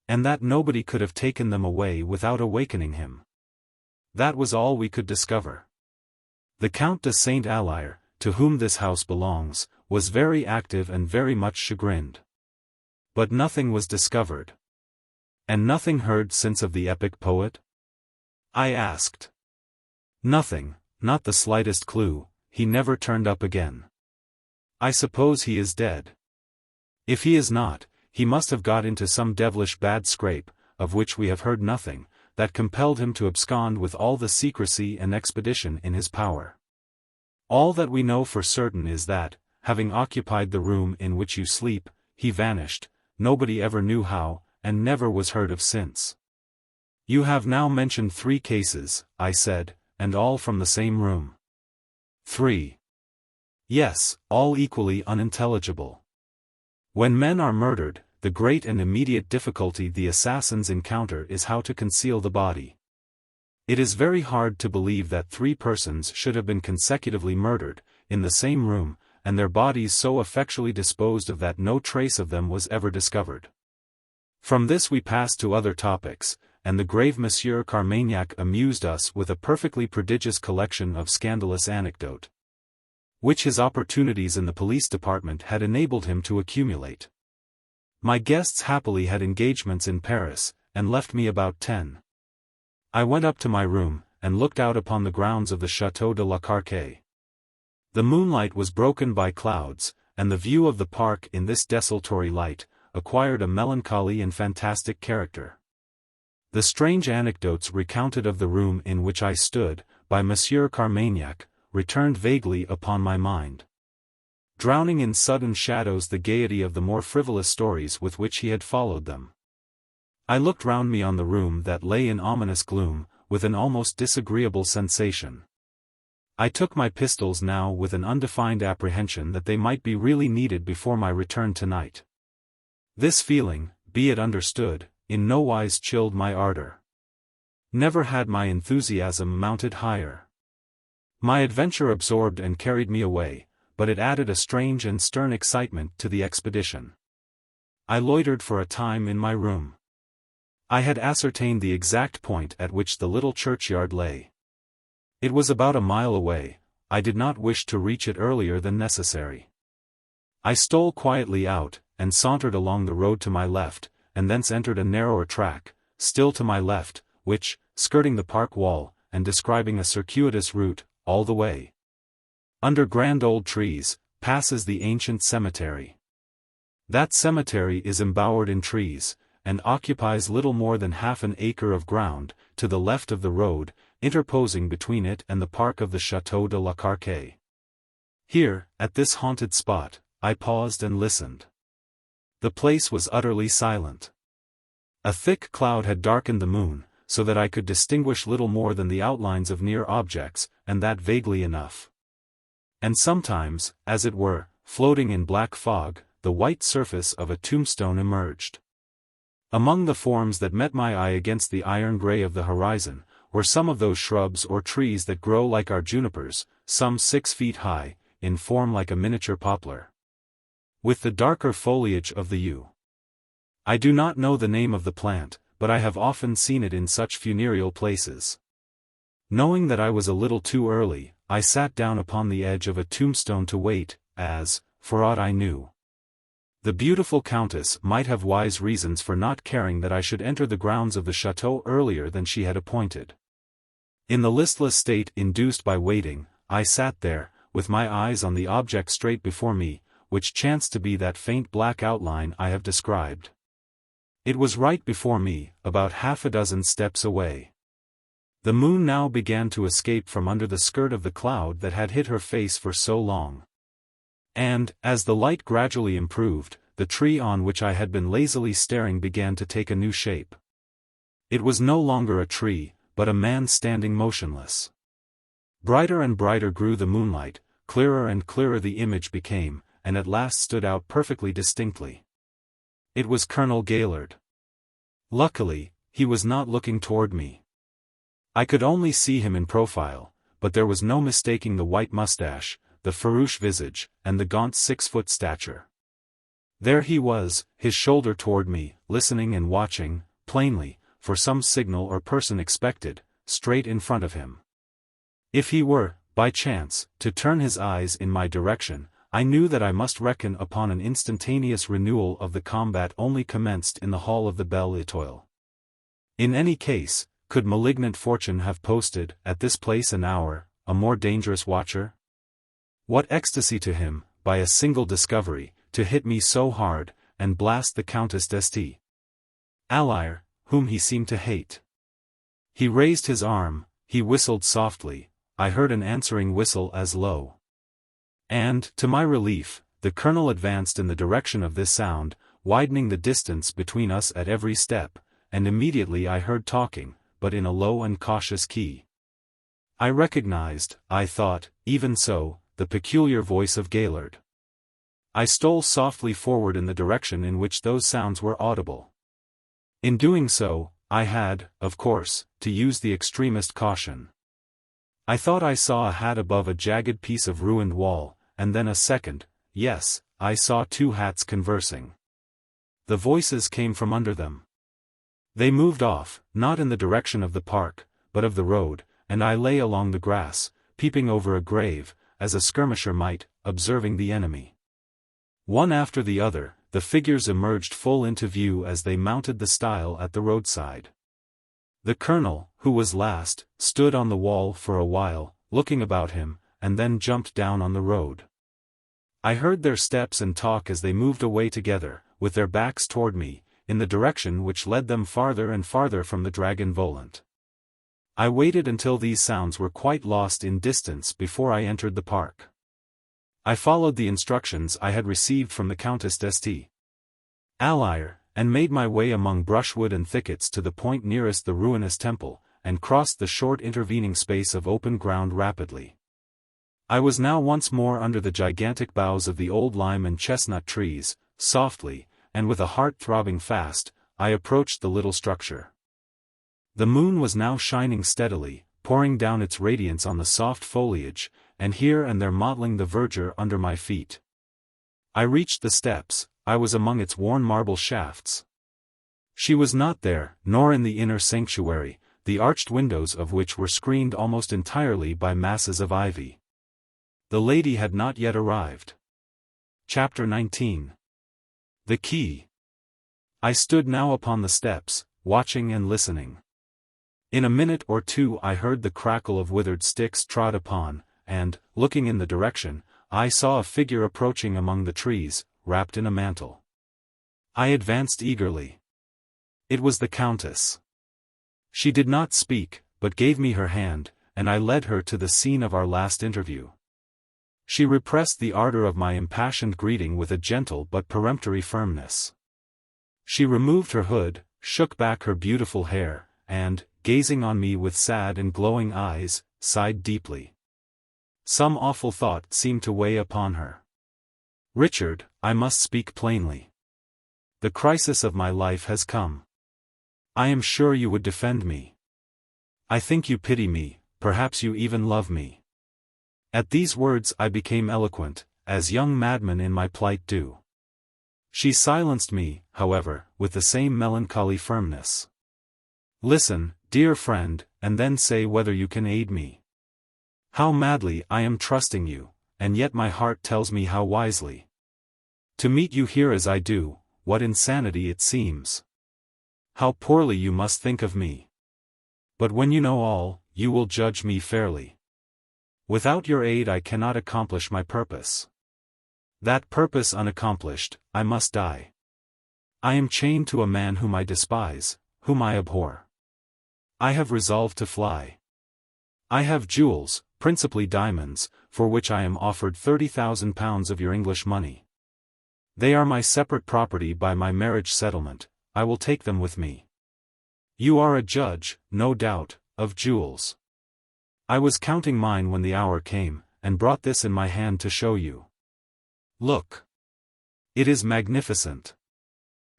Speaker 1: And that nobody could have taken them away without awakening him. That was all we could discover. The Count de Saint Alyre, to whom this house belongs, was very active and very much chagrined. But nothing was discovered. And nothing heard since of the epic poet? I asked. Nothing, not the slightest clue. He never turned up again. I suppose he is dead. If he is not, he must have got into some devilish bad scrape, of which we have heard nothing, that compelled him to abscond with all the secrecy and expedition in his power. All that we know for certain is that, having occupied the room in which you sleep, he vanished, nobody ever knew how, and never was heard of since. You have now mentioned 3 cases, I said, and all from the same room. 3. Yes, all equally unintelligible. When men are murdered, the great and immediate difficulty the assassins encounter is how to conceal the body. It is very hard to believe that 3 persons should have been consecutively murdered, in the same room, and their bodies so effectually disposed of that no trace of them was ever discovered. From this we passed to other topics, and the grave Monsieur Carmagnac amused us with a perfectly prodigious collection of scandalous anecdote, which his opportunities in the police department had enabled him to accumulate. My guests happily had engagements in Paris, and left me about 10. I went up to my room, and looked out upon the grounds of the Château de la Carque. The moonlight was broken by clouds, and the view of the park in this desultory light acquired a melancholy and fantastic character. The strange anecdotes recounted of the room in which I stood, by Monsieur Carmagnac, returned vaguely upon my mind, drowning in sudden shadows the gaiety of the more frivolous stories with which he had followed them. I looked round me on the room that lay in ominous gloom, with an almost disagreeable sensation. I took my pistols now with an undefined apprehension that they might be really needed before my return tonight. This feeling, be it understood, in no wise chilled my ardor. Never had my enthusiasm mounted higher. My adventure absorbed and carried me away, but it added a strange and stern excitement to the expedition. I loitered for a time in my room. I had ascertained the exact point at which the little churchyard lay. It was about a mile away. I did not wish to reach it earlier than necessary. I stole quietly out, and sauntered along the road to my left, and thence entered a narrower track, still to my left, which, skirting the park wall, and describing a circuitous route, all the way, under grand old trees, passes the ancient cemetery. That cemetery is embowered in trees, and occupies little more than half an acre of ground, to the left of the road, interposing between it and the park of the Château de la Carque. Here, at this haunted spot, I paused and listened. The place was utterly silent. A thick cloud had darkened the moon, so that I could distinguish little more than the outlines of near objects, and that vaguely enough. And sometimes, as it were, floating in black fog, the white surface of a tombstone emerged. Among the forms that met my eye against the iron grey of the horizon, were some of those shrubs or trees that grow like our junipers, some 6 feet high, in form like a miniature poplar, with the darker foliage of the yew. I do not know the name of the plant, but I have often seen it in such funereal places. Knowing that I was a little too early, I sat down upon the edge of a tombstone to wait, as, for aught I knew, the beautiful countess might have wise reasons for not caring that I should enter the grounds of the chateau earlier than she had appointed. In the listless state induced by waiting, I sat there, with my eyes on the object straight before me, which chanced to be that faint black outline I have described. It was right before me, about 6 steps away. The moon now began to escape from under the skirt of the cloud that had hid her face for so long. And, as the light gradually improved, the tree on which I had been lazily staring began to take a new shape. It was no longer a tree, but a man standing motionless. Brighter and brighter grew the moonlight, clearer and clearer the image became, and at last stood out perfectly distinctly. It was Colonel Gaylord. Luckily, he was not looking toward me. I could only see him in profile, but there was no mistaking the white mustache, the farouche visage, and the gaunt 6-foot stature. There he was, his shoulder toward me, listening and watching, plainly, for some signal or person expected, straight in front of him. If he were, by chance, to turn his eyes in my direction, I knew that I must reckon upon an instantaneous renewal of the combat only commenced in the hall of the Belle Étoile. In any case, could malignant fortune have posted, at this place an hour, a more dangerous watcher? What ecstasy to him, by a single discovery, to hit me so hard, and blast the Countess d'Este, Alire, whom he seemed to hate. He raised his arm, he whistled softly, I heard an answering whistle as low. And, to my relief, the colonel advanced in the direction of this sound, widening the distance between us at every step, and immediately I heard talking, but in a low and cautious key. I recognized, I thought, even so, the peculiar voice of Gaylord. I stole softly forward in the direction in which those sounds were audible. In doing so, I had, of course, to use the extremest caution. I thought I saw a hat above a jagged piece of ruined wall, and then a second, yes, I saw two hats conversing. The voices came from under them. They moved off, not in the direction of the park, but of the road, and I lay along the grass, peeping over a grave, as a skirmisher might, observing the enemy. One after the other, the figures emerged full into view as they mounted the stile at the roadside. The colonel, who was last, stood on the wall for a while, looking about him, and then jumped down on the road. I heard their steps and talk as they moved away together, with their backs toward me, in the direction which led them farther and farther from the dragon Volant. I waited until these sounds were quite lost in distance before I entered the park. I followed the instructions I had received from the Countess d'St. Alyre, and made my way among brushwood and thickets to the point nearest the ruinous temple, and crossed the short intervening space of open ground rapidly. I was now once more under the gigantic boughs of the old lime and chestnut trees. Softly, and with a heart throbbing fast, I approached the little structure. The moon was now shining steadily, pouring down its radiance on the soft foliage, and here and there mottling the verdure under my feet. I reached the steps. I was among its worn marble shafts. She was not there, nor in the inner sanctuary, the arched windows of which were screened almost entirely by masses of ivy. The lady had not yet arrived. Chapter 19. The Key. I stood now upon the steps, watching and listening. In a minute or two I heard the crackle of withered sticks trod upon, and, looking in the direction, I saw a figure approaching among the trees, wrapped in a mantle. I advanced eagerly. It was the Countess. She did not speak, but gave me her hand, and I led her to the scene of our last interview. She repressed the ardor of my impassioned greeting with a gentle but peremptory firmness. She removed her hood, shook back her beautiful hair, and, gazing on me with sad and glowing eyes, sighed deeply. Some awful thought seemed to weigh upon her. "Richard, I must speak plainly. The crisis of my life has come. I am sure you would defend me. I think you pity me, perhaps you even love me." At these words I became eloquent, as young madmen in my plight do. She silenced me, however, with the same melancholy firmness. "Listen, dear friend, and then say whether you can aid me. How madly I am trusting you, and yet my heart tells me how wisely. To meet you here as I do, what insanity it seems. How poorly you must think of me. But when you know all, you will judge me fairly. Without your aid I cannot accomplish my purpose. That purpose unaccomplished, I must die. I am chained to a man whom I despise, whom I abhor. I have resolved to fly. I have jewels, principally diamonds, for which I am offered £30,000 of your English money. They are my separate property by my marriage settlement. I will take them with me. You are a judge, no doubt, of jewels. I was counting mine when the hour came, and brought this in my hand to show you. Look. It is magnificent.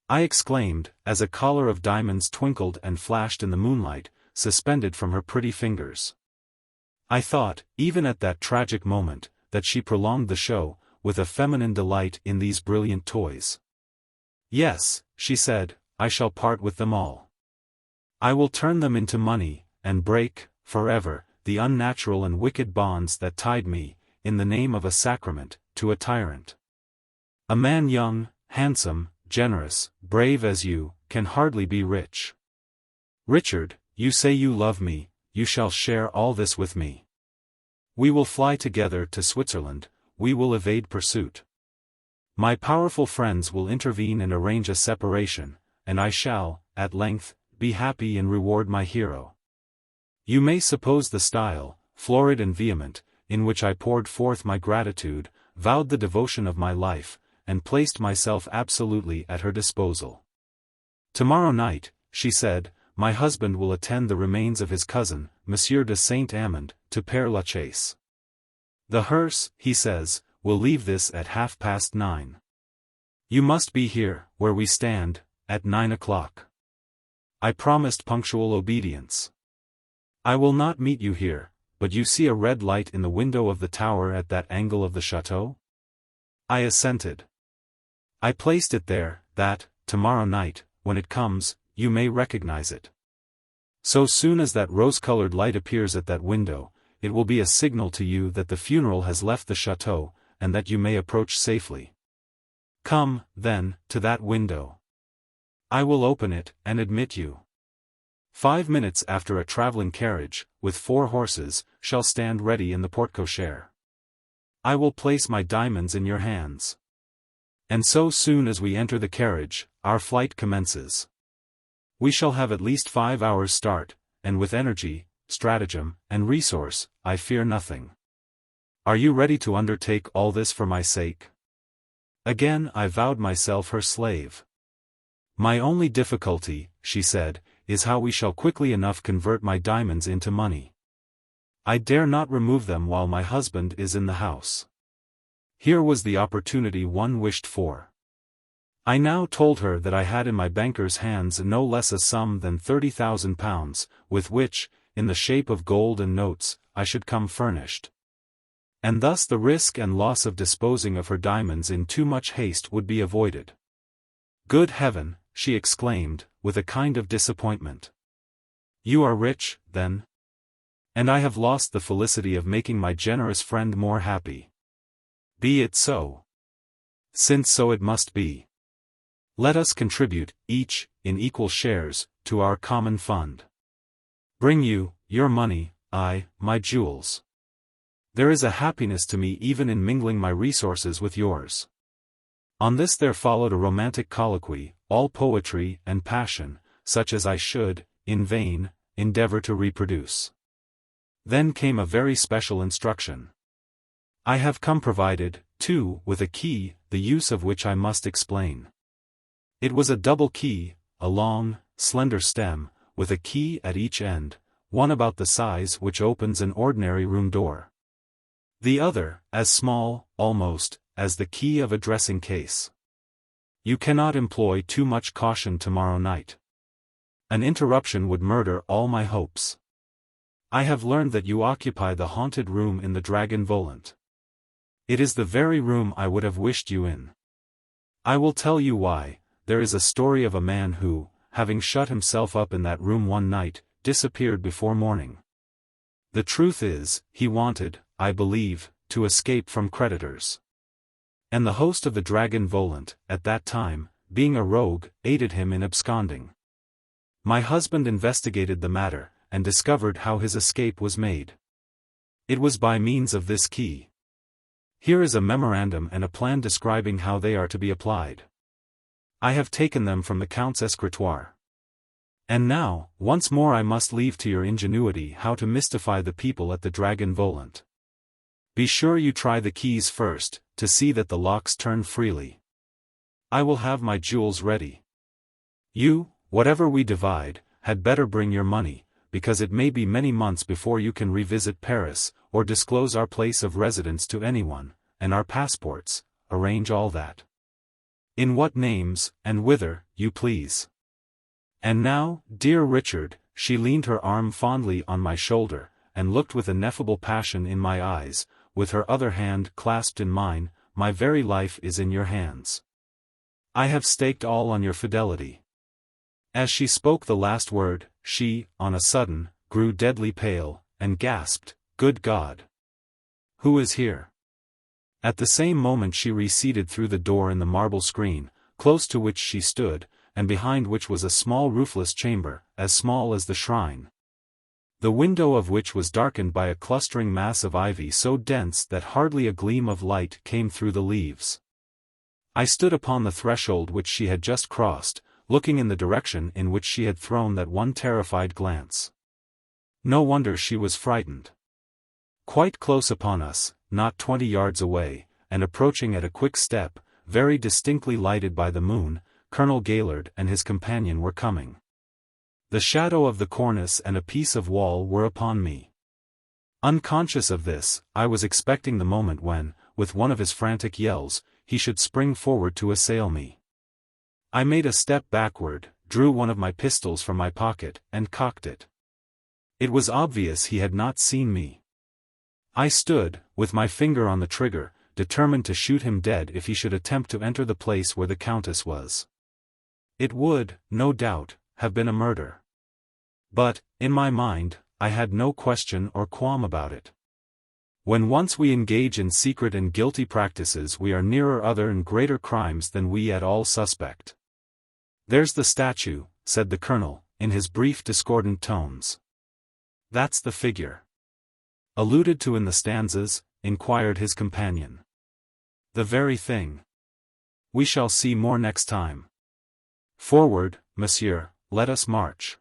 Speaker 1: I exclaimed, as a collar of diamonds twinkled and flashed in the moonlight, suspended from her pretty fingers. I thought, even at that tragic moment, that she prolonged the show, with a feminine delight in these brilliant toys. "Yes," she said, "I shall part with them all. I will turn them into money, and break, forever, the unnatural and wicked bonds that tied me, in the name of a sacrament, to a tyrant. A man young, handsome, generous, brave as you, can hardly be rich. Richard, you say you love me, you shall share all this with me. We will fly together to Switzerland, we will evade pursuit. My powerful friends will intervene and arrange a separation, and I shall, at length, be happy and reward my hero. You may suppose the style, florid and vehement, in which I poured forth my gratitude, vowed the devotion of my life, and placed myself absolutely at her disposal. Tomorrow night, she said, my husband will attend the remains of his cousin, Monsieur de Saint-Amand, to Père Lachaise. The hearse, he says, we'll leave this at 9:30. You must be here, where we stand, at 9 o'clock. I promised punctual obedience. I will not meet you here, but you see a red light in the window of the tower at that angle of the chateau? I assented. I placed it there, that, tomorrow night, when it comes, you may recognize it. So soon as that rose-colored light appears at that window, it will be a signal to you that the funeral has left the chateau, and that you may approach safely. Come, then, to that window. I will open it, and admit you. 5 minutes after a traveling carriage, with 4 horses, shall stand ready in the porte-cochere. I will place my diamonds in your hands. And so soon as we enter the carriage, our flight commences. We shall have at least 5 hours' start, and with energy, stratagem, and resource, I fear nothing. Are you ready to undertake all this for my sake? Again I vowed myself her slave. My only difficulty, she said, is how we shall quickly enough convert my diamonds into money. I dare not remove them while my husband is in the house. Here was the opportunity one wished for. I now told her that I had in my banker's hands no less a sum than £30,000, with which, in the shape of gold and notes, I should come furnished. And thus the risk and loss of disposing of her diamonds in too much haste would be avoided. Good heaven, she exclaimed, with a kind of disappointment. You are rich, then? And I have lost the felicity of making my generous friend more happy. Be it so. Since so it must be. Let us contribute, each, in equal shares, to our common fund. Bring you, your money, I, my jewels. There is a happiness to me even in mingling my resources with yours. On this there followed a romantic colloquy, all poetry and passion, such as I should, in vain, endeavor to reproduce. Then came a very special instruction. I have come provided, too, with a key, the use of which I must explain. It was a double key, a long, slender stem, with a key at each end, one about the size which opens an ordinary room door. The other, as small, almost, as the key of a dressing case. You cannot employ too much caution tomorrow night. An interruption would murder all my hopes. I have learned that you occupy the haunted room in the Dragon Volant. It is the very room I would have wished you in. I will tell you why. There is a story of a man who, having shut himself up in that room one night, disappeared before morning. The truth is, he wanted, I believe, to escape from creditors. And the host of the Dragon Volant, at that time, being a rogue, aided him in absconding. My husband investigated the matter, and discovered how his escape was made. It was by means of this key. Here is a memorandum and a plan describing how they are to be applied. I have taken them from the Count's escritoire. And now, once more I must leave to your ingenuity how to mystify the people at the Dragon Volant. Be sure you try the keys first, to see that the locks turn freely. I will have my jewels ready. You, whatever we divide, had better bring your money, because it may be many months before you can revisit Paris, or disclose our place of residence to anyone, and our passports, arrange all that. In what names, and whither, you please. And now, dear Richard, she leaned her arm fondly on my shoulder, and looked with ineffable passion in my eyes, with her other hand clasped in mine, my very life is in your hands. I have staked all on your fidelity. As she spoke the last word, she, on a sudden, grew deadly pale, and gasped, Good God! Who is here? At the same moment she receded through the door in the marble screen, close to which she stood, and behind which was a small roofless chamber, as small as the shrine. The window of which was darkened by a clustering mass of ivy so dense that hardly a gleam of light came through the leaves. I stood upon the threshold which she had just crossed, looking in the direction in which she had thrown that one terrified glance. No wonder she was frightened. Quite close upon us, not 20 yards away, and approaching at a quick step, very distinctly lighted by the moon, Colonel Gaylord and his companion were coming. The shadow of the cornice and a piece of wall were upon me. Unconscious of this, I was expecting the moment when, with one of his frantic yells, he should spring forward to assail me. I made a step backward, drew one of my pistols from my pocket, and cocked it. It was obvious he had not seen me. I stood, with my finger on the trigger, determined to shoot him dead if he should attempt to enter the place where the Countess was. It would, no doubt, have been a murder. But, in my mind, I had no question or qualm about it. When once we engage in secret and guilty practices, we are nearer other and greater crimes than we at all suspect. "There's the statue," said the colonel, in his brief discordant tones. "That's the figure." "Alluded to in the stanzas?" inquired his companion. "The very thing. We shall see more next time. Forward, monsieur, let us march."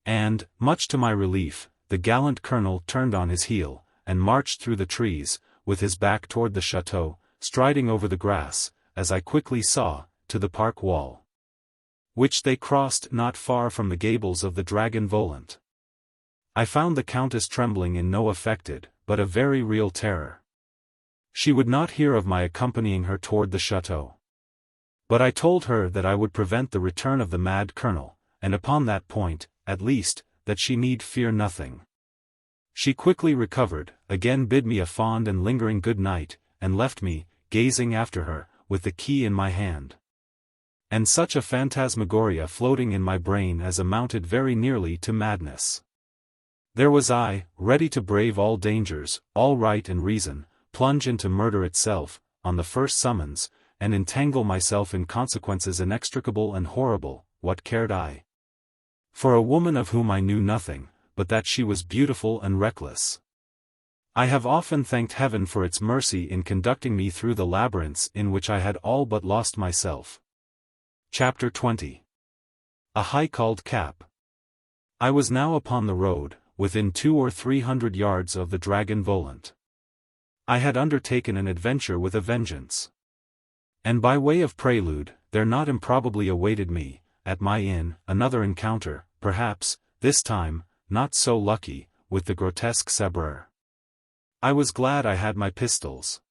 Speaker 1: And, much to my relief, the gallant colonel turned on his heel, and marched through the trees, with his back toward the chateau, striding over the grass, as I quickly saw, to the park wall, which they crossed not far from the gables of the Dragon Volant. I found the Countess trembling in no affected, but a very real terror. She would not hear of my accompanying her toward the chateau. But I told her that I would prevent the return of the mad colonel, and upon that point, at least, that she need fear nothing. She quickly recovered, again bid me a fond and lingering good night, and left me, gazing after her, with the key in my hand. And such a phantasmagoria floating in my brain as amounted very nearly to madness. There was I, ready to brave all dangers, all right and reason, plunge into murder itself, on the first summons, and entangle myself in consequences inextricable and horrible. What cared I for a woman of whom I knew nothing, but that she was beautiful and reckless? I have often thanked heaven for its mercy in conducting me through the labyrinths in which I had all but lost myself. Chapter 20. A High-Called Cap. I was now upon the road, within 200 or 300 yards of the Dragon Volant. I had undertaken an adventure with a vengeance. And by way of prelude, there not improbably awaited me, at my inn, another encounter, perhaps, this time, not so lucky, with the grotesque sabreur. I was glad I had my pistols.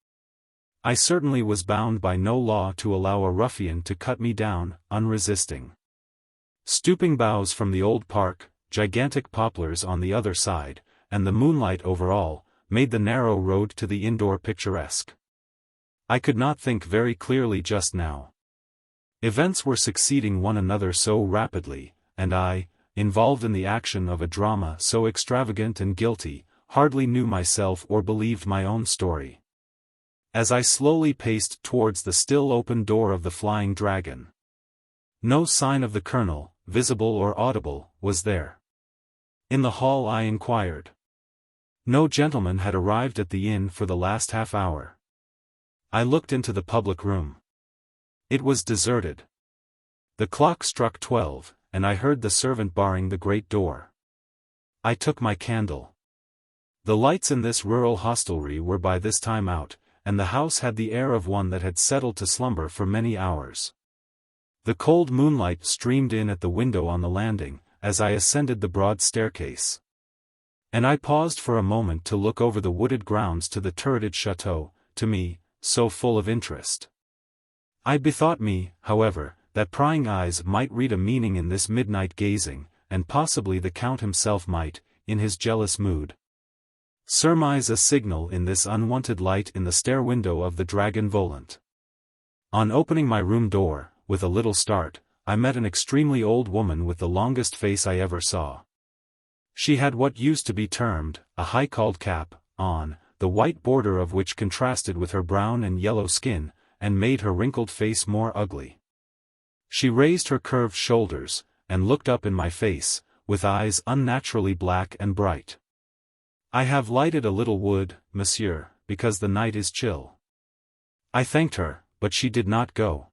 Speaker 1: I certainly was bound by no law to allow a ruffian to cut me down, unresisting. Stooping boughs from the old park, gigantic poplars on the other side, and the moonlight over all, made the narrow road to the inn-door picturesque. I could not think very clearly just now. Events were succeeding one another so rapidly, and I, involved in the action of a drama so extravagant and guilty, hardly knew myself or believed my own story. As I slowly paced towards the still open door of the Flying Dragon, no sign of the colonel, visible or audible, was there. In the hall I inquired. No gentleman had arrived at the inn for the last half hour. I looked into the public room. It was deserted. The clock struck 12, and I heard the servant barring the great door. I took my candle. The lights in this rural hostelry were by this time out, and the house had the air of one that had settled to slumber for many hours. The cold moonlight streamed in at the window on the landing, as I ascended the broad staircase. And I paused for a moment to look over the wooded grounds to the turreted chateau, to me, so full of interest. I bethought me, however, that prying eyes might read a meaning in this midnight gazing, and possibly the Count himself might, in his jealous mood, surmise a signal in this unwonted light in the stair window of the Dragon Volant. On opening my room door, with a little start, I met an extremely old woman with the longest face I ever saw. She had what used to be termed a high-called cap on, the white border of which contrasted with her brown and yellow skin, and made her wrinkled face more ugly. She raised her curved shoulders, and looked up in my face, with eyes unnaturally black and bright. "I have lighted a little wood, monsieur, because the night is chill." I thanked her, but she did not go.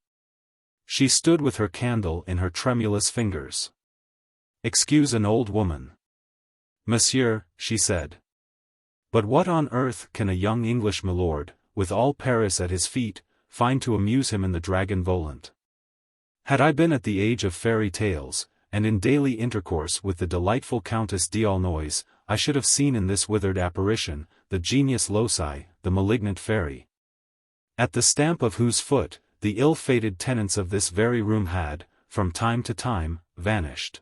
Speaker 1: She stood with her candle in her tremulous fingers. "Excuse an old woman, monsieur," she said. "But what on earth can a young English milord, with all Paris at his feet, find to amuse him in the Dragon Volant?" Had I been at the age of fairy tales, and in daily intercourse with the delightful Countess d'Aulnoy, I should have seen in this withered apparition, the genius loci, the malignant fairy, at the stamp of whose foot, the ill-fated tenants of this very room had, from time to time, vanished.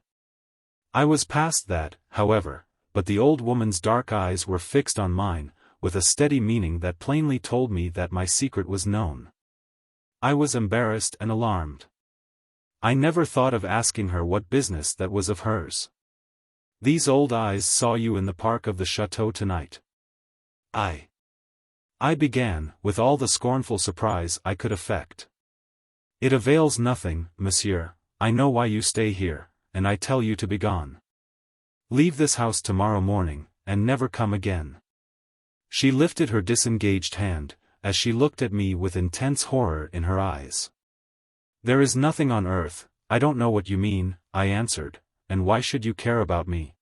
Speaker 1: I was past that, however, but the old woman's dark eyes were fixed on mine, with a steady meaning that plainly told me that my secret was known. I was embarrassed and alarmed. I never thought of asking her what business that was of hers. These old eyes saw you in the park of the chateau tonight. I began, with all the scornful surprise I could affect. It avails nothing, monsieur, I know why you stay here, and I tell you to be gone. Leave this house tomorrow morning, and never come again. She lifted her disengaged hand, as she looked at me with intense horror in her eyes. There is nothing on earth, I don't know what you mean, I answered, and why should you care about me?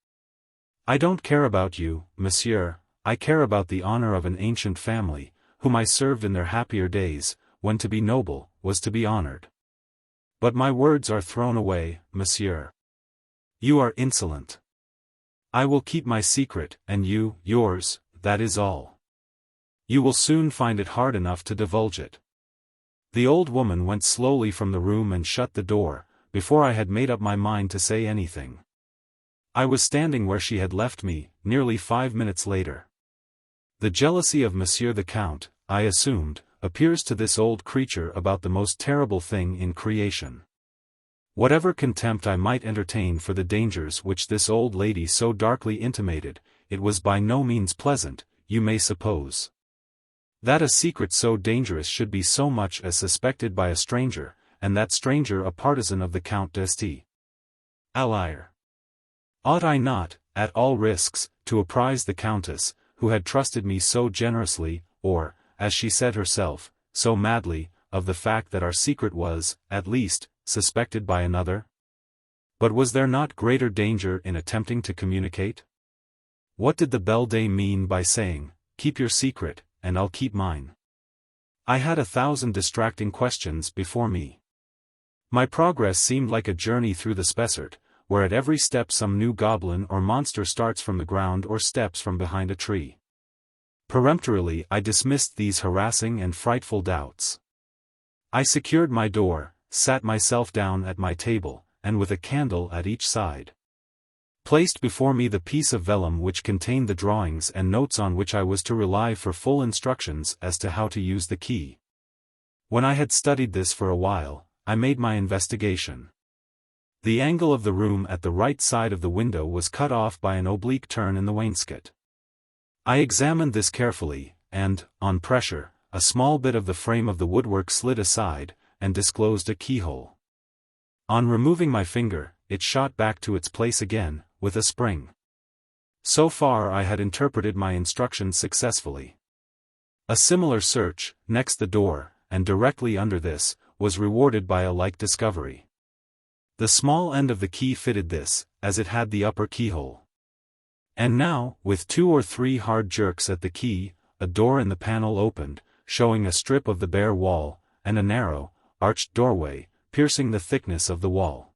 Speaker 1: I don't care about you, monsieur, I care about the honor of an ancient family, whom I served in their happier days, when to be noble, was to be honored. But my words are thrown away, monsieur. You are insolent. I will keep my secret, and you, yours, that is all. You will soon find it hard enough to divulge it. The old woman went slowly from the room and shut the door, before I had made up my mind to say anything. I was standing where she had left me, nearly 5 minutes later. The jealousy of Monsieur the Count, I assumed, appears to this old creature about the most terrible thing in creation. Whatever contempt I might entertain for the dangers which this old lady so darkly intimated, it was by no means pleasant, you may suppose. That a secret so dangerous should be so much as suspected by a stranger, and that stranger a partisan of the Count d'Este. Alire. Ought I not, at all risks, to apprise the Countess, who had trusted me so generously, or, as she said herself, so madly, of the fact that our secret was, at least, suspected by another? But was there not greater danger in attempting to communicate? What did the beldame mean by saying, keep your secret, and I'll keep mine? I had 1,000 distracting questions before me. My progress seemed like a journey through the Spessart, where at every step some new goblin or monster starts from the ground or steps from behind a tree. Peremptorily I dismissed these harassing and frightful doubts. I secured my door, sat myself down at my table, and with a candle at each side, placed before me the piece of vellum which contained the drawings and notes on which I was to rely for full instructions as to how to use the key. When I had studied this for a while, I made my investigation. The angle of the room at the right side of the window was cut off by an oblique turn in the wainscot. I examined this carefully, and, on pressure, a small bit of the frame of the woodwork slid aside, and disclosed a keyhole. On removing my finger, it shot back to its place again, with a spring. So far I had interpreted my instructions successfully. A similar search, next the door, and directly under this, was rewarded by a like discovery. The small end of the key fitted this, as it had the upper keyhole. And now, with 2 or 3 hard jerks at the key, a door in the panel opened, showing a strip of the bare wall, and a narrow, arched doorway, piercing the thickness of the wall,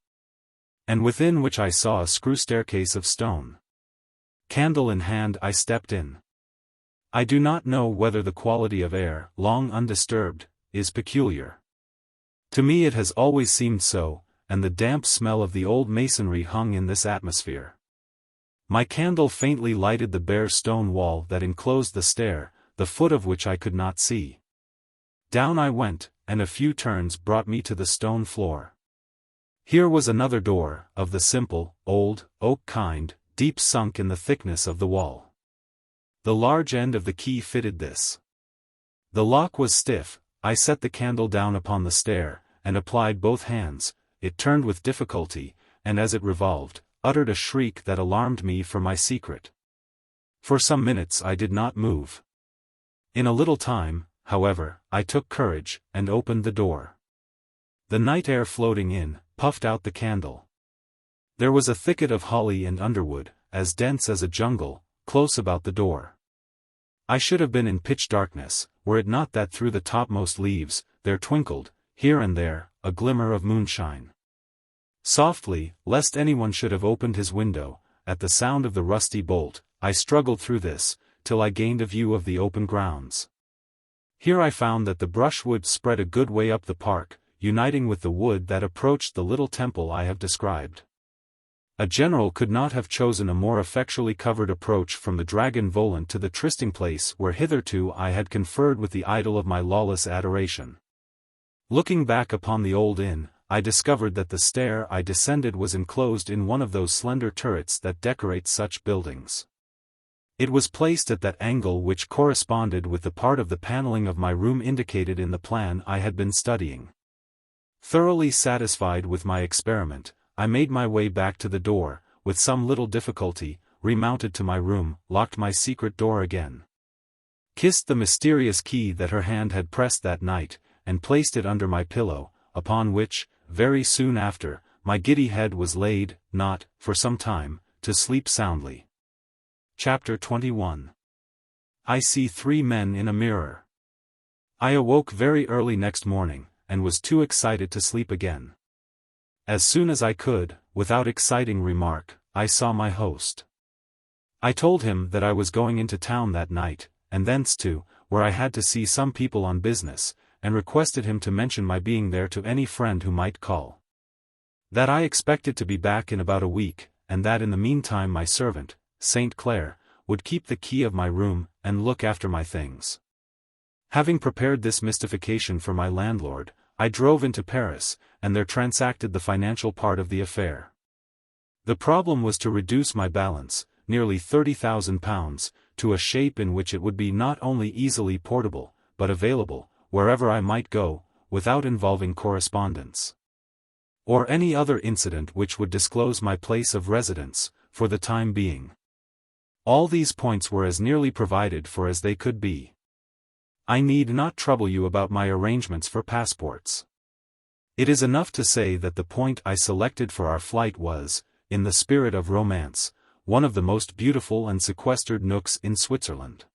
Speaker 1: and within which I saw a screw staircase of stone. Candle in hand I stepped in. I do not know whether the quality of air, long undisturbed, is peculiar. To me it has always seemed so, and the damp smell of the old masonry hung in this atmosphere. My candle faintly lighted the bare stone wall that enclosed the stair, the foot of which I could not see. Down I went, and a few turns brought me to the stone floor. Here was another door, of the simple, old, oak kind, deep sunk in the thickness of the wall. The large end of the key fitted this. The lock was stiff. I set the candle down upon the stair, and applied both hands. It turned with difficulty, and as it revolved, uttered a shriek that alarmed me for my secret. For some minutes I did not move. In a little time, however, I took courage, and opened the door. The night air floating in, puffed out the candle. There was a thicket of holly and underwood, as dense as a jungle, close about the door. I should have been in pitch darkness, were it not that through the topmost leaves, there twinkled, here and there, a glimmer of moonshine. Softly, lest anyone should have opened his window, at the sound of the rusty bolt, I struggled through this, till I gained a view of the open grounds. Here I found that the brushwood spread a good way up the park, uniting with the wood that approached the little temple I have described. A general could not have chosen a more effectually covered approach from the dragon Volant to the trysting place where hitherto I had conferred with the idol of my lawless adoration. Looking back upon the old inn, I discovered that the stair I descended was enclosed in one of those slender turrets that decorate such buildings. It was placed at that angle which corresponded with the part of the paneling of my room indicated in the plan I had been studying. Thoroughly satisfied with my experiment, I made my way back to the door, with some little difficulty, remounted to my room, locked my secret door again, kissed the mysterious key that her hand had pressed that night, and placed it under my pillow, upon which, very soon after, my giddy head was laid, not, for some time, to sleep soundly. Chapter 21. I see 3 men in a mirror. I awoke very early next morning, and was too excited to sleep again. As soon as I could, without exciting remark, I saw my host. I told him that I was going into town that night, and thence to, where I had to see some people on business, and requested him to mention my being there to any friend who might call. That I expected to be back in about a week, and that in the meantime my servant, St. Clair, would keep the key of my room, and look after my things. Having prepared this mystification for my landlord, I drove into Paris, and there transacted the financial part of the affair. The problem was to reduce my balance, nearly £30,000, to a shape in which it would be not only easily portable, but available, wherever I might go, without involving correspondence, or any other incident which would disclose my place of residence, for the time being. All these points were as nearly provided for as they could be. I need not trouble you about my arrangements for passports. It is enough to say that the point I selected for our flight was, in the spirit of romance, one of the most beautiful and sequestered nooks in Switzerland.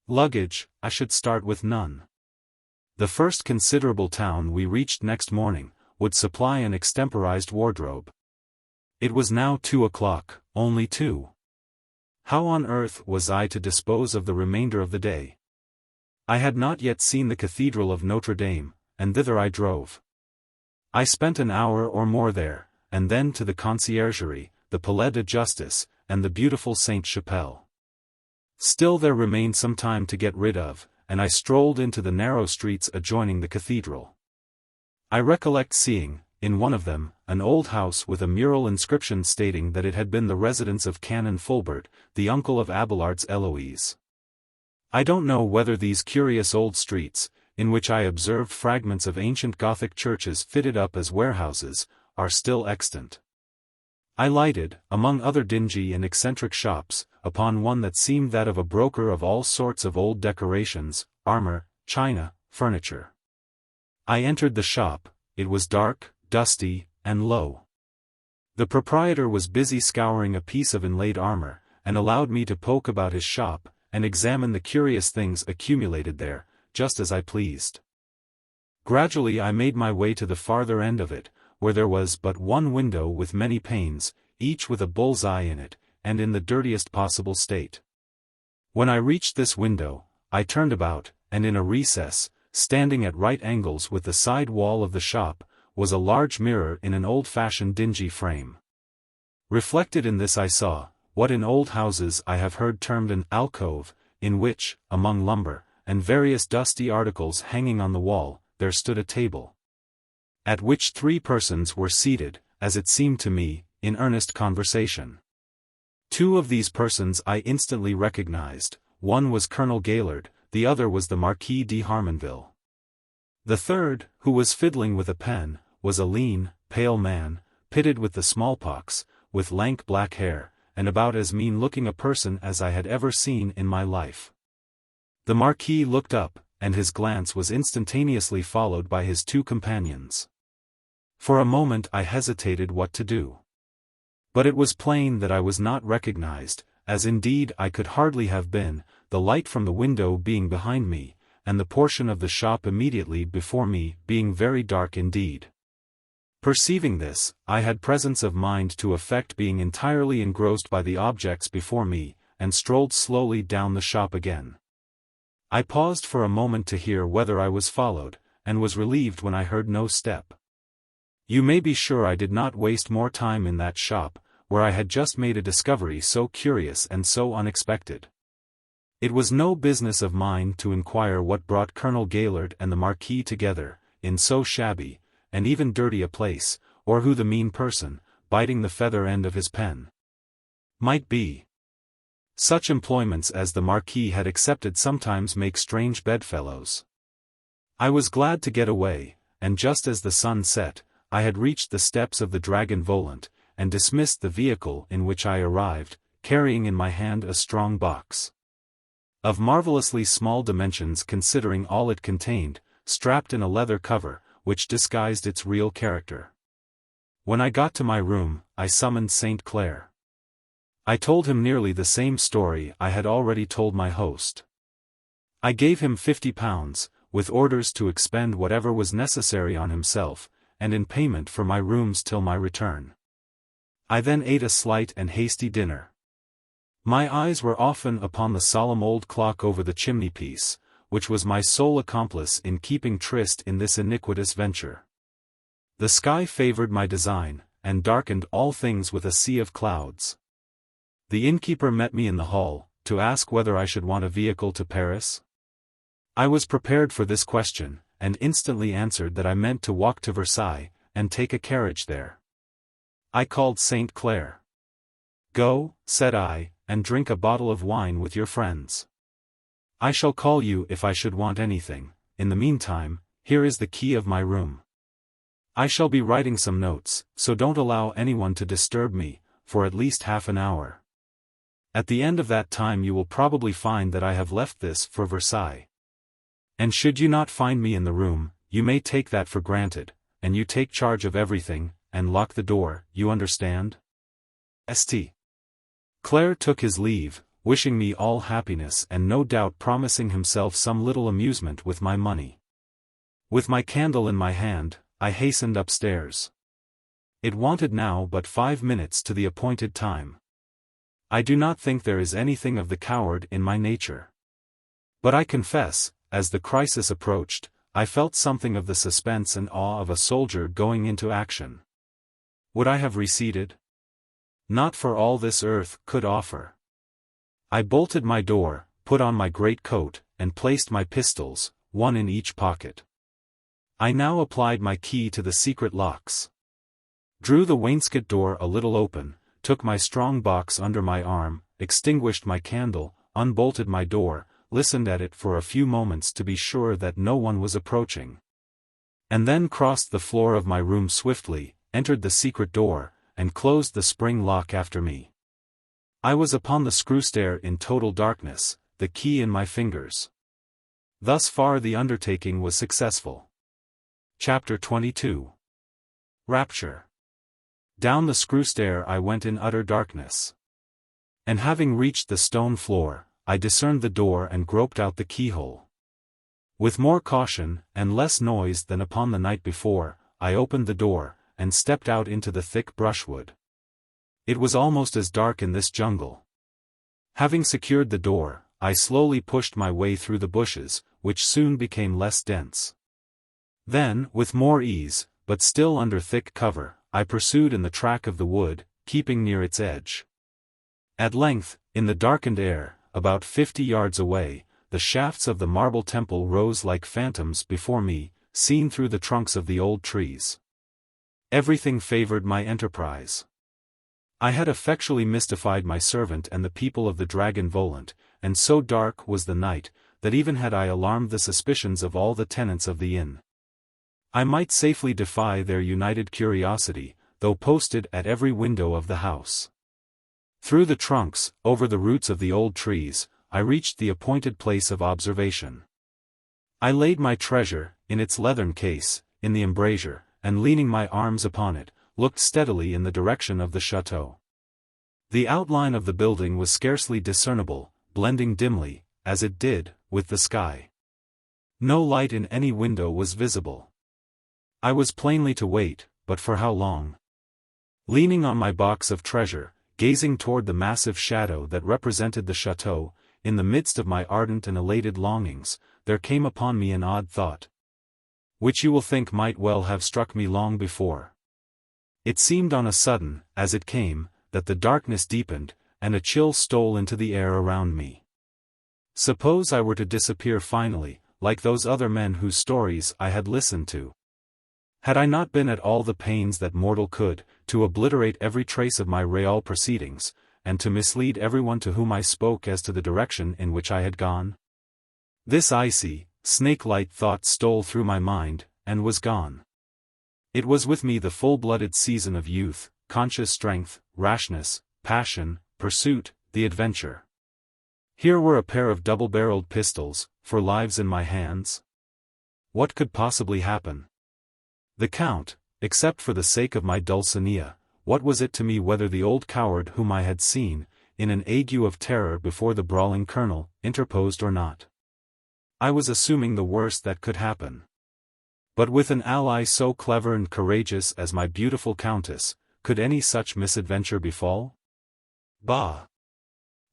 Speaker 1: Luggage, I should start with none. The first considerable town we reached next morning, would supply an extemporized wardrobe. It was now 2 o'clock, only 2. How on earth was I to dispose of the remainder of the day? I had not yet seen the Cathedral of Notre Dame, and thither I drove. I spent an hour or more there, and then to the Conciergerie, the Palais de Justice, and the beautiful Sainte-Chapelle. Still there remained some time to get rid of, and I strolled into the narrow streets adjoining the cathedral. I recollect seeing, in one of them, an old house with a mural inscription stating that it had been the residence of Canon Fulbert, the uncle of Abelard's Eloise. I don't know whether these curious old streets, in which I observed fragments of ancient Gothic churches fitted up as warehouses, are still extant. I lighted, among other dingy and eccentric shops, upon one that seemed that of a broker of all sorts of old decorations, armor, china, furniture. I entered the shop. It was dark, dusty, and low. The proprietor was busy scouring a piece of inlaid armor, and allowed me to poke about his shop, and examine the curious things accumulated there, just as I pleased. Gradually I made my way to the farther end of it, where there was but one window with many panes, each with a bull's eye in it, and in the dirtiest possible state. When I reached this window, I turned about, and in a recess, standing at right angles with the side wall of the shop, was a large mirror in an old-fashioned dingy frame. Reflected in this I saw, what in old houses I have heard termed an alcove, in which, among lumber, and various dusty articles hanging on the wall, there stood a table, at which 3 persons were seated, as it seemed to me, in earnest conversation. 2 of these persons I instantly recognized. One was Colonel Gaylord, the other was the Marquis de Harmonville. The third, who was fiddling with a pen, was a lean, pale man, pitted with the smallpox, with lank black hair, and about as mean-looking a person as I had ever seen in my life. The Marquis looked up, and his glance was instantaneously followed by his 2 companions. For a moment I hesitated what to do. But it was plain that I was not recognized, as indeed I could hardly have been, the light from the window being behind me, and the portion of the shop immediately before me being very dark indeed. Perceiving this, I had presence of mind to affect being entirely engrossed by the objects before me, and strolled slowly down the shop again. I paused for a moment to hear whether I was followed, and was relieved when I heard no step. You may be sure I did not waste more time in that shop, where I had just made a discovery so curious and so unexpected. It was no business of mine to inquire what brought Colonel Gaylord and the Marquis together, in so shabby, and even dirty a place, or who the mean person, biting the feather end of his pen, might be. Such employments as the Marquis had accepted sometimes make strange bedfellows. I was glad to get away, and just as the sun set, I had reached the steps of the Dragon Volant, and dismissed the vehicle in which I arrived, carrying in my hand a strong box. Of marvelously small dimensions considering all it contained, strapped in a leather cover, which disguised its real character. When I got to my room, I summoned St. Clair. I told him nearly the same story I had already told my host. I gave him £50, with orders to expend whatever was necessary on himself, and in payment for my rooms till my return. I then ate a slight and hasty dinner. My eyes were often upon the solemn old clock over the chimney-piece, which was my sole accomplice in keeping tryst in this iniquitous venture. The sky favored my design, and darkened all things with a sea of clouds. The innkeeper met me in the hall, to ask whether I should want a vehicle to Paris. I was prepared for this question, and instantly answered that I meant to walk to Versailles, and take a carriage there. I called St. Clair. "Go," said I, "and drink a bottle of wine with your friends. I shall call you if I should want anything. In the meantime, here is the key of my room. I shall be writing some notes, so don't allow anyone to disturb me, for at least half an hour. At the end of that time you will probably find that I have left this for Versailles. And should you not find me in the room, you may take that for granted, and you take charge of everything, and lock the door, you understand? St. Clair took his leave, wishing me all happiness and no doubt promising himself some little amusement with my money. With my candle in my hand, I hastened upstairs. It wanted now but 5 minutes to the appointed time. I do not think there is anything of the coward in my nature. But I confess, as the crisis approached, I felt something of the suspense and awe of a soldier going into action. Would I have receded? Not for all this earth could offer. I bolted my door, put on my great coat, and placed my pistols, one in each pocket. I now applied my key to the secret locks. Drew the wainscot door a little open, took my strong box under my arm, extinguished my candle, unbolted my door, listened at it for a few moments to be sure that no one was approaching. And then crossed the floor of my room swiftly, entered the secret door, and closed the spring lock after me. I was upon the screw stair in total darkness, the key in my fingers. Thus far the undertaking was successful. Chapter 22. Rapture. Down the screw stair I went in utter darkness. And having reached the stone floor, I discerned the door and groped out the keyhole. With more caution, and less noise than upon the night before, I opened the door, and stepped out into the thick brushwood. It was almost as dark in this jungle. Having secured the door, I slowly pushed my way through the bushes, which soon became less dense. Then, with more ease, but still under thick cover, I pursued in the track of the wood, keeping near its edge. At length, in the darkened air, about 50 yards away, the shafts of the marble temple rose like phantoms before me, seen through the trunks of the old trees. Everything favored my enterprise. I had effectually mystified my servant and the people of the Dragon Volant, and so dark was the night, that even had I alarmed the suspicions of all the tenants of the inn, I might safely defy their united curiosity, though posted at every window of the house. Through the trunks, over the roots of the old trees, I reached the appointed place of observation. I laid my treasure, in its leathern case, in the embrasure, and leaning my arms upon it, looked steadily in the direction of the chateau. The outline of the building was scarcely discernible, blending dimly, as it did, with the sky. No light in any window was visible. I was plainly to wait, but for how long? Leaning on my box of treasure, gazing toward the massive shadow that represented the chateau, in the midst of my ardent and elated longings, there came upon me an odd thought, which you will think might well have struck me long before. It seemed on a sudden, as it came, that the darkness deepened, and a chill stole into the air around me. Suppose I were to disappear finally, like those other men whose stories I had listened to. Had I not been at all the pains that mortal could, to obliterate every trace of my real proceedings, and to mislead everyone to whom I spoke as to the direction in which I had gone? This icy, snake-like thought stole through my mind, and was gone. It was with me the full-blooded season of youth, conscious strength, rashness, passion, pursuit, the adventure. Here were a pair of double-barreled pistols, for lives in my hands. What could possibly happen? The Count, except for the sake of my Dulcinea, what was it to me whether the old coward whom I had seen, in an ague of terror before the brawling colonel, interposed or not? I was assuming the worst that could happen. But with an ally so clever and courageous as my beautiful Countess, could any such misadventure befall? Bah!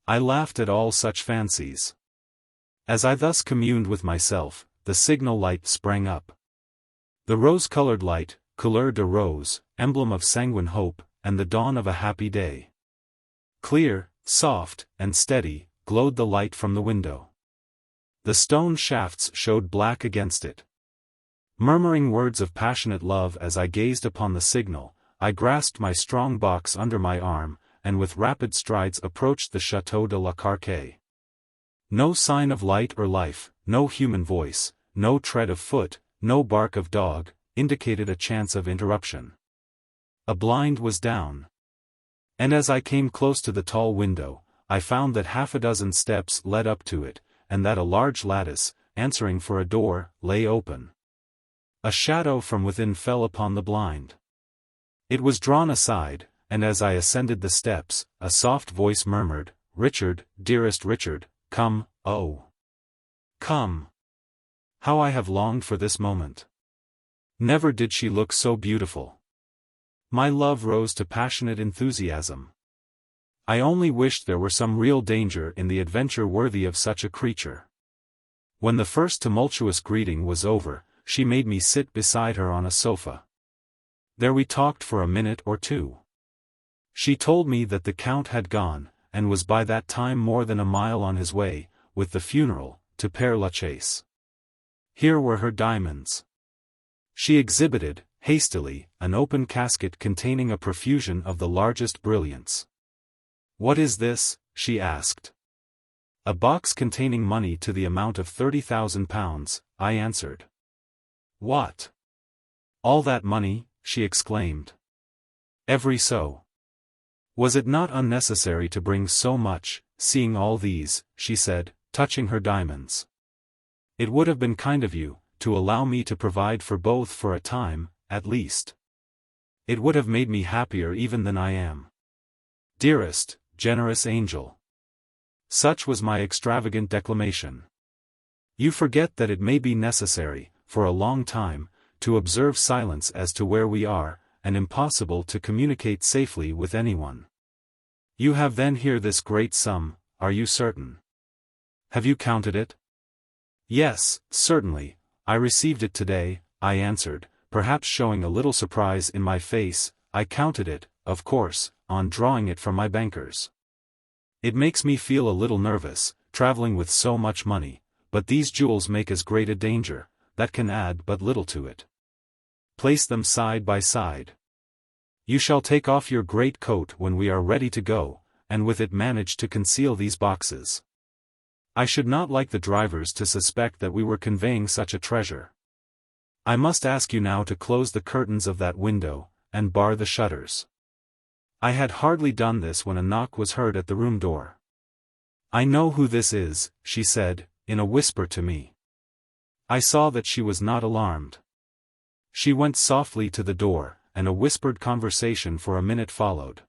Speaker 1: I laughed at all such fancies. As I thus communed with myself, the signal light sprang up. The rose-colored light, couleur de rose, emblem of sanguine hope, and the dawn of a happy day. Clear, soft, and steady, glowed the light from the window. The stone shafts showed black against it. Murmuring words of passionate love as I gazed upon the signal, I grasped my strong box under my arm, and with rapid strides approached the Château de la Carque. No sign of light or life, no human voice, no tread of foot, no bark of dog, indicated a chance of interruption. A blind was down. And as I came close to the tall window, I found that half a dozen steps led up to it, and that a large lattice, answering for a door, lay open. A shadow from within fell upon the blind. It was drawn aside, and as I ascended the steps, a soft voice murmured, "Richard, dearest Richard, come, oh! Come! How I have longed for this moment! Never did she look so beautiful." My love rose to passionate enthusiasm. I only wished there were some real danger in the adventure worthy of such a creature. When the first tumultuous greeting was over, she made me sit beside her on a sofa. There we talked for a minute or two. She told me that the Count had gone, and was by that time more than a mile on his way, with the funeral, to Père Lachaise. Here were her diamonds. She exhibited, hastily, an open casket containing a profusion of the largest brilliants. "What is this?" she asked. "A box containing money to the amount of 30,000 pounds, I answered. "What? All that money?" she exclaimed. "Every so. Was it not unnecessary to bring so much, seeing all these?" she said, touching her diamonds. "It would have been kind of you, to allow me to provide for both for a time, at least. It would have made me happier even than I am. Dearest, generous angel." Such was my extravagant declamation. "You forget that it may be necessary, for a long time, to observe silence as to where we are, and impossible to communicate safely with anyone. You have then here this great sum, are you certain? Have you counted it?" "Yes, certainly, I received it today," I answered, perhaps showing a little surprise in my face. "I counted it, of course, on drawing it from my bankers. It makes me feel a little nervous, traveling with so much money, but these jewels make as great a danger, that can add but little to it. Place them side by side. You shall take off your great coat when we are ready to go, and with it manage to conceal these boxes. I should not like the drivers to suspect that we were conveying such a treasure. I must ask you now to close the curtains of that window, and bar the shutters." I had hardly done this when a knock was heard at the room door. "I know who this is," she said, in a whisper to me. I saw that she was not alarmed. She went softly to the door, and a whispered conversation for a minute followed.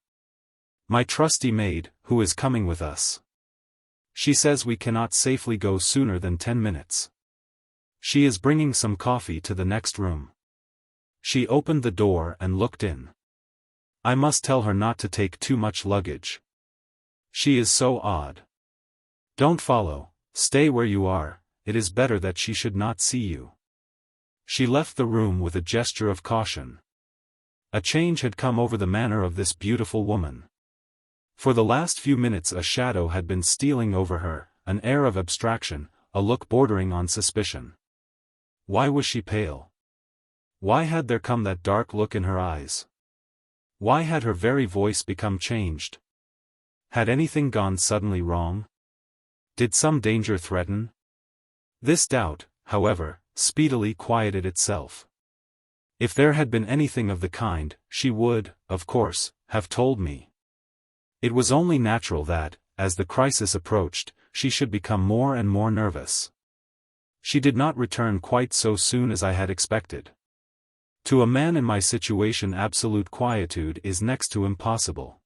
Speaker 1: "My trusty maid, who is coming with us. She says we cannot safely go sooner than 10 minutes. She is bringing some coffee to the next room." She opened the door and looked in. "I must tell her not to take too much luggage. She is so odd. Don't follow, stay where you are, it is better that she should not see you. She left the room with a gesture of caution. A change had come over the manner of this beautiful woman. For the last few minutes a shadow had been stealing over her, an air of abstraction, a look bordering on suspicion. Why was she pale? Why had there come that dark look in her eyes? Why had her very voice become changed? Had anything gone suddenly wrong? Did some danger threaten? This doubt, however, speedily quieted itself. If there had been anything of the kind, she would, of course, have told me. It was only natural that, as the crisis approached, she should become more and more nervous. She did not return quite so soon as I had expected. To a man in my situation absolute quietude is next to impossible.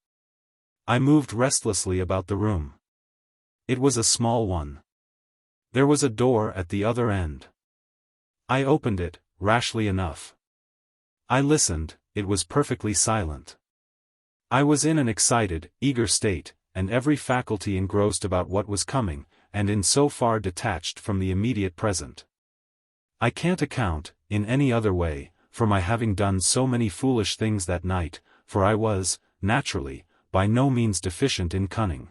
Speaker 1: I moved restlessly about the room. It was a small one. There was a door at the other end. I opened it, rashly enough. I listened, it was perfectly silent. I was in an excited, eager state, and every faculty engrossed about what was coming, and in so far detached from the immediate present. I can't account, in any other way, for my having done so many foolish things that night, for I was, naturally, by no means deficient in cunning.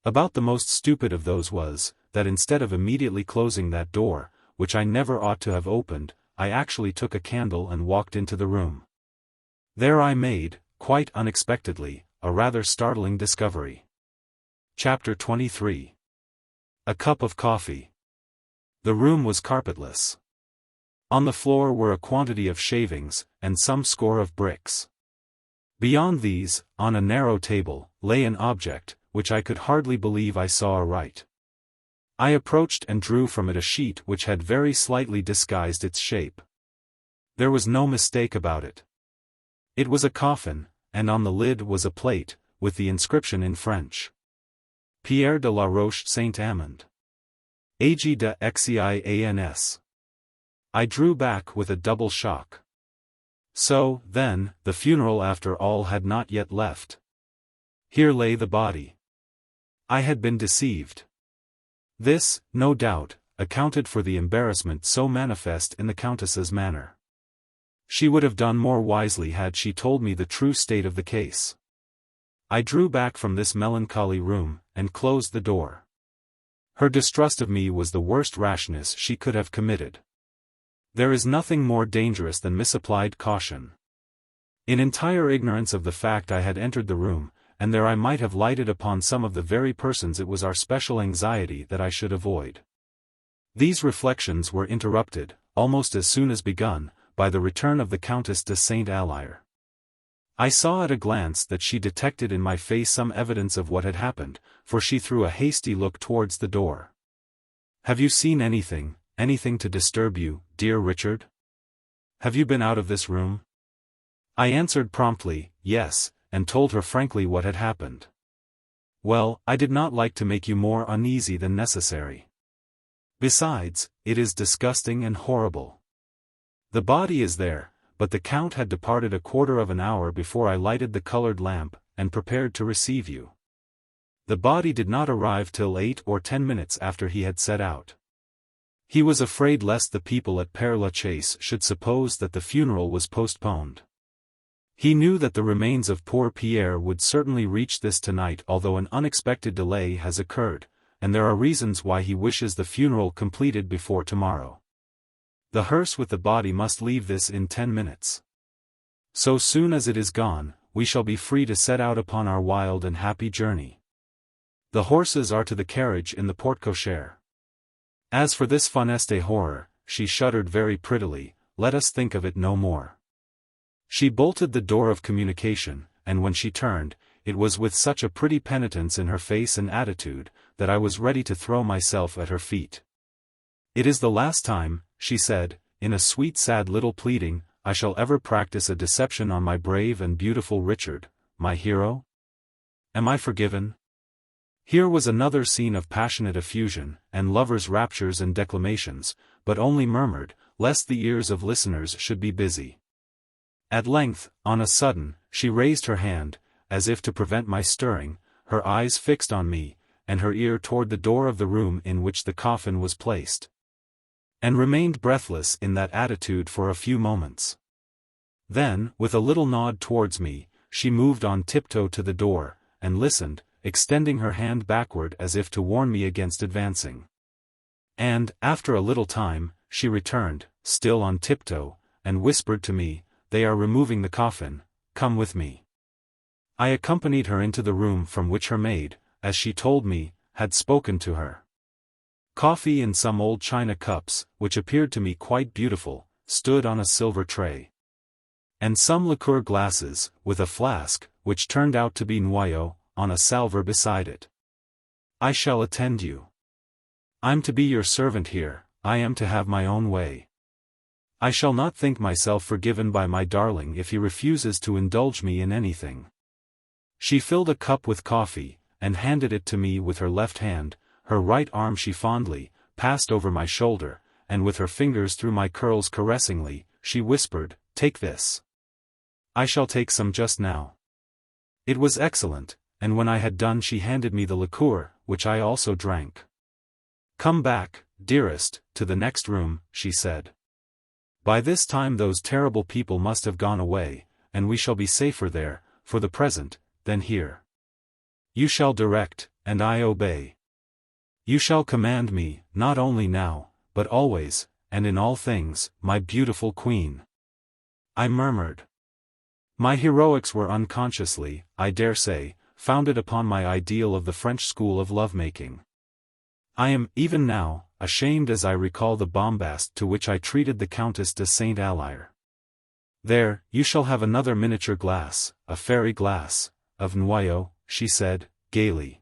Speaker 1: About the most stupid of those was, that instead of immediately closing that door, which I never ought to have opened, I actually took a candle and walked into the room. There I made, quite unexpectedly, a rather startling discovery. Chapter 23. A cup of coffee. The room was carpetless. On the floor were a quantity of shavings, and some score of bricks. Beyond these, on a narrow table, lay an object, which I could hardly believe I saw aright. I approached and drew from it a sheet which had very slightly disguised its shape. There was no mistake about it. It was a coffin, and on the lid was a plate, with the inscription in French. Pierre de la Roche Saint-Amand. Ag de Xians. I drew back with a double shock. So, then, the funeral after all had not yet left. Here lay the body. I had been deceived. This, no doubt, accounted for the embarrassment so manifest in the Countess's manner. She would have done more wisely had she told me the true state of the case. I drew back from this melancholy room, and closed the door. Her distrust of me was the worst rashness she could have committed. There is nothing more dangerous than misapplied caution. In entire ignorance of the fact I had entered the room, and there I might have lighted upon some of the very persons it was our special anxiety that I should avoid. These reflections were interrupted, almost as soon as begun, by the return of the Countess de Saint-Alyre. I saw at a glance that she detected in my face some evidence of what had happened, for she threw a hasty look towards the door. "Have you seen anything to disturb you, dear Richard? Have you been out of this room?" I answered promptly, yes, and told her frankly what had happened. "Well, I did not like to make you more uneasy than necessary. Besides, it is disgusting and horrible. The body is there, but the Count had departed a quarter of an hour before I lighted the colored lamp, and prepared to receive you. The body did not arrive till 8 or 10 minutes after he had set out. He was afraid lest the people at Père Lachaise should suppose that the funeral was postponed. He knew that the remains of poor Pierre would certainly reach this tonight, although an unexpected delay has occurred, and there are reasons why he wishes the funeral completed before tomorrow. The hearse with the body must leave this in 10 minutes. So soon as it is gone, we shall be free to set out upon our wild and happy journey. The horses are to the carriage in the porte-cochere. As for this funeste horror," she shuddered very prettily, "let us think of it no more." She bolted the door of communication, and when she turned, it was with such a pretty penitence in her face and attitude, that I was ready to throw myself at her feet. "It is the last time," she said, in a sweet sad little pleading, "I shall ever practice a deception on my brave and beautiful Richard, my hero? Am I forgiven?" Here was another scene of passionate effusion, and lovers' raptures and declamations, but only murmured, lest the ears of listeners should be busy. At length, on a sudden, she raised her hand, as if to prevent my stirring, her eyes fixed on me, and her ear toward the door of the room in which the coffin was placed. And remained breathless in that attitude for a few moments. Then, with a little nod towards me, she moved on tiptoe to the door, and listened, extending her hand backward as if to warn me against advancing. And, after a little time, she returned, still on tiptoe, and whispered to me, "They are removing the coffin, come with me." I accompanied her into the room from which her maid, as she told me, had spoken to her. Coffee in some old china cups, which appeared to me quite beautiful, stood on a silver tray. And some liqueur glasses, with a flask, which turned out to be noyau, on a salver beside it. "I shall attend you. I'm to be your servant here, I am to have my own way. I shall not think myself forgiven by my darling if he refuses to indulge me in anything." She filled a cup with coffee, and handed it to me with her left hand. Her right arm she fondly passed over my shoulder, and with her fingers through my curls caressingly, she whispered, "Take this. I shall take some just now." It was excellent, and when I had done she handed me the liqueur, which I also drank. "Come back, dearest, to the next room," she said. "By this time those terrible people must have gone away, and we shall be safer there, for the present, than here. You shall direct, and I obey. You shall command me, not only now, but always, and in all things, my beautiful queen." I murmured. My heroics were unconsciously, I dare say, founded upon my ideal of the French school of love-making. I am, even now, ashamed as I recall the bombast to which I treated the Countess de Saint Alyre. "There, you shall have another miniature glass, a fairy glass, of noyau," she said, gaily.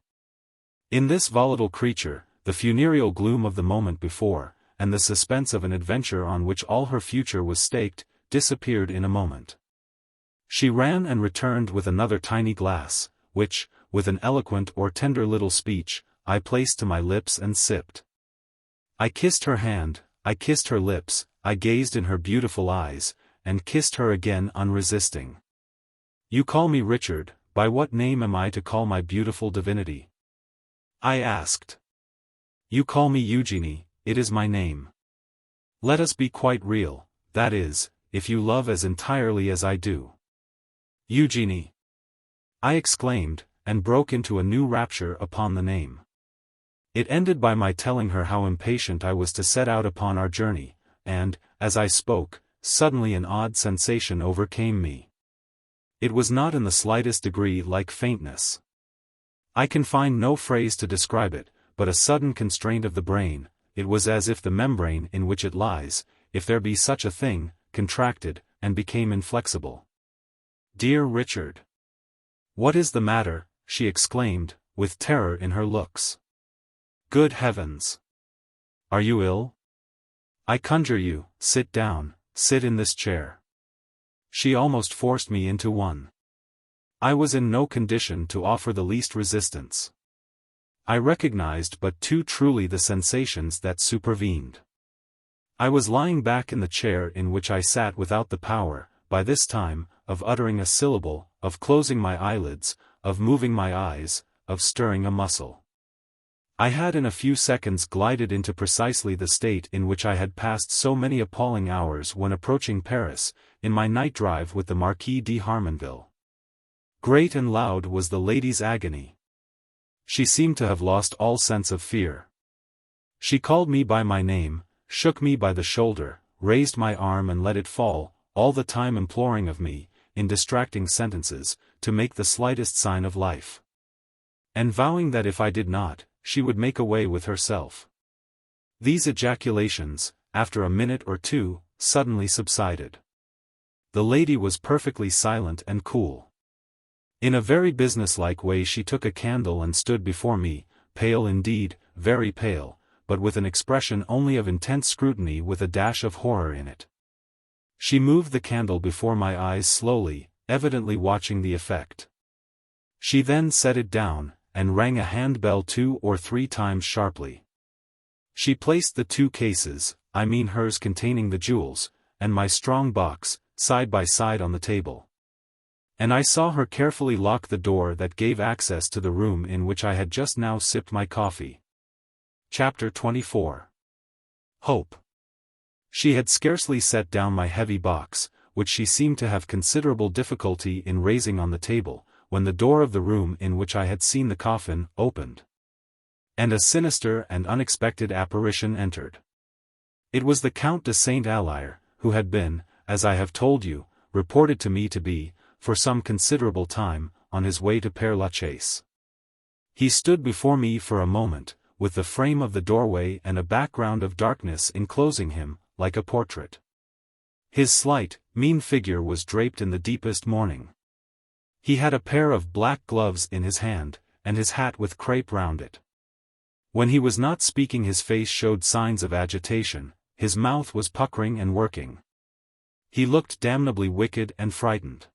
Speaker 1: In this volatile creature, the funereal gloom of the moment before, and the suspense of an adventure on which all her future was staked, disappeared in a moment. She ran and returned with another tiny glass, which, with an eloquent or tender little speech, I placed to my lips and sipped. I kissed her hand, I kissed her lips, I gazed in her beautiful eyes, and kissed her again unresisting. "You call me Richard, by what name am I to call my beautiful divinity?" I asked. "You call me Eugenie, it is my name. Let us be quite real, that is, if you love as entirely as I do." "Eugenie!" I exclaimed, and broke into a new rapture upon the name. It ended by my telling her how impatient I was to set out upon our journey, and, as I spoke, suddenly an odd sensation overcame me. It was not in the slightest degree like faintness. I can find no phrase to describe it, but a sudden constraint of the brain. It was as if the membrane in which it lies, if there be such a thing, contracted, and became inflexible. "Dear Richard! What is the matter?" she exclaimed, with terror in her looks. "Good heavens! Are you ill? I conjure you, sit down, sit in this chair." She almost forced me into one. I was in no condition to offer the least resistance. I recognized but too truly the sensations that supervened. I was lying back in the chair in which I sat without the power, by this time, of uttering a syllable, of closing my eyelids, of moving my eyes, of stirring a muscle. I had in a few seconds glided into precisely the state in which I had passed so many appalling hours when approaching Paris, in my night drive with the Marquis de Harmonville. Great and loud was the lady's agony. She seemed to have lost all sense of fear. She called me by my name, shook me by the shoulder, raised my arm and let it fall, all the time imploring of me, in distracting sentences, to make the slightest sign of life. And vowing that if I did not, she would make away with herself. These ejaculations, after a minute or two, suddenly subsided. The lady was perfectly silent and cool. In a very businesslike way she took a candle and stood before me, pale indeed, very pale, but with an expression only of intense scrutiny with a dash of horror in it. She moved the candle before my eyes slowly, evidently watching the effect. She then set it down, and rang a handbell 2 or 3 times sharply. She placed the 2 cases, I mean hers containing the jewels, and my strong box, side by side on the table. And I saw her carefully lock the door that gave access to the room in which I had just now sipped my coffee. Chapter 24. Hope. She had scarcely set down my heavy box, which she seemed to have considerable difficulty in raising on the table, when the door of the room in which I had seen the coffin opened. And a sinister and unexpected apparition entered. It was the Count de Saint Alyre, who had been, as I have told you, reported to me to be, for some considerable time, on his way to Père Lachaise. He stood before me for a moment, with the frame of the doorway and a background of darkness enclosing him, like a portrait. His slight, mean figure was draped in the deepest mourning. He had a pair of black gloves in his hand, and his hat with crape round it. When he was not speaking his face showed signs of agitation, his mouth was puckering and working. He looked damnably wicked and frightened.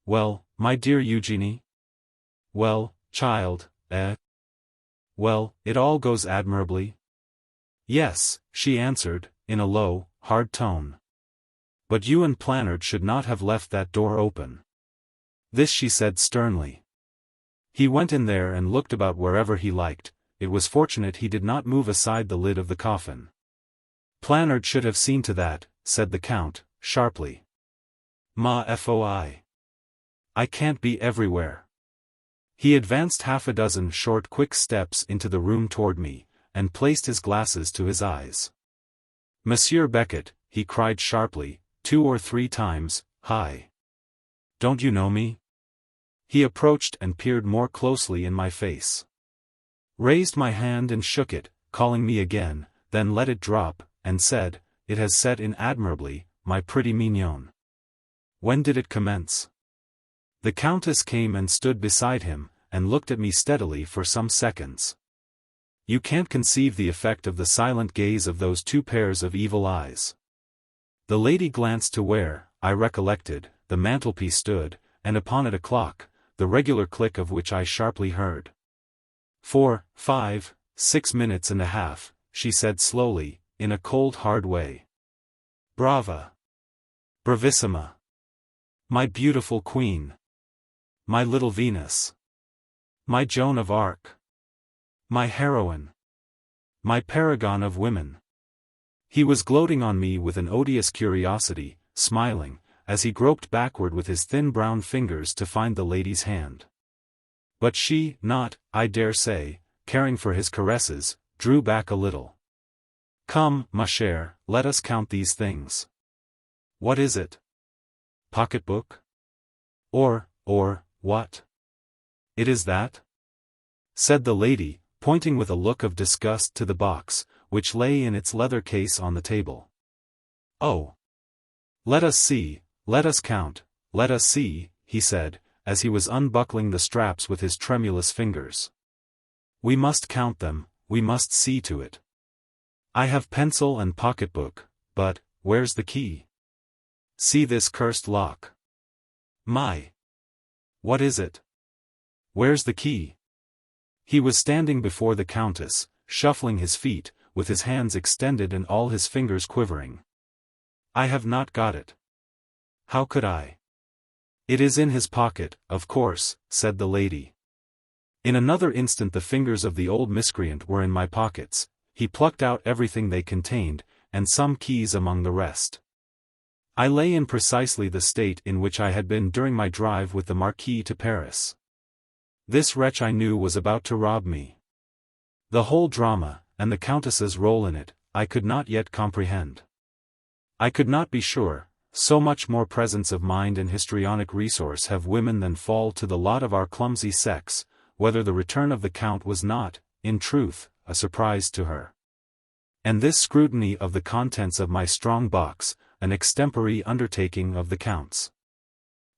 Speaker 1: "Well, my dear Eugenie?" "Well, child, Well, it all goes admirably." "Yes," she answered, in a low, hard tone. "But you and Plannard should not have left that door open." This she said sternly. "He went in there and looked about wherever he liked. It was fortunate he did not move aside the lid of the coffin." "Plannard should have seen to that," said the Count, sharply. "Ma foi. I can't be everywhere." He advanced half a dozen short quick steps into the room toward me, and placed his glasses to his eyes. "Monsieur Beckett," he cried sharply, 2 or 3 times, "Hi. Don't you know me?" He approached and peered more closely in my face. Raised my hand and shook it, calling me again, then let it drop, and said, "It has set in admirably, my pretty mignonne." "When did it commence?" The Countess came and stood beside him, and looked at me steadily for some seconds. You can't conceive the effect of the silent gaze of those 2 pairs of evil eyes. The lady glanced to where, I recollected, the mantelpiece stood, and upon it a clock, the regular click of which I sharply heard. 4, 5, 6 minutes and a half, she said slowly, in a cold hard way. "Brava! Bravissima! My beautiful queen! My little Venus! My Joan of Arc! My heroine! My paragon of women!" He was gloating on me with an odious curiosity, smiling, as he groped backward with his thin brown fingers to find the lady's hand. But she, not, I dare say, caring for his caresses, drew back a little. "Come, ma chère, let us count these things." "What is it? Pocketbook? Or, what?" "It is that?" said the lady, pointing with a look of disgust to the box, which lay in its leather case on the table. "Oh! Let us see, let us count, let us see," he said, as he was unbuckling the straps with his tremulous fingers. "We must count them, we must see to it. I have pencil and pocketbook, but, where's the key? See this cursed lock. My! What is it? Where's the key?" He was standing before the Countess, shuffling his feet, with his hands extended and all his fingers quivering. "I have not got it. How could I?" "It is in his pocket, of course," said the lady. In another instant the fingers of the old miscreant were in my pockets. He plucked out everything they contained, and some keys among the rest. I lay in precisely the state in which I had been during my drive with the Marquis to Paris. This wretch I knew was about to rob me. The whole drama, and the Countess's role in it, I could not yet comprehend. I could not be sure, so much more presence of mind and histrionic resource have women than fall to the lot of our clumsy sex, whether the return of the Count was not, in truth, a surprise to her. And this scrutiny of the contents of my strong box, an extempore undertaking of the Count's.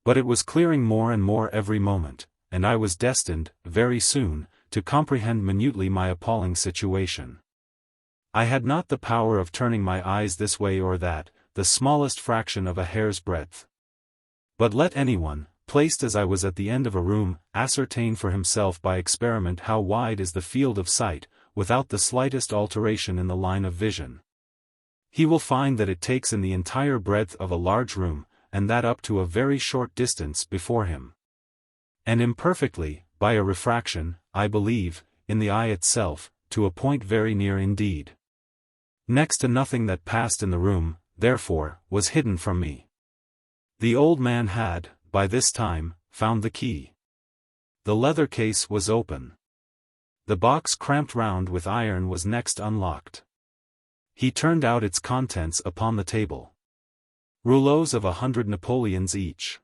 Speaker 1: But it was clearing more and more every moment, and I was destined, very soon, to comprehend minutely my appalling situation. I had not the power of turning my eyes this way or that, the smallest fraction of a hair's breadth. But let anyone, placed as I was at the end of a room, ascertain for himself by experiment how wide is the field of sight, without the slightest alteration in the line of vision. He will find that it takes in the entire breadth of a large room, and that up to a very short distance before him. And imperfectly, by a refraction, I believe, in the eye itself, to a point very near indeed. Next to nothing that passed in the room, therefore, was hidden from me. The old man had, by this time, found the key. The leather case was open. The box cramped round with iron was next unlocked. He turned out its contents upon the table. Rouleaus of 100 Napoleons each.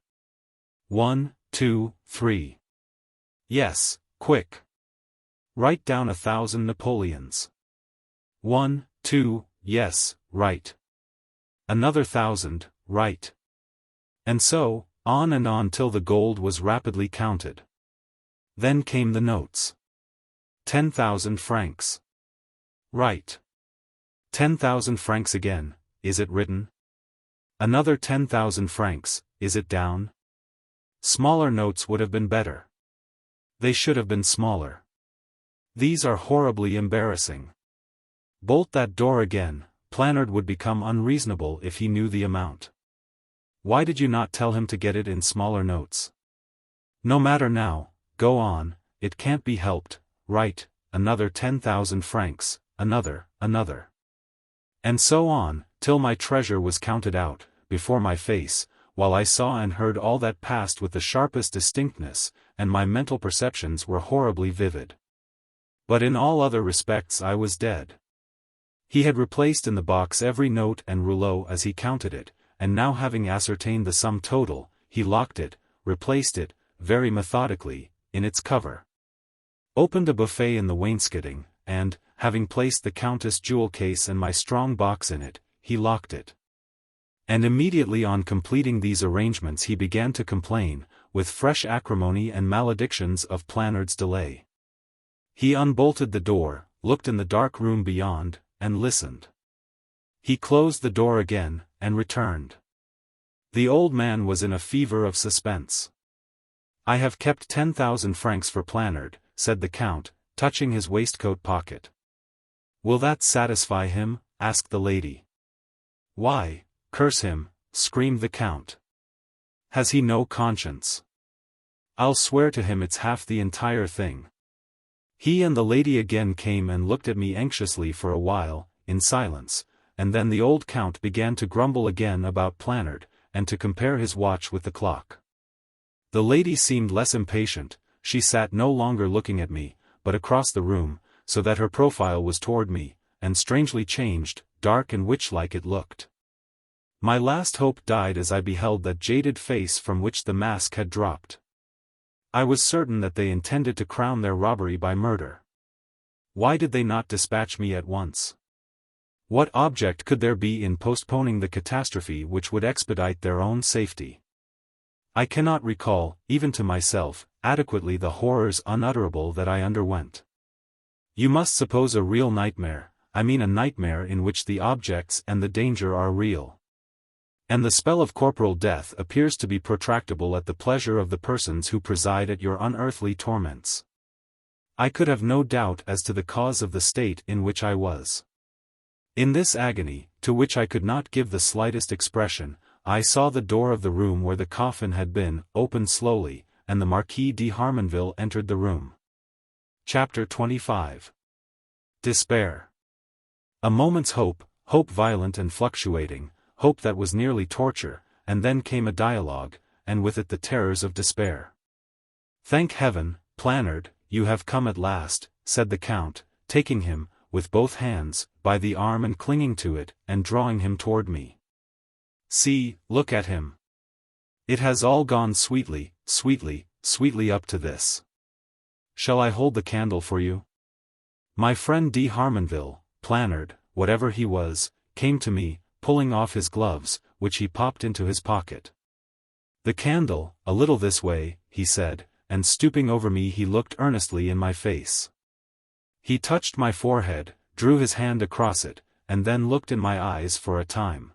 Speaker 1: 1, 2, 3. Yes, quick. Write down 1,000 Napoleons. 1, 2, yes, right. Another 1,000, right. And so, on and on till the gold was rapidly counted. Then came the notes. 10,000 francs. Right. 10,000 francs again, is it written? Another 10,000 francs, is it down? Smaller notes would have been better. They should have been smaller. These are horribly embarrassing. Bolt that door again, Planard would become unreasonable if he knew the amount. Why did you not tell him to get it in smaller notes? No matter now, go on, it can't be helped, right, another 10,000 francs, another. And so on, till my treasure was counted out, before my face, while I saw and heard all that passed with the sharpest distinctness, and my mental perceptions were horribly vivid. But in all other respects I was dead. He had replaced in the box every note and rouleau as he counted it, and now having ascertained the sum total, he locked it, replaced it, very methodically, in its cover. Opened a buffet in the wainscoting, and, having placed the Countess' jewel case and my strong box in it, he locked it. And immediately on completing these arrangements he began to complain, with fresh acrimony and maledictions of Planard's delay. He unbolted the door, looked in the dark room beyond, and listened. He closed the door again, and returned. The old man was in a fever of suspense. I have kept 10,000 francs for Planard, said the Count, touching his waistcoat pocket. Will that satisfy him? Asked the lady. Why, curse him, screamed the Count. Has he no conscience? I'll swear to him it's half the entire thing. He and the lady again came and looked at me anxiously for a while, in silence, and then the old Count began to grumble again about Planard, and to compare his watch with the clock. The lady seemed less impatient, she sat no longer looking at me, but across the room, so that her profile was toward me, and strangely changed, dark and witch-like it looked. My last hope died as I beheld that jaded face from which the mask had dropped. I was certain that they intended to crown their robbery by murder. Why did they not dispatch me at once? What object could there be in postponing the catastrophe which would expedite their own safety? I cannot recall, even to myself, adequately the horrors unutterable that I underwent. You must suppose a real nightmare, I mean a nightmare in which the objects and the danger are real. And the spell of corporal death appears to be protractable at the pleasure of the persons who preside at your unearthly torments. I could have no doubt as to the cause of the state in which I was. In this agony, to which I could not give the slightest expression, I saw the door of the room where the coffin had been, open slowly, and the Marquis de Harmonville entered the room. Chapter 25. Despair. A moment's hope, hope violent and fluctuating, hope that was nearly torture, and then came a dialogue, and with it the terrors of despair. Thank heaven, Planard, you have come at last, said the Count, taking him, with both hands, by the arm and clinging to it, and drawing him toward me. See, look at him. It has all gone sweetly, sweetly up to this. Shall I hold the candle for you? My friend de Harmonville, Planard, whatever he was, came to me, pulling off his gloves, which he popped into his pocket. The candle, a little this way, he said, and stooping over me he looked earnestly in my face. He touched my forehead, drew his hand across it, and then looked in my eyes for a time.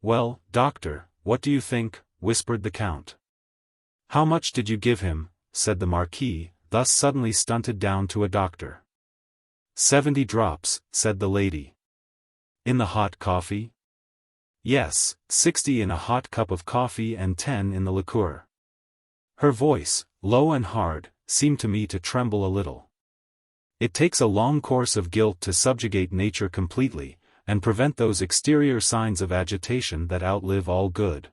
Speaker 1: Well, doctor, what do you think? Whispered the Count. How much did you give him? Said the Marquis, thus suddenly stunted down to a doctor. 70 drops, said the lady. In the hot coffee? Yes, 60 in a hot cup of coffee and 10 in the liqueur. Her voice, low and hard, seemed to me to tremble a little. It takes a long course of guilt to subjugate nature completely, and prevent those exterior signs of agitation that outlive all good.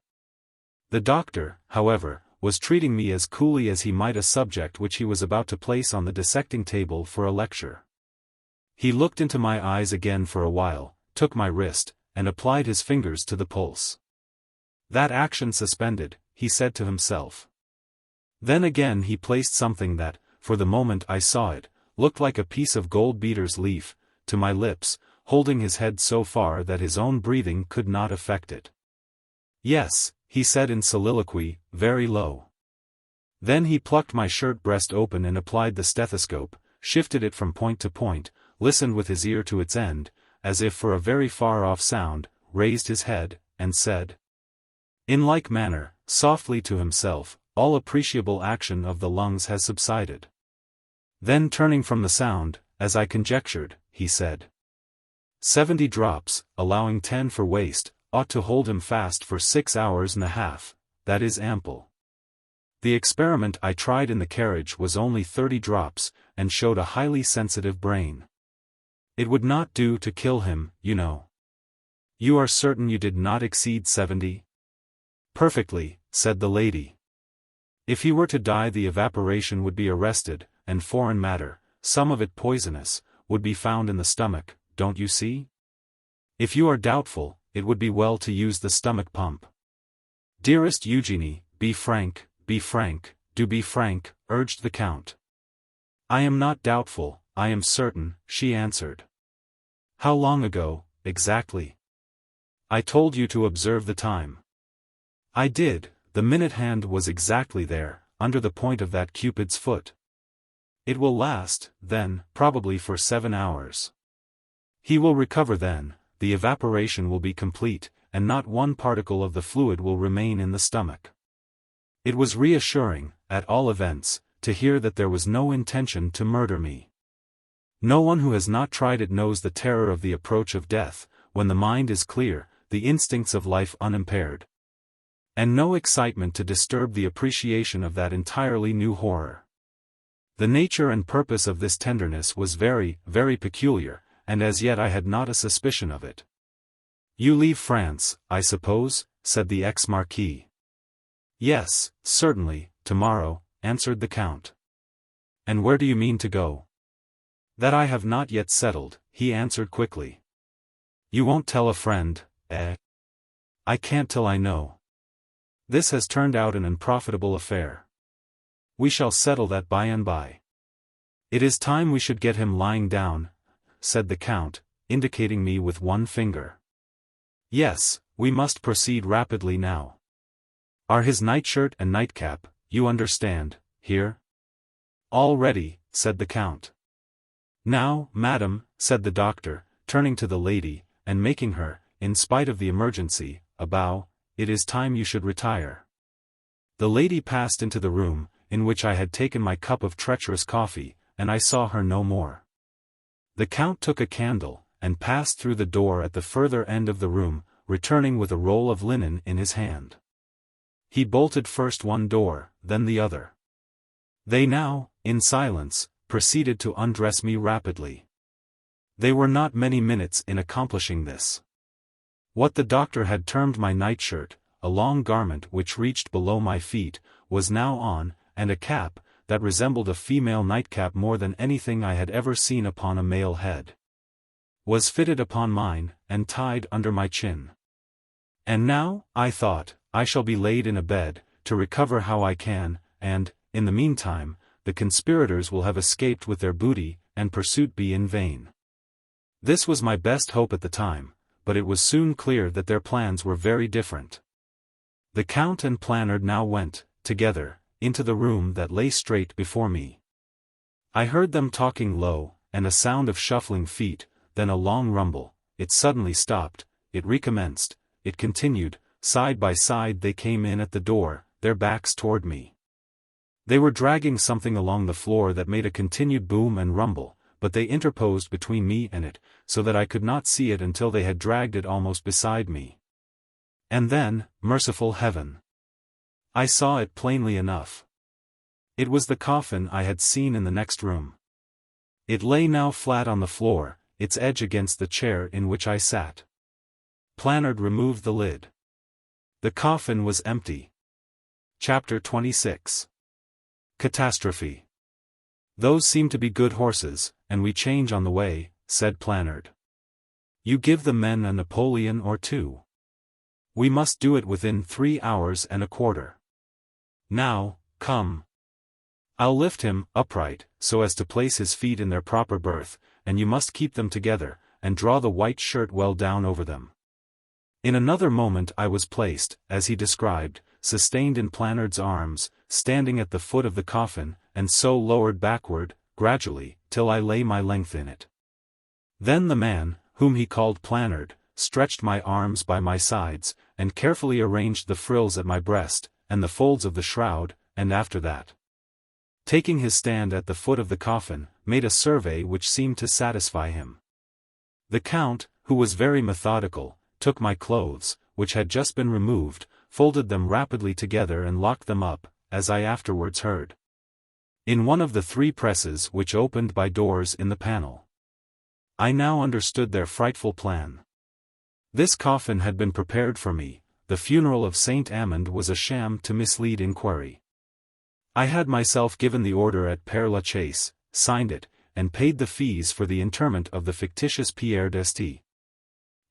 Speaker 1: The doctor, however, was treating me as coolly as he might a subject which he was about to place on the dissecting table for a lecture. He looked into my eyes again for a while, took my wrist, and applied his fingers to the pulse. That action suspended, he said to himself. Then again he placed something that, for the moment I saw it, looked like a piece of gold beater's leaf, to my lips, holding his head so far that his own breathing could not affect it. Yes, he said in soliloquy, very low. Then he plucked my shirt breast open and applied the stethoscope, shifted it from point to point, listened with his ear to its end, as if for a very far-off sound, raised his head, and said, in like manner, softly to himself, all appreciable action of the lungs has subsided. Then turning from the sound, as I conjectured, he said, 70 drops, allowing 10 for waste, ought to hold him fast for 6 hours and a half, that is ample. The experiment I tried in the carriage was only 30 drops, and showed a highly sensitive brain. It would not do to kill him, you know. You are certain you did not exceed 70? Perfectly, said the lady. If he were to die, the evaporation would be arrested, and foreign matter, some of it poisonous, would be found in the stomach, don't you see? If you are doubtful, it would be well to use the stomach pump. Dearest Eugenie, be frank, do be frank, urged the Count. I am not doubtful, I am certain, she answered. How long ago, exactly? I told you to observe the time. I did, the minute hand was exactly there, under the point of that Cupid's foot. It will last, then, probably for 7 hours. He will recover then, the evaporation will be complete, and not one particle of the fluid will remain in the stomach. It was reassuring, at all events, to hear that there was no intention to murder me. No one who has not tried it knows the terror of the approach of death, when the mind is clear, the instincts of life unimpaired. And no excitement to disturb the appreciation of that entirely new horror. The nature and purpose of this tenderness was very, very peculiar, and as yet I had not a suspicion of it. You leave France, I suppose, said the ex-marquis. Yes, certainly, tomorrow, answered the Count. And where do you mean to go? That I have not yet settled, he answered quickly. You won't tell a friend, eh? I can't till I know. This has turned out an unprofitable affair. We shall settle that by and by. It is time we should get him lying down, said the Count, indicating me with one finger. Yes, we must proceed rapidly now. Are his nightshirt and nightcap, you understand, here? All ready, said the Count. Now, madam, said the doctor, turning to the lady, and making her, in spite of the emergency, a bow, it is time you should retire. The lady passed into the room, in which I had taken my cup of treacherous coffee, and I saw her no more. The Count took a candle, and passed through the door at the further end of the room, returning with a roll of linen in his hand. He bolted first one door, then the other. They now, in silence, proceeded to undress me rapidly. They were not many minutes in accomplishing this. What the doctor had termed my nightshirt, a long garment which reached below my feet, was now on, and a cap, that resembled a female nightcap more than anything I had ever seen upon a male head, was fitted upon mine, and tied under my chin. And now, I thought, I shall be laid in a bed, to recover how I can, and, in the meantime, the conspirators will have escaped with their booty, and pursuit be in vain. This was my best hope at the time, but it was soon clear that their plans were very different. The Count and Planard now went, together, into the room that lay straight before me. I heard them talking low, and a sound of shuffling feet, then a long rumble. It suddenly stopped, it recommenced, it continued, side by side they came in at the door, their backs toward me. They were dragging something along the floor that made a continued boom and rumble, but they interposed between me and it, so that I could not see it until they had dragged it almost beside me. And then, merciful heaven! I saw it plainly enough. It was the coffin I had seen in the next room. It lay now flat on the floor, its edge against the chair in which I sat. Plannard removed the lid. The coffin was empty. Chapter 26. Catastrophe. Those seem to be good horses, and we change on the way, said Plannard. You give the men a Napoleon or two. We must do it within 3 hours and a quarter. Now, come. I'll lift him upright, so as to place his feet in their proper berth, and you must keep them together, and draw the white shirt well down over them. In another moment I was placed, as he described, sustained in Plannard's arms, standing at the foot of the coffin, and so lowered backward, gradually, till I lay my length in it. Then the man, whom he called Plannard, stretched my arms by my sides, and carefully arranged the frills at my breast, and the folds of the shroud, and after that, taking his stand at the foot of the coffin, made a survey which seemed to satisfy him. The Count, who was very methodical, took my clothes, which had just been removed, folded them rapidly together and locked them up, as I afterwards heard, in one of the 3 presses which opened by doors in the panel. I now understood their frightful plan. This coffin had been prepared for me, the funeral of Saint Amand was a sham to mislead inquiry. I had myself given the order at Père Lachaise, signed it, and paid the fees for the interment of the fictitious Pierre d'Esti.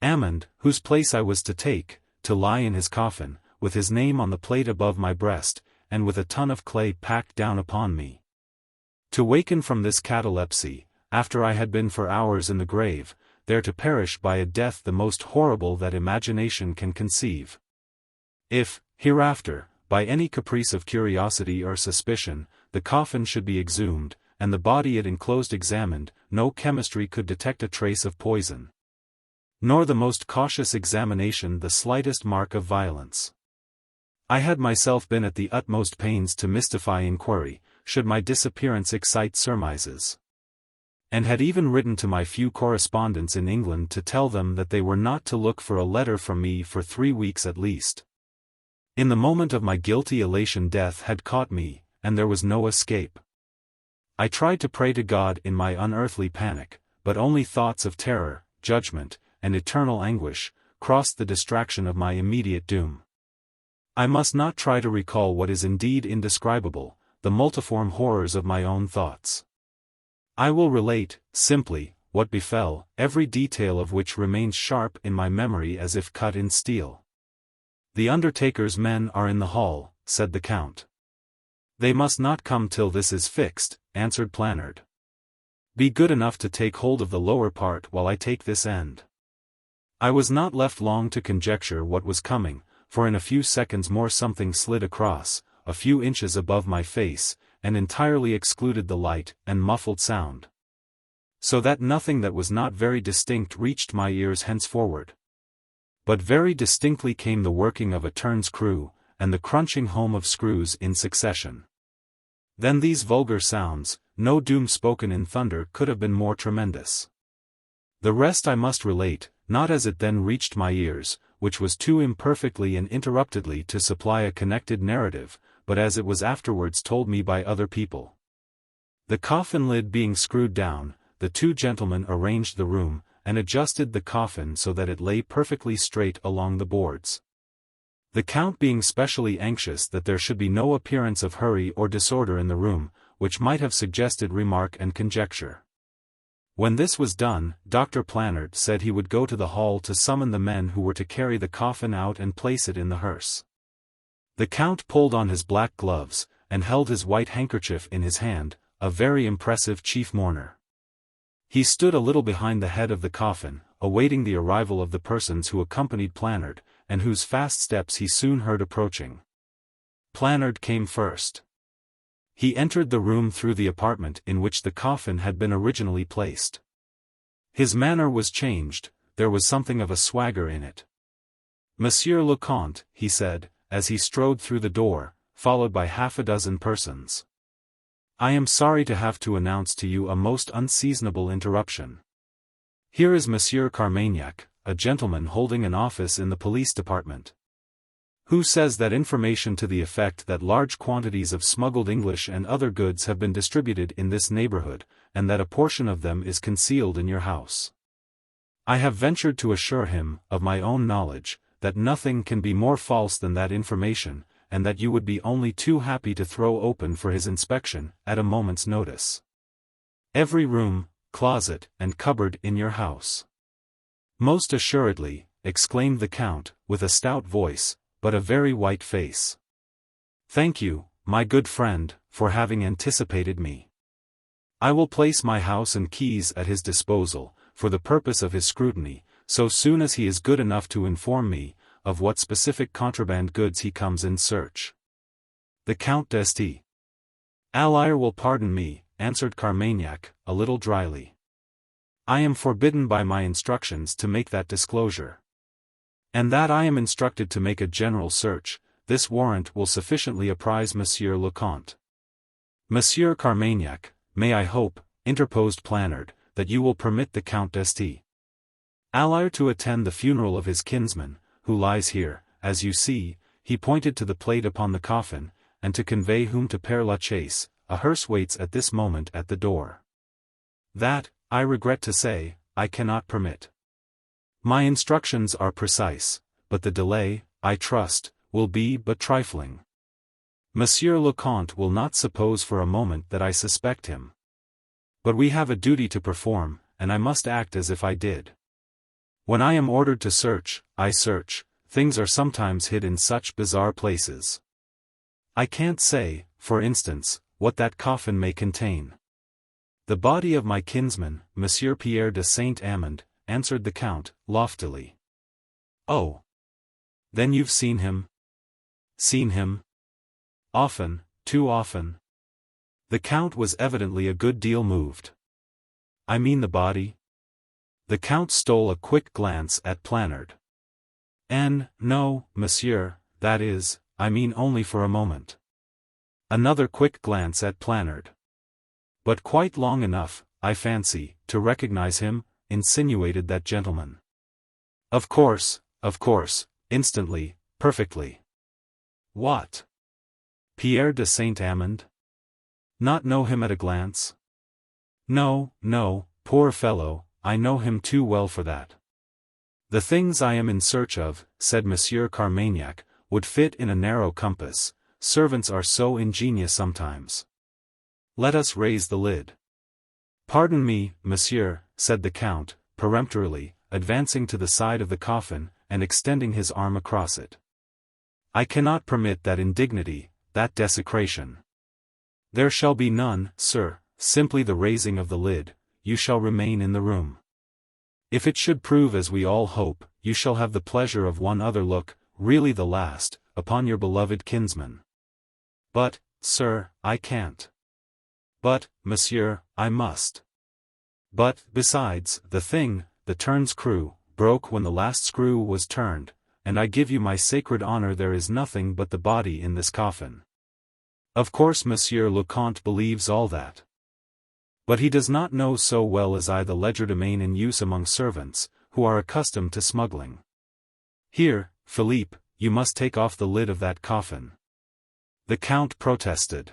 Speaker 1: Amand, whose place I was to take, to lie in his coffin, with his name on the plate above my breast, and with a ton of clay packed down upon me. To waken from this catalepsy, after I had been for hours in the grave, there to perish by a death the most horrible that imagination can conceive. If, hereafter, by any caprice of curiosity or suspicion, the coffin should be exhumed, and the body it enclosed examined, no chemistry could detect a trace of poison, nor the most cautious examination the slightest mark of violence. I had myself been at the utmost pains to mystify inquiry, should my disappearance excite surmises, and had even written to my few correspondents in England to tell them that they were not to look for a letter from me for 3 weeks at least. In the moment of my guilty elation death had caught me, and there was no escape. I tried to pray to God in my unearthly panic, but only thoughts of terror, judgment, and eternal anguish, crossed the distraction of my immediate doom. I must not try to recall what is indeed indescribable, the multiform horrors of my own thoughts. I will relate, simply, what befell, every detail of which remains sharp in my memory as if cut in steel. The undertaker's men are in the hall, said the Count. They must not come till this is fixed, answered Plannard. Be good enough to take hold of the lower part while I take this end. I was not left long to conjecture what was coming, for in a few seconds more something slid across, a few inches above my face, and entirely excluded the light and muffled sound, so that nothing that was not very distinct reached my ears henceforward. But very distinctly came the working of a turnscrew, and the crunching home of screws in succession. Then these vulgar sounds, no doom spoken in thunder could have been more tremendous. The rest I must relate, not as it then reached my ears, which was too imperfectly and interruptedly to supply a connected narrative, but as it was afterwards told me by other people. The coffin lid being screwed down, the 2 gentlemen arranged the room, and adjusted the coffin so that it lay perfectly straight along the boards. The Count being specially anxious that there should be no appearance of hurry or disorder in the room, which might have suggested remark and conjecture. When this was done, Dr. Plannard said he would go to the hall to summon the men who were to carry the coffin out and place it in the hearse. The Count pulled on his black gloves, and held his white handkerchief in his hand, a very impressive chief mourner. He stood a little behind the head of the coffin, awaiting the arrival of the persons who accompanied Plannard, and whose fast steps he soon heard approaching. Plannard came first. He entered the room through the apartment in which the coffin had been originally placed. His manner was changed, there was something of a swagger in it. Monsieur le Comte, he said, as he strode through the door, followed by half a dozen persons. I am sorry to have to announce to you a most unseasonable interruption. Here is Monsieur Carmagnac, a gentleman holding an office in the police department. Who says that information to the effect that large quantities of smuggled English and other goods have been distributed in this neighborhood, and that a portion of them is concealed in your house? I have ventured to assure him, of my own knowledge, that nothing can be more false than that information, and that you would be only too happy to throw open for his inspection, at a moment's notice, every room, closet, and cupboard in your house. Most assuredly, exclaimed the Count, with a stout voice, but a very white face. Thank you, my good friend, for having anticipated me. I will place my house and keys at his disposal, for the purpose of his scrutiny, so soon as he is good enough to inform me, of what specific contraband goods he comes in search. The Count d'Este. Allier will pardon me, answered Carmagnac, a little dryly. I am forbidden by my instructions to make that disclosure. And that I am instructed to make a general search, this warrant will sufficiently apprise Monsieur le Comte. Monsieur Carmagnac, may I hope, interposed Planard, that you will permit the Count d'Este Allier to attend the funeral of his kinsman, who lies here, as you see, he pointed to the plate upon the coffin, and to convey whom to Père Lachaise, a hearse waits at this moment at the door. That, I regret to say, I cannot permit. My instructions are precise, but the delay, I trust, will be but trifling. Monsieur le Comte will not suppose for a moment that I suspect him. But we have a duty to perform, and I must act as if I did. When I am ordered to search, I search. Things are sometimes hid in such bizarre places. I can't say, for instance, what that coffin may contain. The body of my kinsman, Monsieur Pierre de Saint-Amand, answered the Count, loftily. Oh! Then you've seen him? Seen him? Often, too often. The Count was evidently a good deal moved. I mean the body? The Count stole a quick glance at Planard. No, monsieur, that is, I mean only for a moment. Another quick glance at Planard. But quite long enough, I fancy, to recognize him, insinuated that gentleman. Of course, instantly, perfectly. What? Pierre de Saint-Amand? Not know him at a glance? No, poor fellow, I know him too well for that. The things I am in search of, said Monsieur Carmagnac, would fit in a narrow compass. Servants are so ingenious sometimes. Let us raise the lid. Pardon me, monsieur, said the Count, peremptorily, advancing to the side of the coffin, and extending his arm across it. I cannot permit that indignity, that desecration. There shall be none, sir, simply the raising of the lid. You shall remain in the room. If it should prove as we all hope, you shall have the pleasure of one other look, really the last, upon your beloved kinsman. But, sir, I can't. But, monsieur, I must. But, besides, the turn-screw, broke when the last screw was turned, and I give you my sacred honor there is nothing but the body in this coffin. Of course Monsieur le Comte believes all that. But he does not know so well as I the legerdemain in use among servants, who are accustomed to smuggling. Here, Philippe, you must take off the lid of that coffin. The Count protested.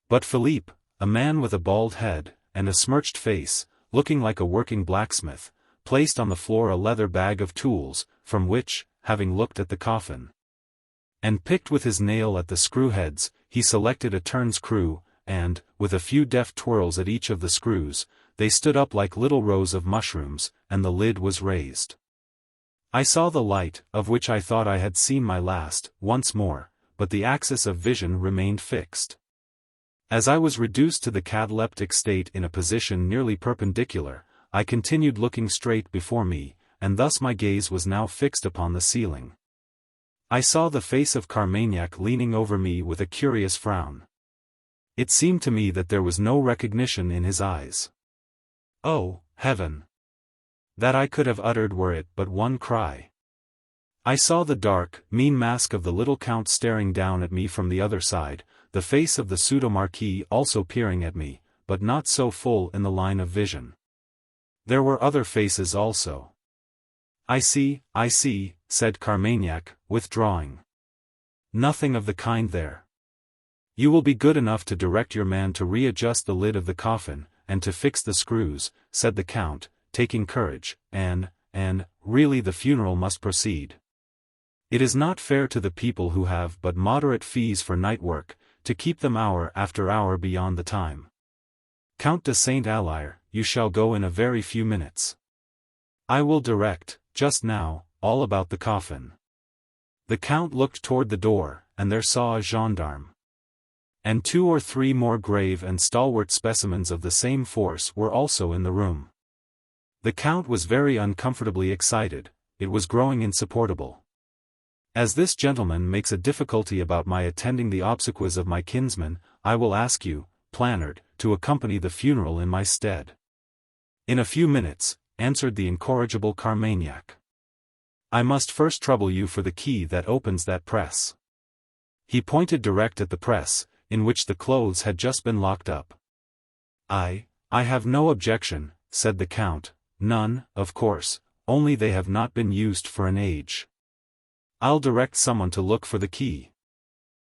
Speaker 1: But Philippe, a man with a bald head, and a smirched face, looking like a working blacksmith, placed on the floor a leather bag of tools, from which, having looked at the coffin, and picked with his nail at the screw heads, he selected a turn-screw, and, with a few deft twirls at each of the screws, they stood up like little rows of mushrooms, and the lid was raised. I saw the light, of which I thought I had seen my last, once more, but the axis of vision remained fixed. As I was reduced to the cataleptic state in a position nearly perpendicular, I continued looking straight before me, and thus my gaze was now fixed upon the ceiling. I saw the face of Carmagnac leaning over me with a curious frown. It seemed to me that there was no recognition in his eyes. Oh, heaven! That I could have uttered were it but one cry. I saw the dark, mean mask of the little Count staring down at me from the other side, the face of the pseudo-marquis also peering at me, but not so full in the line of vision. There were other faces also. I see, said Carmagnac, withdrawing. Nothing of the kind there. You will be good enough to direct your man to readjust the lid of the coffin, and to fix the screws, said the Count, taking courage, and, really the funeral must proceed. It is not fair to the people who have but moderate fees for night work, to keep them hour after hour beyond the time. Count de Saint Alyre, you shall go in a very few minutes. I will direct, just now, all about the coffin. The Count looked toward the door, and there saw a gendarme. And 2 or 3 more grave and stalwart specimens of the same force were also in the room. The Count was very uncomfortably excited, it was growing insupportable. As this gentleman makes a difficulty about my attending the obsequies of my kinsman, I will ask you, Planard, to accompany the funeral in my stead. In a few minutes, answered the incorrigible Carmagnac. I must first trouble you for the key that opens that press. He pointed direct at the press, in which the clothes had just been locked up. I have no objection, said the Count, none, of course, only they have not been used for an age. I'll direct someone to look for the key.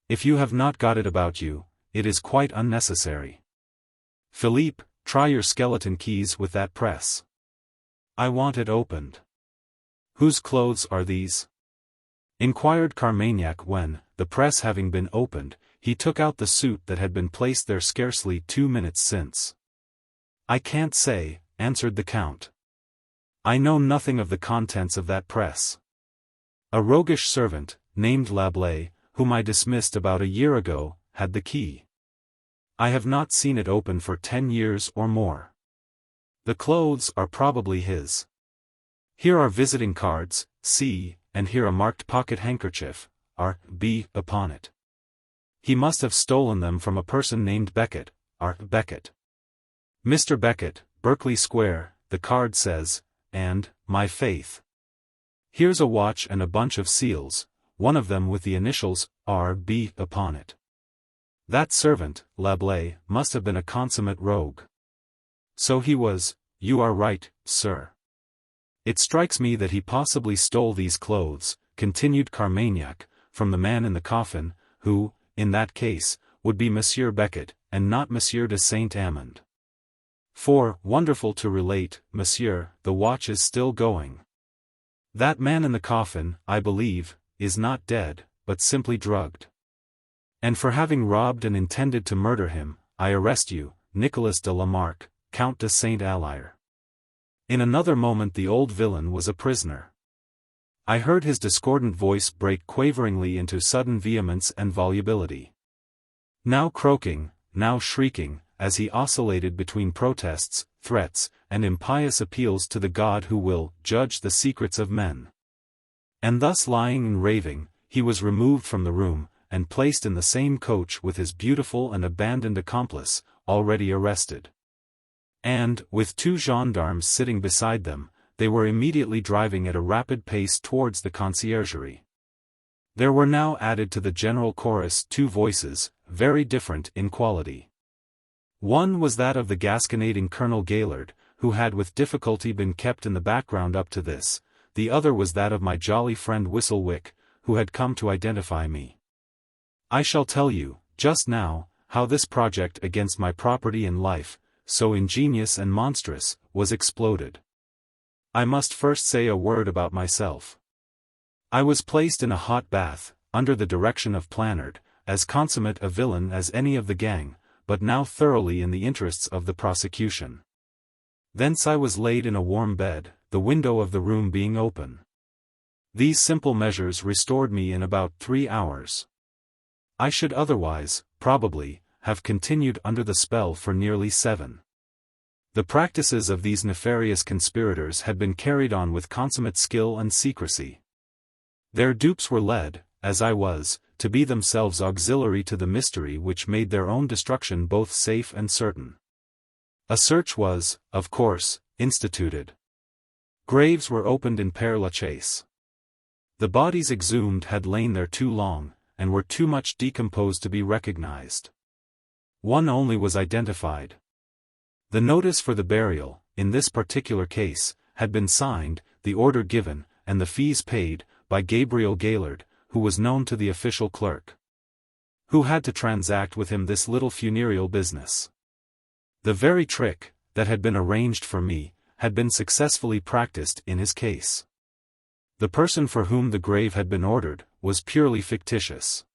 Speaker 1: If you have not got it about you, it is quite unnecessary. Philippe, try your skeleton keys with that press. I want it opened. Whose clothes are these? Inquired Carmagnac when, the press having been opened, he took out the suit that had been placed there scarcely 2 minutes since. I can't say, answered the Count. I know nothing of the contents of that press. A roguish servant, named Lablais, whom I dismissed about a year ago, had the key. I have not seen it open for 10 years or more. The clothes are probably his. Here are visiting cards, C, and here a marked pocket handkerchief, R, B, upon it. He must have stolen them from a person named Beckett, R. Beckett. Mr. Beckett, Berkeley Square, the card says, and, my faith. Here's a watch and a bunch of seals, one of them with the initials, R. B. upon it. That servant, Lablais, must have been a consummate rogue. So he was, you are right, sir. It strikes me that he possibly stole these clothes, continued Carmagnac, from the man in the coffin, who, in that case, would be Monsieur Beckett, and not Monsieur de Saint-Amand. For, wonderful to relate, monsieur, the watch is still going. That man in the coffin, I believe, is not dead, but simply drugged. And for having robbed and intended to murder him, I arrest you, Nicolas de Lamarck, Count de Saint-Alyre. In another moment the old villain was a prisoner. I heard his discordant voice break quaveringly into sudden vehemence and volubility. Now croaking, now shrieking, as he oscillated between protests, threats, and impious appeals to the God who will judge the secrets of men. And thus lying and raving, he was removed from the room, and placed in the same coach with his beautiful and abandoned accomplice, already arrested. And, with 2 gendarmes sitting beside them, they were immediately driving at a rapid pace towards the conciergerie. There were now added to the general chorus 2 voices, very different in quality. One was that of the gasconading Colonel Gaillard, who had with difficulty been kept in the background up to this, the other was that of my jolly friend Whistlewick, who had come to identify me. I shall tell you, just now, how this project against my property and life, so ingenious and monstrous, was exploded. I must first say a word about myself. I was placed in a hot bath, under the direction of Planard, as consummate a villain as any of the gang, but now thoroughly in the interests of the prosecution. Thence I was laid in a warm bed, the window of the room being open. These simple measures restored me in about 3 hours. I should otherwise, probably, have continued under the spell for nearly 7. The practices of these nefarious conspirators had been carried on with consummate skill and secrecy. Their dupes were led, as I was, to be themselves auxiliary to the mystery which made their own destruction both safe and certain. A search was, of course, instituted. Graves were opened in Père Lachaise. The bodies exhumed had lain there too long, and were too much decomposed to be recognized. One only was identified. The notice for the burial, in this particular case, had been signed, the order given, and the fees paid, by Gabriel Gaillard, who was known to the official clerk, who had to transact with him this little funereal business. The very trick that had been arranged for me had been successfully practiced in his case. The person for whom the grave had been ordered was purely fictitious.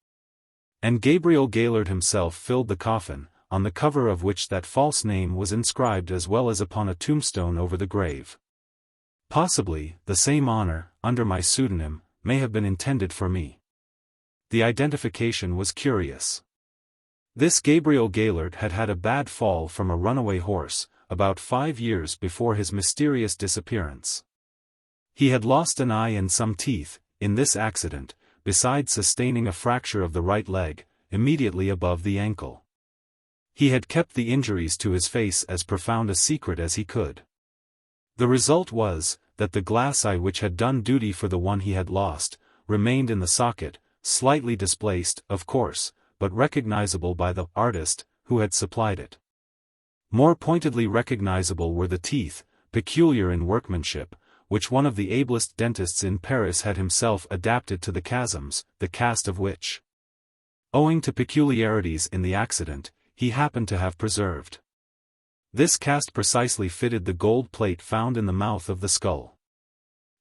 Speaker 1: And Gabriel Gaylord himself filled the coffin, on the cover of which that false name was inscribed as well as upon a tombstone over the grave. Possibly, the same honor, under my pseudonym, may have been intended for me. The identification was curious. This Gabriel Gaylord had had a bad fall from a runaway horse, about 5 years before his mysterious disappearance. He had lost an eye and some teeth, in this accident, besides sustaining a fracture of the right leg, immediately above the ankle. He had kept the injuries to his face as profound a secret as he could. The result was, that the glass eye which had done duty for the one he had lost, remained in the socket, slightly displaced, of course, but recognizable by the artist who had supplied it. More pointedly recognizable were the teeth, peculiar in workmanship, which one of the ablest dentists in Paris had himself adapted to the chasms, the cast of which, owing to peculiarities in the accident, he happened to have preserved. This cast precisely fitted the gold plate found in the mouth of the skull.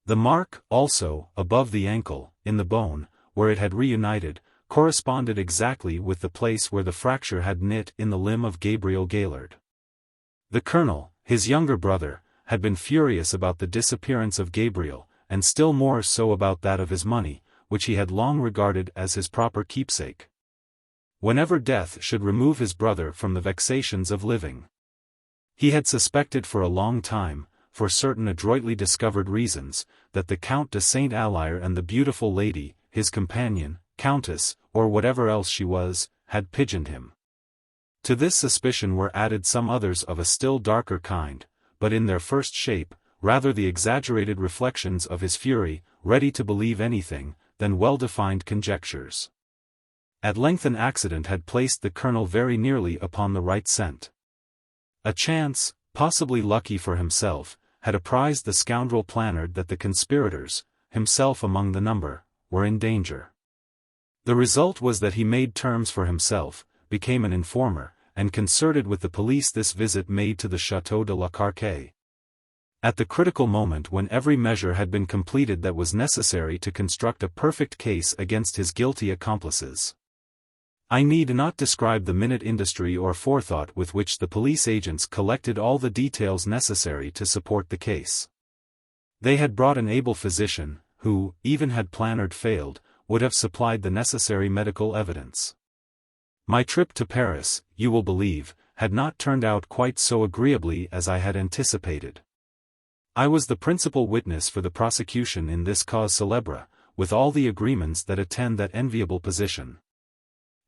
Speaker 1: The mark, also, above the ankle, in the bone, where it had reunited, corresponded exactly with the place where the fracture had knit in the limb of Gabriel Gaylord. The colonel, his younger brother, had been furious about the disappearance of Gabriel, and still more so about that of his money, which he had long regarded as his proper keepsake. Whenever death should remove his brother from the vexations of living, he had suspected for a long time, for certain adroitly discovered reasons, that the Count de Saint Alyre and the beautiful lady, his companion, countess, or whatever else she was, had pigeoned him. To this suspicion were added some others of a still darker kind, but in their first shape, rather the exaggerated reflections of his fury, ready to believe anything, than well-defined conjectures. At length an accident had placed the colonel very nearly upon the right scent. A chance, possibly lucky for himself, had apprised the scoundrel Plannard that the conspirators, himself among the number, were in danger. The result was that he made terms for himself, became an informer, and concerted with the police this visit made to the Château de la Carque. At the critical moment when every measure had been completed that was necessary to construct a perfect case against his guilty accomplices. I need not describe the minute industry or forethought with which the police agents collected all the details necessary to support the case. They had brought an able physician, who, even had Plannard failed, would have supplied the necessary medical evidence. My trip to Paris, you will believe, had not turned out quite so agreeably as I had anticipated. I was the principal witness for the prosecution in this cause célèbre, with all the agreements that attend that enviable position.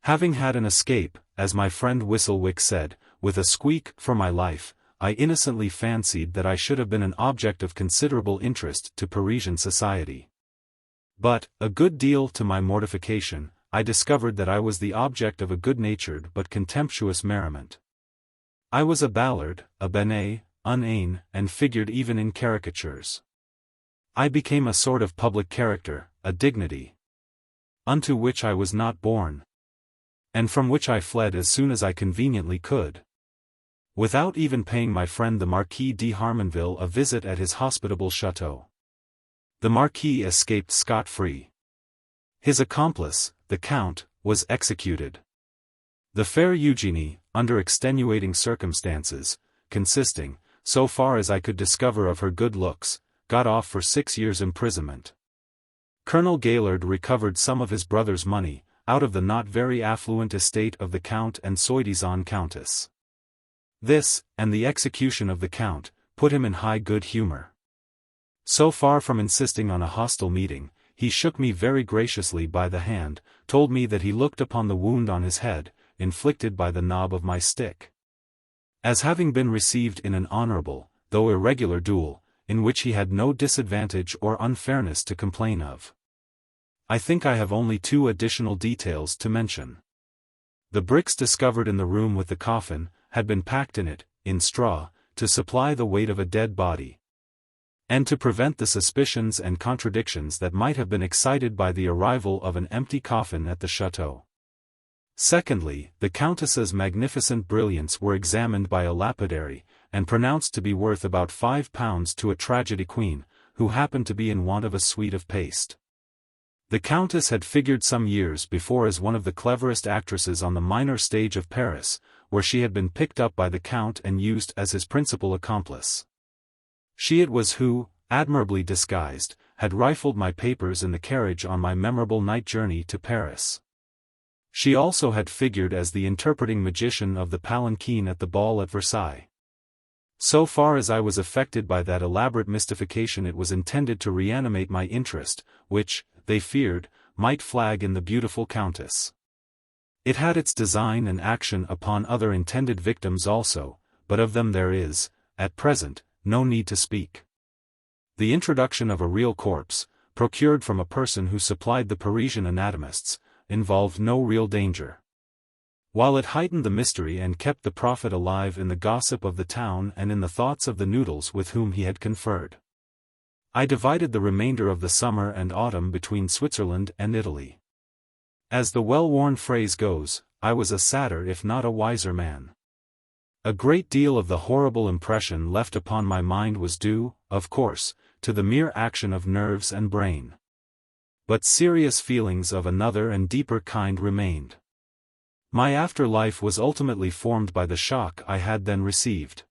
Speaker 1: Having had an escape, as my friend Whistlewick said, with a squeak for my life, I innocently fancied that I should have been an object of considerable interest to Parisian society. But, a good deal to my mortification, I discovered that I was the object of a good-natured but contemptuous merriment. I was a Ballard, a Benet, un-Ain, and figured even in caricatures. I became a sort of public character, a dignity, unto which I was not born, and from which I fled as soon as I conveniently could, without even paying my friend the Marquis de Harmonville a visit at his hospitable chateau. The Marquis escaped scot-free. His accomplice, the Count, was executed. The fair Eugenie, under extenuating circumstances, consisting, so far as I could discover of her good looks, got off for 6 years' imprisonment. Colonel Gaylord recovered some of his brother's money, out of the not very affluent estate of the Count and soi-disant Countess. This, and the execution of the Count, put him in high good humor. So far from insisting on a hostile meeting, he shook me very graciously by the hand, told me that he looked upon the wound on his head, inflicted by the knob of my stick, as having been received in an honorable, though irregular duel, in which he had no disadvantage or unfairness to complain of. I think I have only 2 additional details to mention. The bricks discovered in the room with the coffin, had been packed in it, in straw, to supply the weight of a dead body. and to prevent the suspicions and contradictions that might have been excited by the arrival of an empty coffin at the chateau. Secondly, the Countess's magnificent brilliants were examined by a lapidary, and pronounced to be worth about £5 to a tragedy queen, who happened to be in want of a suite of paste. The Countess had figured some years before as one of the cleverest actresses on the minor stage of Paris, where she had been picked up by the Count and used as his principal accomplice. She it was who, admirably disguised, had rifled my papers in the carriage on my memorable night journey to Paris. She also had figured as the interpreting magician of the palanquin at the ball at Versailles. So far as I was affected by that elaborate mystification, it was intended to reanimate my interest, which, they feared, might flag in the beautiful Countess. It had its design and action upon other intended victims also, but of them there is, at present, no need to speak. The introduction of a real corpse, procured from a person who supplied the Parisian anatomists, involved no real danger. While it heightened the mystery and kept the prophet alive in the gossip of the town and in the thoughts of the noodles with whom he had conferred. I divided the remainder of the summer and autumn between Switzerland and Italy. As the well-worn phrase goes, I was a sadder if not a wiser man. A great deal of the horrible impression left upon my mind was due, of course, to the mere action of nerves and brain. But serious feelings of another and deeper kind remained. My after-life was ultimately formed by the shock I had then received.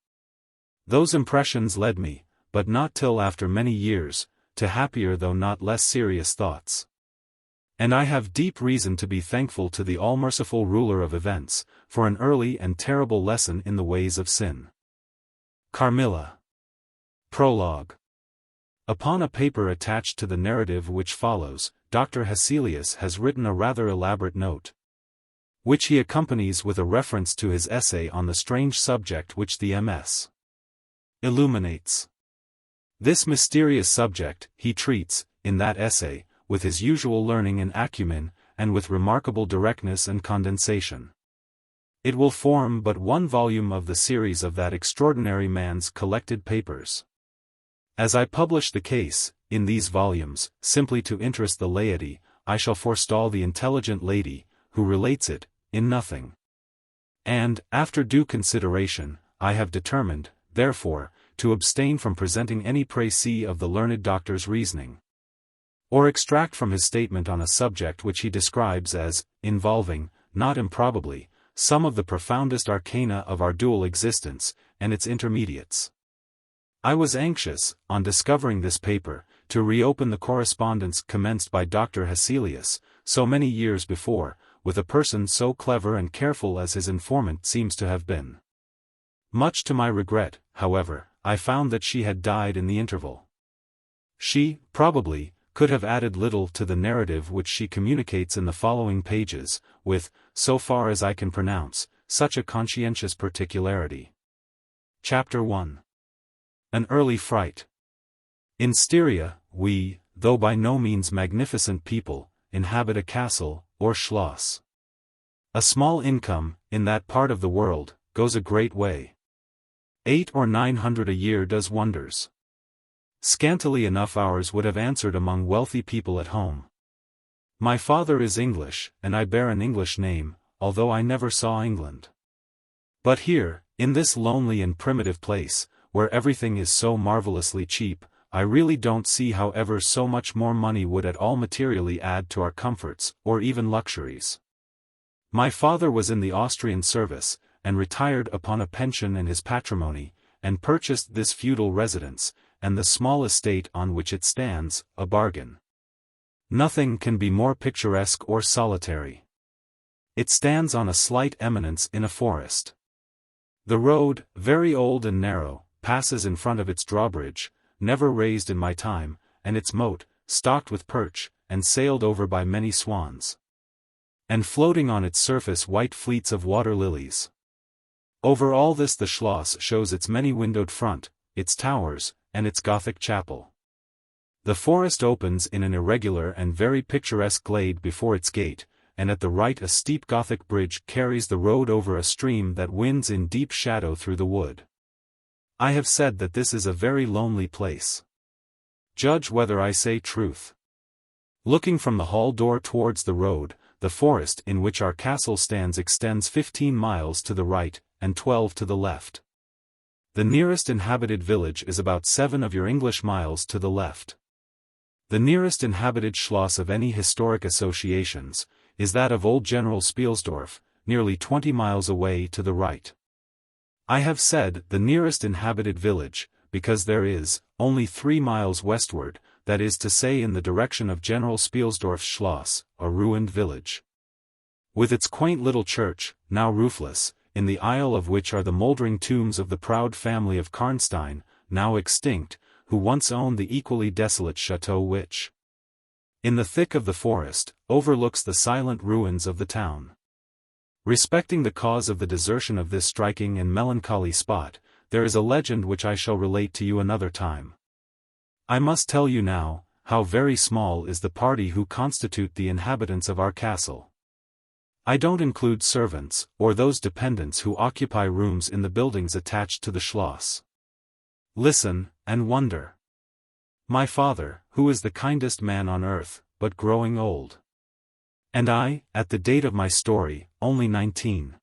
Speaker 1: Those impressions led me, but not till after many years, to happier though not less serious thoughts. And I have deep reason to be thankful to the all-merciful ruler of events, for an early and terrible lesson in the ways of sin. Carmilla. Prologue. Upon a paper attached to the narrative which follows, Dr. Hesselius has written a rather elaborate note, which he accompanies with a reference to his essay on the strange subject which the MS. illuminates. This mysterious subject, he treats, in that essay, with his usual learning and acumen, and with remarkable directness and condensation. It will form but one volume of the series of that extraordinary man's collected papers. As I publish the case, in these volumes, simply to interest the laity, I shall forestall the intelligent lady, who relates it, in nothing. And, after due consideration, I have determined, therefore, to abstain from presenting any précis of the learned doctor's reasoning, or extract from his statement on a subject which he describes as involving, not improbably, some of the profoundest arcana of our dual existence, and its intermediates. I was anxious, on discovering this paper, to reopen the correspondence commenced by Dr. Hesselius, so many years before, with a person so clever and careful as his informant seems to have been. Much to my regret, however, I found that she had died in the interval. She, probably, could have added little to the narrative which she communicates in the following pages, with, so far as I can pronounce, such a conscientious particularity. Chapter 1. An Early Fright. In Styria, we, though by no means magnificent people, inhabit a castle, or schloss. A small income, in that part of the world, goes a great way. 800 or 900 a year does wonders. Scantily enough ours would have answered among wealthy people at home. My father is English, and I bear an English name, although I never saw England. But here, in this lonely and primitive place, where everything is so marvelously cheap, I really don't see how ever so much more money would at all materially add to our comforts, or even luxuries. My father was in the Austrian service, and retired upon a pension and his patrimony, and purchased this feudal residence, and the small estate on which it stands, a bargain. Nothing can be more picturesque or solitary. It stands on a slight eminence in a forest. The road, very old and narrow, passes in front of its drawbridge, never raised in my time, and its moat, stocked with perch, and sailed over by many swans. And floating on its surface white fleets of water lilies. Over all this the Schloss shows its many-windowed front, its towers, and its Gothic chapel. The forest opens in an irregular and very picturesque glade before its gate, and at the right a steep Gothic bridge carries the road over a stream that winds in deep shadow through the wood. I have said that this is a very lonely place. Judge whether I say truth. Looking from the hall door towards the road, the forest in which our castle stands extends 15 miles to the right, and 12 to the left. The nearest inhabited village is about 7 of your English miles to the left. The nearest inhabited schloss of any historic associations is that of Old General Spielsdorf, nearly 20 miles away to the right. I have said the nearest inhabited village, because there is, only 3 miles westward, that is to say in the direction of General Spielsdorf's Schloss, a ruined village. With its quaint little church, now roofless, in the aisle of which are the mouldering tombs of the proud family of Karnstein, now extinct, who once owned the equally desolate chateau which, in the thick of the forest, overlooks the silent ruins of the town. Respecting the cause of the desertion of this striking and melancholy spot, there is a legend which I shall relate to you another time. I must tell you now, how very small is the party who constitute the inhabitants of our castle. I don't include servants, or those dependents who occupy rooms in the buildings attached to the Schloss. Listen, and wonder. My father, who is the kindest man on earth, but growing old. And I, at the date of my story, only 19.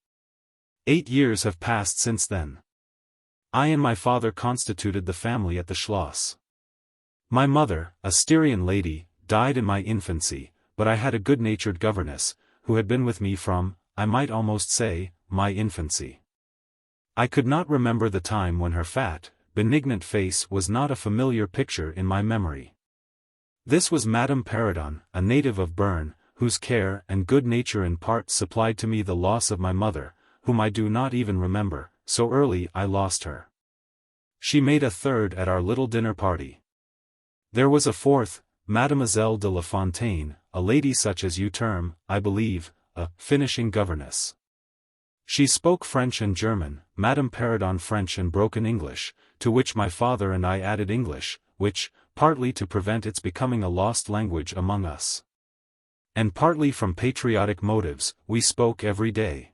Speaker 1: 8 years have passed since then. I and my father constituted the family at the Schloss. My mother, a Styrian lady, died in my infancy, but I had a good-natured governess, who had been with me from, I might almost say, my infancy. I could not remember the time when her fat, benignant face was not a familiar picture in my memory. This was Madame Perrodon, a native of Bern, whose care and good nature in part supplied to me the loss of my mother, whom I do not even remember, so early I lost her. She made a third at our little dinner party. There was a fourth, Mademoiselle de La Fontaine, a lady such as you term, I believe, a finishing governess. She spoke French and German, Madame Perrodon French and broken English, to which my father and I added English, which, partly to prevent its becoming a lost language among us, and partly from patriotic motives, we spoke every day.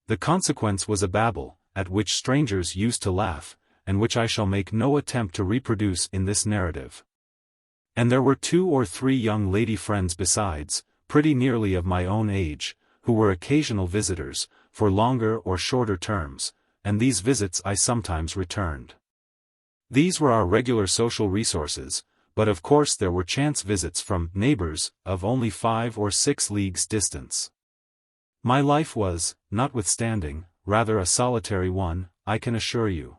Speaker 1: The consequence was a babel, at which strangers used to laugh, and which I shall make no attempt to reproduce in this narrative. And there were 2 or 3 young lady friends besides, pretty nearly of my own age, who were occasional visitors, for longer or shorter terms, and these visits I sometimes returned. These were our regular social resources, but of course there were chance visits from neighbors of only 5 or 6 leagues distance. My life was, notwithstanding, rather a solitary one, I can assure you.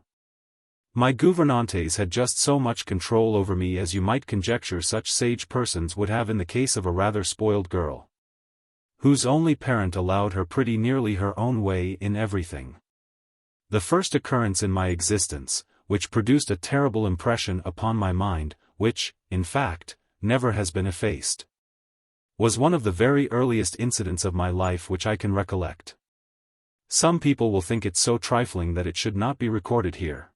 Speaker 1: My gouvernantes had just so much control over me as you might conjecture such sage persons would have in the case of a rather spoiled girl, whose only parent allowed her pretty nearly her own way in everything. The first occurrence in my existence, which produced a terrible impression upon my mind, which, in fact, never has been effaced, was one of the very earliest incidents of my life which I can recollect. Some people will think it so trifling that it should not be recorded here.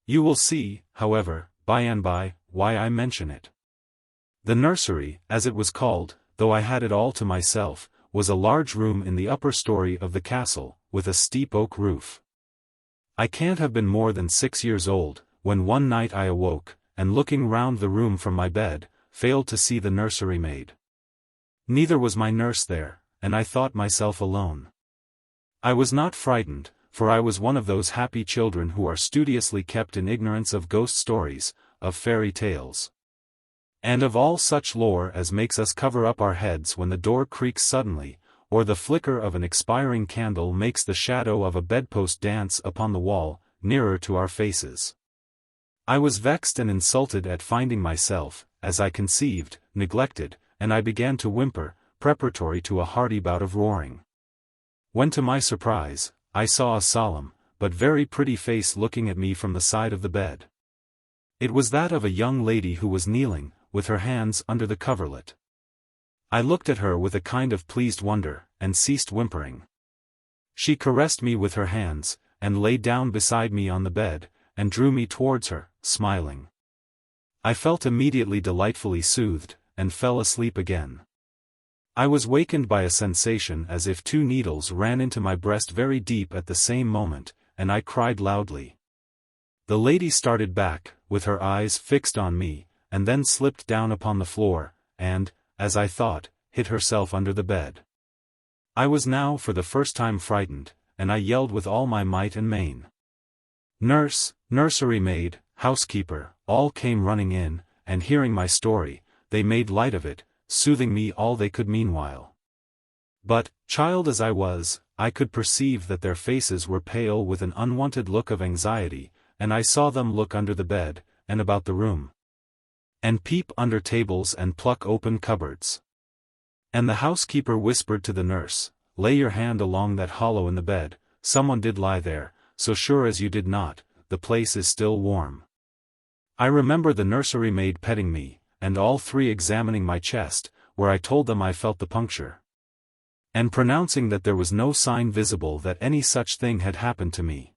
Speaker 1: You will see, however, by and by, why I mention it. The nursery, as it was called, though I had it all to myself, was a large room in the upper story of the castle, with a steep oak roof. I can't have been more than 6 years old, when one night I awoke, and looking round the room from my bed, failed to see the nursery maid. Neither was my nurse there, and I thought myself alone. I was not frightened, for I was one of those happy children who are studiously kept in ignorance of ghost stories, of fairy tales, and of all such lore as makes us cover up our heads when the door creaks suddenly, or the flicker of an expiring candle makes the shadow of a bedpost dance upon the wall, nearer to our faces. I was vexed and insulted at finding myself, as I conceived, neglected, and I began to whimper, preparatory to a hearty bout of roaring, when to my surprise, I saw a solemn, but very pretty face looking at me from the side of the bed. It was that of a young lady who was kneeling, with her hands under the coverlet. I looked at her with a kind of pleased wonder, and ceased whimpering. She caressed me with her hands, and lay down beside me on the bed, and drew me towards her, smiling. I felt immediately delightfully soothed, and fell asleep again. I was wakened by a sensation as if 2 needles ran into my breast very deep at the same moment, and I cried loudly. The lady started back, with her eyes fixed on me, and then slipped down upon the floor, and, as I thought, hid herself under the bed. I was now for the first time frightened, and I yelled with all my might and main. Nurse, nursery maid, housekeeper, all came running in, and hearing my story, they made light of it, soothing me all they could meanwhile. But, child as I was, I could perceive that their faces were pale with an unwonted look of anxiety, and I saw them look under the bed, and about the room, and peep under tables and pluck open cupboards. And the housekeeper whispered to the nurse, "Lay your hand along that hollow in the bed, someone did lie there, so sure as you did not, the place is still warm." I remember the nursery maid petting me, and all three examining my chest, where I told them I felt the puncture, and pronouncing that there was no sign visible that any such thing had happened to me.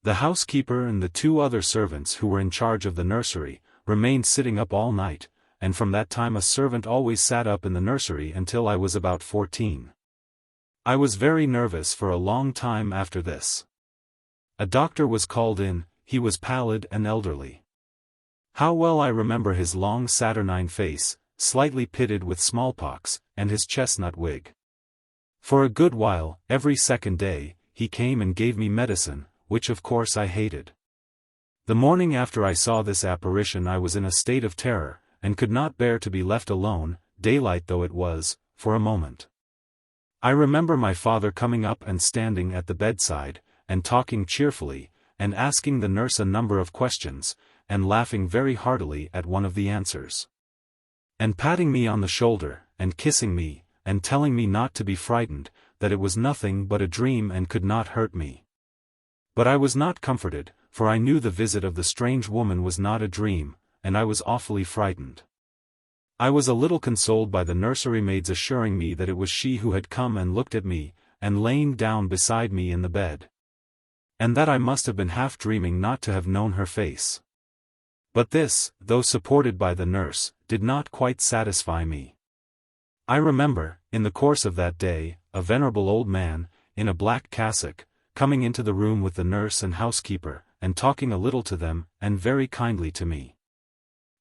Speaker 1: The housekeeper and the two other servants who were in charge of the nursery, remained sitting up all night, and from that time a servant always sat up in the nursery until I was about 14. I was very nervous for a long time after this. A doctor was called in, he was pallid and elderly. How well I remember his long saturnine face, slightly pitted with smallpox, and his chestnut wig. For a good while, every second day, he came and gave me medicine, which of course I hated. The morning after I saw this apparition I was in a state of terror, and could not bear to be left alone, daylight though it was, for a moment. I remember my father coming up and standing at the bedside, and talking cheerfully, and asking the nurse a number of questions, and laughing very heartily at one of the answers, and patting me on the shoulder, and kissing me, and telling me not to be frightened, that it was nothing but a dream and could not hurt me. But I was not comforted, for I knew the visit of the strange woman was not a dream, and I was awfully frightened. I was a little consoled by the nursery maid's assuring me that it was she who had come and looked at me, and lain down beside me in the bed, and that I must have been half dreaming not to have known her face. But this, though supported by the nurse, did not quite satisfy me. I remember, in the course of that day, a venerable old man, in a black cassock, coming into the room with the nurse and housekeeper, and talking a little to them, and very kindly to me.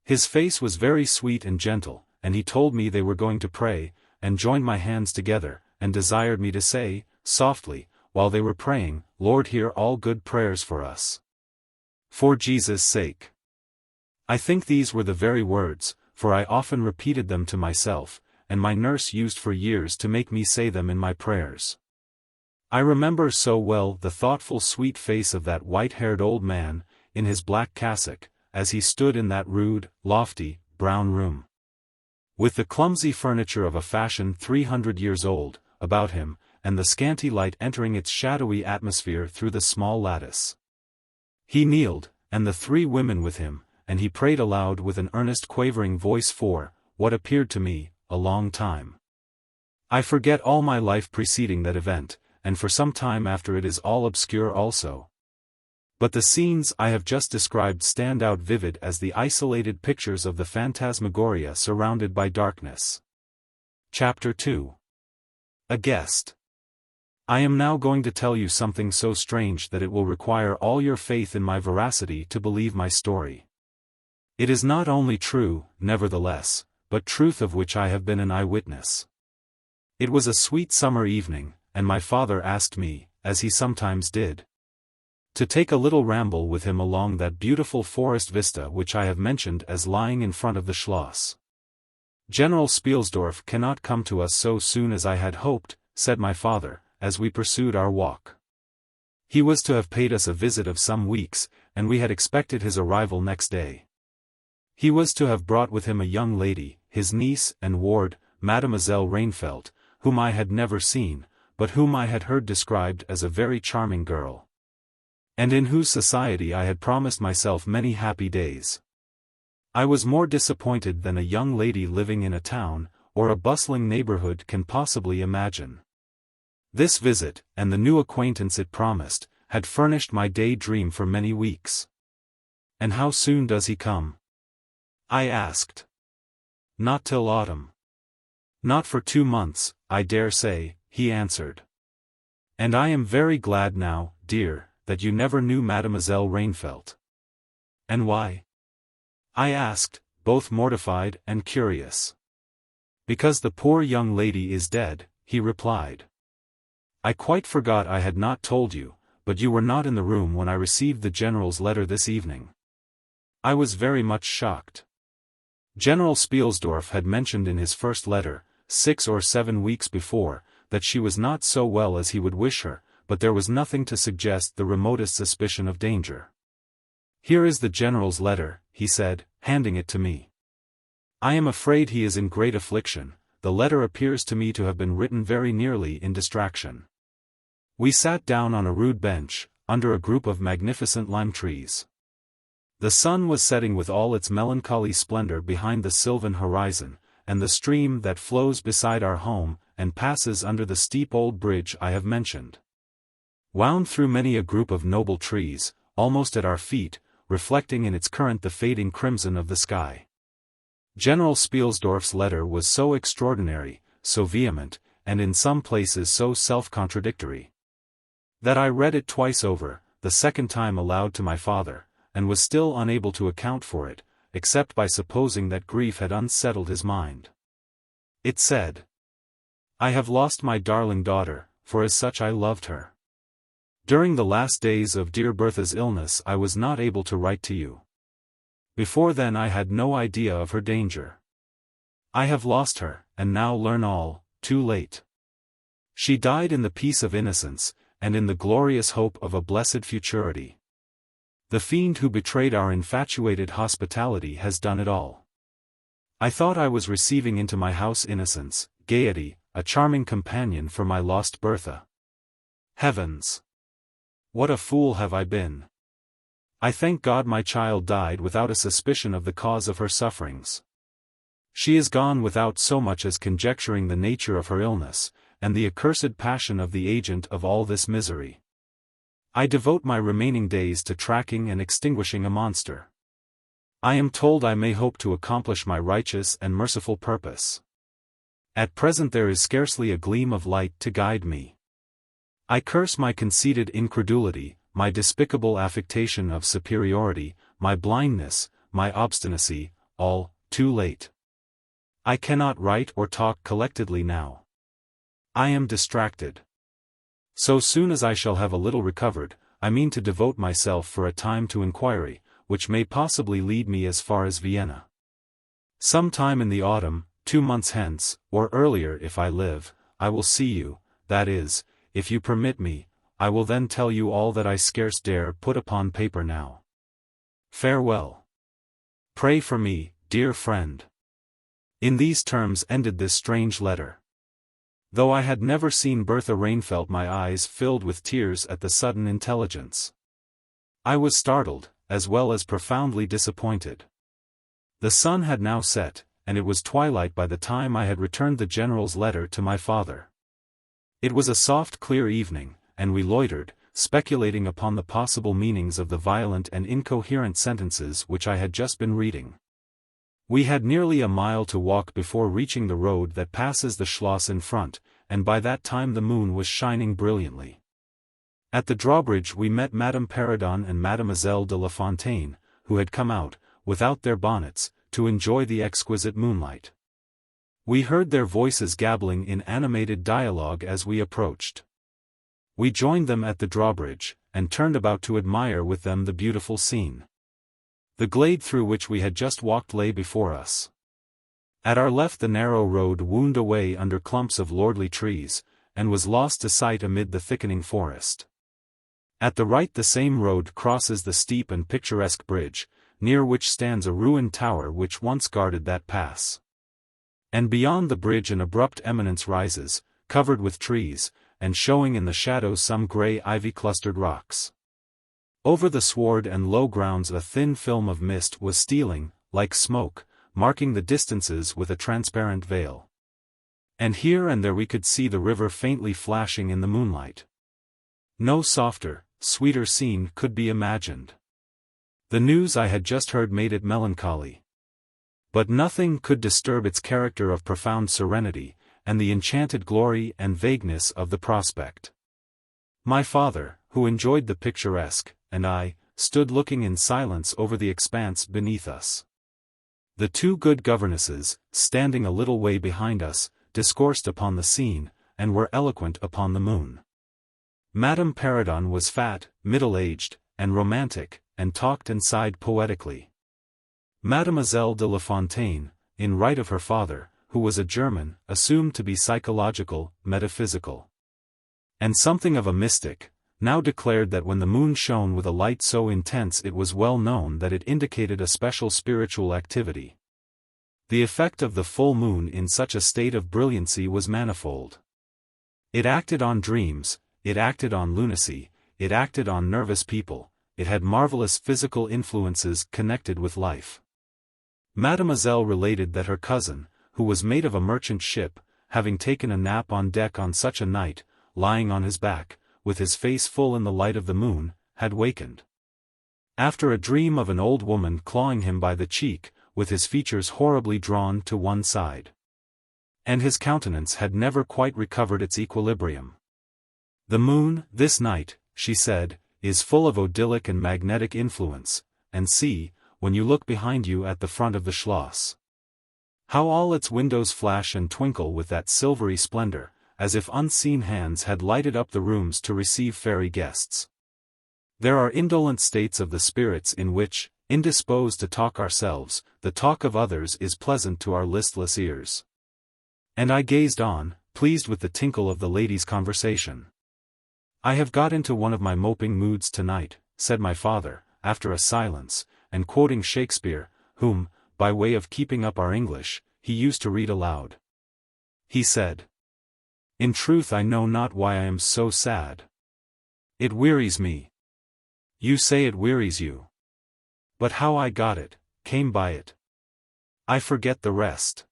Speaker 1: His face was very sweet and gentle, and he told me they were going to pray, and joined my hands together, and desired me to say, softly, while they were praying, "Lord, hear all good prayers for us, for Jesus' sake." I think these were the very words, for I often repeated them to myself, and my nurse used for years to make me say them in my prayers. I remember so well the thoughtful sweet face of that white-haired old man, in his black cassock, as he stood in that rude, lofty, brown room, with the clumsy furniture of a fashion 300 years old, about him, and the scanty light entering its shadowy atmosphere through the small lattice. He kneeled, and the three women with him, and he prayed aloud with an earnest quavering voice for, what appeared to me, a long time. I forget all my life preceding that event, and for some time after it is all obscure also. But the scenes I have just described stand out vivid as the isolated pictures of the phantasmagoria surrounded by darkness. Chapter 2. A Guest. I am now going to tell you something so strange that it will require all your faith in my veracity to believe my story. It is not only true, nevertheless, but truth of which I have been an eyewitness. It was a sweet summer evening, and my father asked me, as he sometimes did, to take a little ramble with him along that beautiful forest vista which I have mentioned as lying in front of the Schloss. "General Spielsdorf cannot come to us so soon as I had hoped," said my father, as we pursued our walk. He was to have paid us a visit of some weeks, and we had expected his arrival next day. He was to have brought with him a young lady, his niece and ward, Mademoiselle Reinfeldt, whom I had never seen, but whom I had heard described as a very charming girl, and in whose society I had promised myself many happy days. I was more disappointed than a young lady living in a town, or a bustling neighborhood can possibly imagine. This visit, and the new acquaintance it promised, had furnished my day dream for many weeks. "And how soon does he come?" I asked. "Not till autumn." "Not for 2 months, I dare say," he answered. "And I am very glad now, dear, that you never knew Mademoiselle Reinfeldt." "And why?" I asked, both mortified and curious. "Because the poor young lady is dead," he replied. "I quite forgot I had not told you, but you were not in the room when I received the General's letter this evening." I was very much shocked. General Spielsdorf had mentioned in his first letter, 6 or 7 weeks before, that she was not so well as he would wish her, but there was nothing to suggest the remotest suspicion of danger. "Here is the General's letter," he said, handing it to me. "I am afraid he is in great affliction. The letter appears to me to have been written very nearly in distraction." We sat down on a rude bench, under a group of magnificent lime trees. The sun was setting with all its melancholy splendor behind the sylvan horizon, and the stream that flows beside our home, and passes under the steep old bridge I have mentioned, wound through many a group of noble trees, almost at our feet, reflecting in its current the fading crimson of the sky. General Spielsdorf's letter was so extraordinary, so vehement, and in some places so self-contradictory, that I read it twice over, the second time aloud to my father, and was still unable to account for it, except by supposing that grief had unsettled his mind. It said, "I have lost my darling daughter, for as such I loved her. During the last days of dear Bertha's illness I was not able to write to you. Before then I had no idea of her danger. I have lost her, and now learn all, too late. She died in the peace of innocence, and in the glorious hope of a blessed futurity. The fiend who betrayed our infatuated hospitality has done it all. I thought I was receiving into my house innocence, gaiety, a charming companion for my lost Bertha. Heavens! What a fool have I been! I thank God my child died without a suspicion of the cause of her sufferings. She is gone without so much as conjecturing the nature of her illness, and the accursed passion of the agent of all this misery. I devote my remaining days to tracking and extinguishing a monster. I am told I may hope to accomplish my righteous and merciful purpose. At present there is scarcely a gleam of light to guide me. I curse my conceited incredulity, my despicable affectation of superiority, my blindness, my obstinacy, all, too late. I cannot write or talk collectedly now. I am distracted. So soon as I shall have a little recovered, I mean to devote myself for a time to inquiry, which may possibly lead me as far as Vienna. Some time in the autumn, 2 months hence, or earlier if I live, I will see you, that is, if you permit me, I will then tell you all that I scarce dare put upon paper now. Farewell. Pray for me, dear friend. In these terms ended this strange letter. Though I had never seen Bertha Reinfeldt, my eyes filled with tears at the sudden intelligence. I was startled, as well as profoundly disappointed. The sun had now set, and it was twilight by the time I had returned the General's letter to my father. It was a soft clear evening, and we loitered, speculating upon the possible meanings of the violent and incoherent sentences which I had just been reading. We had nearly a mile to walk before reaching the road that passes the Schloss in front, and by that time the moon was shining brilliantly. At the drawbridge we met Madame Perrodon and Mademoiselle de La Fontaine, who had come out, without their bonnets, to enjoy the exquisite moonlight. We heard their voices gabbling in animated dialogue as we approached. We joined them at the drawbridge, and turned about to admire with them the beautiful scene. The glade through which we had just walked lay before us. At our left the narrow road wound away under clumps of lordly trees, and was lost to sight amid the thickening forest. At the right the same road crosses the steep and picturesque bridge, near which stands a ruined tower which once guarded that pass. And beyond the bridge an abrupt eminence rises, covered with trees, and showing in the shadows some grey ivy-clustered rocks. Over the sward and low grounds a thin film of mist was stealing, like smoke, marking the distances with a transparent veil. And here and there we could see the river faintly flashing in the moonlight. No softer, sweeter scene could be imagined. The news I had just heard made it melancholy. But nothing could disturb its character of profound serenity, and the enchanted glory and vagueness of the prospect. My father, who enjoyed the picturesque, and I, stood looking in silence over the expanse beneath us. The two good governesses, standing a little way behind us, discoursed upon the scene, and were eloquent upon the moon. Madame Perrodon was fat, middle-aged, and romantic, and talked and sighed poetically. Mademoiselle de La Fontaine, in right of her father, who was a German, assumed to be psychological, metaphysical, and something of a mystic, now declared that when the moon shone with a light so intense it was well known that it indicated a special spiritual activity. The effect of the full moon in such a state of brilliancy was manifold. It acted on dreams, it acted on lunacy, it acted on nervous people, it had marvelous physical influences connected with life. Mademoiselle related that her cousin, who was mate of a merchant ship, having taken a nap on deck on such a night, lying on his back, with his face full in the light of the moon, had wakened after a dream of an old woman clawing him by the cheek, with his features horribly drawn to one side. And his countenance had never quite recovered its equilibrium. The moon, this night, she said, is full of odyllic and magnetic influence, and see, when you look behind you at the front of the Schloss, how all its windows flash and twinkle with that silvery splendor, as if unseen hands had lighted up the rooms to receive fairy guests. There are indolent states of the spirits in which, indisposed to talk ourselves, the talk of others is pleasant to our listless ears. And I gazed on, pleased with the tinkle of the ladies' conversation. I have got into one of my moping moods tonight, said my father, after a silence, and quoting Shakespeare, whom, by way of keeping up our English, he used to read aloud. He said, "In truth I know not why I am so sad. It wearies me." You say it wearies you. But how I got it, came by it, I forget the rest.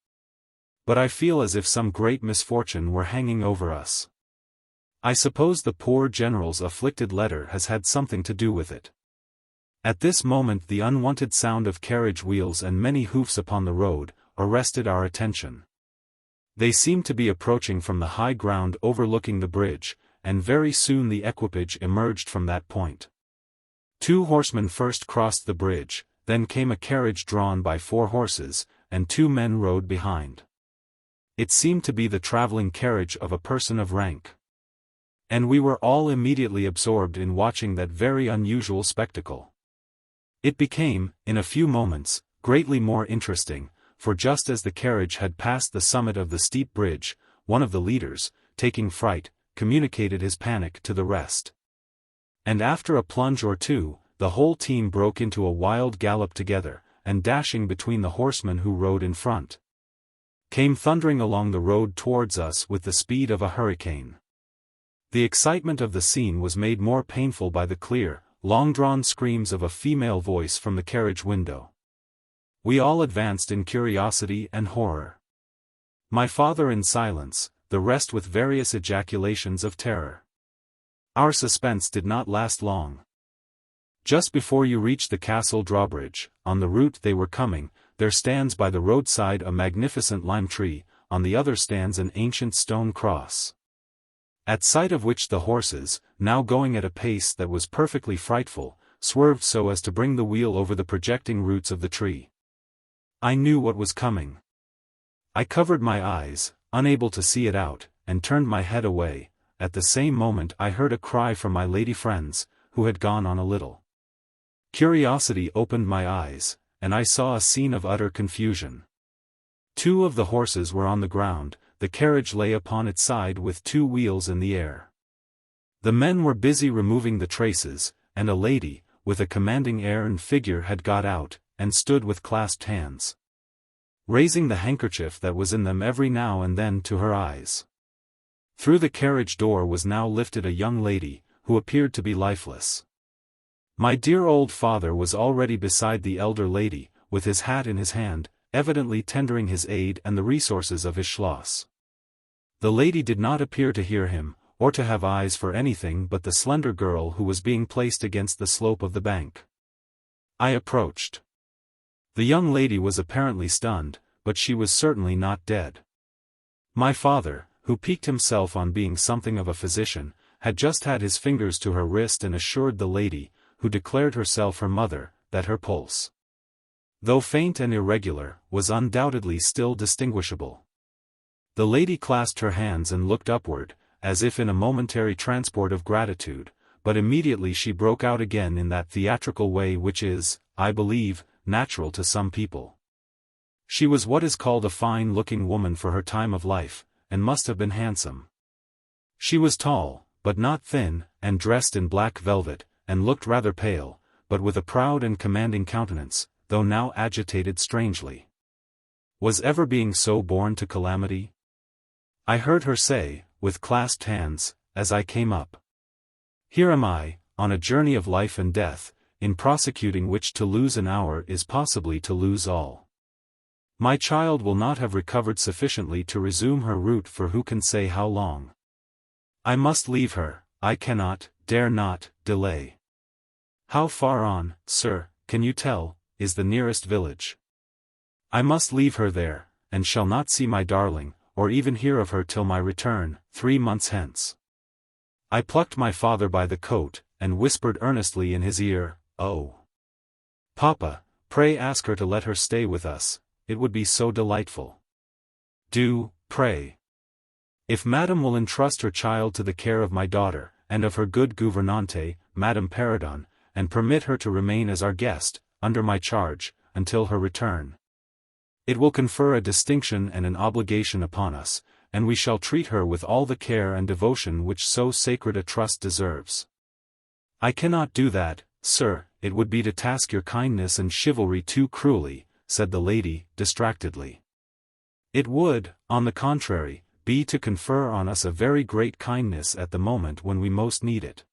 Speaker 1: But I feel as if some great misfortune were hanging over us. I suppose the poor general's afflicted letter has had something to do with it. At this moment the unwonted sound of carriage wheels and many hoofs upon the road arrested our attention. They seemed to be approaching from the high ground overlooking the bridge, and very soon the equipage emerged from that point. Two horsemen first crossed the bridge, then came a carriage drawn by 4 horses, and 2 men rode behind. It seemed to be the traveling carriage of a person of rank. And we were all immediately absorbed in watching that very unusual spectacle. It became, in a few moments, greatly more interesting, for just as the carriage had passed the summit of the steep bridge, one of the leaders, taking fright, communicated his panic to the rest. And after a plunge or two, the whole team broke into a wild gallop together, and dashing between the horsemen who rode in front, came thundering along the road towards us with the speed of a hurricane. The excitement of the scene was made more painful by the clear, long-drawn screams of a female voice from the carriage window. We all advanced in curiosity and horror. My father in silence, the rest with various ejaculations of terror. Our suspense did not last long. Just before you reach the castle drawbridge, on the route they were coming, there stands by the roadside a magnificent lime tree, on the other stands an ancient stone cross, at sight of which the horses, now going at a pace that was perfectly frightful, swerved so as to bring the wheel over the projecting roots of the tree. I knew what was coming. I covered my eyes, unable to see it out, and turned my head away. At the same moment I heard a cry from my lady friends, who had gone on a little. Curiosity opened my eyes, and I saw a scene of utter confusion. 2 of the horses were on the ground, the carriage lay upon its side with 2 wheels in the air. The men were busy removing the traces, and a lady, with a commanding air and figure had got out, and stood with clasped hands, raising the handkerchief that was in them every now and then to her eyes. Through the carriage door was now lifted a young lady, who appeared to be lifeless. My dear old father was already beside the elder lady, with his hat in his hand, evidently tendering his aid and the resources of his Schloss. The lady did not appear to hear him, or to have eyes for anything but the slender girl who was being placed against the slope of the bank. I approached. The young lady was apparently stunned, but she was certainly not dead. My father, who piqued himself on being something of a physician, had just had his fingers to her wrist and assured the lady, who declared herself her mother, that her pulse, though faint and irregular, was undoubtedly still distinguishable. The lady clasped her hands and looked upward, as if in a momentary transport of gratitude, but immediately she broke out again in that theatrical way which is, I believe, natural to some people. She was what is called a fine-looking woman for her time of life, and must have been handsome. She was tall, but not thin, and dressed in black velvet, and looked rather pale, but with a proud and commanding countenance, though now agitated strangely. Was ever being so born to calamity? I heard her say, with clasped hands, as I came up. Here am I, on a journey of life and death, in prosecuting which to lose an hour is possibly to lose all. My child will not have recovered sufficiently to resume her route for who can say how long. I must leave her, I cannot, dare not, delay. How far on, sir, can you tell, is the nearest village? I must leave her there, and shall not see my darling, or even hear of her till my return, 3 months hence. I plucked my father by the coat, and whispered earnestly in his ear, "Oh, Papa, pray ask her to let her stay with us, it would be so delightful. Do, pray. If Madame will entrust her child to the care of my daughter, and of her good gouvernante, Madame Perrodon, and permit her to remain as our guest, under my charge, until her return. It will confer a distinction and an obligation upon us, and we shall treat her with all the care and devotion which so sacred a trust deserves." "I cannot do that, sir, it would be to task your kindness and chivalry too cruelly," said the lady, distractedly. "It would, on the contrary, be to confer on us a very great kindness at the moment when we most need it.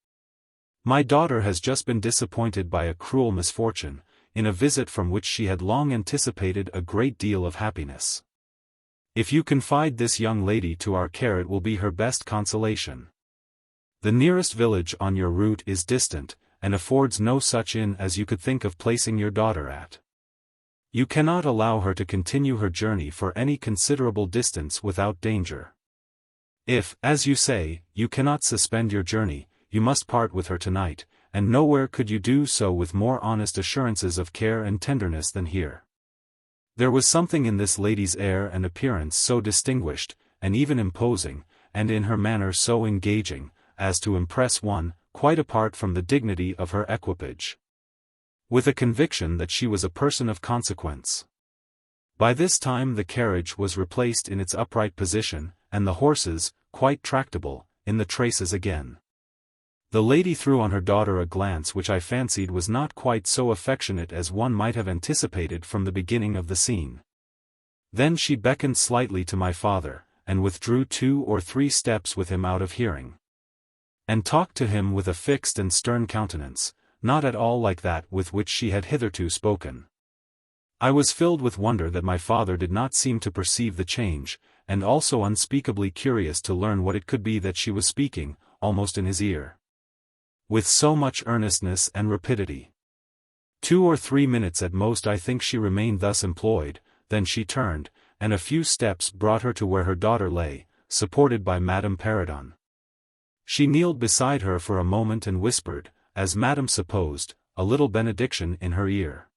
Speaker 1: My daughter has just been disappointed by a cruel misfortune, in a visit from which she had long anticipated a great deal of happiness. If you confide this young lady to our care it will be her best consolation. The nearest village on your route is distant, and affords no such inn as you could think of placing your daughter at. You cannot allow her to continue her journey for any considerable distance without danger. If, as you say, you cannot suspend your journey, you must part with her tonight, and nowhere could you do so with more honest assurances of care and tenderness than here." There was something in this lady's air and appearance so distinguished, and even imposing, and in her manner so engaging, as to impress one, quite apart from the dignity of her equipage, with a conviction that she was a person of consequence. By this time the carriage was replaced in its upright position, and the horses, quite tractable, in the traces again. The lady threw on her daughter a glance which I fancied was not quite so affectionate as one might have anticipated from the beginning of the scene. Then she beckoned slightly to my father, and withdrew 2 or 3 steps with him out of hearing, and talked to him with a fixed and stern countenance, not at all like that with which she had hitherto spoken. I was filled with wonder that my father did not seem to perceive the change, and also unspeakably curious to learn what it could be that she was speaking, almost in his ear, with so much earnestness and rapidity. 2 or 3 minutes at most I think she remained thus employed, then she turned, and a few steps brought her to where her daughter lay, supported by Madame Perrodon. She kneeled beside her for a moment and whispered, as Madame supposed, a little benediction in her ear.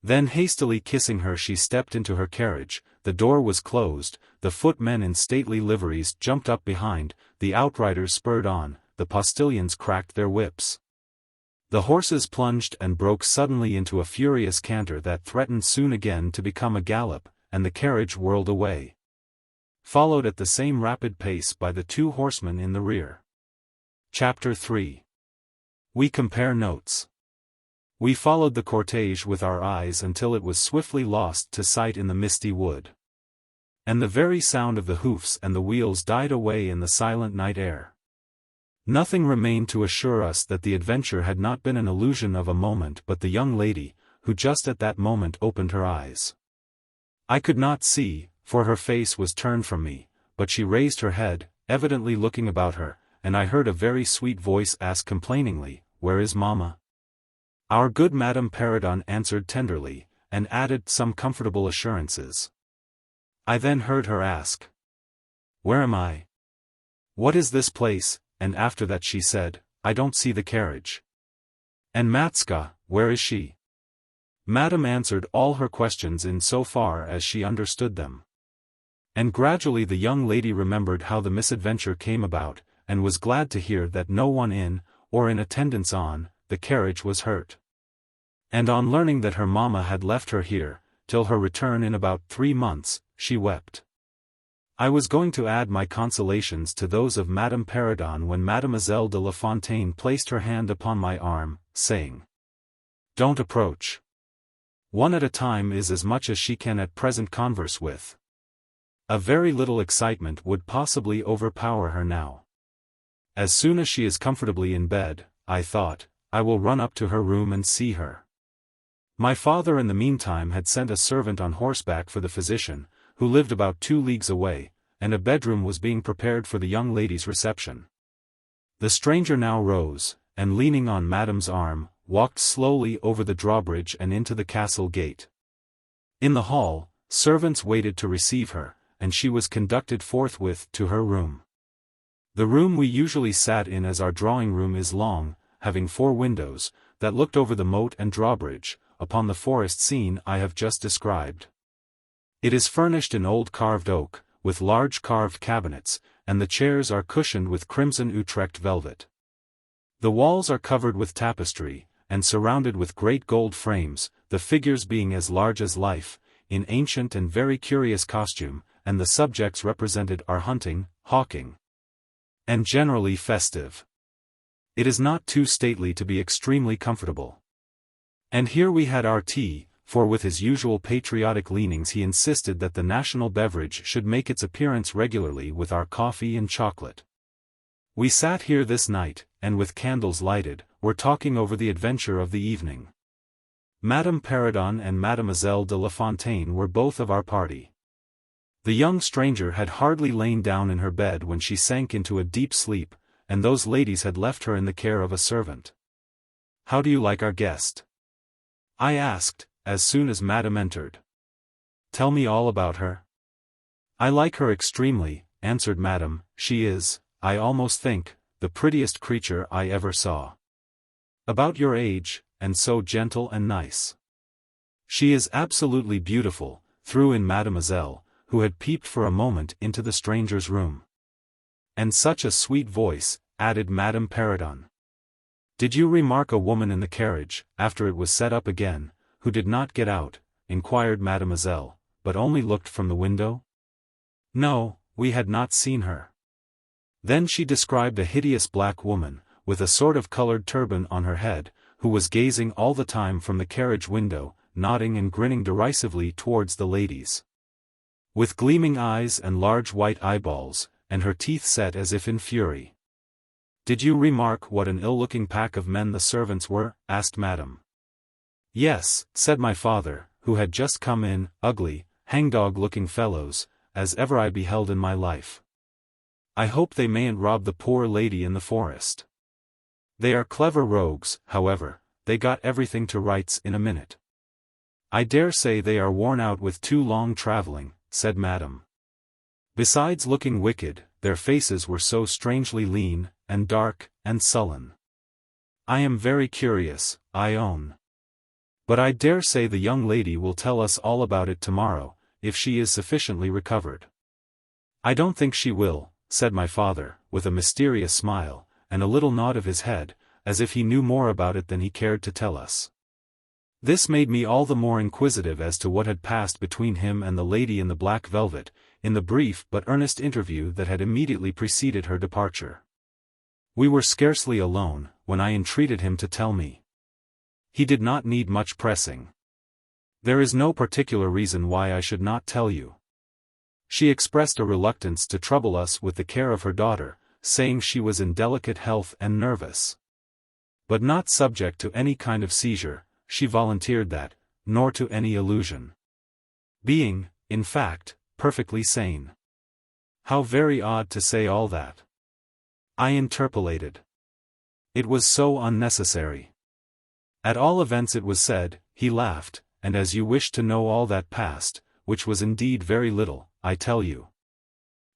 Speaker 1: Then hastily kissing her she stepped into her carriage, the door was closed, the footmen in stately liveries jumped up behind, the outriders spurred on, the postilions cracked their whips. The horses plunged and broke suddenly into a furious canter that threatened soon again to become a gallop, and the carriage whirled away, followed at the same rapid pace by the 2 horsemen in the rear. Chapter 3. We compare notes. We followed the cortege with our eyes until it was swiftly lost to sight in the misty wood, and the very sound of the hoofs and the wheels died away in the silent night air. Nothing remained to assure us that the adventure had not been an illusion of a moment but the young lady, who just at that moment opened her eyes. I could not see, for her face was turned from me, but she raised her head, evidently looking about her, and I heard a very sweet voice ask complainingly, "Where is Mamma?" Our good Madame Perrodon answered tenderly, and added some comfortable assurances. I then heard her ask, "Where am I? What is this place?" and after that she said, "I don't see the carriage. And Matska, where is she?" Madame answered all her questions in so far as she understood them. And gradually the young lady remembered how the misadventure came about, and was glad to hear that no one in, or in attendance on, the carriage was hurt. And on learning that her mamma had left her here, till her return in about 3 months, she wept. I was going to add my consolations to those of Madame Perrodon when Mademoiselle de La Fontaine placed her hand upon my arm, saying, "Don't approach. One at a time is as much as she can at present converse with. A very little excitement would possibly overpower her now. As soon as she is comfortably in bed, I thought, I will run up to her room and see her." My father in the meantime had sent a servant on horseback for the physician, who lived about 2 leagues away, and a bedroom was being prepared for the young lady's reception. The stranger now rose, and leaning on Madame's arm, walked slowly over the drawbridge and into the castle gate. In the hall, servants waited to receive her, and she was conducted forthwith to her room. The room we usually sat in as our drawing room is long, having 4 windows, that looked over the moat and drawbridge, upon the forest scene I have just described. It is furnished in old carved oak, with large carved cabinets, and the chairs are cushioned with crimson Utrecht velvet. The walls are covered with tapestry, and surrounded with great gold frames, the figures being as large as life, in ancient and very curious costume, and the subjects represented are hunting, hawking, and generally festive. It is not too stately to be extremely comfortable. And here we had our tea, for with his usual patriotic leanings he insisted that the national beverage should make its appearance regularly with our coffee and chocolate. We sat here this night, and with candles lighted, were talking over the adventure of the evening. Madame Perrodon and Mademoiselle de La Fontaine were both of our party. The young stranger had hardly lain down in her bed when she sank into a deep sleep, and those ladies had left her in the care of a servant. "How do you like our guest?" I asked, as soon as Madame entered. "Tell me all about her." "I like her extremely," answered Madame. "She is, I almost think, the prettiest creature I ever saw. About your age, and so gentle and nice." "She is absolutely beautiful," threw in Mademoiselle, who had peeped for a moment into the stranger's room. "And such a sweet voice," added Madame Perrodon. "Did you remark a woman in the carriage, after it was set up again, who did not get out?" inquired Mademoiselle, "but only looked from the window?" "No, we had not seen her." Then she described a hideous black woman, with a sort of colored turban on her head, who was gazing all the time from the carriage window, nodding and grinning derisively towards the ladies. With gleaming eyes and large white eyeballs, and her teeth set as if in fury. "Did you remark what an ill-looking pack of men the servants were?" asked Madame. "Yes," said my father, who had just come in, "ugly, hangdog-looking fellows, as ever I beheld in my life. I hope they mayn't rob the poor lady in the forest. They are clever rogues, however, they got everything to rights in a minute." "I dare say they are worn out with too long travelling," said Madame. "Besides looking wicked, their faces were so strangely lean, and dark, and sullen. I am very curious, I own. But I dare say the young lady will tell us all about it tomorrow, if she is sufficiently recovered." "I don't think she will," said my father, with a mysterious smile, and a little nod of his head, as if he knew more about it than he cared to tell us. This made me all the more inquisitive as to what had passed between him and the lady in the black velvet, in the brief but earnest interview that had immediately preceded her departure. We were scarcely alone, when I entreated him to tell me. He did not need much pressing. "There is no particular reason why I should not tell you. She expressed a reluctance to trouble us with the care of her daughter, saying she was in delicate health and nervous. But not subject to any kind of seizure, she volunteered that, nor to any illusion. Being, in fact, perfectly sane." "How very odd to say all that," I interpolated. "It was so unnecessary." "At all events it was said," he laughed, "and as you wish to know all that passed, which was indeed very little, I tell you.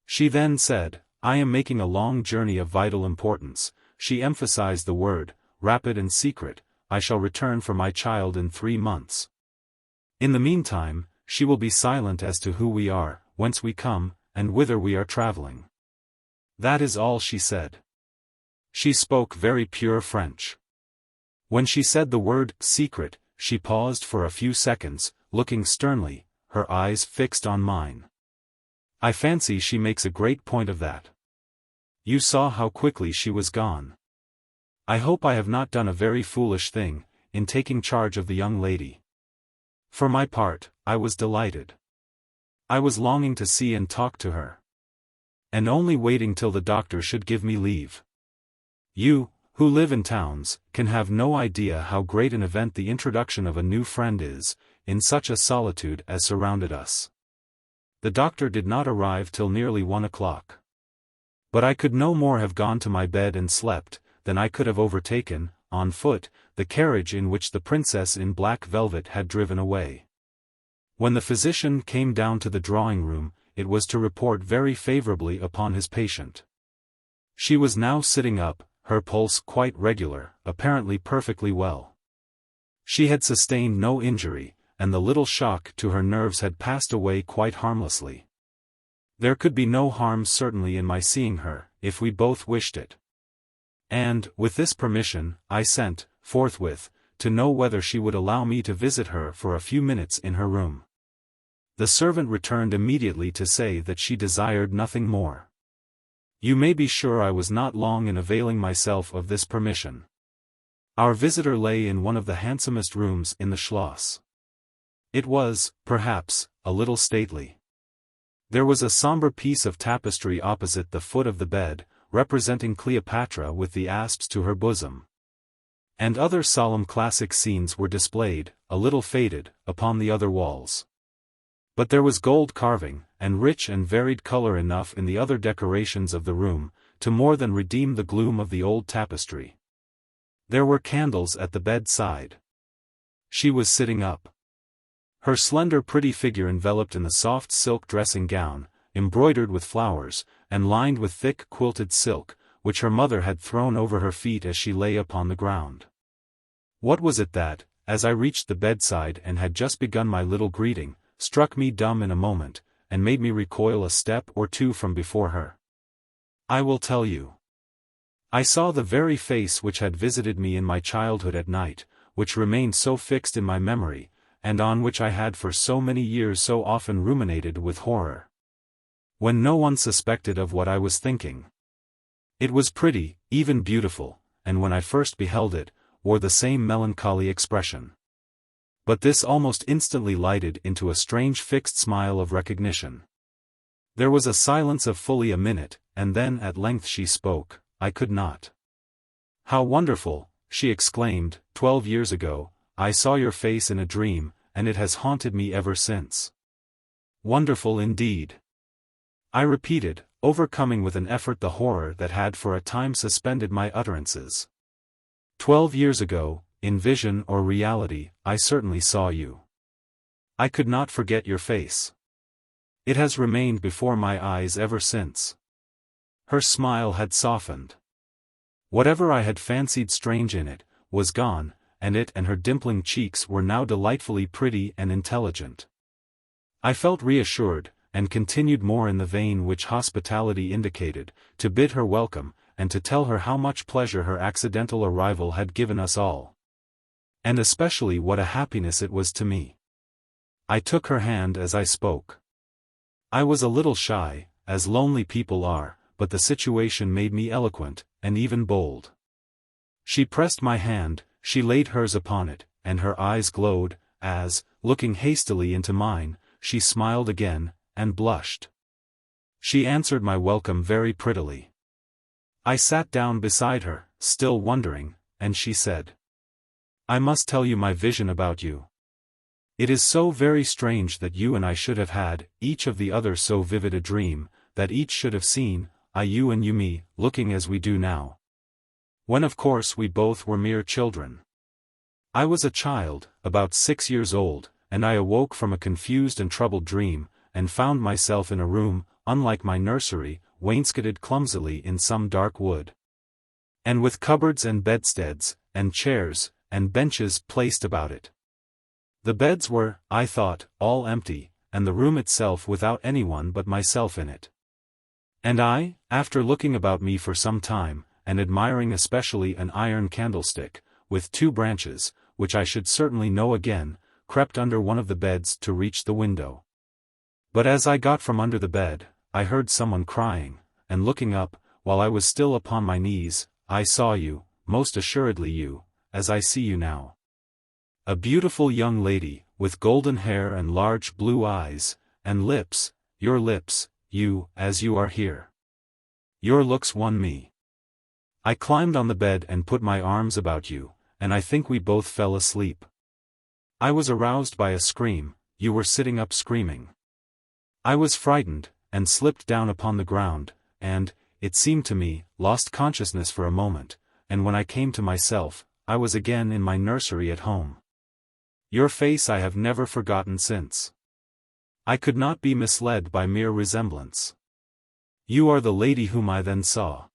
Speaker 1: She then said, 'I am making a long journey of vital importance,' she emphasized the word, 'rapid and secret, I shall return for my child in 3 months. In the meantime, she will be silent as to who we are, whence we come, and whither we are traveling. That is all she said. She spoke very pure French. When she said the word secret, she paused for a few seconds, looking sternly, her eyes fixed on mine. I fancy she makes a great point of that. You saw how quickly she was gone. I hope I have not done a very foolish thing, in taking charge of the young lady. For my part, I was delighted. I was longing to see and talk to her. And only waiting till the doctor should give me leave. You, who live in towns, can have no idea how great an event the introduction of a new friend is, in such a solitude as surrounded us. The doctor did not arrive till nearly 1 o'clock. But I could no more have gone to my bed and slept, than I could have overtaken, on foot, the carriage in which the princess in black velvet had driven away. When the physician came down to the drawing-room, it was to report very favorably upon his patient. She was now sitting up, her pulse quite regular, apparently perfectly well. She had sustained no injury, and the little shock to her nerves had passed away quite harmlessly. There could be no harm certainly in my seeing her, if we both wished it. And, with this permission, I sent, forthwith, to know whether she would allow me to visit her for a few minutes in her room. The servant returned immediately to say that she desired nothing more. You may be sure I was not long in availing myself of this permission. Our visitor lay in one of the handsomest rooms in the Schloss. It was, perhaps, a little stately. There was a sombre piece of tapestry opposite the foot of the bed, representing Cleopatra with the asps to her bosom. And other solemn classic scenes were displayed, a little faded, upon the other walls. But there was gold carving, and rich and varied color enough in the other decorations of the room, to more than redeem the gloom of the old tapestry. There were candles at the bedside. She was sitting up. Her slender pretty figure enveloped in the soft silk dressing gown, embroidered with flowers, and lined with thick quilted silk, which her mother had thrown over her feet as she lay upon the ground. What was it that, as I reached the bedside and had just begun my little greeting, struck me dumb in a moment, and made me recoil a step or two from before her? I will tell you. I saw the very face which had visited me in my childhood at night, which remained so fixed in my memory, and on which I had for so many years so often ruminated with horror. When no one suspected of what I was thinking. It was pretty, even beautiful, and when I first beheld it, wore the same melancholy expression. But this almost instantly lighted into a strange fixed smile of recognition. There was a silence of fully a minute, and then at length she spoke. I could not. How wonderful, she exclaimed, 12 years ago, I saw your face in a dream, and it has haunted me ever since. Wonderful indeed. I repeated, overcoming with an effort the horror that had for a time suspended my utterances. 12 years ago, in vision or reality, I certainly saw you. I could not forget your face. It has remained before my eyes ever since. Her smile had softened. Whatever I had fancied strange in it, was gone, and it and her dimpling cheeks were now delightfully pretty and intelligent. I felt reassured, and continued more in the vein which hospitality indicated, to bid her welcome, and to tell her how much pleasure her accidental arrival had given us all. And especially what a happiness it was to me. I took her hand as I spoke. I was a little shy, as lonely people are, but the situation made me eloquent, and even bold. She pressed my hand, she laid hers upon it, and her eyes glowed, as, looking hastily into mine, she smiled again, and blushed. She answered my welcome very prettily. I sat down beside her, still wondering, and she said, I must tell you my vision about you. It is so very strange that you and I should have had, each of the other so vivid a dream, that each should have seen, I you and you me, looking as we do now. When of course we both were mere children. I was a child, about 6 years old, and I awoke from a confused and troubled dream, and found myself in a room, unlike my nursery, wainscoted clumsily in some dark wood. And with cupboards and bedsteads, and chairs, and benches placed about it. The beds were, I thought, all empty, and the room itself without anyone but myself in it. And I, after looking about me for some time, and admiring especially an iron candlestick, with 2 branches, which I should certainly know again, crept under one of the beds to reach the window. But as I got from under the bed, I heard someone crying, and looking up, while I was still upon my knees, I saw you, most assuredly you, as I see you now. A beautiful young lady, with golden hair and large blue eyes, and lips, your lips, you, as you are here. Your looks won me. I climbed on the bed and put my arms about you, and I think we both fell asleep. I was aroused by a scream, you were sitting up screaming. I was frightened, and slipped down upon the ground, and, it seemed to me, lost consciousness for a moment, and when I came to myself, I was again in my nursery at home. Your face I have never forgotten since. I could not be misled by mere resemblance. You are the lady whom I then saw.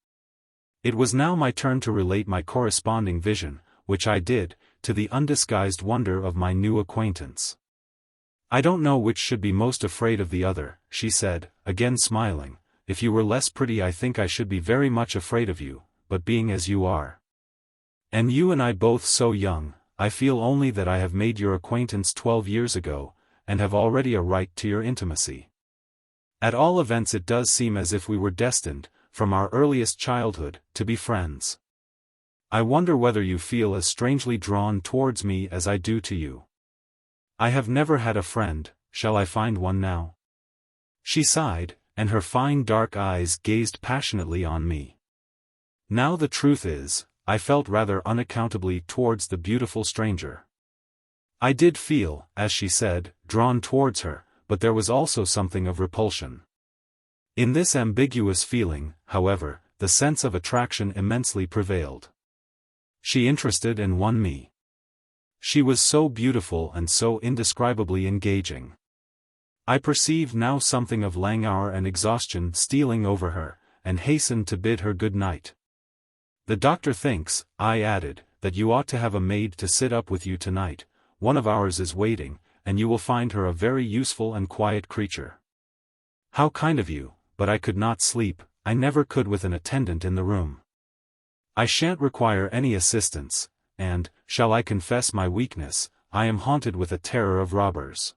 Speaker 1: It was now my turn to relate my corresponding vision, which I did, to the undisguised wonder of my new acquaintance. I don't know which should be most afraid of the other, she said, again smiling. If you were less pretty I think I should be very much afraid of you, but being as you are, and you and I both so young, I feel only that I have made your acquaintance 12 years ago, and have already a right to your intimacy. At all events it does seem as if we were destined, from our earliest childhood, to be friends. I wonder whether you feel as strangely drawn towards me as I do to you. I have never had a friend, shall I find one now? She sighed, and her fine dark eyes gazed passionately on me. Now the truth is, I felt rather unaccountably towards the beautiful stranger. I did feel, as she said, drawn towards her, but there was also something of repulsion. In this ambiguous feeling, however, the sense of attraction immensely prevailed. She interested and won me. She was so beautiful and so indescribably engaging. I perceived now something of languor and exhaustion stealing over her, and hastened to bid her good night. The doctor thinks, I added, that you ought to have a maid to sit up with you tonight. One of ours is waiting, and you will find her a very useful and quiet creature. How kind of you, but I could not sleep, I never could with an attendant in the room. I shan't require any assistance, and, shall I confess my weakness, I am haunted with a terror of robbers.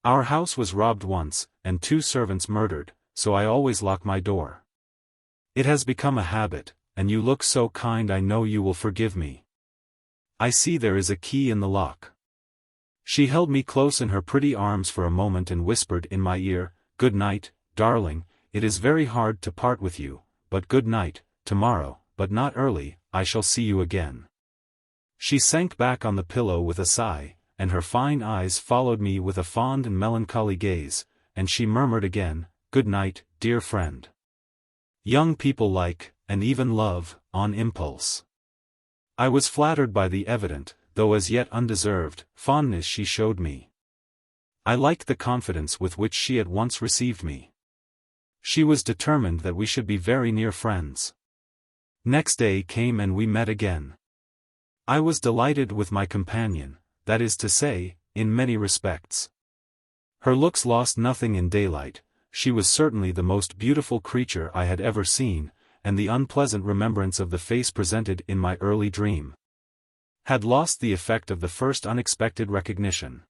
Speaker 1: Our house was robbed once, and 2 servants murdered, so I always lock my door. It has become a habit, and you look so kind I know you will forgive me. I see there is a key in the lock. She held me close in her pretty arms for a moment and whispered in my ear, good night, darling, it is very hard to part with you, but good night, tomorrow, but not early, I shall see you again. She sank back on the pillow with a sigh, and her fine eyes followed me with a fond and melancholy gaze, and she murmured again, good night, dear friend. Young people like, and even love, on impulse. I was flattered by the evident, though as yet undeserved, fondness she showed me. I liked the confidence with which she at once received me. She was determined that we should be very near friends. Next day came and we met again. I was delighted with my companion, that is to say, in many respects. Her looks lost nothing in daylight, she was certainly the most beautiful creature I had ever seen, and the unpleasant remembrance of the face presented in my early dream had lost the effect of the first unexpected recognition.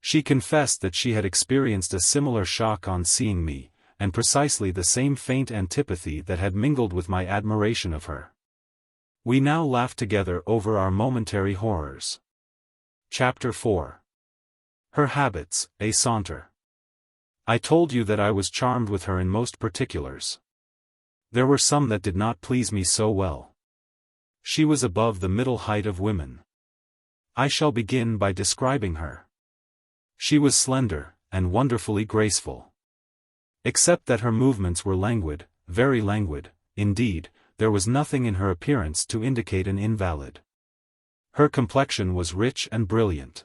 Speaker 1: She confessed that she had experienced a similar shock on seeing me, and precisely the same faint antipathy that had mingled with my admiration of her. We now laughed together over our momentary horrors. Chapter 4. Her habits, a saunter. I told you that I was charmed with her in most particulars. There were some that did not please me so well. She was above the middle height of women. I shall begin by describing her. She was slender, and wonderfully graceful. Except that her movements were languid, very languid, indeed, there was nothing in her appearance to indicate an invalid. Her complexion was rich and brilliant.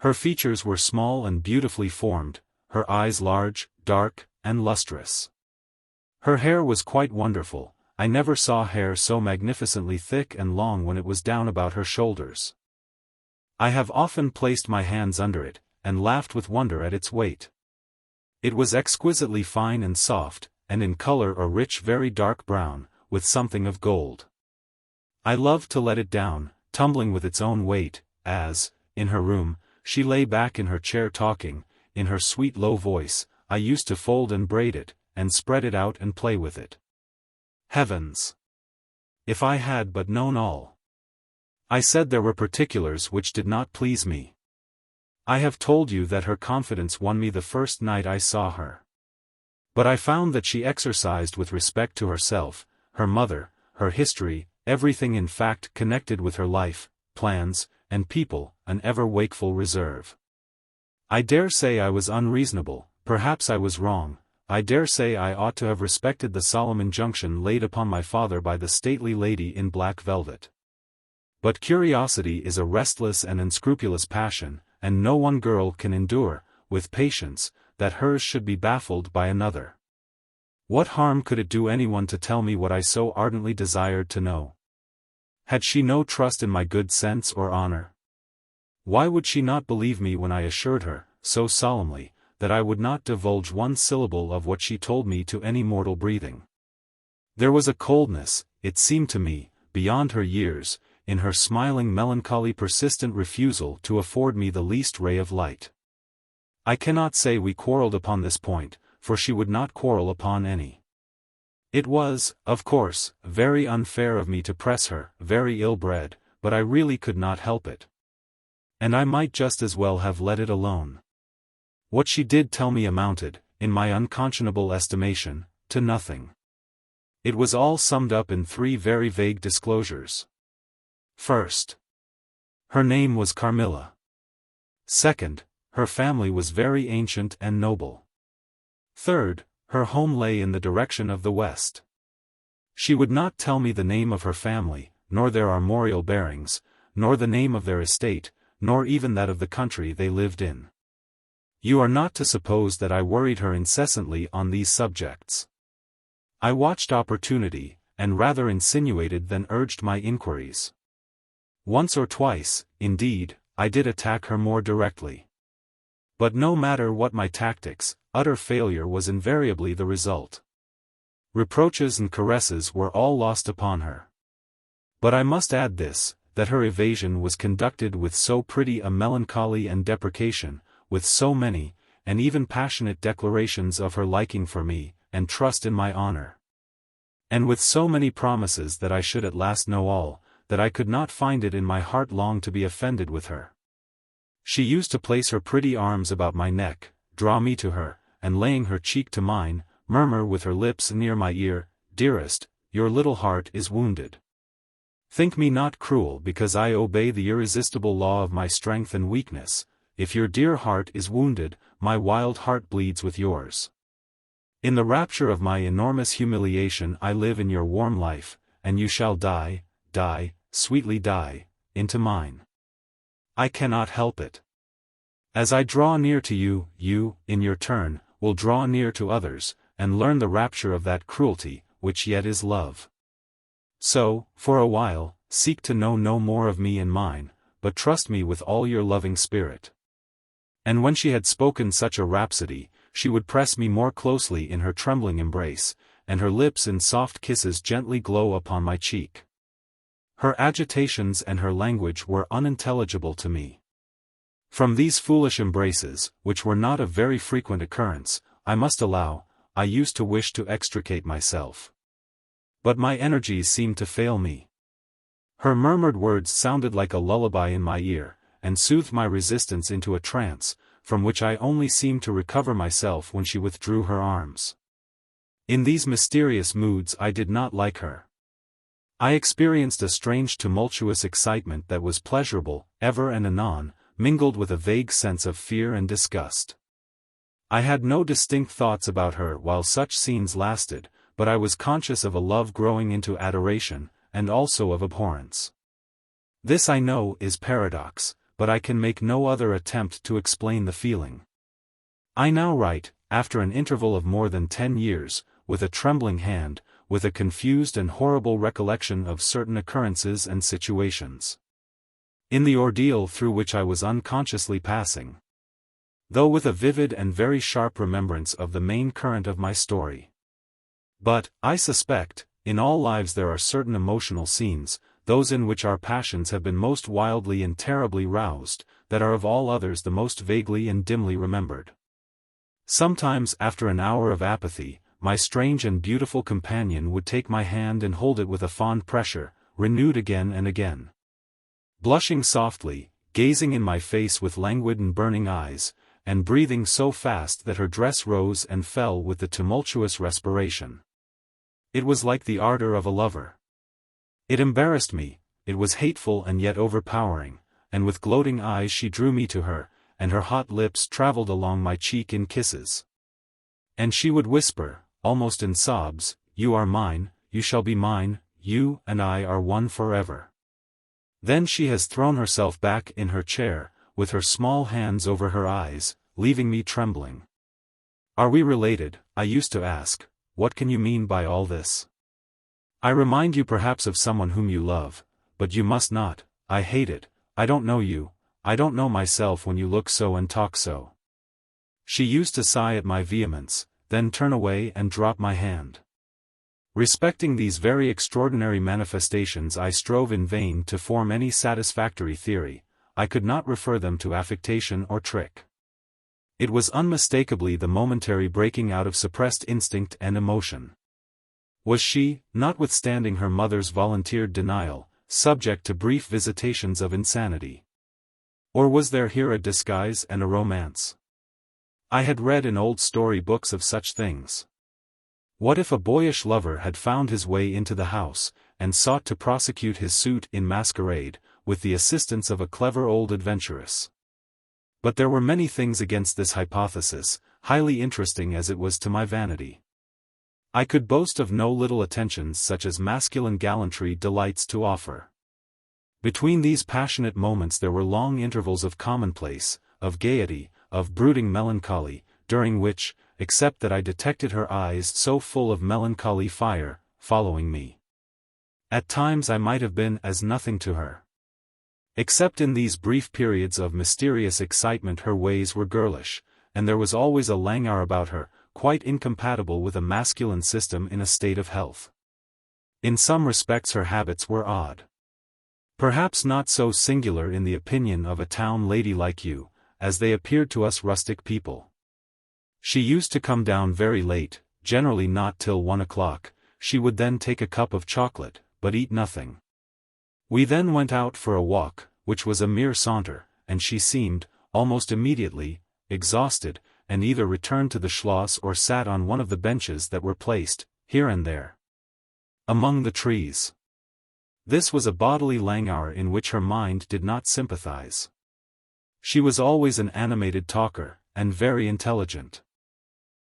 Speaker 1: Her features were small and beautifully formed, her eyes large, dark, and lustrous. Her hair was quite wonderful, I never saw hair so magnificently thick and long when it was down about her shoulders. I have often placed my hands under it, and laughed with wonder at its weight. It was exquisitely fine and soft, and in color a rich very dark brown, with something of gold. I loved to let it down, tumbling with its own weight, as, in her room, she lay back in her chair talking, in her sweet low voice, I used to fold and braid it, and spread it out and play with it. Heavens! If I had but known all! I said there were particulars which did not please me. I have told you that her confidence won me the first night I saw her. But I found that she exercised with respect to herself, her mother, her history, everything in fact connected with her life, plans, and people, an ever-wakeful reserve. I dare say I was unreasonable, perhaps I was wrong, I dare say I ought to have respected the solemn injunction laid upon my father by the stately lady in black velvet. But curiosity is a restless and unscrupulous passion, and no one girl can endure, with patience, that hers should be baffled by another. What harm could it do anyone to tell me what I so ardently desired to know? Had she no trust in my good sense or honor? Why would she not believe me when I assured her, so solemnly, that I would not divulge one syllable of what she told me to any mortal breathing? There was a coldness, it seemed to me, beyond her years, in her smiling melancholy persistent refusal to afford me the least ray of light. I cannot say we quarreled upon this point, for she would not quarrel upon any. It was, of course, very unfair of me to press her, very ill-bred, but I really could not help it. And I might just as well have let it alone. What she did tell me amounted, in my unconscionable estimation, to nothing. It was all summed up in 3 very vague disclosures. First, her name was Carmilla. Second, her family was very ancient and noble. Third, her home lay in the direction of the west. She would not tell me the name of her family, nor their armorial bearings, nor the name of their estate, nor even that of the country they lived in. You are not to suppose that I worried her incessantly on these subjects. I watched opportunity, and rather insinuated than urged my inquiries. Once or twice, indeed, I did attack her more directly. But no matter what my tactics, utter failure was invariably the result. Reproaches and caresses were all lost upon her. But I must add this, that her evasion was conducted with so pretty a melancholy and deprecation, with so many, and even passionate declarations of her liking for me, and trust in my honor. And with so many promises that I should at last know all, that I could not find it in my heart long to be offended with her. She used to place her pretty arms about my neck, draw me to her, and laying her cheek to mine, murmur with her lips near my ear, "Dearest, your little heart is wounded. Think me not cruel because I obey the irresistible law of my strength and weakness. If your dear heart is wounded, my wild heart bleeds with yours. In the rapture of my enormous humiliation I live in your warm life, and you shall die, sweetly die, into mine. I cannot help it. As I draw near to you, you, in your turn, will draw near to others, and learn the rapture of that cruelty, which yet is love. So, for a while, seek to know no more of me and mine, but trust me with all your loving spirit." And when she had spoken such a rhapsody, she would press me more closely in her trembling embrace, and her lips in soft kisses gently glow upon my cheek. Her agitations and her language were unintelligible to me. From these foolish embraces, which were not of very frequent occurrence, I must allow, I used to wish to extricate myself. But my energies seemed to fail me. Her murmured words sounded like a lullaby in my ear, and soothed my resistance into a trance, from which I only seemed to recover myself when she withdrew her arms. In these mysterious moods I did not like her. I experienced a strange tumultuous excitement that was pleasurable, ever and anon, mingled with a vague sense of fear and disgust. I had no distinct thoughts about her while such scenes lasted, but I was conscious of a love growing into adoration, and also of abhorrence. This I know is paradox, but I can make no other attempt to explain the feeling. I now write, after an interval of more than 10 years, with a trembling hand, with a confused and horrible recollection of certain occurrences and situations. in the ordeal through which I was unconsciously passing. Though with a vivid and very sharp remembrance of the main current of my story. But, I suspect, in all lives there are certain emotional scenes, those in which our passions have been most wildly and terribly roused, that are of all others the most vaguely and dimly remembered. Sometimes after an hour of apathy, my strange and beautiful companion would take my hand and hold it with a fond pressure, renewed again and again. Blushing softly, gazing in my face with languid and burning eyes, and breathing so fast that her dress rose and fell with the tumultuous respiration. It was like the ardor of a lover. It embarrassed me, it was hateful and yet overpowering, and with gloating eyes she drew me to her, and her hot lips traveled along my cheek in kisses. And she would whisper, almost in sobs, "You are mine, you shall be mine, you and I are one forever." Then she has thrown herself back in her chair, with her small hands over her eyes, leaving me trembling. "Are we related?" I used to ask. "What can you mean by all this? I remind you perhaps of someone whom you love, but you must not. I hate it. I don't know you, I don't know myself when you look so and talk so." She used to sigh at my vehemence, then turn away and drop my hand. Respecting these very extraordinary manifestations I strove in vain to form any satisfactory theory. I could not refer them to affectation or trick. It was unmistakably the momentary breaking out of suppressed instinct and emotion. Was she, notwithstanding her mother's volunteered denial, subject to brief visitations of insanity? Or was there here a disguise and a romance? I had read in old story books of such things. What if a boyish lover had found his way into the house, and sought to prosecute his suit in masquerade, with the assistance of a clever old adventuress? But there were many things against this hypothesis, highly interesting as it was to my vanity. I could boast of no little attentions such as masculine gallantry delights to offer. Between these passionate moments there were long intervals of commonplace, of gaiety, of brooding melancholy, during which, except that I detected her eyes so full of melancholy fire, following me, at times I might have been as nothing to her. Except in these brief periods of mysterious excitement her ways were girlish, and there was always a languor about her, quite incompatible with a masculine system in a state of health. In some respects her habits were odd. Perhaps not so singular in the opinion of a town lady like you, as they appeared to us rustic people. She used to come down very late, generally not till 1 o'clock, she would then take a cup of chocolate, but eat nothing. We then went out for a walk, which was a mere saunter, and she seemed, almost immediately, exhausted, and either returned to the Schloss or sat on one of the benches that were placed, here and there, among the trees. This was a bodily languor in which her mind did not sympathize. She was always an animated talker, and very intelligent.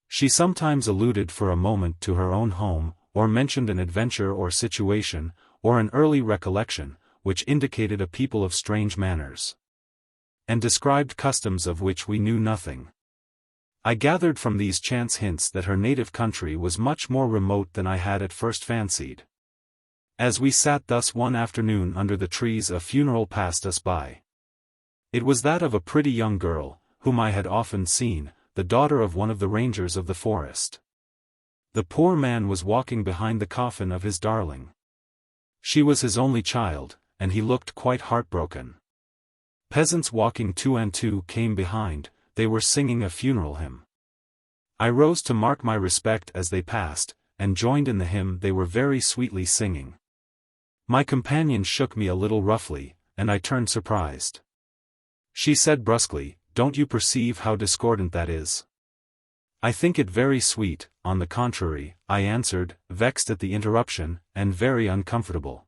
Speaker 1: She sometimes alluded for a moment to her own home, or mentioned an adventure or situation, or an early recollection, which indicated a people of strange manners, and described customs of which we knew nothing. I gathered from these chance hints that her native country was much more remote than I had at first fancied. As we sat thus one afternoon under the trees a funeral passed us by. It was that of a pretty young girl, whom I had often seen, the daughter of one of the rangers of the forest. The poor man was walking behind the coffin of his darling. She was his only child, and he looked quite heartbroken. Peasants walking two and two came behind, they were singing a funeral hymn. I rose to mark my respect as they passed, and joined in the hymn they were very sweetly singing. My companion shook me a little roughly, and I turned surprised. She said brusquely, "Don't you perceive how discordant that is?" "I think it very sweet, on the contrary," I answered, vexed at the interruption, and very uncomfortable.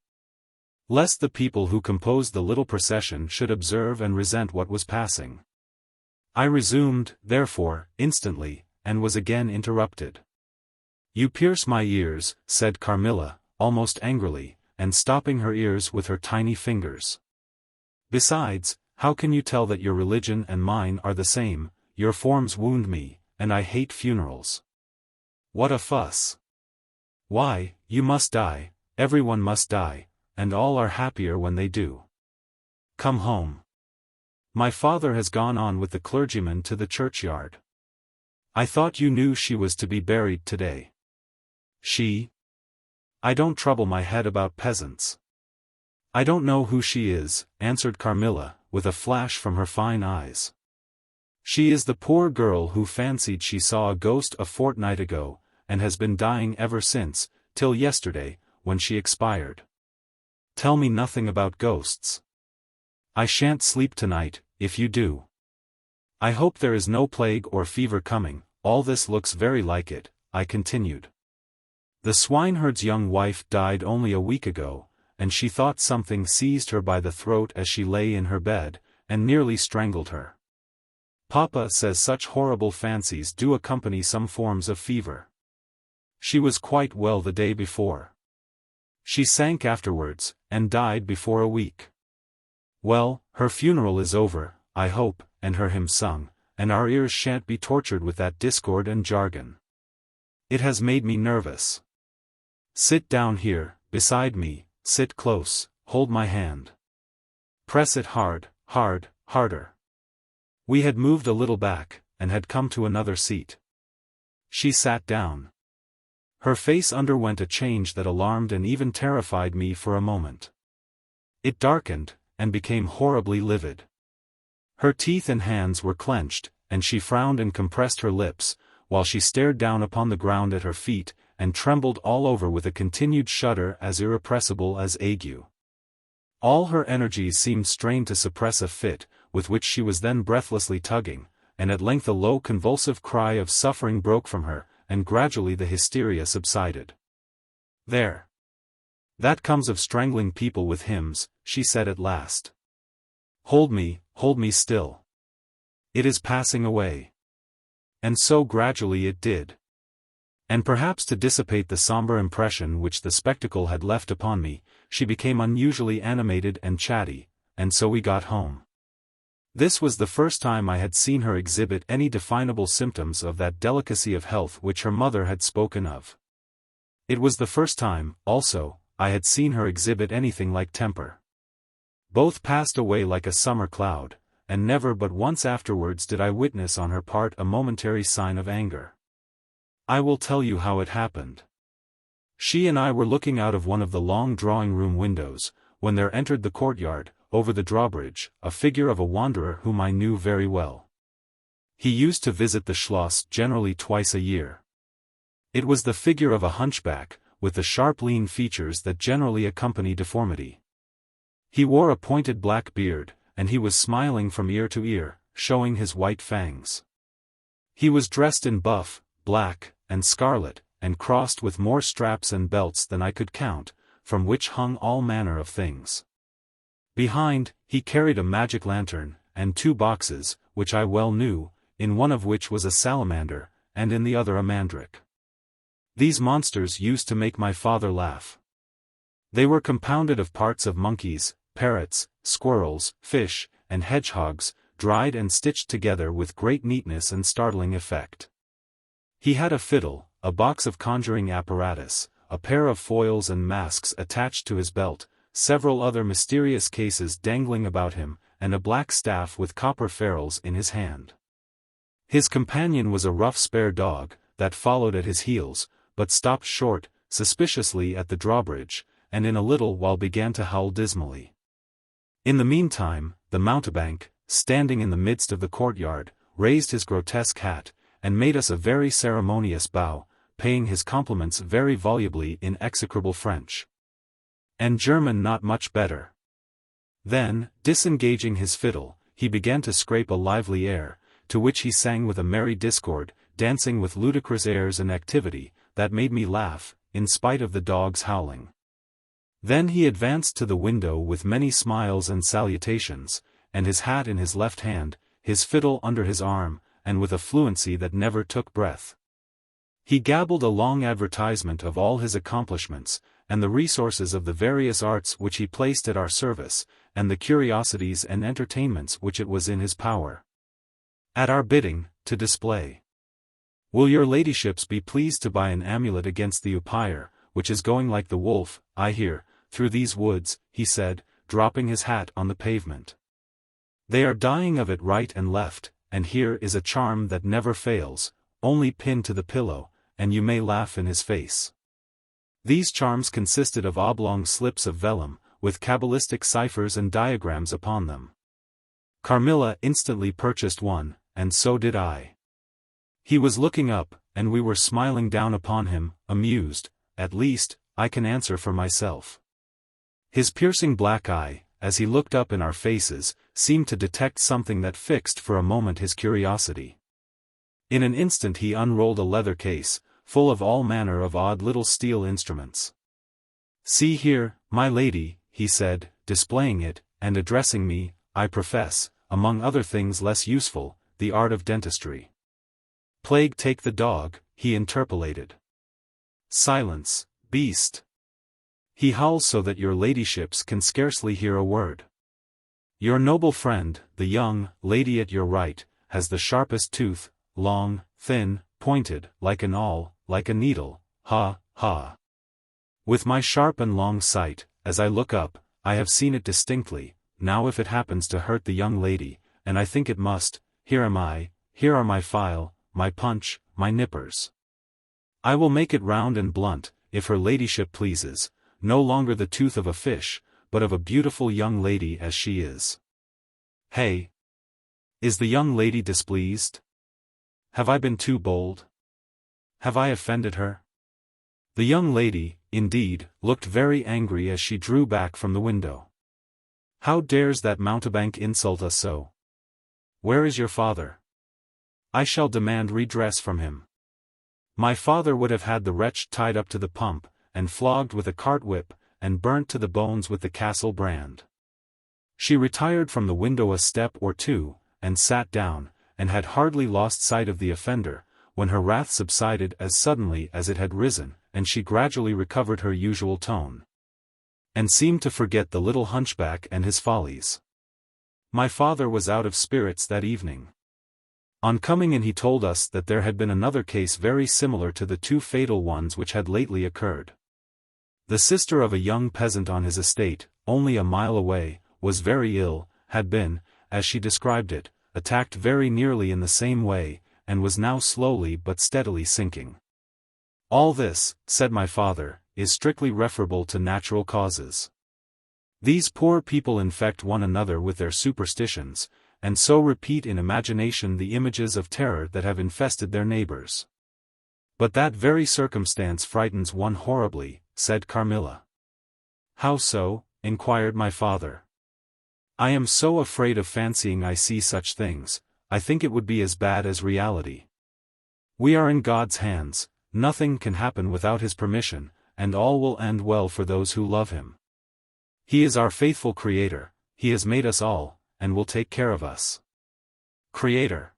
Speaker 1: Lest the people who composed the little procession should observe and resent what was passing. I resumed, therefore, instantly, and was again interrupted. "You pierce my ears," said Carmilla, almost angrily, and stopping her ears with her tiny fingers. "Besides, how can you tell that your religion and mine are the same? Your forms wound me, and I hate funerals. What a fuss! Why, you must die, everyone must die, and all are happier when they do. Come home. My father has gone on with the clergyman to the churchyard. I thought you knew she was to be buried today. She? I don't trouble my head about peasants. I don't know who she is, answered Carmilla, with a flash from her fine eyes. She is the poor girl who fancied she saw a ghost a fortnight ago, and has been dying ever since, till yesterday, when she expired. Tell me nothing about ghosts. I shan't sleep tonight, if you do. I hope there is no plague or fever coming. All this looks very like it, I continued. The swineherd's young wife died only a week ago, and she thought something seized her by the throat as she lay in her bed, and nearly strangled her. Papa says such horrible fancies do accompany some forms of fever. She was quite well the day before. She sank afterwards, and died before a week. Well, her funeral is over, I hope, and her hymn sung, and our ears shan't be tortured with that discord and jargon. It has made me nervous. Sit down here, beside me, sit close, hold my hand. Press it hard, hard, harder. We had moved a little back, and had come to another seat. She sat down. Her face underwent a change that alarmed and even terrified me for a moment. It darkened, and became horribly livid. Her teeth and hands were clenched, and she frowned and compressed her lips, while she stared down upon the ground at her feet, and trembled all over with a continued shudder as irrepressible as ague. All her energies seemed strained to suppress a fit, with which she was then breathlessly tugging, and at length a low convulsive cry of suffering broke from her, and gradually the hysteria subsided. There. That comes of strangling people with hymns, she said at last. Hold me still. It is passing away. And so gradually it did. And perhaps to dissipate the somber impression which the spectacle had left upon me, she became unusually animated and chatty, and so we got home. This was the first time I had seen her exhibit any definable symptoms of that delicacy of health which her mother had spoken of. It was the first time, also, I had seen her exhibit anything like temper. Both passed away like a summer cloud, and never but once afterwards did I witness on her part a momentary sign of anger. I will tell you how it happened. She and I were looking out of one of the long drawing-room windows, when there entered the courtyard, over the drawbridge, a figure of a wanderer whom I knew very well. He used to visit the Schloss generally twice a year. It was the figure of a hunchback, with the sharp lean features that generally accompany deformity. He wore a pointed black beard, and he was smiling from ear to ear, showing his white fangs. He was dressed in buff, black, and scarlet, and crossed with more straps and belts than I could count, from which hung all manner of things. Behind, he carried a magic lantern, and 2 boxes, which I well knew, in one of which was a salamander, and in the other a mandrake. These monsters used to make my father laugh. They were compounded of parts of monkeys, parrots, squirrels, fish, and hedgehogs, dried and stitched together with great neatness and startling effect. He had a fiddle, a box of conjuring apparatus, a pair of foils and masks attached to his belt, several other mysterious cases dangling about him, and a black staff with copper ferrules in his hand. His companion was a rough spare dog, that followed at his heels, but stopped short, suspiciously at the drawbridge, and in a little while began to howl dismally. In the meantime, the mountebank, standing in the midst of the courtyard, raised his grotesque hat, and made us a very ceremonious bow, paying his compliments very volubly in execrable French. And German not much better. Then, disengaging his fiddle, he began to scrape a lively air, to which he sang with a merry discord, dancing with ludicrous airs and activity, that made me laugh, in spite of the dog's howling. Then he advanced to the window with many smiles and salutations, and his hat in his left hand, his fiddle under his arm, and with a fluency that never took breath. He gabbled a long advertisement of all his accomplishments, and the resources of the various arts which he placed at our service, and the curiosities and entertainments which it was in his power, at our bidding, to display. Will your ladyships be pleased to buy an amulet against the umpire, which is going like the wolf, I hear, through these woods, he said, dropping his hat on the pavement. "They are dying of it right and left, and here is a charm that never fails, only pinned to the pillow, and you may laugh in his face." These charms consisted of oblong slips of vellum, with cabalistic ciphers and diagrams upon them. Carmilla instantly purchased one, and so did I. He was looking up, and we were smiling down upon him, amused, at least, I can answer for myself. His piercing black eye, as he looked up in our faces, seemed to detect something that fixed for a moment his curiosity. In an instant he unrolled a leather case, full of all manner of odd little steel instruments. "See here, my lady," he said, displaying it, and addressing me, "I profess, among other things less useful, the art of dentistry." "Plague take the dog," he interpolated. "Silence, beast. He howls so that your ladyships can scarcely hear a word. Your noble friend, the young lady at your right, has the sharpest tooth, long, thin, pointed, like an awl, like a needle, ha, ha. With my sharp and long sight, as I look up, I have seen it distinctly. Now if it happens to hurt the young lady, and I think it must, here am I, here are my file, my punch, my nippers. I will make it round and blunt, if her ladyship pleases, no longer the tooth of a fish, but of a beautiful young lady as she is. Hey! Is the young lady displeased? Have I been too bold? Have I offended her?" The young lady, indeed, looked very angry as she drew back from the window. "How dares that mountebank insult us so? Where is your father? I shall demand redress from him. My father would have had the wretch tied up to the pump, and flogged with a cart whip, and burnt to the bones with the castle brand." She retired from the window a step or two, and sat down, and had hardly lost sight of the offender, when her wrath subsided as suddenly as it had risen, and she gradually recovered her usual tone, and seemed to forget the little hunchback and his follies. My father was out of spirits that evening. On coming in he told us that there had been another case very similar to the two fatal ones which had lately occurred. The sister of a young peasant on his estate, only a mile away, was very ill, had been, as she described it, attacked very nearly in the same way, and was now slowly but steadily sinking. "All this," said my father, "is strictly referable to natural causes. These poor people infect one another with their superstitions, and so repeat in imagination the images of terror that have infested their neighbors." "But that very circumstance frightens one horribly," said Carmilla. "How so?" inquired my father. "I am so afraid of fancying I see such things. I think it would be as bad as reality. We are in God's hands, nothing can happen without his permission, and all will end well for those who love him. He is our faithful Creator, he has made us all, and will take care of us." "Creator."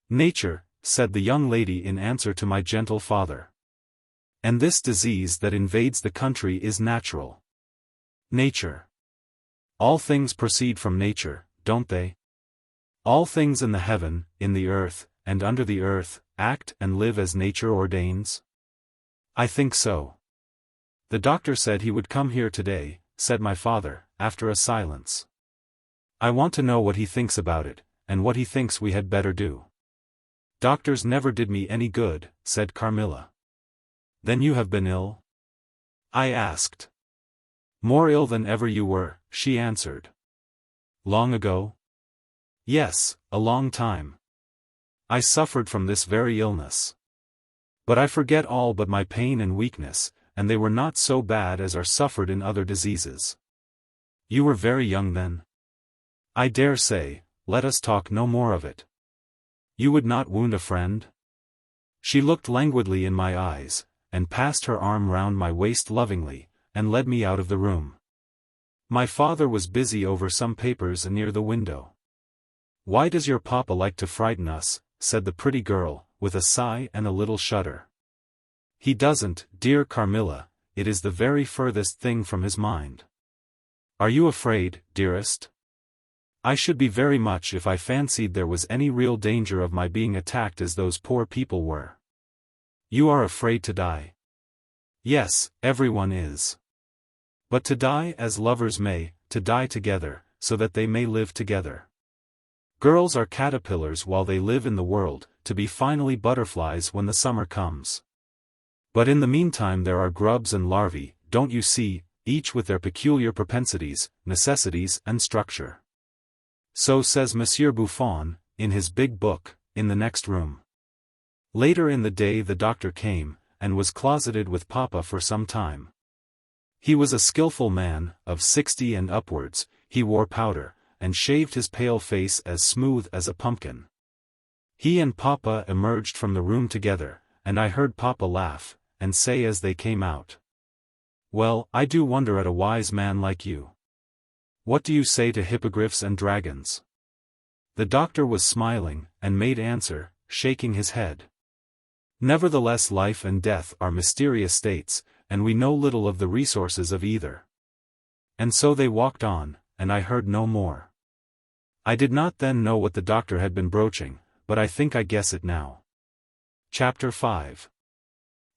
Speaker 1: "Nature," said the young lady in answer to my gentle father. "And this disease that invades the country is natural." "Nature. All things proceed from nature, don't they? All things in the heaven, in the earth, and under the earth, act and live as nature ordains?" "I think so." "The doctor said he would come here today," said my father, after a silence. "I want to know what he thinks about it, and what he thinks we had better do." "Doctors never did me any good," said Carmilla. "Then you have been ill?" I asked. "More ill than ever you were," she answered. "Long ago?" "Yes, a long time. I suffered from this very illness. But I forget all but my pain and weakness, and they were not so bad as are suffered in other diseases." "You were very young then?" "I dare say, let us talk no more of it." "You would not wound a friend?" She looked languidly in my eyes, and passed her arm round my waist lovingly, and led me out of the room. My father was busy over some papers near the window. "Why does your papa like to frighten us?" said the pretty girl, with a sigh and a little shudder. "He doesn't, dear Carmilla, it is the very furthest thing from his mind." "Are you afraid, dearest?" "I should be very much if I fancied there was any real danger of my being attacked as those poor people were." "You are afraid to die?" "Yes, everyone is. But to die as lovers may, to die together, so that they may live together. Girls are caterpillars while they live in the world, to be finally butterflies when the summer comes. But in the meantime there are grubs and larvae, don't you see, each with their peculiar propensities, necessities and structure. So says Monsieur Buffon, in his big book, in the next room. Later in the day the doctor came, and was closeted with Papa for some time. He was a skillful man, of 60 and upwards, he wore powder, and shaved his pale face as smooth as a pumpkin. He and Papa emerged from the room together, and I heard Papa laugh, and say as they came out, "Well, I do wonder at a wise man like you. What do you say to hippogriffs and dragons?" The doctor was smiling, and made answer, shaking his head. "Nevertheless life and death are mysterious states, and we know little of the resources of either." And so they walked on, and I heard no more. I did not then know what the doctor had been broaching, but I think I guess it now. Chapter 5.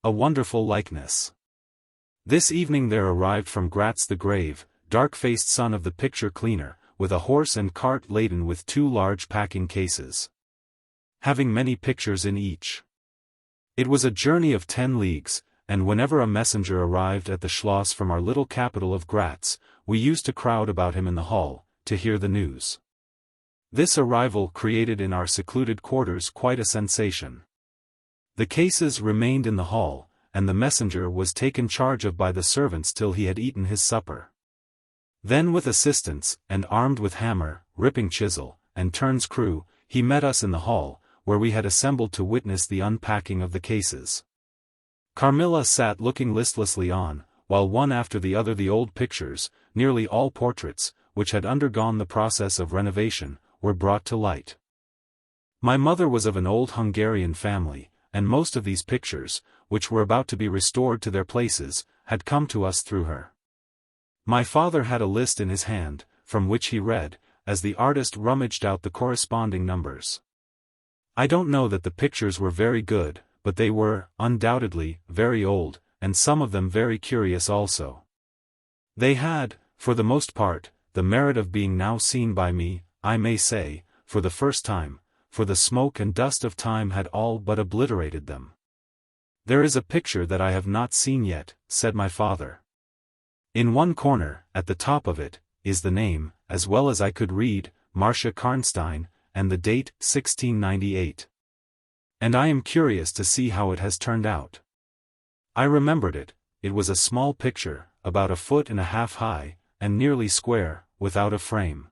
Speaker 1: A Wonderful Likeness. This evening there arrived from Gratz the grave, dark-faced son of the picture cleaner, with a horse and cart laden with 2 large packing cases, having many pictures in each. It was a journey of 10 leagues, and whenever a messenger arrived at the Schloss from our little capital of Gratz, we used to crowd about him in the hall, to hear the news. This arrival created in our secluded quarters quite a sensation. The cases remained in the hall, and the messenger was taken charge of by the servants till he had eaten his supper. Then with assistants, and armed with hammer, ripping chisel, and turns crew, he met us in the hall, where we had assembled to witness the unpacking of the cases. Carmilla sat looking listlessly on, while one after the other the old pictures, nearly all portraits, which had undergone the process of renovation, were brought to light. My mother was of an old Hungarian family, and most of these pictures, which were about to be restored to their places, had come to us through her. My father had a list in his hand, from which he read, as the artist rummaged out the corresponding numbers. I don't know that the pictures were very good, but they were, undoubtedly, very old, and some of them very curious also. They had, for the most part, the merit of being now seen by me, I may say, for the first time, for the smoke and dust of time had all but obliterated them. "There is a picture that I have not seen yet," said my father. "In one corner, at the top of it, is the name, as well as I could read, Marcia Karnstein, and the date, 1698. And I am curious to see how it has turned out." I remembered it. It was a small picture, about 1.5 feet high, and nearly square, without a frame.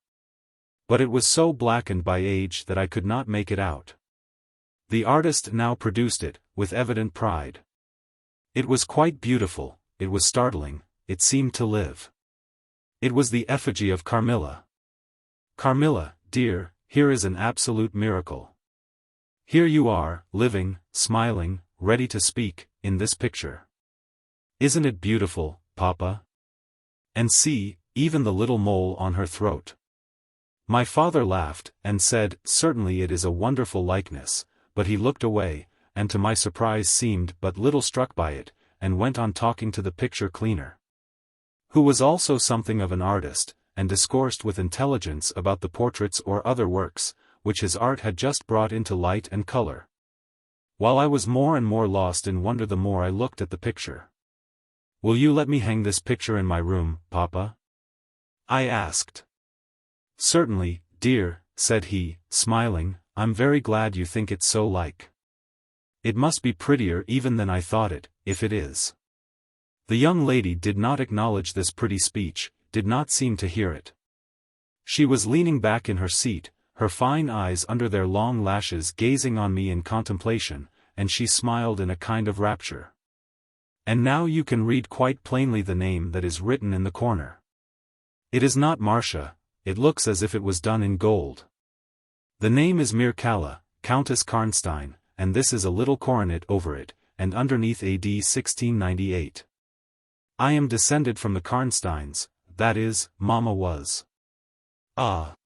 Speaker 1: But it was so blackened by age that I could not make it out. The artist now produced it, with evident pride. It was quite beautiful, it was startling, it seemed to live. It was the effigy of Carmilla. "Carmilla, dear, here is an absolute miracle. Here you are, living, smiling, ready to speak, in this picture. Isn't it beautiful, Papa? And see, even the little mole on her throat." My father laughed, and said, "Certainly it is a wonderful likeness," but he looked away, and to my surprise seemed but little struck by it, and went on talking to the picture cleaner, who was also something of an artist, and discoursed with intelligence about the portraits or other works, which his art had just brought into light and color. While I was more and more lost in wonder the more I looked at the picture. "Will you let me hang this picture in my room, Papa?" I asked. "Certainly, dear," said he, smiling, "I'm very glad you think it so like. It must be prettier even than I thought it, if it is." The young lady did not acknowledge this pretty speech, did not seem to hear it. She was leaning back in her seat, her fine eyes under their long lashes gazing on me in contemplation, and she smiled in a kind of rapture. "And now you can read quite plainly the name that is written in the corner. It is not Marcia, it looks as if it was done in gold. The name is Mircalla, Countess Karnstein, and this is a little coronet over it, and underneath AD 1698. I am descended from the Karnsteins, that is, Mamma was." "Ah,"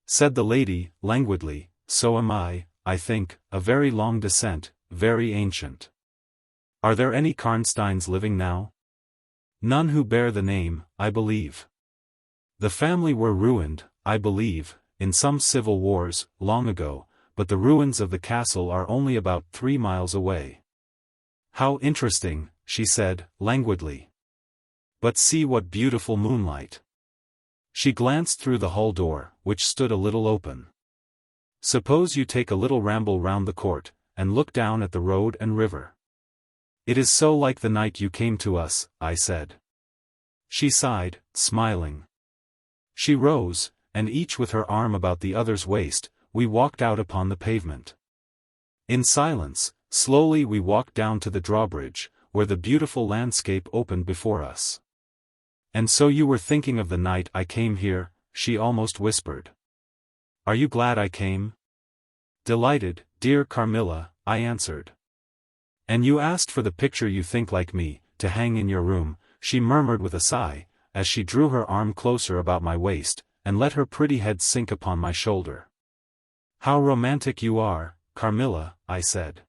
Speaker 1: said the lady, languidly, "so am I think, a very long descent, very ancient. Are there any Karnsteins living now?" "None who bear the name, I believe." The family were ruined, I believe, in some civil wars, long ago, but the ruins of the castle are only about 3 miles away. How interesting, she said, languidly. But see what beautiful moonlight. She glanced through the hall door, which stood a little open. Suppose you take a little ramble round the court, and look down at the road and river. It is so like the night you came to us, I said. She sighed, smiling. She rose, and each with her arm about the other's waist, we walked out upon the pavement. In silence, slowly we walked down to the drawbridge, where the beautiful landscape opened before us. And so you were thinking of the night I came here, she almost whispered. Are you glad I came? Delighted, dear Carmilla, I answered. And you asked for the picture you think like me, to hang in your room, she murmured with a sigh, as she drew her arm closer about my waist, and let her pretty head sink upon my shoulder. How romantic you are, Carmilla, I said.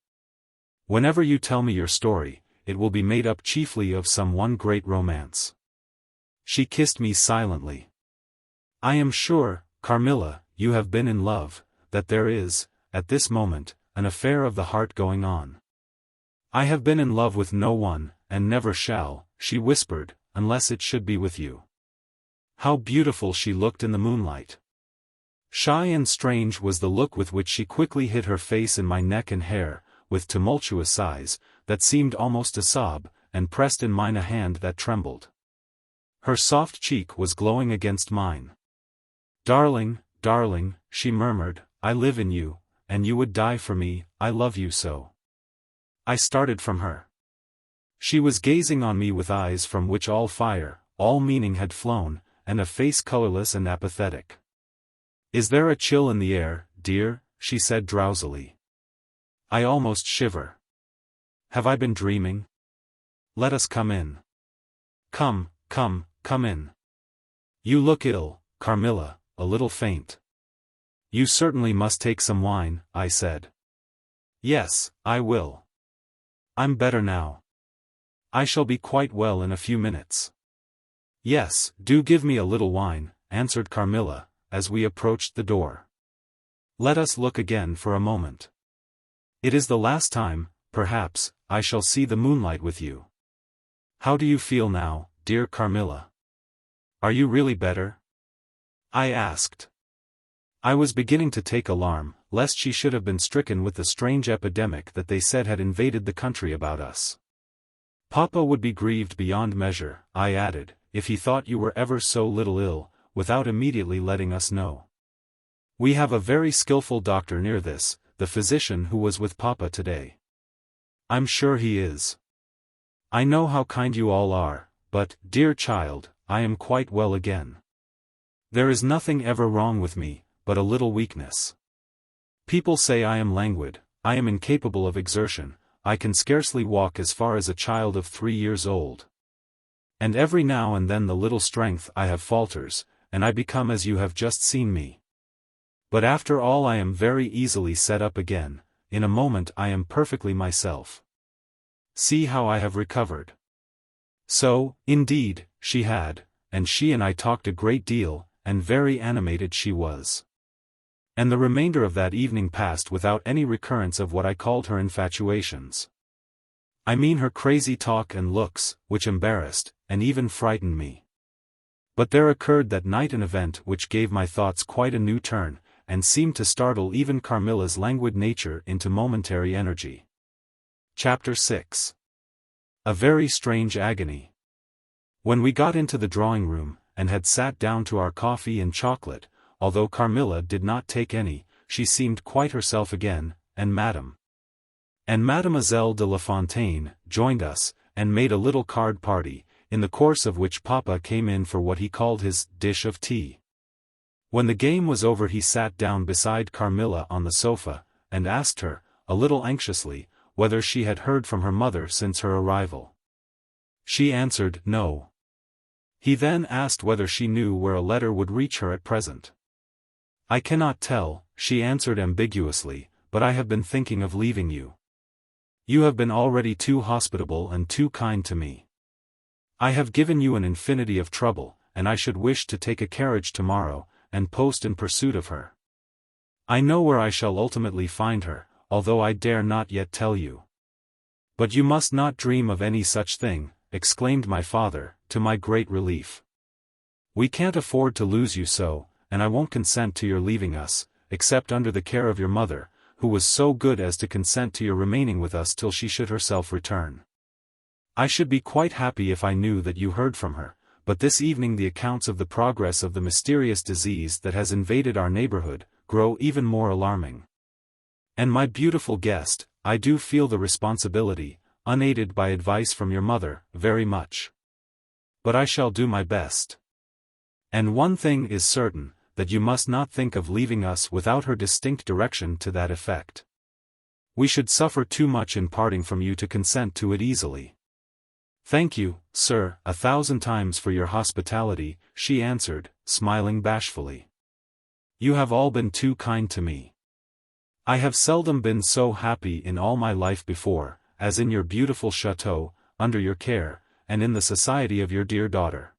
Speaker 1: Whenever you tell me your story, it will be made up chiefly of some one great romance. She kissed me silently. I am sure, Carmilla, you have been in love, that there is, at this moment, an affair of the heart going on. I have been in love with no one, and never shall, she whispered, unless it should be with you. How beautiful she looked in the moonlight. Shy and strange was the look with which she quickly hid her face in my neck and hair, with tumultuous sighs, that seemed almost a sob, and pressed in mine a hand that trembled. Her soft cheek was glowing against mine. Darling, darling, she murmured, I live in you, and you would die for me, I love you so. I started from her. She was gazing on me with eyes from which all fire, all meaning had flown, and a face colorless and apathetic. Is there a chill in the air, dear? She said drowsily. I almost shiver. Have I been dreaming? Let us come in. Come, come, come in. You look ill, Carmilla, a little faint. You certainly must take some wine, I said. Yes, I will. I'm better now. I shall be quite well in a few minutes. Yes, do give me a little wine, answered Carmilla, as we approached the door. Let us look again for a moment. It is the last time, perhaps, I shall see the moonlight with you. How do you feel now, dear Carmilla? Are you really better? I asked. I was beginning to take alarm, lest she should have been stricken with the strange epidemic that they said had invaded the country about us. Papa would be grieved beyond measure, I added, if he thought you were ever so little ill, without immediately letting us know. We have a very skillful doctor near this, the physician who was with Papa today. I'm sure he is. I know how kind you all are, but, dear child, I am quite well again. There is nothing ever wrong with me, but a little weakness. People say I am languid, I am incapable of exertion, I can scarcely walk as far as a child of 3 years old. And every now and then the little strength I have falters, and I become as you have just seen me. But after all I am very easily set up again, in a moment I am perfectly myself. See how I have recovered. So, indeed, she had, and she and I talked a great deal, and very animated she was. And the remainder of that evening passed without any recurrence of what I called her infatuations. I mean her crazy talk and looks, which embarrassed, and even frightened me. But there occurred that night an event which gave my thoughts quite a new turn, and seemed to startle even Carmilla's languid nature into momentary energy. Chapter 6. A very strange agony. When we got into the drawing-room, and had sat down to our coffee and chocolate, although Carmilla did not take any, she seemed quite herself again, and Mademoiselle de La Fontaine joined us, and made a little card party, in the course of which Papa came in for what he called his dish of tea. When the game was over he sat down beside Carmilla on the sofa, and asked her, a little anxiously, whether she had heard from her mother since her arrival. She answered, no. He then asked whether she knew where a letter would reach her at present. I cannot tell, she answered ambiguously, but I have been thinking of leaving you. You have been already too hospitable and too kind to me. I have given you an infinity of trouble, and I should wish to take a carriage tomorrow, and post in pursuit of her. I know where I shall ultimately find her, although I dare not yet tell you. But you must not dream of any such thing, exclaimed my father, to my great relief. We can't afford to lose you so, and I won't consent to your leaving us, except under the care of your mother, who was so good as to consent to your remaining with us till she should herself return. I should be quite happy if I knew that you heard from her, but this evening the accounts of the progress of the mysterious disease that has invaded our neighborhood grow even more alarming. And my beautiful guest, I do feel the responsibility, unaided by advice from your mother, very much. But I shall do my best. And one thing is certain, that you must not think of leaving us without her distinct direction to that effect. We should suffer too much in parting from you to consent to it easily. Thank you, sir, 1,000 times for your hospitality, she answered, smiling bashfully. You have all been too kind to me. I have seldom been so happy in all my life before, as in your beautiful chateau, under your care, and in the society of your dear daughter.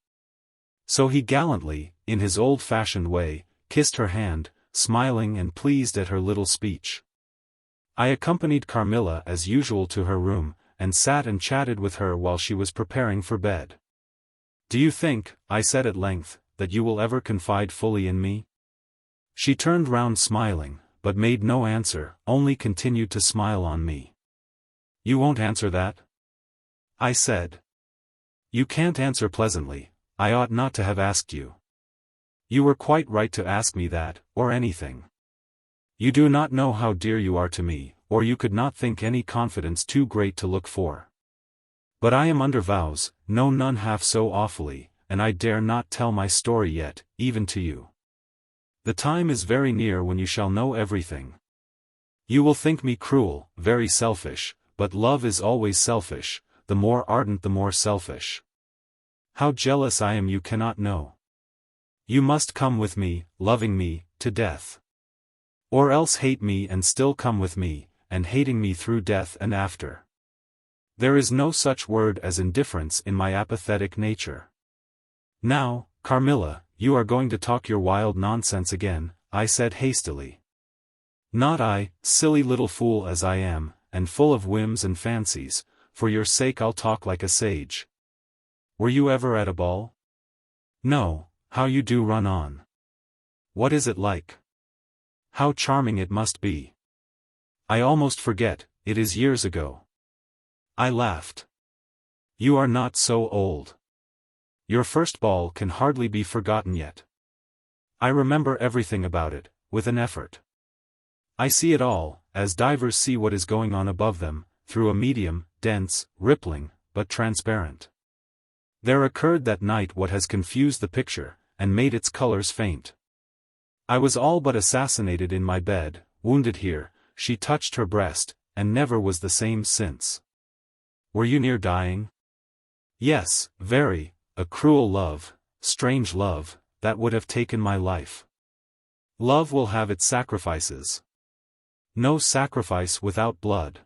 Speaker 1: So he gallantly, in his old-fashioned way, kissed her hand, smiling and pleased at her little speech. I accompanied Carmilla as usual to her room, and sat and chatted with her while she was preparing for bed. Do you think, I said at length, that you will ever confide fully in me? She turned round smiling, but made no answer, only continued to smile on me. You won't answer that? I said. You can't answer pleasantly. I ought not to have asked you. You were quite right to ask me that, or anything. You do not know how dear you are to me, or you could not think any confidence too great to look for. But I am under vows, no none half so awfully, and I dare not tell my story yet, even to you. The time is very near when you shall know everything. You will think me cruel, very selfish, but love is always selfish, the more ardent the more selfish. How jealous I am you cannot know. You must come with me, loving me, to death. Or else hate me and still come with me, and hating me through death and after. There is no such word as indifference in my apathetic nature. Now, Carmilla, you are going to talk your wild nonsense again, I said hastily. Not I, silly little fool as I am, and full of whims and fancies, for your sake I'll talk like a sage. Were you ever at a ball? No, how you do run on. What is it like? How charming it must be. I almost forget, it is years ago. I laughed. You are not so old. Your first ball can hardly be forgotten yet. I remember everything about it, with an effort. I see it all, as divers see what is going on above them, through a medium, dense, rippling, but transparent. There occurred that night what has confused the picture, and made its colors faint. I was all but assassinated in my bed, wounded here, she touched her breast, and never was the same since. Were you near dying? Yes, very, a cruel love, strange love, that would have taken my life. Love will have its sacrifices. No sacrifice without blood.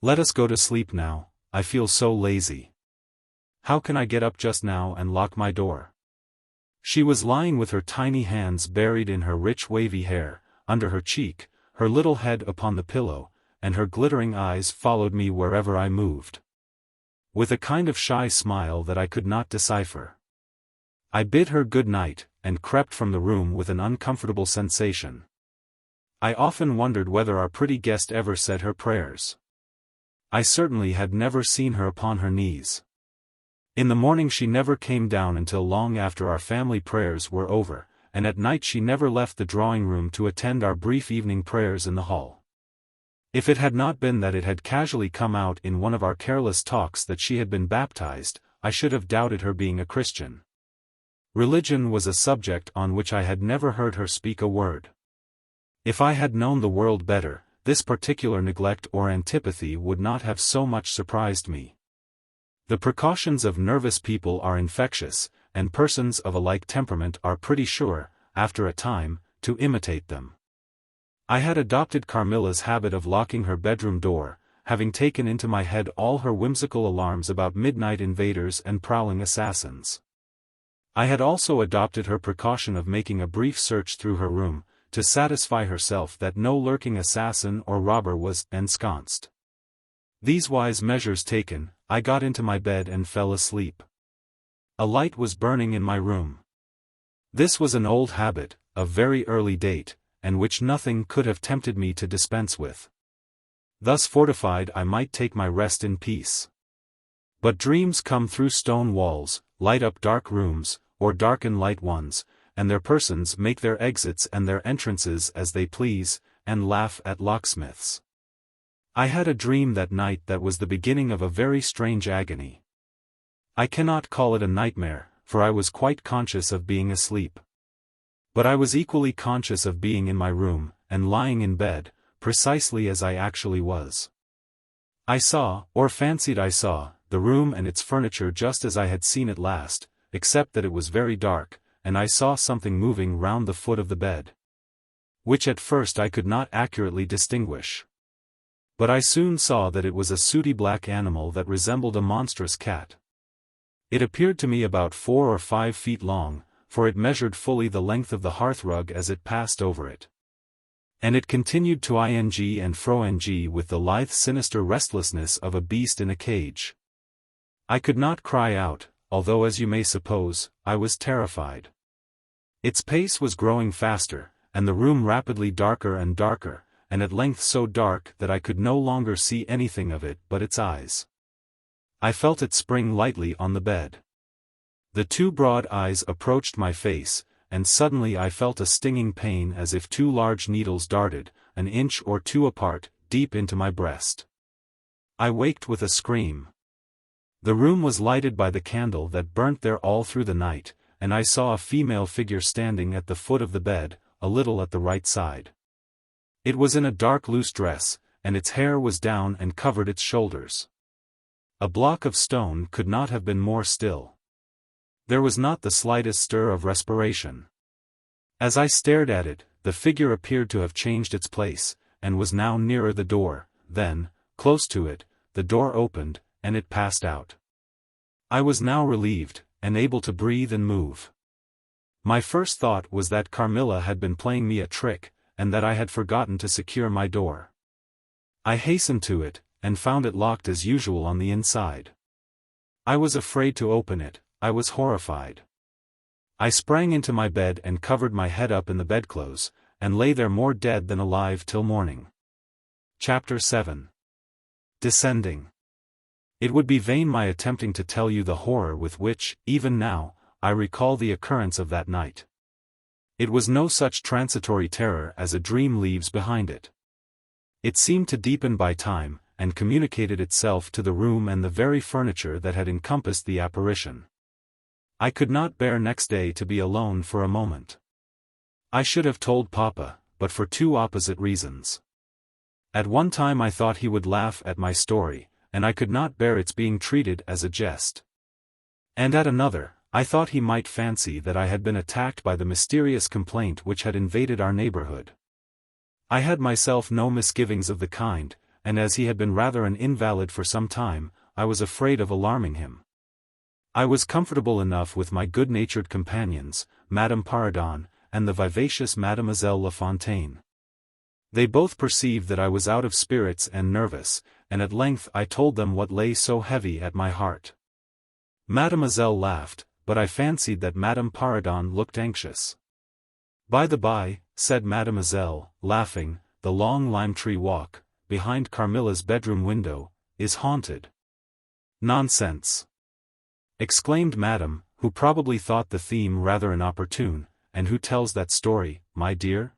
Speaker 1: Let us go to sleep now, I feel so lazy. How can I get up just now and lock my door? She was lying with her tiny hands buried in her rich wavy hair, under her cheek, her little head upon the pillow, and her glittering eyes followed me wherever I moved. With a kind of shy smile that I could not decipher. I bid her good night, and crept from the room with an uncomfortable sensation. I often wondered whether our pretty guest ever said her prayers. I certainly had never seen her upon her knees. In the morning she never came down until long after our family prayers were over, and at night she never left the drawing-room to attend our brief evening prayers in the hall. If it had not been that it had casually come out in one of our careless talks that she had been baptized, I should have doubted her being a Christian. Religion was a subject on which I had never heard her speak a word. If I had known the world better, this particular neglect or antipathy would not have so much surprised me. The precautions of nervous people are infectious, and persons of a like temperament are pretty sure, after a time, to imitate them. I had adopted Carmilla's habit of locking her bedroom door, having taken into my head all her whimsical alarms about midnight invaders and prowling assassins. I had also adopted her precaution of making a brief search through her room, to satisfy herself that no lurking assassin or robber was ensconced. These wise measures taken, I got into my bed and fell asleep. A light was burning in my room. This was an old habit, of very early date, and which nothing could have tempted me to dispense with. Thus fortified I might take my rest in peace. But dreams come through stone walls, light up dark rooms, or darken light ones, and their persons make their exits and their entrances as they please, and laugh at locksmiths. I had a dream that night that was the beginning of a very strange agony. I cannot call it a nightmare, for I was quite conscious of being asleep. But I was equally conscious of being in my room, and lying in bed, precisely as I actually was. I saw, or fancied I saw, the room and its furniture just as I had seen it last, except that it was very dark, and I saw something moving round the foot of the bed, which at first I could not accurately distinguish. But I soon saw that it was a sooty black animal that resembled a monstrous cat. It appeared to me about 4 or 5 feet long, for it measured fully the length of the hearthrug as it passed over it. And it continued to ing and fro-ing with the lithe sinister restlessness of a beast in a cage. I could not cry out, although as you may suppose, I was terrified. Its pace was growing faster, and the room rapidly darker and darker, and at length so dark that I could no longer see anything of it but its eyes. I felt it spring lightly on the bed. The 2 broad eyes approached my face, and suddenly I felt a stinging pain as if 2 large needles darted, an inch or 2 apart, deep into my breast. I waked with a scream. The room was lighted by the candle that burnt there all through the night, and I saw a female figure standing at the foot of the bed, a little at the right side. It was in a dark loose dress, and its hair was down and covered its shoulders. A block of stone could not have been more still. There was not the slightest stir of respiration. As I stared at it, the figure appeared to have changed its place, and was now nearer the door. Then, close to it, the door opened, and it passed out. I was now relieved, and able to breathe and move. My first thought was that Carmilla had been playing me a trick, and that I had forgotten to secure my door. I hastened to it, and found it locked as usual on the inside. I was afraid to open it, I was horrified. I sprang into my bed and covered my head up in the bedclothes, and lay there more dead than alive till morning. Chapter 7. Descending. It would be vain my attempting to tell you the horror with which, even now, I recall the occurrence of that night. It was no such transitory terror as a dream leaves behind it. It seemed to deepen by time, and communicated itself to the room and the very furniture that had encompassed the apparition. I could not bear next day to be alone for a moment. I should have told Papa, but for 2 opposite reasons. At one time I thought he would laugh at my story, and I could not bear its being treated as a jest. And at another, I thought he might fancy that I had been attacked by the mysterious complaint which had invaded our neighborhood. I had myself no misgivings of the kind, and as he had been rather an invalid for some time, I was afraid of alarming him. I was comfortable enough with my good-natured companions, Madame Paradon, and the vivacious Mademoiselle La Fontaine. They both perceived that I was out of spirits and nervous, and at length I told them what lay so heavy at my heart. Mademoiselle laughed, but I fancied that Madame Paradon looked anxious. "By the by," said Mademoiselle, laughing, "the long lime-tree walk, behind Carmilla's bedroom window, is haunted." "Nonsense!" exclaimed Madame, who probably thought the theme rather inopportune. "And who tells that story, my dear?"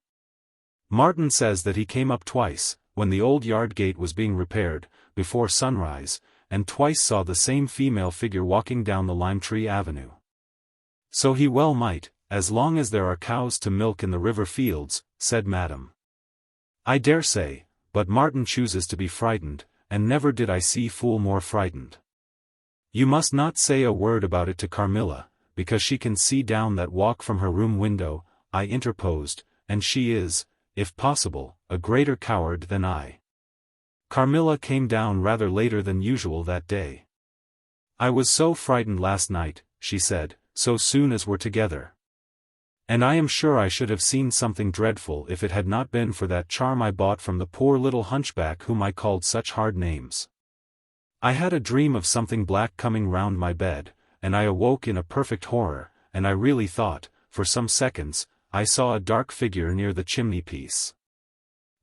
Speaker 1: "Martin says that he came up twice, when the old yard gate was being repaired, before sunrise, and twice saw the same female figure walking down the lime-tree avenue." "So he well might, as long as there are cows to milk in the river fields," said Madame. "I dare say, but Martin chooses to be frightened, and never did I see fool more frightened." "You must not say a word about it to Carmilla, because she can see down that walk from her room window," I interposed, "and she is, if possible, a greater coward than I. Carmilla came down rather later than usual that day. 'I was so frightened last night,' she said, so soon as we're together. And I am sure I should have seen something dreadful if it had not been for that charm I bought from the poor little hunchback whom I called such hard names. I had a dream of something black coming round my bed, and I awoke in a perfect horror, and I really thought, for some seconds, I saw a dark figure near the chimney-piece.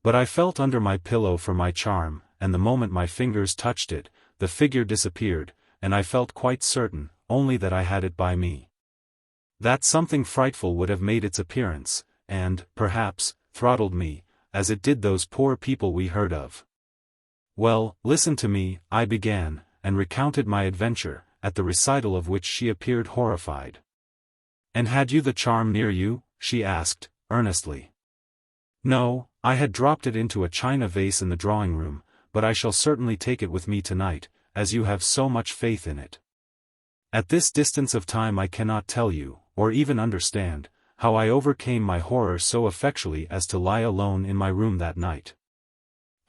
Speaker 1: But I felt under my pillow for my charm, and the moment my fingers touched it, the figure disappeared, and I felt quite certain, only that I had it by me. That something frightful would have made its appearance, and, perhaps, throttled me, as it did those poor people we heard of. Well, listen to me, I began, and recounted my adventure, at the recital of which she appeared horrified. And had you the charm near you? She asked, earnestly. No, I had dropped it into a china vase in the drawing-room, but I shall certainly take it with me tonight, as you have so much faith in it. At this distance of time I cannot tell you, or even understand, how I overcame my horror so effectually as to lie alone in my room that night.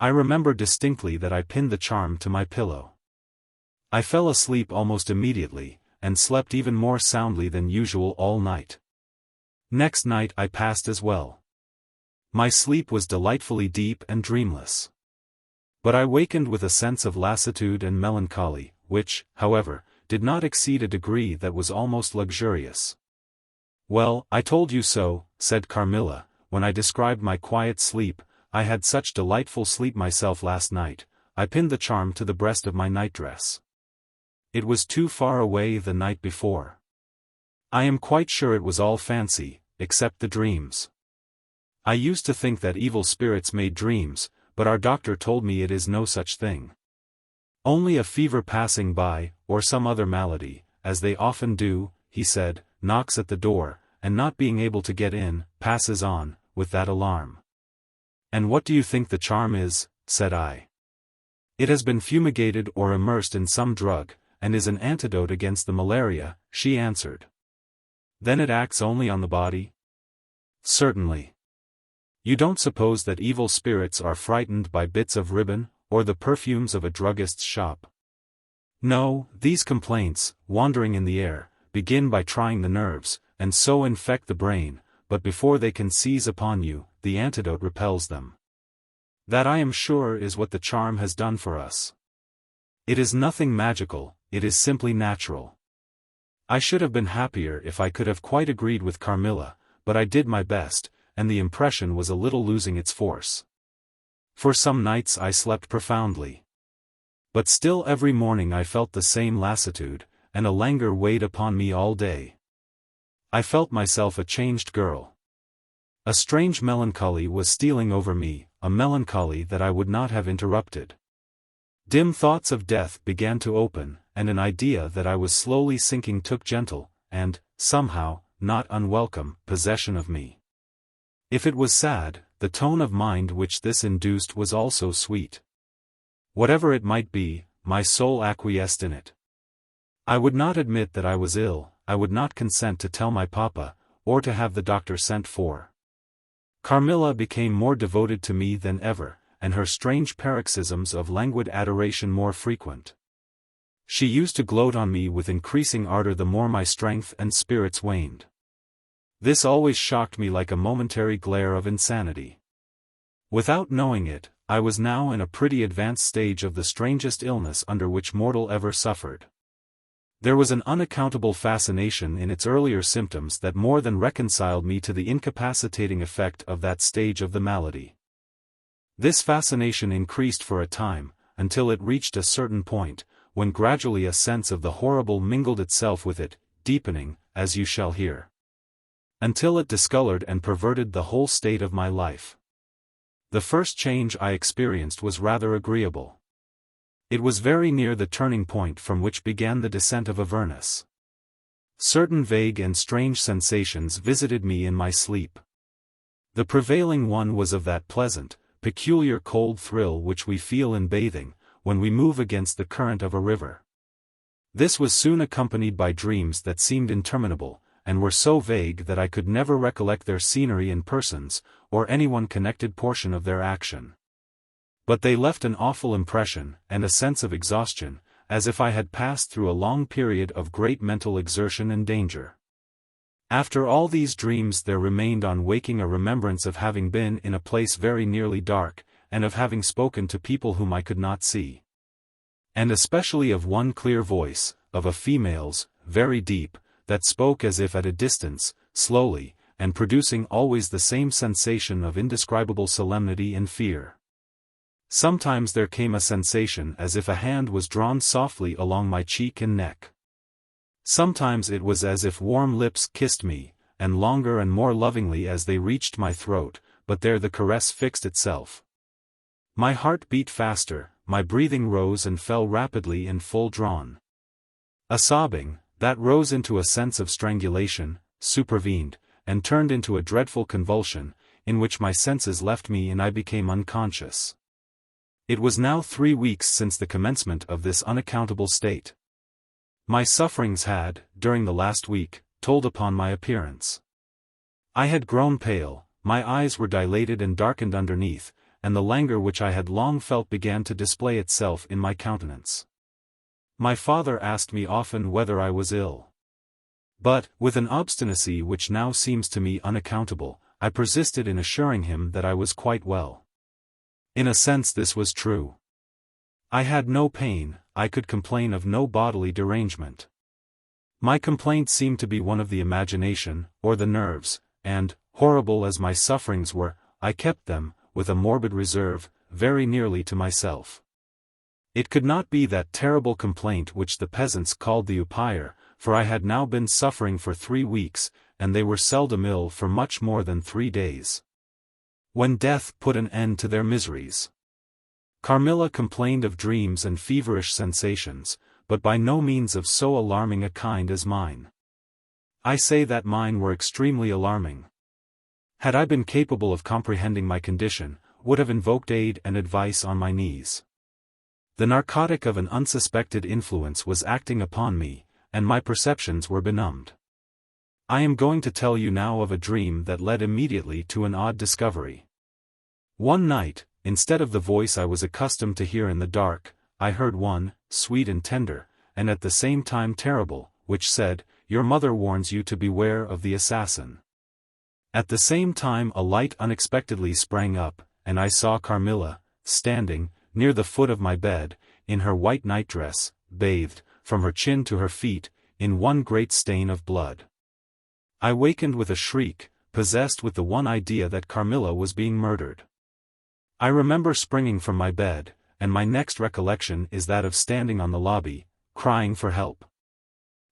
Speaker 1: I remember distinctly that I pinned the charm to my pillow. I fell asleep almost immediately, and slept even more soundly than usual all night. Next night I passed as well. My sleep was delightfully deep and dreamless. But I wakened with a sense of lassitude and melancholy, which, however, did not exceed a degree that was almost luxurious. Well, I told you so, said Carmilla, when I described my quiet sleep. I had such delightful sleep myself last night. I pinned the charm to the breast of my nightdress. It was too far away the night before. I am quite sure it was all fancy, except the dreams. I used to think that evil spirits made dreams, but our doctor told me it is no such thing. Only a fever passing by, or some other malady, as they often do, he said, knocks at the door, and not being able to get in, passes on, with that alarm. And what do you think the charm is? Said I. It has been fumigated or immersed in some drug, and is an antidote against the malaria, she answered. Then it acts only on the body? Certainly. You don't suppose that evil spirits are frightened by bits of ribbon, or the perfumes of a druggist's shop? No, these complaints, wandering in the air, begin by trying the nerves, and so infect the brain, but before they can seize upon you, the antidote repels them. That I am sure is what the charm has done for us. It is nothing magical, it is simply natural. I should have been happier if I could have quite agreed with Carmilla, but I did my best, and the impression was a little losing its force. For some nights I slept profoundly. But still every morning I felt the same lassitude, and a languor weighed upon me all day. I felt myself a changed girl. A strange melancholy was stealing over me, a melancholy that I would not have interrupted. Dim thoughts of death began to open, and an idea that I was slowly sinking took gentle, and, somehow, not unwelcome, possession of me. If it was sad, the tone of mind which this induced was also sweet. Whatever it might be, my soul acquiesced in it. I would not admit that I was ill, I would not consent to tell my papa, or to have the doctor sent for. Carmilla became more devoted to me than ever, and her strange paroxysms of languid adoration more frequent. She used to gloat on me with increasing ardor the more my strength and spirits waned. This always shocked me like a momentary glare of insanity. Without knowing it, I was now in a pretty advanced stage of the strangest illness under which mortal ever suffered. There was an unaccountable fascination in its earlier symptoms that more than reconciled me to the incapacitating effect of that stage of the malady. This fascination increased for a time, until it reached a certain point, when gradually a sense of the horrible mingled itself with it, deepening, as you shall hear, until it discolored and perverted the whole state of my life. The first change I experienced was rather agreeable. It was very near the turning point from which began the descent of Avernus. Certain vague and strange sensations visited me in my sleep. The prevailing one was of that pleasant, peculiar cold thrill which we feel in bathing, when we move against the current of a river. This was soon accompanied by dreams that seemed interminable, and were so vague that I could never recollect their scenery and persons, or any one connected portion of their action. But they left an awful impression, and a sense of exhaustion, as if I had passed through a long period of great mental exertion and danger. After all these dreams there remained on waking a remembrance of having been in a place very nearly dark, and of having spoken to people whom I could not see. And especially of one clear voice, of a female's, very deep, that spoke as if at a distance, slowly, and producing always the same sensation of indescribable solemnity and fear. Sometimes there came a sensation as if a hand was drawn softly along my cheek and neck. Sometimes it was as if warm lips kissed me, and longer and more lovingly as they reached my throat, but there the caress fixed itself. My heart beat faster, my breathing rose and fell rapidly and full drawn. A sobbing, that rose into a sense of strangulation, supervened, and turned into a dreadful convulsion, in which my senses left me and I became unconscious. It was now 3 weeks since the commencement of this unaccountable state. My sufferings had, during the last week, told upon my appearance. I had grown pale, my eyes were dilated and darkened underneath, and the languor which I had long felt began to display itself in my countenance. My father asked me often whether I was ill. But, with an obstinacy which now seems to me unaccountable, I persisted in assuring him that I was quite well. In a sense this was true. I had no pain, I could complain of no bodily derangement. My complaint seemed to be one of the imagination, or the nerves, and, horrible as my sufferings were, I kept them, with a morbid reserve, very nearly to myself. It could not be that terrible complaint which the peasants called the upire, for I had now been suffering for 3 weeks, and they were seldom ill for much more than 3 days. When death put an end to their miseries. Carmilla complained of dreams and feverish sensations, but by no means of so alarming a kind as mine. I say that mine were extremely alarming. Had I been capable of comprehending my condition, would have invoked aid and advice on my knees. The narcotic of an unsuspected influence was acting upon me, and my perceptions were benumbed. I am going to tell you now of a dream that led immediately to an odd discovery. One night, instead of the voice I was accustomed to hear in the dark, I heard one, sweet and tender, and at the same time terrible, which said, "Your mother warns you to beware of the assassin." At the same time a light unexpectedly sprang up, and I saw Carmilla, standing, near the foot of my bed, in her white nightdress, bathed, from her chin to her feet, in one great stain of blood. I wakened with a shriek, possessed with the one idea that Carmilla was being murdered. I remember springing from my bed, and my next recollection is that of standing on the lobby, crying for help.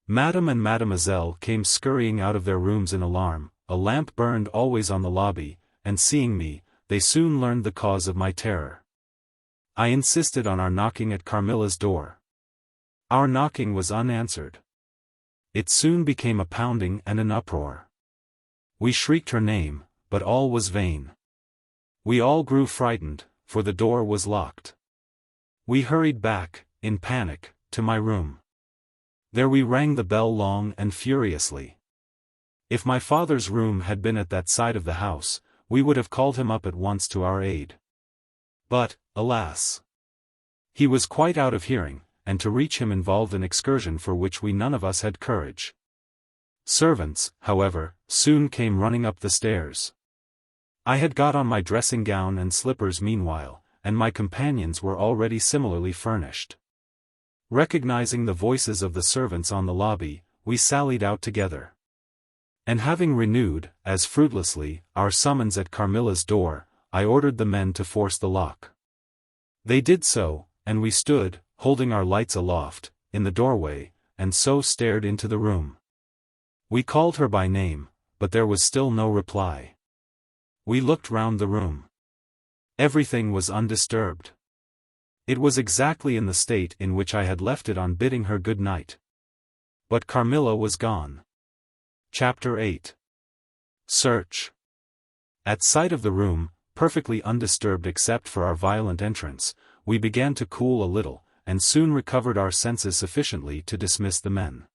Speaker 1: Madame and Mademoiselle came scurrying out of their rooms in alarm, a lamp burned always on the lobby, and seeing me, they soon learned the cause of my terror. I insisted on our knocking at Carmilla's door. Our knocking was unanswered. It soon became a pounding and an uproar. We shrieked her name, but all was vain. We all grew frightened, for the door was locked. We hurried back, in panic, to my room. There we rang the bell long and furiously. If my father's room had been at that side of the house, we would have called him up at once to our aid. But, alas! He was quite out of hearing, and to reach him involved an excursion for which we none of us had courage. Servants, however, soon came running up the stairs. I had got on my dressing gown and slippers meanwhile, and my companions were already similarly furnished. Recognizing the voices of the servants on the lobby, we sallied out together. And having renewed, as fruitlessly, our summons at Carmilla's door, I ordered the men to force the lock. They did so, and we stood, holding our lights aloft, in the doorway, and so stared into the room. We called her by name, but there was still no reply. We looked round the room. Everything was undisturbed. It was exactly in the state in which I had left it on bidding her good night. But Carmilla was gone. Chapter 8. Search. At sight of the room, perfectly undisturbed except for our violent entrance, we began to cool a little, and soon recovered our senses sufficiently to dismiss the men.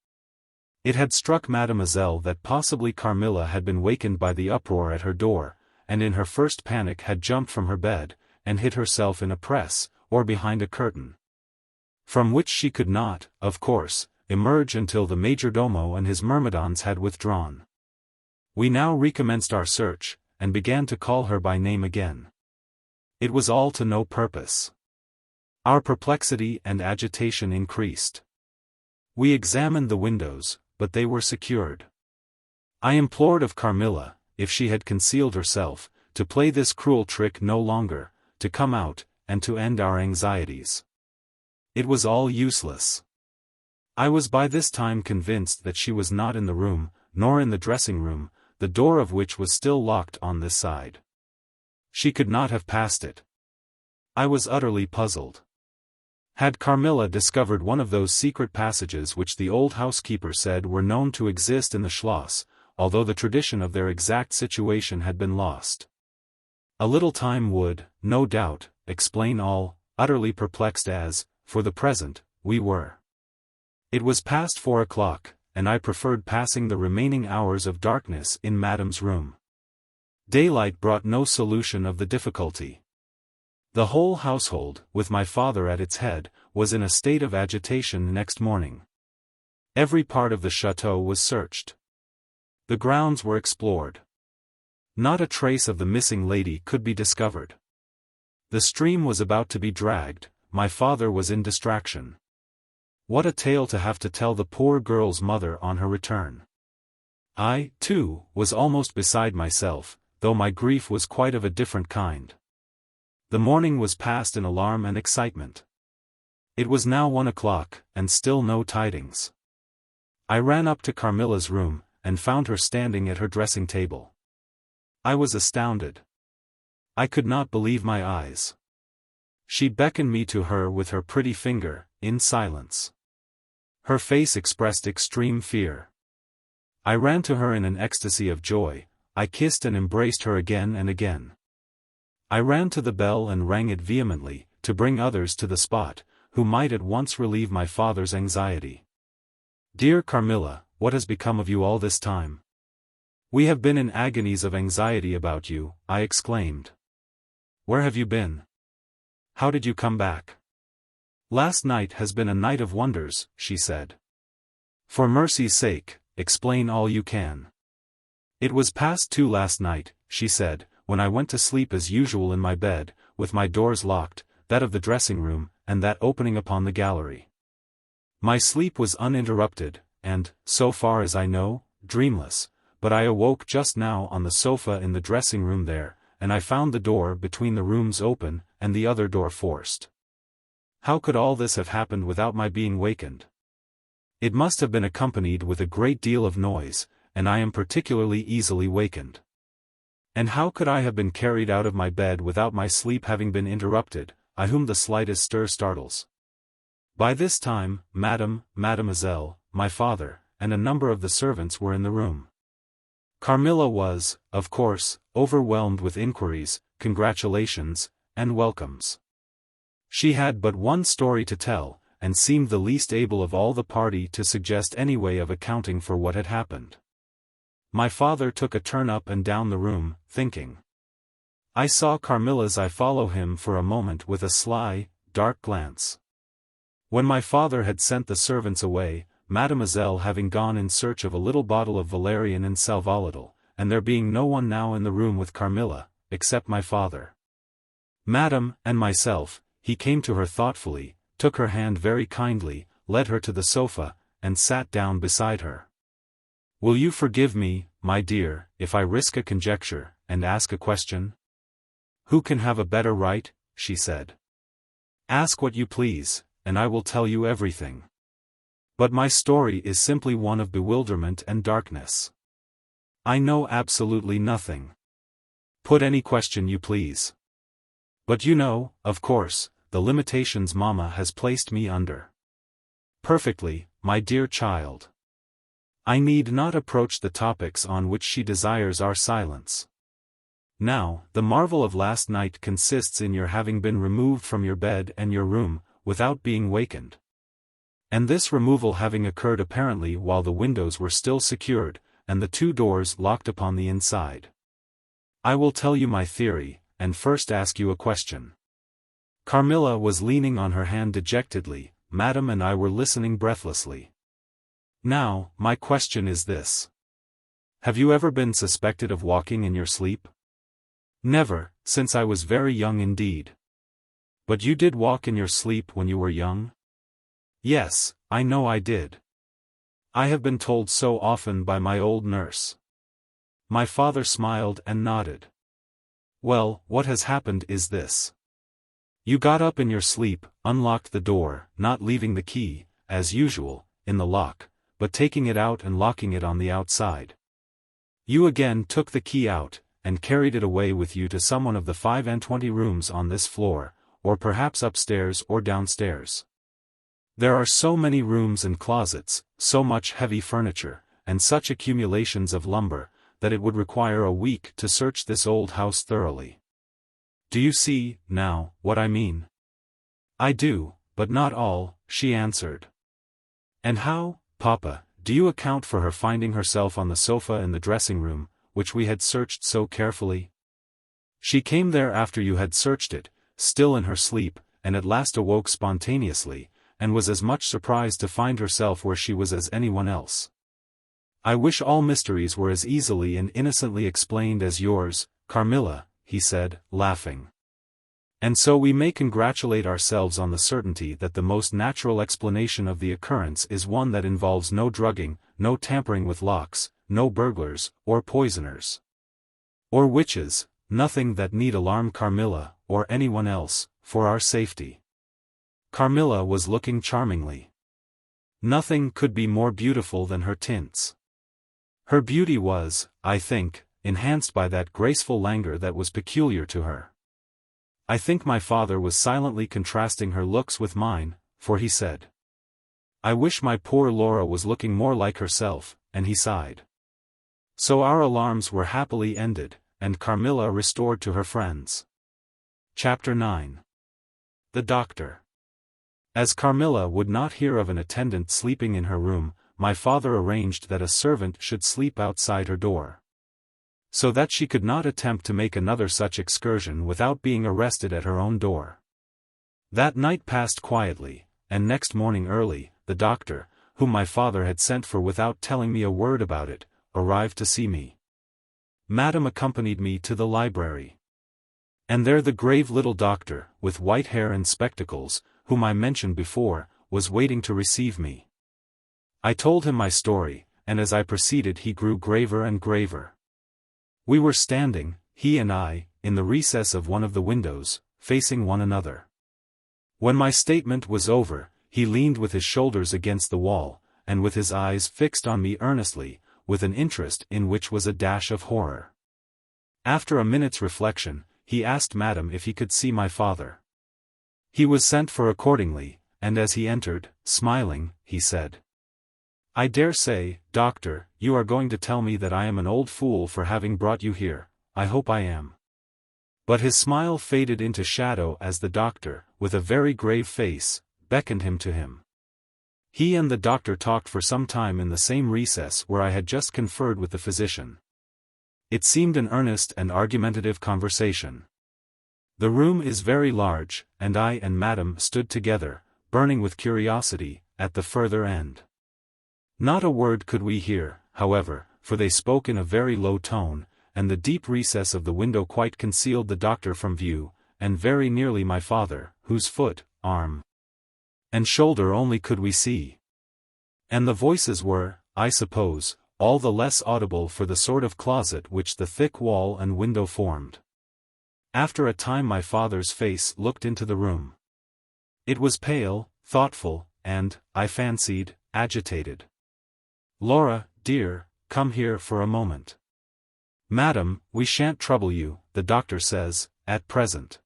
Speaker 1: It had struck Mademoiselle that possibly Carmilla had been wakened by the uproar at her door, and in her first panic had jumped from her bed, and hid herself in a press, or behind a curtain. from which she could not, of course, emerge until the majordomo and his myrmidons had withdrawn. We now recommenced our search, and began to call her by name again. It was all to no purpose. Our perplexity and agitation increased. We examined the windows, but they were secured. I implored of Carmilla, if she had concealed herself, to play this cruel trick no longer, to come out, and to end our anxieties. It was all useless. I was by this time convinced that she was not in the room, nor in the dressing room, the door of which was still locked on this side. She could not have passed it. I was utterly puzzled. Had Carmilla discovered one of those secret passages which the old housekeeper said were known to exist in the Schloss, although the tradition of their exact situation had been lost? A little time would, no doubt, explain all, utterly perplexed as, for the present, we were. It was past 4 o'clock, and I preferred passing the remaining hours of darkness in Madame's room. Daylight brought no solution of the difficulty. The whole household, with my father at its head, was in a state of agitation next morning. Every part of the chateau was searched. The grounds were explored. Not a trace of the missing lady could be discovered. The stream was about to be dragged, my father was in distraction. What a tale to have to tell the poor girl's mother on her return. I, too, was almost beside myself, though my grief was quite of a different kind. The morning was passed in alarm and excitement. It was now 1 o'clock, and still no tidings. I ran up to Carmilla's room, and found her standing at her dressing table. I was astounded. I could not believe my eyes. She beckoned me to her with her pretty finger, in silence. Her face expressed extreme fear. I ran to her in an ecstasy of joy, I kissed and embraced her again and again. I ran to the bell and rang it vehemently, to bring others to the spot, who might at once relieve my father's anxiety. "Dear Carmilla, what has become of you all this time? We have been in agonies of anxiety about you," I exclaimed. "Where have you been? How did you come back?" "Last night has been a night of wonders," she said. "For mercy's sake, explain all you can." "It was past 2 last night," she said, "when I went to sleep as usual in my bed, with my doors locked, that of the dressing room, and that opening upon the gallery. My sleep was uninterrupted, and, so far as I know, dreamless, but I awoke just now on the sofa in the dressing room there, and I found the door between the rooms open, and the other door forced. How could all this have happened without my being wakened? It must have been accompanied with a great deal of noise, and I am particularly easily wakened. And how could I have been carried out of my bed without my sleep having been interrupted, I whom the slightest stir startles?" By this time, Mademoiselle, my father, and a number of the servants were in the room. Carmilla was, of course, overwhelmed with inquiries, congratulations, and welcomes. She had but one story to tell, and seemed the least able of all the party to suggest any way of accounting for what had happened. My father took a turn up and down the room, thinking. I saw Carmilla's eye follow him for a moment with a sly, dark glance. When my father had sent the servants away, Mademoiselle having gone in search of a little bottle of valerian and sal volatile, and there being no one now in the room with Carmilla, except my father, Madame, and myself, he came to her thoughtfully, took her hand very kindly, led her to the sofa, and sat down beside her. "Will you forgive me, my dear, if I risk a conjecture, and ask a question?" "Who can have a better right?" she said. "Ask what you please, and I will tell you everything. But my story is simply one of bewilderment and darkness. I know absolutely nothing. Put any question you please. But you know, of course, the limitations Mamma has placed me under." "Perfectly, my dear child. I need not approach the topics on which she desires our silence. Now, the marvel of last night consists in your having been removed from your bed and your room, without being wakened. And this removal having occurred apparently while the windows were still secured, and the 2 doors locked upon the inside. I will tell you my theory, and first ask you a question." Carmilla was leaning on her hand dejectedly. Madam and I were listening breathlessly. Now, my question is this. Have you ever been suspected of walking in your sleep? Never, since I was very young indeed. But you did walk in your sleep when you were young? Yes, I know I did. I have been told so often by my old nurse. My father smiled and nodded. Well, what has happened is this. You got up in your sleep, unlocked the door, not leaving the key, as usual, in the lock, but taking it out and locking it on the outside. You again took the key out, and carried it away with you to some one of the 25 rooms on this floor, or perhaps upstairs or downstairs. There are so many rooms and closets, so much heavy furniture, and such accumulations of lumber, that it would require a week to search this old house thoroughly. Do you see, now, what I mean? I do, but not all, she answered. And how, Papa, do you account for her finding herself on the sofa in the dressing room, which we had searched so carefully? She came there after you had searched it, still in her sleep, and at last awoke spontaneously, and was as much surprised to find herself where she was as anyone else. I wish all mysteries were as easily and innocently explained as yours, Carmilla, he said, laughing. And so we may congratulate ourselves on the certainty that the most natural explanation of the occurrence is one that involves no drugging, no tampering with locks, no burglars, or poisoners. Or witches, nothing that need alarm Carmilla, or anyone else, for our safety. Carmilla was looking charmingly. Nothing could be more beautiful than her tints. Her beauty was, I think, enhanced by that graceful languor that was peculiar to her. I think my father was silently contrasting her looks with mine, for he said, I wish my poor Laura was looking more like herself, and he sighed. So our alarms were happily ended, and Carmilla restored to her friends. Chapter 9. The Doctor. As Carmilla would not hear of an attendant sleeping in her room, my father arranged that a servant should sleep outside her door, so that she could not attempt to make another such excursion without being arrested at her own door. That night passed quietly, and next morning early, the doctor, whom my father had sent for without telling me a word about it, arrived to see me. Madam accompanied me to the library. And there the grave little doctor, with white hair and spectacles, whom I mentioned before, was waiting to receive me. I told him my story, and as I proceeded he grew graver and graver. We were standing, he and I, in the recess of one of the windows, facing one another. When my statement was over, he leaned with his shoulders against the wall, and with his eyes fixed on me earnestly, with an interest in which was a dash of horror. After a minute's reflection, he asked Madam if he could see my father. He was sent for accordingly, and as he entered, smiling, he said, I dare say, Doctor, you are going to tell me that I am an old fool for having brought you here. I hope I am. But his smile faded into shadow as the doctor, with a very grave face, beckoned him to him. He and the doctor talked for some time in the same recess where I had just conferred with the physician. It seemed an earnest and argumentative conversation. The room is very large, and I and Madam stood together, burning with curiosity, at the further end. Not a word could we hear, however, for they spoke in a very low tone, and the deep recess of the window quite concealed the doctor from view, and very nearly my father, whose foot, arm, and shoulder only could we see. And the voices were, I suppose, all the less audible for the sort of closet which the thick wall and window formed. After a time my father's face looked into the room. It was pale, thoughtful, and, I fancied, agitated. Laura, dear, come here for a moment. Madam, we shan't trouble you, the doctor says, at present.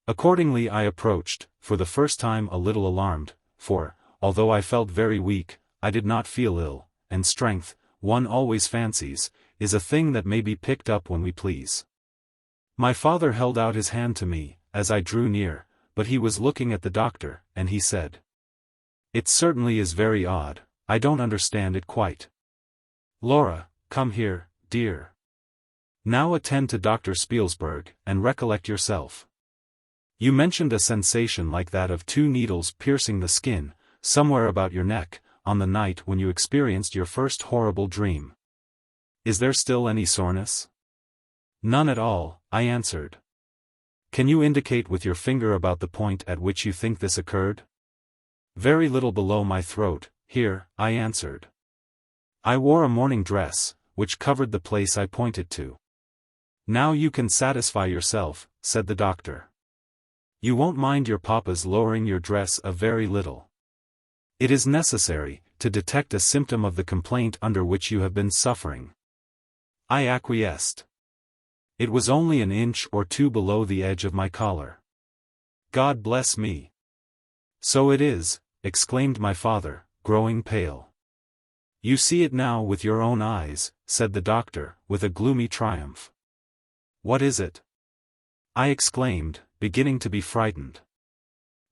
Speaker 1: Accordingly I approached, for the first time a little alarmed, for, although I felt very weak, I did not feel ill, and strength, one always fancies, is a thing that may be picked up when we please. My father held out his hand to me, as I drew near, but he was looking at the doctor, and he said, It certainly is very odd. I don't understand it quite. Laura, come here, dear. Now attend to Dr. Spielsberg, and recollect yourself. You mentioned a sensation like that of 2 needles piercing the skin, somewhere about your neck, on the night when you experienced your first horrible dream. Is there still any soreness? None at all, I answered. Can you indicate with your finger about the point at which you think this occurred? Very little below my throat, here, I answered. I wore a morning dress, which covered the place I pointed to. Now you can satisfy yourself, said the doctor. You won't mind your papa's lowering your dress a very little. It is necessary, to detect a symptom of the complaint under which you have been suffering. I acquiesced. It was only an inch or 2 below the edge of my collar. God bless me. So it is, exclaimed my father, growing pale. You see it now with your own eyes, said the doctor, with a gloomy triumph. What is it? I exclaimed, beginning to be frightened.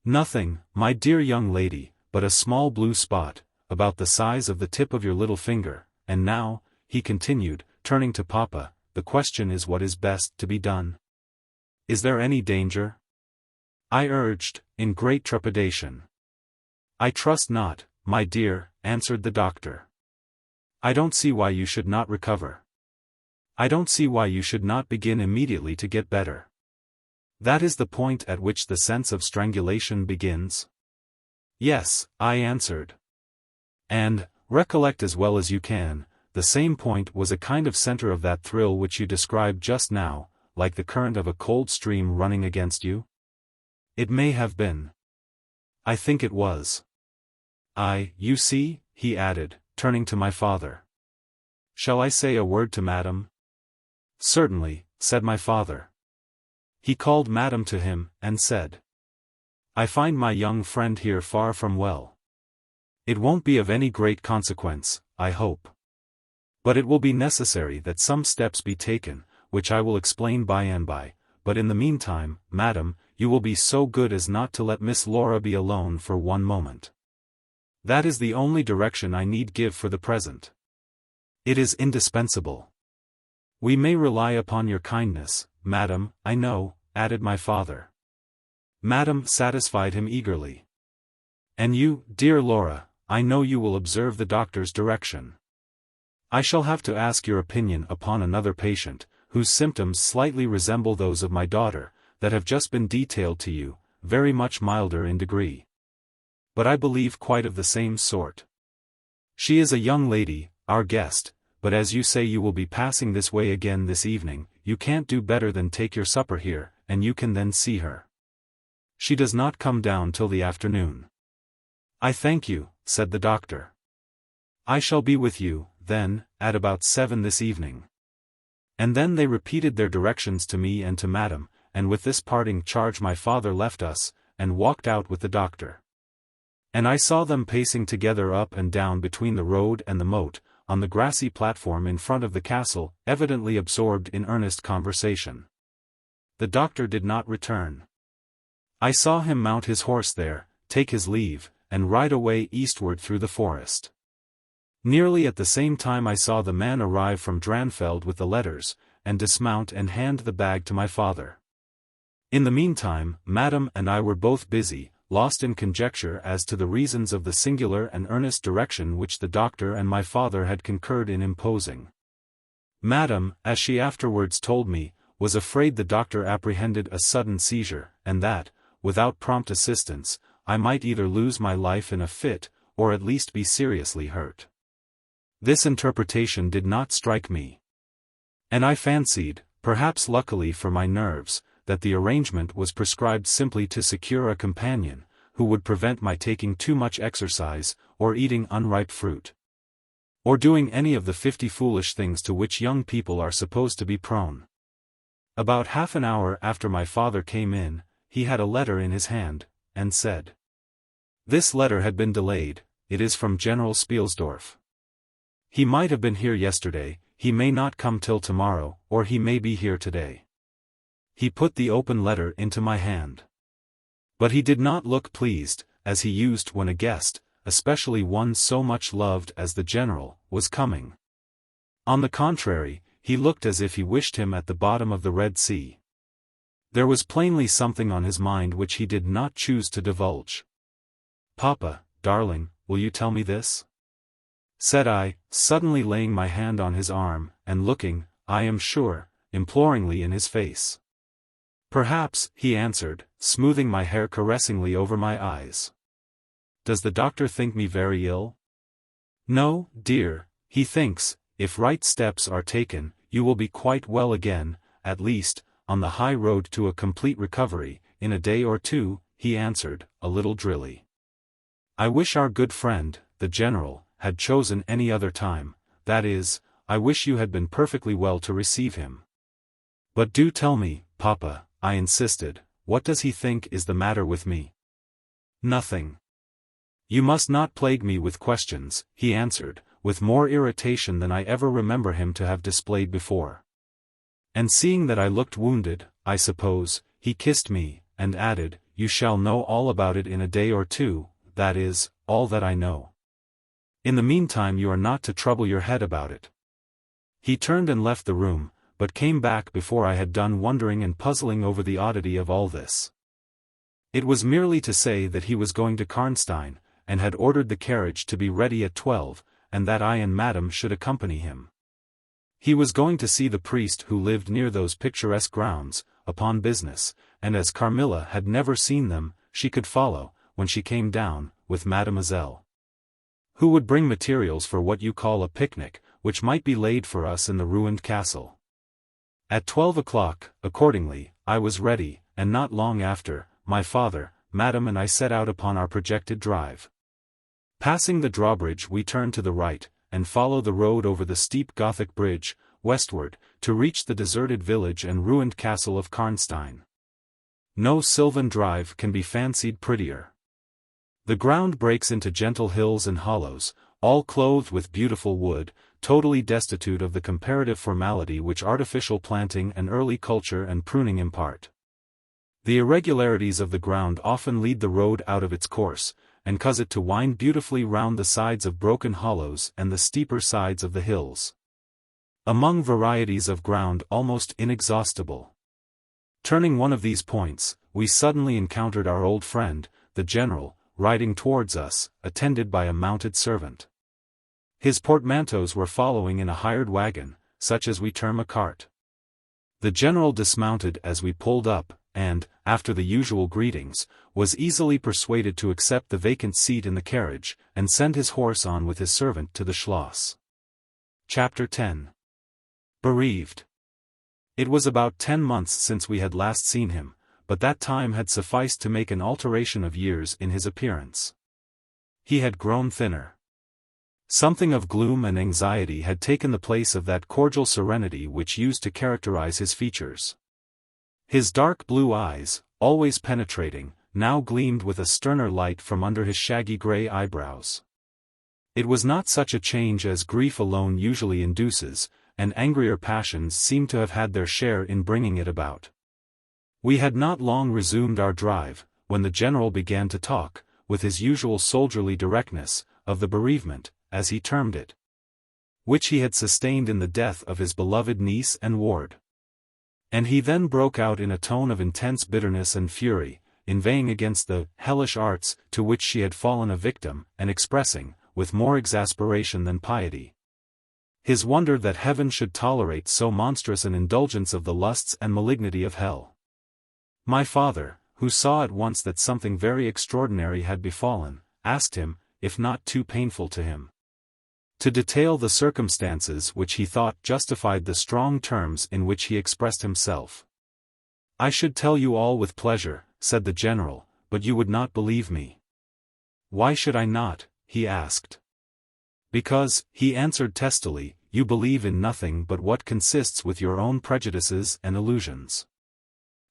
Speaker 1: Nothing, my dear young lady, but a small blue spot, about the size of the tip of your little finger, and now, he continued, turning to Papa, the question is what is best to be done? Is there any danger? I urged, in great trepidation. I trust not, my dear, answered the doctor. I don't see why you should not recover. I don't see why you should not begin immediately to get better. That is the point at which the sense of strangulation begins? Yes, I answered. And, recollect as well as you can, the same point was a kind of center of that thrill which you described just now, like the current of a cold stream running against you? It may have been. I think it was. You see, he added, turning to my father. Shall I say a word to Madame? Certainly, said my father. He called Madame to him, and said, I find my young friend here far from well. It won't be of any great consequence, I hope. But it will be necessary that some steps be taken, which I will explain by and by, but in the meantime, Madame, you will be so good as not to let Miss Laura be alone for one moment. That is the only direction I need give for the present. It is indispensable. We may rely upon your kindness, Madame, I know, added my father. Madame satisfied him eagerly. And you, dear Laura, I know you will observe the doctor's direction. I shall have to ask your opinion upon another patient, whose symptoms slightly resemble those of my daughter, that have just been detailed to you, very much milder in degree. But I believe quite of the same sort. She is a young lady, our guest, but as you say you will be passing this way again this evening, you can't do better than take your supper here, and you can then see her. She does not come down till the afternoon. I thank you, said the doctor. I shall be with you, then, at about 7 this evening. And then they repeated their directions to me and to Madame, and with this parting charge my father left us, and walked out with the doctor. And I saw them pacing together up and down between the road and the moat, on the grassy platform in front of the castle, evidently absorbed in earnest conversation. The doctor did not return. I saw him mount his horse there, take his leave, and ride away eastward through the forest. Nearly at the same time I saw the man arrive from Dranfeld with the letters, and dismount and hand the bag to my father. In the meantime, Madame and I were both busy, lost in conjecture as to the reasons of the singular and earnest direction which the doctor and my father had concurred in imposing. Madame, as she afterwards told me, was afraid the doctor apprehended a sudden seizure, and that, without prompt assistance, I might either lose my life in a fit, or at least be seriously hurt. This interpretation did not strike me. And I fancied, perhaps luckily for my nerves, that the arrangement was prescribed simply to secure a companion, who would prevent my taking too much exercise, or eating unripe fruit, or doing any of the 50 foolish things to which young people are supposed to be prone. About half an hour after my father came in, he had a letter in his hand, and said, "This letter had been delayed, it is from General Spielsdorf. He might have been here yesterday, he may not come till tomorrow, or he may be here today." He put the open letter into my hand. But he did not look pleased, as he used when a guest, especially one so much loved as the general, was coming. On the contrary, he looked as if he wished him at the bottom of the Red Sea. There was plainly something on his mind which he did not choose to divulge. "Papa, darling, will you tell me this?" said I, suddenly laying my hand on his arm, and looking, I am sure, imploringly in his face. "Perhaps," he answered, smoothing my hair caressingly over my eyes. "Does the doctor think me very ill?" "No, dear, he thinks, if right steps are taken, you will be quite well again, at least, on the high road to a complete recovery, in a day or two," he answered, a little drily. "I wish our good friend, the General, had chosen any other time, that is, I wish you had been perfectly well to receive him." "But do tell me, Papa," I insisted, "what does he think is the matter with me?" "Nothing. You must not plague me with questions," he answered, with more irritation than I ever remember him to have displayed before. And seeing that I looked wounded, I suppose, he kissed me, and added, "You shall know all about it in a day or two, that is, all that I know. In the meantime you are not to trouble your head about it." He turned and left the room, but came back before I had done wondering and puzzling over the oddity of all this. It was merely to say that he was going to Karnstein, and had ordered the carriage to be ready at 12, and that I and Madame should accompany him. He was going to see the priest who lived near those picturesque grounds, upon business, and as Carmilla had never seen them, she could follow, when she came down, with Mademoiselle, who would bring materials for what you call a picnic, which might be laid for us in the ruined castle. At 12 o'clock, accordingly, I was ready, and not long after, my father, Madame and I set out upon our projected drive. Passing the drawbridge we turned to the right, and follow the road over the steep Gothic bridge, westward, to reach the deserted village and ruined castle of Karnstein. No sylvan drive can be fancied prettier. The ground breaks into gentle hills and hollows, all clothed with beautiful wood, totally destitute of the comparative formality which artificial planting and early culture and pruning impart. The irregularities of the ground often lead the road out of its course, and cause it to wind beautifully round the sides of broken hollows and the steeper sides of the hills. Among varieties of ground almost inexhaustible. Turning one of these points, we suddenly encountered our old friend, the General, riding towards us, attended by a mounted servant. His portmanteaus were following in a hired wagon, such as we term a cart. The General dismounted as we pulled up, and, after the usual greetings, was easily persuaded to accept the vacant seat in the carriage, and send his horse on with his servant to the Schloss. Chapter 10. Bereaved. It was about 10 months since we had last seen him, but that time had sufficed to make an alteration of years in his appearance. He had grown thinner. Something of gloom and anxiety had taken the place of that cordial serenity which used to characterize his features. His dark blue eyes, always penetrating, now gleamed with a sterner light from under his shaggy grey eyebrows. It was not such a change as grief alone usually induces, and angrier passions seem to have had their share in bringing it about. We had not long resumed our drive, when the General began to talk, with his usual soldierly directness, of the bereavement, as he termed it, which he had sustained in the death of his beloved niece and ward. And he then broke out in a tone of intense bitterness and fury, inveighing against the hellish arts to which she had fallen a victim, and expressing, with more exasperation than piety, his wonder that heaven should tolerate so monstrous an indulgence of the lusts and malignity of hell. My father, who saw at once that something very extraordinary had befallen, asked him, if not too painful to him, to detail the circumstances which he thought justified the strong terms in which he expressed himself. "I should tell you all with pleasure," said the General, "but you would not believe me." "Why should I not?" he asked. "Because," he answered testily, "you believe in nothing but what consists with your own prejudices and illusions.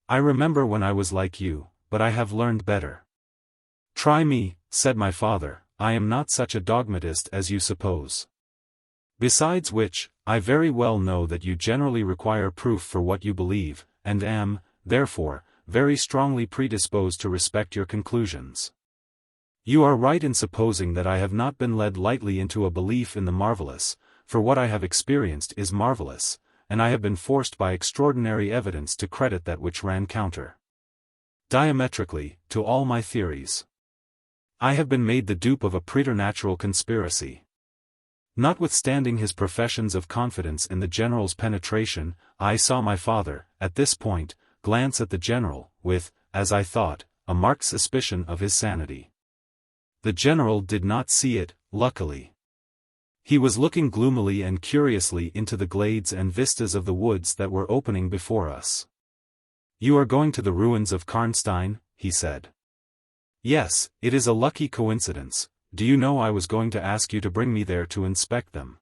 Speaker 1: I remember when I was like you, but I have learned better." "Try me," said my father, "I am not such a dogmatist as you suppose. Besides which, I very well know that you generally require proof for what you believe, and am, therefore, very strongly predisposed to respect your conclusions. You are right in supposing that I have not been led lightly into a belief in the marvelous, for what I have experienced is marvelous, and I have been forced by extraordinary evidence to credit that which ran counter diametrically to all my theories. I have been made the dupe of a preternatural conspiracy. Notwithstanding his professions of confidence in the general's penetration, I saw my father, at this point, glance at the general, with, as I thought, a marked suspicion of his sanity. The general did not see it, luckily. He was looking gloomily and curiously into the glades and vistas of the woods that were opening before us. "You are going to the ruins of Karnstein?" he said. "Yes, it is a lucky coincidence. Do you know I was going to ask you to bring me there to inspect them?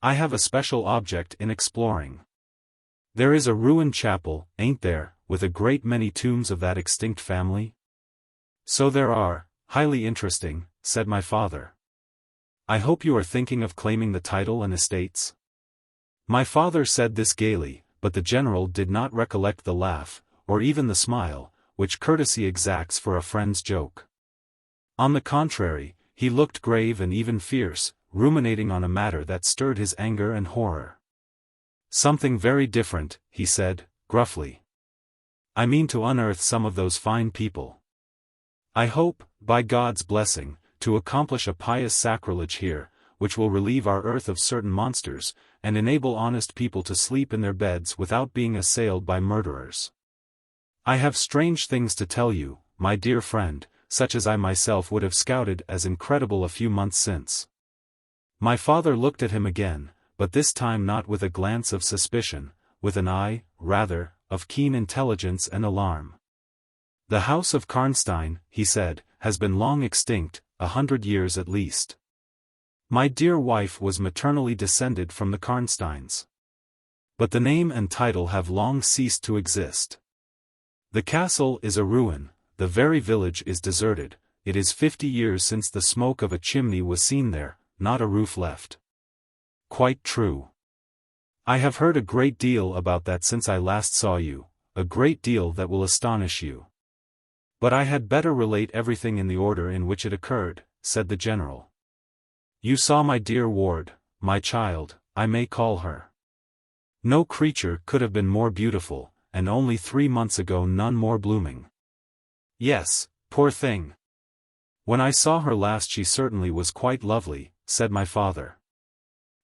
Speaker 1: I have a special object in exploring. There is a ruined chapel, ain't there, with a great many tombs of that extinct family?" "So there are, highly interesting," said my father. "I hope you are thinking of claiming the title and estates?" My father said this gaily, but the general did not recollect the laugh, or even the smile, which courtesy exacts for a friend's joke. On the contrary, he looked grave and even fierce, ruminating on a matter that stirred his anger and horror. "Something very different," he said, gruffly. "I mean to unearth some of those fine people. I hope, by God's blessing, to accomplish a pious sacrilege here, which will relieve our earth of certain monsters, and enable honest people to sleep in their beds without being assailed by murderers. I have strange things to tell you, my dear friend, such as I myself would have scouted as incredible a few months since." My father looked at him again, but this time not with a glance of suspicion, with an eye, rather, of keen intelligence and alarm. "The house of Karnstein," he said, "has been long extinct, 100 years at least. My dear wife was maternally descended from the Karnsteins. But the name and title have long ceased to exist. The castle is a ruin, the very village is deserted, it is 50 years since the smoke of a chimney was seen there, not a roof left." "Quite true. I have heard a great deal about that since I last saw you, a great deal that will astonish you. But I had better relate everything in the order in which it occurred," said the general. "You saw my dear ward, my child, I may call her. No creature could have been more beautiful, and only 3 months ago none more blooming. Yes, poor thing. When I saw her last she certainly was quite lovely," said my father.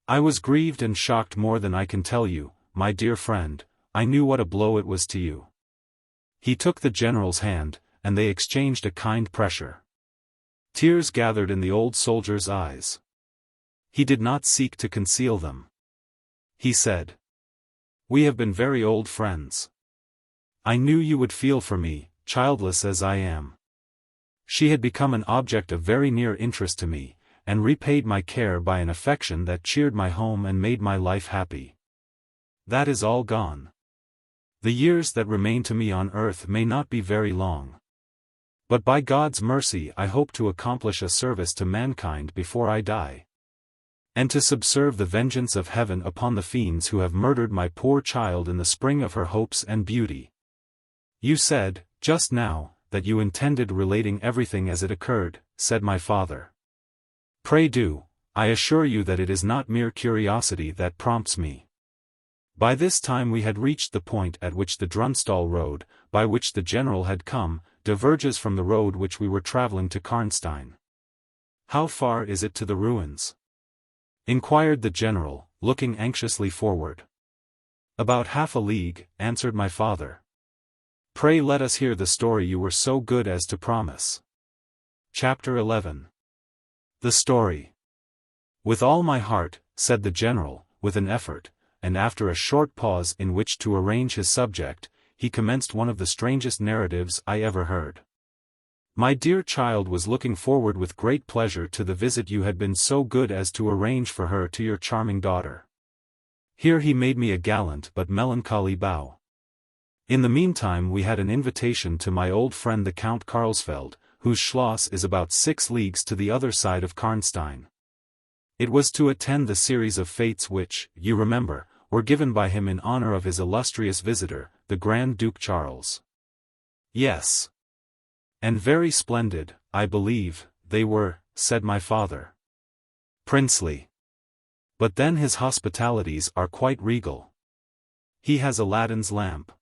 Speaker 1: "I was grieved and shocked more than I can tell you, my dear friend. I knew what a blow it was to you." He took the general's hand, and they exchanged a kind pressure. Tears gathered in the old soldier's eyes. He did not seek to conceal them. He said, "We have been very old friends. I knew you would feel for me, childless as I am." She had become an object of very near interest to me, and repaid my care by an affection that cheered my home and made my life happy. That is all gone. The years that remain to me on earth may not be very long. But by God's mercy I hope to accomplish a service to mankind before I die, and to subserve the vengeance of heaven upon the fiends who have murdered my poor child in the spring of her hopes and beauty. "You said, just now, that you intended relating everything as it occurred," said my father. "Pray do. I assure you that it is not mere curiosity that prompts me." By this time we had reached the point at which the Drunstall road, by which the general had come, diverges from the road which we were traveling to Karnstein. "How far is it to the ruins?" inquired the general, looking anxiously forward. "About half a league," answered my father. "Pray let us hear the story you were so good as to promise." Chapter 11. The story. "With all my heart," said the general, with an effort, and after a short pause in which to arrange his subject, he commenced one of the strangest narratives I ever heard. "My dear child was looking forward with great pleasure to the visit you had been so good as to arrange for her to your charming daughter." Here he made me a gallant but melancholy bow. "In the meantime we had an invitation to my old friend the Count Carlsfeld, whose Schloss is about 6 leagues to the other side of Karnstein. It was to attend the series of fêtes which, you remember, were given by him in honor of his illustrious visitor, the Grand Duke Charles." "Yes. And very splendid, I believe, they were," said my father. "Princely. But then his hospitalities are quite regal." He has Aladdin's lamp.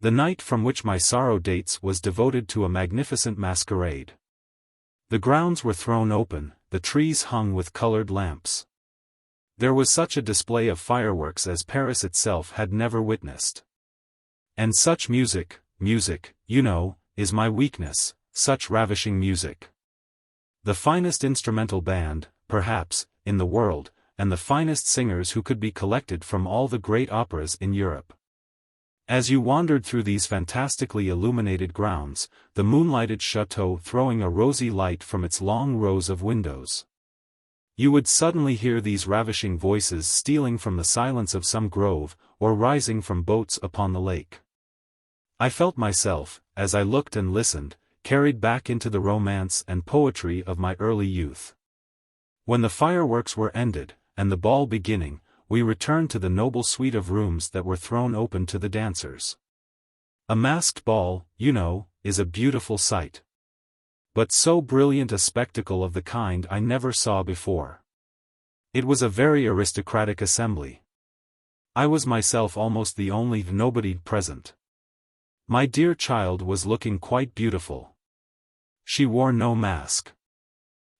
Speaker 1: The night from which my sorrow dates was devoted to a magnificent masquerade. The grounds were thrown open, the trees hung with colored lamps. There was such a display of fireworks as Paris itself had never witnessed. And such music, you know, is my weakness, such ravishing music. The finest instrumental band, perhaps, in the world, and the finest singers who could be collected from all the great operas in Europe. As you wandered through these fantastically illuminated grounds, the moonlighted chateau throwing a rosy light from its long rows of windows, you would suddenly hear these ravishing voices stealing from the silence of some grove, or rising from boats upon the lake. I felt myself, as I looked and listened, carried back into the romance and poetry of my early youth. When the fireworks were ended, and the ball beginning, we returned to the noble suite of rooms that were thrown open to the dancers. A masked ball, you know, is a beautiful sight. But so brilliant a spectacle of the kind I never saw before. It was a very aristocratic assembly. I was myself almost the only nobody present. My dear child was looking quite beautiful. She wore no mask.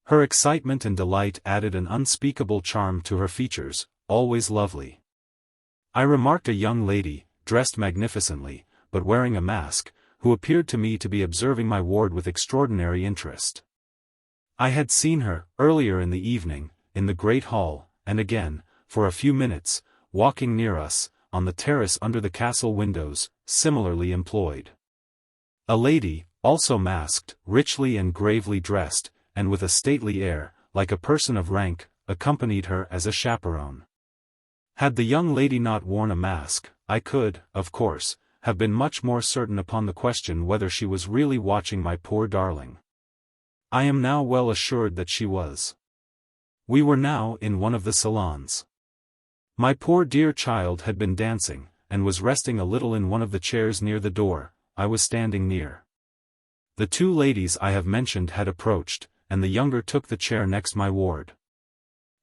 Speaker 1: Her excitement and delight added an unspeakable charm to her features, always lovely. I remarked a young lady, dressed magnificently, but wearing a mask, who appeared to me to be observing my ward with extraordinary interest. I had seen her, earlier in the evening, in the great hall, and again, for a few minutes, walking near us, on the terrace under the castle windows, similarly employed. A lady, also masked, richly and gravely dressed, and with a stately air, like a person of rank, accompanied her as a chaperone. Had the young lady not worn a mask, I could, of course, have been much more certain upon the question whether she was really watching my poor darling. I am now well assured that she was. We were now in one of the salons. My poor dear child had been dancing, and was resting a little in one of the chairs near the door. I was standing near. The two ladies I have mentioned had approached, and the younger took the chair next my ward,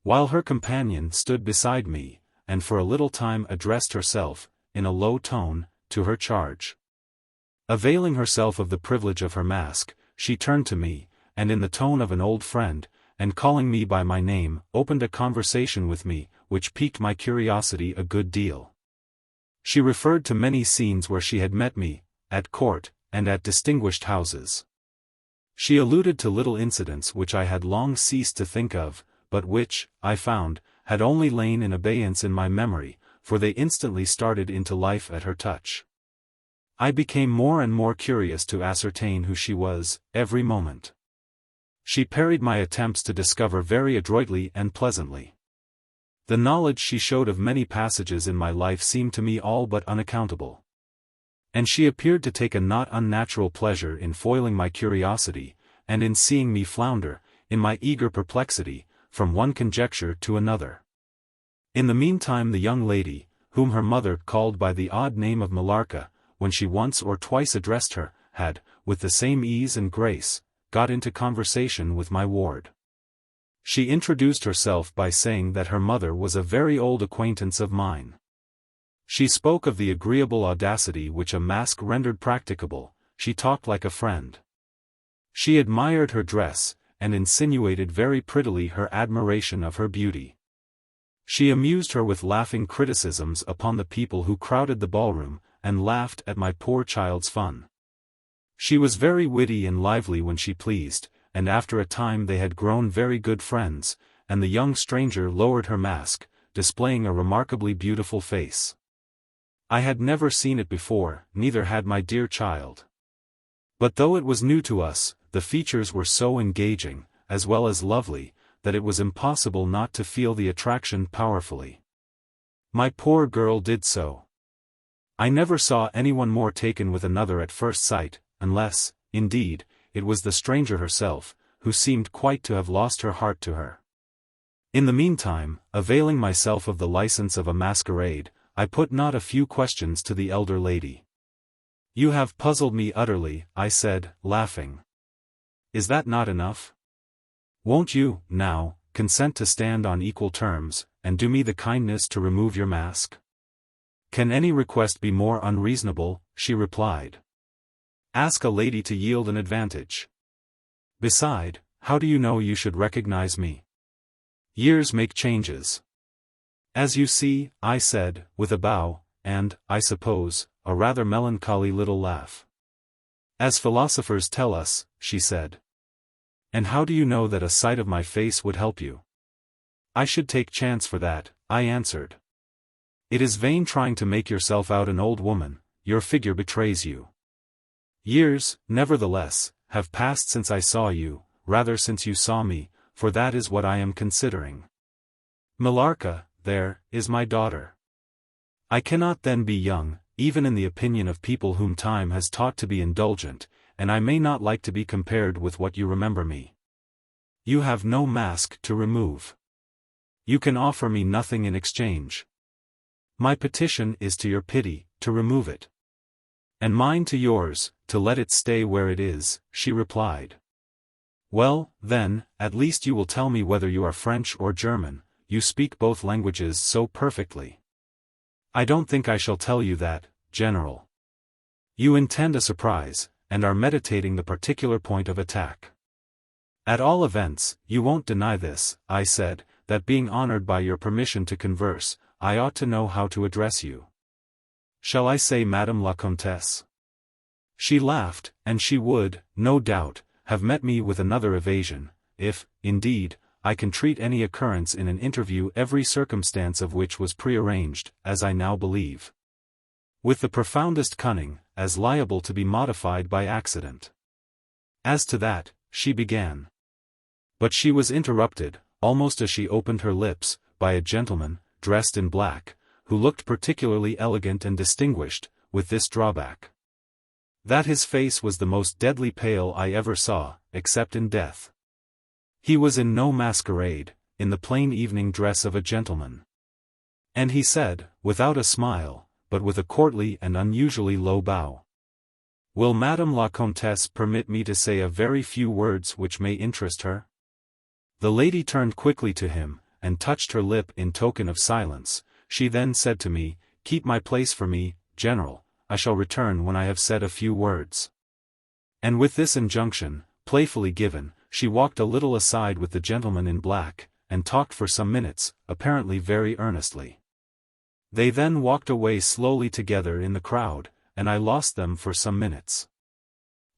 Speaker 1: while her companion stood beside me, and for a little time addressed herself, in a low tone, to her charge. Availing herself of the privilege of her mask, she turned to me, and in the tone of an old friend, and calling me by my name, opened a conversation with me, which piqued my curiosity a good deal. She referred to many scenes where she had met me, at court, and at distinguished houses. She alluded to little incidents which I had long ceased to think of, but which, I found, had only lain in abeyance in my memory, for they instantly started into life at her touch. I became more and more curious to ascertain who she was, every moment. She parried my attempts to discover very adroitly and pleasantly. The knowledge she showed of many passages in my life seemed to me all but unaccountable. And she appeared to take a not unnatural pleasure in foiling my curiosity, and in seeing me flounder, in my eager perplexity, from one conjecture to another. In the meantime the young lady, whom her mother called by the odd name of Millarca, when she once or twice addressed her, had, with the same ease and grace, got into conversation with my ward. She introduced herself by saying that her mother was a very old acquaintance of mine. She spoke of the agreeable audacity which a mask rendered practicable. She talked like a friend. She admired her dress, and insinuated very prettily her admiration of her beauty. She amused her with laughing criticisms upon the people who crowded the ballroom, and laughed at my poor child's fun. She was very witty and lively when she pleased, and after a time they had grown very good friends, and the young stranger lowered her mask, displaying a remarkably beautiful face. I had never seen it before, neither had my dear child. But though it was new to us, the features were so engaging, as well as lovely, that it was impossible not to feel the attraction powerfully. My poor girl did so. I never saw anyone more taken with another at first sight, unless, indeed, it was the stranger herself, who seemed quite to have lost her heart to her. In the meantime, availing myself of the license of a masquerade, I put not a few questions to the elder lady. "You have puzzled me utterly," I said, laughing. "Is that not enough? Won't you, now, consent to stand on equal terms, and do me the kindness to remove your mask?" Can any request be more unreasonable? She replied. Ask a lady to yield an advantage. Beside, how do you know you should recognize me? Years make changes. As you see, I said, with a bow, and, I suppose, a rather melancholy little laugh. As philosophers tell us, she said. And how do you know that a sight of my face would help you? I should take chance for that, I answered. It is vain trying to make yourself out an old woman, your figure betrays you. Years, nevertheless, have passed since I saw you, rather since you saw me, for that is what I am considering. Millarca, there, is my daughter. I cannot then be young, even in the opinion of people whom time has taught to be indulgent, and I may not like to be compared with what you remember me. You have no mask to remove. You can offer me nothing in exchange. My petition is to your pity, to remove it. And mine to yours, to let it stay where it is, she replied. Well, then, at least you will tell me whether you are French or German, you speak both languages so perfectly. I don't think I shall tell you that, General. You intend a surprise, and are meditating the particular point of attack. At all events, you won't deny this, I said, that being honored by your permission to converse, I ought to know how to address you. Shall I say Madame la Comtesse? She laughed, and she would, no doubt, have met me with another evasion, if, indeed, I can treat any occurrence in an interview every circumstance of which was prearranged, as I now believe. With the profoundest cunning, as liable to be modified by accident. As to that, she began. But she was interrupted, almost as she opened her lips, by a gentleman, dressed in black, who looked particularly elegant and distinguished, with this drawback. That his face was the most deadly pale I ever saw, except in death. He was in no masquerade, in the plain evening dress of a gentleman. And he said, without a smile, but with a courtly and unusually low bow. Will Madame la Comtesse permit me to say a very few words which may interest her? The lady turned quickly to him, and touched her lip in token of silence. She then said to me, Keep my place for me, General, I shall return when I have said a few words. And with this injunction, playfully given, she walked a little aside with the gentleman in black, and talked for some minutes, apparently very earnestly. They then walked away slowly together in the crowd, and I lost them for some minutes.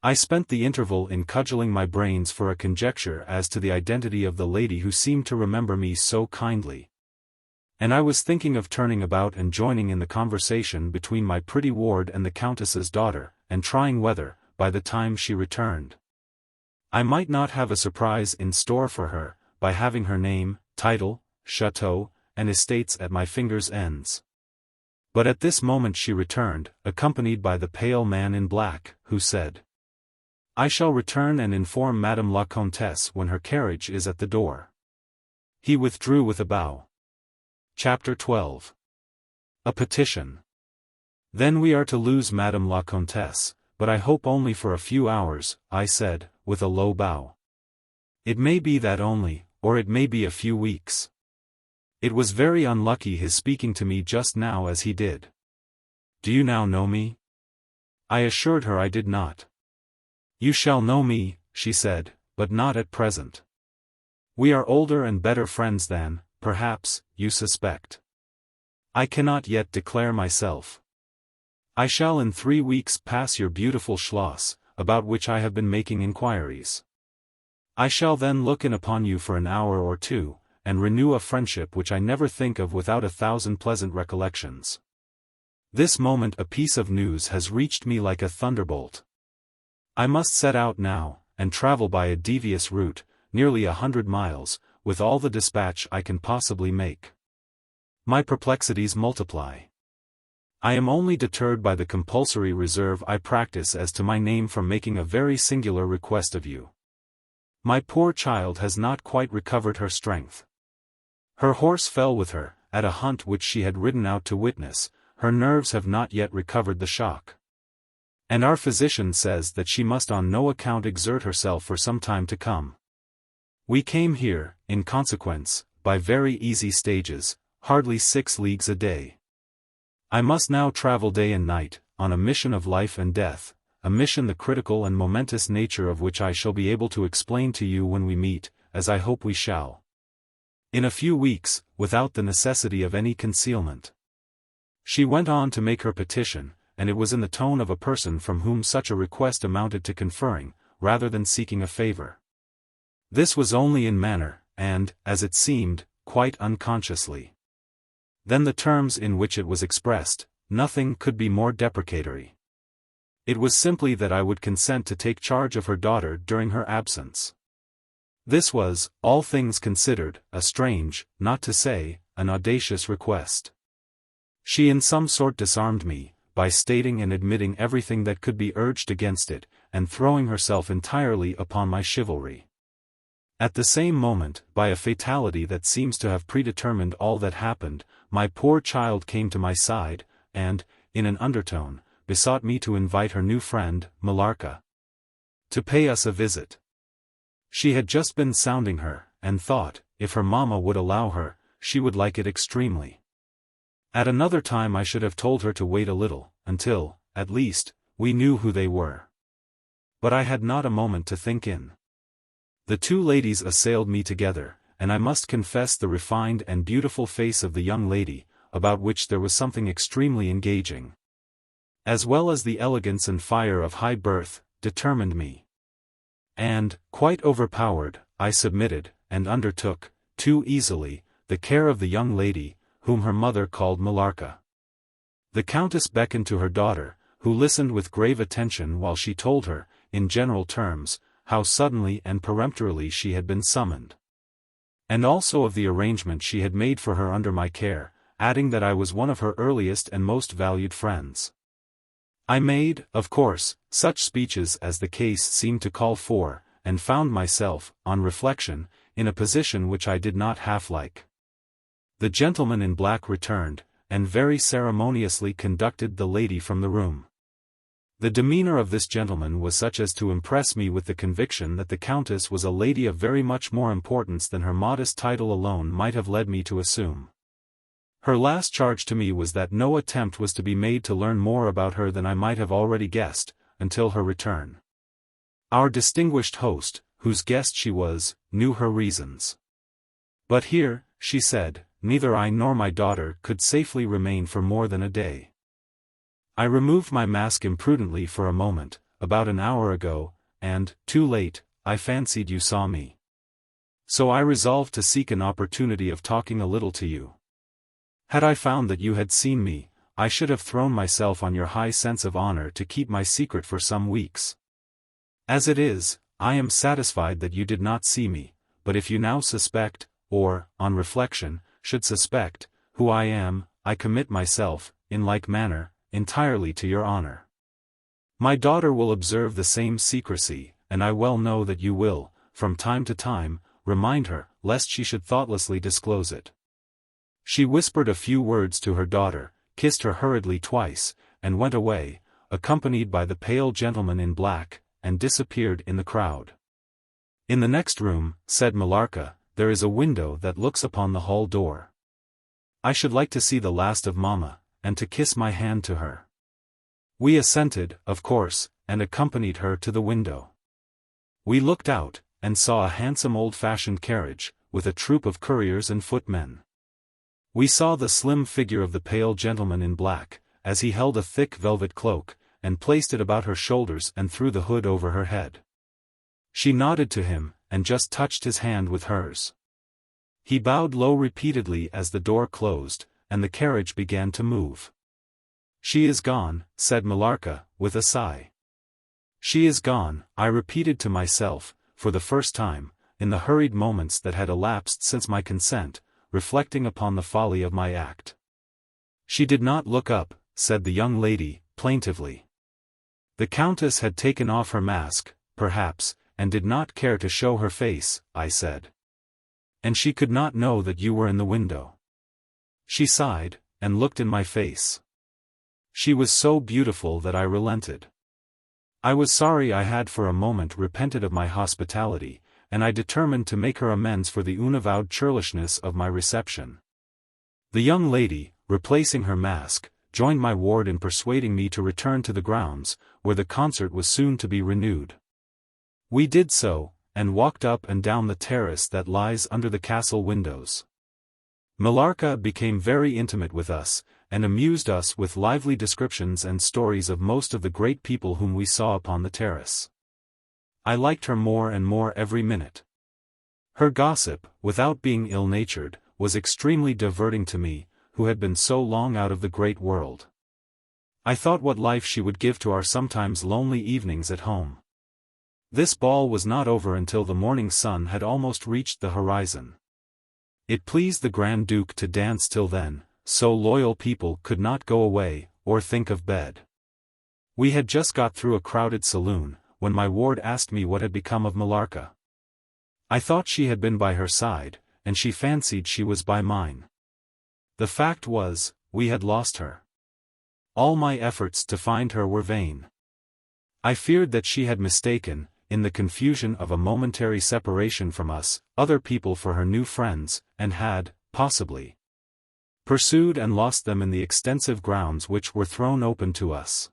Speaker 1: I spent the interval in cudgelling my brains for a conjecture as to the identity of the lady who seemed to remember me so kindly. And I was thinking of turning about and joining in the conversation between my pretty ward and the Countess's daughter, and trying whether, by the time she returned, I might not have a surprise in store for her, by having her name, title, chateau, and estates at my fingers' ends. But at this moment she returned, accompanied by the pale man in black, who said, I shall return and inform Madame la Comtesse when her carriage is at the door. He withdrew with a bow. Chapter 12. A petition. Then we are to lose Madame la Comtesse, but I hope only for a few hours, I said, with a low bow. It may be that only, or it may be a few weeks. It was very unlucky his speaking to me just now as he did. Do you now know me? I assured her I did not. You shall know me, she said, but not at present. We are older and better friends than, perhaps, you suspect. I cannot yet declare myself. I shall in 3 weeks pass your beautiful Schloss, about which I have been making inquiries. I shall then look in upon you for an hour or two, and renew a friendship which I never think of without 1,000 pleasant recollections. This moment a piece of news has reached me like a thunderbolt. I must set out now, and travel by a devious route, nearly 100 miles, with all the dispatch I can possibly make. My perplexities multiply. I am only deterred by the compulsory reserve I practice as to my name from making a very singular request of you. My poor child has not quite recovered her strength. Her horse fell with her, at a hunt which she had ridden out to witness, her nerves have not yet recovered the shock. And our physician says that she must on no account exert herself for some time to come. We came here, in consequence, by very easy stages, hardly 6 leagues a day. I must now travel day and night, on a mission of life and death, a mission the critical and momentous nature of which I shall be able to explain to you when we meet, as I hope we shall. In a few weeks, without the necessity of any concealment. She went on to make her petition, and it was in the tone of a person from whom such a request amounted to conferring, rather than seeking a favor. This was only in manner, and, as it seemed, quite unconsciously. Then the terms in which it was expressed, nothing could be more deprecatory. It was simply that I would consent to take charge of her daughter during her absence. This was, all things considered, a strange, not to say, an audacious request. She in some sort disarmed me, by stating and admitting everything that could be urged against it, and throwing herself entirely upon my chivalry. At the same moment, by a fatality that seems to have predetermined all that happened, my poor child came to my side, and, in an undertone, besought me to invite her new friend, Millarca, to pay us a visit. She had just been sounding her, and thought, if her mamma would allow her, she would like it extremely. At another time I should have told her to wait a little, until, at least, we knew who they were. But I had not a moment to think in. The two ladies assailed me together, and I must confess the refined and beautiful face of the young lady, about which there was something extremely engaging, as well as the elegance and fire of high birth, determined me. And, quite overpowered, I submitted, and undertook, too easily, the care of the young lady, whom her mother called Millarca. The Countess beckoned to her daughter, who listened with grave attention while she told her, in general terms, how suddenly and peremptorily she had been summoned. And also of the arrangement she had made for her under my care, adding that I was one of her earliest and most valued friends. I made, of course, such speeches as the case seemed to call for, and found myself, on reflection, in a position which I did not half like. The gentleman in black returned, and very ceremoniously conducted the lady from the room. The demeanor of this gentleman was such as to impress me with the conviction that the Countess was a lady of very much more importance than her modest title alone might have led me to assume. Her last charge to me was that no attempt was to be made to learn more about her than I might have already guessed, until her return. Our distinguished host, whose guest she was, knew her reasons. But here, she said, neither I nor my daughter could safely remain for more than a day. I removed my mask imprudently for a moment, about an hour ago, and, too late, I fancied you saw me. So I resolved to seek an opportunity of talking a little to you. Had I found that you had seen me, I should have thrown myself on your high sense of honor to keep my secret for some weeks. As it is, I am satisfied that you did not see me, but if you now suspect, or, on reflection, should suspect, who I am, I commit myself, in like manner, entirely to your honor. My daughter will observe the same secrecy, and I well know that you will, from time to time, remind her, lest she should thoughtlessly disclose it. She whispered a few words to her daughter, kissed her hurriedly twice, and went away, accompanied by the pale gentleman in black, and disappeared in the crowd. In the next room, said Millarca, there is a window that looks upon the hall door. I should like to see the last of Mamma, and to kiss my hand to her. We assented, of course, and accompanied her to the window. We looked out, and saw a handsome old-fashioned carriage, with a troop of couriers and footmen. We saw the slim figure of the pale gentleman in black, as he held a thick velvet cloak, and placed it about her shoulders and threw the hood over her head. She nodded to him, and just touched his hand with hers. He bowed low repeatedly as the door closed, and the carriage began to move. She is gone, said Millarca, with a sigh. She is gone, I repeated to myself, for the first time, in the hurried moments that had elapsed since my consent, reflecting upon the folly of my act. She did not look up, said the young lady, plaintively. The Countess had taken off her mask, perhaps, and did not care to show her face, I said. And she could not know that you were in the window. She sighed, and looked in my face. She was so beautiful that I relented. I was sorry I had for a moment repented of my hospitality, and I determined to make her amends for the unavowed churlishness of my reception. The young lady, replacing her mask, joined my ward in persuading me to return to the grounds, where the concert was soon to be renewed. We did so, and walked up and down the terrace that lies under the castle windows. Millarca became very intimate with us, and amused us with lively descriptions and stories of most of the great people whom we saw upon the terrace. I liked her more and more every minute. Her gossip, without being ill-natured, was extremely diverting to me, who had been so long out of the great world. I thought what life she would give to our sometimes lonely evenings at home. This ball was not over until the morning sun had almost reached the horizon. It pleased the Grand Duke to dance till then, so loyal people could not go away, or think of bed. We had just got through a crowded saloon, when my ward asked me what had become of Millarca. I thought she had been by her side, and she fancied she was by mine. The fact was, we had lost her. All my efforts to find her were vain. I feared that she had mistaken, in the confusion of a momentary separation from us, other people for her new friends, and had, possibly, pursued and lost them in the extensive grounds which were thrown open to us.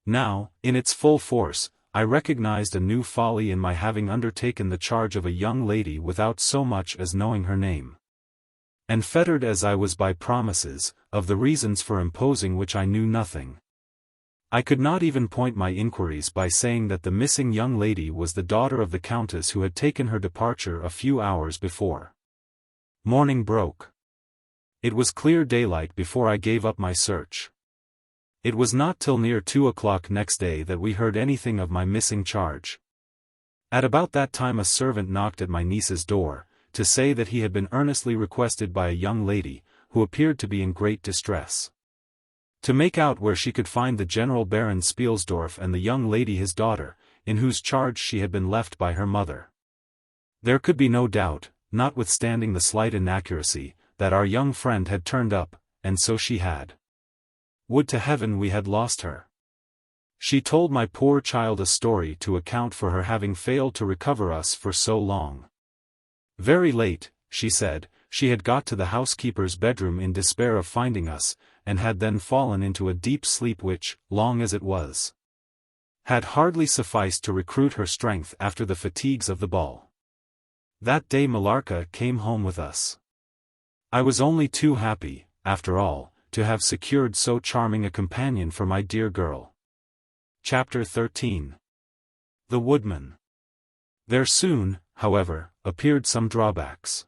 Speaker 1: Now, in its full force, I recognized a new folly in my having undertaken the charge of a young lady without so much as knowing her name. And fettered as I was by promises, of the reasons for imposing which I knew nothing. I could not even point my inquiries by saying that the missing young lady was the daughter of the countess who had taken her departure a few hours before. Morning broke. It was clear daylight before I gave up my search. It was not till near 2 o'clock next day that we heard anything of my missing charge. At about that time a servant knocked at my niece's door, to say that he had been earnestly requested by a young lady, who appeared to be in great distress, to make out where she could find the General Baron Spielsdorf and the young lady his daughter, in whose charge she had been left by her mother. There could be no doubt, notwithstanding the slight inaccuracy, that our young friend had turned up, and so she had. Would to heaven we had lost her. She told my poor child a story to account for her having failed to recover us for so long. Very late, she said, she had got to the housekeeper's bedroom in despair of finding us, and had then fallen into a deep sleep which, long as it was, had hardly sufficed to recruit her strength after the fatigues of the ball. That day Millarca came home with us. I was only too happy, after all, to have secured so charming a companion for my dear girl. Chapter 13. The Woodman. There soon, however, appeared some drawbacks.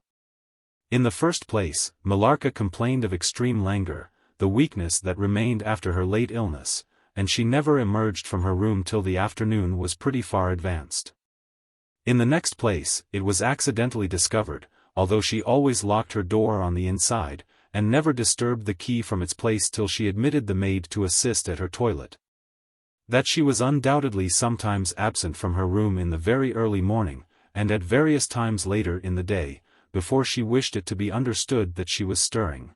Speaker 1: In the first place, Millarca complained of extreme languor, the weakness that remained after her late illness, and she never emerged from her room till the afternoon was pretty far advanced. In the next place, it was accidentally discovered, although she always locked her door on the inside, and never disturbed the key from its place till she admitted the maid to assist at her toilet, that she was undoubtedly sometimes absent from her room in the very early morning, and at various times later in the day, before she wished it to be understood that she was stirring.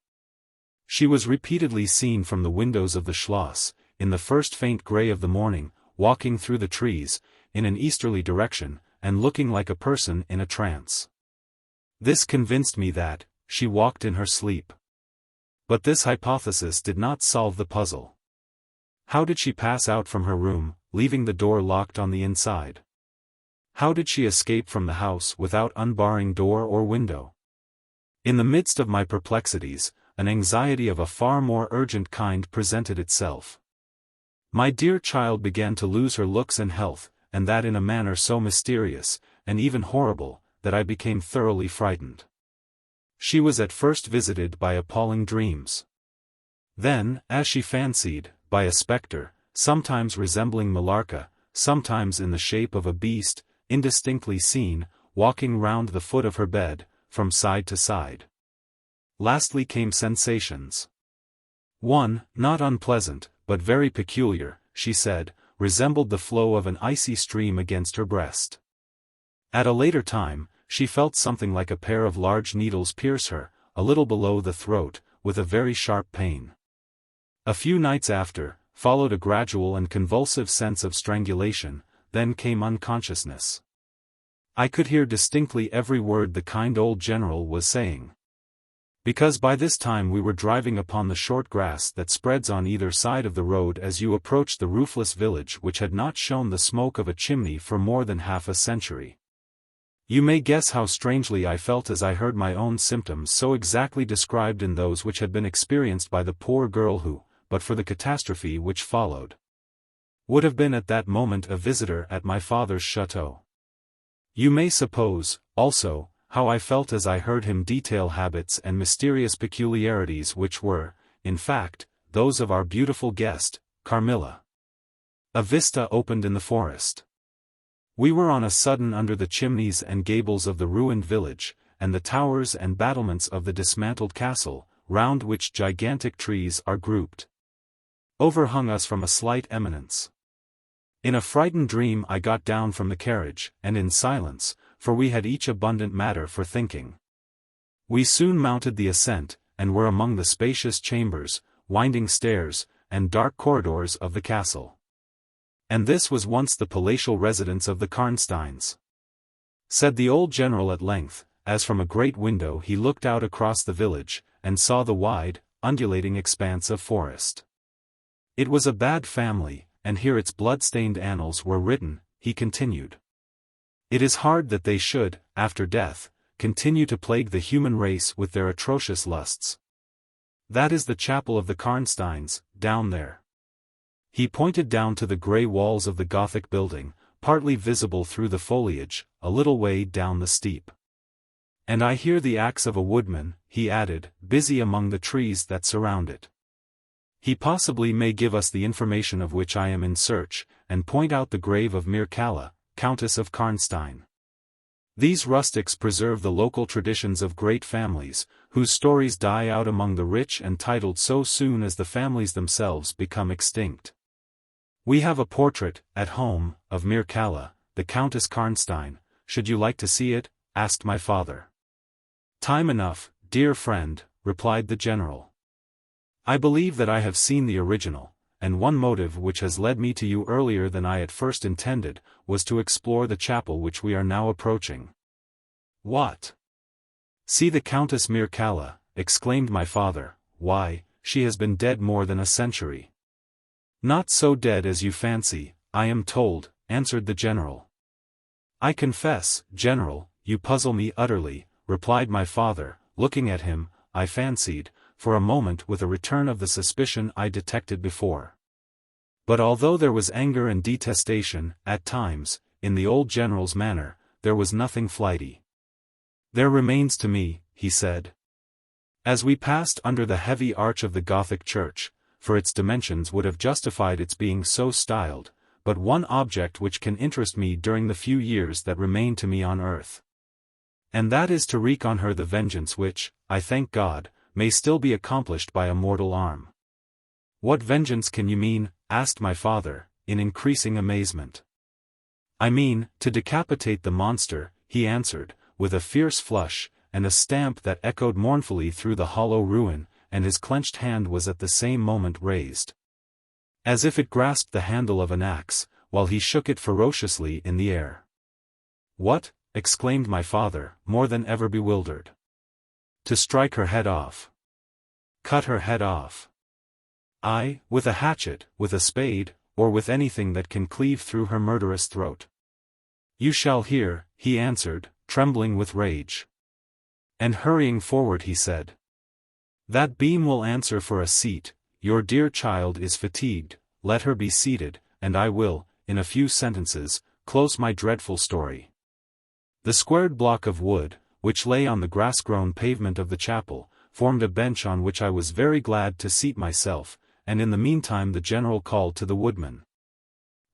Speaker 1: She was repeatedly seen from the windows of the Schloss, in the first faint grey of the morning, walking through the trees, in an easterly direction, and looking like a person in a trance. This convinced me that she walked in her sleep. But this hypothesis did not solve the puzzle. How did she pass out from her room, leaving the door locked on the inside? How did she escape from the house without unbarring door or window? In the midst of my perplexities, an anxiety of a far more urgent kind presented itself. My dear child began to lose her looks and health, and that in a manner so mysterious, and even horrible, that I became thoroughly frightened. She was at first visited by appalling dreams. Then, as she fancied, by a spectre, sometimes resembling Millarca, sometimes in the shape of a beast, indistinctly seen, walking round the foot of her bed, from side to side. Lastly came sensations. One, not unpleasant, but very peculiar, she said, resembled the flow of an icy stream against her breast. At a later time, she felt something like a pair of large needles pierce her, a little below the throat, with a very sharp pain. A few nights after, followed a gradual and convulsive sense of strangulation, then came unconsciousness. I could hear distinctly every word the kind old general was saying. Because by this time we were driving upon the short grass that spreads on either side of the road as you approach the roofless village which had not shown the smoke of a chimney for more than half a century. You may guess how strangely I felt as I heard my own symptoms so exactly described in those which had been experienced by the poor girl who, but for the catastrophe which followed, would have been at that moment a visitor at my father's chateau. You may suppose, also, how I felt as I heard him detail habits and mysterious peculiarities which were, in fact, those of our beautiful guest, Carmilla. A vista opened in the forest. We were on a sudden under the chimneys and gables of the ruined village, and the towers and battlements of the dismantled castle, round which gigantic trees are grouped, overhung us from a slight eminence. In a frightened dream I got down from the carriage, and in silence, for we had each abundant matter for thinking, we soon mounted the ascent, and were among the spacious chambers, winding stairs, and dark corridors of the castle. And this was once the palatial residence of the Karnsteins, said the old general at length, as from a great window he looked out across the village, and saw the wide, undulating expanse of forest. It was a bad family, and here its blood-stained annals were written, he continued. It is hard that they should, after death, continue to plague the human race with their atrocious lusts. That is the chapel of the Karnsteins, down there. He pointed down to the grey walls of the Gothic building, partly visible through the foliage, a little way down the steep. And I hear the axe of a woodman, he added, busy among the trees that surround it. He possibly may give us the information of which I am in search, and point out the grave of Mircalla, Countess of Karnstein. These rustics preserve the local traditions of great families, whose stories die out among the rich and titled so soon as the families themselves become extinct. We have a portrait, at home, of Mircalla, the Countess Karnstein. Should you like to see it? Asked my father. Time enough, dear friend, replied the general. I believe that I have seen the original, and one motive which has led me to you earlier than I at first intended, was to explore the chapel which we are now approaching. What? See the Countess Mircalla, exclaimed my father. Why, she has been dead more than a century. Not so dead as you fancy, I am told, answered the general. I confess, general, you puzzle me utterly, replied my father, looking at him, I fancied, for a moment with a return of the suspicion I detected before. But although there was anger and detestation, at times, in the old general's manner, there was nothing flighty. There remains to me, he said, as we passed under the heavy arch of the Gothic church, for its dimensions would have justified its being so styled, but one object which can interest me during the few years that remain to me on earth. And that is to wreak on her the vengeance which, I thank God, may still be accomplished by a mortal arm. What vengeance can you mean? Asked my father, in increasing amazement. I mean, to decapitate the monster, he answered, with a fierce flush, and a stamp that echoed mournfully through the hollow ruin, and his clenched hand was at the same moment raised, as if it grasped the handle of an axe, while he shook it ferociously in the air. What? Exclaimed my father, more than ever bewildered. To strike her head off. Cut her head off. Aye, with a hatchet, with a spade, or with anything that can cleave through her murderous throat. You shall hear, he answered, trembling with rage. And hurrying forward he said, that beam will answer for a seat, your dear child is fatigued, let her be seated, and I will, in a few sentences, close my dreadful story. The squared block of wood, which lay on the grass-grown pavement of the chapel, formed a bench on which I was very glad to seat myself, and in the meantime the general called to the woodman,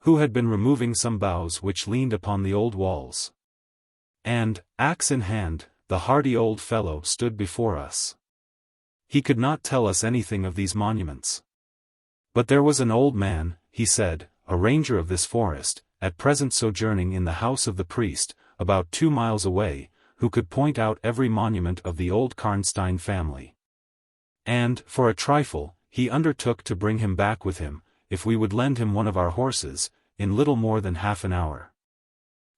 Speaker 1: who had been removing some boughs which leaned upon the old walls. And, axe in hand, the hardy old fellow stood before us. He could not tell us anything of these monuments. But there was an old man, he said, a ranger of this forest, at present sojourning in the house of the priest, about 2 miles away, who could point out every monument of the old Karnstein family. And, for a trifle, he undertook to bring him back with him, if we would lend him one of our horses, in little more than half an hour.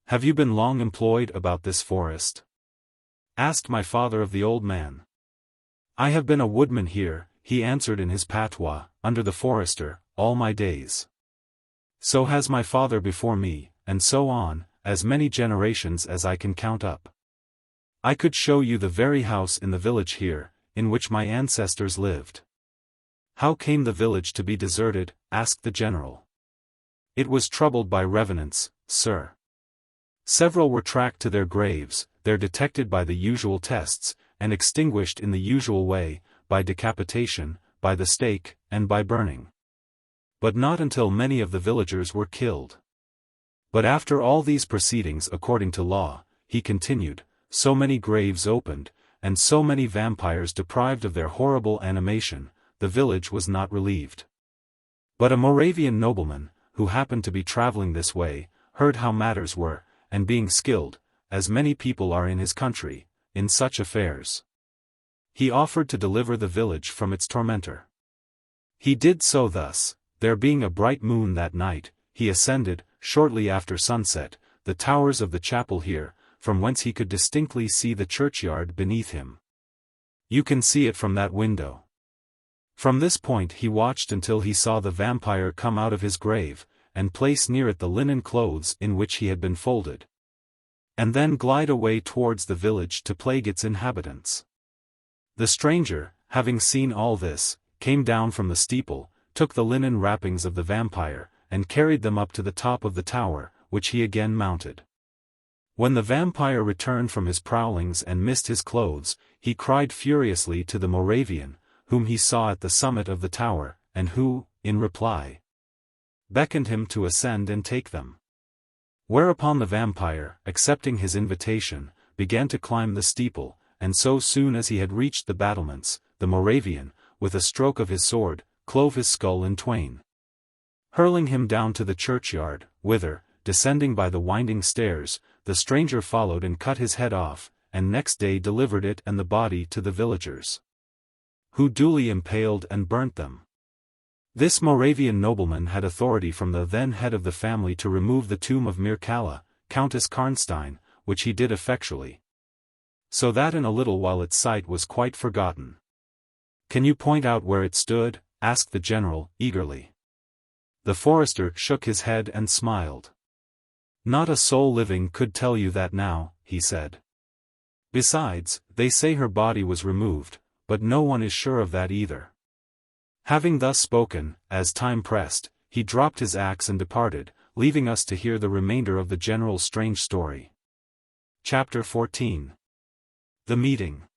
Speaker 1: Have you been long employed about this forest? Asked my father of the old man. "I have been a woodman here," he answered in his patois, "under the forester, all my days. So has my father before me, and so on, as many generations as I can count up. I could show you the very house in the village here, in which my ancestors lived." "How came the village to be deserted?" asked the general. "It was troubled by revenants, sir. Several were tracked to their graves, there detected by the usual tests, and extinguished in the usual way, by decapitation, by the stake, and by burning. But not until many of the villagers were killed. But after all these proceedings according to law," he continued, "so many graves opened, and so many vampires deprived of their horrible animation, the village was not relieved. But a Moravian nobleman, who happened to be traveling this way, heard how matters were, and being skilled, as many people are in his country, in such affairs, he offered to deliver the village from its tormentor. He did so thus: there being a bright moon that night, he ascended, shortly after sunset, the towers of the chapel here, from whence he could distinctly see the churchyard beneath him. You can see it from that window. From this point he watched until he saw the vampire come out of his grave, and place near it the linen clothes in which he had been folded, and then glide away towards the village to plague its inhabitants. The stranger, having seen all this, came down from the steeple, took the linen wrappings of the vampire, and carried them up to the top of the tower, which he again mounted. When the vampire returned from his prowlings and missed his clothes, he cried furiously to the Moravian, whom he saw at the summit of the tower, and who, in reply, beckoned him to ascend and take them. Whereupon the vampire, accepting his invitation, began to climb the steeple, and so soon as he had reached the battlements, the Moravian, with a stroke of his sword, clove his skull in twain, hurling him down to the churchyard, whither, descending by the winding stairs, the stranger followed and cut his head off, and next day delivered it and the body to the villagers, who duly impaled and burnt them. This Moravian nobleman had authority from the then head of the family to remove the tomb of Mircalla, Countess Karnstein, which he did effectually, so that in a little while its site was quite forgotten. "Can you point out where it stood?" asked the general, eagerly. The forester shook his head and smiled. "Not a soul living could tell you that now," he said. "Besides, they say her body was removed, but no one is sure of that either." Having thus spoken, as time pressed, he dropped his axe and departed, leaving us to hear the remainder of the general's strange story. Chapter 14. The meeting.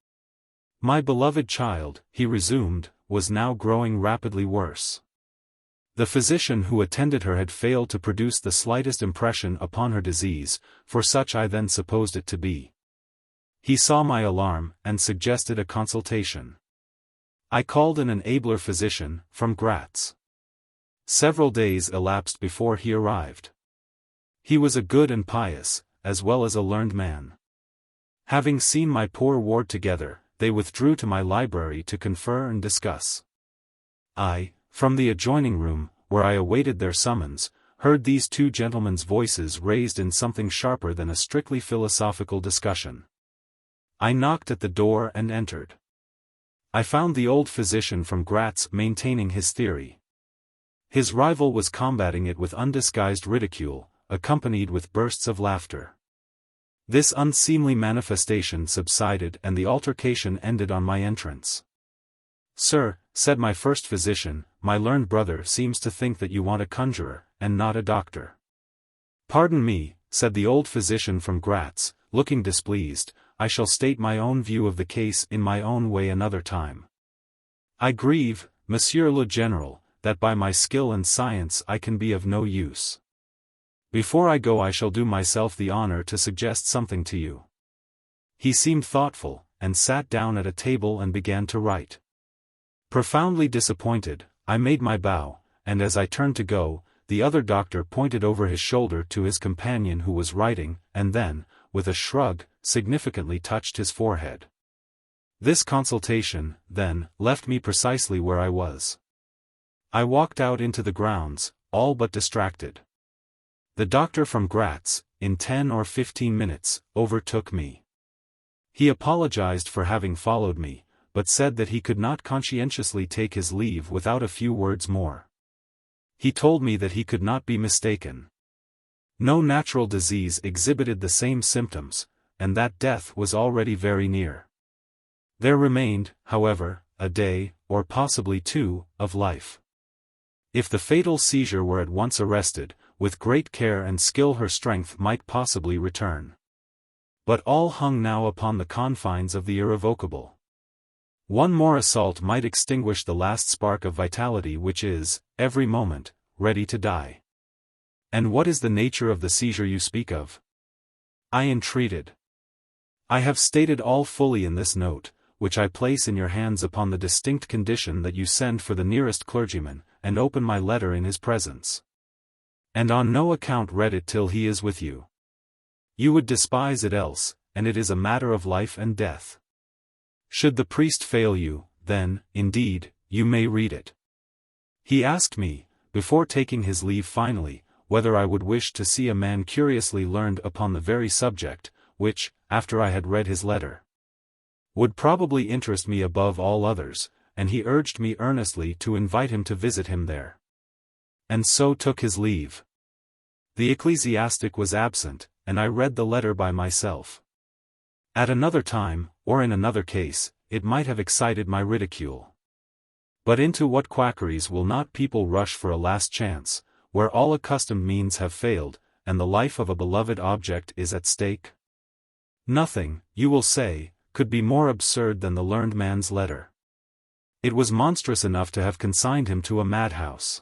Speaker 1: "My beloved child," he resumed, "was now growing rapidly worse. The physician who attended her had failed to produce the slightest impression upon her disease, for such I then supposed it to be. He saw my alarm, and suggested a consultation. I called in an abler physician, from Gratz. Several days elapsed before he arrived. He was a good and pious, as well as a learned man. Having seen my poor ward together, they withdrew to my library to confer and discuss. I, from the adjoining room, where I awaited their summons, heard these two gentlemen's voices raised in something sharper than a strictly philosophical discussion. I knocked at the door and entered. I found the old physician from Gratz maintaining his theory. His rival was combating it with undisguised ridicule, accompanied with bursts of laughter. This unseemly manifestation subsided and the altercation ended on my entrance. "Sir," said my first physician, "my learned brother seems to think that you want a conjurer, and not a doctor." "Pardon me," said the old physician from Gratz, looking displeased, "I shall state my own view of the case in my own way another time. I grieve, Monsieur le General, that by my skill and science I can be of no use. Before I go I shall do myself the honor to suggest something to you." He seemed thoughtful, and sat down at a table and began to write. Profoundly disappointed, I made my bow, and as I turned to go, the other doctor pointed over his shoulder to his companion who was writing, and then, with a shrug, significantly touched his forehead. This consultation, then, left me precisely where I was. I walked out into the grounds, all but distracted. The doctor from Gratz, in 10 or 15 minutes, overtook me. He apologized for having followed me, but said that he could not conscientiously take his leave without a few words more. He told me that he could not be mistaken. No natural disease exhibited the same symptoms, and that death was already very near. There remained, however, a day, or possibly two, of life. If the fatal seizure were at once arrested, with great care and skill her strength might possibly return. But all hung now upon the confines of the irrevocable. One more assault might extinguish the last spark of vitality which is, every moment, ready to die. "And what is the nature of the seizure you speak of?" I entreated. "I have stated all fully in this note, which I place in your hands upon the distinct condition that you send for the nearest clergyman, and open my letter in his presence. And on no account read it till he is with you. You would despise it else, and it is a matter of life and death. Should the priest fail you, then, indeed, you may read it." He asked me, before taking his leave finally, whether I would wish to see a man curiously learned upon the very subject, which, after I had read his letter, would probably interest me above all others, and he urged me earnestly to invite him to visit him there. And so took his leave. The ecclesiastic was absent, and I read the letter by myself. At another time, or in another case, it might have excited my ridicule. But into what quackeries will not people rush for a last chance, where all accustomed means have failed, and the life of a beloved object is at stake? Nothing, you will say, could be more absurd than the learned man's letter. It was monstrous enough to have consigned him to a madhouse.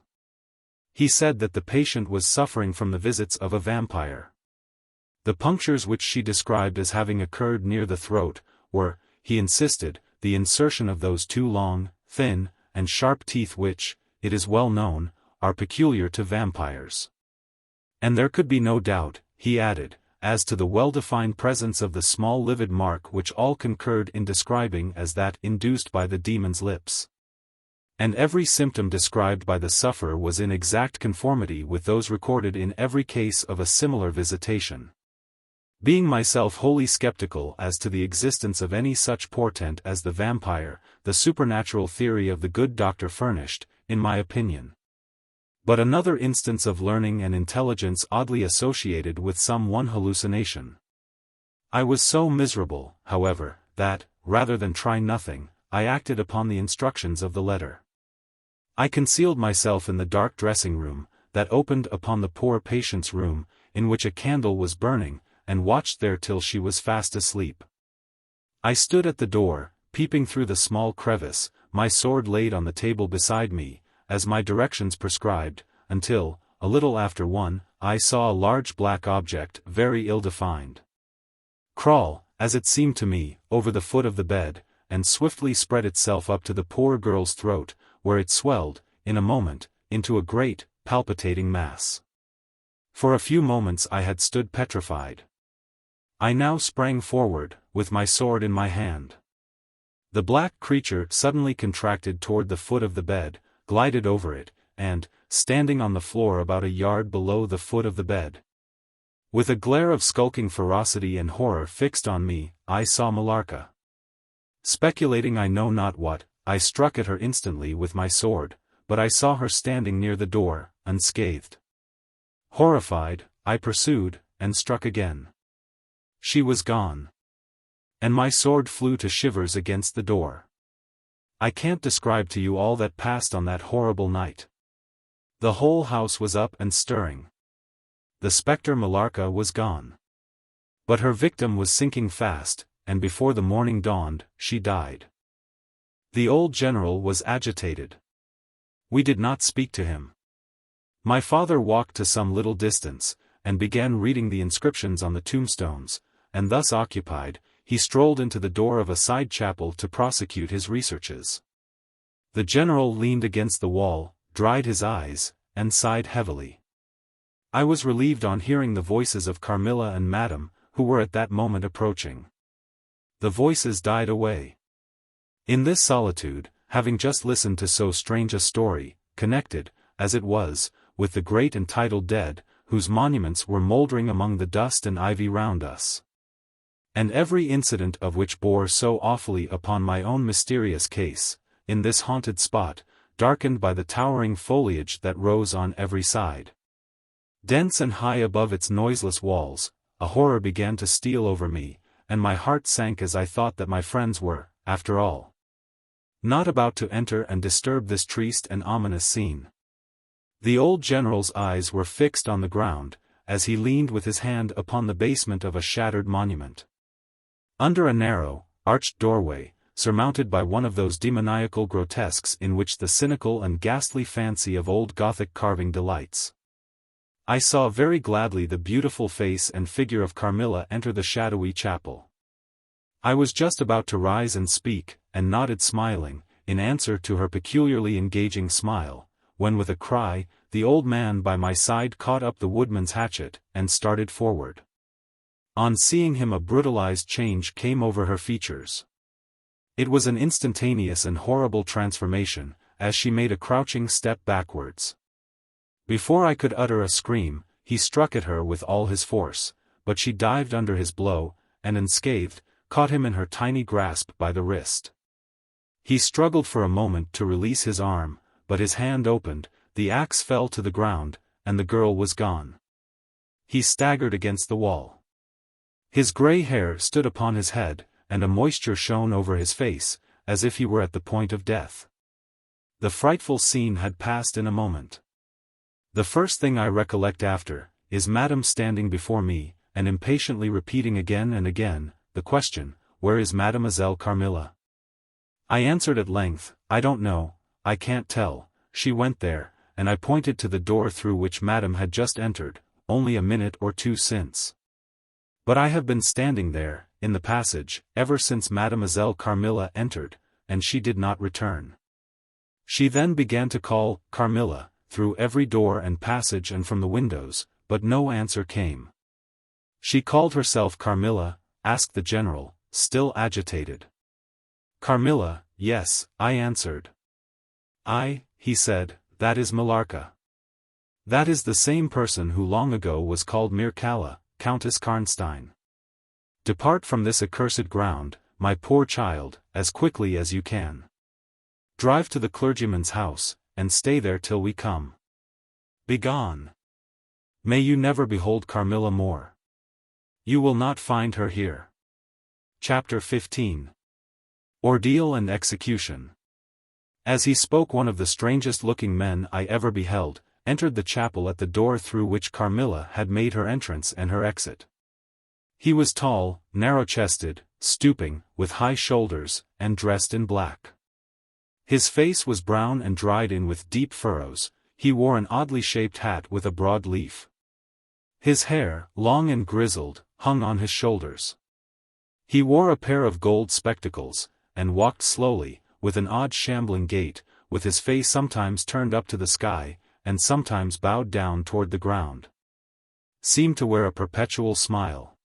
Speaker 1: He said that the patient was suffering from the visits of a vampire. The punctures which she described as having occurred near the throat, were, he insisted, the insertion of those two long, thin, and sharp teeth which, it is well known, are peculiar to vampires. And there could be no doubt, he added, as to the well-defined presence of the small livid mark which all concurred in describing as that induced by the demon's lips. And every symptom described by the sufferer was in exact conformity with those recorded in every case of a similar visitation. Being myself wholly skeptical as to the existence of any such portent as the vampire, the supernatural theory of the good doctor furnished, in my opinion, but another instance of learning and intelligence oddly associated with some one hallucination. I was so miserable, however, that, rather than try nothing, I acted upon the instructions of the letter. I concealed myself in the dark dressing-room, that opened upon the poor patient's room, in which a candle was burning, and watched there till she was fast asleep. I stood at the door, peeping through the small crevice, my sword laid on the table beside me, as my directions prescribed, until, a little after 1, I saw a large black object, very ill-defined, crawl, as it seemed to me, over the foot of the bed, and swiftly spread itself up to the poor girl's throat, where it swelled, in a moment, into a great, palpitating mass. For a few moments I had stood petrified. I now sprang forward, with my sword in my hand. The black creature suddenly contracted toward the foot of the bed, glided over it, and, standing on the floor about a yard below the foot of the bed, with a glare of skulking ferocity and horror fixed on me, I saw Millarca. Speculating I know not what, I struck at her instantly with my sword, but I saw her standing near the door, unscathed. Horrified, I pursued, and struck again. She was gone. And my sword flew to shivers against the door. I can't describe to you all that passed on that horrible night. The whole house was up and stirring. The spectre Millarca was gone. But her victim was sinking fast, and before the morning dawned, she died. The old general was agitated. We did not speak to him. My father walked to some little distance, and began reading the inscriptions on the tombstones, and thus occupied, he strolled into the door of a side chapel to prosecute his researches. The general leaned against the wall, dried his eyes, and sighed heavily. I was relieved on hearing the voices of Carmilla and Madame, who were at that moment approaching. The voices died away. In this solitude, having just listened to so strange a story, connected, as it was, with the great and titled dead, whose monuments were mouldering among the dust and ivy round us, and every incident of which bore so awfully upon my own mysterious case, in this haunted spot, darkened by the towering foliage that rose on every side. Dense and high above its noiseless walls, a horror began to steal over me, and my heart sank as I thought that my friends were, after all, not about to enter and disturb this triste and ominous scene. The old general's eyes were fixed on the ground, as he leaned with his hand upon the basement of a shattered monument. Under a narrow, arched doorway, surmounted by one of those demoniacal grotesques in which the cynical and ghastly fancy of old Gothic carving delights, I saw very gladly the beautiful face and figure of Carmilla enter the shadowy chapel. I was just about to rise and speak, and nodded smiling, in answer to her peculiarly engaging smile, when with a cry, the old man by my side caught up the woodman's hatchet, and started forward. On seeing him a brutalized change came over her features. It was an instantaneous and horrible transformation, as she made a crouching step backwards. Before I could utter a scream, he struck at her with all his force, but she dived under his blow, and unscathed, caught him in her tiny grasp by the wrist. He struggled for a moment to release his arm, but his hand opened, the axe fell to the ground, and the girl was gone. He staggered against the wall. His grey hair stood upon his head, and a moisture shone over his face, as if he were at the point of death. The frightful scene had passed in a moment. The first thing I recollect after, is Madame standing before me, and impatiently repeating again and again, the question, "Where is Mademoiselle Carmilla?" I answered at length, "I don't know, I can't tell, she went there," and I pointed to the door through which Madame had just entered, only a minute or two since. But I have been standing there, in the passage, ever since Mademoiselle Carmilla entered, and she did not return. She then began to call, "Carmilla," through every door and passage and from the windows, but no answer came. She called herself Carmilla, asked the general, still agitated. "Carmilla, yes," I answered. He said, "that is Millarca. That is the same person who long ago was called Mircalla, Countess Karnstein. Depart from this accursed ground, my poor child, as quickly as you can. Drive to the clergyman's house, and stay there till we come. Begone. May you never behold Carmilla more. You will not find her here." Chapter 15. Ordeal and Execution. As he spoke, one of the strangest-looking men I ever beheld, entered the chapel at the door through which Carmilla had made her entrance and her exit. He was tall, narrow-chested, stooping, with high shoulders, and dressed in black. His face was brown and dried in with deep furrows. He wore an oddly shaped hat with a broad leaf. His hair, long and grizzled, hung on his shoulders. He wore a pair of gold spectacles, and walked slowly, with an odd shambling gait, with his face sometimes turned up to the sky, and sometimes bowed down toward the ground. Seemed to wear a perpetual smile.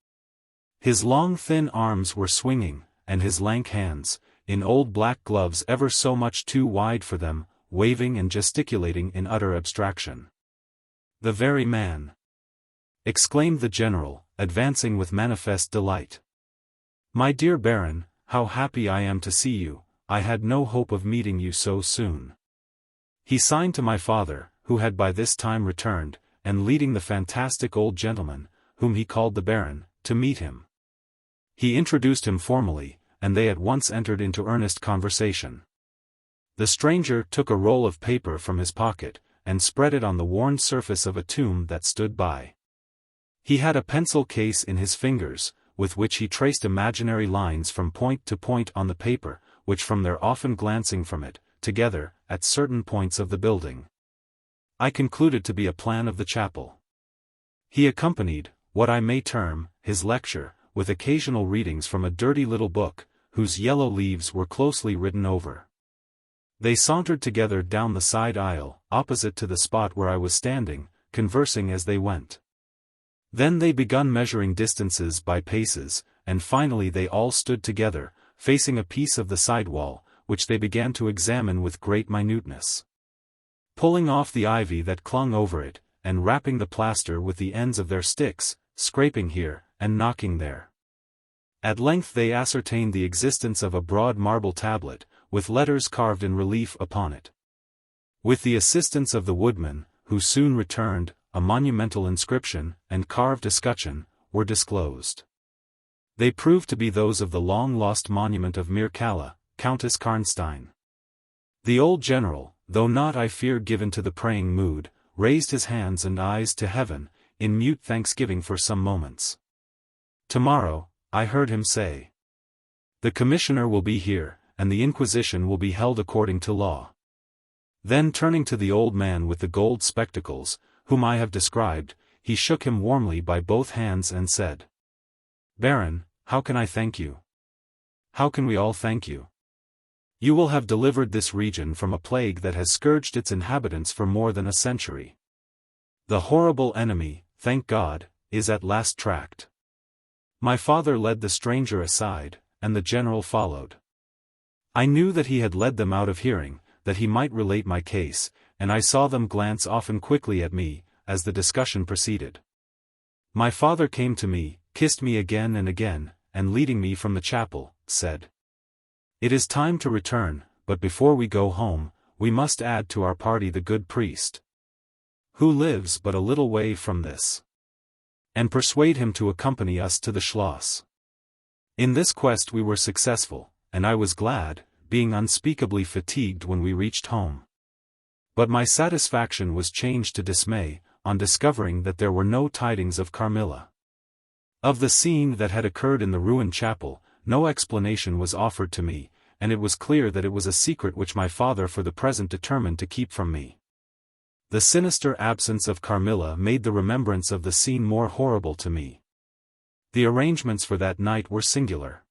Speaker 1: His long thin arms were swinging, and his lank hands, in old black gloves ever so much too wide for them, waving and gesticulating in utter abstraction. "The very man!" exclaimed the general, advancing with manifest delight. "My dear Baron, how happy I am to see you, I had no hope of meeting you so soon." He signed to my father, who had by this time returned, and leading the fantastic old gentleman, whom he called the Baron, to meet him. He introduced him formally, and they at once entered into earnest conversation. The stranger took a roll of paper from his pocket, and spread it on the worn surface of a tomb that stood by. He had a pencil case in his fingers, with which he traced imaginary lines from point to point on the paper, which from their often glancing from it, together, at certain points of the building, I concluded to be a plan of the chapel. He accompanied, what I may term, his lecture, with occasional readings from a dirty little book, whose yellow leaves were closely written over. They sauntered together down the side aisle, opposite to the spot where I was standing, conversing as they went. Then they begun measuring distances by paces, and finally they all stood together, facing a piece of the side wall, which they began to examine with great minuteness. Pulling off the ivy that clung over it, and rapping the plaster with the ends of their sticks, scraping here, and knocking there. At length they ascertained the existence of a broad marble tablet, with letters carved in relief upon it. With the assistance of the woodman, who soon returned, a monumental inscription, and carved escutcheon, were disclosed. They proved to be those of the long-lost monument of Mircalla, Countess Karnstein. The old general, though not I fear given to the praying mood, raised his hands and eyes to heaven, in mute thanksgiving for some moments. "Tomorrow," I heard him say, "the commissioner will be here, and the inquisition will be held according to law." Then turning to the old man with the gold spectacles, whom I have described, he shook him warmly by both hands and said, "Baron, how can I thank you? How can we all thank you? You will have delivered this region from a plague that has scourged its inhabitants for more than a century. The horrible enemy, thank God, is at last tracked." My father led the stranger aside, and the general followed. I knew that he had led them out of hearing, that he might relate my case, and I saw them glance often quickly at me, as the discussion proceeded. My father came to me, kissed me again and again, and leading me from the chapel, said, "It is time to return, but before we go home, we must add to our party the good priest, who lives but a little way from this, and persuade him to accompany us to the Schloss." In this quest we were successful, and I was glad, being unspeakably fatigued when we reached home. But my satisfaction was changed to dismay, on discovering that there were no tidings of Carmilla. Of the scene that had occurred in the ruined chapel, no explanation was offered to me, and it was clear that it was a secret which my father for the present determined to keep from me. The sinister absence of Carmilla made the remembrance of the scene more horrible to me. The arrangements for that night were singular.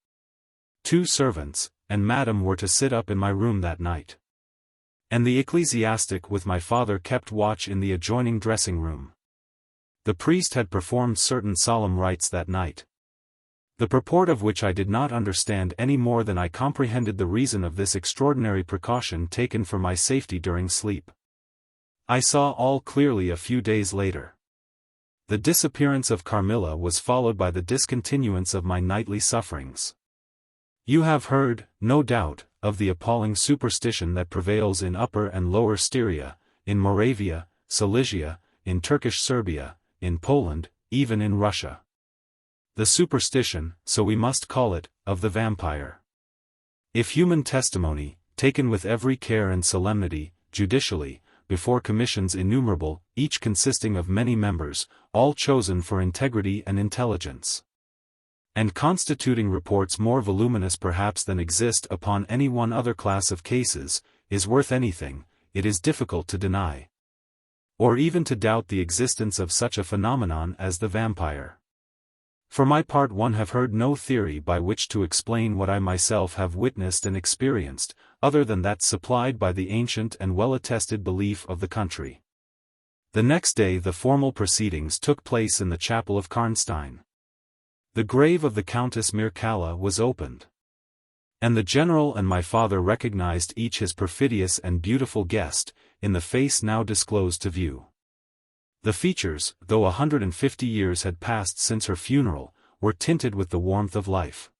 Speaker 1: 2 servants, and Madame were to sit up in my room that night. And the ecclesiastic with my father kept watch in the adjoining dressing-room. The priest had performed certain solemn rites that night, the purport of which I did not understand any more than I comprehended the reason of this extraordinary precaution taken for my safety during sleep. I saw all clearly a few days later. The disappearance of Carmilla was followed by the discontinuance of my nightly sufferings. You have heard, no doubt, of the appalling superstition that prevails in Upper and Lower Styria, in Moravia, Silesia, in Turkish Serbia, in Poland, even in Russia. The superstition, so we must call it, of the vampire. If human testimony, taken with every care and solemnity, judicially, before commissions innumerable, each consisting of many members, all chosen for integrity and intelligence, and constituting reports more voluminous perhaps than exist upon any one other class of cases, is worth anything, it is difficult to deny, or even to doubt the existence of such a phenomenon as the vampire. For my part, one have heard no theory by which to explain what I myself have witnessed and experienced, other than that supplied by the ancient and well-attested belief of the country. The next day the formal proceedings took place in the chapel of Karnstein. The grave of the Countess Mircalla was opened, and the general and my father recognized each his perfidious and beautiful guest, in the face now disclosed to view. The features, though 150 years had passed since her funeral, were tinted with the warmth of life.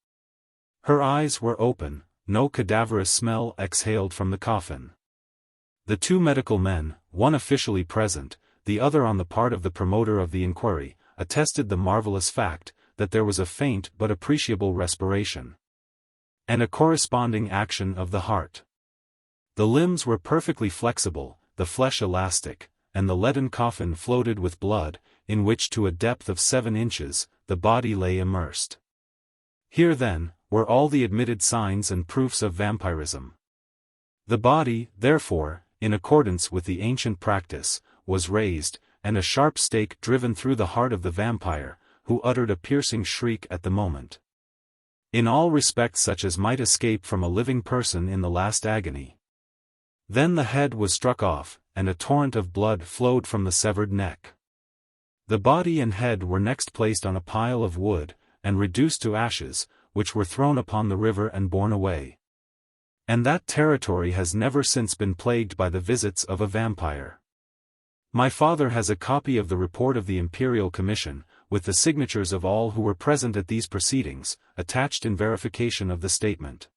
Speaker 1: Her eyes were open, no cadaverous smell exhaled from the coffin. The 2 medical men, one officially present, the other on the part of the promoter of the inquiry, attested the marvelous fact, that there was a faint but appreciable respiration, and a corresponding action of the heart. The limbs were perfectly flexible, the flesh elastic, and the leaden coffin floated with blood, in which to a depth of 7 inches, the body lay immersed. Here then, were all the admitted signs and proofs of vampirism. The body, therefore, in accordance with the ancient practice, was raised, and a sharp stake driven through the heart of the vampire, who uttered a piercing shriek at the moment. In all respects such as might escape from a living person in the last agony. Then the head was struck off, and a torrent of blood flowed from the severed neck. The body and head were next placed on a pile of wood, and reduced to ashes, which were thrown upon the river and borne away. And that territory has never since been plagued by the visits of a vampire. My father has a copy of the report of the Imperial Commission, with the signatures of all who were present at these proceedings, attached in verification of the statement.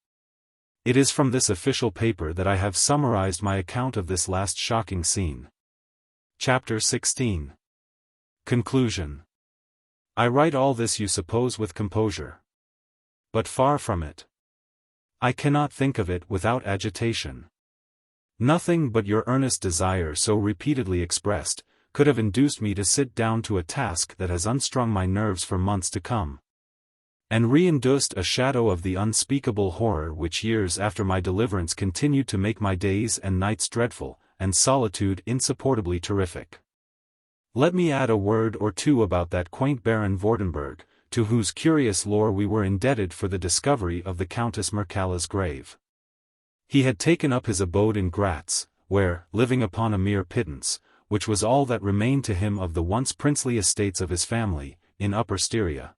Speaker 1: It is from this official paper that I have summarized my account of this last shocking scene. Chapter 16. Conclusion. I write all this, you suppose, with composure. But far from it. I cannot think of it without agitation. Nothing but your earnest desire, so repeatedly expressed, could have induced me to sit down to a task that has unstrung my nerves for months to come, and reinduced a shadow of the unspeakable horror which years after my deliverance continued to make my days and nights dreadful, and solitude insupportably terrific. Let me add a word or two about that quaint Baron Vordenberg, to whose curious lore we were indebted for the discovery of the Countess Mircalla's grave. He had taken up his abode in Gratz, where, living upon a mere pittance, which was all that remained to him of the once princely estates of his family, in Upper Styria,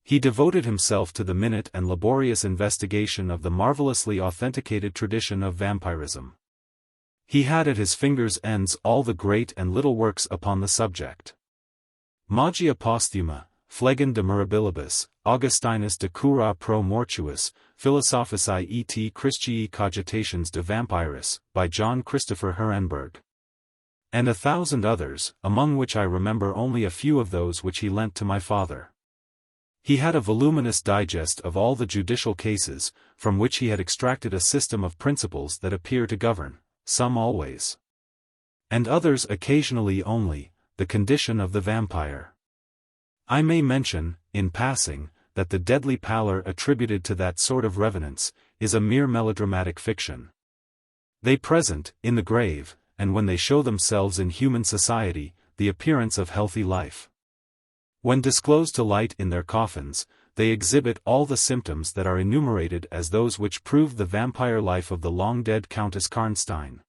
Speaker 1: he devoted himself to the minute and laborious investigation of the marvelously authenticated tradition of vampirism. He had at his fingers' ends all the great and little works upon the subject. Magia Posthuma, Phlegon de Mirabilibus, Augustinus de Cura pro Mortuis, Philosophicae et Christii Cogitations de Vampiris, by John Christopher Herrenberg. And 1,000 others, among which I remember only a few of those which he lent to my father. He had a voluminous digest of all the judicial cases, from which he had extracted a system of principles that appear to govern, some always, and others occasionally only, the condition of the vampire. I may mention, in passing, that the deadly pallor attributed to that sort of revenants, is a mere melodramatic fiction. They present, in the grave, and when they show themselves in human society, the appearance of healthy life. When disclosed to light in their coffins, they exhibit all the symptoms that are enumerated as those which proved the vampire life of the long-dead Countess Karnstein.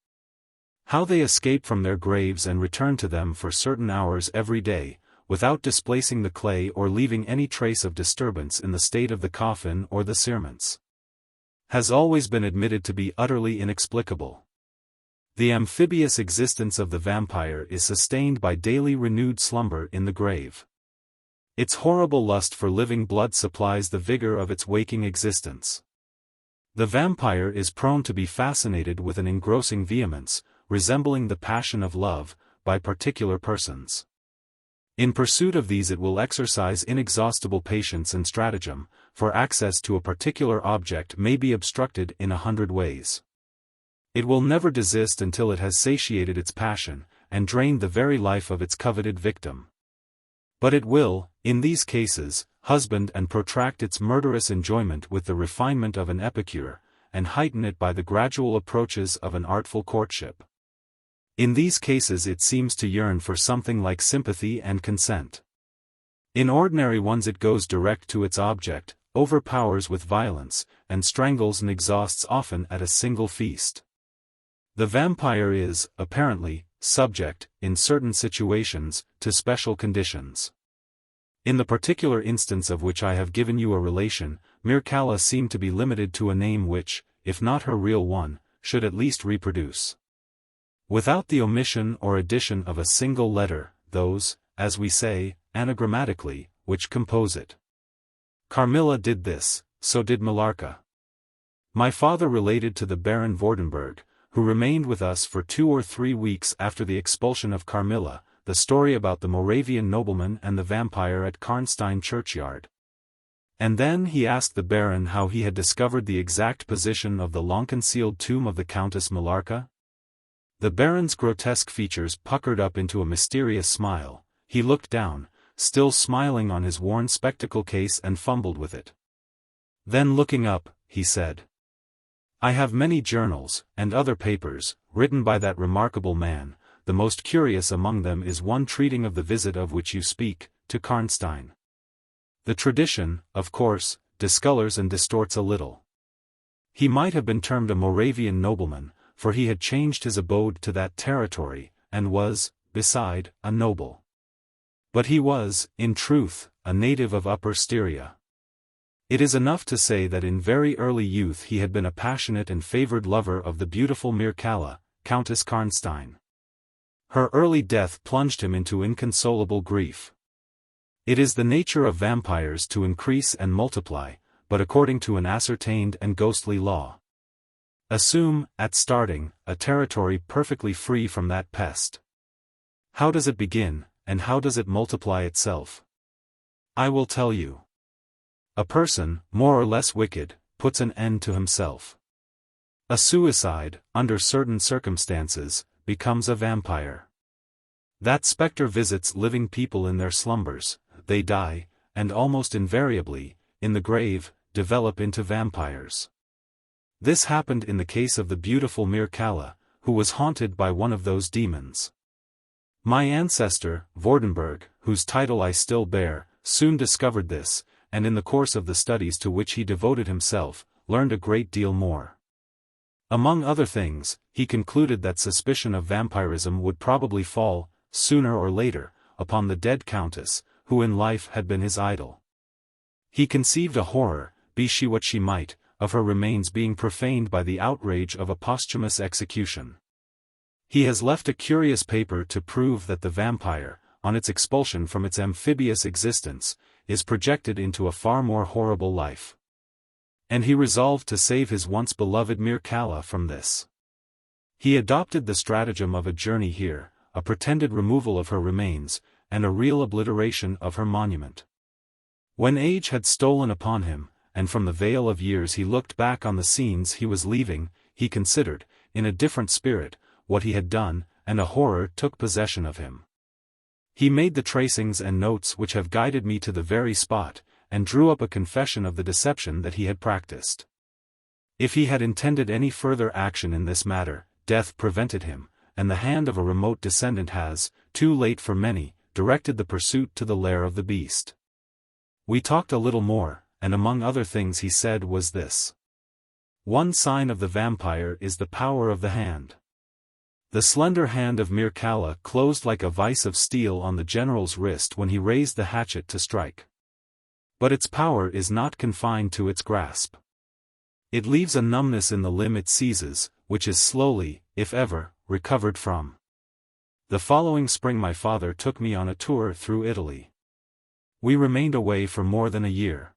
Speaker 1: How they escape from their graves and return to them for certain hours every day, without displacing the clay or leaving any trace of disturbance in the state of the coffin or the cerements, has always been admitted to be utterly inexplicable. The amphibious existence of the vampire is sustained by daily renewed slumber in the grave. Its horrible lust for living blood supplies the vigor of its waking existence. The vampire is prone to be fascinated with an engrossing vehemence, resembling the passion of love, by particular persons. In pursuit of these it will exercise inexhaustible patience and stratagem, for access to a particular object may be obstructed in 100 ways. It will never desist until it has satiated its passion, and drained the very life of its coveted victim. But it will, in these cases, husband and protract its murderous enjoyment with the refinement of an epicure, and heighten it by the gradual approaches of an artful courtship. In these cases it seems to yearn for something like sympathy and consent. In ordinary ones it goes direct to its object, overpowers with violence, and strangles and exhausts often at a single feast. The vampire is, apparently, subject, in certain situations, to special conditions. In the particular instance of which I have given you a relation, Mircalla seemed to be limited to a name which, if not her real one, should at least reproduce, without the omission or addition of a single letter, those, as we say, anagrammatically, which compose it. Carmilla did this, so did Millarca. My father related to the Baron Vordenberg, who remained with us for 2 or 3 weeks after the expulsion of Carmilla, the story about the Moravian nobleman and the vampire at Karnstein churchyard. And then he asked the Baron how he had discovered the exact position of the long-concealed tomb of the Countess Millarca. The Baron's grotesque features puckered up into a mysterious smile. He looked down, still smiling on his worn spectacle case, and fumbled with it. Then looking up, he said, "I have many journals, and other papers, written by that remarkable man. The most curious among them is one treating of the visit of which you speak, to Karnstein. The tradition, of course, discolors and distorts a little. He might have been termed a Moravian nobleman, for he had changed his abode to that territory, and was, beside, a noble. But he was, in truth, a native of Upper Styria. It is enough to say that in very early youth he had been a passionate and favored lover of the beautiful Mircalla, Countess Karnstein. Her early death plunged him into inconsolable grief. It is the nature of vampires to increase and multiply, but according to an ascertained and ghostly law. Assume, at starting, a territory perfectly free from that pest. How does it begin, and how does it multiply itself? I will tell you. A person, more or less wicked, puts an end to himself. A suicide, under certain circumstances, becomes a vampire. That spectre visits living people in their slumbers, they die, and almost invariably, in the grave, develop into vampires. This happened in the case of the beautiful Mircalla, who was haunted by one of those demons. My ancestor, Vordenberg, whose title I still bear, soon discovered this, and in the course of the studies to which he devoted himself, learned a great deal more. Among other things, he concluded that suspicion of vampirism would probably fall, sooner or later, upon the dead countess, who in life had been his idol. He conceived a horror, be she what she might, of her remains being profaned by the outrage of a posthumous execution. He has left a curious paper to prove that the vampire, on its expulsion from its amphibious existence, is projected into a far more horrible life. And he resolved to save his once beloved Mircalla from this. He adopted the stratagem of a journey here, a pretended removal of her remains, and a real obliteration of her monument. When age had stolen upon him, and from the veil of years he looked back on the scenes he was leaving, he considered, in a different spirit, what he had done, and a horror took possession of him. He made the tracings and notes which have guided me to the very spot, and drew up a confession of the deception that he had practiced. If he had intended any further action in this matter, death prevented him, and the hand of a remote descendant has, too late for many, directed the pursuit to the lair of the beast. We talked a little more, and among other things he said was this. One sign of the vampire is the power of the hand. The slender hand of Mircalla closed like a vice of steel on the general's wrist when he raised the hatchet to strike. But its power is not confined to its grasp. It leaves a numbness in the limb it seizes, which is slowly, if ever, recovered from. The following spring my father took me on a tour through Italy. We remained away for more than a year.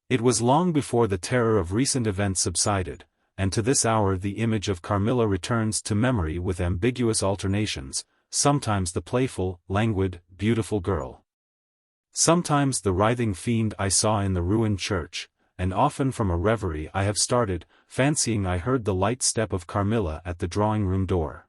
Speaker 1: It was long before the terror of recent events subsided, and to this hour the image of Carmilla returns to memory with ambiguous alternations, sometimes the playful, languid, beautiful girl. Sometimes the writhing fiend I saw in the ruined church, and often from a reverie I have started, fancying I heard the light step of Carmilla at the drawing-room door.